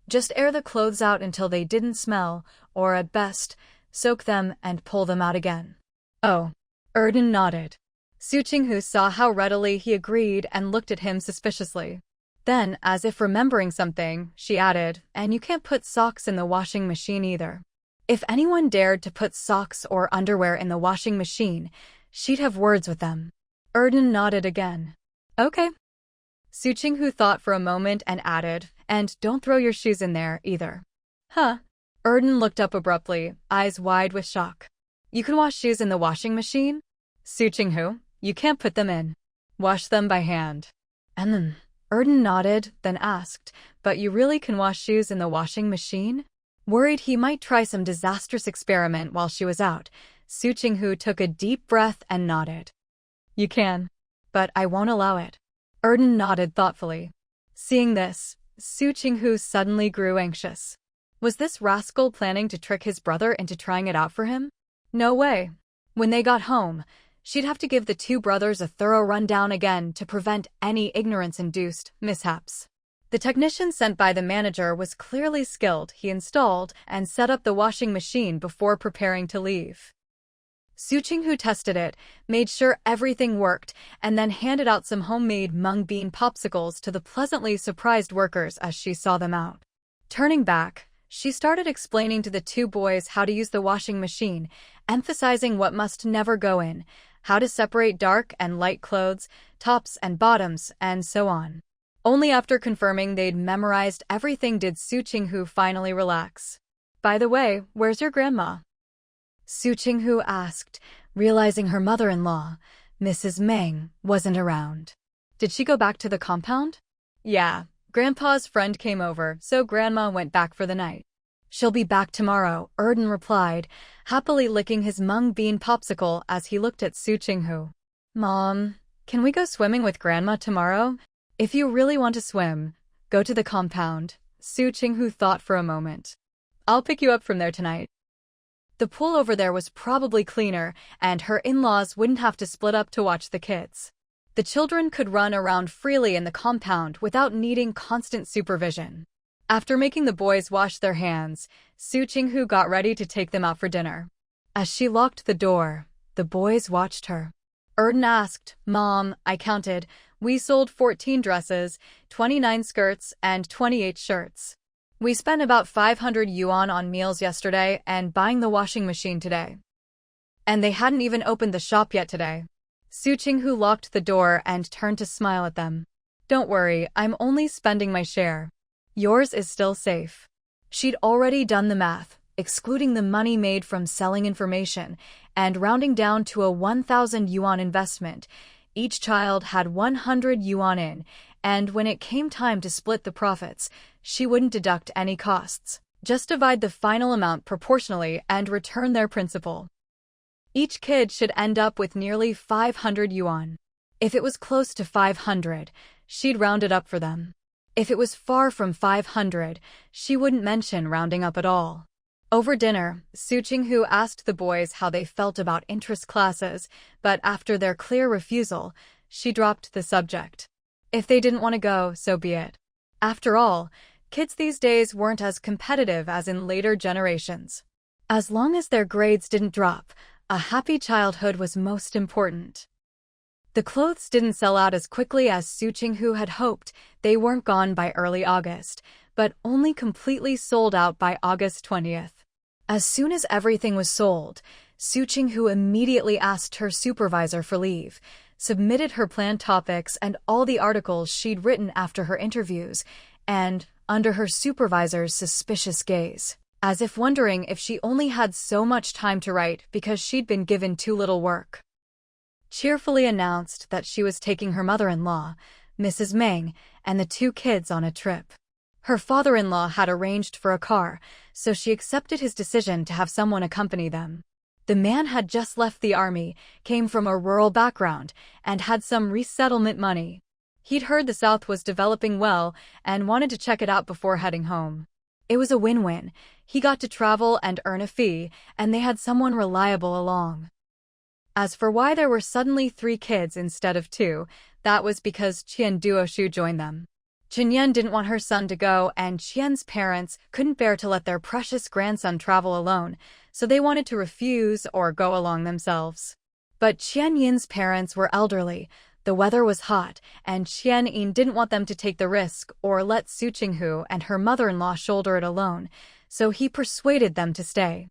Just air the clothes out until they didn't smell, or at best, soak them and pull them out again. Oh. Erden nodded. Su Qinghu saw how readily he agreed and looked at him suspiciously. Then, as if remembering something, she added, and you can't put socks in the washing machine either. If anyone dared to put socks or underwear in the washing machine, she'd have words with them. Erden nodded again. Okay. Su Qinghu thought for a moment and added, and don't throw your shoes in there, either. Huh. Erden looked up abruptly, eyes wide with shock. You can wash shoes in the washing machine? Su Qinghu, you can't put them in. Wash them by hand. And then, Erden nodded, then asked, but you really can wash shoes in the washing machine? Worried he might try some disastrous experiment while she was out, Su Qinghu took a deep breath and nodded. You can. But I won't allow it. Erden nodded thoughtfully. Seeing this, Su Qinghu suddenly grew anxious. Was this rascal planning to trick his brother into trying it out for him? No way. When they got home, she'd have to give the two brothers a thorough rundown again to prevent any ignorance-induced mishaps. The technician sent by the manager was clearly skilled. He installed and set up the washing machine before preparing to leave. Su Qinghu tested it, made sure everything worked, and then handed out some homemade mung bean popsicles to the pleasantly surprised workers as she saw them out. Turning back, she started explaining to the two boys how to use the washing machine, emphasizing what must never go in, how to separate dark and light clothes, tops and bottoms, and so on. Only after confirming they'd memorized everything did Su Qinghu finally relax. By the way, where's your grandma? Su Qinghu asked, realizing her mother-in-law, Mrs. Meng, wasn't around. Did she go back to the compound? Yeah, Grandpa's friend came over, so Grandma went back for the night. She'll be back tomorrow, Erden replied, happily licking his mung bean popsicle as he looked at Su Qinghu. Mom, can we go swimming with Grandma tomorrow? If you really want to swim, go to the compound, Su Qinghu thought for a moment. I'll pick you up from there tonight. The pool over there was probably cleaner, and her in-laws wouldn't have to split up to watch the kids. The children could run around freely in the compound without needing constant supervision. After making the boys wash their hands, Su Qinghu got ready to take them out for dinner. As she locked the door, the boys watched her. Erden asked, Mom, I counted, we sold 14 dresses, 29 skirts, and 28 shirts. We spent about 500 yuan on meals yesterday and buying the washing machine today. And they hadn't even opened the shop yet today. Su Qinghu locked the door and turned to smile at them. Don't worry, I'm only spending my share. Yours is still safe. She'd already done the math, excluding the money made from selling information, and rounding down to a 1,000 yuan investment. Each child had 100 yuan in, and when it came time to split the profits, she wouldn't deduct any costs. Just divide the final amount proportionally and return their principal. Each kid should end up with nearly 500 yuan. If it was close to 500, she'd round it up for them. If it was far from 500, she wouldn't mention rounding up at all. Over dinner, Su Qinghu asked the boys how they felt about interest classes, but after their clear refusal, she dropped the subject. If they didn't want to go, so be it. After all, kids these days weren't as competitive as in later generations. As long as their grades didn't drop, a happy childhood was most important. The clothes didn't sell out as quickly as Su Qinghu had hoped. They weren't gone by early August, but only completely sold out by August 20th. As soon as everything was sold, Su Qinghu immediately asked her supervisor for leave, submitted her planned topics and all the articles she'd written after her interviews, and, under her supervisor's suspicious gaze, as if wondering if she only had so much time to write because she'd been given too little work, cheerfully announced that she was taking her mother-in-law, Mrs. Meng, and the 2 kids on a trip. Her father-in-law had arranged for a car, so she accepted his decision to have someone accompany them. The man had just left the army, came from a rural background, and had some resettlement money. He'd heard the South was developing well and wanted to check it out before heading home. It was a win-win. He got to travel and earn a fee, and they had someone reliable along. As for why there were suddenly 3 kids instead of 2, that was because Qian Duoshu joined them. Chenyan didn't want her son to go, and Qian's parents couldn't bear to let their precious grandson travel alone, so they wanted to refuse or go along themselves. But Qian Yin's parents were elderly, the weather was hot, and Qian Yin didn't want them to take the risk or let Su Qinghu and her mother-in-law shoulder it alone, so he persuaded them to stay.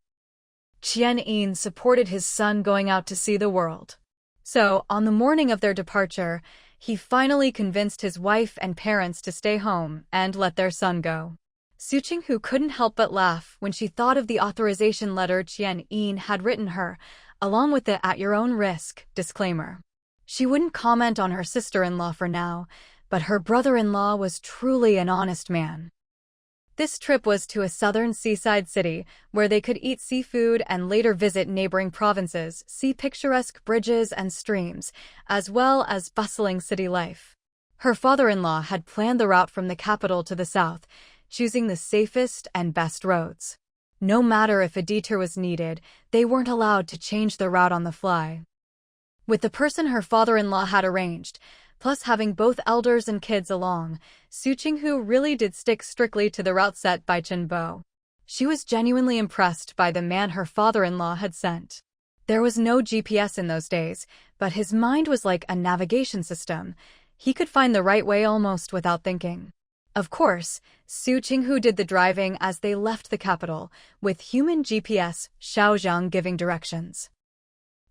Qian Yin supported his son going out to see the world. So, on the morning of their departure, he finally convinced his wife and parents to stay home and let their son go. Su Qinghu couldn't help but laugh when she thought of the authorization letter Qian Yin had written her, along with the at-your-own-risk disclaimer. She wouldn't comment on her sister-in-law for now, but her brother-in-law was truly an honest man. This trip was to a southern seaside city where they could eat seafood and later visit neighboring provinces, see picturesque bridges and streams, as well as bustling city life. Her father-in-law had planned the route from the capital to the south, choosing the safest and best roads. No matter if a detour was needed, they weren't allowed to change the route on the fly. With the person her father-in-law had arranged, plus having both elders and kids along, Su Qinghu really did stick strictly to the route set by Chen Bo. She was genuinely impressed by the man her father-in-law had sent. There was no GPS in those days, but his mind was like a navigation system. He could find the right way almost without thinking. Of course, Su Qinghu did the driving as they left the capital, with human GPS Xiaozhang giving directions.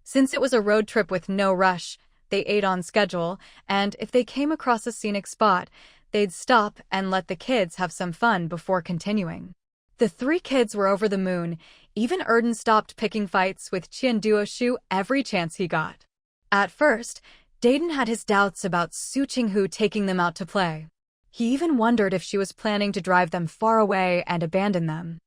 Since it was a road trip with no rush, they ate on schedule, and if they came across a scenic spot, they'd stop and let the kids have some fun before continuing. The 3 kids were over the moon. Even Erden stopped picking fights with Qian Duoshu every chance he got. At first, Dayton had his doubts about Su Qinghu taking them out to play. He even wondered if she was planning to drive them far away and abandon them.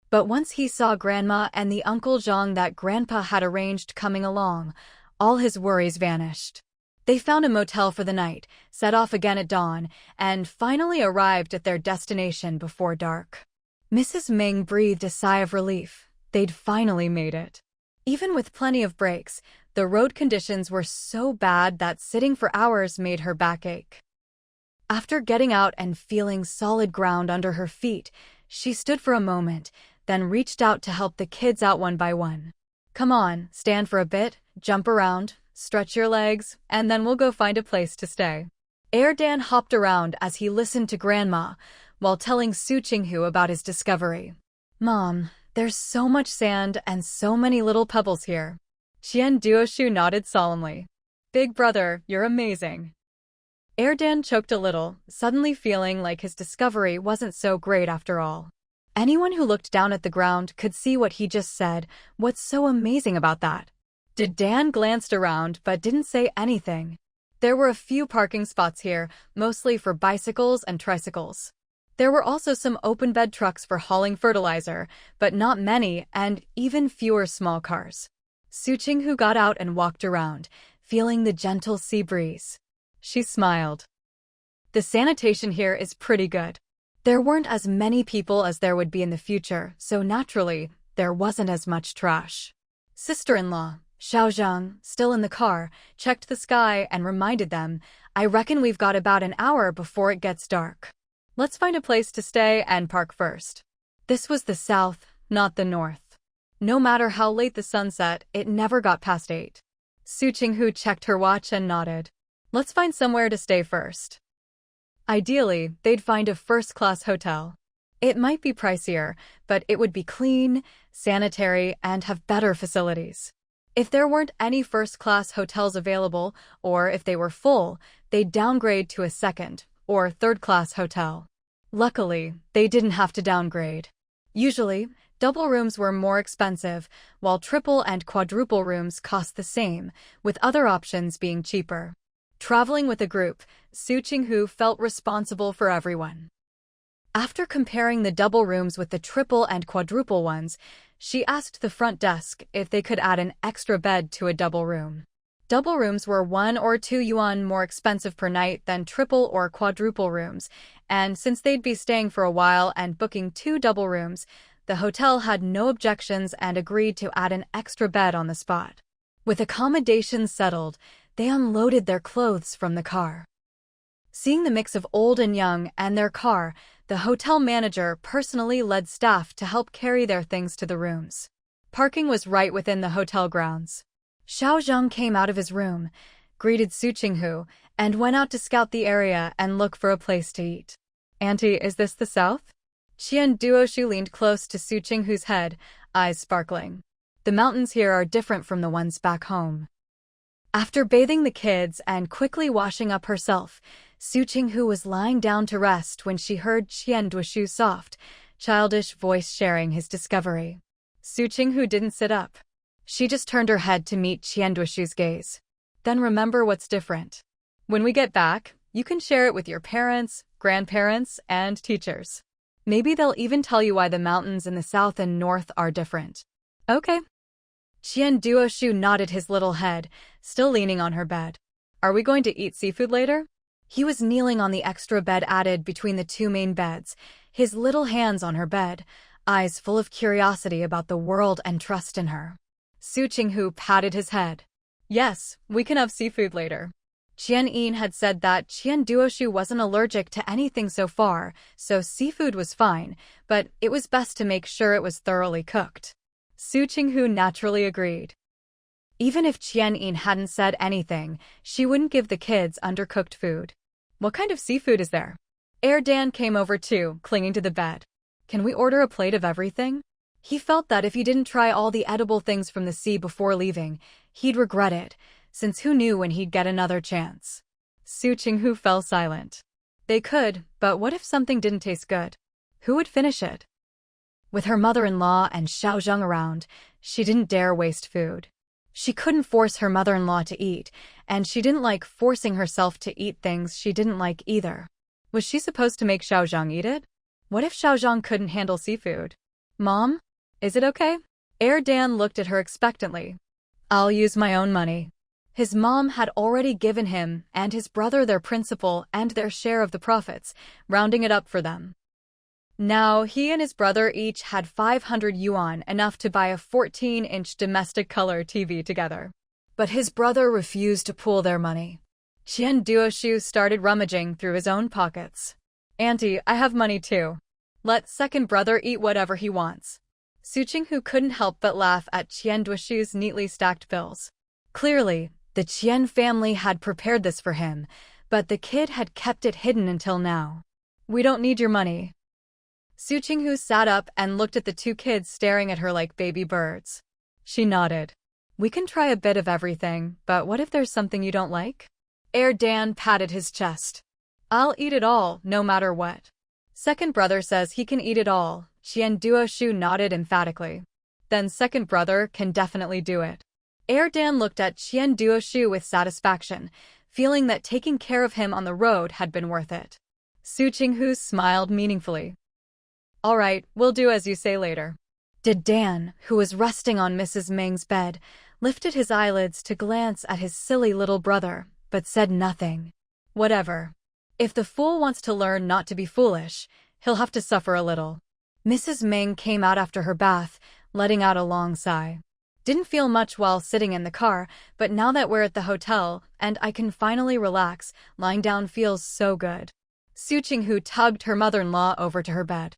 But once he saw Grandma and the Uncle Zhang that Grandpa had arranged coming along, all his worries vanished. They found a motel for the night, set off again at dawn, and finally arrived at their destination before dark. Mrs. Ming breathed a sigh of relief. They'd finally made it. Even with plenty of breaks, the road conditions were so bad that sitting for hours made her back ache. After getting out and feeling solid ground under her feet, she stood for a moment, then reached out to help the kids out one by one. Come on, stand for a bit, jump around, stretch your legs, and then we'll go find a place to stay. Dan hopped around as he listened to Grandma, while telling Su Qinghu about his discovery. Mom, there's so much sand and so many little pebbles here. Duoshu nodded solemnly. Big brother, you're amazing. Dan choked a little, suddenly feeling like his discovery wasn't so great after all. Anyone who looked down at the ground could see what he just said. What's so amazing about that? Dan glanced around but didn't say anything. There were a few parking spots here, mostly for bicycles and tricycles. There were also some open-bed trucks for hauling fertilizer, but not many, and even fewer small cars. Su Qinghu got out and walked around, feeling the gentle sea breeze. She smiled. The sanitation here is pretty good. There weren't as many people as there would be in the future, so naturally, there wasn't as much trash. Sister-in-law, Xiaozhang, still in the car, checked the sky and reminded them, I reckon we've got about an hour before it gets dark. Let's find a place to stay and park first. This was the south, not the north. No matter how late the sun set, it never got past 8. Su Qinghu checked her watch and nodded. Let's find somewhere to stay first. Ideally, they'd find a first-class hotel. It might be pricier, but it would be clean, sanitary, and have better facilities. If there weren't any first-class hotels available, or if they were full, they'd downgrade to a second- or third-class hotel. Luckily, they didn't have to downgrade. Usually, double rooms were more expensive, while triple and quadruple rooms cost the same, with other options being cheaper. Traveling with a group, Su Qinghu felt responsible for everyone. After comparing the double rooms with the triple and quadruple ones, she asked the front desk if they could add an extra bed to a double room. Double rooms were 1 or 2 yuan more expensive per night than triple or quadruple rooms, and since they'd be staying for a while and booking 2 double rooms, the hotel had no objections and agreed to add an extra bed on the spot. With accommodations settled, they unloaded their clothes from the car. Seeing the mix of old and young and their car, the hotel manager personally led staff to help carry their things to the rooms. Parking was right within the hotel grounds. Xiaozhang came out of his room, greeted Su Qinghu, and went out to scout the area and look for a place to eat. Auntie, is this the south? Duoshu leaned close to Su Qinghu's head, eyes sparkling. The mountains here are different from the ones back home. After bathing the kids and quickly washing up herself, Su Qinghu was lying down to rest when she heard Duoshu's soft, childish voice sharing his discovery. Su Qinghu didn't sit up. She just turned her head to meet Duoshu's gaze. Then remember what's different. When we get back, you can share it with your parents, grandparents, and teachers. Maybe they'll even tell you why the mountains in the south and north are different. Okay. Duoshu nodded his little head, still leaning on her bed. Are we going to eat seafood later? He was kneeling on the extra bed added between the 2 main beds, his little hands on her bed, eyes full of curiosity about the world and trust in her. Su Qinghu patted his head. Yes, we can have seafood later. Yin had said that Duoshu wasn't allergic to anything so far, so seafood was fine, but it was best to make sure it was thoroughly cooked. Su Qinghu naturally agreed. Even if Yin hadn't said anything, she wouldn't give the kids undercooked food. What kind of seafood is there? Dan came over too, clinging to the bed. Can we order a plate of everything? He felt that if he didn't try all the edible things from the sea before leaving, he'd regret it, since who knew when he'd get another chance. Su Qinghu fell silent. They could, but what if something didn't taste good? Who would finish it? With her mother-in-law and Xiaozhang around, she didn't dare waste food. She couldn't force her mother-in-law to eat, and she didn't like forcing herself to eat things she didn't like either. Was she supposed to make Xiaozhang eat it? What if Xiaozhang couldn't handle seafood? Mom? Is it okay? Dan looked at her expectantly. I'll use my own money. His mom had already given him and his brother their principal and their share of the profits, rounding it up for them. Now, he and his brother each had 500 yuan, enough to buy a 14-inch domestic color TV together. But his brother refused to pool their money. Qian Duoshu started rummaging through his own pockets. Auntie, I have money too. Let second brother eat whatever he wants. Su Qinghu couldn't help but laugh at Qian Duoshu's neatly stacked bills. Clearly, the Qian family had prepared this for him, but the kid had kept it hidden until now. We don't need your money. Su Qinghu sat up and looked at the two kids staring at her like baby birds. She nodded. We can try a bit of everything, but what if there's something you don't like? Dan patted his chest. I'll eat it all, no matter what. Second brother says he can eat it all. Qian Duoshu nodded emphatically. Then second brother can definitely do it. Dan looked at Qian Duoshu with satisfaction, feeling that taking care of him on the road had been worth it. Su Qinghu smiled meaningfully. All right, we'll do as you say later. Dan, who was resting on Mrs. Ming's bed, lifted his eyelids to glance at his silly little brother, but said nothing. Whatever. If the fool wants to learn not to be foolish, he'll have to suffer a little. Mrs. Ming came out after her bath, letting out a long sigh. Didn't feel much while sitting in the car, but now that we're at the hotel and I can finally relax, lying down feels so good. Su Qinghu tugged her mother-in-law over to her bed.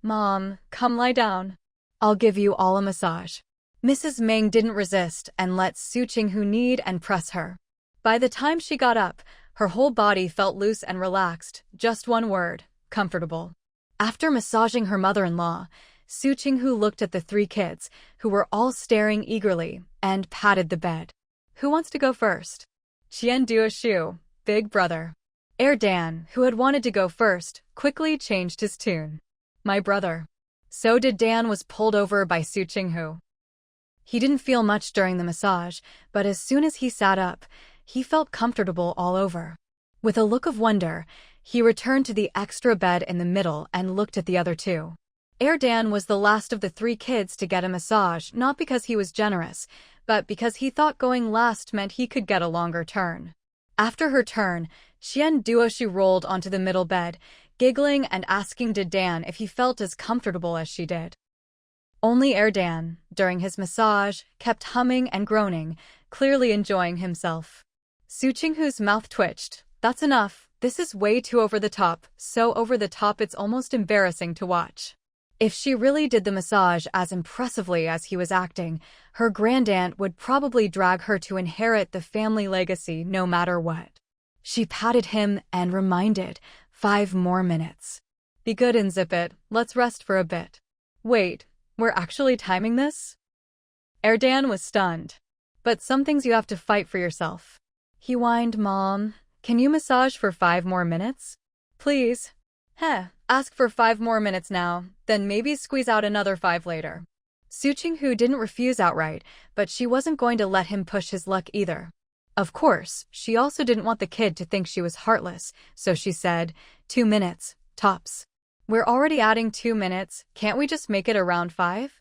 Mom, come lie down. I'll give you all a massage. Mrs. Ming didn't resist and let Su Qinghu knead and press her. By the time she got up, her whole body felt loose and relaxed, just one word, comfortable. After massaging her mother-in-law, Su Qinghu looked at the three kids, who were all staring eagerly, and patted the bed. Who wants to go first? Qian Duoshu, big brother. Dan, who had wanted to go first, quickly changed his tune. My brother. So Dan was pulled over by Su Qinghu. He didn't feel much during the massage, but as soon as he sat up, he felt comfortable all over. With a look of wonder, he returned to the extra bed in the middle and looked at the other two. Dan was the last of the three kids to get a massage, not because he was generous, but because he thought going last meant he could get a longer turn. After her turn, Qian Duoshu rolled onto the middle bed, giggling and asking Dan if he felt as comfortable as she did. Only Dan, during his massage, kept humming and groaning, clearly enjoying himself. Su Qinghu's mouth twitched. That's enough. This is way too over the top, so over the top it's almost embarrassing to watch. If she really did the massage as impressively as he was acting, her grandaunt would probably drag her to inherit the family legacy no matter what. She patted him and reminded, 5 more minutes. Be good and zip it, let's rest for a bit. Wait, we're actually timing this? Dan was stunned. But some things you have to fight for yourself. He whined, Mom, can you massage for 5 more minutes? Please. Ask for 5 more minutes now, then maybe squeeze out another 5 later. Su Qinghu didn't refuse outright, but she wasn't going to let him push his luck either. Of course, she also didn't want the kid to think she was heartless, so she said, 2 minutes, tops. We're already adding 2 minutes, can't we just make it around 5?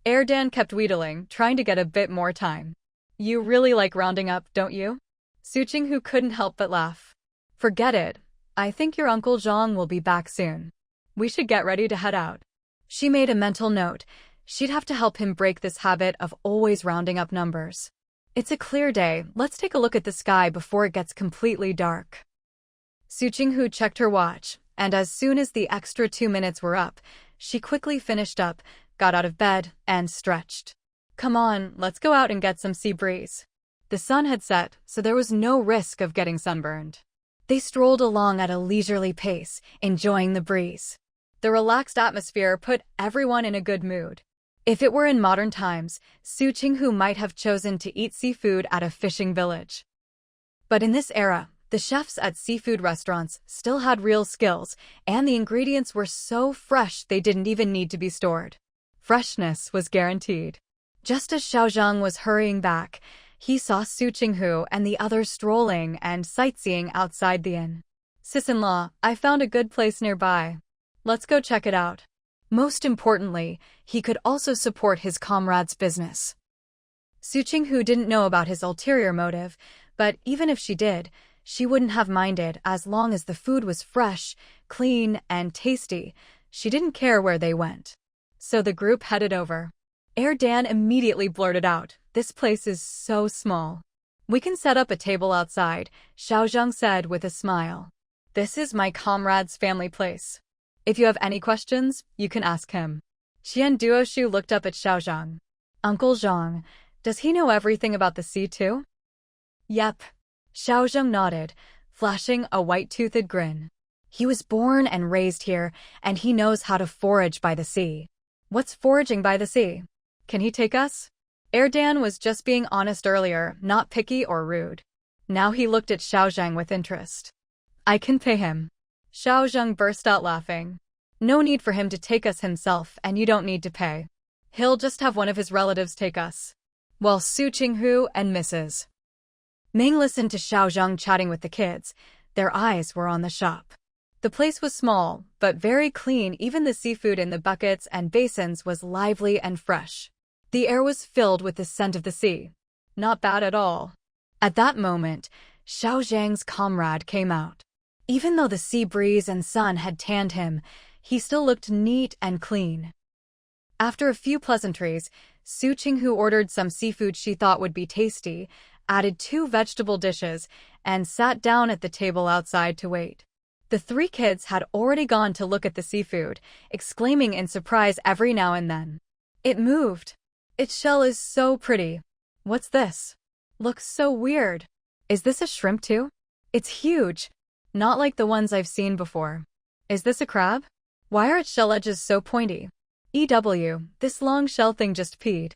Dan kept wheedling, trying to get a bit more time. You really like rounding up, don't you? Su Qinghu couldn't help but laugh. Forget it. I think your Uncle Zhang will be back soon. We should get ready to head out. She made a mental note. She'd have to help him break this habit of always rounding up numbers. It's a clear day, let's take a look at the sky before it gets completely dark. Su Qinghu checked her watch, and as soon as the extra 2 minutes were up, she quickly finished up, got out of bed, and stretched. Come on, let's go out and get some sea breeze. The sun had set, so there was no risk of getting sunburned. They strolled along at a leisurely pace, enjoying the breeze. The relaxed atmosphere put everyone in a good mood. If it were in modern times, Su Qinghu might have chosen to eat seafood at a fishing village. But in this era, the chefs at seafood restaurants still had real skills, and the ingredients were so fresh they didn't even need to be stored. Freshness was guaranteed. Just as Xiaozhang was hurrying back, he saw Su Qinghu and the others strolling and sightseeing outside the inn. "Sis-in-law, I found a good place nearby. Let's go check it out." Most importantly, he could also support his comrade's business. Su Qinghu didn't know about his ulterior motive, but even if she did, she wouldn't have minded as long as the food was fresh, clean, and tasty. She didn't care where they went. So the group headed over. Dan immediately blurted out, "This place is so small." "We can set up a table outside," Xiaozhang said with a smile. "This is my comrade's family place. If you have any questions, you can ask him." Qian Duoshu looked up at Xiaozhang. "Uncle Zhang, does he know everything about the sea too?" "Yep." Xiaozhang nodded, flashing a white-toothed grin. "He was born and raised here, and he knows how to forage by the sea." "What's foraging by the sea? Can he take us?" Dan was just being honest earlier, not picky or rude. Now he looked at Xiaozhang with interest. "I can pay him." Xiaozhang burst out laughing. "No need for him to take us himself, and you don't need to pay. He'll just have one of his relatives take us." While Su Qinghu and Mrs. Meng listened to Xiaozhang chatting with the kids, their eyes were on the shop. The place was small, but very clean. Even the seafood in the buckets and basins was lively and fresh. The air was filled with the scent of the sea. Not bad at all. At that moment, Xiaozhang's comrade came out. Even though the sea breeze and sun had tanned him, he still looked neat and clean. After a few pleasantries, Su Qinghu ordered some seafood she thought would be tasty, added 2 vegetable dishes, and sat down at the table outside to wait. The 3 kids had already gone to look at the seafood, exclaiming in surprise every now and then. "It moved. Its shell is so pretty. What's this? Looks so weird. Is this a shrimp too? It's huge. Not like the ones I've seen before. Is this a crab? Why are its shell edges so pointy? This long shell thing just peed."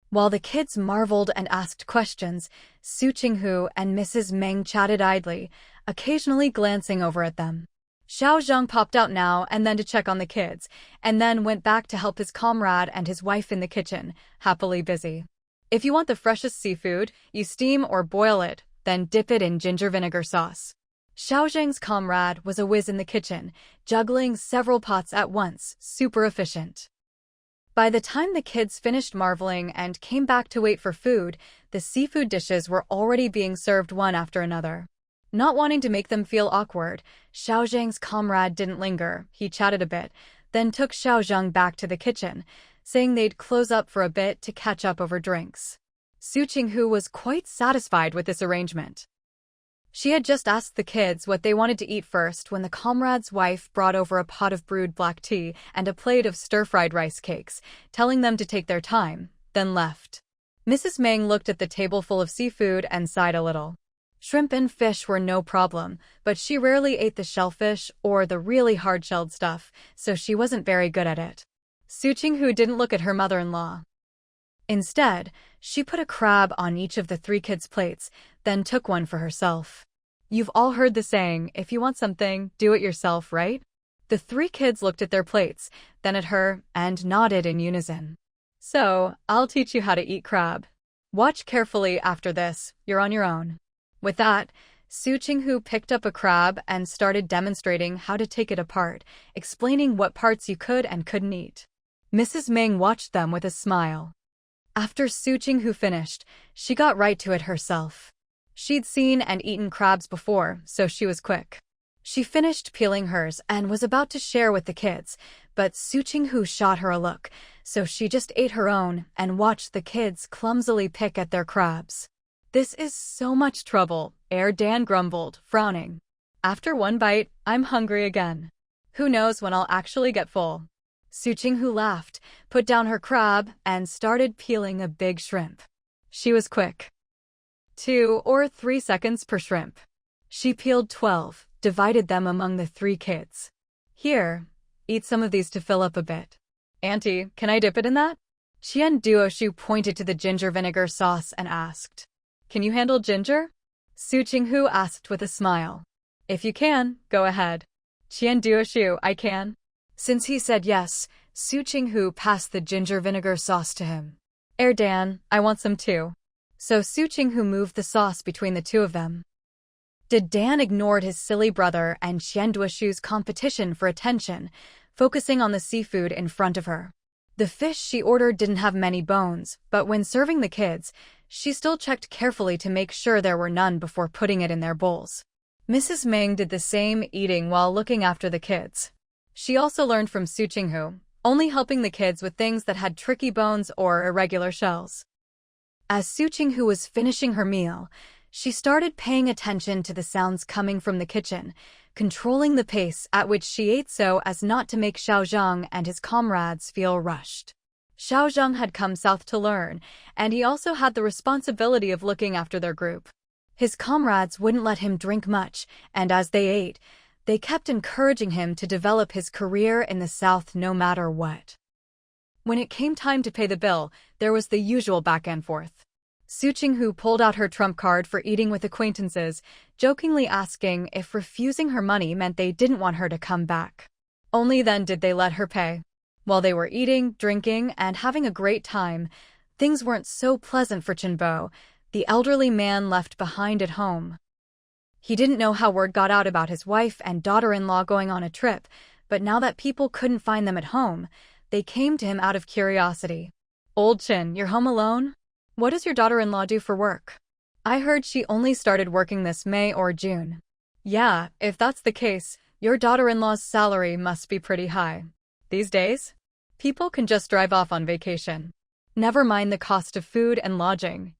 While the kids marveled and asked questions, Su Qinghu and Mrs. Meng chatted idly, occasionally glancing over at them. Xiaozhang popped out now and then to check on the kids, and then went back to help his comrade and his wife in the kitchen, happily busy. "If you want the freshest seafood, you steam or boil it, then dip it in ginger vinegar sauce." Xiaozhang's comrade was a whiz in the kitchen, juggling several pots at once, super efficient. By the time the kids finished marveling and came back to wait for food, the seafood dishes were already being served one after another. Not wanting to make them feel awkward, Xiaozhang's comrade didn't linger. He chatted a bit, then took Xiaozhang back to the kitchen, saying they'd close up for a bit to catch up over drinks. Su Qinghu was quite satisfied with this arrangement. She had just asked the kids what they wanted to eat first when the comrade's wife brought over a pot of brewed black tea and a plate of stir-fried rice cakes, telling them to take their time, then left. Mrs. Meng looked at the table full of seafood and sighed a little. Shrimp and fish were no problem, but she rarely ate the shellfish or the really hard-shelled stuff, so she wasn't very good at it. Su Qinghu didn't look at her mother-in-law. Instead, she put a crab on each of the 3 kids' plates, then took one for herself. You've all heard the saying, if you want something, do it yourself, right? The 3 kids looked at their plates, then at her, and nodded in unison. "So, I'll teach you how to eat crab. Watch carefully after this, you're on your own." With that, Su Qinghu picked up a crab and started demonstrating how to take it apart, explaining what parts you could and couldn't eat. Mrs. Meng watched them with a smile. After Su Qinghu finished, she got right to it herself. She'd seen and eaten crabs before, so she was quick. She finished peeling hers and was about to share with the kids, but Su Qinghu shot her a look, so she just ate her own and watched the kids clumsily pick at their crabs. "This is so much trouble," Dan grumbled, frowning. "After one bite, I'm hungry again. Who knows when I'll actually get full." Su Qinghu laughed, put down her crab, and started peeling a big shrimp. She was quick. 2 or 3 seconds per shrimp. She peeled 12, divided them among the 3 kids. "Here, eat some of these to fill up a bit." "Auntie, can I dip it in that?" Qian Duoshu pointed to the ginger vinegar sauce and asked. "Can you handle ginger?" Su Qinghu asked with a smile. "If you can, go ahead." "Qian Duoshu, I can." Since he said yes, Su Qinghu passed the ginger vinegar sauce to him. Dan, I want some too. So Su Qinghu moved the sauce between the two of them. Dan ignored his silly brother and Duoshu's competition for attention, focusing on the seafood in front of her. The fish she ordered didn't have many bones, but when serving the kids, she still checked carefully to make sure there were none before putting it in their bowls. Mrs. Meng did the same, eating while looking after the kids. She also learned from Su Qinghu, only helping the kids with things that had tricky bones or irregular shells. As Su Qinghu was finishing her meal, she started paying attention to the sounds coming from the kitchen, controlling the pace at which she ate so as not to make Xiaozhang and his comrades feel rushed. Xiaozhang had come south to learn, and he also had the responsibility of looking after their group. His comrades wouldn't let him drink much, and as they ate, they kept encouraging him to develop his career in the south no matter what. When it came time to pay the bill, there was the usual back and forth. Su Qinghu pulled out her trump card for eating with acquaintances, jokingly asking if refusing her money meant they didn't want her to come back. Only then did they let her pay. While they were eating, drinking, and having a great time, things weren't so pleasant for Chenbo, the elderly man left behind at home. He didn't know how word got out about his wife and daughter-in-law going on a trip, but now that people couldn't find them at home, they came to him out of curiosity. "Old Chen, you're home alone? What does your daughter-in-law do for work? I heard she only started working this May or June." "Yeah, if that's the case, your daughter-in-law's salary must be pretty high. These days, people can just drive off on vacation. Never mind the cost of food and lodging.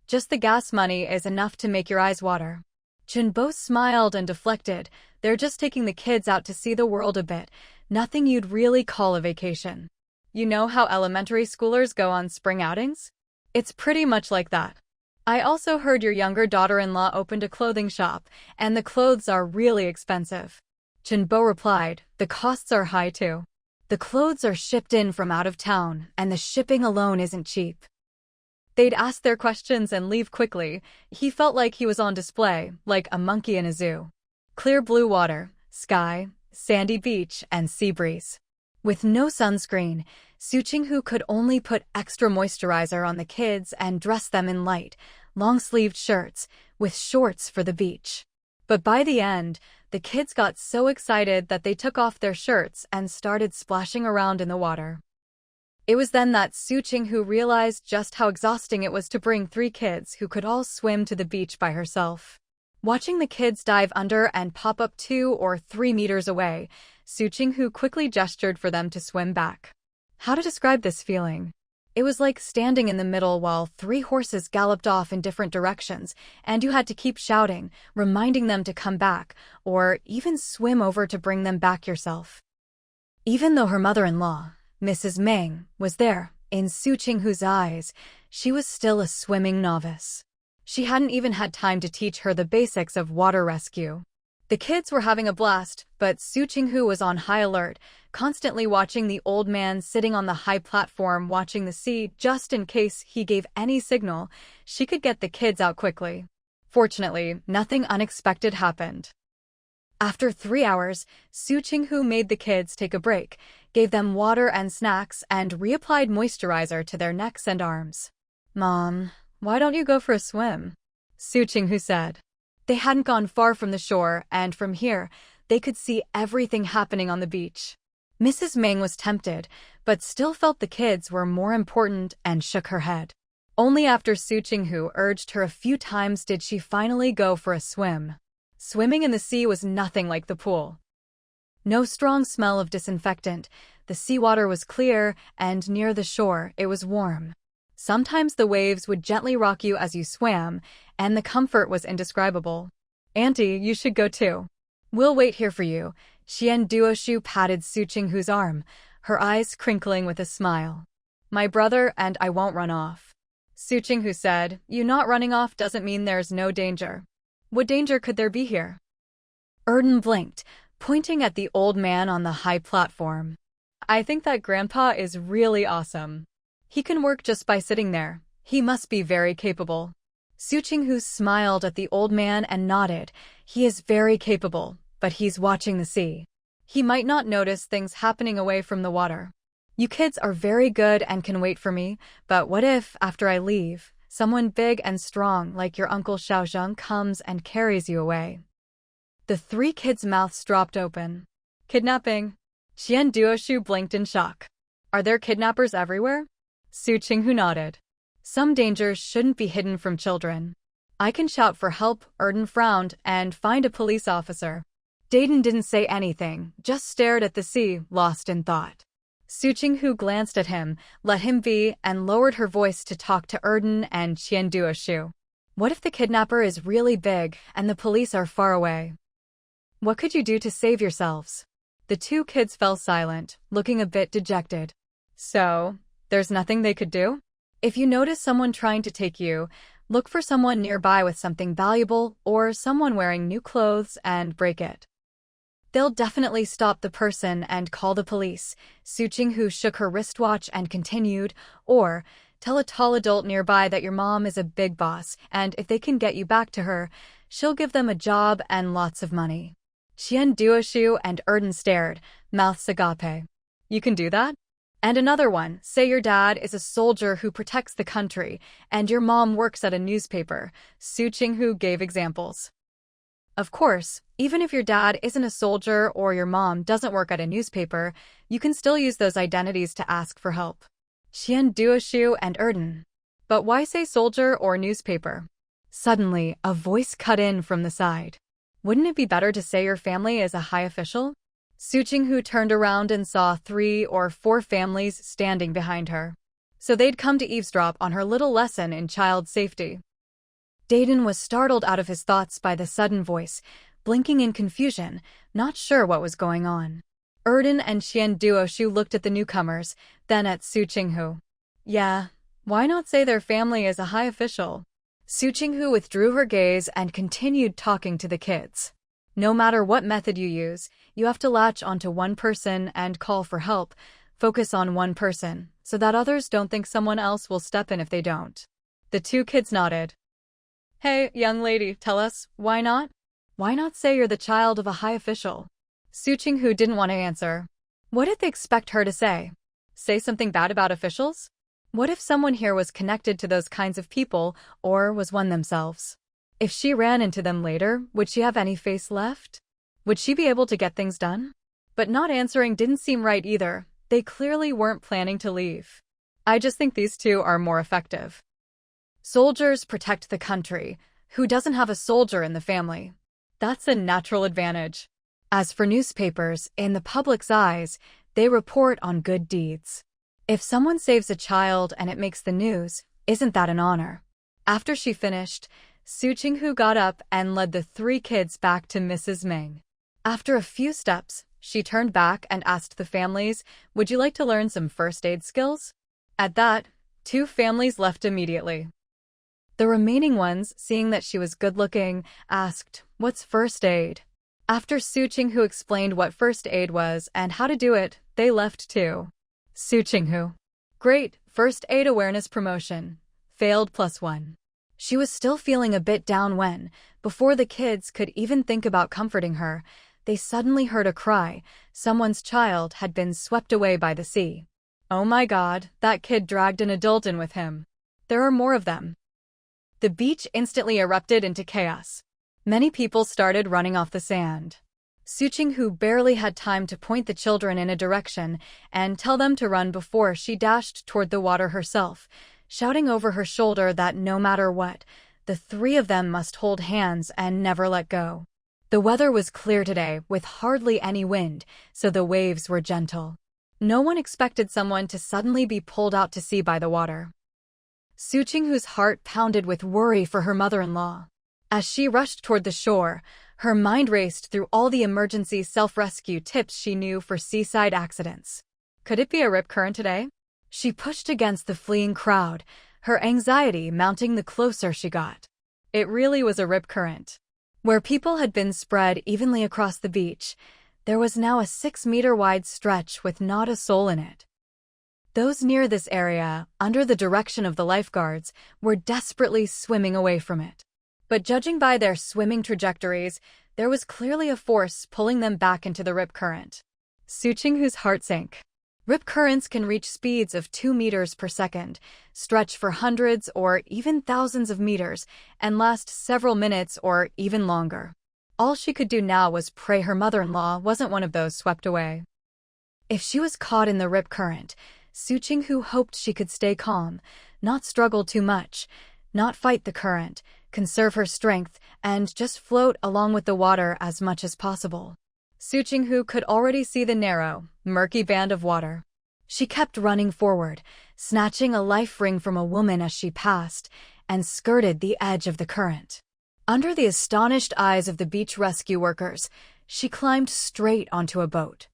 Just the gas money is enough to make your eyes water." Chenbo smiled and deflected. "They're just taking the kids out to see the world a bit. Nothing you'd really call a vacation. You know how elementary schoolers go on spring outings? It's pretty much like that. I also heard your younger daughter-in-law opened a clothing shop, and the clothes are really expensive." Chenbo replied, "The costs are high too. The clothes are shipped in from out of town, and the shipping alone isn't cheap." They'd ask their questions and leave quickly. He felt like he was on display, like a monkey in a zoo. Clear blue water, sky, sandy beach, and sea breeze. With no sunscreen, Su Qinghu could only put extra moisturizer on the kids and dress them in light, long-sleeved shirts, with shorts for the beach. But by the end, the kids got so excited that they took off their shirts and started splashing around in the water. It was then that Su Qinghu realized just how exhausting it was to bring 3 kids who could all swim to the beach by herself. Watching the kids dive under and pop up 2 or 3 meters away, Su Qinghu quickly gestured for them to swim back. How to describe this feeling? It was like standing in the middle while 3 horses galloped off in different directions, and you had to keep shouting, reminding them to come back, or even swim over to bring them back yourself. Even though her mother-in-law, Mrs. Meng, was there, in Su Qinghu's eyes, she was still a swimming novice. She hadn't even had time to teach her the basics of water rescue. The kids were having a blast, but Su Qinghu was on high alert, constantly watching the old man sitting on the high platform watching the sea just in case he gave any signal she could get the kids out quickly. Fortunately, nothing unexpected happened. After 3 hours, Su Qinghu made the kids take a break, gave them water and snacks, and reapplied moisturizer to their necks and arms. "Mom, why don't you go for a swim?" Su Qinghu said. They hadn't gone far from the shore, and from here, they could see everything happening on the beach. Mrs. Meng was tempted, but still felt the kids were more important and shook her head. Only after Su Qinghu urged her a few times did she finally go for a swim. Swimming in the sea was nothing like the pool. No strong smell of disinfectant, the seawater was clear, and near the shore, it was warm. Sometimes the waves would gently rock you as you swam, and the comfort was indescribable. "Auntie, you should go too. We'll wait here for you." Duoshu patted Su Qinghu's arm, her eyes crinkling with a smile. "My brother and I won't run off." Su Qinghu said, "You not running off doesn't mean there's no danger. What danger could there be here?" Blinked, pointing at the old man on the high platform. "I think that grandpa is really awesome. He can work just by sitting there. He must be very capable." Su Qinghu smiled at the old man and nodded. "He is very capable, but he's watching the sea. He might not notice things happening away from the water. You kids are very good and can wait for me, but what if, after I leave, someone big and strong like your Uncle Xiaozheng comes and carries you away? The three kids' mouths dropped open. Kidnapping. Qian Duoshu blinked in shock. Are there kidnappers everywhere? Su Qinghu nodded. Some dangers shouldn't be hidden from children. I can shout for help, Erden frowned, and find a police officer. Dayton didn't say anything, just stared at the sea, lost in thought. Su Qinghu glanced at him, let him be, and lowered her voice to talk to Erden and Qian Duoshu. What if the kidnapper is really big and the police are far away? What could you do to save yourselves? The two kids fell silent, looking a bit dejected. So, there's nothing they could do? If you notice someone trying to take you, look for someone nearby with something valuable or someone wearing new clothes and break it. They'll definitely stop the person and call the police. Su Qinghu shook her wristwatch and continued, or tell a tall adult nearby that your mom is a big boss, and if they can get you back to her, she'll give them a job and lots of money. Qian Duoshu and Erden stared, mouths agape. You can do that? And another one, say your dad is a soldier who protects the country, and your mom works at a newspaper. Su Qinghu gave examples. Of course, even if your dad isn't a soldier or your mom doesn't work at a newspaper, you can still use those identities to ask for help. Qian Duoshu and Erden. But why say soldier or newspaper? Suddenly, a voice cut in from the side. Wouldn't it be better to say your family is a high official? Su Qinghu turned around and saw 3 or 4 families standing behind her. So they'd come to eavesdrop on her little lesson in child safety. Dayton was startled out of his thoughts by the sudden voice, blinking in confusion, not sure what was going on. Erden and Qian Duoshu looked at the newcomers, then at Su Qinghu. Yeah, why not say their family is a high official? Su Qinghu withdrew her gaze and continued talking to the kids. No matter what method you use, you have to latch onto one person and call for help. Focus on one person, so that others don't think someone else will step in if they don't. The two kids nodded. Hey, young lady, tell us, why not? Why not say you're the child of a high official? Su Qinghu didn't want to answer. What did they expect her to say? Say something bad about officials? What if someone here was connected to those kinds of people, or was one themselves? If she ran into them later, would she have any face left? Would she be able to get things done? But not answering didn't seem right either. They clearly weren't planning to leave. I just think these two are more effective. Soldiers protect the country. Who doesn't have a soldier in the family? That's a natural advantage. As for newspapers, in the public's eyes, they report on good deeds. If someone saves a child and it makes the news, isn't that an honor? After she finished, Su Qinghu got up and led the 3 kids back to Mrs. Ming. After a few steps, she turned back and asked the families, would you like to learn some first aid skills? At that, 2 families left immediately. The remaining ones, seeing that she was good-looking, asked, what's first aid? After Su Qinghu explained what first aid was and how to do it, they left too. Su Qinghu. Great, first aid awareness promotion. Failed +1. She was still feeling a bit down when, before the kids could even think about comforting her, they suddenly heard a cry. Someone's child had been swept away by the sea. Oh my God, that kid dragged an adult in with him. There are more of them. The beach instantly erupted into chaos. Many people started running off the sand. Su Qinghu barely had time to point the children in a direction and tell them to run before she dashed toward the water herself, shouting over her shoulder that no matter what, the 3 of them must hold hands and never let go. The weather was clear today, with hardly any wind, so the waves were gentle. No one expected someone to suddenly be pulled out to sea by the water. Su Qinghu's heart pounded with worry for her mother-in-law. As she rushed toward the shore, her mind raced through all the emergency self-rescue tips she knew for seaside accidents. Could it be a rip current today? She pushed against the fleeing crowd, her anxiety mounting the closer she got. It really was a rip current. Where people had been spread evenly across the beach, there was now a 6-meter-wide stretch with not a soul in it. Those near this area, under the direction of the lifeguards, were desperately swimming away from it. But judging by their swimming trajectories, there was clearly a force pulling them back into the rip current. Su Qinghu's heart sank. Rip currents can reach speeds of 2 meters per second, stretch for hundreds or even thousands of meters, and last several minutes or even longer. All she could do now was pray her mother-in-law wasn't one of those swept away. If she was caught in the rip current, Su Qinghu hoped she could stay calm, not struggle too much, not fight the current, conserve her strength, and just float along with the water as much as possible. Su Qinghu could already see the narrow, murky band of water. She kept running forward, snatching a life ring from a woman as she passed, and skirted the edge of the current. Under the astonished eyes of the beach rescue workers, she climbed straight onto a boat.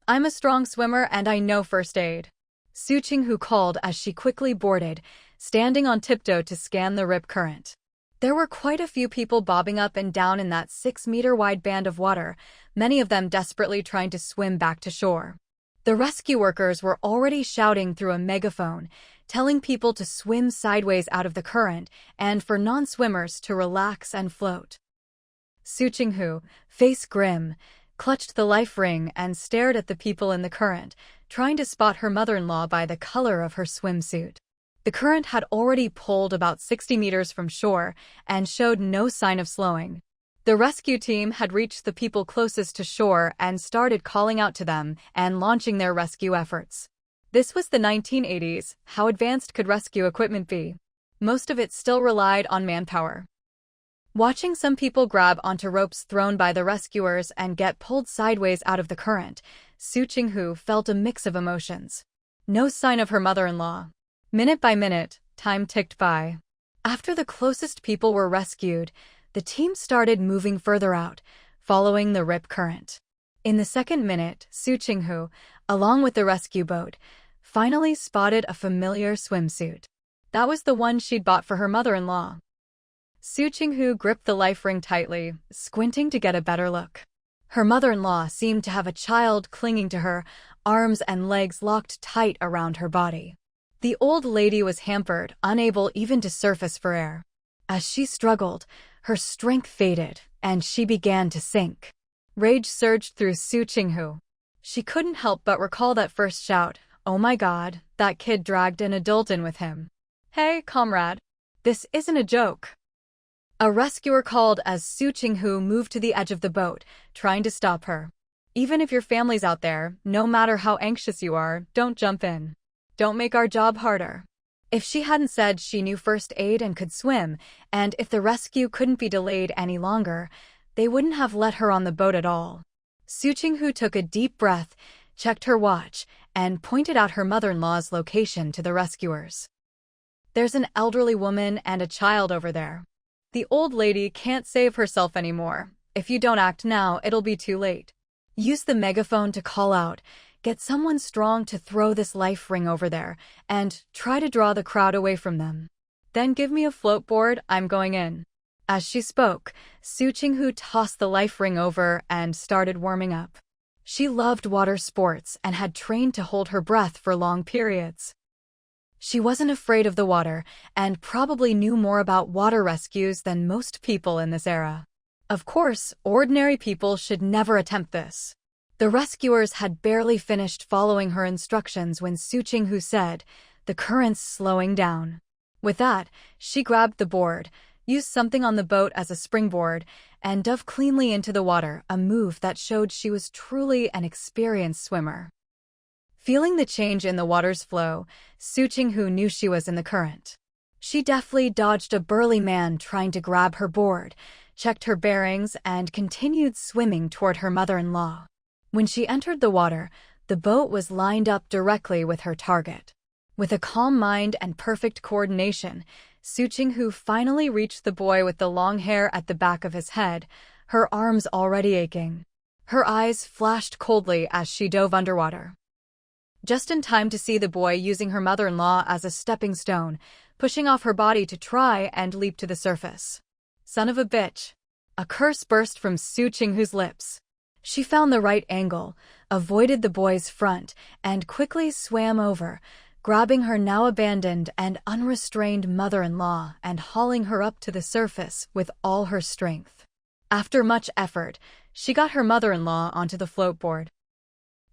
"I'm a strong swimmer and I know first aid," Su Qinghu called as she quickly boarded, standing on tiptoe to scan the rip current. There were quite a few people bobbing up and down in that 6-meter-wide band of water, many of them desperately trying to swim back to shore. The rescue workers were already shouting through a megaphone, telling people to swim sideways out of the current and for non-swimmers to relax and float. Su Qinghu, face grim, clutched the life ring and stared at the people in the current, trying to spot her mother-in-law by the color of her swimsuit. The current had already pulled about 60 meters from shore and showed no sign of slowing. The rescue team had reached the people closest to shore and started calling out to them and launching their rescue efforts. This was the 1980s. How advanced could rescue equipment be? Most of it still relied on manpower. Watching some people grab onto ropes thrown by the rescuers and get pulled sideways out of the current, Su Qinghu felt a mix of emotions. No sign of her mother-in-law. Minute by minute, time ticked by. After the closest people were rescued, the team started moving further out, following the rip current. In the second minute, Su Qinghu, along with the rescue boat, finally spotted a familiar swimsuit. That was the one she'd bought for her mother-in-law. Su Qinghu gripped the life ring tightly, squinting to get a better look. Her mother-in-law seemed to have a child clinging to her, arms and legs locked tight around her body. The old lady was hampered, unable even to surface for air. As she struggled, her strength faded, and she began to sink. Rage surged through Su Qinghu. She couldn't help but recall that first shout, "Oh my God, that kid dragged an adult in with him. Hey, comrade. This isn't a joke." A rescuer called as Su Qinghu moved to the edge of the boat, trying to stop her. "Even if your family's out there, no matter how anxious you are, don't jump in. Don't make our job harder." If she hadn't said she knew first aid and could swim, and if the rescue couldn't be delayed any longer, they wouldn't have let her on the boat at all. Su Qinghu took a deep breath, checked her watch, and pointed out her mother-in-law's location to the rescuers. "There's an elderly woman and a child over there. The old lady can't save herself anymore. If you don't act now, it'll be too late. Use the megaphone to call out. Get someone strong to throw this life ring over there, and try to draw the crowd away from them. Then give me a float board, I'm going in." As she spoke, Su Qinghu tossed the life ring over and started warming up. She loved water sports and had trained to hold her breath for long periods. She wasn't afraid of the water and probably knew more about water rescues than most people in this era. Of course, ordinary people should never attempt this. The rescuers had barely finished following her instructions when Su Qinghu said, "The current's slowing down." With that, she grabbed the board, used something on the boat as a springboard, and dove cleanly into the water, a move that showed she was truly an experienced swimmer. Feeling the change in the water's flow, Su Qinghu knew she was in the current. She deftly dodged a burly man trying to grab her board, checked her bearings, and continued swimming toward her mother-in-law. When she entered the water, the boat was lined up directly with her target. With a calm mind and perfect coordination, Su Qinghu finally reached the boy with the long hair at the back of his head, her arms already aching. Her eyes flashed coldly as she dove underwater. Just in time to see the boy using her mother-in-law as a stepping stone, pushing off her body to try and leap to the surface. "Son of a bitch." A curse burst from Su Qinghu's lips. She found the right angle, avoided the boy's front, and quickly swam over, grabbing her now abandoned and unrestrained mother-in-law and hauling her up to the surface with all her strength. After much effort, she got her mother-in-law onto the floatboard.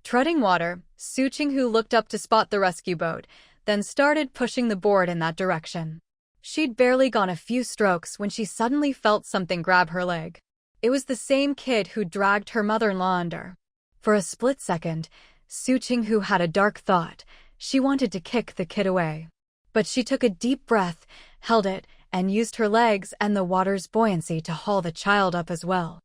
Treading water, Su Qinghu looked up to spot the rescue boat, then started pushing the board in that direction. She'd barely gone a few strokes when she suddenly felt something grab her leg. It was the same kid who dragged her mother-in-law under. For a split second, Su Qinghu had a dark thought. She wanted to kick the kid away. But she took a deep breath, held it, and used her legs and the water's buoyancy to haul the child up as well.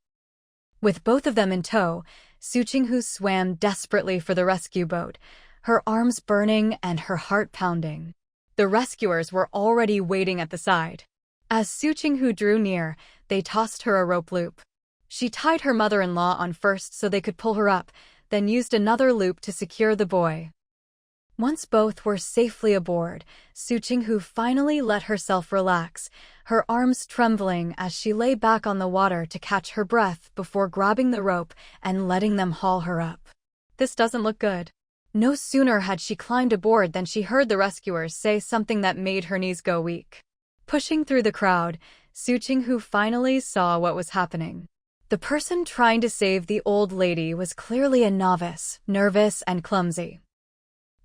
With both of them in tow, Su Qinghu swam desperately for the rescue boat, her arms burning and her heart pounding. The rescuers were already waiting at the side. As Su Qinghu drew near, they tossed her a rope loop. She tied her mother-in-law on first so they could pull her up, then used another loop to secure the boy. Once both were safely aboard, Su Qinghu finally let herself relax, her arms trembling as she lay back on the water to catch her breath before grabbing the rope and letting them haul her up. This doesn't look good. No sooner had she climbed aboard than she heard the rescuers say something that made her knees go weak. Pushing through the crowd, Su Qinghu finally saw what was happening. The person trying to save the old lady was clearly a novice, nervous and clumsy.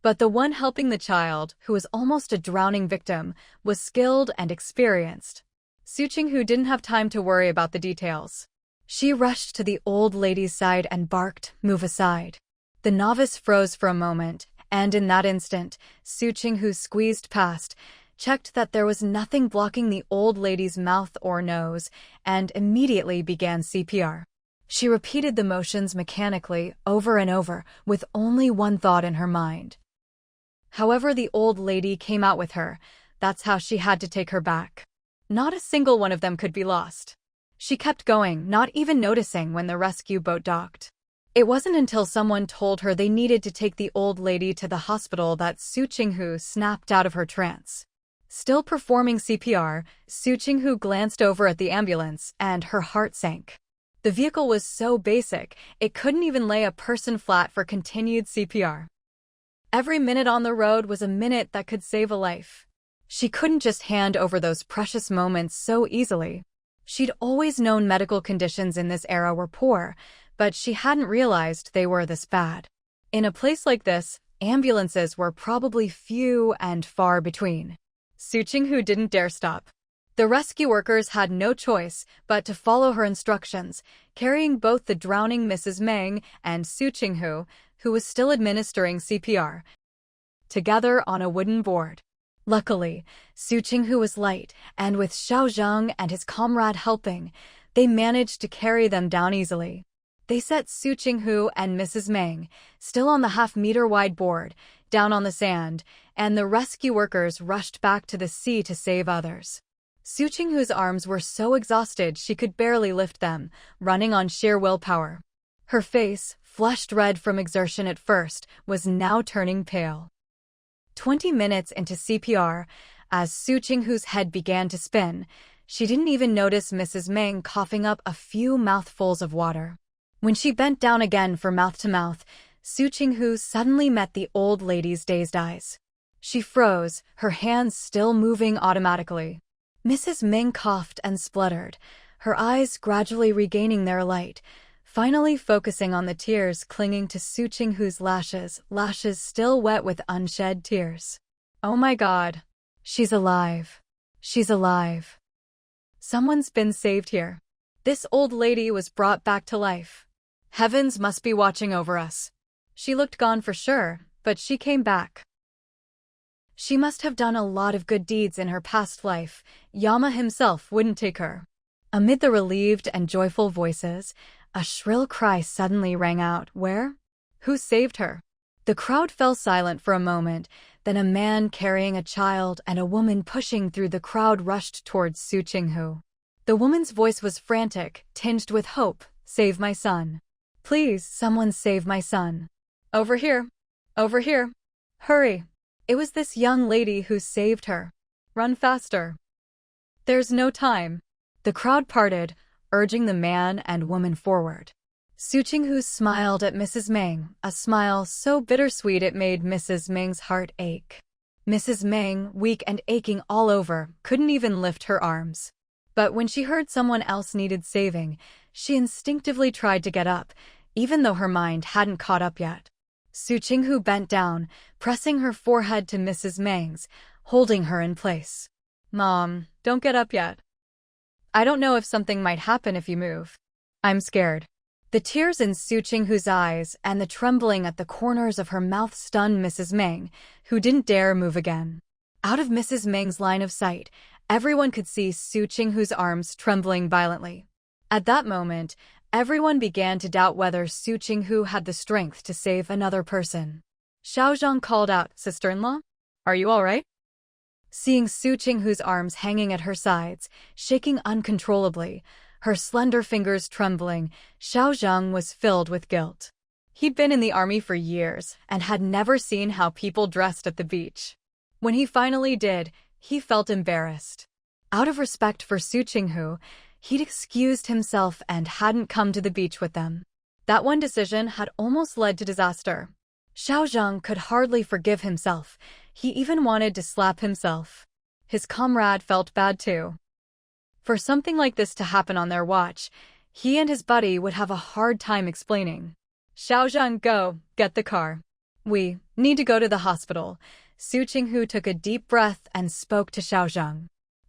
But the one helping the child, who was almost a drowning victim, was skilled and experienced. Su Qinghu didn't have time to worry about the details. She rushed to the old lady's side and barked, "Move aside." The novice froze for a moment, and in that instant, Su Qinghu squeezed past, checked that there was nothing blocking the old lady's mouth or nose, and immediately began CPR. She repeated the motions mechanically, over and over, with only one thought in her mind. However the old lady came out with her, that's how she had to take her back. Not a single one of them could be lost. She kept going, not even noticing when the rescue boat docked. It wasn't until someone told her they needed to take the old lady to the hospital that Su Qinghu snapped out of her trance. Still performing CPR, Su Qinghu glanced over at the ambulance, and her heart sank. The vehicle was so basic, it couldn't even lay a person flat for continued CPR. Every minute on the road was a minute that could save a life. She couldn't just hand over those precious moments so easily. She'd always known medical conditions in this era were poor, but she hadn't realized they were this bad. In a place like this, ambulances were probably few and far between. Su Qinghu didn't dare stop. The rescue workers had no choice but to follow her instructions, carrying both the drowning Mrs. Meng and Su Qinghu, who was still administering CPR, together on a wooden board. Luckily, Su Qinghu was light, and with Xiao Zheng and his comrade helping, they managed to carry them down easily. They set Su Qinghu and Mrs. Meng, still on the half-meter-wide board, down on the sand, and the rescue workers rushed back to the sea to save others. Su Qinghu's arms were so exhausted she could barely lift them, running on sheer willpower. Her face, flushed red from exertion at first, was now turning pale. 20 minutes into CPR, as Su Qinghu's head began to spin, she didn't even notice Mrs. Meng coughing up a few mouthfuls of water. When she bent down again for mouth-to-mouth, Su Qinghu suddenly met the old lady's dazed eyes. She froze, her hands still moving automatically. Mrs. Meng coughed and spluttered, her eyes gradually regaining their light, finally focusing on the tears clinging to Su Qinghu's lashes still wet with unshed tears. "Oh my God. She's alive. She's alive. Someone's been saved here. This old lady was brought back to life. Heavens must be watching over us. She looked gone for sure, but she came back. She must have done a lot of good deeds in her past life. Yama himself wouldn't take her." Amid the relieved and joyful voices, a shrill cry suddenly rang out. "Where? Who saved her?" The crowd fell silent for a moment, then a man carrying a child and a woman pushing through the crowd rushed towards Su Qinghu. The woman's voice was frantic, tinged with hope. "Save my son. Please, someone save my son. Over here. Over here. Hurry." It was this young lady who saved her. "Run faster. There's no time." The crowd parted, urging the man and woman forward. Su Qinghu smiled at Mrs. Meng, a smile so bittersweet it made Mrs. Meng's heart ache. Mrs. Meng, weak and aching all over, couldn't even lift her arms. But when she heard someone else needed saving, she instinctively tried to get up, even though her mind hadn't caught up yet. Su Qinghu bent down, pressing her forehead to Mrs. Meng's, holding her in place. Mom, don't get up yet. I don't know if something might happen if you move. I'm scared. The tears in Su Qinghu's eyes and the trembling at the corners of her mouth stunned Mrs. Meng, who didn't dare move again. Out of Mrs. Meng's line of sight, everyone could see Su Qinghu's arms trembling violently. At that moment, everyone began to doubt whether Su Qinghu had the strength to save another person. Xiaozhang called out, "Sister-in-law? Are you all right?" Seeing Su Qinghu's arms hanging at her sides, shaking uncontrollably, her slender fingers trembling, Xiaozhang was filled with guilt. He'd been in the army for years and had never seen how people dressed at the beach. When he finally did, he felt embarrassed. Out of respect for Su Qinghu, he'd excused himself and hadn't come to the beach with them. That one decision had almost led to disaster. Xiaozhang could hardly forgive himself. He even wanted to slap himself. His comrade felt bad too. For something like this to happen on their watch, he and his buddy would have a hard time explaining. "Xiaozhang, go, get the car. We need to go to the hospital." Su Qinghu took a deep breath and spoke to Xiaozhang.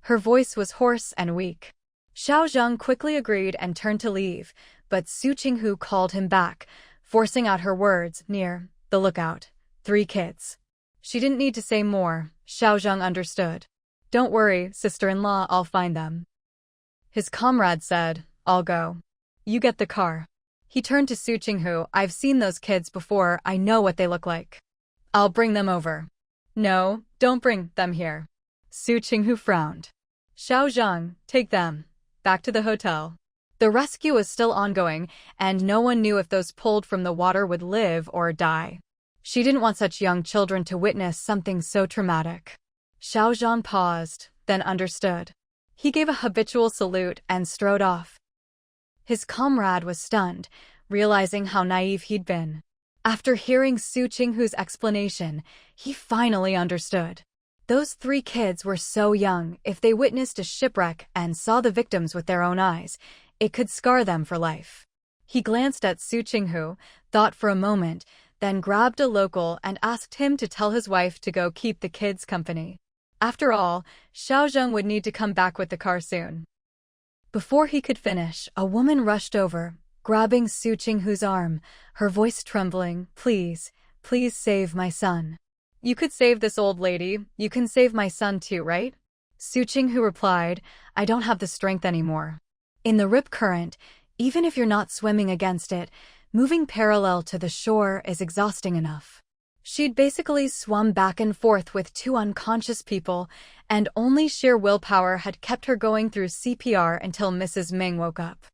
Her voice was hoarse and weak. Xiaozhang quickly agreed and turned to leave, but Su Qinghu called him back, forcing out her words, "Near the lookout. 3 kids." She didn't need to say more. Xiaozhang understood. "Don't worry, sister-in-law, I'll find them." His comrade said, "I'll go. You get the car." He turned to Su Qinghu. "I've seen those kids before. I know what they look like. I'll bring them over." "No, don't bring them here." Su Qinghu frowned. "Xiaozhang, take them back to the hotel." The rescue was still ongoing, and no one knew if those pulled from the water would live or die. She didn't want such young children to witness something so traumatic. Xiaozhang paused, then understood. He gave a habitual salute and strode off. His comrade was stunned, realizing how naive he'd been. After hearing Su Qinghu's explanation, he finally understood. Those 3 kids were so young, if they witnessed a shipwreck and saw the victims with their own eyes, it could scar them for life. He glanced at Su Qinghu, thought for a moment, then grabbed a local and asked him to tell his wife to go keep the kids company. After all, Xiaozhang would need to come back with the car soon. Before he could finish, a woman rushed over, grabbing Su Qinghu's arm, her voice trembling, "Please, please save my son." "You could save this old lady, you can save my son too, right?" Su Qinghu replied, "I don't have the strength anymore." In the rip current, even if you're not swimming against it, moving parallel to the shore is exhausting enough. She'd basically swum back and forth with 2 unconscious people, and only sheer willpower had kept her going through CPR until Mrs. Meng woke up.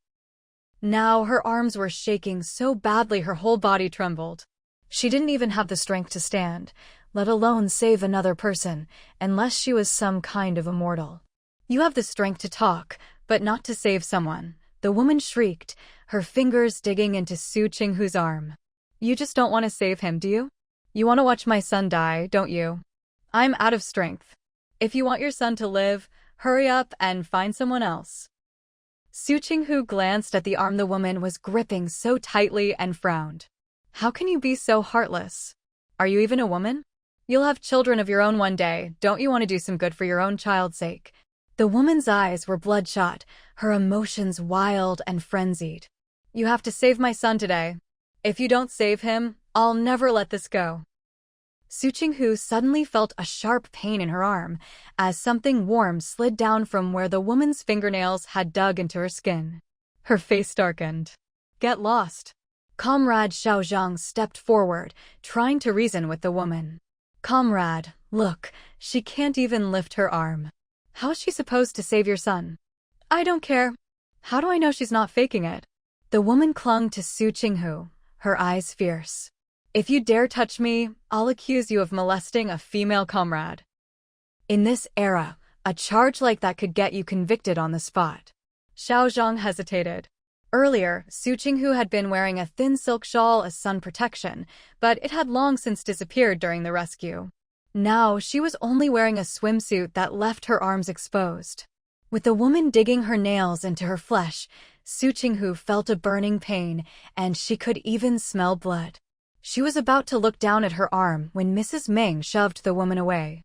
Now her arms were shaking so badly her whole body trembled. She didn't even have the strength to stand, let alone save another person, unless she was some kind of immortal. "You have the strength to talk, but not to save someone," the woman shrieked, her fingers digging into Su Qinghu's arm. "You just don't want to save him, do you? You want to watch my son die, don't you? I'm out of strength. If you want your son to live, hurry up and find someone else." Su Qinghu glanced at the arm the woman was gripping so tightly and frowned. "How can you be so heartless? Are you even a woman? You'll have children of your own one day. Don't you want to do some good for your own child's sake?" The woman's eyes were bloodshot, her emotions wild and frenzied. "You have to save my son today. If you don't save him, I'll never let this go." Su Qinghu suddenly felt a sharp pain in her arm, as something warm slid down from where the woman's fingernails had dug into her skin. Her face darkened. "Get lost." Comrade Xiaozhang stepped forward, trying to reason with the woman. "Comrade, look, she can't even lift her arm. How is she supposed to save your son?" "I don't care. How do I know she's not faking it?" The woman clung to Su Qinghu, her eyes fierce. "If you dare touch me, I'll accuse you of molesting a female comrade." In this era, a charge like that could get you convicted on the spot. Xiaozhang hesitated. Earlier, Su Qinghu had been wearing a thin silk shawl as sun protection, but it had long since disappeared during the rescue. Now, she was only wearing a swimsuit that left her arms exposed. With the woman digging her nails into her flesh, Su Qinghu felt a burning pain, and she could even smell blood. She was about to look down at her arm when Mrs. Ming shoved the woman away.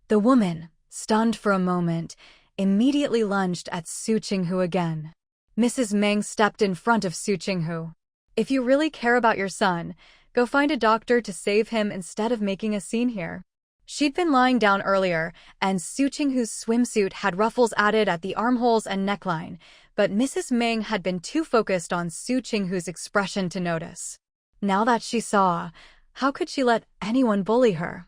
The woman, stunned for a moment, immediately lunged at Su Qinghu again. Mrs. Ming stepped in front of Su Qinghu. "If you really care about your son, go find a doctor to save him instead of making a scene here." She'd been lying down earlier, and Su Qinghu's swimsuit had ruffles added at the armholes and neckline, but Mrs. Ming had been too focused on Su Qinghu's expression to notice. Now that she saw, how could she let anyone bully her?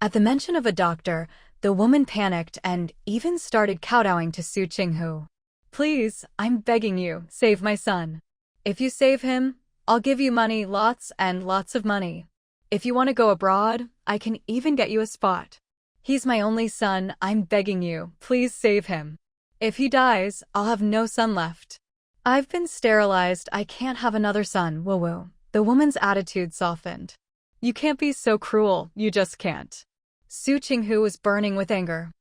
At the mention of a doctor, the woman panicked and even started kowtowing to Su Qinghu. "Please, I'm begging you, save my son. If you save him, I'll give you money, lots and lots of money. If you want to go abroad, I can even get you a spot. He's my only son, I'm begging you, please save him. If he dies, I'll have no son left. I've been sterilized, I can't have another son, woo-woo." The woman's attitude softened. "You can't be so cruel, you just can't." Su Qinghu was burning with anger.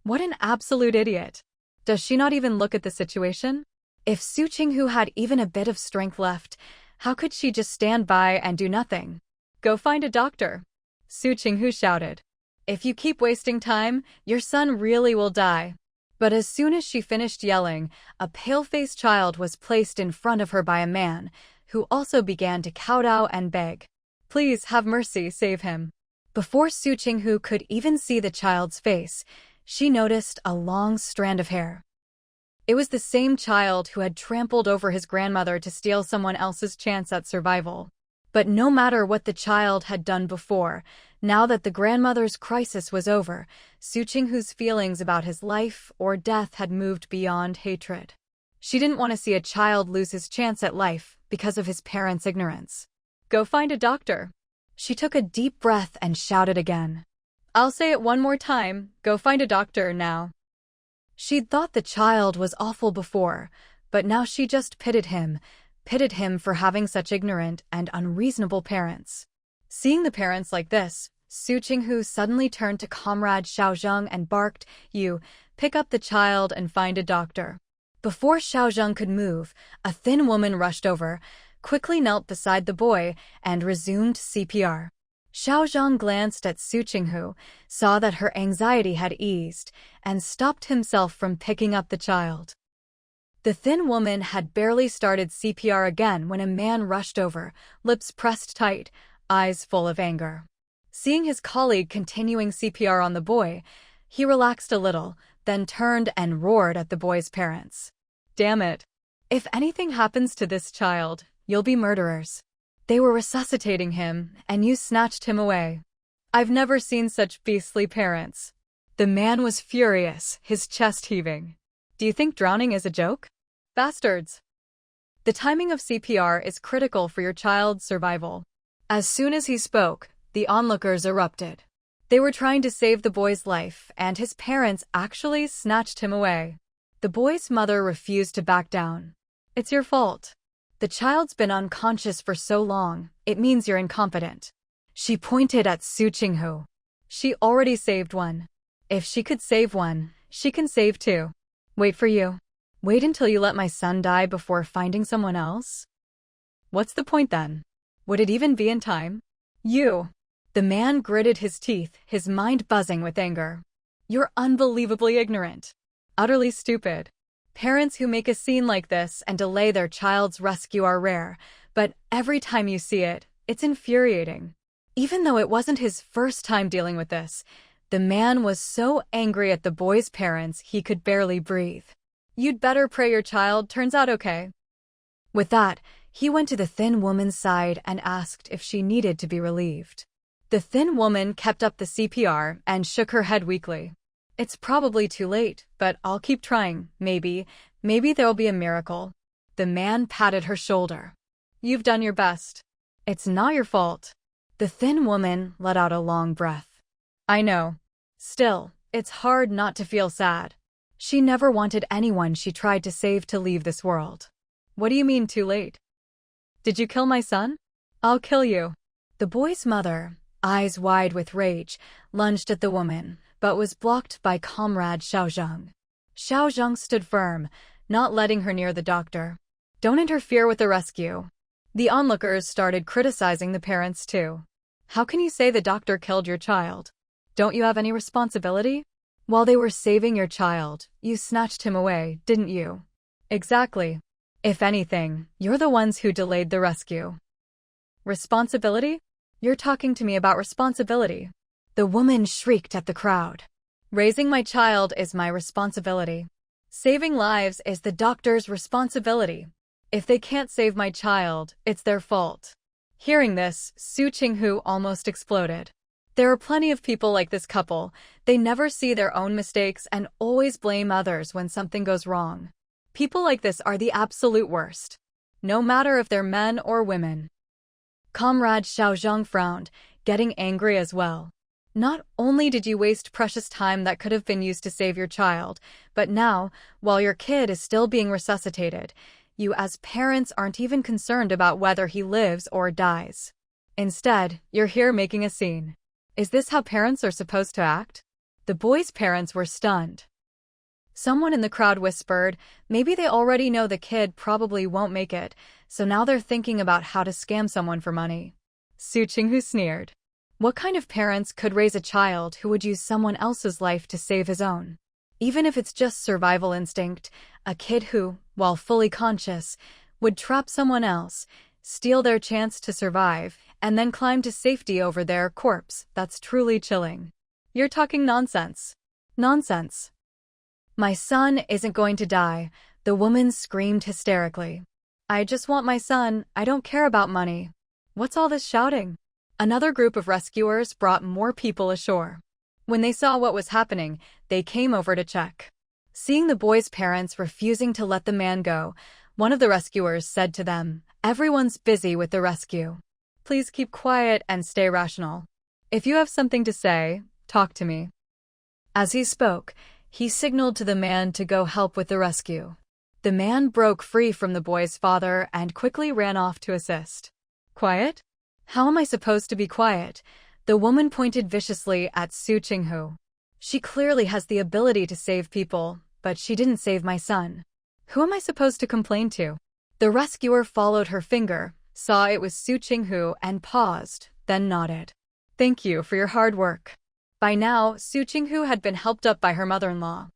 What an absolute idiot. Does she not even look at the situation? If Su Qinghu had even a bit of strength left, how could she just stand by and do nothing? "Go find a doctor," Su Qinghu shouted. "If you keep wasting time, your son really will die." But as soon as she finished yelling, a pale-faced child was placed in front of her by a man, who also began to kowtow and beg. "Please have mercy, save him." Before Su Qinghu could even see the child's face, she noticed a long strand of hair. It was the same child who had trampled over his grandmother to steal someone else's chance at survival. But no matter what the child had done before, now that the grandmother's crisis was over, Su Qinghu's feelings about his life or death had moved beyond hatred. She didn't want to see a child lose his chance at life because of his parents' ignorance. "Go find a doctor." She took a deep breath and shouted again. "I'll say it one more time, go find a doctor now." She'd thought the child was awful before, but now she just pitied him for having such ignorant and unreasonable parents. Seeing the parents like this, Su Qinghu suddenly turned to Comrade Xiaozheng and barked, "You, pick up the child and find a doctor." Before Xiaozheng could move, a thin woman rushed over, quickly knelt beside the boy, and resumed CPR. Xiaozheng glanced at Su Qinghu, saw that her anxiety had eased, and stopped himself from picking up the child. The thin woman had barely started CPR again when a man rushed over, lips pressed tight, eyes full of anger. Seeing his colleague continuing CPR on the boy, he relaxed a little, then turned and roared at the boy's parents. "Damn it. If anything happens to this child, you'll be murderers. They were resuscitating him, and you snatched him away. I've never seen such beastly parents." The man was furious, his chest heaving. "Do you think drowning is a joke? Bastards!" The timing of CPR is critical for your child's survival. As soon as he spoke, the onlookers erupted. They were trying to save the boy's life, and his parents actually snatched him away. The boy's mother refused to back down. "It's your fault. The child's been unconscious for so long, it means you're incompetent." She pointed at Su Qinghu. "She already saved one. If she could save one, she can save two. Wait for you. Wait until you let my son die before finding someone else? What's the point then? Would it even be in time? You." The man gritted his teeth, his mind buzzing with anger. "You're unbelievably ignorant. Utterly stupid. Parents who make a scene like this and delay their child's rescue are rare, but every time you see it, it's infuriating." Even though it wasn't his first time dealing with this, the man was so angry at the boy's parents he could barely breathe. "You'd better pray your child turns out okay." With that, he went to the thin woman's side and asked if she needed to be relieved. The thin woman kept up the CPR and shook her head weakly. "It's probably too late, but I'll keep trying. Maybe there'll be a miracle." The man patted her shoulder. "You've done your best. It's not your fault." The thin woman let out a long breath. "I know. Still, it's hard not to feel sad. She never wanted anyone she tried to save to leave this world." "What do you mean too late? Did you kill my son? I'll kill you." The boy's mother, eyes wide with rage, lunged at the woman, but was blocked by Comrade Xiaozheng. Xiaozheng stood firm, not letting her near the doctor. "Don't interfere with the rescue. The onlookers started criticizing the parents too. How can you say the doctor killed your child? Don't you have any responsibility? While they were saving your child, you snatched him away, didn't you? Exactly. If anything, you're the ones who delayed the rescue. Responsibility? You're talking to me about responsibility. The woman shrieked at the crowd. Raising my child is my responsibility. Saving lives is the doctor's responsibility. If they can't save my child, it's their fault. Hearing this, Su Qinghu almost exploded. There are plenty of people like this couple. They never see their own mistakes and always blame others when something goes wrong. People like this are the absolute worst. No matter if they're men or women. Comrade Xiaozhang frowned, getting angry as well. Not only did you waste precious time that could have been used to save your child, but now, while your kid is still being resuscitated, you as parents aren't even concerned about whether he lives or dies. Instead, you're here making a scene. Is this how parents are supposed to act? The boy's parents were stunned. Someone in the crowd whispered, maybe they already know the kid probably won't make it, so now they're thinking about how to scam someone for money. Su Qinghu sneered. What kind of parents could raise a child who would use someone else's life to save his own? Even if it's just survival instinct, a kid who, while fully conscious, would trap someone else, steal their chance to survive, and then climb to safety over their corpse, that's truly chilling. You're talking nonsense. Nonsense. My son isn't going to die, the woman screamed hysterically. I just want my son, I don't care about money. What's all this shouting? Another group of rescuers brought more people ashore. When they saw what was happening, they came over to check. Seeing the boy's parents refusing to let the man go, one of the rescuers said to them, everyone's busy with the rescue. Please keep quiet and stay rational. If you have something to say, talk to me. As he spoke, he signaled to the man to go help with the rescue. The man broke free from the boy's father and quickly ran off to assist. Quiet? How am I supposed to be quiet? The woman pointed viciously at Su Qinghu. She clearly has the ability to save people, but she didn't save my son. Who am I supposed to complain to? The rescuer followed her finger, saw it was Su Qinghu and paused, then nodded. Thank you for your hard work. By now, Su Qinghu had been helped up by her mother-in-law.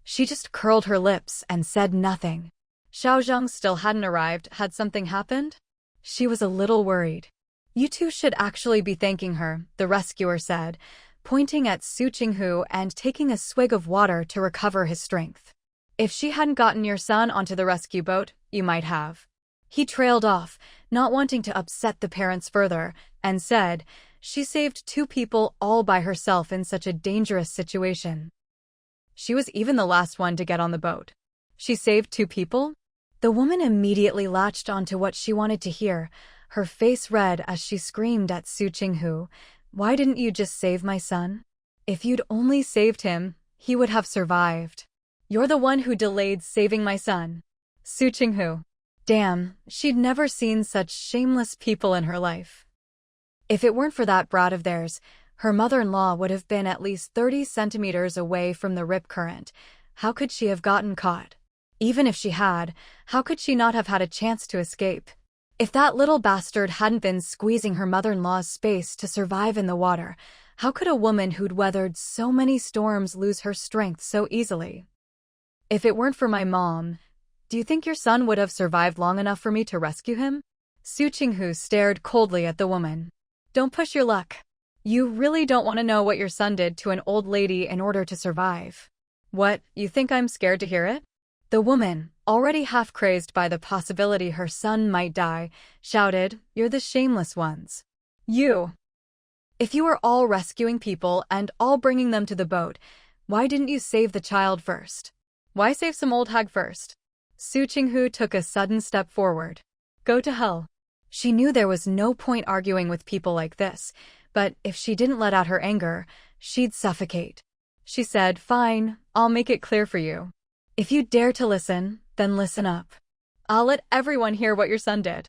She just curled her lips and said nothing. Xiaozhang still hadn't arrived. Had something happened? She was a little worried. You two should actually be thanking her, the rescuer said, pointing at Su Qinghu and taking a swig of water to recover his strength. If she hadn't gotten your son onto the rescue boat, you might have. He trailed off, not wanting to upset the parents further, and said, she saved 2 people all by herself in such a dangerous situation. She was even the last one to get on the boat. She saved 2 people? The woman immediately latched onto what she wanted to hear, her face red as she screamed at Su Qinghu, why didn't you just save my son? If you'd only saved him, he would have survived. You're the one who delayed saving my son. Su Qinghu. Damn, she'd never seen such shameless people in her life. If it weren't for that brat of theirs, her mother-in-law would have been at least 30 centimeters away from the rip current. How could she have gotten caught? Even if she had, how could she not have had a chance to escape? If that little bastard hadn't been squeezing her mother-in-law's space to survive in the water, how could a woman who'd weathered so many storms lose her strength so easily? If it weren't for my mom, do you think your son would have survived long enough for me to rescue him? Su Qinghu stared coldly at the woman. Don't push your luck. You really don't want to know what your son did to an old lady in order to survive. What, you think I'm scared to hear it? The woman, already half-crazed by the possibility her son might die, shouted, you're the shameless ones. You. If you were all rescuing people and all bringing them to the boat, why didn't you save the child first? Why save some old hag first? Su Qinghu took a sudden step forward. Go to hell. She knew there was no point arguing with people like this, but if she didn't let out her anger, she'd suffocate. She said, fine, I'll make it clear for you. If you dare to listen, then listen up. I'll let everyone hear what your son did.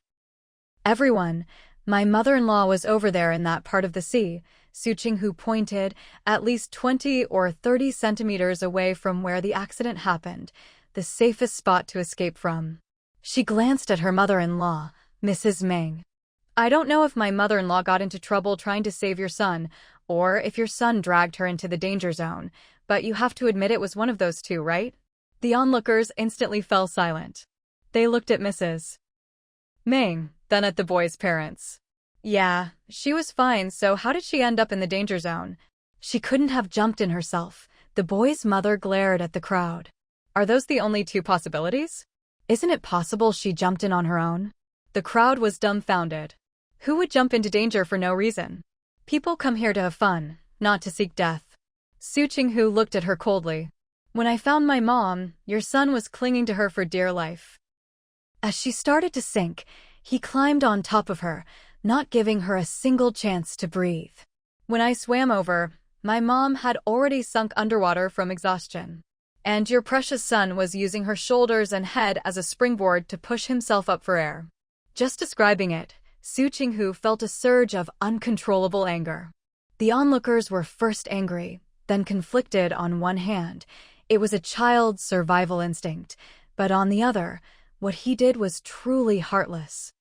Everyone. My mother-in-law was over there in that part of the sea, Su Qinghu pointed, at least 20 or 30 centimeters away from where the accident happened, the safest spot to escape from. She glanced at her mother-in-law, Mrs. Meng. I don't know if my mother-in-law got into trouble trying to save your son, or if your son dragged her into the danger zone, but you have to admit it was one of those two, right? The onlookers instantly fell silent. They looked at Mrs. Meng, then at the boy's parents. Yeah, she was fine, so how did she end up in the danger zone? She couldn't have jumped in herself. The boy's mother glared at the crowd. Are those the only two possibilities? Isn't it possible she jumped in on her own? The crowd was dumbfounded. Who would jump into danger for no reason? People come here to have fun, not to seek death. Su Qinghu looked at her coldly. When I found my mom, your son was clinging to her for dear life. As she started to sink, he climbed on top of her, not giving her a single chance to breathe. When I swam over, my mom had already sunk underwater from exhaustion. And your precious son was using her shoulders and head as a springboard to push himself up for air. Just describing it, Su Qinghu felt a surge of uncontrollable anger. The onlookers were first angry, then conflicted. On one hand, it was a child's survival instinct, but on the other, what he did was truly heartless.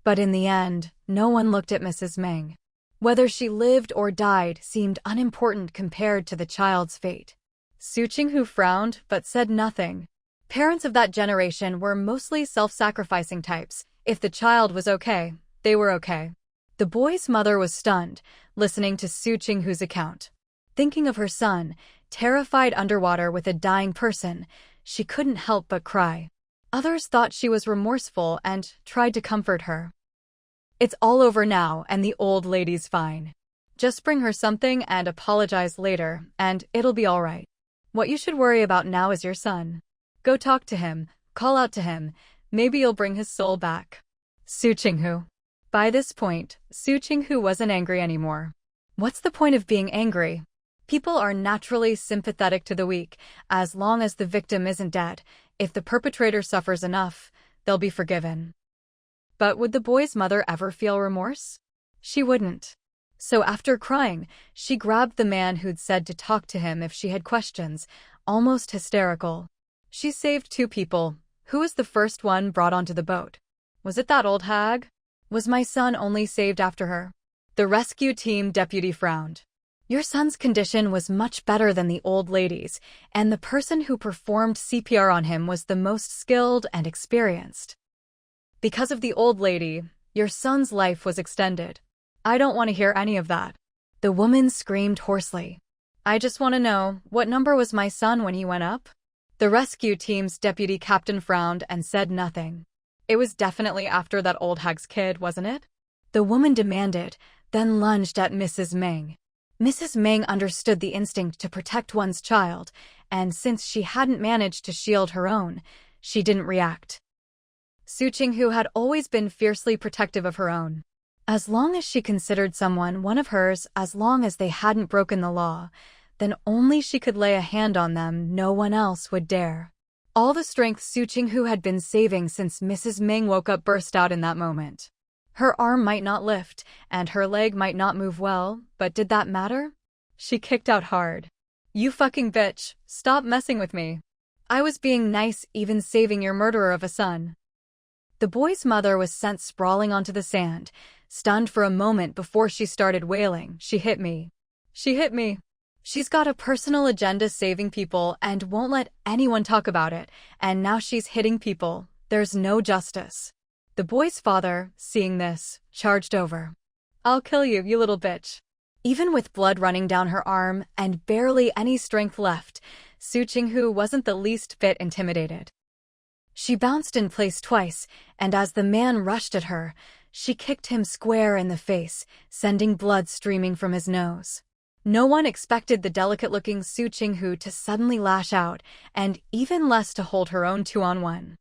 But in the end, no one looked at Mrs. Meng. Whether she lived or died seemed unimportant compared to the child's fate. Su Qinghu frowned but said nothing. Parents of that generation were mostly self-sacrificing types. If the child was okay, they were okay. The boy's mother was stunned, listening to Su Qinghu's account. Thinking of her son, terrified underwater with a dying person, she couldn't help but cry. Others thought she was remorseful and tried to comfort her. It's all over now and the old lady's fine. Just bring her something and apologize later, and it'll be all right. What you should worry about now is your son. Go talk to him, call out to him, maybe you'll bring his soul back. Su Qinghu. By this point, Su Qinghu wasn't angry anymore. What's the point of being angry? People are naturally sympathetic to the weak, as long as the victim isn't dead. If the perpetrator suffers enough, they'll be forgiven. But would the boy's mother ever feel remorse? She wouldn't. So after crying, she grabbed the man who'd said to talk to him if she had questions, almost hysterical. She saved two people. Who was the first one brought onto the boat? Was it that old hag? Was my son only saved after her? The rescue team deputy frowned. Your son's condition was much better than the old lady's, and the person who performed CPR on him was the most skilled and experienced. Because of the old lady, your son's life was extended. I don't want to hear any of that. The woman screamed hoarsely. I just want to know, what number was my son when he went up? The rescue team's deputy captain frowned and said nothing. It was definitely after that old hag's kid, wasn't it? The woman demanded, then lunged at Mrs. Meng. Mrs. Meng understood the instinct to protect one's child, and since she hadn't managed to shield her own, she didn't react. Su Qinghu had always been fiercely protective of her own. As long as she considered someone one of hers, as long as they hadn't broken the law, then only she could lay a hand on them, no one else would dare. All the strength Su Qinghu had been saving since Mrs. Meng woke up burst out in that moment. Her arm might not lift, and her leg might not move well, but did that matter? She kicked out hard. You fucking bitch, stop messing with me. I was being nice, even saving your murderer of a son. The boy's mother was sent sprawling onto the sand, stunned for a moment before she started wailing. She hit me. She hit me. She's got a personal agenda saving people and won't let anyone talk about it, and now she's hitting people. There's no justice. The boy's father, seeing this, charged over. I'll kill you, you little bitch. Even with blood running down her arm and barely any strength left, Su Qinghu wasn't the least bit intimidated. She bounced in place twice, and as the man rushed at her, she kicked him square in the face, sending blood streaming from his nose. No one expected the delicate-looking Su Qinghu to suddenly lash out, and even less to hold her own two-on-one.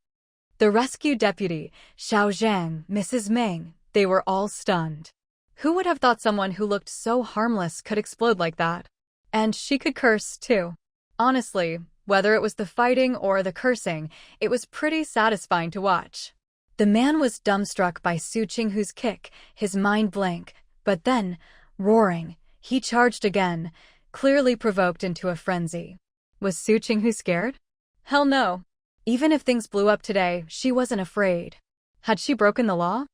The rescue deputy, Xiao Zhang, Mrs. Meng, they were all stunned. Who would have thought someone who looked so harmless could explode like that? And she could curse, too. Honestly, whether it was the fighting or the cursing, it was pretty satisfying to watch. The man was dumbstruck by Su Qinghu's kick, his mind blank, but then, roaring, he charged again, clearly provoked into a frenzy. Was Su Qinghu scared? Hell no. Even if things blew up today, she wasn't afraid. Had she broken the law?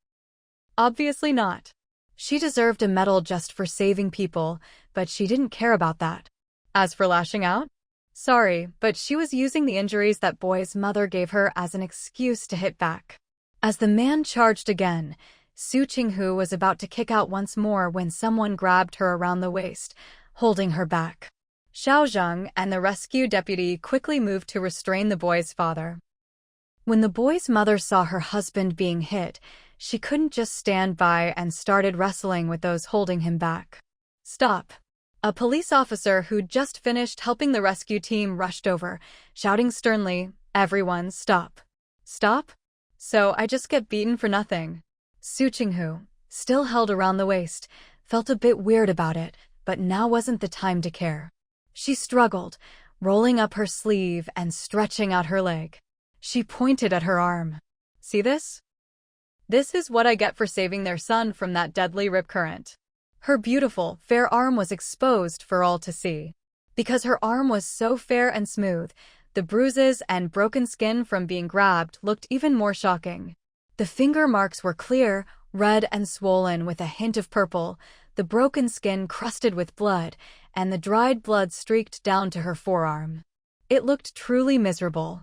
Obviously not. She deserved a medal just for saving people, but she didn't care about that. As for lashing out? Sorry, but she was using the injuries that boy's mother gave her as an excuse to hit back. As the man charged again, Su Qinghu was about to kick out once more when someone grabbed her around the waist, holding her back. Xiaozheng and the rescue deputy quickly moved to restrain the boy's father. When the boy's mother saw her husband being hit, she couldn't just stand by and started wrestling with those holding him back. Stop. A police officer who'd just finished helping the rescue team rushed over, shouting sternly, "Everyone, stop." Stop? So I just get beaten for nothing. Su Qinghu, still held around the waist, felt a bit weird about it, but now wasn't the time to care. She struggled, rolling up her sleeve and stretching out her leg. She pointed at her arm. See this? This is what I get for saving their son from that deadly rip current. Her beautiful, fair arm was exposed for all to see. Because her arm was so fair and smooth, the bruises and broken skin from being grabbed looked even more shocking. The finger marks were clear, red and swollen with a hint of purple, the broken skin crusted with blood, and the dried blood streaked down to her forearm. It looked truly miserable.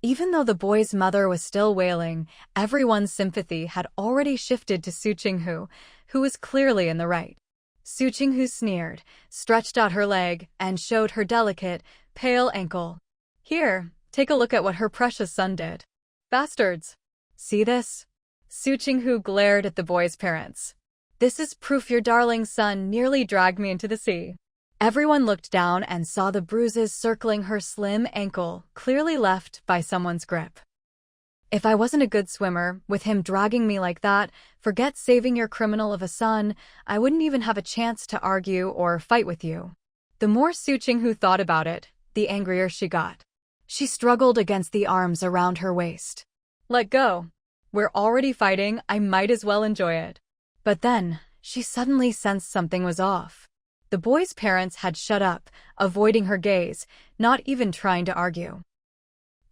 Even though the boy's mother was still wailing, everyone's sympathy had already shifted to Su Qinghu, who was clearly in the right. Su Qinghu sneered, stretched out her leg, and showed her delicate, pale ankle. Here, take a look at what her precious son did. Bastards! See this? Su Qinghu glared at the boy's parents. This is proof your darling son nearly dragged me into the sea. Everyone looked down and saw the bruises circling her slim ankle, clearly left by someone's grip. If I wasn't a good swimmer, with him dragging me like that, forget saving your criminal of a son, I wouldn't even have a chance to argue or fight with you. The more Su Qinghu thought about it, the angrier she got. She struggled against the arms around her waist. Let go. We're already fighting, I might as well enjoy it. But then, she suddenly sensed something was off. The boy's parents had shut up, avoiding her gaze, not even trying to argue.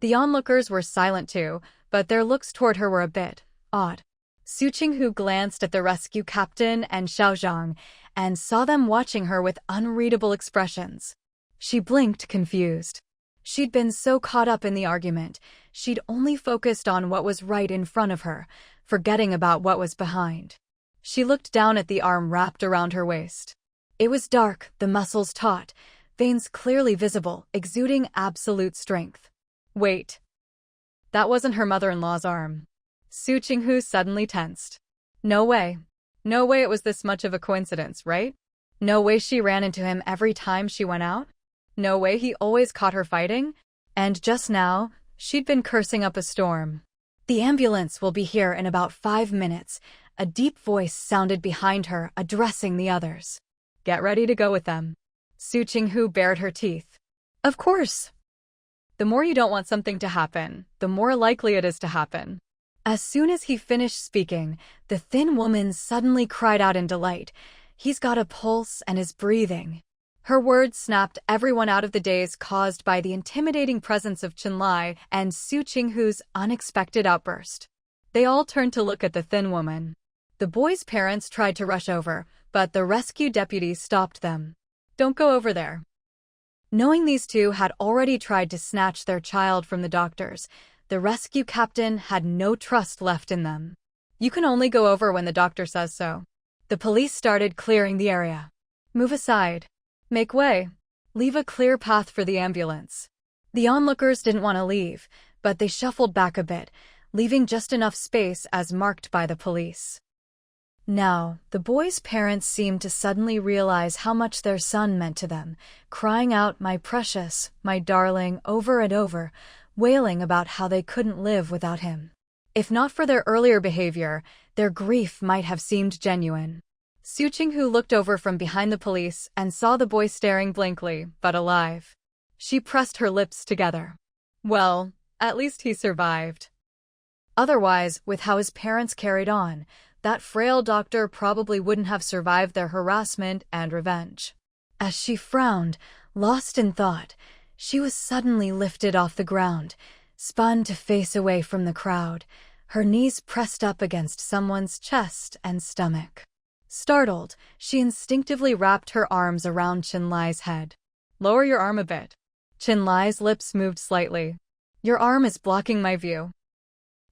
The onlookers were silent too, but their looks toward her were a bit odd. Su Qinghu glanced at the rescue captain and Xiaozheng and saw them watching her with unreadable expressions. She blinked, confused. She'd been so caught up in the argument, she'd only focused on what was right in front of her, forgetting about what was behind. She looked down at the arm wrapped around her waist. It was dark, the muscles taut, veins clearly visible, exuding absolute strength. Wait. That wasn't her mother-in-law's arm. Su Qinghu suddenly tensed. No way. No way it was this much of a coincidence, right? No way she ran into him every time she went out? No way he always caught her fighting? And just now, she'd been cursing up a storm. The ambulance will be here in about 5 minutes. A deep voice sounded behind her, addressing the others. Get ready to go with them. Su Qinghu bared her teeth. Of course. The more you don't want something to happen, the more likely it is to happen. As soon as he finished speaking, the thin woman suddenly cried out in delight. He's got a pulse and is breathing. Her words snapped everyone out of the daze caused by the intimidating presence of Chenlai and Su Qinghu's unexpected outburst. They all turned to look at the thin woman. The boy's parents tried to rush over, but the rescue deputy stopped them. Don't go over there. Knowing these two had already tried to snatch their child from the doctors, the rescue captain had no trust left in them. You can only go over when the doctor says so. The police started clearing the area. Move aside. Make way. Leave a clear path for the ambulance. The onlookers didn't want to leave, but they shuffled back a bit, leaving just enough space as marked by the police. Now, the boy's parents seemed to suddenly realize how much their son meant to them, crying out, "My precious, my darling," over and over, wailing about how they couldn't live without him. If not for their earlier behavior, their grief might have seemed genuine. Su Qinghu looked over from behind the police and saw the boy staring blankly, but alive. She pressed her lips together. Well, at least he survived. Otherwise, with how his parents carried on, that frail doctor probably wouldn't have survived their harassment and revenge. As she frowned, lost in thought, she was suddenly lifted off the ground, spun to face away from the crowd, her knees pressed up against someone's chest and stomach. Startled, she instinctively wrapped her arms around Qinlai's head. "Lower your arm a bit." Qinlai's lips moved slightly. "Your arm is blocking my view."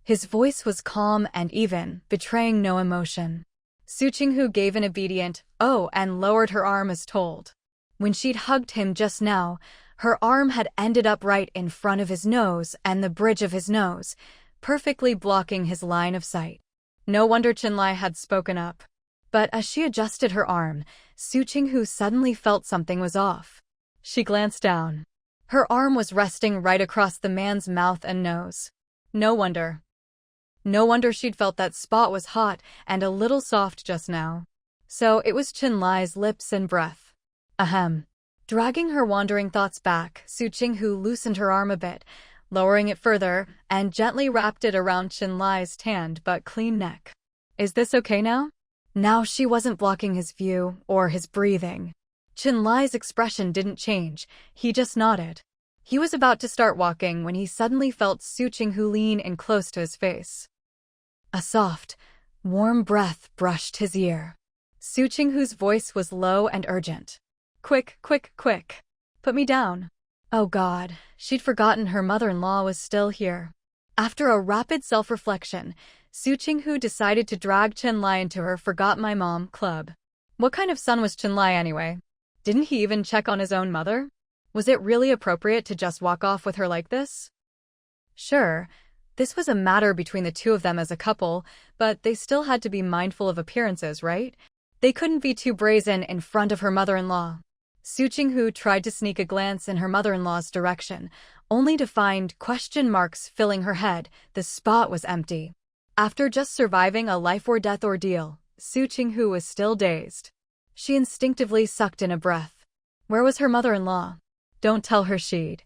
His voice was calm and even, betraying no emotion. Su Qinghu gave an obedient "oh" and lowered her arm as told. When she'd hugged him just now, her arm had ended up right in front of his nose and the bridge of his nose, perfectly blocking his line of sight. No wonder Qinlai had spoken up. But as she adjusted her arm, Su Qinghu suddenly felt something was off. She glanced down. Her arm was resting right across the man's mouth and nose. No wonder. No wonder she'd felt that spot was hot and a little soft just now. So it was Qinlai's lips and breath. Ahem. Dragging her wandering thoughts back, Su Qinghu loosened her arm a bit, lowering it further, and gently wrapped it around Qinlai's tanned but clean neck. Is this okay now? Now she wasn't blocking his view or his breathing. Qinlai's expression didn't change, he just nodded. He was about to start walking when he suddenly felt Su Qinghu lean in close to his face. A soft, warm breath brushed his ear. Su Qinghu's voice was low and urgent. "Quick, quick, quick. Put me down." Oh God, she'd forgotten her mother-in-law was still here. After a rapid self-reflection, Su Qinghu decided to drag Qinlai into her Forgot My Mom club. What kind of son was Qinlai anyway? Didn't he even check on his own mother? Was it really appropriate to just walk off with her like this? Sure, this was a matter between the two of them as a couple, but they still had to be mindful of appearances, right? They couldn't be too brazen in front of her mother-in-law. Su Qinghu tried to sneak a glance in her mother-in-law's direction, only to find question marks filling her head. The spot was empty. After just surviving a life-or-death ordeal, Su Qinghu was still dazed. She instinctively sucked in a breath. Where was her mother-in-law? Don't tell her she'd.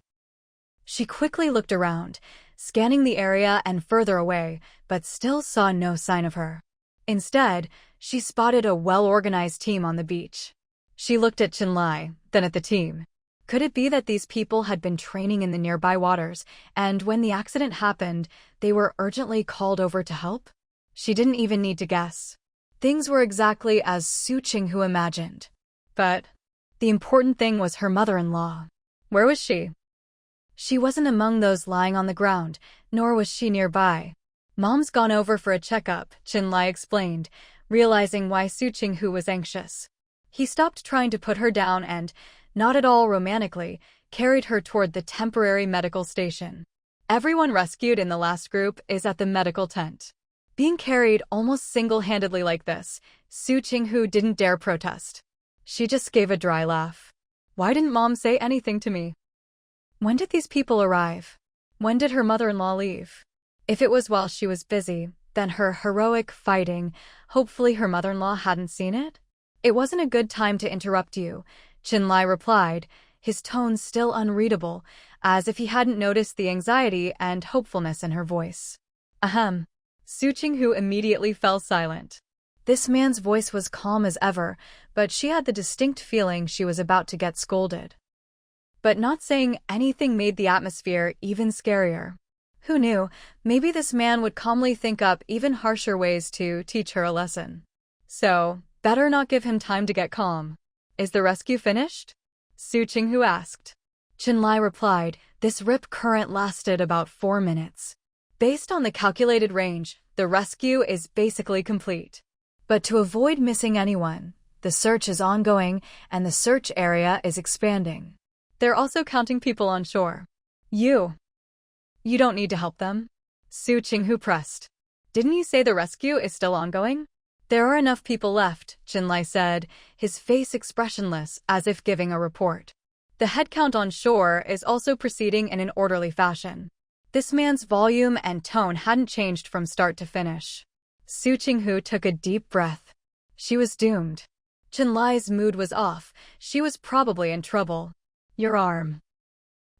She quickly looked around, scanning the area and further away, but still saw no sign of her. Instead, she spotted a well-organized team on the beach. She looked at Qinlai, then at the team. Could it be that these people had been training in the nearby waters, and when the accident happened, they were urgently called over to help? She didn't even need to guess. Things were exactly as Su Qinghu imagined. But the important thing was her mother-in-law. Where was she? She wasn't among those lying on the ground, nor was she nearby. Mom's gone over for a checkup, Qinlai explained, realizing why Su Qinghu was anxious. He stopped trying to put her down and, not at all romantically, carried her toward the temporary medical station. Everyone rescued in the last group is at the medical tent. Being carried almost single-handedly like this, Su Qinghu didn't dare protest. She just gave a dry laugh. Why didn't Mom say anything to me? When did these people arrive? When did her mother-in-law leave? If it was while she was busy, then her heroic fighting, hopefully her mother-in-law hadn't seen it? It wasn't a good time to interrupt you, Qinlai replied, his tone still unreadable, as if he hadn't noticed the anxiety and hopefulness in her voice. Ahem. Su Qinghu immediately fell silent. This man's voice was calm as ever, but she had the distinct feeling she was about to get scolded. But not saying anything made the atmosphere even scarier. Who knew, maybe this man would calmly think up even harsher ways to teach her a lesson. So, better not give him time to get calm. Is the rescue finished? Su Qinghu asked. Qinlai replied, this rip current lasted about 4 minutes. Based on the calculated range, the rescue is basically complete. But to avoid missing anyone, the search is ongoing and the search area is expanding. They're also counting people on shore. You don't need to help them? Su Qinghu pressed. Didn't you say the rescue is still ongoing? There are enough people left, Qinlai said, his face expressionless as if giving a report. The headcount on shore is also proceeding in an orderly fashion. This man's volume and tone hadn't changed from start to finish. Su Qinghu took a deep breath. She was doomed. Qinlai's mood was off. She was probably in trouble. Your arm.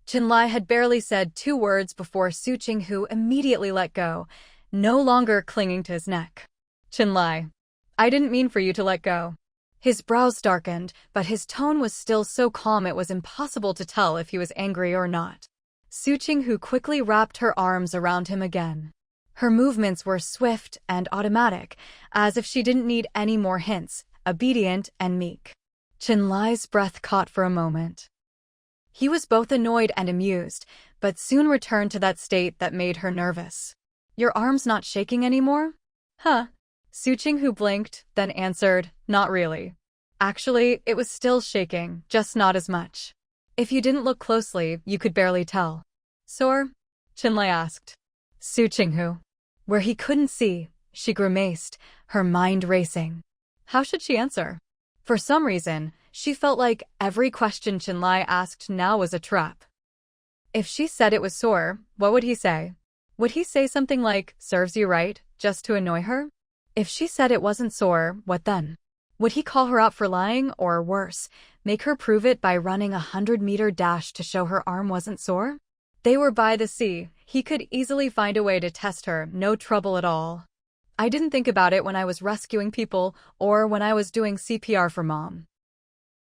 Qinlai had barely said 2 words before Su Qinghu immediately let go, no longer clinging to his neck. Qinlai, I didn't mean for you to let go. His brows darkened, but his tone was still so calm it was impossible to tell if he was angry or not. Su Qinghu quickly wrapped her arms around him again. Her movements were swift and automatic, as if she didn't need any more hints, obedient and meek. Chenlai's breath caught for a moment. He was both annoyed and amused, but soon returned to that state that made her nervous. Your arm's not shaking anymore? Huh. Su Qinghu blinked, then answered, not really. Actually, it was still shaking, just not as much. If you didn't look closely, you could barely tell. Sore? Chenlai asked. Su Qinghu. Where he couldn't see, she grimaced, her mind racing. How should she answer? For some reason, she felt like every question Chenlai asked now was a trap. If she said it was sore, what would he say? Would he say something like, serves you right, just to annoy her? If she said it wasn't sore, what then? Would he call her out for lying, or worse, make her prove it by running a 100-meter dash to show her arm wasn't sore? They were by the sea. He could easily find a way to test her, no trouble at all. I didn't think about it when I was rescuing people or when I was doing CPR for Mom.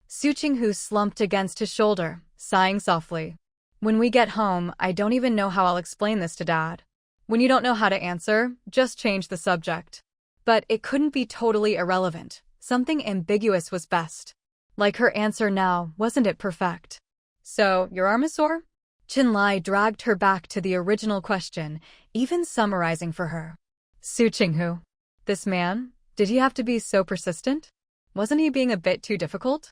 Su Qinghu slumped against his shoulder, sighing softly. When we get home, I don't even know how I'll explain this to Dad. When you don't know how to answer, just change the subject. But it couldn't be totally irrelevant. Something ambiguous was best. Like her answer now, wasn't it perfect? So, your arm is sore? Chenlai dragged her back to the original question, even summarizing for her. Su Qinghu. This man, did he have to be so persistent? Wasn't he being a bit too difficult?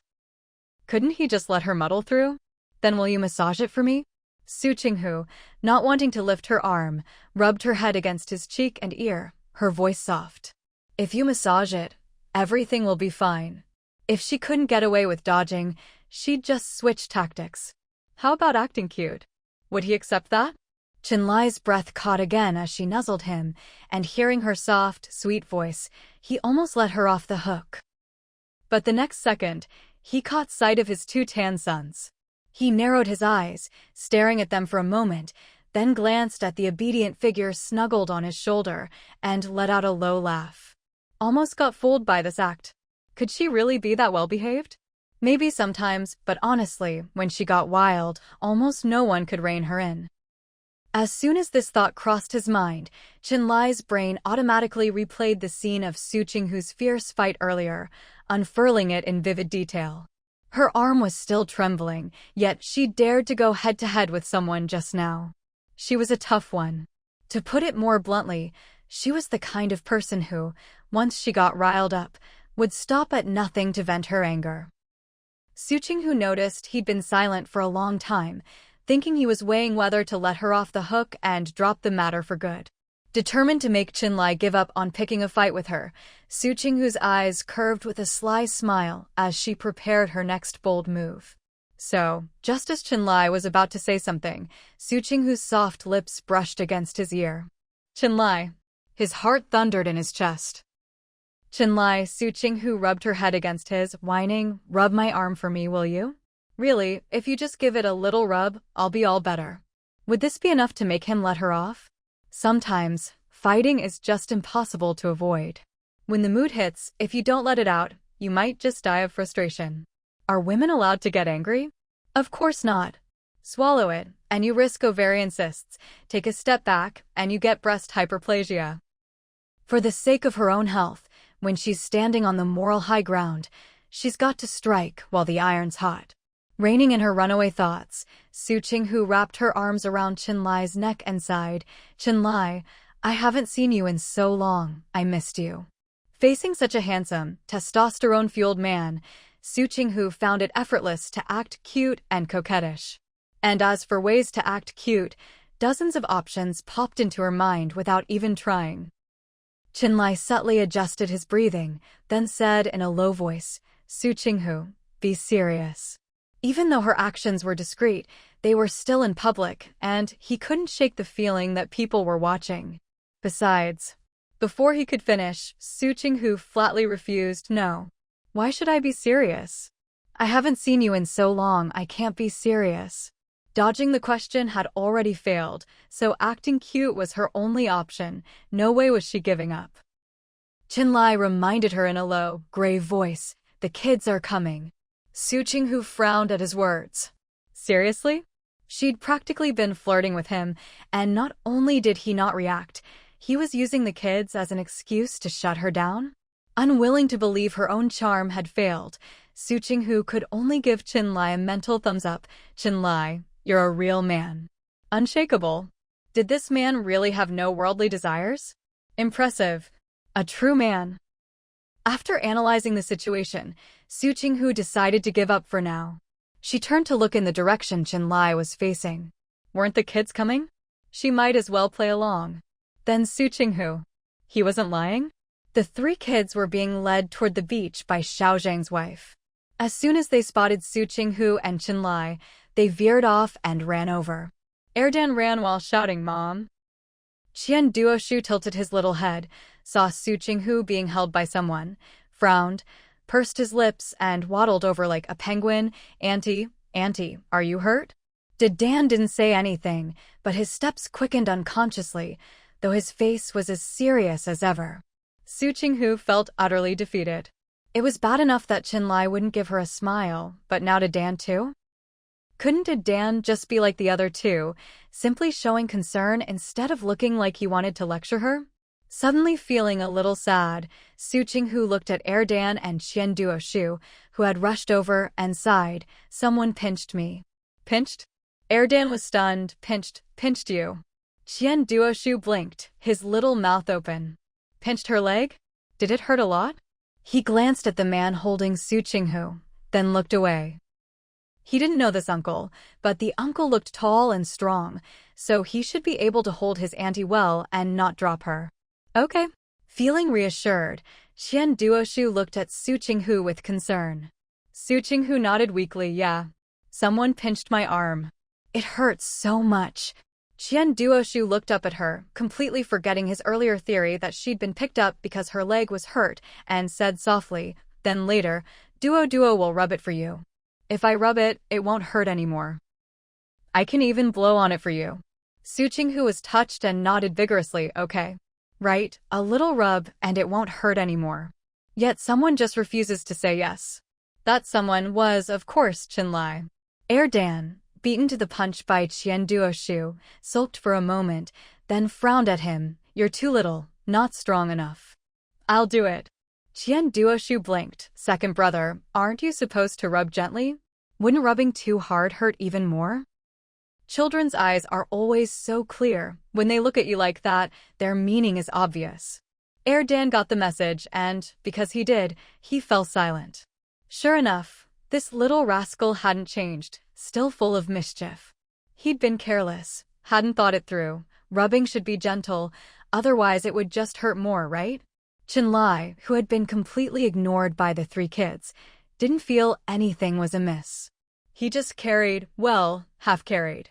Couldn't he just let her muddle through? Then will you massage it for me? Su Qinghu, not wanting to lift her arm, rubbed her head against his cheek and ear, her voice soft. If you massage it, everything will be fine. If she couldn't get away with dodging, she'd just switch tactics. How about acting cute? Would he accept that? Chenlai's breath caught again as she nuzzled him, and hearing her soft, sweet voice, he almost let her off the hook. But the next second, he caught sight of his two tan sons. He narrowed his eyes, staring at them for a moment, then glanced at the obedient figure snuggled on his shoulder, and let out a low laugh. Almost got fooled by this act. Could she really be that well-behaved? Maybe sometimes, but honestly, when she got wild, almost no one could rein her in. As soon as this thought crossed his mind, Chenlai's brain automatically replayed the scene of Su Qinghu's fierce fight earlier, unfurling it in vivid detail. Her arm was still trembling, yet she dared to go head-to-head with someone just now. She was a tough one. To put it more bluntly, she was the kind of person who, once she got riled up, would stop at nothing to vent her anger. Su Qinghu noticed he'd been silent for a long time, thinking he was weighing whether to let her off the hook and drop the matter for good. Determined to make Chenlai give up on picking a fight with her, Su Qinghu's eyes curved with a sly smile as she prepared her next bold move. So, just as Chenlai was about to say something, Su Qinghu's soft lips brushed against his ear. Chenlai. His heart thundered in his chest. Chenlai, Su Qinghu rubbed her head against his, whining, "Rub my arm for me, will you? Really, if you just give it a little rub, I'll be all better." Would this be enough to make him let her off? Sometimes, fighting is just impossible to avoid. When the mood hits, if you don't let it out, you might just die of frustration. Are women allowed to get angry? Of course not. Swallow it, and you risk ovarian cysts. Take a step back, and you get breast hyperplasia. For the sake of her own health, when she's standing on the moral high ground, she's got to strike while the iron's hot. Reining in her runaway thoughts, Su Qinghu wrapped her arms around Chenlai's neck and sighed, "Chenlai, I haven't seen you in so long, I missed you." Facing such a handsome, testosterone-fueled man, Su Qinghu found it effortless to act cute and coquettish. And as for ways to act cute, dozens of options popped into her mind without even trying. Chenlai subtly adjusted his breathing, then said in a low voice, "Su Qinghu, be serious." Even though her actions were discreet, they were still in public, and he couldn't shake the feeling that people were watching. Besides, before he could finish, Su Qinghu flatly refused, "No. Why should I be serious? I haven't seen you in so long, I can't be serious." Dodging the question had already failed, so acting cute was her only option. No way was she giving up. Chenlai reminded her in a low, grave voice, "The kids are coming." Su Qinghu frowned at his words. Seriously? She'd practically been flirting with him, and not only did he not react, He was using the kids as an excuse to shut her down? Unwilling to believe her own charm had failed, Su Qinghu could only give Qinlai a mental thumbs up. Qinlai, you're a real man. Unshakable. Did this man really have no worldly desires? Impressive. A true man. After analyzing the situation, Su Qinghu decided to give up for now. She turned to look in the direction Qinlai was facing. Weren't the kids coming? She might as well play along. Then Su Qinghu. He wasn't lying? The 3 kids were being led toward the beach by Xiao Zhang's wife. As soon as they spotted Su Qinghu and Qinlai, they veered off and ran over. Erdan ran while shouting, "Mom!" Qian Duoshu tilted his little head, saw Su Qinghu being held by someone, frowned, pursed his lips, and waddled over like a penguin. Auntie, are you hurt? Dan didn't say anything, but his steps quickened unconsciously, though his face was as serious as ever. Su Qinghu felt utterly defeated. It was bad enough that Qinlai wouldn't give her a smile, but now to Dan too? Couldn't Dan just be like the other 2, simply showing concern instead of looking like he wanted to lecture her? Suddenly feeling a little sad, Su Qinghu looked at Erdan and Qian Duoshu, who had rushed over, and sighed. Someone pinched me. Pinched? Erdan was stunned. Pinched you. Qian Duoshu blinked, his little mouth open. Pinched her leg? Did it hurt a lot? He glanced at the man holding Su Qinghu, then looked away. He didn't know this uncle, but the uncle looked tall and strong, so he should be able to hold his auntie well and not drop her. Okay. Feeling reassured, Qian Duoshu looked at Su Qinghu with concern. Su Qinghu nodded weakly. Yeah. Someone pinched my arm. It hurts so much. Qian Duoshu looked up at her, completely forgetting his earlier theory that she'd been picked up because her leg was hurt, and said softly, then later, Duo will rub it for you. If I rub it, it won't hurt anymore. I can even blow on it for you. Su Qinghu was touched and nodded vigorously. Okay. Right, a little rub and it won't hurt anymore. Yet someone just refuses to say yes. That someone was, of course, Qinlai. Erdan, beaten to the punch by Qian Duoshu, sulked for a moment, then frowned at him. You're too little, not strong enough. I'll do it. Qian Duoshu blinked. Second brother, aren't you supposed to rub gently? Wouldn't rubbing too hard hurt even more? Children's eyes are always so clear. When they look at you like that, their meaning is obvious. Erdan got the message and, because he did, he fell silent. Sure enough, this little rascal hadn't changed, still full of mischief. He'd been careless, hadn't thought it through. Rubbing should be gentle, otherwise it would just hurt more, right? Qinlai, who had been completely ignored by the 3 kids, didn't feel anything was amiss. He just carried, well, half-carried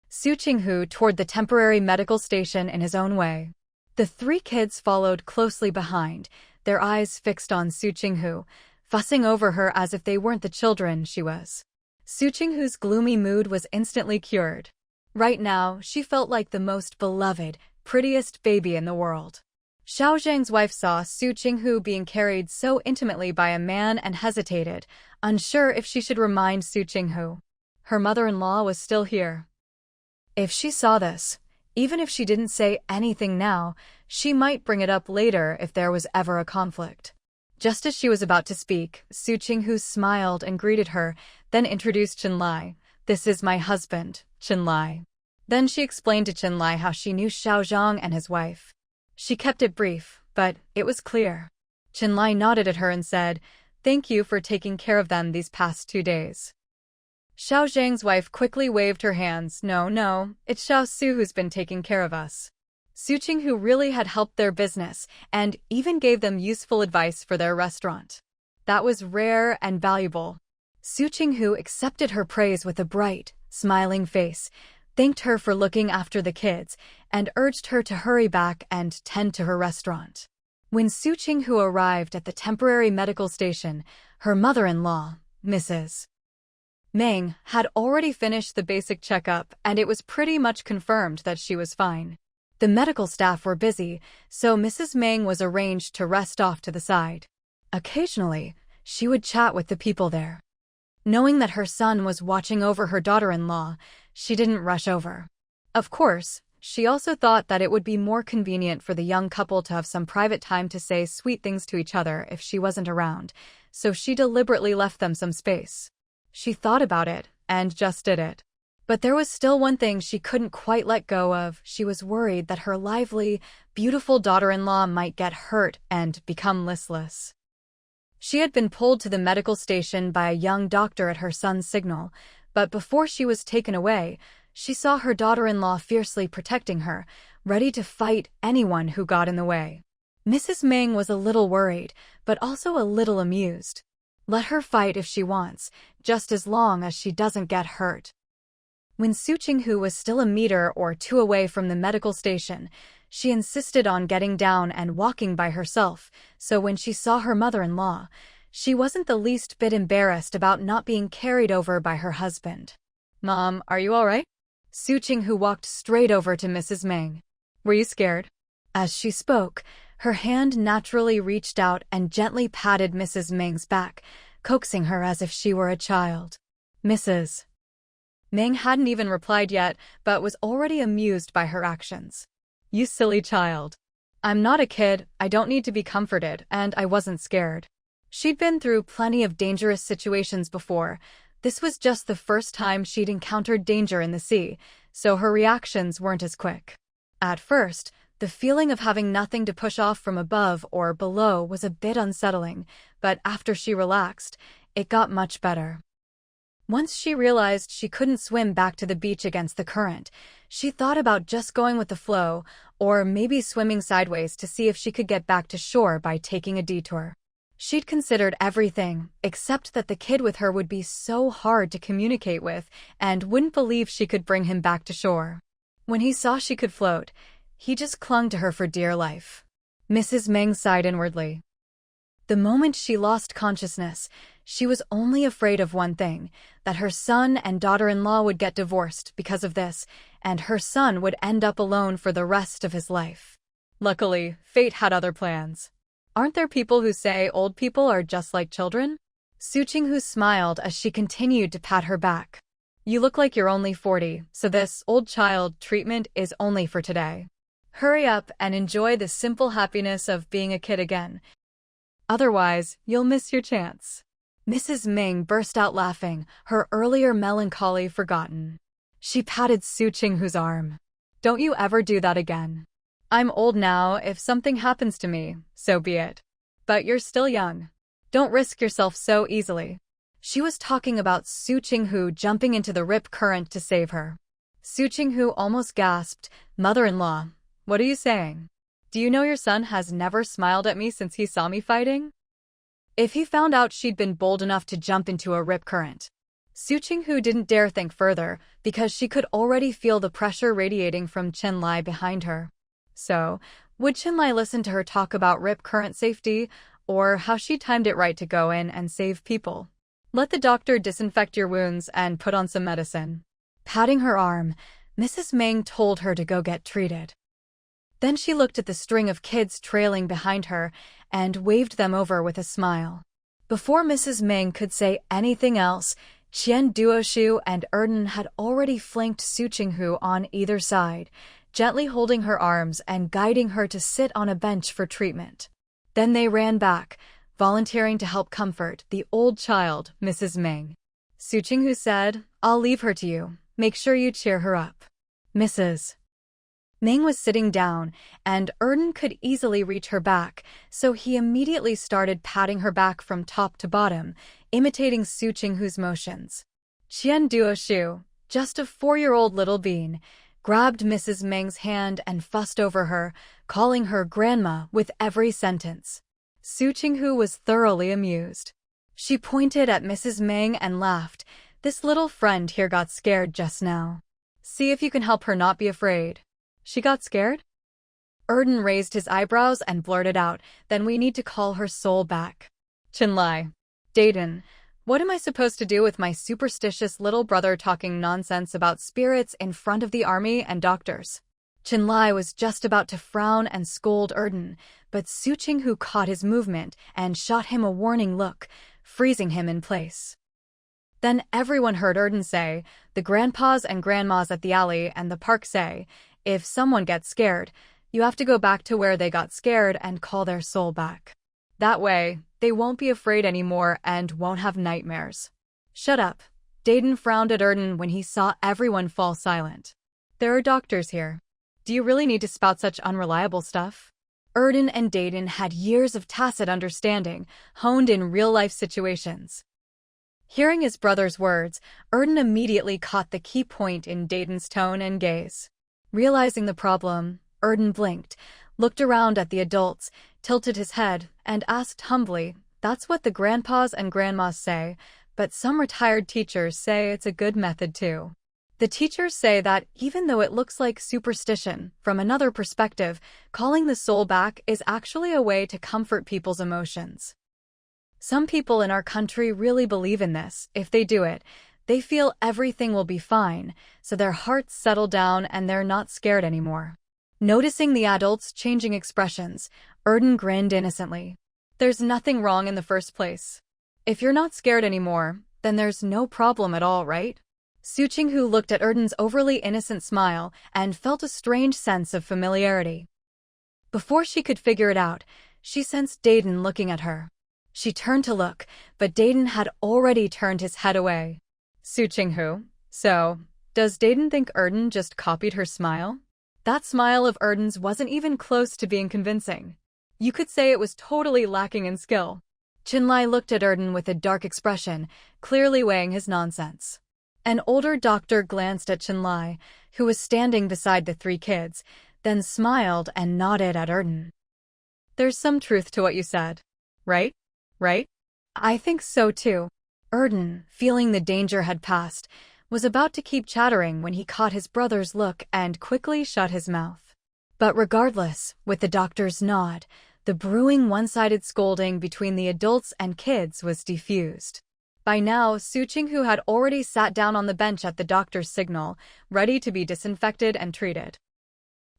Su Qinghu toward the temporary medical station in his own way. The 3 kids followed closely behind, their eyes fixed on Su Qinghu, fussing over her as if they weren't the children she was. Su Qinghu's gloomy mood was instantly cured. Right now, she felt like the most beloved, prettiest baby in the world. Xiao Zhang's wife saw Su Qinghu being carried so intimately by a man and hesitated, unsure if she should remind Su Qinghu. Her mother-in-law was still here. If she saw this, even if she didn't say anything now, she might bring it up later if there was ever a conflict. Just as she was about to speak, Su Qinghu smiled and greeted her, then introduced Qinlai. This is my husband, Qinlai. Then she explained to Qinlai how she knew Xiao Zhang and his wife. She kept it brief, but it was clear. Qinlai nodded at her and said, Thank you for taking care of them these past 2 days. Xiao Zhang's wife quickly waved her hands. No, it's Xiao Su who's been taking care of us. Su Qinghu really had helped their business and even gave them useful advice for their restaurant. That was rare and valuable. Su Qinghu accepted her praise with a bright, smiling face, thanked her for looking after the kids, and urged her to hurry back and tend to her restaurant. When Su Qinghu arrived at the temporary medical station, her mother-in-law, Mrs. Meng, had already finished the basic checkup, and it was pretty much confirmed that she was fine. The medical staff were busy, so Mrs. Meng was arranged to rest off to the side. Occasionally, she would chat with the people there. Knowing that her son was watching over her daughter-in-law, she didn't rush over. Of course, she also thought that it would be more convenient for the young couple to have some private time to say sweet things to each other if she wasn't around, so she deliberately left them some space. She thought about it, and just did it. But there was still one thing she couldn't quite let go of. She was worried that her lively, beautiful daughter-in-law might get hurt and become listless. She had been pulled to the medical station by a young doctor at her son's signal, but before she was taken away, she saw her daughter-in-law fiercely protecting her, ready to fight anyone who got in the way. Mrs. Ming was a little worried, but also a little amused. Let her fight if she wants, just as long as she doesn't get hurt. When Su Qinghu was still a meter or two away from the medical station, she insisted on getting down and walking by herself, so when she saw her mother-in-law, she wasn't the least bit embarrassed about not being carried over by her husband. "Mom, are you all right?" Su Qinghu walked straight over to Mrs. Ming. "Were you scared?" As she spoke, her hand naturally reached out and gently patted Mrs. Ming's back, coaxing her as if she were a child. Mrs. Ming hadn't even replied yet, but was already amused by her actions. "You silly child. I'm not a kid, I don't need to be comforted, and I wasn't scared." She'd been through plenty of dangerous situations before. This was just the first time she'd encountered danger in the sea, so her reactions weren't as quick. At first, the feeling of having nothing to push off from above or below was a bit unsettling, but after she relaxed, it got much better. Once she realized she couldn't swim back to the beach against the current, she thought about just going with the flow, or maybe swimming sideways to see if she could get back to shore by taking a detour. She'd considered everything, except that the kid with her would be so hard to communicate with, and wouldn't believe she could bring him back to shore. When he saw she could float, he just clung to her for dear life. Mrs. Ming sighed inwardly. The moment she lost consciousness, she was only afraid of one thing, that her son and daughter-in-law would get divorced because of this, and her son would end up alone for the rest of his life. Luckily, fate had other plans. Aren't there people who say old people are just like children? Su Qinghu smiled as she continued to pat her back. "You look like you're only 40, so this old child treatment is only for today. Hurry up and enjoy the simple happiness of being a kid again. Otherwise, you'll miss your chance." Mrs. Ming burst out laughing, her earlier melancholy forgotten. She patted Su Qinghu's arm. "Don't you ever do that again. I'm old now, if something happens to me, so be it. But you're still young. Don't risk yourself so easily." She was talking about Su Qinghu jumping into the rip current to save her. Su Qinghu almost gasped, "Mother-in-law, what are you saying? Do you know your son has never smiled at me since he saw me fighting?" If he found out she'd been bold enough to jump into a rip current. Su Qinghu didn't dare think further, because she could already feel the pressure radiating from Qianlai behind her. So, would Qianlai listen to her talk about rip current safety, or how she timed it right to go in and save people? "Let the doctor disinfect your wounds and put on some medicine." Patting her arm, Mrs. Ming told her to go get treated. Then she looked at the string of kids trailing behind her and waved them over with a smile. Before Mrs. Ming could say anything else, Qian Duoshu and Erden had already flanked Su Qinghu on either side, gently holding her arms and guiding her to sit on a bench for treatment. Then they ran back, volunteering to help comfort the old child, Mrs. Ming. Su Qinghu said, "I'll leave her to you. Make sure you cheer her up." Mrs. Ming was sitting down, and Erden could easily reach her back, so he immediately started patting her back from top to bottom, imitating Su Qinghu's motions. Qian Duoshu, just a 4-year-old little bean, grabbed Mrs. Ming's hand and fussed over her, calling her grandma with every sentence. Su Qinghu was thoroughly amused. She pointed at Mrs. Ming and laughed. "This little friend here got scared just now. See if you can help her not be afraid." "She got scared?" Erden raised his eyebrows and blurted out, "Then we need to call her soul back." Qianlai. Dayton. What am I supposed to do with my superstitious little brother talking nonsense about spirits in front of the army and doctors? Qianlai was just about to frown and scold Erden, but Su Qinghu caught his movement and shot him a warning look, freezing him in place. Then everyone heard Erden say, "The grandpas and grandmas at the alley and the park say, if someone gets scared, you have to go back to where they got scared and call their soul back. That way, they won't be afraid anymore and won't have nightmares. Shut up. Dayton frowned at Erden when he saw everyone fall silent. There are doctors here. Do you really need to spout such unreliable stuff? Erden and Dayton had years of tacit understanding, honed in real-life situations. Hearing his brother's words, Erden immediately caught the key point in Dayton's tone and gaze. Realizing the problem, Erden blinked, looked around at the adults, tilted his head, and asked humbly, "That's what the grandpas and grandmas say, but some retired teachers say it's a good method too." The teachers say that even though it looks like superstition, from another perspective, calling the soul back is actually a way to comfort people's emotions. Some people in our country really believe in this. If they do it, they feel everything will be fine, so their hearts settle down and they're not scared anymore. Noticing the adults' changing expressions, Erden grinned innocently. There's nothing wrong in the first place. If you're not scared anymore, then there's no problem at all, right? Su Qinghu looked at Erden's overly innocent smile and felt a strange sense of familiarity. Before she could figure it out, she sensed Dayton looking at her. She turned to look, but Dayton had already turned his head away. Su Qinghu, so, does Dayton think Erden just copied her smile? That smile of Erden's wasn't even close to being convincing. You could say it was totally lacking in skill. Qinlai looked at Erden with a dark expression, clearly weighing his nonsense. An older doctor glanced at Qinlai, who was standing beside the three kids, then smiled and nodded at Erden. There's some truth to what you said. Right? Right? I think so too. Erden, feeling the danger had passed, was about to keep chattering when he caught his brother's look and quickly shut his mouth. But regardless, with the doctor's nod, the brewing one-sided scolding between the adults and kids was diffused. By now, Su Qinghu had already sat down on the bench at the doctor's signal, ready to be disinfected and treated.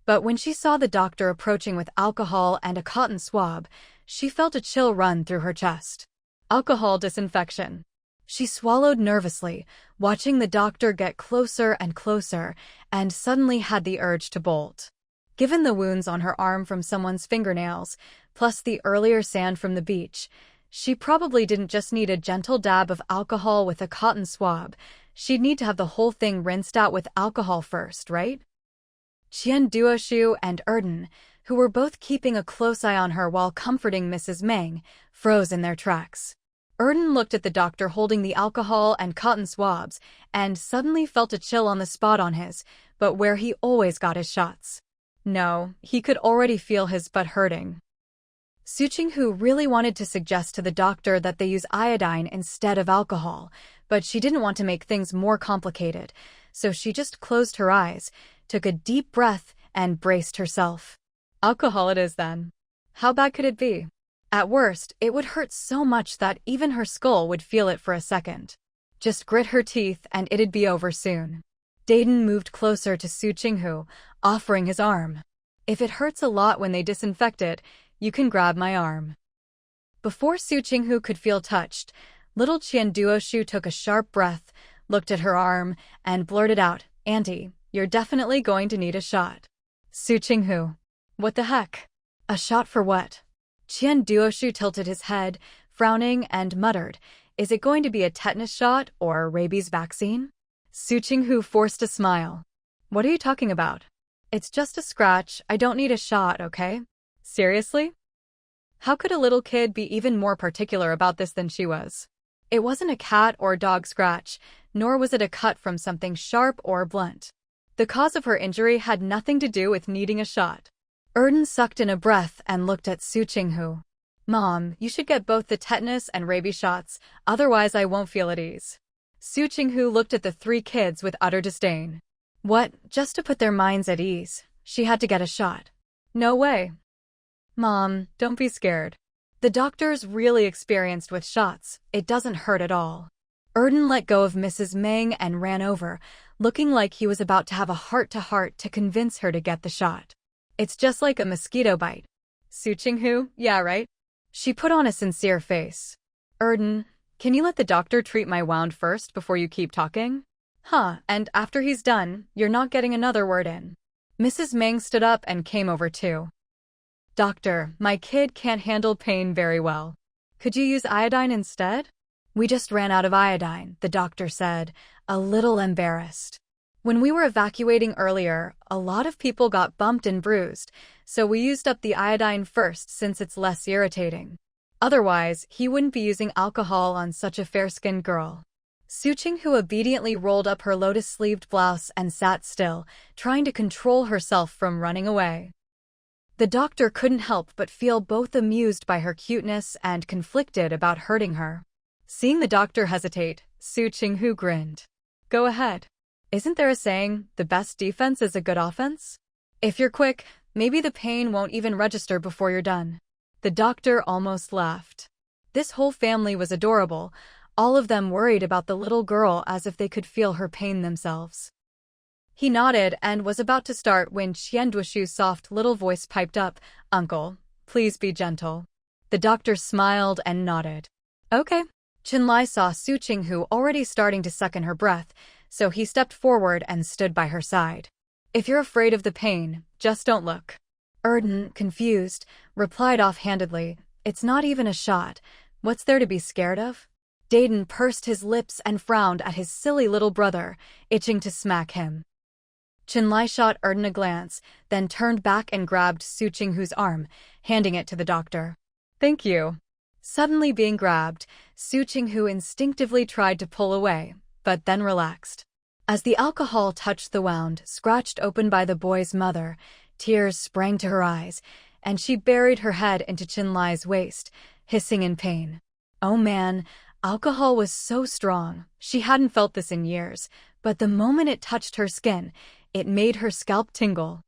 But when she saw the doctor approaching with alcohol and a cotton swab, she felt a chill run through her chest. Alcohol disinfection. She swallowed nervously, watching the doctor get closer and closer, and suddenly had the urge to bolt. Given the wounds on her arm from someone's fingernails, plus the earlier sand from the beach, she probably didn't just need a gentle dab of alcohol with a cotton swab. She'd need to have the whole thing rinsed out with alcohol first, right? Qian Duoshu and Erden, who were both keeping a close eye on her while comforting Mrs. Meng, froze in their tracks. Erden looked at the doctor holding the alcohol and cotton swabs and suddenly felt a chill on the spot on his, but where he always got his shots. No, he could already feel his butt hurting. Su Qinghu really wanted to suggest to the doctor that they use iodine instead of alcohol, but she didn't want to make things more complicated, so she just closed her eyes, took a deep breath, and braced herself. Alcohol it is then. How bad could it be? At worst, it would hurt so much that even her skull would feel it for a second. Just grit her teeth and it'd be over soon. Dayton moved closer to Su Qinghu, offering his arm. If it hurts a lot when they disinfect it, you can grab my arm. Before Su Qinghu could feel touched, little Qian Duoshu took a sharp breath, looked at her arm, and blurted out, "Auntie, you're definitely going to need a shot." Su Qinghu. What the heck? A shot for what? Qian Duoshu tilted his head, frowning, and muttered, "Is it going to be a tetanus shot or a rabies vaccine?" Su Qinghu forced a smile. What are you talking about? It's just a scratch. I don't need a shot, okay? Seriously? How could a little kid be even more particular about this than she was? It wasn't a cat or dog scratch, nor was it a cut from something sharp or blunt. The cause of her injury had nothing to do with needing a shot. Erden sucked in a breath and looked at Su Qinghu. Mom, you should get both the tetanus and rabies shots, otherwise I won't feel at ease. Su Qinghu looked at the three kids with utter disdain. What, just to put their minds at ease, she had to get a shot? No way. Mom, don't be scared. The doctor's really experienced with shots. It doesn't hurt at all. Erden let go of Mrs. Meng and ran over, looking like he was about to have a heart-to-heart to convince her to get the shot. It's just like a mosquito bite. Su Qinghu, yeah, right? She put on a sincere face. Erden, can you let the doctor treat my wound first before you keep talking? Huh, and after he's done, you're not getting another word in. Mrs. Meng stood up and came over too. Doctor, my kid can't handle pain very well. Could you use iodine instead? We just ran out of iodine, the doctor said, a little embarrassed. When we were evacuating earlier, a lot of people got bumped and bruised, so we used up the iodine first since it's less irritating. Otherwise, he wouldn't be using alcohol on such a fair-skinned girl. Su Qinghu obediently rolled up her lotus-sleeved blouse and sat still, trying to control herself from running away. The doctor couldn't help but feel both amused by her cuteness and conflicted about hurting her. Seeing the doctor hesitate, Su Qinghu grinned. Go ahead. Isn't there a saying, the best defense is a good offense? If you're quick, maybe the pain won't even register before you're done. The doctor almost laughed. This whole family was adorable, all of them worried about the little girl as if they could feel her pain themselves. He nodded and was about to start when Qian Duoshu's soft little voice piped up, Uncle, please be gentle. The doctor smiled and nodded. Okay. Qinlai saw Su Qinghu already starting to suck in her breath, so he stepped forward and stood by her side. If you're afraid of the pain, just don't look. Erden, confused, replied offhandedly, it's not even a shot. What's there to be scared of? Dayton pursed his lips and frowned at his silly little brother, itching to smack him. Qinlai shot Erden a glance, then turned back and grabbed Su Qinghu's arm, handing it to the doctor. Thank you. Suddenly being grabbed, Su Qinghu instinctively tried to pull away, but then relaxed. As the alcohol touched the wound scratched open by the boy's mother, tears sprang to her eyes, and she buried her head into Qinlai's waist, hissing in pain. Oh man, alcohol was so strong, she hadn't felt this in years, but the moment it touched her skin, it made her scalp tingle.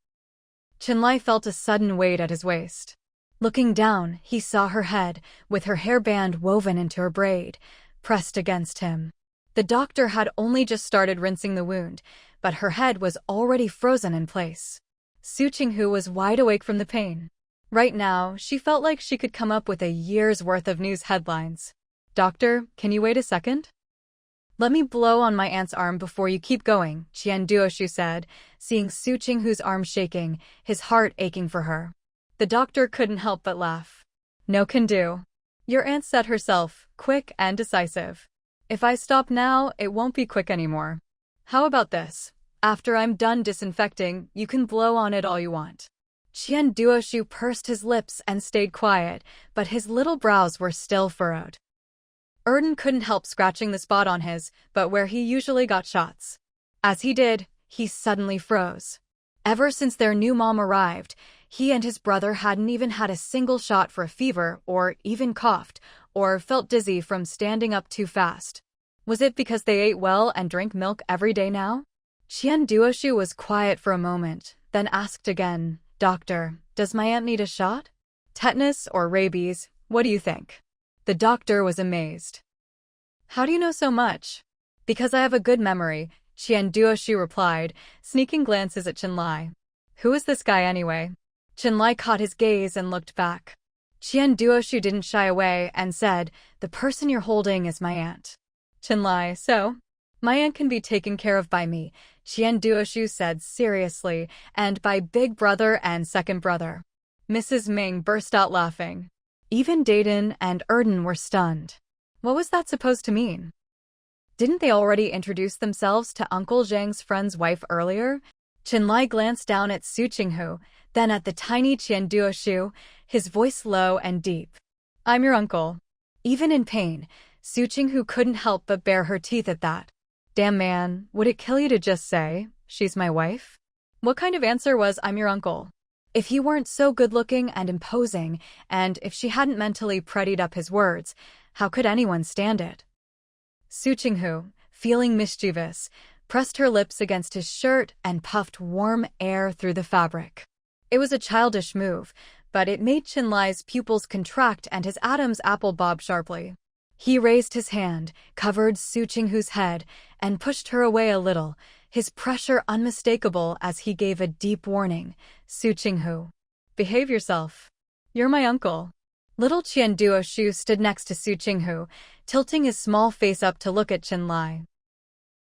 Qinlai felt a sudden weight at his waist. Looking down, he saw her head, with her hairband woven into her braid, pressed against him. The doctor had only just started rinsing the wound, but her head was already frozen in place. Su Qinghu was wide awake from the pain. Right now, she felt like she could come up with a year's worth of news headlines. Doctor, can you wait a second? Let me blow on my aunt's arm before you keep going, Qian Duoshu said, seeing Su Qinghu's arm shaking, his heart aching for her. The doctor couldn't help but laugh. No can do. Your aunt said herself, quick and decisive. If I stop now, it won't be quick anymore. How about this? After I'm done disinfecting, you can blow on it all you want. Qian Duoshu pursed his lips and stayed quiet, but his little brows were still furrowed. Erden couldn't help scratching the spot on his, but where he usually got shots. As he did, he suddenly froze. Ever since their new mom arrived, he and his brother hadn't even had a single shot for a fever or even coughed or felt dizzy from standing up too fast. Was it because they ate well and drank milk every day now? Qian Duoshu was quiet for a moment, then asked again, Doctor, does my aunt need a shot? Tetanus or rabies, what do you think? The doctor was amazed. How do you know so much? Because I have a good memory, Qian Duoshu replied, sneaking glances at Qinlai. Who is this guy anyway? Qinlai caught his gaze and looked back. Qian Duoshu didn't shy away and said, the person you're holding is my aunt. Qinlai, so? My aunt can be taken care of by me, Qian Duoshu said seriously, and by big brother and second brother. Mrs. Ming burst out laughing. Even Dayton and Erden were stunned. What was that supposed to mean? Didn't they already introduce themselves to Uncle Zhang's friend's wife earlier? Qinlai glanced down at Su Qinghu, then at the tiny Qian Duoshu, his voice low and deep. I'm your uncle. Even in pain, Su Qinghu couldn't help but bare her teeth at that. Damn man, would it kill you to just say, she's my wife? What kind of answer was I'm your uncle? If he weren't so good-looking and imposing, and if she hadn't mentally prettied up his words, how could anyone stand it? Su Qinghu, feeling mischievous, pressed her lips against his shirt and puffed warm air through the fabric. It was a childish move, but it made Qinlai's pupils contract and his Adam's apple bob sharply. He raised his hand, covered Su Qinghu's head, and pushed her away a little, his pressure unmistakable as he gave a deep warning. Su Qinghu, behave yourself. You're my uncle. Little Qian Duoshu stood next to Su Qinghu, tilting his small face up to look at Qinlai.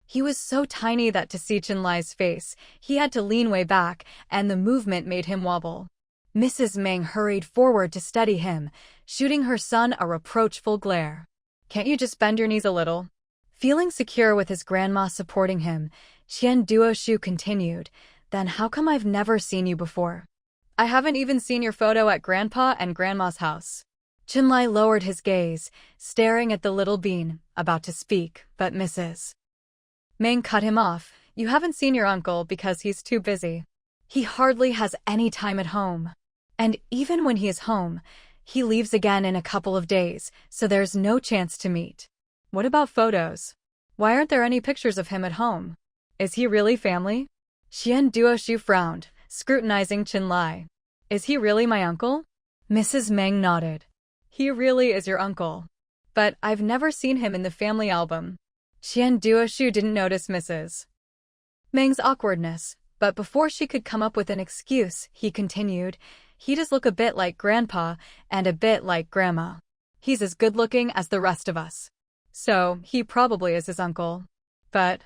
He was so tiny that to see Chenlai's face, he had to lean way back, and the movement made him wobble. Mrs. Meng hurried forward to steady him, shooting her son a reproachful glare. "Can't you just bend your knees a little?" Feeling secure with his grandma supporting him, Qian Duoshu continued, "Then how come I've never seen you before? I haven't even seen your photo at Grandpa and Grandma's house." Chenlai lowered his gaze, staring at the little bean, about to speak, but Mrs. Meng cut him off. "You haven't seen your uncle because he's too busy. He hardly has any time at home. And even when he is home, he leaves again in a couple of days, so there's no chance to meet." "What about photos? Why aren't there any pictures of him at home? Is he really family?" Qian Duoshu frowned, scrutinizing Chenlai. "Is he really my uncle?" Mrs. Meng nodded. "He really is your uncle. But I've never seen him in the family album." Qian Duoshu didn't notice Mrs. Meng's awkwardness, but before she could come up with an excuse, he continued, "He does look a bit like Grandpa and a bit like Grandma. He's as good-looking as the rest of us. So, he probably is his uncle. But,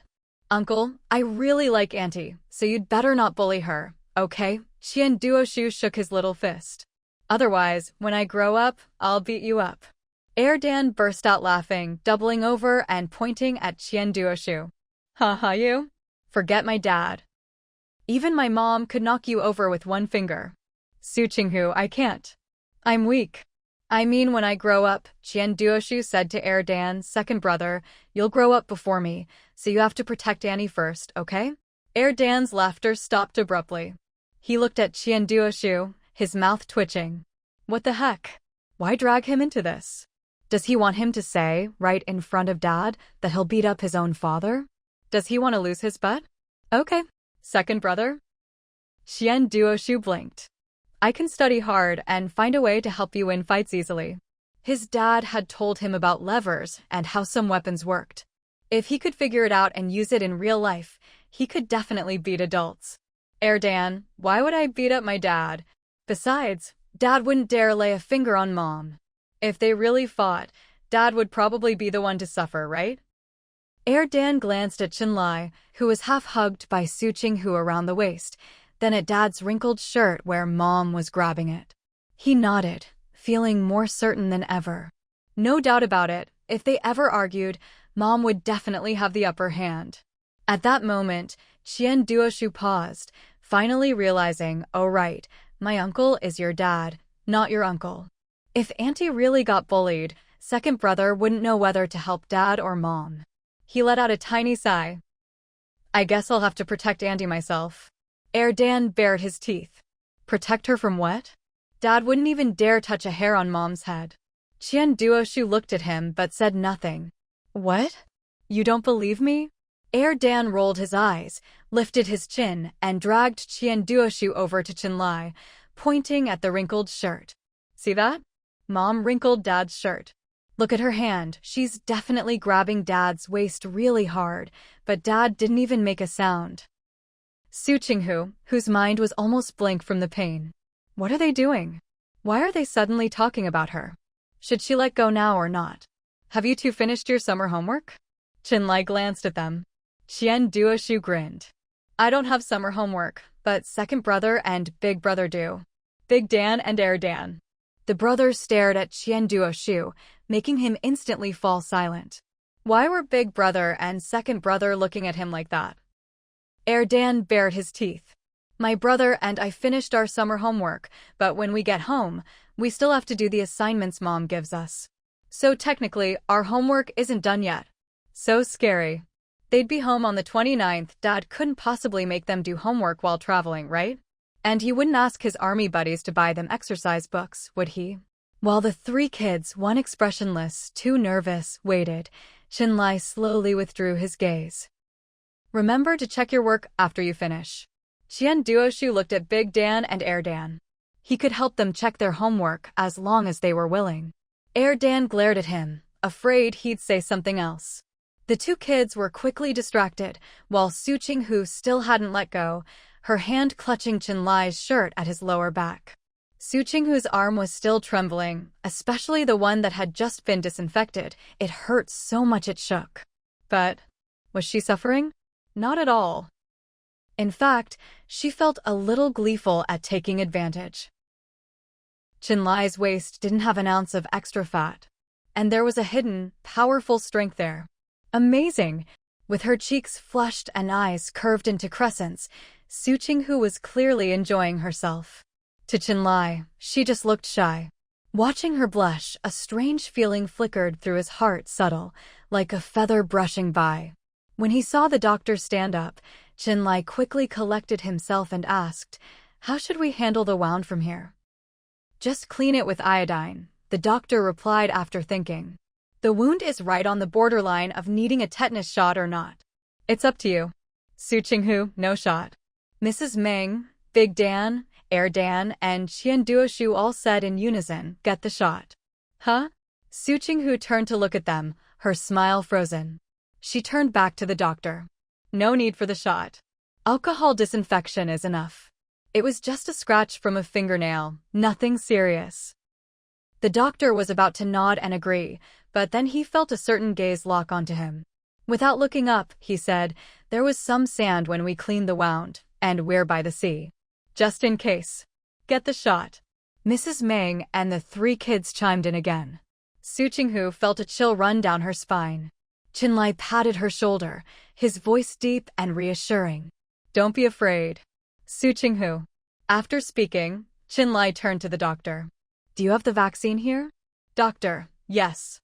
Uncle, I really like Auntie, so you'd better not bully her, okay?" Qian Duoshu shook his little fist. "Otherwise, when I grow up, I'll beat you up." Dan burst out laughing, doubling over and pointing at Qian Duoshu. "Ha ha you? Forget my dad. Even my mom could knock you over with one finger. Su Qinghu, I can't. I'm weak." "I mean when I grow up," Qian Duoshu said to Dan's second brother, "you'll grow up before me, so you have to protect Annie first, okay?" Dan's laughter stopped abruptly. He looked at Qian Duoshu, his mouth twitching. What the heck? Why drag him into this? Does he want him to say, right in front of Dad, that he'll beat up his own father? Does he want to lose his butt? Okay, second brother. Qian Duoshu blinked. "I can study hard and find a way to help you win fights easily." His dad had told him about levers and how some weapons worked. If he could figure it out and use it in real life, he could definitely beat adults. Dan, why would I beat up my dad? Besides, Dad wouldn't dare lay a finger on Mom. If they really fought, Dad would probably be the one to suffer, right? Dan glanced at Chenlai, who was half-hugged by Su Qinghu around the waist, then at Dad's wrinkled shirt where Mom was grabbing it. He nodded, feeling more certain than ever. No doubt about it, if they ever argued, Mom would definitely have the upper hand. At that moment, Qian Duoshu paused, finally realizing, oh right, my uncle is your dad, not your uncle. If Auntie really got bullied, second brother wouldn't know whether to help Dad or Mom. He let out a tiny sigh. "I guess I'll have to protect Auntie myself." Dan bared his teeth. Protect her from what? Dad wouldn't even dare touch a hair on Mom's head. Qian Duoshu looked at him but said nothing. "What? You don't believe me?" Dan rolled his eyes, lifted his chin, and dragged Qian Duoshu over to Chenlai, pointing at the wrinkled shirt. "See that? Mom wrinkled Dad's shirt. Look at her hand, she's definitely grabbing Dad's waist really hard, but Dad didn't even make a sound." Su Qinghu, whose mind was almost blank from the pain. What are they doing? Why are they suddenly talking about her? Should she let go now or not? Have you two finished your summer homework? Chenlai glanced at them. Qian Duoshu grinned. "I don't have summer homework, but second brother and big brother do. Big Dan and Dan." The brothers stared at Qian Duoshu, making him instantly fall silent. Why were big brother and second brother looking at him like that? Dan bared his teeth. "My brother and I finished our summer homework, but when we get home, we still have to do the assignments Mom gives us. So technically, our homework isn't done yet." So scary. They'd be home on the 29th, Dad couldn't possibly make them do homework while traveling, right? And he wouldn't ask his army buddies to buy them exercise books, would he? While the three kids, one expressionless, two nervous, waited, Chenlai slowly withdrew his gaze. "Remember to check your work after you finish." Qian Duoshu looked at Big Dan and Dan. He could help them check their homework as long as they were willing. Dan glared at him, afraid he'd say something else. The two kids were quickly distracted, while Su Qinghu still hadn't let go, her hand clutching Chenlai's shirt at his lower back. Su Qinghu's arm was still trembling, especially the one that had just been disinfected. It hurt so much it shook. But Was she suffering? Not at all. In fact, she felt a little gleeful at taking advantage. Chinlai's waist didn't have an ounce of extra fat, and there was a hidden, powerful strength there. Amazing! With her cheeks flushed and eyes curved into crescents, Su Qinghu was clearly enjoying herself. To Chinlai, she just looked shy. Watching her blush, a strange feeling flickered through his heart, subtle, like a feather brushing by. When he saw the doctor stand up, Chinlai quickly collected himself and asked, "How should we handle the wound from here?" "Just clean it with iodine," the doctor replied after thinking. "The wound is right on the borderline of needing a tetanus shot or not. It's up to you." Su Qinghu, no shot. Mrs. Meng, Big Dan, Air Dan, and Qian Duoshu all said in unison, "Get the shot." Huh? Su Qinghu turned to look at them, her smile frozen. She turned back to the doctor. "No need for the shot. Alcohol disinfection is enough. It was just a scratch from a fingernail, nothing serious." The doctor was about to nod and agree, but then he felt a certain gaze lock onto him. Without looking up, he said, "There was some sand when we cleaned the wound, and we're by the sea. Just in case. Get the shot." Mrs. Meng and the three kids chimed in again. Su Qinghu felt a chill run down her spine. Chinlai patted her shoulder, his voice deep and reassuring. "Don't be afraid." Su Qinghu. After speaking, Chinlai turned to the doctor. "Do you have the vaccine here?" "Doctor, yes."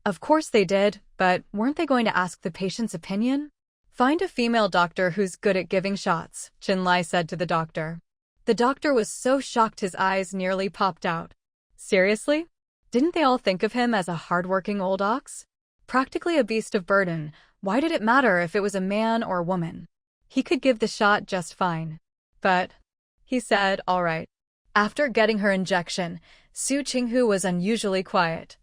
Of course they did, but weren't they going to ask the patient's opinion? "Find a female doctor who's good at giving shots," Chinlai said to the doctor. The doctor was so shocked his eyes nearly popped out. Seriously? Didn't they all think of him as a hard-working old ox? Practically a beast of burden, why did it matter if it was a man or a woman? He could give the shot just fine. But, he said, "All right." After getting her injection, Su Qinghu was unusually quiet.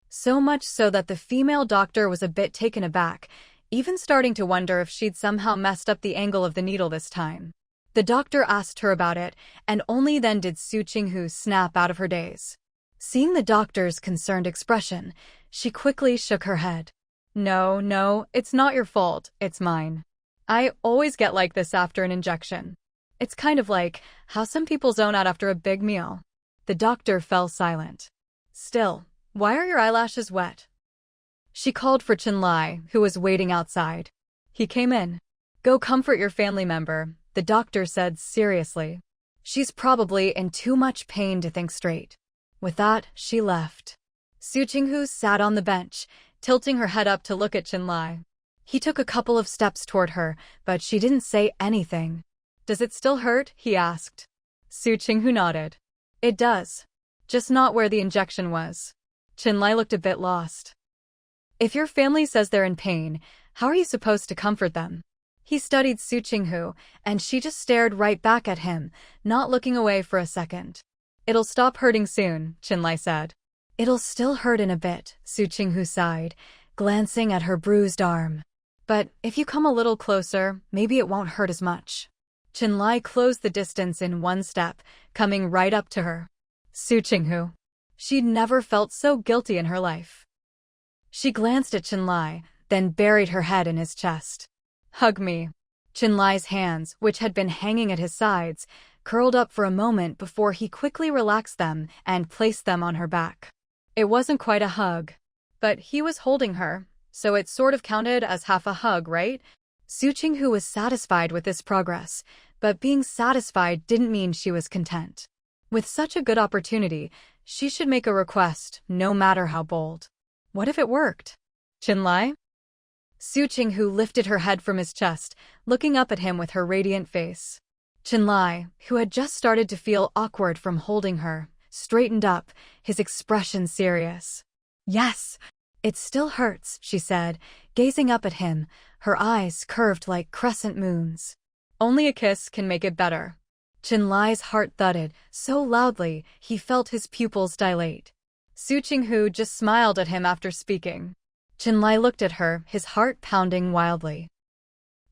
So much so that the female doctor was a bit taken aback, even starting to wonder if she'd somehow messed up the angle of the needle this time. The doctor asked her about it, and only then did Su Qinghu snap out of her daze. Seeing the doctor's concerned expression, she quickly shook her head. No, it's not your fault, it's mine. I always get like this after an injection. It's kind of like how some people zone out after a big meal." The doctor fell silent. "Still, why are your eyelashes wet?" She called for Chinlai, who was waiting outside. He came in. "Go comfort your family member," the doctor said seriously. "She's probably in too much pain to think straight." With that, she left. Su Qinghu sat on the bench, tilting her head up to look at Chinlai. He took a couple of steps toward her, but she didn't say anything. "Does it still hurt?" he asked. Su Qinghu nodded. "It does. Just not where the injection was." Chinlai looked a bit lost. "If your family says they're in pain, how are you supposed to comfort them?" He studied Su Qinghu, and she just stared right back at him, not looking away for a second. "It'll stop hurting soon," Chinlai said. "It'll still hurt in a bit," Su Qinghu sighed, glancing at her bruised arm. "But if you come a little closer, maybe it won't hurt as much." Chinlai closed the distance in one step, coming right up to her. Su Qinghu. She'd never felt so guilty in her life. She glanced at Chinlai, then buried her head in his chest. "Hug me." Chinlai's hands, which had been hanging at his sides, curled up for a moment before he quickly relaxed them and placed them on her back. It wasn't quite a hug, but he was holding her, so it sort of counted as half a hug, right? Su Qinghu was satisfied with this progress, but being satisfied didn't mean she was content. With such a good opportunity, she should make a request, no matter how bold. What if it worked? "Chinlai?" Su Qinghu lifted her head from his chest, looking up at him with her radiant face. Chinlai, who had just started to feel awkward from holding her, straightened up, his expression serious. "Yes, it still hurts," she said, gazing up at him, her eyes curved like crescent moons. "Only a kiss can make it better." Chinlai's heart thudded so loudly he felt his pupils dilate. Su Qinghu just smiled at him after speaking. Chinlai looked at her, his heart pounding wildly.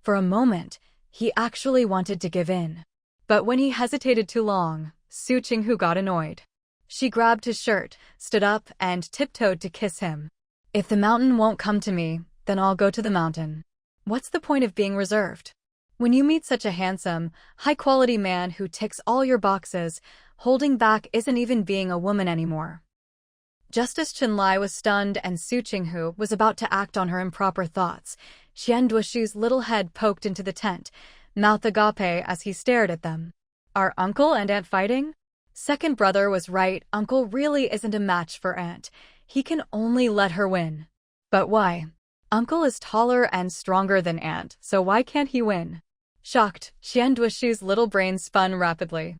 For a moment, he actually wanted to give in. But when he hesitated too long, Su Qinghu got annoyed. She grabbed his shirt, stood up, and tiptoed to kiss him. "If the mountain won't come to me, then I'll go to the mountain. What's the point of being reserved? When you meet such a handsome, high-quality man who ticks all your boxes, holding back isn't even being a woman anymore. Just as Qinlai was stunned and Su Qinghu was about to act on her improper thoughts, Qian Duoshu's little head poked into the tent, mouth agape as he stared at them. Are uncle and aunt fighting? Second brother was right, uncle really isn't a match for aunt. He can only let her win. But why? Uncle is taller and stronger than aunt, so why can't he win? Shocked, Qian Duoshu's little brain spun rapidly.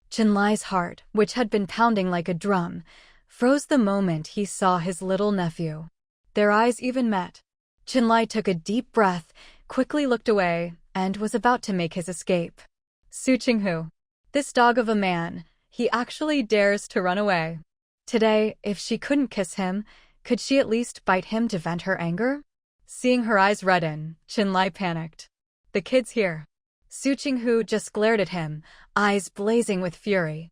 Qinlai's heart, which had been pounding like a drum, froze the moment he saw his little nephew. Their eyes even met. Qinlai took a deep breath, quickly looked away, and was about to make his escape. Su Qinghu. This dog of a man, he actually dares to run away. Today, if she couldn't kiss him, could she at least bite him to vent her anger? Seeing her eyes redden, Qinlai panicked. The kid's here. Su Qinghu just glared at him, eyes blazing with fury.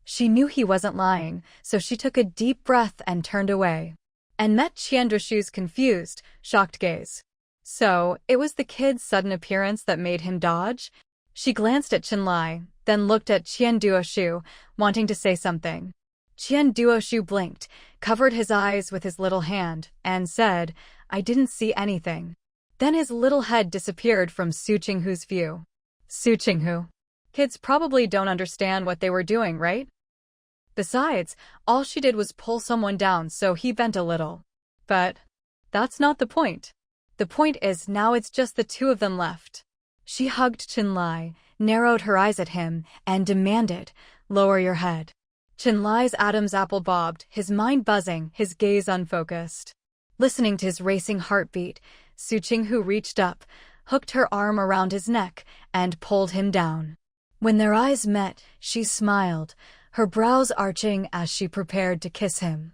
She knew he wasn't lying, so she took a deep breath and turned away, and met Qian Duoshu's confused, shocked gaze. So, it was the kid's sudden appearance that made him dodge? She glanced at Qinlai, then looked at Qian Duoshu, wanting to say something. Qian Duoshu blinked, covered his eyes with his little hand, and said, I didn't see anything. Then his little head disappeared from Su Qinghu's view. Su Qinghu. Kids probably don't understand what they were doing, right? Besides, all she did was pull someone down, so he bent a little. But that's not the point. The point is now it's just the two of them left. She hugged Qinlai, narrowed her eyes at him, and demanded, lower your head. Qinlai's Adam's apple bobbed, his mind buzzing, his gaze unfocused. Listening to his racing heartbeat, Su Qinghu reached up, hooked her arm around his neck, and pulled him down. When their eyes met, she smiled, her brows arching as she prepared to kiss him.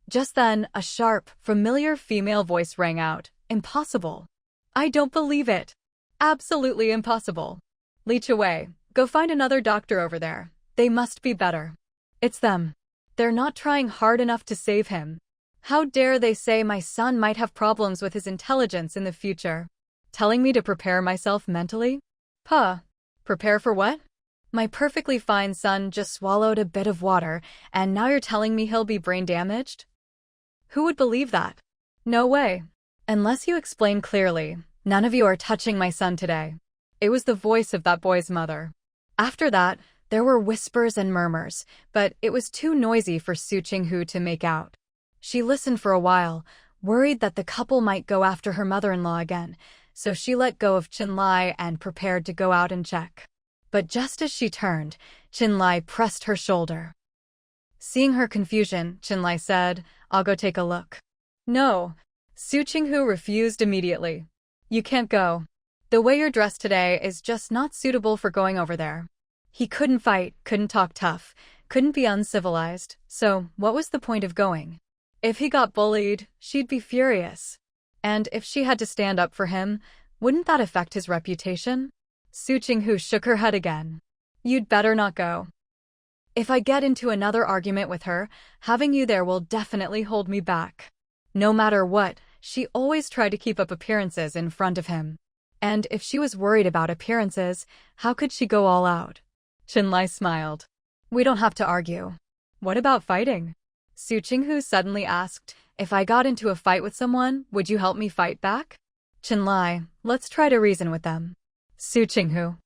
Just then, a sharp, familiar female voice rang out, impossible. I don't believe it. Absolutely impossible. Leech away, go find another doctor over there. They must be better. It's them. They're not trying hard enough to save him. How dare they say my son might have problems with his intelligence in the future? Telling me to prepare myself mentally? Puh. Prepare for what? My perfectly fine son just swallowed a bit of water, and now you're telling me he'll be brain damaged? Who would believe that? No way. Unless you explain clearly, none of you are touching my son today. It was the voice of that boy's mother. After that, there were whispers and murmurs, but it was too noisy for Su Qinghu to make out. She listened for a while, worried that the couple might go after her mother-in-law again, so she let go of Qinlai and prepared to go out and check. But just as she turned, Qinlai pressed her shoulder. Seeing her confusion, Qinlai said, I'll go take a look. No. Su Qinghu refused immediately. You can't go. The way you're dressed today is just not suitable for going over there. He couldn't fight, couldn't talk tough, couldn't be uncivilized, so what was the point of going? If he got bullied, she'd be furious. And if she had to stand up for him, wouldn't that affect his reputation? Su Qinghu shook her head again. You'd better not go. If I get into another argument with her, having you there will definitely hold me back. No matter what, she always tried to keep up appearances in front of him. And if she was worried about appearances, how could she go all out? Qinlai smiled. We don't have to argue. What about fighting? Su Qinghu suddenly asked, if I got into a fight with someone, would you help me fight back? Qinlai, let's try to reason with them. Su Qinghu.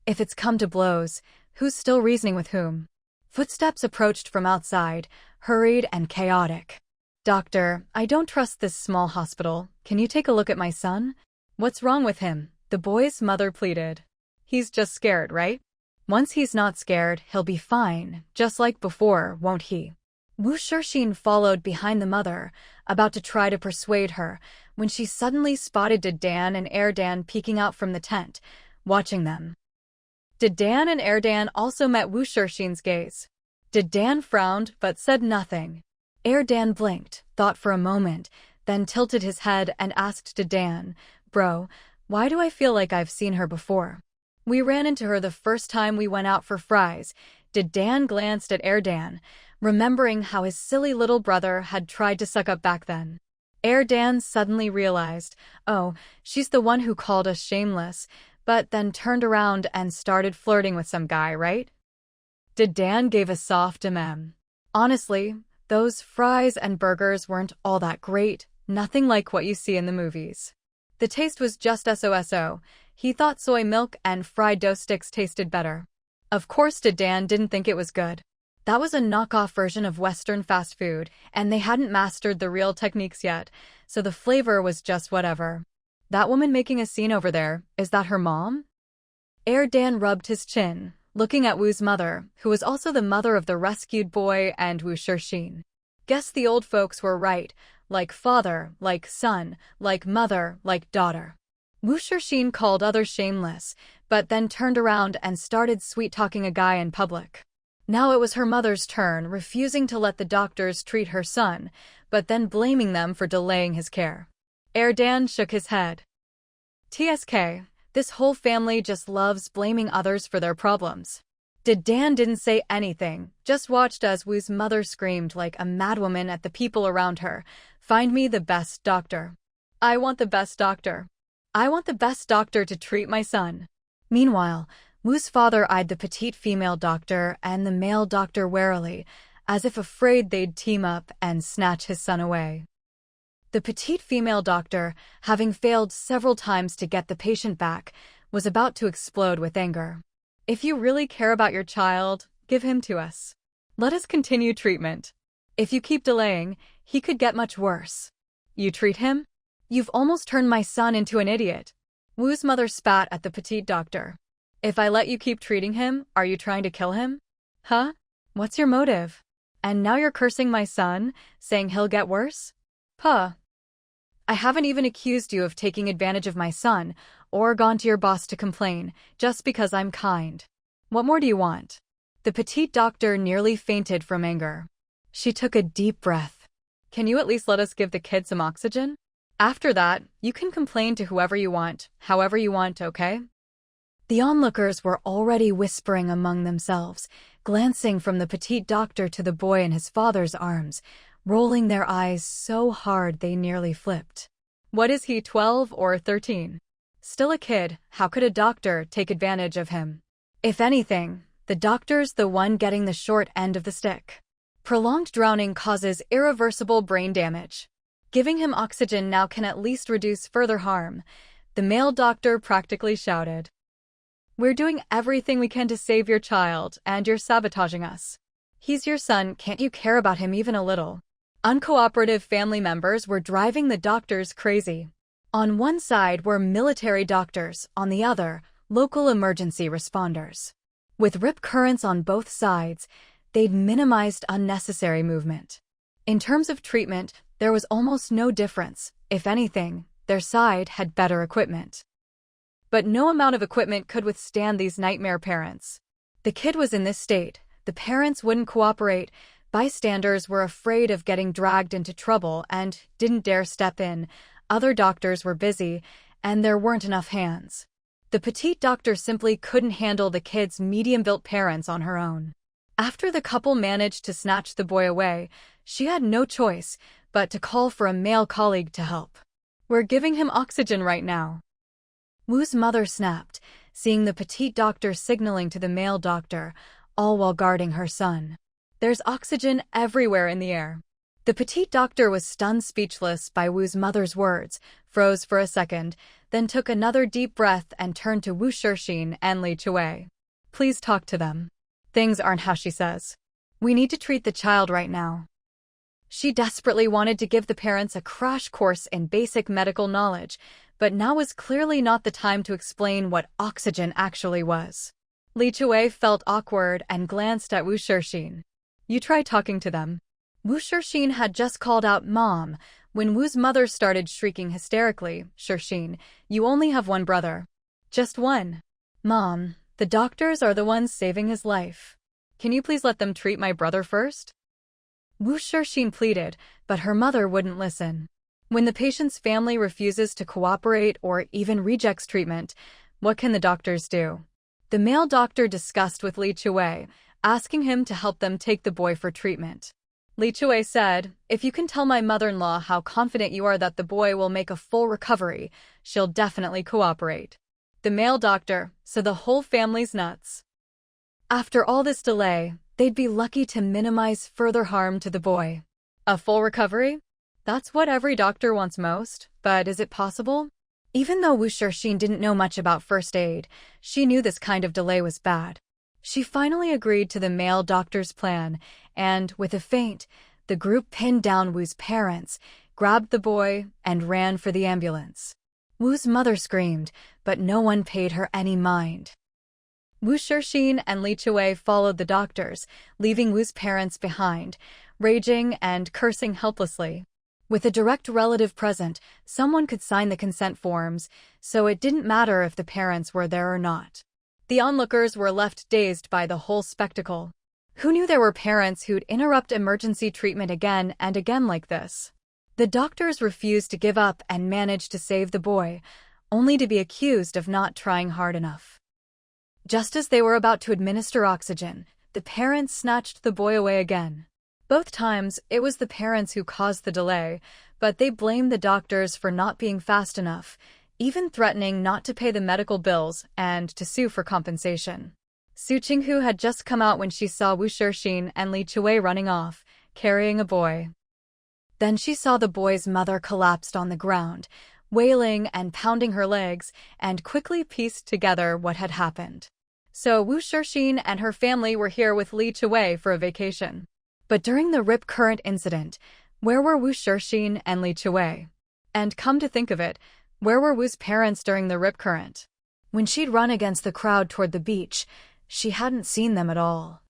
If it's come to blows, who's still reasoning with whom? Footsteps approached from outside, hurried and chaotic. Doctor, I don't trust this small hospital. Can you take a look at my son? What's wrong with him? The boy's mother pleaded. He's just scared, right? Once he's not scared, he'll be fine, just like before, won't he? Wu Shixin followed behind the mother, about to try to persuade her, when she suddenly spotted Dedan and Erdan peeking out from the tent, watching them. Dedan and Erdan also met Wu Shixin's gaze. Dedan frowned but said nothing. Erdan blinked, thought for a moment, then tilted his head and asked Dedan, Bro, why do I feel like I've seen her before? We ran into her the first time we went out for fries. Dedan glanced at Erdan, remembering how his silly little brother had tried to suck up back then. Dan suddenly realized, oh, she's the one who called us shameless, but then turned around and started flirting with some guy, right? Dan gave a soft Honestly, those fries and burgers weren't all that great, nothing like what you see in the movies. The taste was just so. He thought soy milk and fried dough sticks tasted better. Of course, Dan didn't think it was good. That was a knockoff version of Western fast food, and they hadn't mastered the real techniques yet, so the flavor was just whatever. That woman making a scene over there, is that her mom? Dan rubbed his chin, looking at Wu's mother, who was also the mother of the rescued boy and Wu Shixin. Guess the old folks were right, like father, like son, like mother, like daughter. Wu Shixin called others shameless, but then turned around and started sweet-talking a guy in public. Now it was her mother's turn, refusing to let the doctors treat her son, but then blaming them for delaying his care. Dan shook his head. TSK, this whole family just loves blaming others for their problems. Dan didn't say anything, just watched as Wu's mother screamed like a madwoman at the people around her, "Find me the best doctor. I want the best doctor. I want the best doctor to treat my son." Meanwhile, Wu's father eyed the petite female doctor and the male doctor warily, as if afraid they'd team up and snatch his son away. The petite female doctor, having failed several times to get the patient back, was about to explode with anger. "If you really care about your child, give him to us. Let us continue treatment. If you keep delaying, he could get much worse. You treat him? You've almost turned my son into an idiot." Wu's mother spat at the petite doctor. "If I let you keep treating him, are you trying to kill him? Huh? What's your motive? And now you're cursing my son, saying he'll get worse? Puh. I haven't even accused you of taking advantage of my son, or gone to your boss to complain, just because I'm kind. What more do you want?" The petite doctor nearly fainted from anger. She took a deep breath. "Can you at least let us give the kid some oxygen? After that, you can complain to whoever you want, however you want, okay?" The onlookers were already whispering among themselves, glancing from the petite doctor to the boy in his father's arms, rolling their eyes so hard they nearly flipped. What is he, 12 or 13? Still a kid, how could a doctor take advantage of him? If anything, the doctor's the one getting the short end of the stick. Prolonged drowning causes irreversible brain damage. Giving him oxygen now can at least reduce further harm, the male doctor practically shouted. "We're doing everything we can to save your child, and you're sabotaging us. He's your son, can't you care about him even a little?" Uncooperative family members were driving the doctors crazy. On one side were military doctors, on the other, local emergency responders. With rip currents on both sides, they'd minimized unnecessary movement. In terms of treatment, there was almost no difference. If anything, their side had better equipment. But no amount of equipment could withstand these nightmare parents. The kid was in this state, the parents wouldn't cooperate, bystanders were afraid of getting dragged into trouble and didn't dare step in, other doctors were busy, and there weren't enough hands. The petite doctor simply couldn't handle the kid's medium-built parents on her own. After the couple managed to snatch the boy away, she had no choice but to call for a male colleague to help. "We're giving him oxygen right now." Wu's mother snapped, seeing the petite doctor signaling to the male doctor, all while guarding her son. There's oxygen everywhere in the air. The petite doctor was stunned speechless by Wu's mother's words, froze for a second, then took another deep breath and turned to Wu Shixin and Li Chui. "Please talk to them. Things aren't how she says. We need to treat the child right now." She desperately wanted to give the parents a crash course in basic medical knowledge, but now was clearly not the time to explain what oxygen actually was. Li Chui felt awkward and glanced at Wu Shixin. "You try talking to them." Wu Shixin had just called out "Mom," when Wu's mother started shrieking hysterically, "Shixin, you only have one brother." "Just one." "Mom, the doctors are the ones saving his life. Can you please let them treat my brother first?" Wu Shixin pleaded, but her mother wouldn't listen. When the patient's family refuses to cooperate or even rejects treatment, what can the doctors do? The male doctor discussed with Li Chui, asking him to help them take the boy for treatment. Li Chue said, "If you can tell my mother-in-law how confident you are that the boy will make a full recovery, she'll definitely cooperate." The male doctor, so the whole family's nuts. After all this delay, they'd be lucky to minimize further harm to the boy. A full recovery? That's what every doctor wants most, but is it possible? Even though Wu Shixin didn't know much about first aid, she knew this kind of delay was bad. She finally agreed to the male doctor's plan, and, with a feint, the group pinned down Wu's parents, grabbed the boy, and ran for the ambulance. Wu's mother screamed, but no one paid her any mind. Wu Shixin and Li Chue followed the doctors, leaving Wu's parents behind, raging and cursing helplessly. With a direct relative present, someone could sign the consent forms, so it didn't matter if the parents were there or not. The onlookers were left dazed by the whole spectacle. Who knew there were parents who'd interrupt emergency treatment again and again like this? The doctors refused to give up and managed to save the boy, only to be accused of not trying hard enough. Just as they were about to administer oxygen, the parents snatched the boy away again. Both times, it was the parents who caused the delay, but they blamed the doctors for not being fast enough, even threatening not to pay the medical bills and to sue for compensation. Su Qinghu had just come out when she saw Wu Shixin and Li Chue running off, carrying a boy. Then she saw the boy's mother collapsed on the ground, wailing and pounding her legs, and quickly pieced together what had happened. So Wu Shixin and her family were here with Li Chue for a vacation. But during the rip current incident, where were Wu Shixin and Li Chue? And come to think of it, where were Wu's parents during the rip current? When she'd run against the crowd toward the beach, she hadn't seen them at all.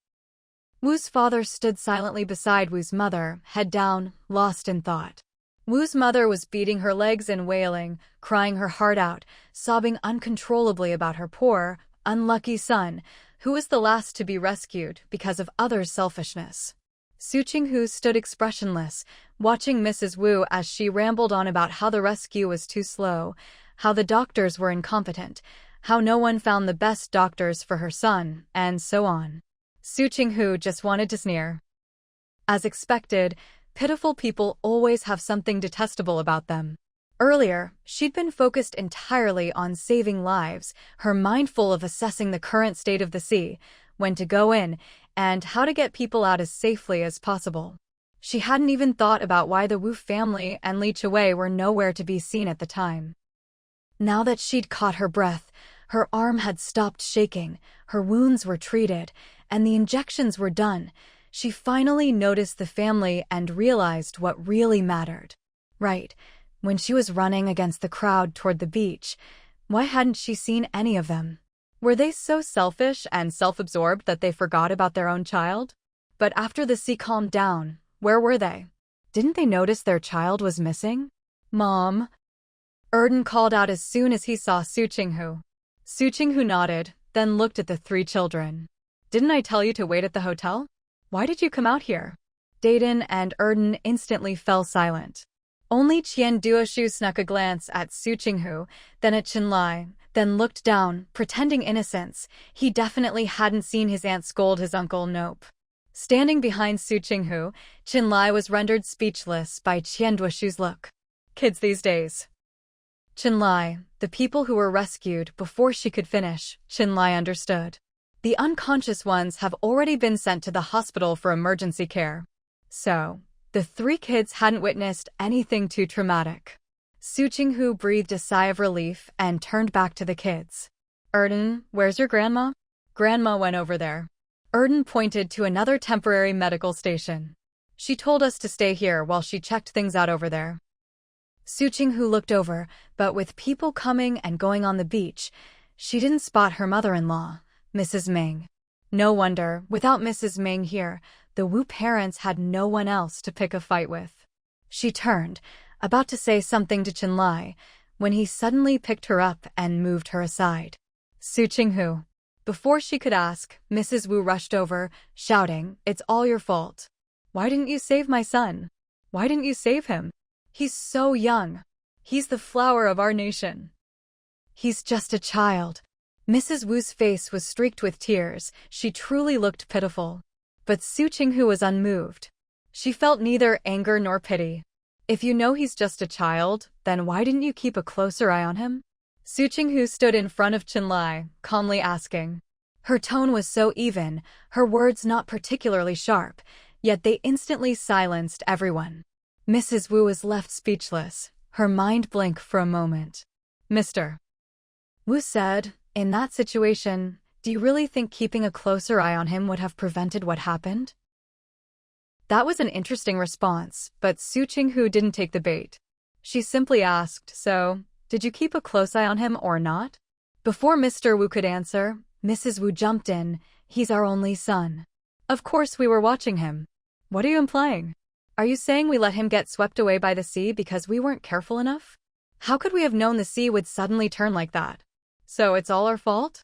Wu's father stood silently beside Wu's mother, head down, lost in thought. Wu's mother was beating her legs and wailing, crying her heart out, sobbing uncontrollably about her poor, unlucky son, who was the last to be rescued because of others' selfishness. Su Qinghu stood expressionless, watching Mrs. Wu as she rambled on about how the rescue was too slow, how the doctors were incompetent, how no one found the best doctors for her son, and so on. Su Qinghu just wanted to sneer. As expected, pitiful people always have something detestable about them. Earlier, she'd been focused entirely on saving lives, her mind full of assessing the current state of the sea, when to go in, and how to get people out as safely as possible. She hadn't even thought about why the Wu family and Li Chue were nowhere to be seen at the time. Now that she'd caught her breath, her arm had stopped shaking, her wounds were treated, and the injections were done, she finally noticed the family and realized what really mattered. Right, when she was running against the crowd toward the beach, why hadn't she seen any of them? Were they so selfish and self-absorbed that they forgot about their own child? But after the sea calmed down, where were they? Didn't they notice their child was missing? "Mom!" Erden called out as soon as he saw Su Qinghu. Su Qinghu nodded, then looked at the three children. "Didn't I tell you to wait at the hotel? Why did you come out here?" Dayton and Erden instantly fell silent. Only Qian Duoshu snuck a glance at Su Qinghu, then at Qinlai, then looked down, pretending innocence. He definitely hadn't seen his aunt scold his uncle. Nope. Standing behind Su Qinghu, Qinlai was rendered speechless by Qian Duoshu's look. Kids these days. Qinlai, the people who were rescued before she could finish, Qinlai understood. The unconscious ones have already been sent to the hospital for emergency care. So, the three kids hadn't witnessed anything too traumatic. Su Qinghu breathed a sigh of relief and turned back to the kids. "Erden, where's your grandma?" "Grandma went over there." Erden pointed to another temporary medical station. "She told us to stay here while she checked things out over there." Su Qinghu looked over, but with people coming and going on the beach, she didn't spot her mother-in-law, Mrs. Ming. No wonder, without Mrs. Ming here, the Wu parents had no one else to pick a fight with. She turned, about to say something to Qinlai, when he suddenly picked her up and moved her aside. "Su Qinghu." Before she could ask, Mrs. Wu rushed over, shouting, "It's all your fault. Why didn't you save my son? Why didn't you save him? He's so young. He's the flower of our nation. He's just a child." Mrs. Wu's face was streaked with tears. She truly looked pitiful. But Su Qinghu was unmoved. She felt neither anger nor pity. If you know he's just a child, then why didn't you keep a closer eye on him? Su Qinghu stood in front of Chenlai, calmly asking. Her tone was so even, her words not particularly sharp, yet they instantly silenced everyone. Mrs. Wu was left speechless, her mind blank for a moment. Mr. Wu said, in that situation, do you really think keeping a closer eye on him would have prevented what happened? That was an interesting response, but Su Qinghu didn't take the bait. She simply asked, so, did you keep a close eye on him or not? Before Mr. Wu could answer, Mrs. Wu jumped in, he's our only son. Of course we were watching him. What are you implying? Are you saying we let him get swept away by the sea because we weren't careful enough? How could we have known the sea would suddenly turn like that? So it's all our fault?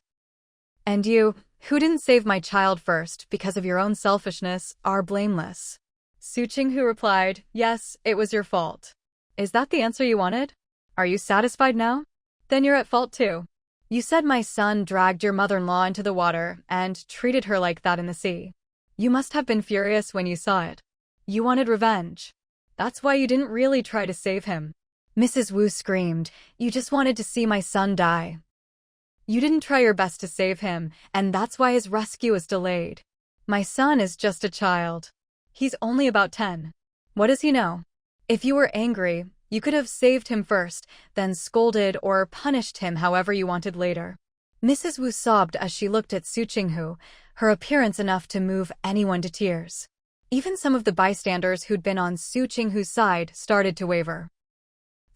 And you, who didn't save my child first because of your own selfishness, are blameless. Su Qinghu replied, yes, it was your fault. Is that the answer you wanted? Are you satisfied now? Then you're at fault too. You said my son dragged your mother-in-law into the water and treated her like that in the sea. You must have been furious when you saw it. You wanted revenge. That's why you didn't really try to save him. Mrs. Wu screamed, you just wanted to see my son die. You didn't try your best to save him, and that's why his rescue was delayed. My son is just a child. He's only about 10. What does he know? If you were angry, you could have saved him first, then scolded or punished him however you wanted later. Mrs. Wu sobbed as she looked at Su Qinghu, her appearance enough to move anyone to tears. Even some of the bystanders who'd been on Su Qinghu's side started to waver.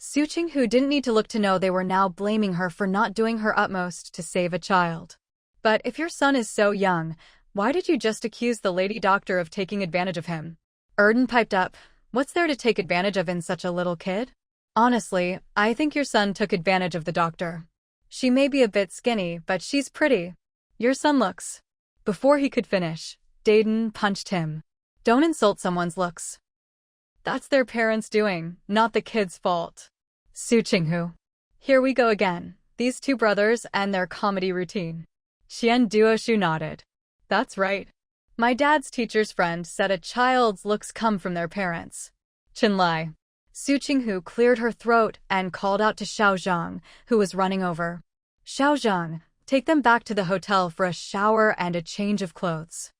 Su Qinghu didn't need to look to know they were now blaming her for not doing her utmost to save a child. But if your son is so young, why did you just accuse the lady doctor of taking advantage of him? Erden piped up, what's there to take advantage of in such a little kid? Honestly, I think your son took advantage of the doctor. She may be a bit skinny, but she's pretty. Your son looks. Before he could finish, Dayton punched him. Don't insult someone's looks. That's their parents' doing, not the kid's fault. Su Qinghu. Here we go again, these two brothers and their comedy routine. Xian Duoshu nodded. That's right. My dad's teacher's friend said a child's looks come from their parents. Chenlai. Su Qinghu cleared her throat and called out to Xiaozhang, who was running over. Xiaozhang, take them back to the hotel for a shower and a change of clothes.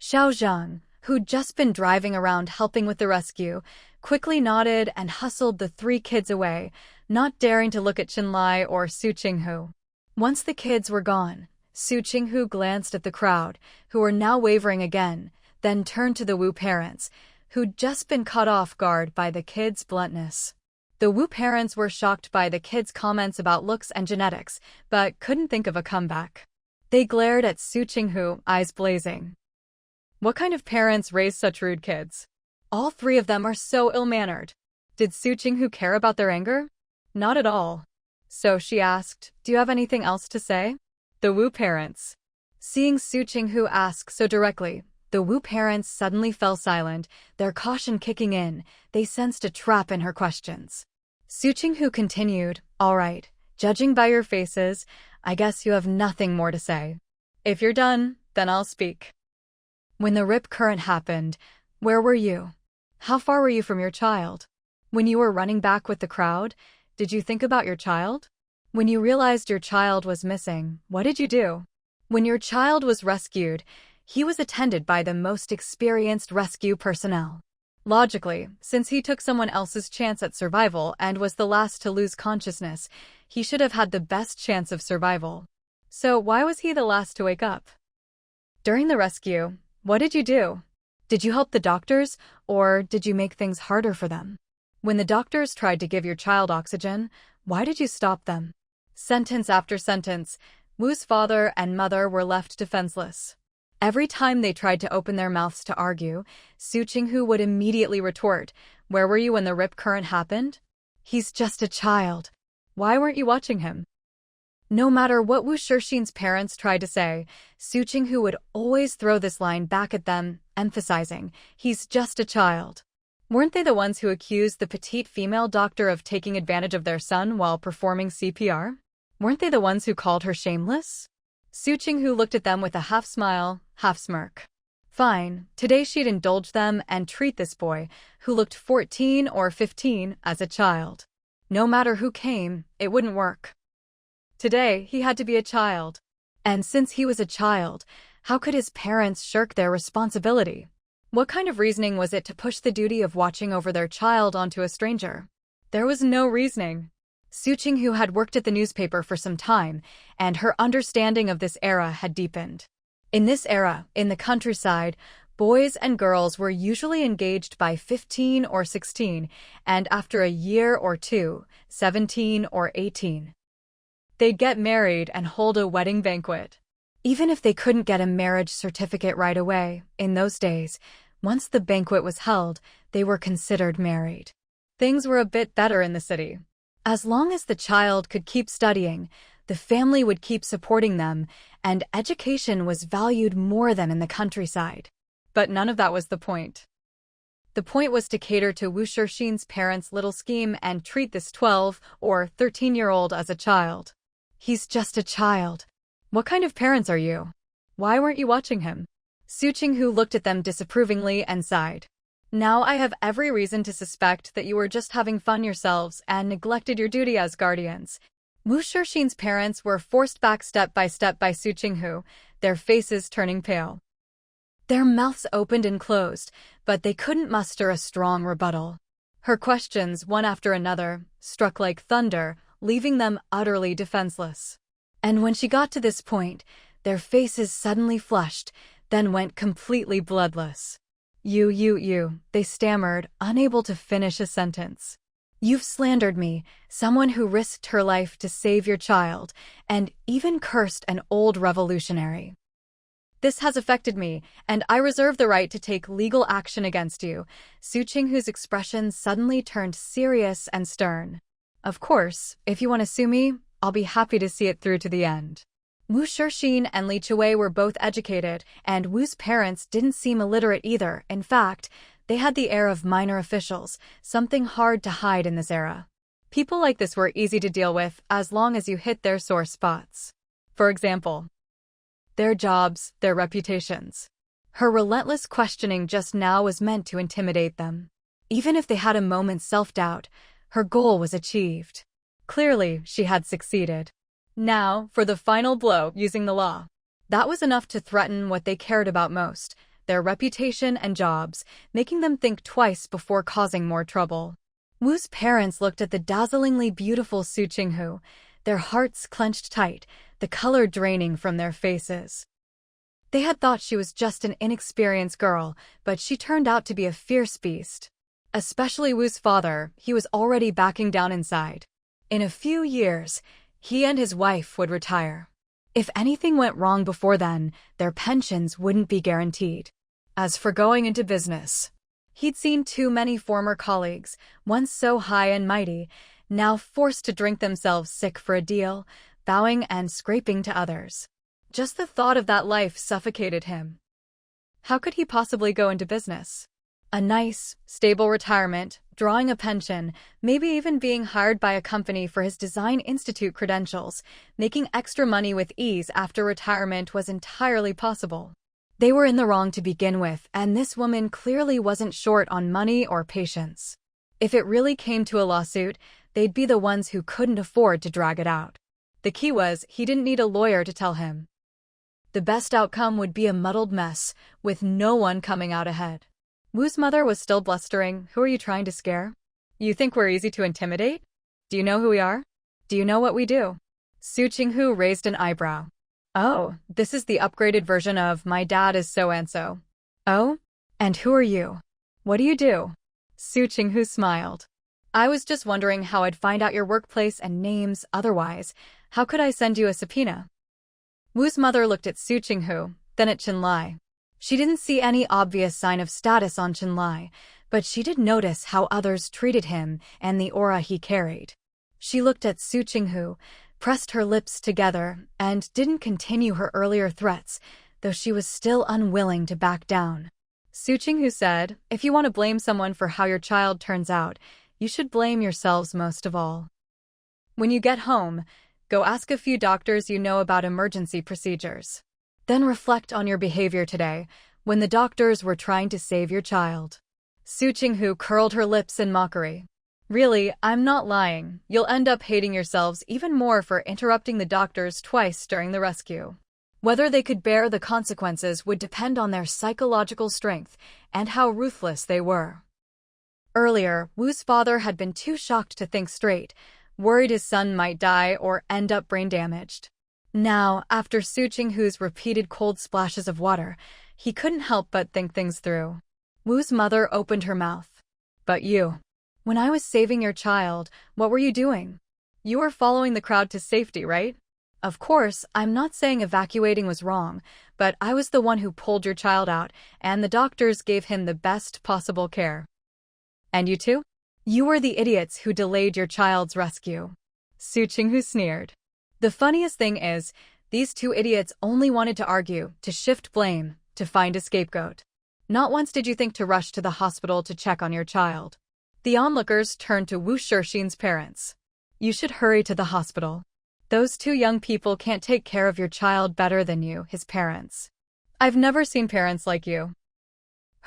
Xiaozhang, who'd just been driving around helping with the rescue, quickly nodded and hustled the three kids away, not daring to look at Chenlai or Su Qinghu. Once the kids were gone, Su Qinghu glanced at the crowd, who were now wavering again, then turned to the Wu parents, who'd just been caught off guard by the kids' bluntness. The Wu parents were shocked by the kids' comments about looks and genetics, but couldn't think of a comeback. They glared at Su Qinghu, eyes blazing. What kind of parents raise such rude kids? All three of them are so ill-mannered. Did Su Qinghu care about their anger? Not at all. So she asked, do you have anything else to say? The Wu parents. Seeing Su Qinghu ask so directly, the Wu parents suddenly fell silent, their caution kicking in. They sensed a trap in her questions. Su Qinghu continued, all right, judging by your faces, I guess you have nothing more to say. If you're done, then I'll speak. When the rip current happened, where were you? How far were you from your child? When you were running back with the crowd, did you think about your child? When you realized your child was missing, what did you do? When your child was rescued, he was attended by the most experienced rescue personnel. Logically, since he took someone else's chance at survival and was the last to lose consciousness, he should have had the best chance of survival. So why was he the last to wake up? During the rescue, what did you do? Did you help the doctors, or did you make things harder for them? When the doctors tried to give your child oxygen, why did you stop them? Sentence after sentence, Wu's father and mother were left defenseless. Every time they tried to open their mouths to argue, Su Qinghu would immediately retort, where were you when the rip current happened? He's just a child. Why weren't you watching him? No matter what Wu Shixin's parents tried to say, Su Qinghu would always throw this line back at them, emphasizing, he's just a child. Weren't they the ones who accused the petite female doctor of taking advantage of their son while performing CPR? Weren't they the ones who called her shameless? Su Qinghu looked at them with a half smile, half smirk. Fine, today she'd indulge them and treat this boy, who looked 14 or 15, as a child. No matter who came, it wouldn't work. Today, he had to be a child. And since he was a child, how could his parents shirk their responsibility? What kind of reasoning was it to push the duty of watching over their child onto a stranger? There was no reasoning. Su Qinghu had worked at the newspaper for some time, and her understanding of this era had deepened. In this era, in the countryside, boys and girls were usually engaged by 15 or 16, and after a year or two, 17 or 18. They'd get married and hold a wedding banquet. Even if they couldn't get a marriage certificate right away, in those days, once the banquet was held, they were considered married. Things were a bit better in the city. As long as the child could keep studying, the family would keep supporting them, and education was valued more than in the countryside. But none of that was the point. The point was to cater to Wu Shixin's parents' little scheme and treat this 12 or 13-year-old as a child. He's just a child. What kind of parents are you? Why weren't you watching him? Su Qinghu looked at them disapprovingly and sighed. Now I have every reason to suspect that you were just having fun yourselves and neglected your duty as guardians. Wu Shixin's parents were forced back step by Su Qinghu, their faces turning pale. Their mouths opened and closed, but they couldn't muster a strong rebuttal. Her questions, one after another, struck like thunder, leaving them utterly defenseless. And when she got to this point, their faces suddenly flushed, then went completely bloodless. You, they stammered, unable to finish a sentence. You've slandered me, someone who risked her life to save your child, and even cursed an old revolutionary. This has affected me, and I reserve the right to take legal action against you. Su Qinghu's expression suddenly turned serious and stern. Of course, if you want to sue me, I'll be happy to see it through to the end. Wu Shixin and Li Qiwei were both educated, and Wu's parents didn't seem illiterate either. In fact, they had the air of minor officials, something hard to hide in this era. People like this were easy to deal with as long as you hit their sore spots. For example, their jobs, their reputations. Her relentless questioning just now was meant to intimidate them. Even if they had a moment's self-doubt, her goal was achieved. Clearly, she had succeeded. Now, for the final blow, using the law. That was enough to threaten what they cared about most, their reputation and jobs, making them think twice before causing more trouble. Wu's parents looked at the dazzlingly beautiful Su Qinghu, their hearts clenched tight, the color draining from their faces. They had thought she was just an inexperienced girl, but she turned out to be a fierce beast. Especially Wu's father, he was already backing down inside. In a few years, he and his wife would retire. If anything went wrong before then, their pensions wouldn't be guaranteed. As for going into business, he'd seen too many former colleagues, once so high and mighty, now forced to drink themselves sick for a deal, bowing and scraping to others. Just the thought of that life suffocated him. How could he possibly go into business? A nice, stable retirement, drawing a pension, maybe even being hired by a company for his design institute credentials, making extra money with ease after retirement was entirely possible. They were in the wrong to begin with, and this woman clearly wasn't short on money or patience. If it really came to a lawsuit, they'd be the ones who couldn't afford to drag it out. The key was, he didn't need a lawyer to tell him. The best outcome would be a muddled mess, with no one coming out ahead. Wu's mother was still blustering. Who are you trying to scare? You think we're easy to intimidate? Do you know who we are? Do you know what we do? Su Qinghu raised an eyebrow. Oh, this is the upgraded version of my dad is so-and-so. Oh? And who are you? What do you do? Su Qinghu smiled. I was just wondering how I'd find out your workplace and names otherwise. How could I send you a subpoena? Wu's mother looked at Su Qinghu, then at Qinlai. She didn't see any obvious sign of status on Qinlai, but she did notice how others treated him and the aura he carried. She looked at Su Qinghu, pressed her lips together, and didn't continue her earlier threats, though she was still unwilling to back down. Su Qinghu said, if you want to blame someone for how your child turns out, you should blame yourselves most of all. When you get home, go ask a few doctors you know about emergency procedures. Then reflect on your behavior today. when the doctors were trying to save your child. Su Qinghu curled her lips in mockery. Really, I'm not lying. You'll end up hating yourselves even more for interrupting the doctors twice during the rescue. Whether they could bear the consequences would depend on their psychological strength and how ruthless they were. Earlier, Wu's father had been too shocked to think straight, worried his son might die or end up brain damaged. Now, after Su Qinghu's repeated cold splashes of water, he couldn't help but think things through. Wu's mother opened her mouth. But you. When I was saving your child, what were you doing? You were following the crowd to safety, right? Of course, I'm not saying evacuating was wrong, but I was the one who pulled your child out, and the doctors gave him the best possible care. And you too? You were the idiots who delayed your child's rescue. Su Qinghu sneered. The funniest thing is, these two idiots only wanted to argue, to shift blame, to find a scapegoat. Not once did you think to rush to the hospital to check on your child. The onlookers turned to Wu Shixin's parents. You should hurry to the hospital. Those two young people can't take care of your child better than you, his parents. I've never seen parents like you.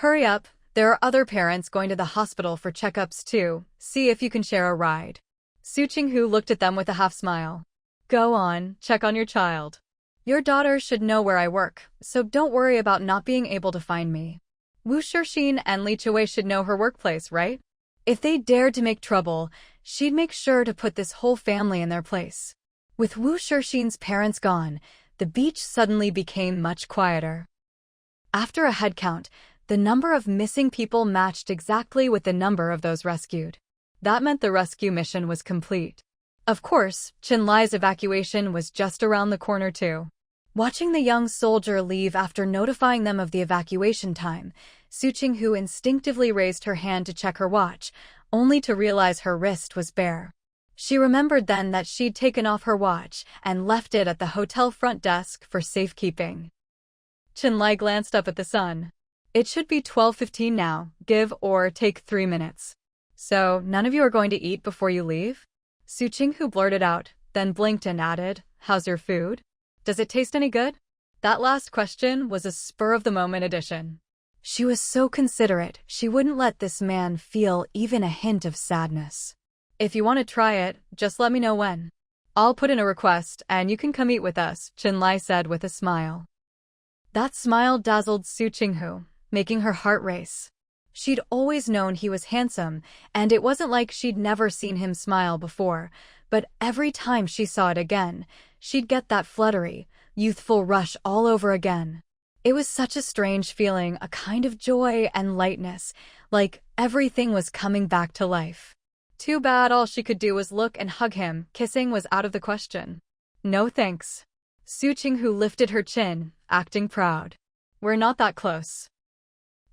Hurry up, there are other parents going to the hospital for checkups too, see if you can share a ride. Su Qinghu looked at them with a half smile. Go on, check on your child. Your daughter should know where I work, so don't worry about not being able to find me. Wu Shixin and Li Chuwei should know her workplace, right? If they dared to make trouble, she'd make sure to put this whole family in their place. With Wu Shixin's parents gone, the beach suddenly became much quieter. After a head count, the number of missing people matched exactly with the number of those rescued. That meant the rescue mission was complete. Of course, Qinlai's evacuation was just around the corner too. Watching the young soldier leave after notifying them of the evacuation time, Su Qinghu instinctively raised her hand to check her watch, only to realize her wrist was bare. She remembered then that she'd taken off her watch and left it at the hotel front desk for safekeeping. Qinlai glanced up at the sun. It should be 12:15 now, give or take 3 minutes. So, none of you are going to eat before you leave? Su Qinghu blurted out, then blinked and added, how's your food? Does it taste any good? That last question was a spur-of-the-moment addition. She was so considerate, she wouldn't let this man feel even a hint of sadness. If you want to try it, just let me know when. I'll put in a request, and you can come eat with us, Qinlai said with a smile. That smile dazzled Su Qinghu, making her heart race. She'd always known he was handsome, and it wasn't like she'd never seen him smile before, but every time she saw it again, she'd get that fluttery, youthful rush all over again. It was such a strange feeling, a kind of joy and lightness, like everything was coming back to life. Too bad all she could do was look and hug him, kissing was out of the question. No thanks. Su Qinghu lifted her chin, acting proud. We're not that close.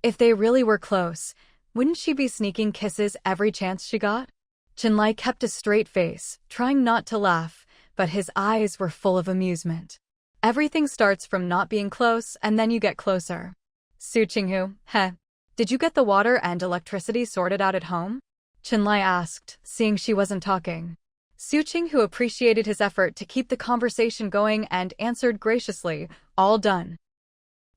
If they really were close, wouldn't she be sneaking kisses every chance she got? Qinlai kept a straight face, trying not to laugh, but his eyes were full of amusement. Everything starts from not being close, and then you get closer. Su Qinghu, heh. Did you get the water and electricity sorted out at home? Qinlai asked, seeing she wasn't talking. Su Qinghu appreciated his effort to keep the conversation going and answered graciously, all done.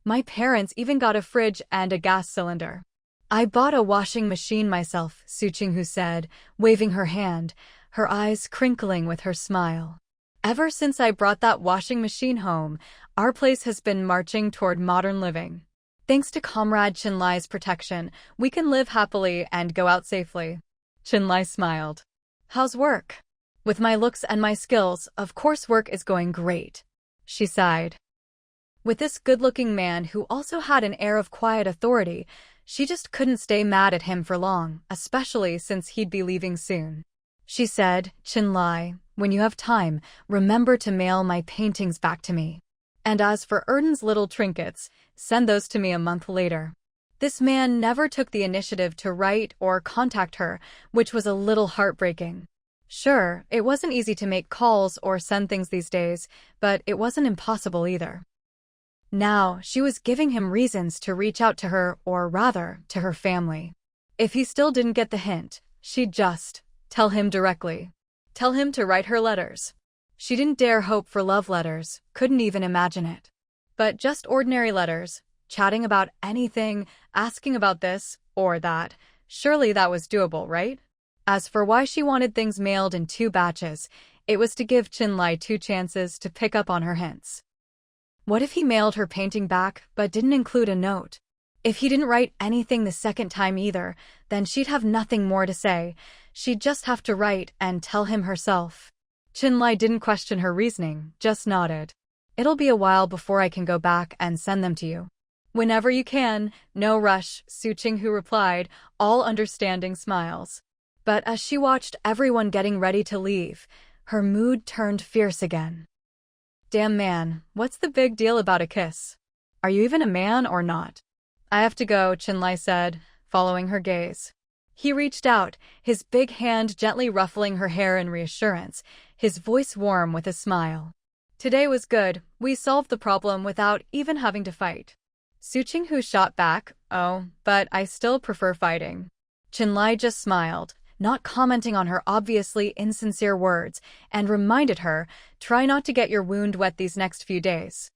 My parents even got a fridge and a gas cylinder. I bought a washing machine myself, Su Qinghu said, waving her hand, her eyes crinkling with her smile. Ever since I brought that washing machine home, our place has been marching toward modern living. Thanks to Comrade Qinlai's protection, we can live happily and go out safely. Qinlai smiled. How's work? With my looks and my skills, of course work is going great. She sighed. With this good-looking man who also had an air of quiet authority, she just couldn't stay mad at him for long, especially since he'd be leaving soon. She said, Qinlai, when you have time, remember to mail my paintings back to me. And as for Erden's little trinkets, send those to me a month later. This man never took the initiative to write or contact her, which was a little heartbreaking. Sure, it wasn't easy to make calls or send things these days, but it wasn't impossible either. Now, she was giving him reasons to reach out to her, or rather, to her family. If he still didn't get the hint, she'd just tell him directly. Tell him to write her letters. She didn't dare hope for love letters, couldn't even imagine it. But just ordinary letters, chatting about anything, asking about this or that. Surely that was doable, right? As for why she wanted things mailed in 2 batches, it was to give Qinlai 2 chances to pick up on her hints. What if he mailed her painting back but didn't include a note? If he didn't write anything the second time either, then she'd have nothing more to say. She'd just have to write and tell him herself. Qinlai didn't question her reasoning, just nodded. It'll be a while before I can go back and send them to you. Whenever you can, no rush, Su Qinghu replied, all understanding smiles. But as she watched everyone getting ready to leave, her mood turned fierce again. Damn man, what's the big deal about a kiss? Are you even a man or not? I have to go, Qinlai said, following her gaze. He reached out, his big hand gently ruffling her hair in reassurance, his voice warm with a smile. Today was good, we solved the problem without even having to fight. Su Qinghu shot back, oh, but I still prefer fighting. Qinlai just smiled, not commenting on her obviously insincere words, and reminded her, try not to get your wound wet these next few days.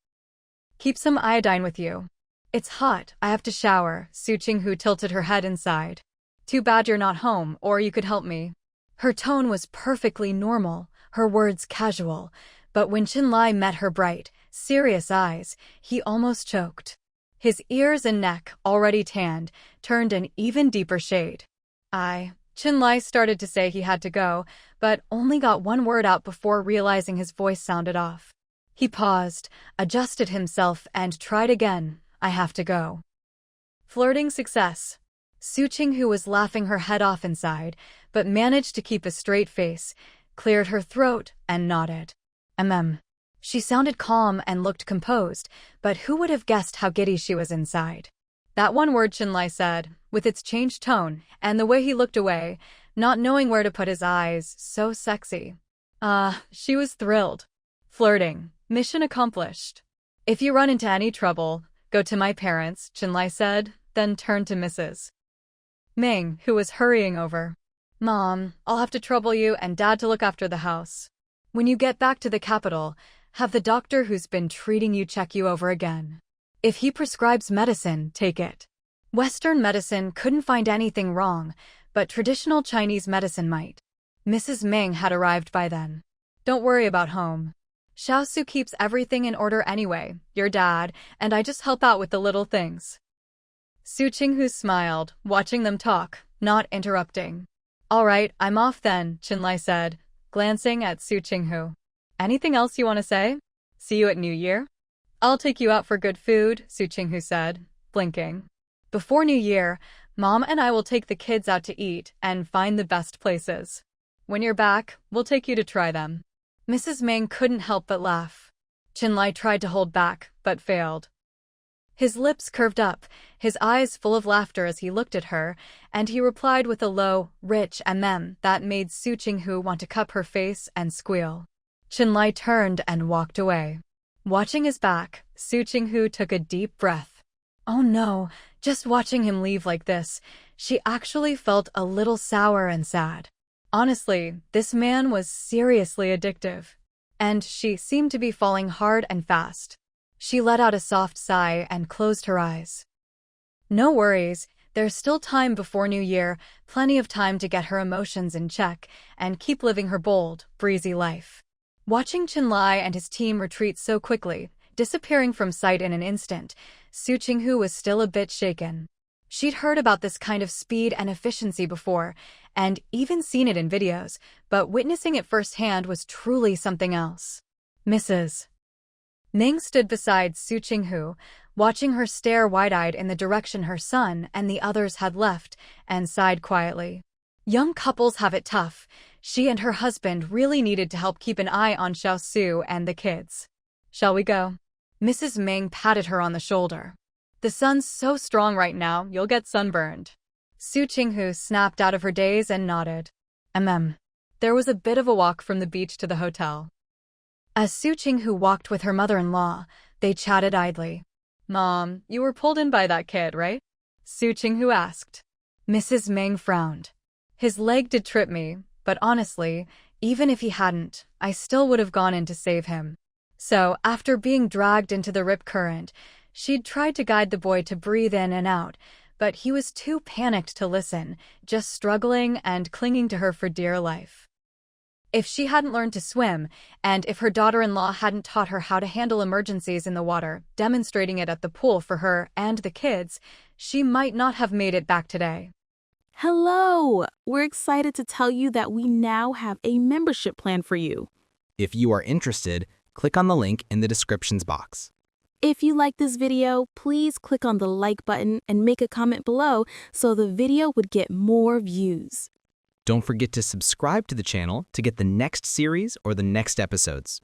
Keep some iodine with you. It's hot, I have to shower, Su Qinghu tilted her head inside. Too bad you're not home, or you could help me. Her tone was perfectly normal, her words casual, but when Qinlai met her bright, serious eyes, he almost choked. His ears and neck, already tanned, turned an even deeper shade. Qinlai started to say he had to go, but only got one word out before realizing his voice sounded off. He paused, adjusted himself, and tried again. I have to go. Flirting success. Su Qinghu was laughing her head off inside, but managed to keep a straight face, cleared her throat, and nodded. She sounded calm and looked composed, but who would have guessed how giddy she was inside? That one word, Qinlai said, with its changed tone, and the way he looked away, not knowing where to put his eyes, so sexy. She was thrilled. Flirting. Mission accomplished. If you run into any trouble, go to my parents, Qinlai said, then turned to Mrs. Ming, who was hurrying over. Mom, I'll have to trouble you and Dad to look after the house. When you get back to the capital, have the doctor who's been treating you check you over again. If he prescribes medicine, take it. Western medicine couldn't find anything wrong, but traditional Chinese medicine might. Mrs. Ming had arrived by then. Don't worry about home. Xiaosu keeps everything in order anyway, your dad, and I just help out with the little things. Su Qinghu smiled, watching them talk, not interrupting. All right, I'm off then, Qinlai said, glancing at Su Qinghu. Anything else you want to say? See you at New Year? I'll take you out for good food, Su Qinghu said, blinking. Before New Year, Mom and I will take the kids out to eat and find the best places. When you're back, we'll take you to try them. Mrs. Ming couldn't help but laugh. Qinlai tried to hold back, but failed. His lips curved up, his eyes full of laughter as he looked at her, and he replied with a low, rich that made Su Qinghu want to cup her face and squeal. Qinlai turned and walked away. Watching his back, Su Qinghu took a deep breath. Oh no, just watching him leave like this, she actually felt a little sour and sad. Honestly, this man was seriously addictive. And she seemed to be falling hard and fast. She let out a soft sigh and closed her eyes. No worries, there's still time before New Year, plenty of time to get her emotions in check and keep living her bold, breezy life. Watching Qinlai and his team retreat so quickly, disappearing from sight in an instant, Su Qinghu was still a bit shaken. She'd heard about this kind of speed and efficiency before, and even seen it in videos, but witnessing it firsthand was truly something else. Mrs. Ming stood beside Su Qinghu, watching her stare wide-eyed in the direction her son and the others had left, and sighed quietly. Young couples have it tough. She and her husband really needed to help keep an eye on Xiaosu and the kids. Shall we go? Mrs. Ming patted her on the shoulder. The sun's so strong right now, you'll get sunburned. Su Qinghu snapped out of her daze and nodded. There was a bit of a walk from the beach to the hotel. As Su Qinghu walked with her mother-in-law, they chatted idly. Mom, you were pulled in by that kid, right? Su Qinghu asked. Mrs. Ming frowned. His leg did trip me, but honestly, even if he hadn't, I still would have gone in to save him. So, after being dragged into the rip current, She'd tried to guide the boy to breathe in and out, but he was too panicked to listen, just struggling and clinging to her for dear life. If she hadn't learned to swim, and if her daughter-in-law hadn't taught her how to handle emergencies in the water, demonstrating it at the pool for her and the kids, she might not have made it back today. Hello! We're excited to tell you that we now have a membership plan for you. If you are interested, click on the link in the descriptions box. If you like this video, please click on the like button and make a comment below so the video would get more views. Don't forget to subscribe to the channel to get the next series or the next episodes.